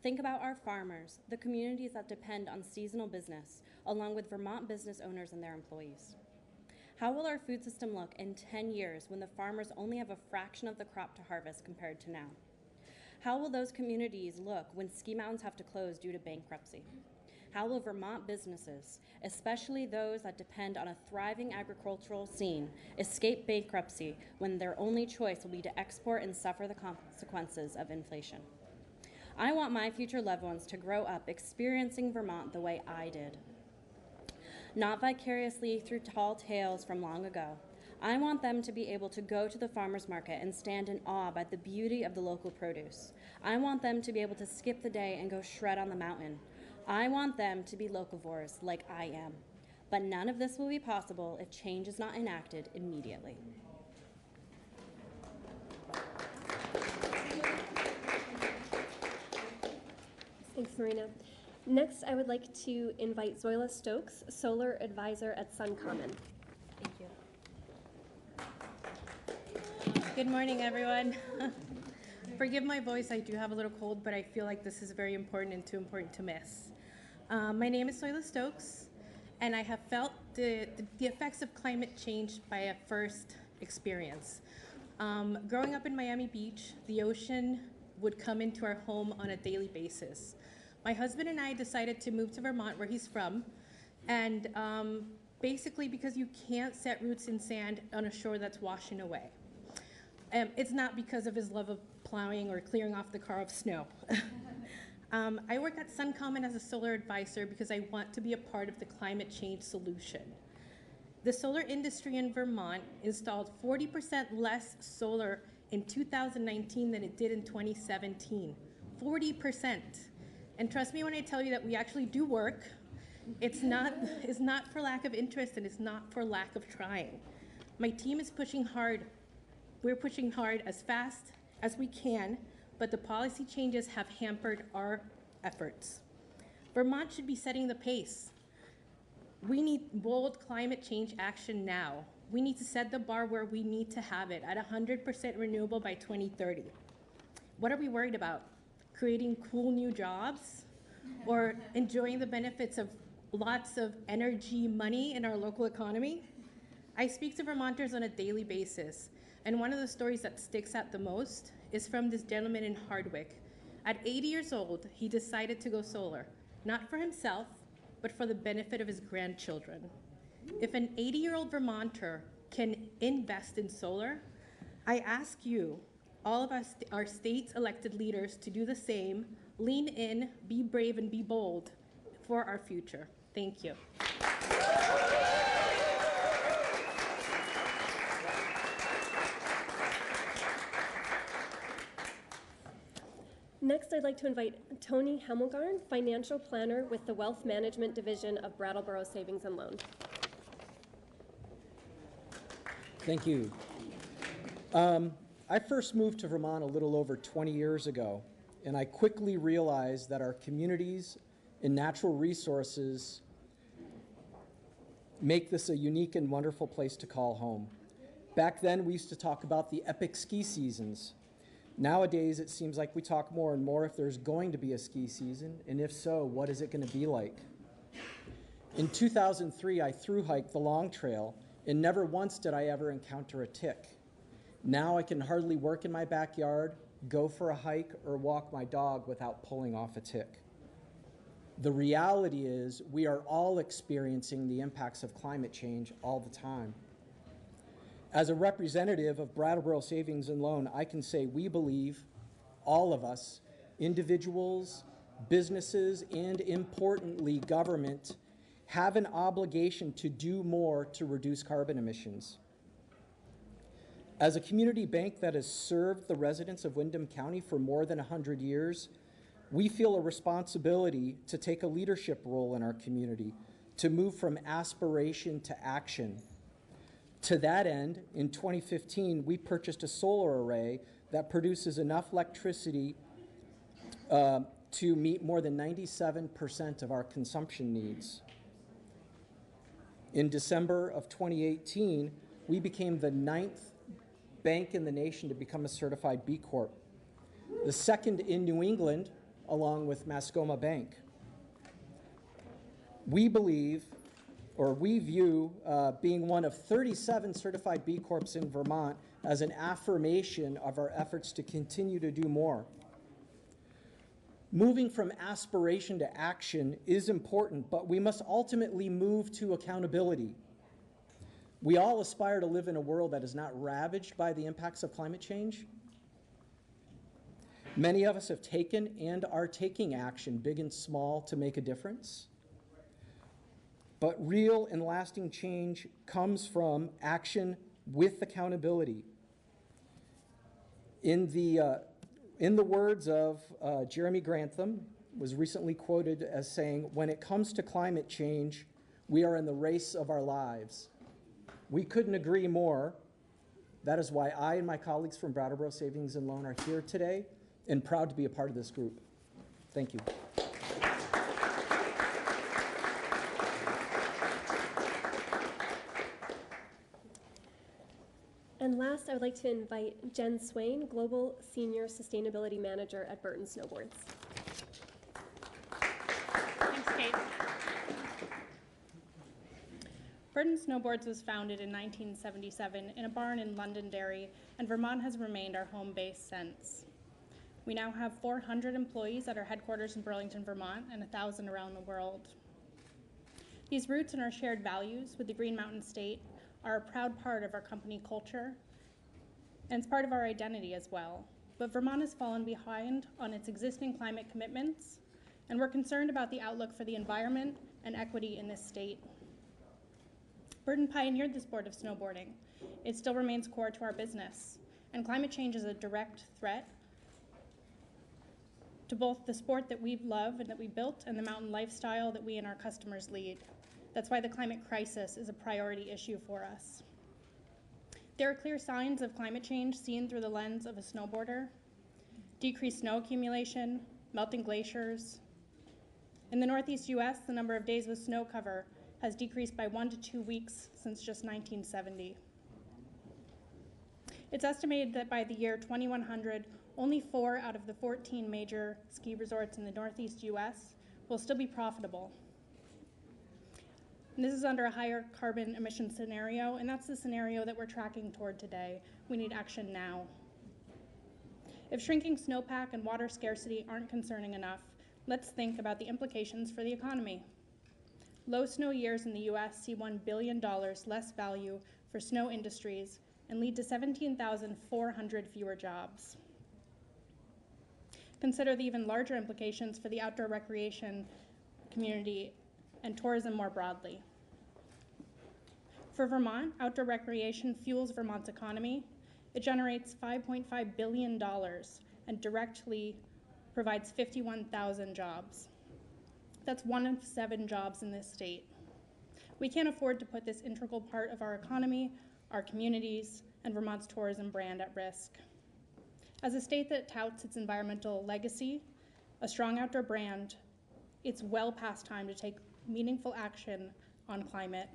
Think about our farmers, the communities that depend on seasonal business, along with Vermont business owners and their employees. How will our food system look in 10 years when the farmers only have a fraction of the crop to harvest compared to now? How will those communities look when ski mountains have to close due to bankruptcy? How will Vermont businesses, especially those that depend on a thriving agricultural scene, escape bankruptcy when their only choice will be to export and suffer the consequences of inflation? I want my future loved ones to grow up experiencing Vermont the way I did. Not vicariously through tall tales from long ago. I want them to be able to go to the farmer's market and stand in awe by the beauty of the local produce. I want them to be able to skip the day and go shred on the mountain. I want them to be locavores like I am. But none of this will be possible if change is not enacted immediately. Thanks, Marina. Next, I would like to invite Zoila Stokes, Solar Advisor at SunCommon. Thank you. Good morning, everyone. Forgive my voice, I do have a little cold, but I feel like this is very important and too important to miss. My name is Zoila Stokes, and I have felt the effects of climate change by a first experience. Growing up in Miami Beach, the ocean would come into our home on a daily basis. My husband and I decided to move to Vermont, where he's from, and basically because you can't set roots in sand on a shore that's washing away. It's not because of his love of plowing or clearing off the car of snow. I work at SunCommon as a solar advisor because I want to be a part of the climate change solution. The solar industry in Vermont installed 40% less solar in 2019 than it did in 2017. 40%. And trust me when I tell you that we actually do work. It's not for lack of interest, and it's not for lack of trying. My team is pushing hard. We're pushing hard as fast as we can, but the policy changes have hampered our efforts. Vermont should be setting the pace. We need bold climate change action now. We need to set the bar where we need to have it at 100% renewable by 2030. What are we worried about? Creating cool new jobs or enjoying the benefits of lots of energy money in our local economy? I speak to Vermonters on a daily basis, and one of the stories that sticks out the most is from this gentleman in Hardwick, At 80 years old, he decided to go solar, not for himself, but for the benefit of his grandchildren. If an 80-year-old Vermonter can invest in solar, I ask you, all of us, our state's elected leaders, to do the same. Lean in, be brave, and be bold for our future. Thank you. Next, I'd like to invite Tony Hemmelgarn, Financial Planner with the Wealth Management Division of Brattleboro Savings and Loan. Thank you. I first moved to Vermont a little over 20 years ago, and I quickly realized that our communities and natural resources make this a unique and wonderful place to call home. Back then, we used to talk about the epic ski seasons. Nowadays, it seems like we talk more and more if there's going to be a ski season, and if so, what is it going to be like? In 2003, I thru-hiked the Long Trail, and never once did I ever encounter a tick. Now I can hardly work in my backyard, go for a hike, or walk my dog without pulling off a tick. The reality is we are all experiencing the impacts of climate change all the time. As a representative of Brattleboro Savings and Loan, I can say we believe, all of us, individuals, businesses, and importantly, government, have an obligation to do more to reduce carbon emissions. As a community bank that has served the residents of Windham County for more than 100 years, we feel a responsibility to take a leadership role in our community, to move from aspiration to action. To that end, in 2015, we purchased a solar array that produces enough electricity to meet more than 97% of our consumption needs. In December of 2018, we became the 9th bank in the nation to become a certified B Corp, the 2nd in New England, along with Mascoma Bank. We believe, or we view being one of 37 certified B Corps in Vermont as an affirmation of our efforts to continue to do more. Moving from aspiration to action is important, but we must ultimately move to accountability. We all aspire to live in a world that is not ravaged by the impacts of climate change. Many of us have taken and are taking action, big and small, to make a difference. But real and lasting change comes from action with accountability. In the words of Jeremy Grantham, was recently quoted as saying, "When it comes to climate change, we are in the race of our lives." We couldn't agree more. That is why I and my colleagues from Brattleboro Savings and Loan are here today and proud to be a part of this group. Thank you. And last, I would like to invite Jen Swain, Global Senior Sustainability Manager at Burton Snowboards. Thanks, Kate. Burton Snowboards was founded in 1977 in a barn in Londonderry, and Vermont has remained our home base since. We now have 400 employees at our headquarters in Burlington, Vermont, and 1,000 around the world. These roots and our shared values with the Green Mountain State are a proud part of our company culture, and it's part of our identity as well. But Vermont has fallen behind on its existing climate commitments, and we're concerned about the outlook for the environment and equity in this state. Burton pioneered the sport of snowboarding. It still remains core to our business, and climate change is a direct threat to both the sport that we love and that we built and the mountain lifestyle that we and our customers lead. That's why the climate crisis is a priority issue for us. There are clear signs of climate change seen through the lens of a snowboarder: decreased snow accumulation, melting glaciers. In the Northeast US, the number of days with snow cover has decreased by 1 to 2 weeks since just 1970. It's estimated that by the year 2100, only 4 out of the 14 major ski resorts in the Northeast US will still be profitable. And this is under a higher carbon emission scenario, and that's the scenario that we're tracking toward today. We need action now. If shrinking snowpack and water scarcity aren't concerning enough, let's think about the implications for the economy. Low snow years in the US see $1 billion less value for snow industries and lead to 17,400 fewer jobs. Consider the even larger implications for the outdoor recreation community and tourism more broadly. For Vermont, outdoor recreation fuels Vermont's economy. It generates $5.5 billion and directly provides 51,000 jobs. That's 1 in 7 jobs in this state. We can't afford to put this integral part of our economy, our communities, and Vermont's tourism brand at risk. As a state that touts its environmental legacy, a strong outdoor brand, it's well past time to take meaningful action on climate.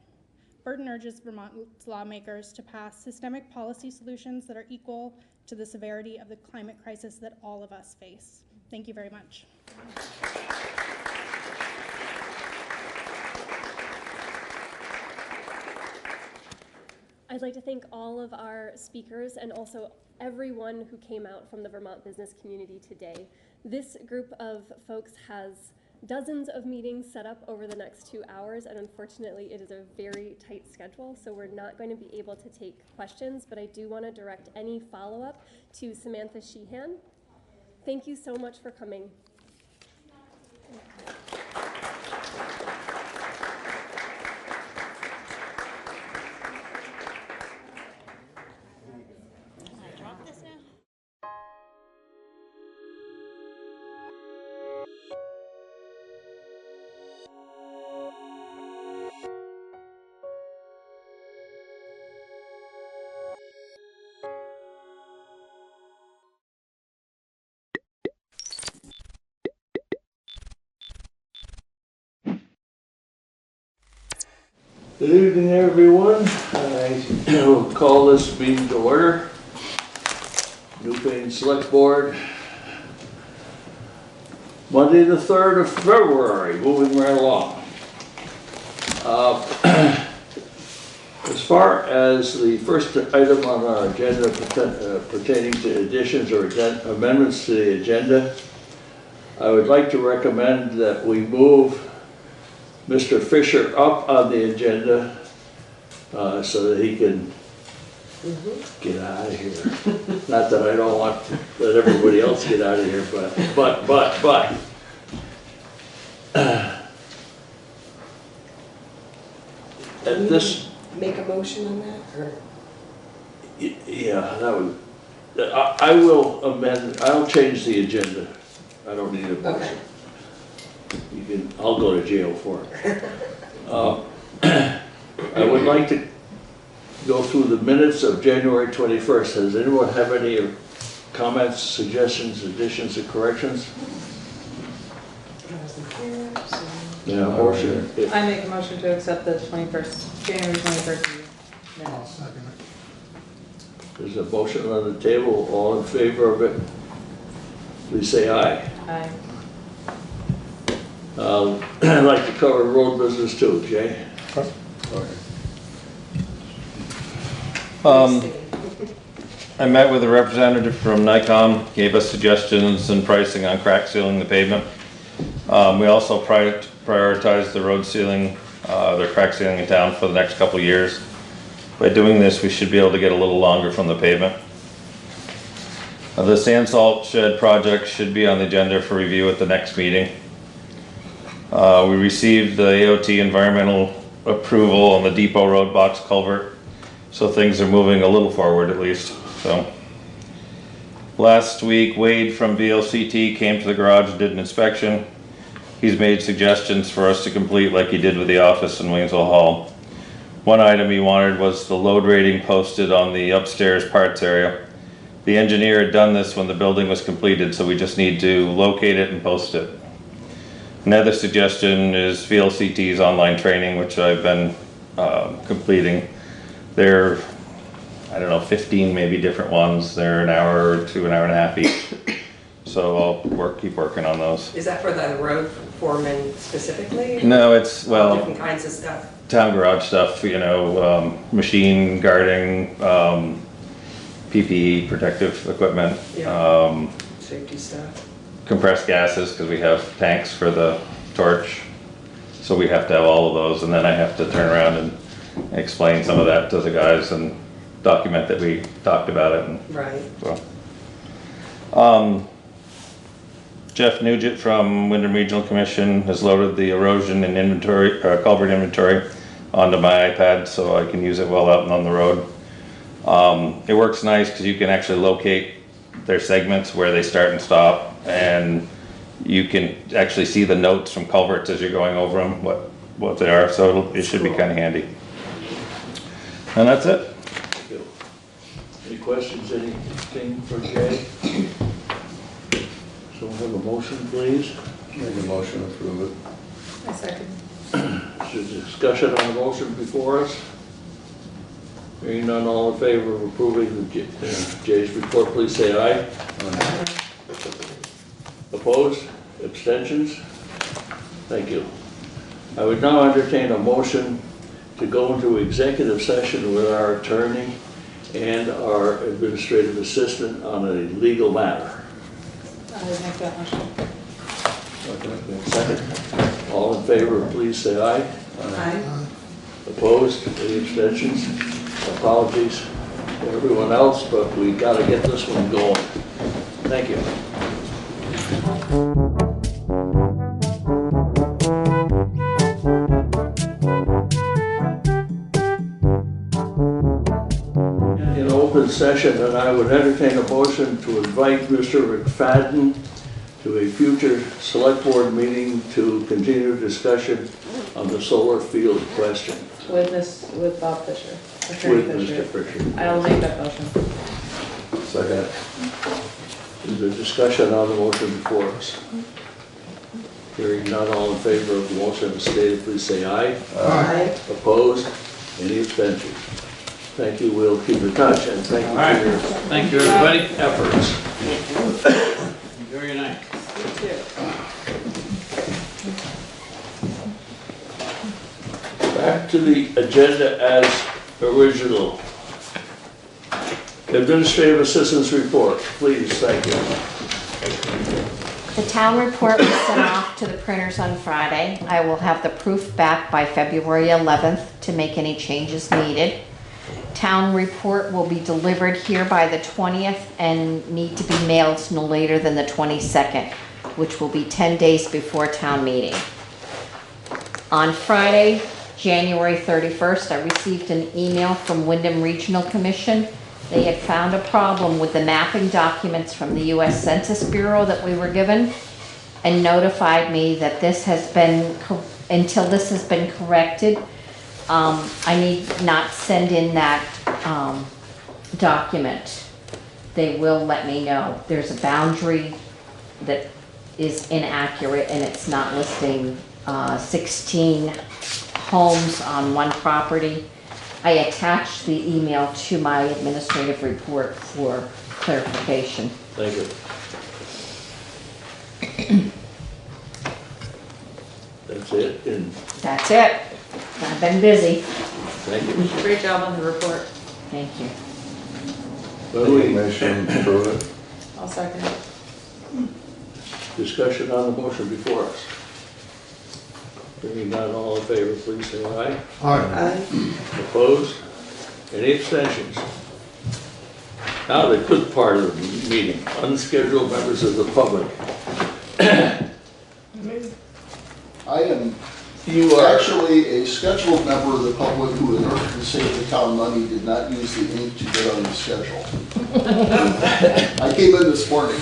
Burton urges Vermont's lawmakers to pass systemic policy solutions that are equal to the severity of the climate crisis that all of us face. Thank you very much. I'd like to thank all of our speakers and also everyone who came out from the Vermont business community today. This group of folks has dozens of meetings set up over the next 2 hours, and unfortunately it is a very tight schedule, so we're not going to be able to take questions, but I do want to direct any follow-up to Samantha Sheehan. Thank you so much for coming. Good evening, everyone. I will call this meeting to order. Newfane Select Board, Monday the 3rd of February, moving right along. As far as the first item on our agenda pertaining to additions or amendments to the agenda, I would like to recommend that we move Mr. Fisher up on the agenda so that he can get out of here. Not that I don't want to let everybody else get out of here, but. At this. Make a motion on that, or? Yeah, that would. I will amend. I'll change the agenda. I don't need a motion. Okay. You can. I'll go to jail for it. I would like to go through the minutes of January 21st. Does anyone have any comments, suggestions, additions, or corrections? Yeah, motion. I make a motion to accept the January 21st minutes. There's a motion on the table. All in favor of it, please say aye. Aye. I'd like to cover road business too, Jay. I met with a representative from Nikon, gave us suggestions and pricing on crack sealing the pavement. We also prioritized the road sealing, the crack sealing in town for the next couple of years. By doing this, we should be able to get a little longer from the pavement. The sand salt shed project should be on the agenda for review at the next meeting. We received the AOT environmental approval on the Depot Road box culvert, so things are moving a little forward at least. So last week, Wade from VLCT came to the garage and did an inspection. He's made suggestions for us to complete like he did with the office in Waynesville Hall. One item he wanted was the load rating posted on the upstairs parts area. The engineer had done this when the building was completed, so we just need to locate it and post it. Another suggestion is VLCT's online training, which I've been completing. There are, I don't know, 15 maybe different ones. They're an hour to an hour and a half each. So I'll keep working on those. Is that for the road foreman specifically? No, it's, well, different kinds of stuff. Town garage stuff, you know, machine guarding, PPE, protective equipment, Safety stuff. compressed gases, because we have tanks for the torch. So we have to have all of those, and then I have to turn around and explain some of that to the guys and document that we talked about it. And Right. so. Jeff Nugent from Wyndham Regional Commission has loaded the erosion and inventory, culvert inventory onto my iPad so I can use it while out and on the road. It works nice because you can actually locate their segments where they start and stop, and you can actually see the notes from culverts as you're going over them, what they are, so it should be kind of handy. And that's it. Any questions, anything for Jay? So have a motion, please. Make a motion to approve it. I second. Is there discussion on the motion before us? Hearing none, all in favor of approving Jay's report, please say aye. Aye. Opposed? Abstentions? Thank you. I would now entertain a motion to go into executive session with our attorney and our administrative assistant on a legal matter. I make that motion. Second. All in favor, please say aye. Aye. Opposed? Any abstentions? Apologies to everyone else, but we got to get this one going. Thank you. In open session, and I would entertain a motion to invite Mr. McFadden to a future select board meeting to continue discussion on the solar field question. With Bob Fisher. With Mr. Fisher. I'll make that motion. Second. Is there discussion on the motion before us? Hearing none, all in favor of the motion as stated, please say aye. Aye. Opposed? Any abstentions? Thank you. We'll keep in touch, and thank you for your Thank you, everybody. efforts. Enjoy your night. Back to the agenda as original. Administrative Assistance Report, please, thank you. The town report was sent off to the printers on Friday. I will have the proof back by February 11th to make any changes needed. Town report will be delivered here by the 20th and need to be mailed no later than the 22nd, which will be 10 days before town meeting. On Friday, January 31st, I received an email from Wyndham Regional Commission. They had found a problem with the mapping documents from the U.S. Census Bureau that we were given and notified me that this has been, until this has been corrected, I need not send in that document. They will let me know. There's a boundary that is inaccurate and it's not listing 16 homes on one property. I attached the email to my administrative report for clarification. Thank you. That's it? And That's it. I've been busy. thank you. Great job on the report. Thank you. Motion to approve it. I'll second it. Discussion on the motion before us. Hearing none, all in favor, please say aye. Aye. Opposed? Any abstentions? Now the good part of the meeting, unscheduled members of the public. I am You are actually a scheduled member of the public who, in order to save the town money, did not use the ink to get on the schedule. I came in this morning.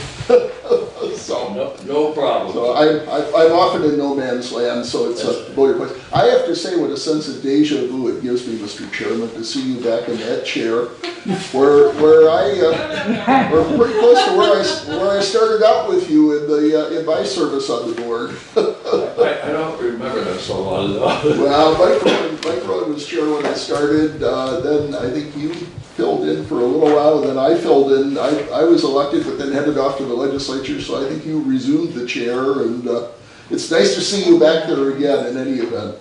So no problem. So I'm often in no man's land, so it's a voter place. I have to say, what a sense of deja vu it gives me, Mr. Chairman, to see you back in that chair, where we're pretty close to where I started out with you in my service on the board. I don't remember that so long ago. Well, Mike Rowan was chair when I started. Then I think you filled in for a little while, and then I filled in. I was elected, but then headed off to the legislature, so I think you resumed the chair, and it's nice to see you back there again in any event.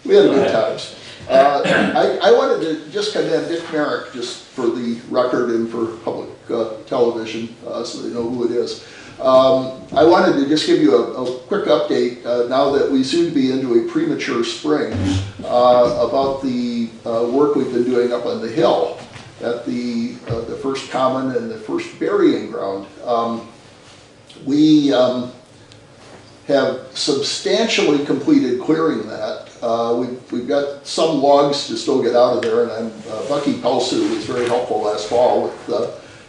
We had good times. I wanted to just commend Dick Merrick, just for the record and for public television, so they know who it is. I wanted to just give you a quick update now that we seem to be into a premature spring about the work we've been doing up on the hill at the first common and the first burying ground. We have substantially completed clearing that. We've got some logs to still get out of there, and Bucky Pelsu was very helpful last fall with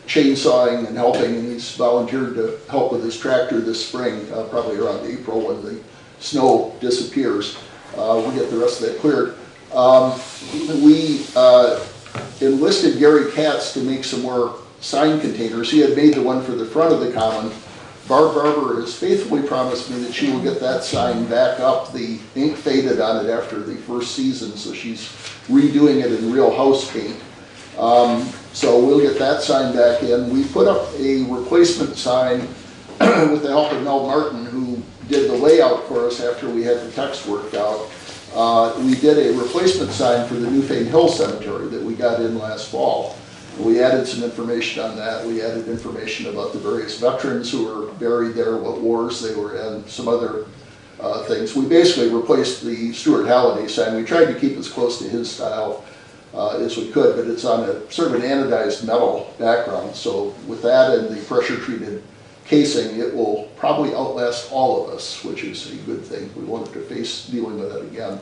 chainsawing and helping, and he's volunteered to help with his tractor this spring, probably around April when the snow disappears. We'll get the rest of that cleared. We enlisted Gary Katz to make some more sign containers. He had made the one for the front of the common. Barb Barber has faithfully promised me that she will get that sign back up. The ink faded on it after the first season, so she's redoing it in real house paint. So we'll get that sign back in. We put up a replacement sign with the help of Mel Martin, who did the layout for us after we had the text worked out. We did a replacement sign for the Newfane Hill Cemetery that we got in last fall. We added some information on that. We added information about the various veterans who were buried there, what wars they were in, some other things. We basically replaced the Stuart Halliday sign. We tried to keep as close to his style as we could, but it's on a sort of an anodized metal background. So with that and the pressure-treated casing, it will probably outlast all of us, which is a good thing. We won't have to face dealing with it again.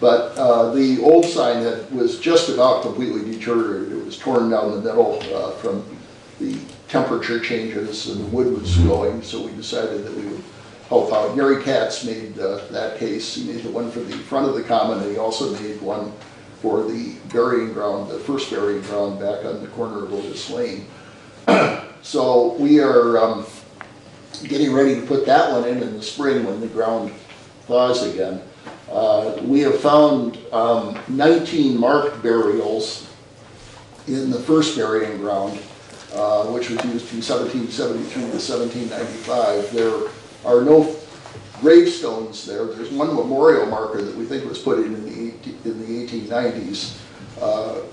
But the old sign that was just about completely deteriorated. It was torn down the middle from the temperature changes, and the wood was going, so we decided that we would help out. Gary Katz made that case. He made the one for the front of the common, and he also made one for the burying ground, the first burying ground back on the corner of Otis Lane. So we are getting ready to put that one in the spring when the ground thaws again. We have found 19 marked burials in the first burying ground, which was used from 1773 to 1795. There are no gravestones there. There's one memorial marker that we think was put in the 1890s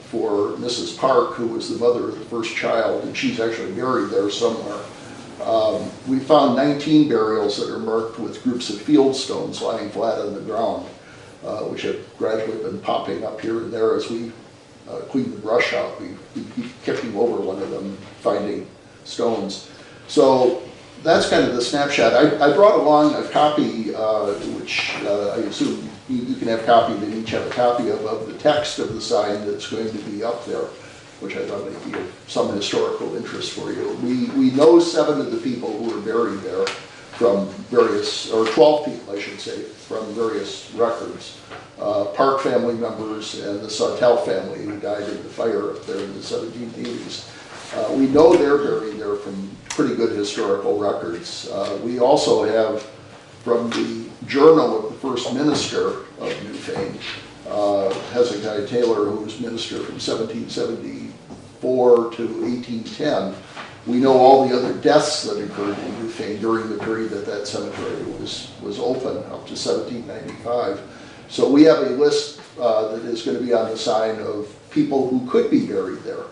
for Mrs. Park, who was the mother of the first child, and she's actually buried there somewhere. We found 19 burials that are marked with groups of field stones lying flat on the ground, which have gradually been popping up here and there as we clean the brush out. We keep kicking over one of them, finding stones. So that's kind of the snapshot. I brought along a copy, which I assume you can have copied and each have a copy of the text of the sign that's going to be up there, which I thought might be of some historical interest for you. We know 7 of the people who were buried there from various, or 12 people I should say, from various records. Park family members and the Sawtelle family who died in the fire up there in the 1780s. We know they're buried there from pretty good historical records. We also have from the journal of the first minister of Newfane, Hezekiah Taylor, who was minister from 1774 to 1810. We know all the other deaths that occurred in Newfane during the period that that cemetery was open, up to 1795. So we have a list that is going to be on the sign of people who could be buried there.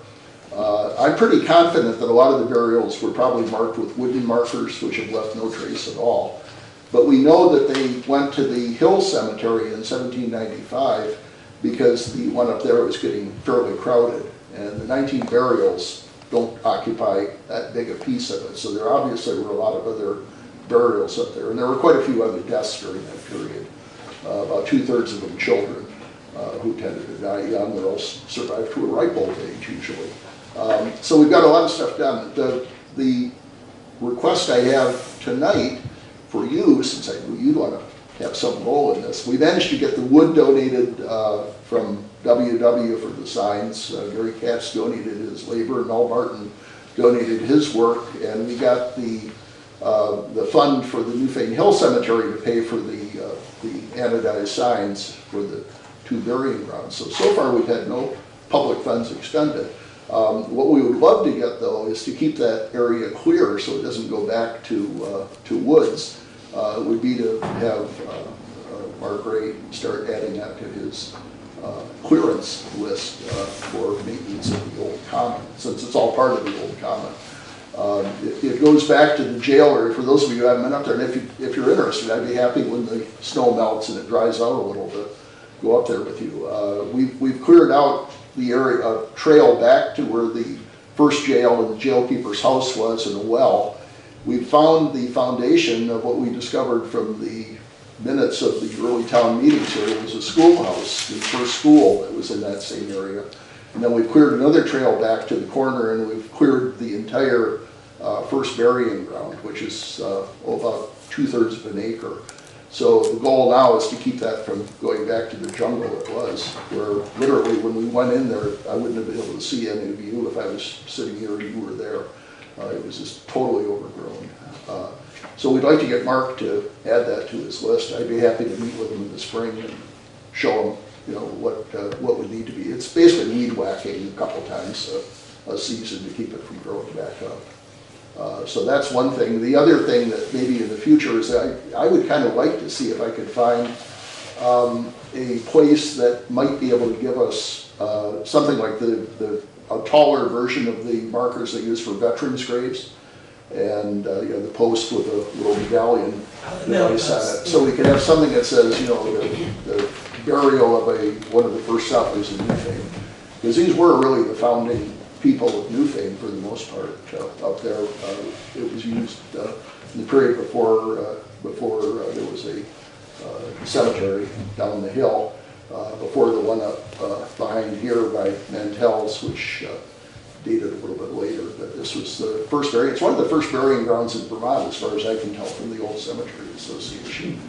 I'm pretty confident that a lot of the burials were probably marked with wooden markers, which have left no trace at all. But we know that they went to the Hill Cemetery in 1795 because the one up there was getting fairly crowded. And the 19 burials don't occupy that big a piece of it. So there obviously were a lot of other burials up there. And there were quite a few other deaths during that period. About 2/3 of them children who tended to die young or else survive to a ripe old age usually. So we've got a lot of stuff done. The request I have tonight for you, since I knew you'd want to have some role in this, we managed to get the wood donated from WW for the signs. Gary Katz donated his labor, Mel Martin donated his work, and we got the fund for the Newfane Hill Cemetery to pay for the anodized signs for the 2 burying grounds. So far we've had no public funds expended. What we would love to get, though, is to keep that area clear so it doesn't go back to woods. Would be to have Mark Ray start adding that to his clearance list for maintenance of the old common, since it's all part of the old common. It goes back to the jail area. For those of you who haven't been up there, and if you're interested, I'd be happy when the snow melts and it dries out a little to go up there with you. We've cleared out the area of trail back to where the first jail and the jailkeeper's house was in a well. We found the foundation of what we discovered from the minutes of the early town meetings here. It was a schoolhouse, the first school that was in that same area. And then we cleared another trail back to the corner, and we've cleared the entire first burying ground, which is about 2/3 of an acre. So the goal now is to keep that from going back to the jungle it was, where literally when we went in there, I wouldn't have been able to see any of you if I was sitting here and you were there. It was just totally overgrown. So we'd like to get Mark to add that to his list. I'd be happy to meet with him in the spring and show him, you know, what would need to be. It's basically weed whacking a couple times a season to keep it from growing back up. So that's one thing. The other thing that maybe in the future is I would kind of like to see if I could find a place that might be able to give us something like a taller version of the markers they use for veterans' graves, and you know, the post with a little medallion device on it. So we could have something that says, you know, the burial of one of the first settlers in Newfane, because these were really the founding people of Newfane for the most part up there. It was used in the period before there was a cemetery down the hill, before the one up behind here by Mantell's, which dated a little bit later. But this was the first burying. It's one of the first burying grounds in Vermont, as far as I can tell, from the old cemetery association.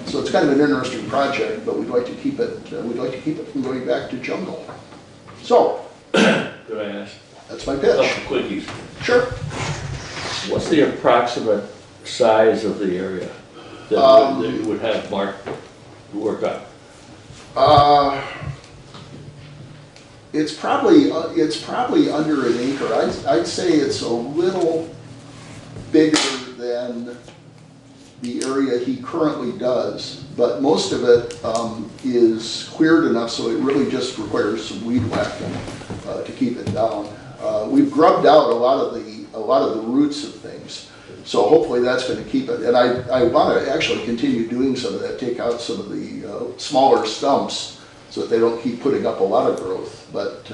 So it's kind of an interesting project, but we'd like to keep it. We'd like to keep it from going back to jungle. So. Could I ask? That's my pitch. Couple quickies. Sure. What's the approximate size of the area that you would have Mark work on? It's probably under an acre. I'd say it's a little bigger than the area he currently does, but most of it is cleared enough so it really just requires some weed whacking to keep it down. We've grubbed out a lot of the roots of things, so hopefully that's going to keep it. And I want to actually continue doing some of that, take out some of the smaller stumps so that they don't keep putting up a lot of growth. But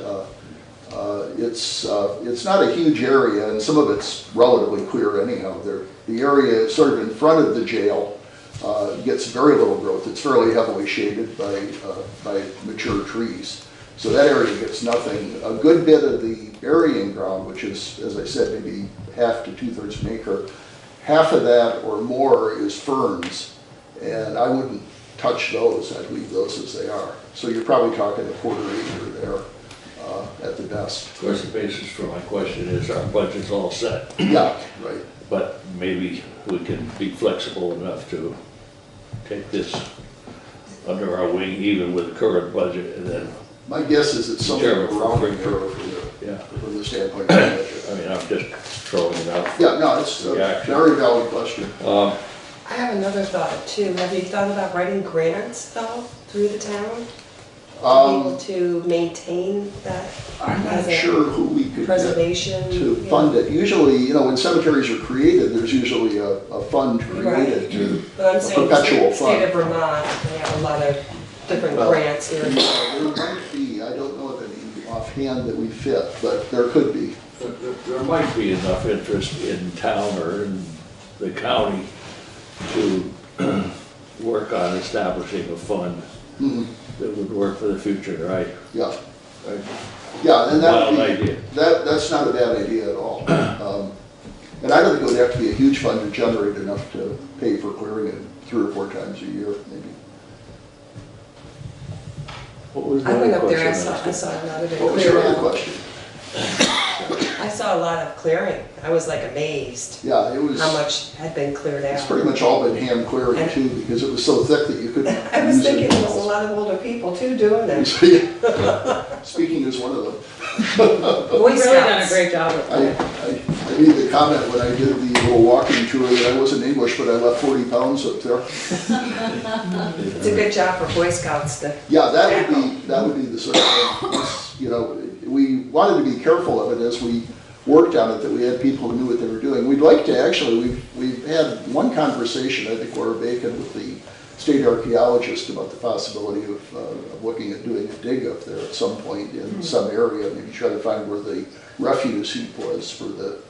it's not a huge area, and some of it's relatively clear anyhow. The area sort of in front of the jail gets very little growth. It's fairly heavily shaded by mature trees. So that area gets nothing. A good bit of the burying ground, which is, as I said, maybe 1/2 to 2/3 of an acre, half of that or more is ferns, and I wouldn't touch those. I'd leave those as they are. So you're probably talking 1/4 acre there at the best. Of course, the basis for my question is our budget's all set. Yeah, right. But maybe we can be flexible enough to take this under our wing, even with the current budget, and then. My guess is it's somewhere around there from the standpoint of the budget. I mean, I'm just throwing it out. Yeah, no, it's a very valid question. I have another thought too. Have you thought about writing grants though through the town to be able to maintain that? I'm not sure who we could preservation get to fund it. Usually, you know, when cemeteries are created, there's usually a fund created to but I'm a saying perpetual fund. State of Vermont, they have a lot of different grants here. There might be. I don't know of any offhand that we fit, but there could be. There might be enough interest in town or in the county to work on establishing a fund that would work for the future, right? Yeah. Right. Yeah, and idea. That's not a bad idea at all. And I don't think it would have to be a huge fund to generate enough to pay for clearing it 3 or 4 times a year, maybe. What was I went up there, I saw a lot of it. What was your other question? I saw a lot of clearing. I was like amazed. Yeah, it was. How much had been cleared out. It's pretty much all been hand clearing too, because it was so thick that you couldn't. I was thinking there was a lot of older people too doing that. Speaking as one of them. Boy You've really done a great job with that. I made the comment when I did the little walking tour that I wasn't English, but I left 40 pounds up there. It's a good job for Boy Scouts to. Yeah, that would be the sort of thing. You know, we wanted to be careful of it as we worked on it, that we had people who knew what they were doing. We'd like to actually, we've had one conversation, I think, Laura Bacon, with the state archaeologist about the possibility of looking at doing a dig up there at some point in some area, maybe try to find where the refuse heap was for the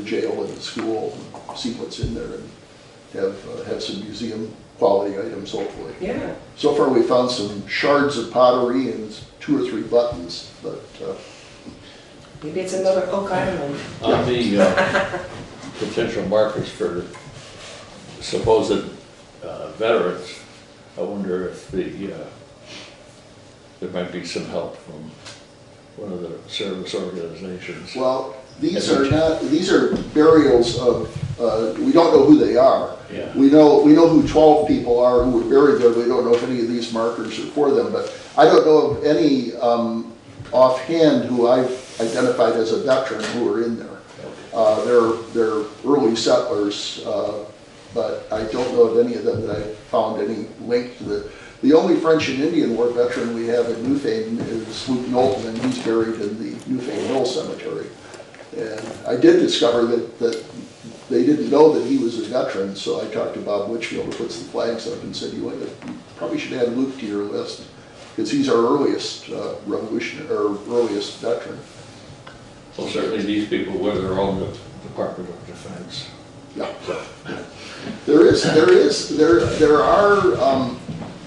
jail and the school, and see what's in there, and have some museum quality items, hopefully. Yeah. So far, we found some shards of pottery and 2 or 3 buttons, but. Maybe it's another Oak Island. On the potential markers for supposed veterans, I wonder if there might be some help from one of the service organizations. Well, these are burials of, we don't know who they are. Yeah. We know who 12 people are who were buried there. We don't know if any of these markers are for them, but I don't know of any offhand who I've identified as a veteran who are in there. They're early settlers, but I don't know of any of them that I found any link to the only French and Indian War veteran we have in Newfane is Luke Knowlton, and he's buried in the Newfane Hill Cemetery. And I did discover that they didn't know that he was a veteran, so I talked to Bob Litchfield, who puts the flags up, and said, you probably should add Luke to your list, because he's our earliest earliest veteran. Well, certainly these people wear their own Department of Defense. Yeah. There are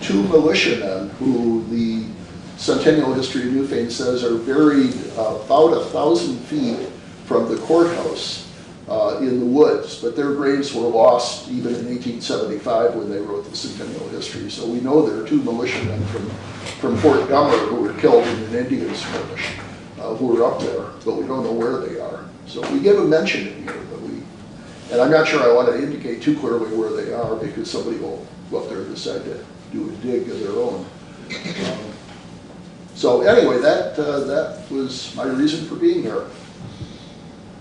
2 militiamen who the Centennial History of Newfane says are buried about 1,000 feet from the courthouse in the woods, but their graves were lost even in 1875 when they wrote the Centennial History. So we know there are 2 militiamen from Fort Dummer who were killed in an Indian skirmish who are up there, but we don't know where they are. So we give a mention in here, and I'm not sure I want to indicate too clearly where they are, because somebody will go up there and decide to do a dig of their own. So anyway, that was my reason for being here.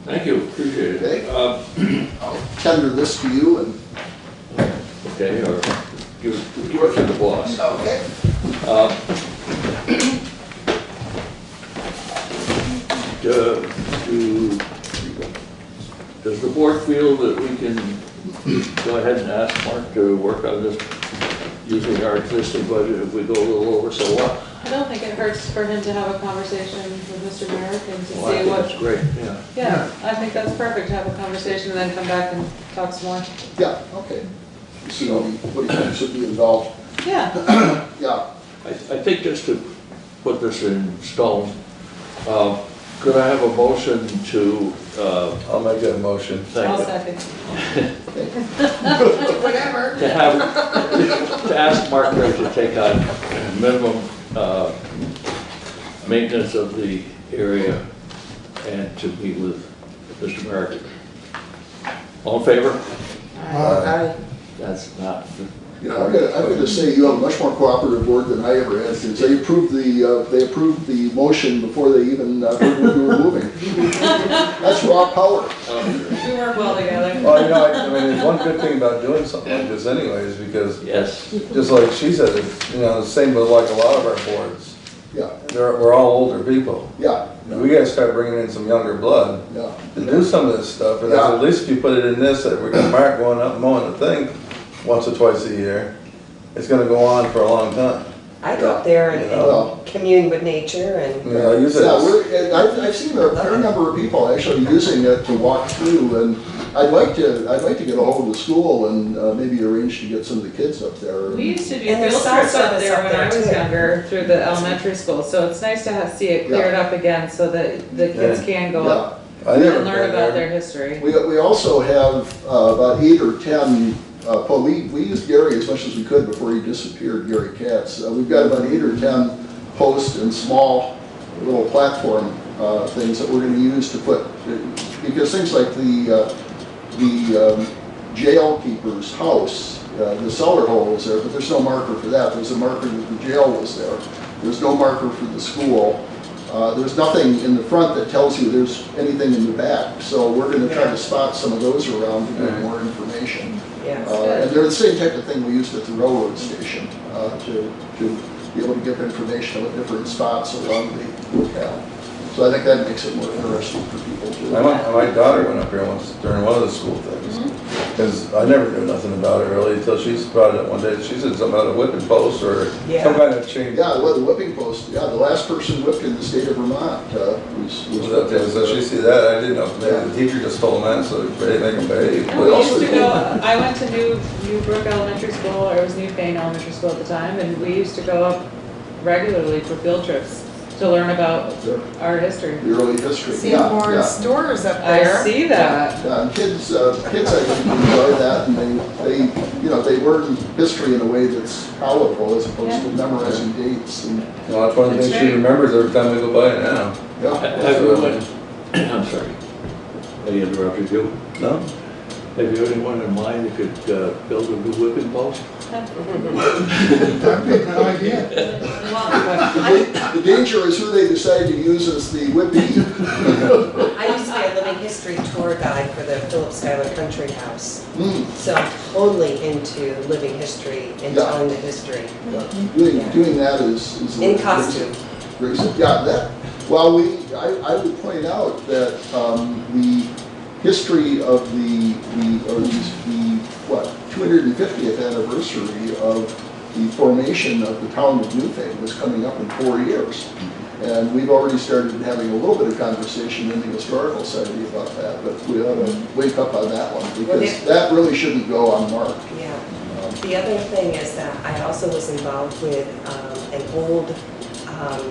Thank you, appreciate it. Okay. I'll tender this to you and. Okay, or give it to the boss. Okay. Does the board feel that we can go ahead and ask Mark to work on this using our existing budget if we go a little over, so what? I don't think it hurts for him to have a conversation with Mr. Merrick and to Well, I see think what. that's great, yeah. Yeah, I think that's perfect to have a conversation and then come back and talk some more. Yeah, okay. See what he thinks should be involved. Yeah. Yeah. I think just to put this in stone, could I have a motion to? I'll make that motion. I'll second. Whatever. To ask Mark Gray to take on minimum maintenance of the area and to meet with Mr. Merrick. All in favor? Aye. That's not. You know, I'm going to say you have a much more cooperative board than I ever had, because they approved the motion before they even heard what we were moving. That's raw power. We work well together. Well, you know, I mean, there's one good thing about doing something like this anyways, because yes, just like she said, it's, you know, the same with like a lot of our boards. Yeah. We're all older people. Yeah. We got to start bringing in some younger blood to do some of this stuff. And at least if you put it in this, that we got Mark going up and mowing the thing once or twice a year, it's going to go on for a long time. I go up there and commune with nature and. You know, use it. I've seen a fair number of people actually using it to walk through, and I'd like to get a hold of the school and maybe arrange to get some of the kids up there. We used to do field trips up there when I was younger through the elementary school, so it's nice to see it cleared up again so that the kids can go up and learn about their history. We also have about 8 or 10. We used Gary as much as we could before he disappeared, Gary Katz. We've got about 8 or 10 posts and small little platform things that we're going to use to put, because things like the jail keeper's house, the cellar hole is there, but there's no marker for that. There's a marker that the jail was there. There's no marker for the school. There's nothing in the front that tells you there's anything in the back, so we're going to try to spot some of those around to get more information. And they're the same type of thing we used at the railroad station to be able to give information about different spots around the locale. So I think that makes it more interesting for people too. My daughter went up here once during one of the school things, because I never knew nothing about it really until she brought it up one day. She said something about a whipping post or some kind of chain. Yeah, well, the whipping post. Yeah, the last person whipped in the state of Vermont was up there. So she see that. I didn't know. Maybe the teacher just told them that, so they make them behave. We used to go. I went to New Brook Elementary School, or it was New Fane Elementary School at the time, and we used to go up regularly for field trips to learn about our history. The early history. Seymour stores up there. I see that. Yeah, and kids I think enjoy that, and they learn history in a way that's powerful as opposed to memorizing dates. And well, that's one of the things she remembers every time we go by it now. I'm sorry. I interrupted you. No. Have you anyone in mind that could build a new whipping post? That'd be a good idea. The danger is who they decide to use as the whippy. I used to be a living history tour guide for the Philip Schuyler Country House. So I'm totally into living history and telling the history. Doing that is in costume. Yeah, that. Well, I would point out that the history of the 250th anniversary of the formation of the town of Newfane was coming up in 4 years. And we've already started having a little bit of conversation in the Historical Society about that, but we ought to wake up on that one, because that really shouldn't go unmarked. Yeah. The other thing is that I also was involved with an old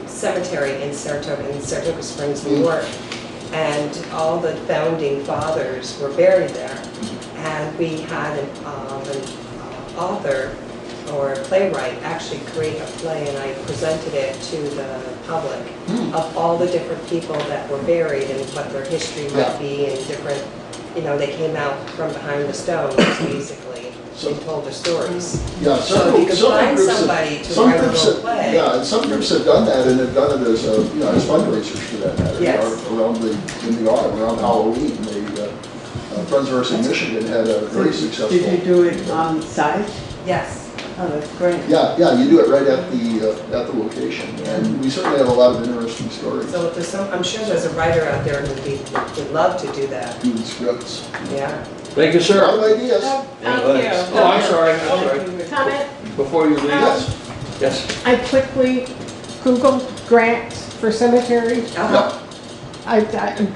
cemetery in Saratoga Springs, New York. And all the founding fathers were buried there. And we had an author or a playwright actually create a play, and I presented it to the public of all the different people that were buried and what their history might be, and different, they came out from behind the stones, basically, and told their stories. Yeah, so you can find somebody to write a little play. Yeah, and some groups have done that, and have done it as as fundraisers for that matter. Yes. Around the autumn, around Halloween, Friends versus Michigan had a very successful. Did you do it on site? Yes. Oh, that's great. Yeah, you do it right at the location, and we certainly have a lot of interesting stories. So if there's I'm sure there's a writer out there who would love to do that. Do the scripts. Yeah. Thank you, sir. A lot of ideas. Thank you. Oh, I'm sorry. Comment? Before you leave. Yes. I quickly Googled grants for cemeteries. I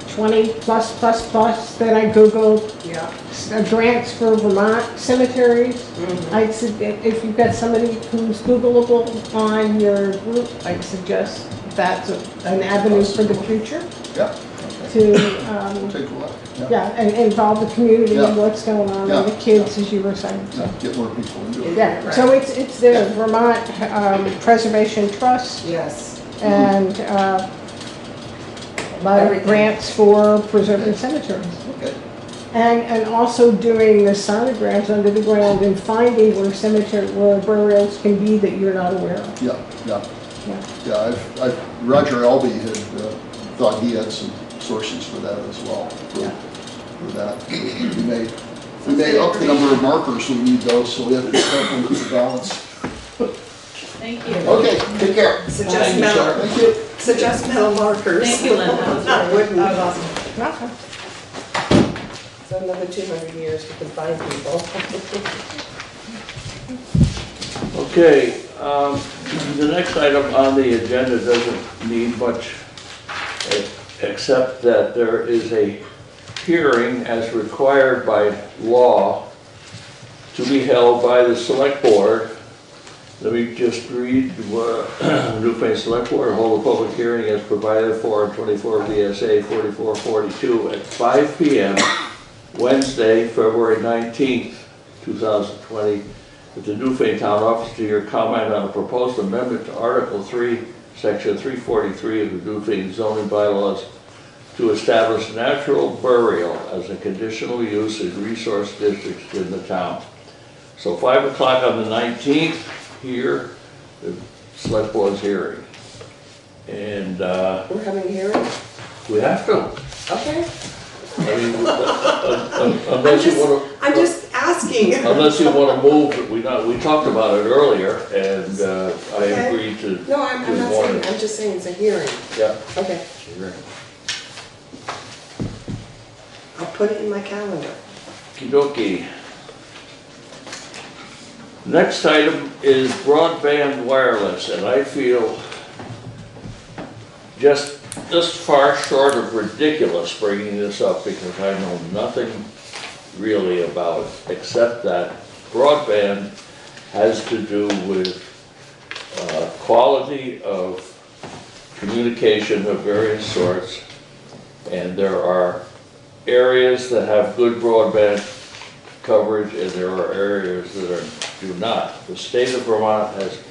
20 plus, then I Googled grants for Vermont cemeteries. I'd if you've got somebody who's Googleable on your group, I'd suggest that's an avenue for the future. Yeah. To take a look. And involve the community in what's going on with the kids, as you were saying. So. Get more people into it. Yeah. Right. So it's the Vermont Preservation Trust. Yes. And a lot of grants for preserving cemeteries. Okay. And also doing the sonograms under the ground and finding where burials can be that you're not aware of. Yeah. Roger Albee had thought he had some sources for that as well. For that, we may up the number of markers we need though, so we have to be careful and keep the balance. Thank you. Okay, take care. Suggest metal. Thank you. Suggest metal markers. Thank you, Linda. Not wooden. That was awesome. So another 200 years we can find people. Okay, the next item on the agenda doesn't need much, except that there is a hearing as required by law to be held by the select board. Let me just read Newfane Select Board hold a public hearing as provided for in 24 VSA 4442 at 5 p.m. Wednesday, February 19th, 2020, at the Newfane Town Office to hear comment on a proposed amendment to Article 3, Section 343 of the Newfane zoning bylaws to establish natural burial as a conditional use in resource districts in the town. So 5 o'clock on the 19th, here, the select board's hearing. And We're having a hearing? we have to. Okay. I mean, unless you want to. I'm just asking. Unless you want to move, we talked about it earlier, and I Okay. agreed to. No, I'm do not one. saying, I'm just saying it's a hearing. Yeah. Okay. I'll put it in my calendar. Okey-dokey. Next item is broadband wireless, and I feel just far short of ridiculous bringing this up because I know nothing really about it, except that broadband has to do with quality of communication of various sorts, and there are areas that have good broadband coverage and there are areas that do not. The state of Vermont has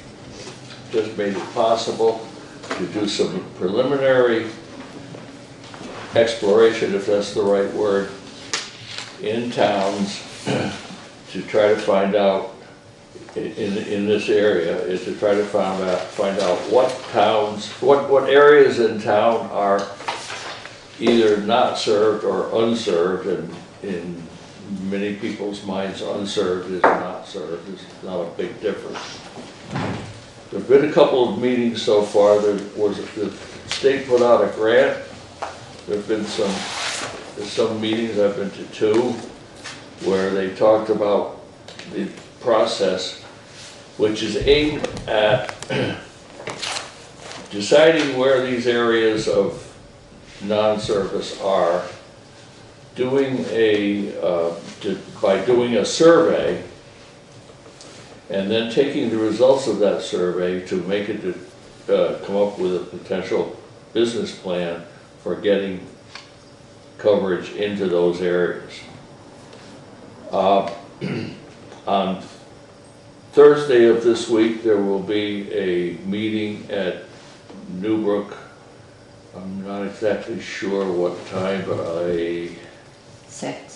just made it possible to do some preliminary exploration, if that's the right word, in towns to try to find out in this area is to try to find out what towns, what areas in town are either not served or unserved, and in many people's minds unserved is not served. It's not a big difference. There've been a couple of meetings so far. The state put out a grant. There've been some meetings, I've been to two, where they talked about the process, which is aimed at deciding where these areas of non-service are, by doing a survey, and then taking the results of that survey to make it come up with a potential business plan for getting coverage into those areas. On Thursday of this week, there will be a meeting at Newbrook. I'm not exactly sure what time, but 6.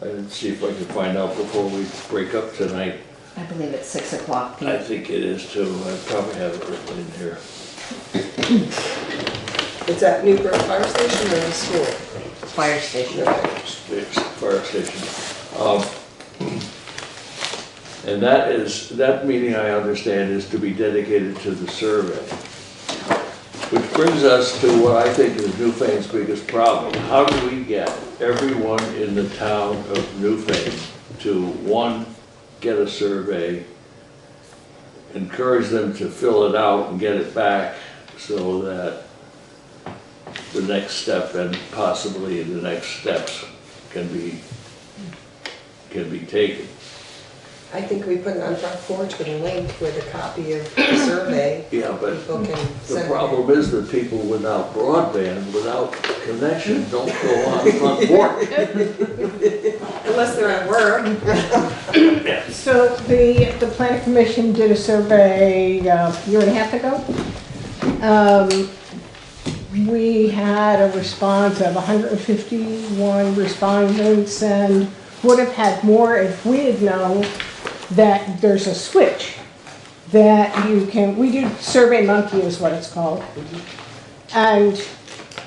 I didn't see if I could find out before we break up tonight. I believe it's 6 o'clock. I think it is too. I probably have it written in here. It's at Newbrook Fire Station or the school? Fire station. Fire station. And that meeting, I understand, is to be dedicated to the survey. Which brings us to what I think is Newfane's biggest problem. How do we get everyone in the town of Newfane to, one, get a survey, encourage them to fill it out and get it back so that the next step and possibly the next steps can be taken. I think we put it on front porch with a link with a copy of the survey. Yeah, but people can the send problem is that people without broadband, without connection, don't go on front porch. Unless they're at work. So the planning commission did a survey a year and a half ago. We had a response of 151 respondents and would have had more if we had known that there's a switch that you can, we do Survey Monkey is what it's called. And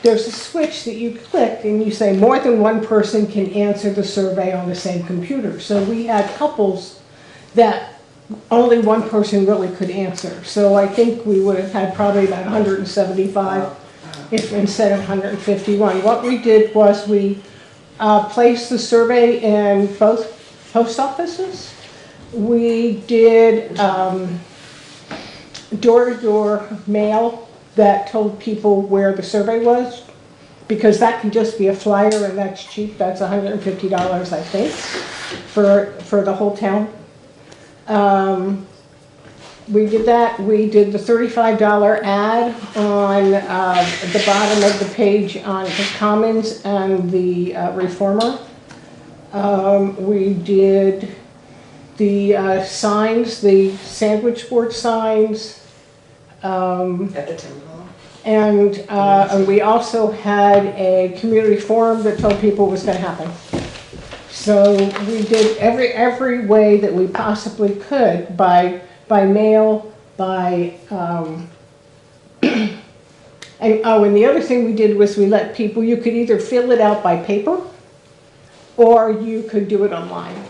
there's a switch that you click and you say more than one person can answer the survey on the same computer. So we had couples that only one person really could answer. So I think we would have had probably about 175 if instead of 151. What we did was we placed the survey in both post offices. We did door-to-door mail that told people where the survey was, because that can just be a flyer and that's cheap. That's $150, I think, for the whole town. We did that. We did the $35 ad on the bottom of the page on the Commons and the Reformer. We did the signs, the sandwich board signs. At the town hall. And we also had a community forum that told people what was going to happen. So we did every way that we possibly could by mail, by And the other thing we did was we let people, you could either fill it out by paper or you could do it online.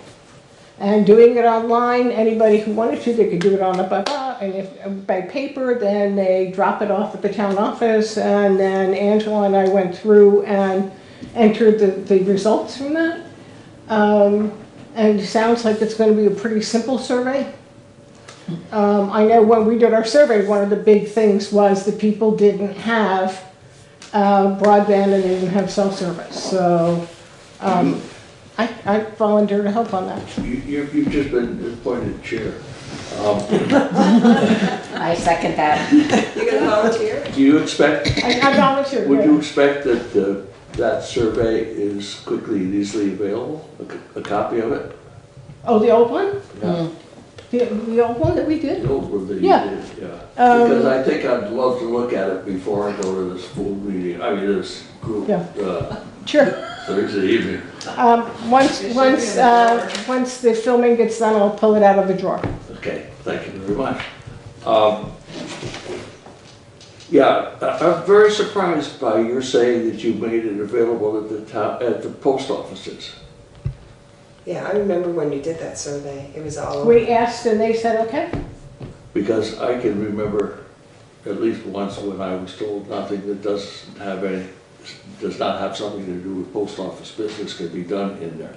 And doing it online, anybody who wanted to, they could do it on and if by paper, then they drop it off at the town office, and then Angela and I went through and entered the results from that. And it sounds like it's going to be a pretty simple survey. I know when we did our survey, one of the big things was that people didn't have broadband and they didn't have cell service. So I volunteer to help on that. You've just been appointed chair. I second that. You're gonna volunteer? Do you expect? I volunteer. Would you expect that that survey is quickly and easily available? A copy of it? Oh, the old one? No. The old one that we did? The old one that Yeah. you did, yeah. Because I think I'd love to look at it before I go to this full meeting, this group. Yeah. Sure. Thursday evening. Once the filming gets done, I'll pull it out of the drawer. Okay, thank you very much. Yeah, I'm very surprised by your saying that you made it available at the post offices. Yeah, I remember when you did that survey. It was all over. We asked and they said, okay. Because I can remember at least once when I was told nothing that does not have something to do with post office business can be done in there.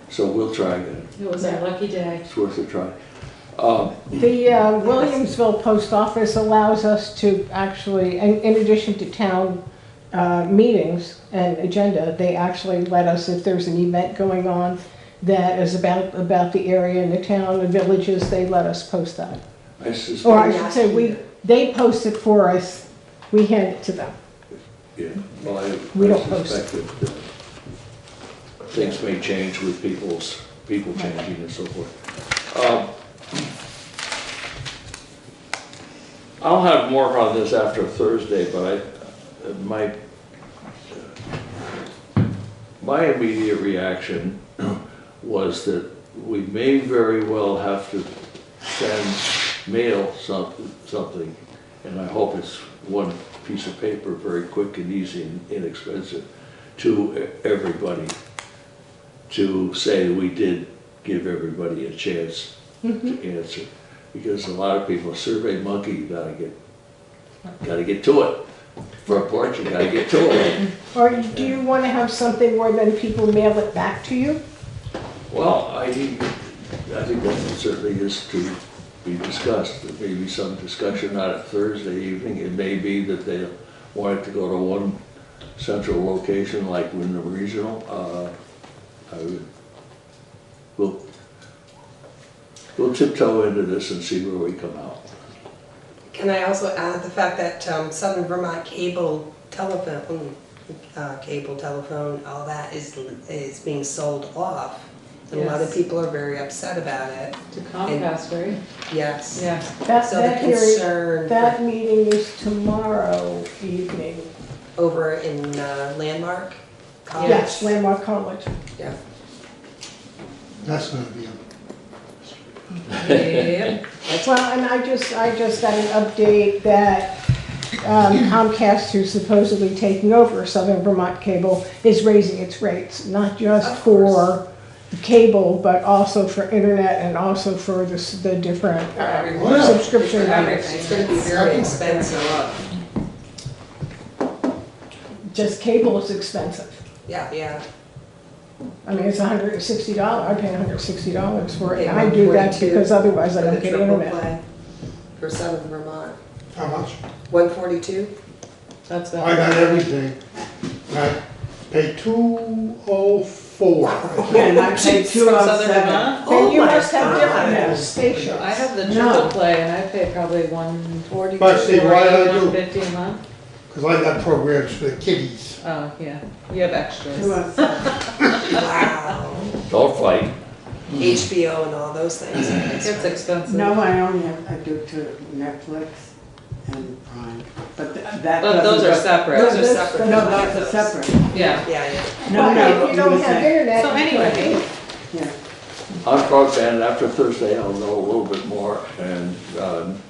So we'll try again. It was our lucky day. It's worth a try. The Williamsville Post Office allows us to actually, in addition to town meetings and agenda, they actually let us, if there's an event going on that is about the area and the town, the villages, they let us post that. Or I should say, they post it for us, we hand it to them. Yeah, well, We I don't post suspect that things may change with people changing and so forth. I'll have more on this after Thursday, but my immediate reaction was that we may very well have to mail something, and I hope it's one piece of paper, very quick and easy and inexpensive, to everybody, to say we did give everybody a chance to answer. Because a lot of people, Survey Monkey, you gotta get to it. For a report, you gotta get to it. Or do you want to have something where then people mail it back to you? Well, I think that certainly is to be discussed. There may be some discussion on it Thursday evening. It may be that they want it to go to one central location like Wyndham Regional. We'll tiptoe into this and see where we come out. Can I also add the fact that Southern Vermont cable telephone, all that is being sold off. And a lot of Yes. people are very upset about it. To Comcast, right? Yes. Yeah. That meeting is tomorrow evening. Over in Landmark College? Yes, Landmark College. Yeah. That's gonna be Yep. Well, and I just got an update that Comcast, who's supposedly taking over Southern Vermont Cable, is raising its rates, not just for cable, but also for internet and also for the different subscription rates. It's going to be very expensive. Just cable is expensive. Yeah, yeah. I mean, it's $160. I pay $160 for it. And I do that because otherwise I don't get internet. For Southern Vermont. How much? 142. That's I got everything. I paid $204. And I paid Southern Vermont? Then you must have different stations. I have the No. triple play and I pay probably 140, But see, why I do- 150 a month. Because I got programs for the kiddies. Oh, yeah. You have extras. Wow. Don't fight. HBO and all those things. It's expensive. No, I only have, I do to Netflix and Prime, but that But those are separate. Those are separate. No, those are separate. Yeah. Yeah, yeah. No, If you don't have internet. So anyway. Yeah. On broadband, after Thursday, I'll know a little bit more, and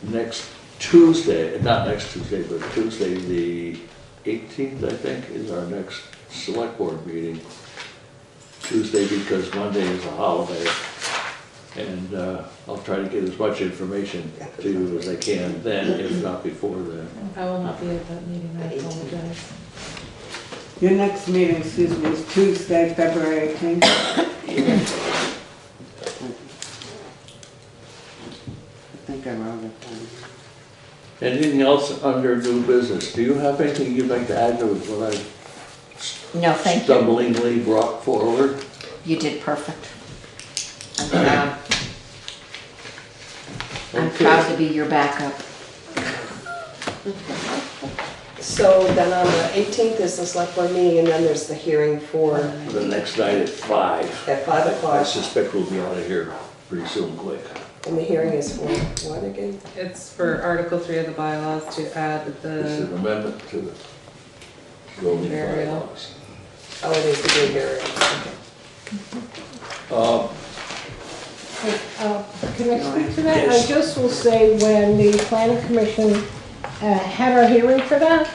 next Tuesday, not next Tuesday, but Tuesday, the 18th, I think, is our next select board meeting. Tuesday because Monday is a holiday. And I'll try to get as much information to you as I can then, if not before then. I will not be at that meeting, I apologize. Your next meeting, excuse me, is Tuesday, February 18th. I think I wrote it down. Anything else under new business? Do you have anything you'd like to add to what I No, thank you. stumblingly brought forward? You did perfect. I'm Okay. proud to be your backup. So then on the 18th is the select board meeting, and then there's the hearing for, The next night at 5. at 5 I o'clock. suspect we'll be out of here pretty soon, quick. And the hearing is for what again? It's for Article 3 of the bylaws to add This is the an amendment to the zoning Burial. bylaws. Oh, it is the green burial, okay. Can I speak to that? Yes. I just will say, when the planning commission had our hearing for that,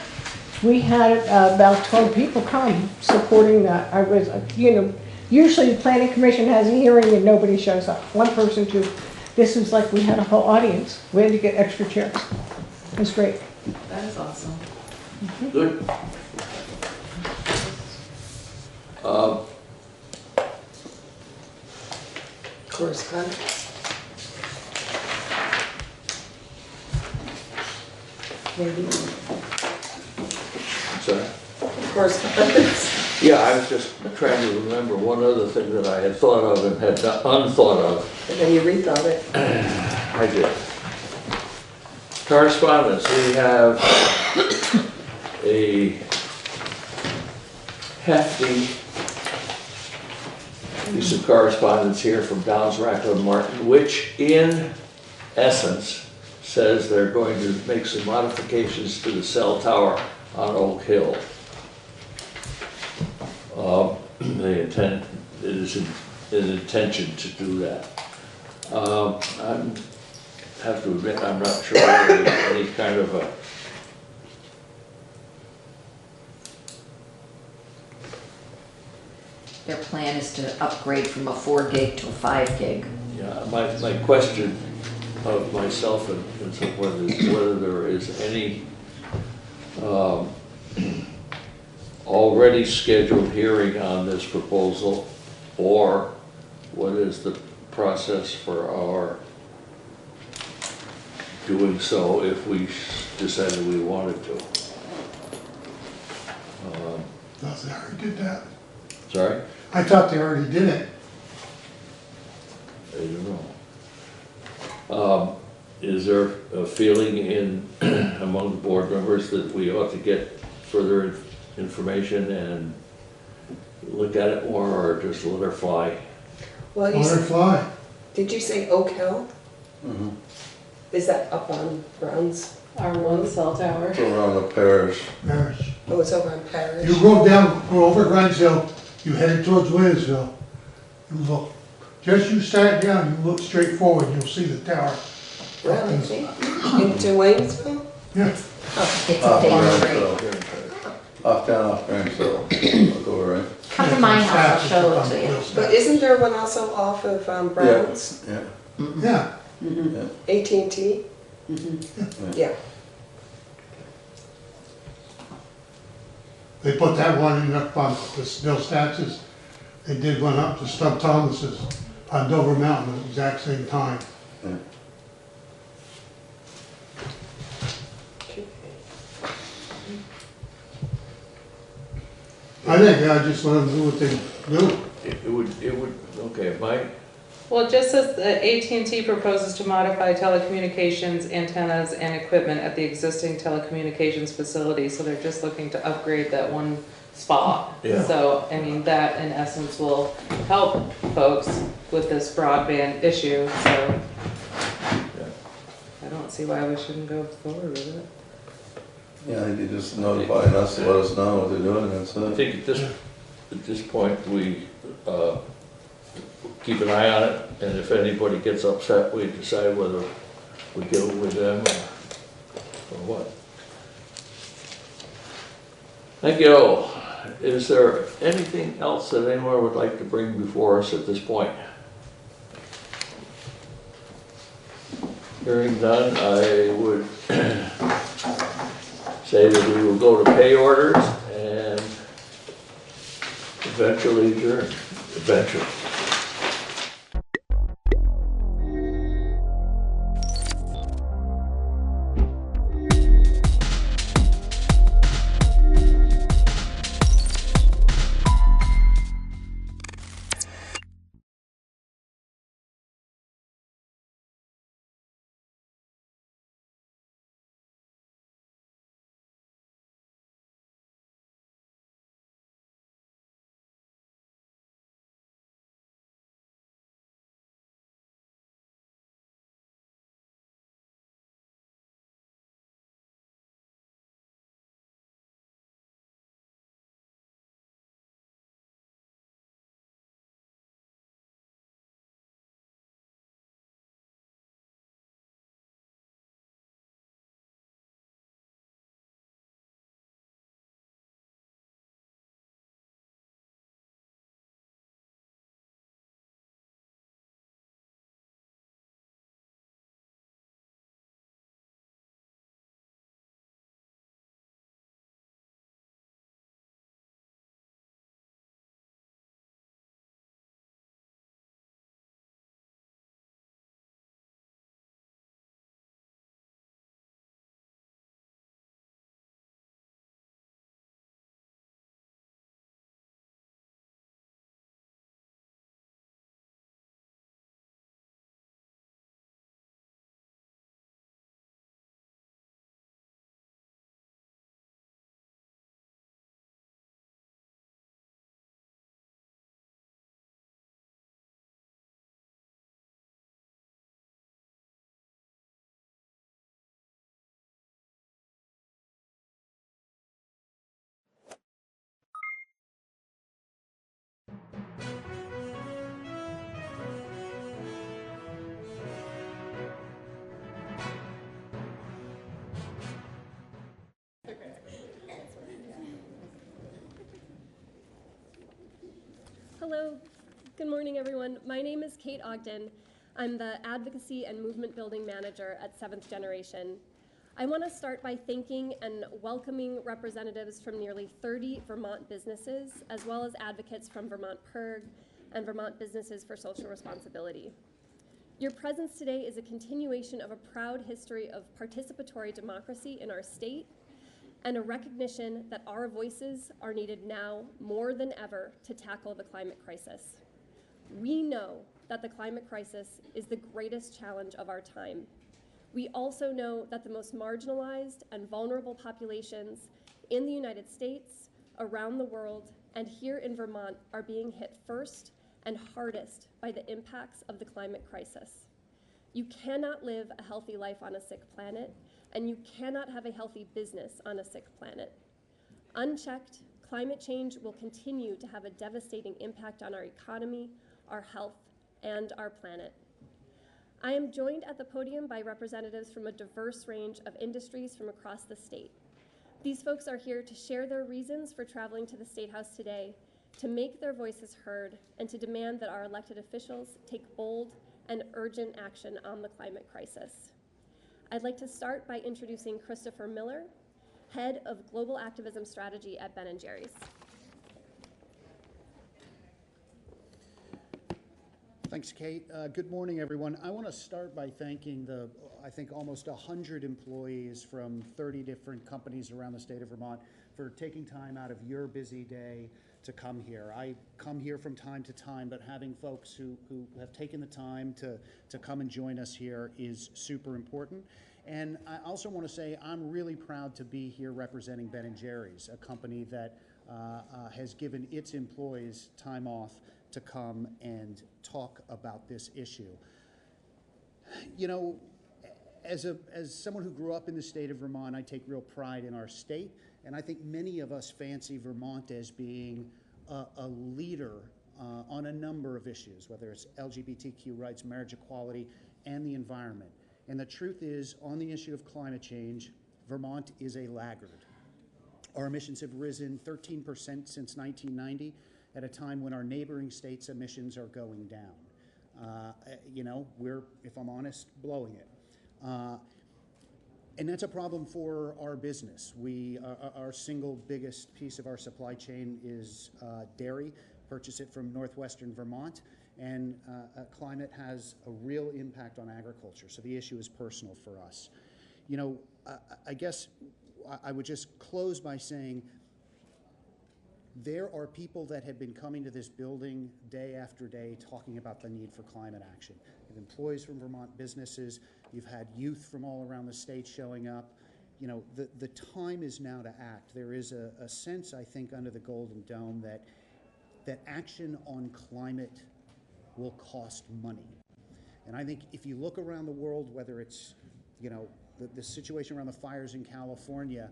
we had about 12 people come supporting that. I was, usually the planning commission has a hearing and nobody shows up. One person, two. This was like we had a whole audience. We had to get extra chairs. It was great. That is awesome. Good. Correspondence? Maybe. Sorry? Correspondence? Yeah, I was just trying to remember one other thing that I had thought of and had unthought of. And then you rethought it. I did. Correspondence, we have a hefty piece of correspondence here from Downs, Rackler, and Martin, which in essence says they're going to make some modifications to the cell tower on Oak Hill. They intend, it is an intention to do that. I have to admit, I'm not sure whether there's any kind of a Their plan is to upgrade from a 4 gig to a 5 gig. yeah, my question of myself and so forth is whether there is any already scheduled hearing on this proposal, or what is the process for our doing so if we decided we wanted to. Thought they already did that. Sorry? I thought they already did it. I don't know. Is there a feeling in among the board members that we ought to get further information and look at it more, or just let her fly? Well, you Let her said, fly. did you say Oak Hill? Mm-hmm. Is that up on Brown's? R1 cell tower. It's around the parish. Parish. Oh, it's over on Parish? You go over Grimes Hill, you headed towards Williamsville. You look, just you start down, you look straight forward, you'll see the tower. Really? Into Waynesville? Yeah. It's a Off famous Granville. street. Off Granville. I'll go right. Come to my house, I'll show it to you. But isn't there one also off of Brown's? Yeah. Yeah. AT&T? Yeah. They put that one in up on the Bill Statz's. They did one up to Stub Thomas's on Dover Mountain at the exact same time. I think I just let them do what they do. It would, okay, Mike? Well, it just says that AT&T proposes to modify telecommunications antennas and equipment at the existing telecommunications facility, so they're just looking to upgrade that one spot. Yeah. So, I mean, that in essence will help folks with this broadband issue, so I don't see why we shouldn't go forward with it. Yeah, they just notified us to let us know what they're doing, that's I it. think at this point, we keep an eye on it, and if anybody gets upset, we decide whether we go with them or what? Thank you. Is there anything else that anyone would like to bring before us at this point? Hearing none, I would say that we will go to pay orders and eventually adjourn. Eventually. Hello, good morning everyone. My name is Kate Ogden. I'm the Advocacy and Movement Building Manager at 7th Generation. I want to start by thanking and welcoming representatives from nearly 30 Vermont businesses, as well as advocates from Vermont PIRG and Vermont Businesses for Social Responsibility. Your presence today is a continuation of a proud history of participatory democracy in our state and a recognition that our voices are needed now more than ever to tackle the climate crisis. We know that the climate crisis is the greatest challenge of our time. We also know that the most marginalized and vulnerable populations in the United States, around the world, and here in Vermont are being hit first and hardest by the impacts of the climate crisis. You cannot live a healthy life on a sick planet, and you cannot have a healthy business on a sick planet. Unchecked, climate change will continue to have a devastating impact on our economy, our health, and our planet. I am joined at the podium by representatives from a diverse range of industries from across the state. These folks are here to share their reasons for traveling to the State House today, to make their voices heard, and to demand that our elected officials take bold and urgent action on the climate crisis. I'd like to start by introducing Christopher Miller, Head of Global Activism Strategy at Ben & Jerry's. Thanks, Kate. Good morning, everyone. I want to start by thanking the, I think, almost 100 employees from 30 different companies around the state of Vermont for taking time out of your busy day to come here. I come here from time to time, but having folks who have taken the time to come and join us here is super important. And I also want to say I'm really proud to be here representing Ben & Jerry's, a company that has given its employees time off to come and talk about this issue. You know, as someone who grew up in the state of Vermont, I take real pride in our state, and I think many of us fancy Vermont as being a leader on a number of issues, whether it's LGBTQ rights, marriage equality, and the environment. And the truth is, on the issue of climate change, Vermont is a laggard. Our emissions have risen 13% since 1990 at a time when our neighboring states' emissions are going down. You know, we're, if I'm honest, blowing it. And that's a problem for our business. Our single biggest piece of our supply chain is dairy. Purchase it from northwestern Vermont, and climate has a real impact on agriculture. So the issue is personal for us. You know, I guess I would just close by saying there are people that have been coming to this building day after day talking about the need for climate action. You have employees from Vermont businesses, you've had youth from all around the state showing up. You know, the time is now to act. There is a sense, I think, under the Golden Dome that action on climate will cost money. And I think if you look around the world, whether it's, you know, the situation around the fires in California,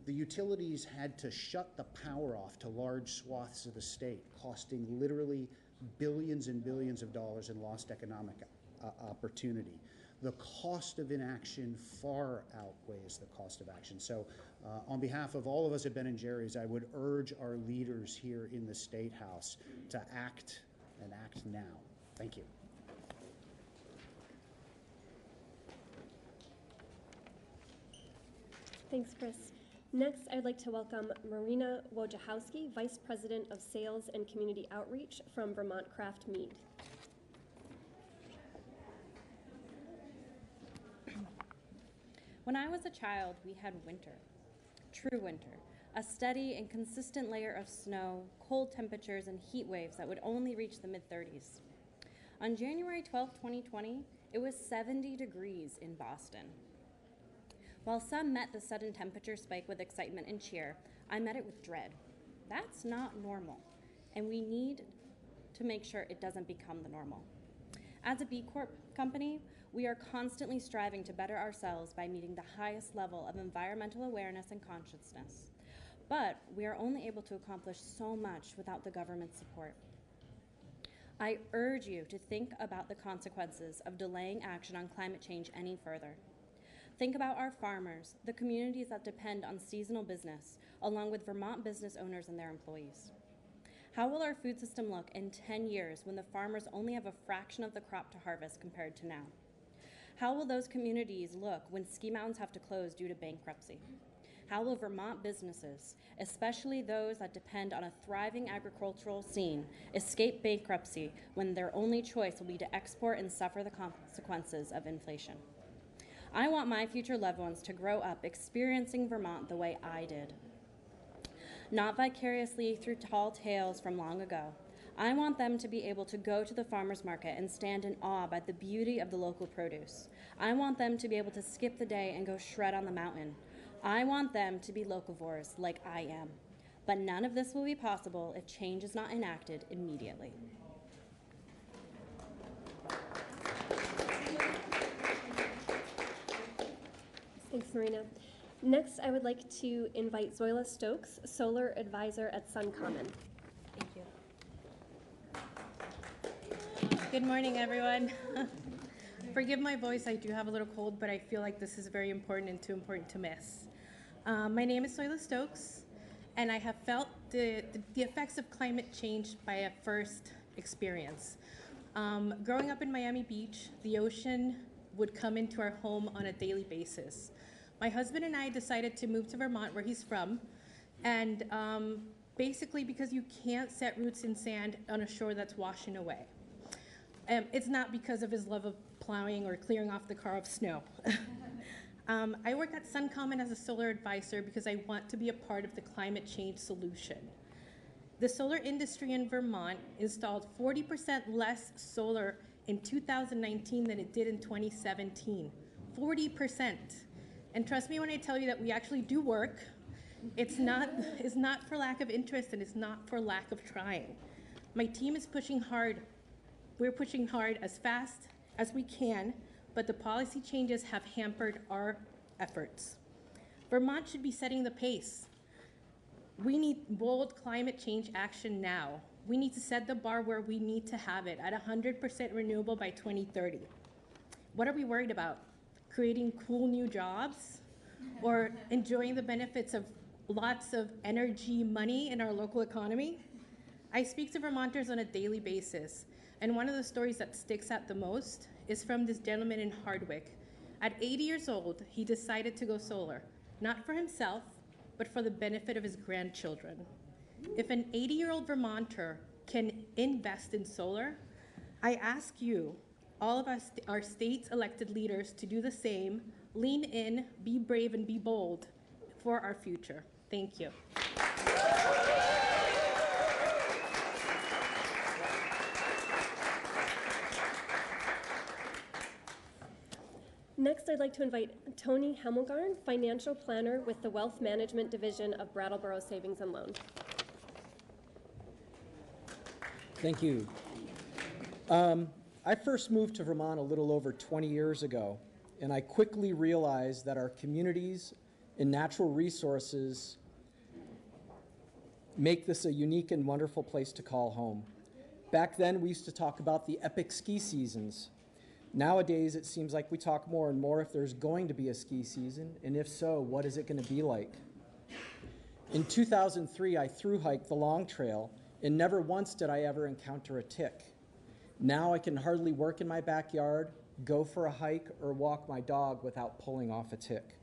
the utilities had to shut the power off to large swaths of the state, costing literally billions and billions of dollars in lost economic opportunity. The cost of inaction far outweighs the cost of action. So on behalf of all of us at Ben & Jerry's, I would urge our leaders here in the State House to act, and act now. Thank you. Thanks, Chris. Next, I'd like to welcome Marina Wojciechowski, Vice President of Sales and Community Outreach from Vermont Craft Mead. When I was a child, we had winter, true winter, a steady and consistent layer of snow, cold temperatures, and heat waves that would only reach the mid-30s. On January 12, 2020, it was 70 degrees in Boston. While some met the sudden temperature spike with excitement and cheer, I met it with dread. That's not normal, and we need to make sure it doesn't become the normal. As a B Corp company, we are constantly striving to better ourselves by meeting the highest level of environmental awareness and consciousness. But we are only able to accomplish so much without the government's support. I urge you to think about the consequences of delaying action on climate change any further. Think about our farmers, the communities that depend on seasonal business, along with Vermont business owners and their employees. How will our food system look in 10 years when the farmers only have a fraction of the crop to harvest compared to now? How will those communities look when ski mountains have to close due to bankruptcy? How will Vermont businesses, especially those that depend on a thriving agricultural scene, escape bankruptcy when their only choice will be to export and suffer the consequences of inflation? I want my future loved ones to grow up experiencing Vermont the way I did. Not vicariously through tall tales from long ago. I want them to be able to go to the farmer's market and stand in awe by the beauty of the local produce. I want them to be able to skip the day and go shred on the mountain. I want them to be locavores like I am. But none of this will be possible if change is not enacted immediately. Thanks, Marina. Next, I would like to invite Zoila Stokes, Solar Advisor at Suncommon. Thank you. Good morning, everyone. Forgive my voice, I do have a little cold, but I feel like this is very important and too important to miss. My name is Zoila Stokes, and I have felt the effects of climate change by a first experience. Growing up in Miami Beach, the ocean would come into our home on a daily basis. My husband and I decided to move to Vermont, where he's from, and basically because you can't set roots in sand on a shore that's washing away. It's not because of his love of plowing or clearing off the car of snow. I work at Suncommon as a solar advisor because I want to be a part of the climate change solution. The solar industry in Vermont installed 40% less solar in 2019 than it did in 2017. 40%. And trust me when I tell you that we actually do work. It's not for lack of interest, and it's not for lack of trying. My team is pushing hard. We're pushing hard as fast as we can, but the policy changes have hampered our efforts. Vermont should be setting the pace. We need bold climate change action now. We need to set the bar where we need to have it at 100% renewable by 2030. What are we worried about? Creating cool new jobs? or enjoying the benefits of lots of energy money in our local economy. I speak to Vermonters on a daily basis, and one of the stories that sticks out the most is from this gentleman in Hardwick. At 80 years old, he decided to go solar, not for himself, but for the benefit of his grandchildren. If an 80-year-old Vermonter can invest in solar, I ask you, all of us, our state's elected leaders, to do the same. Lean in, be brave, and be bold for our future. Thank you. Next, I'd like to invite Tony Hemmelgarn, Financial Planner with the Wealth Management Division of Brattleboro Savings and Loan. Thank you. I first moved to Vermont a little over 20 years ago, and I quickly realized that our communities and natural resources make this a unique and wonderful place to call home. Back then, we used to talk about the epic ski seasons. Nowadays, it seems like we talk more and more if there's going to be a ski season, and if so, what is it going to be like? In 2003, I thru-hiked the Long Trail, and never once did I ever encounter a tick. Now I can hardly work in my backyard, go for a hike, or walk my dog without pulling off a tick.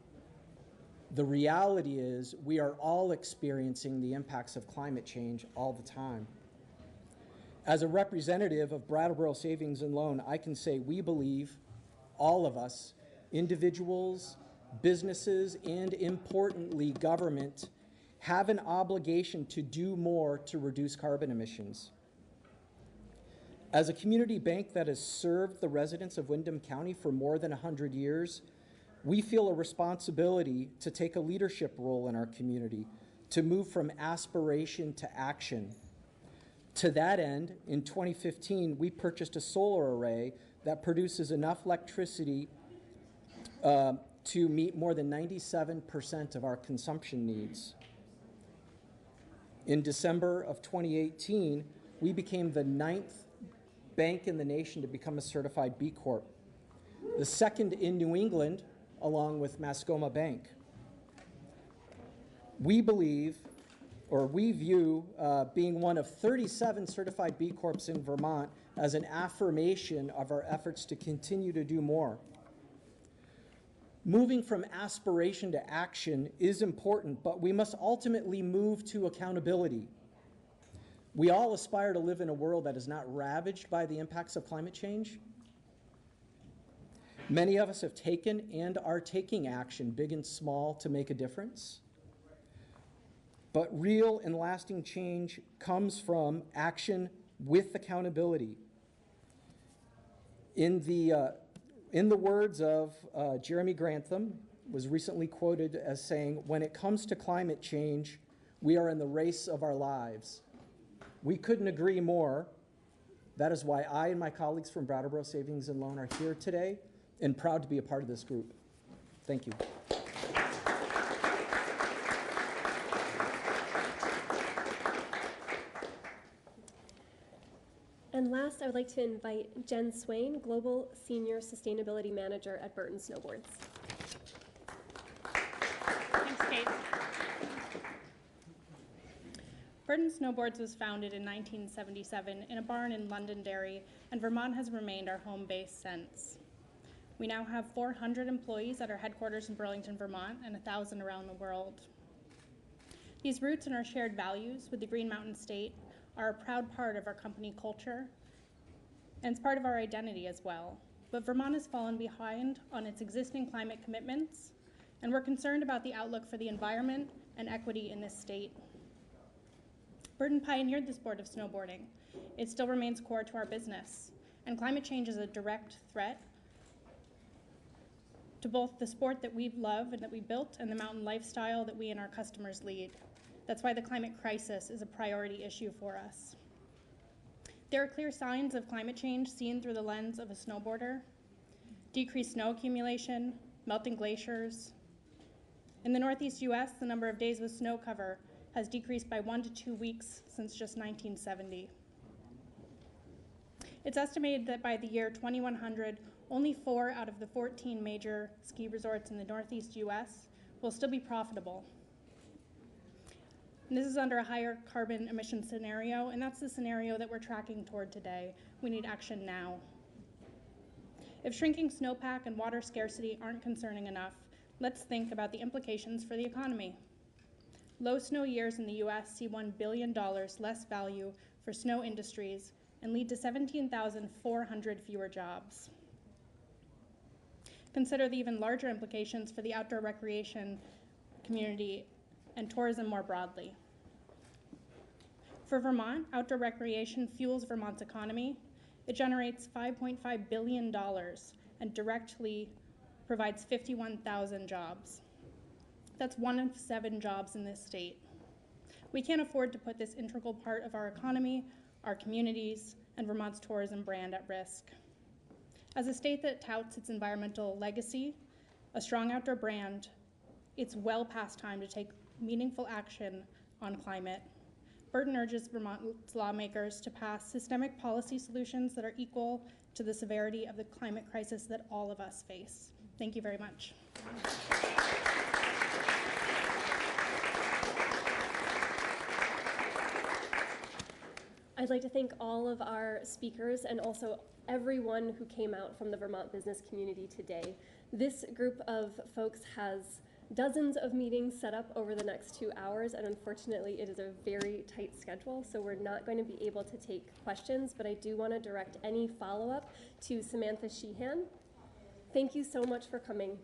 The reality is we are all experiencing the impacts of climate change all the time. As a representative of Brattleboro Savings and Loan, I can say we believe, all of us, individuals, businesses, and importantly, government, have an obligation to do more to reduce carbon emissions. As a community bank that has served the residents of Windham County for more than 100 years, we feel a responsibility to take a leadership role in our community, to move from aspiration to action. To that end, in 2015, we purchased a solar array that produces enough electricity to meet more than 97% of our consumption needs. In December of 2018, we became the 9th bank in the nation to become a certified B Corp, the second in New England, along with Mascoma Bank. We believe, or we view being one of 37 certified B Corps in Vermont as an affirmation of our efforts to continue to do more. Moving from aspiration to action is important, but we must ultimately move to accountability. We all aspire to live in a world that is not ravaged by the impacts of climate change. Many of us have taken and are taking action, big and small, to make a difference. But real and lasting change comes from action with accountability. In the words of Jeremy Grantham, was recently quoted as saying, "When it comes to climate change, we are in the race of our lives." We couldn't agree more. That is why I and my colleagues from Brattleboro Savings and Loan are here today and proud to be a part of this group. Thank you. And last, I would like to invite Jen Swain, Global Senior Sustainability Manager at Burton Snowboards. Thanks, Kate. Burton Snowboards was founded in 1977 in a barn in Londonderry, and Vermont has remained our home base since. We now have 400 employees at our headquarters in Burlington, Vermont, and 1,000 around the world. These roots and our shared values with the Green Mountain State are a proud part of our company culture, and it's part of our identity as well. But Vermont has fallen behind on its existing climate commitments, and we're concerned about the outlook for the environment and equity in this state. Burton pioneered the sport of snowboarding. It still remains core to our business, and climate change is a direct threat to both the sport that we love and that we built and the mountain lifestyle that we and our customers lead. That's why the climate crisis is a priority issue for us. There are clear signs of climate change seen through the lens of a snowboarder: decreased snow accumulation, melting glaciers. In the Northeast US, the number of days with snow cover has decreased by 1 to 2 weeks since just 1970. It's estimated that by the year 2100, only 4 out of the 14 major ski resorts in the Northeast US will still be profitable. And this is under a higher carbon emission scenario, and that's the scenario that we're tracking toward today. We need action now. If shrinking snowpack and water scarcity aren't concerning enough, let's think about the implications for the economy. Low snow years in the US see $1 billion less value for snow industries and lead to 17,400 fewer jobs. Consider the even larger implications for the outdoor recreation community and tourism more broadly. For Vermont, outdoor recreation fuels Vermont's economy. It generates $5.5 billion and directly provides 51,000 jobs. That's 1 in 7 jobs in this state. We can't afford to put this integral part of our economy, our communities, and Vermont's tourism brand at risk. As a state that touts its environmental legacy, a strong outdoor brand, it's well past time to take meaningful action on climate. Burton urges Vermont's lawmakers to pass systemic policy solutions that are equal to the severity of the climate crisis that all of us face. Thank you very much. I'd like to thank all of our speakers and also everyone who came out from the Vermont business community today. This group of folks has dozens of meetings set up over the next 2 hours, and unfortunately it is a very tight schedule, so we're not going to be able to take questions, but I do want to direct any follow-up to Samantha Sheehan. Thank you so much for coming.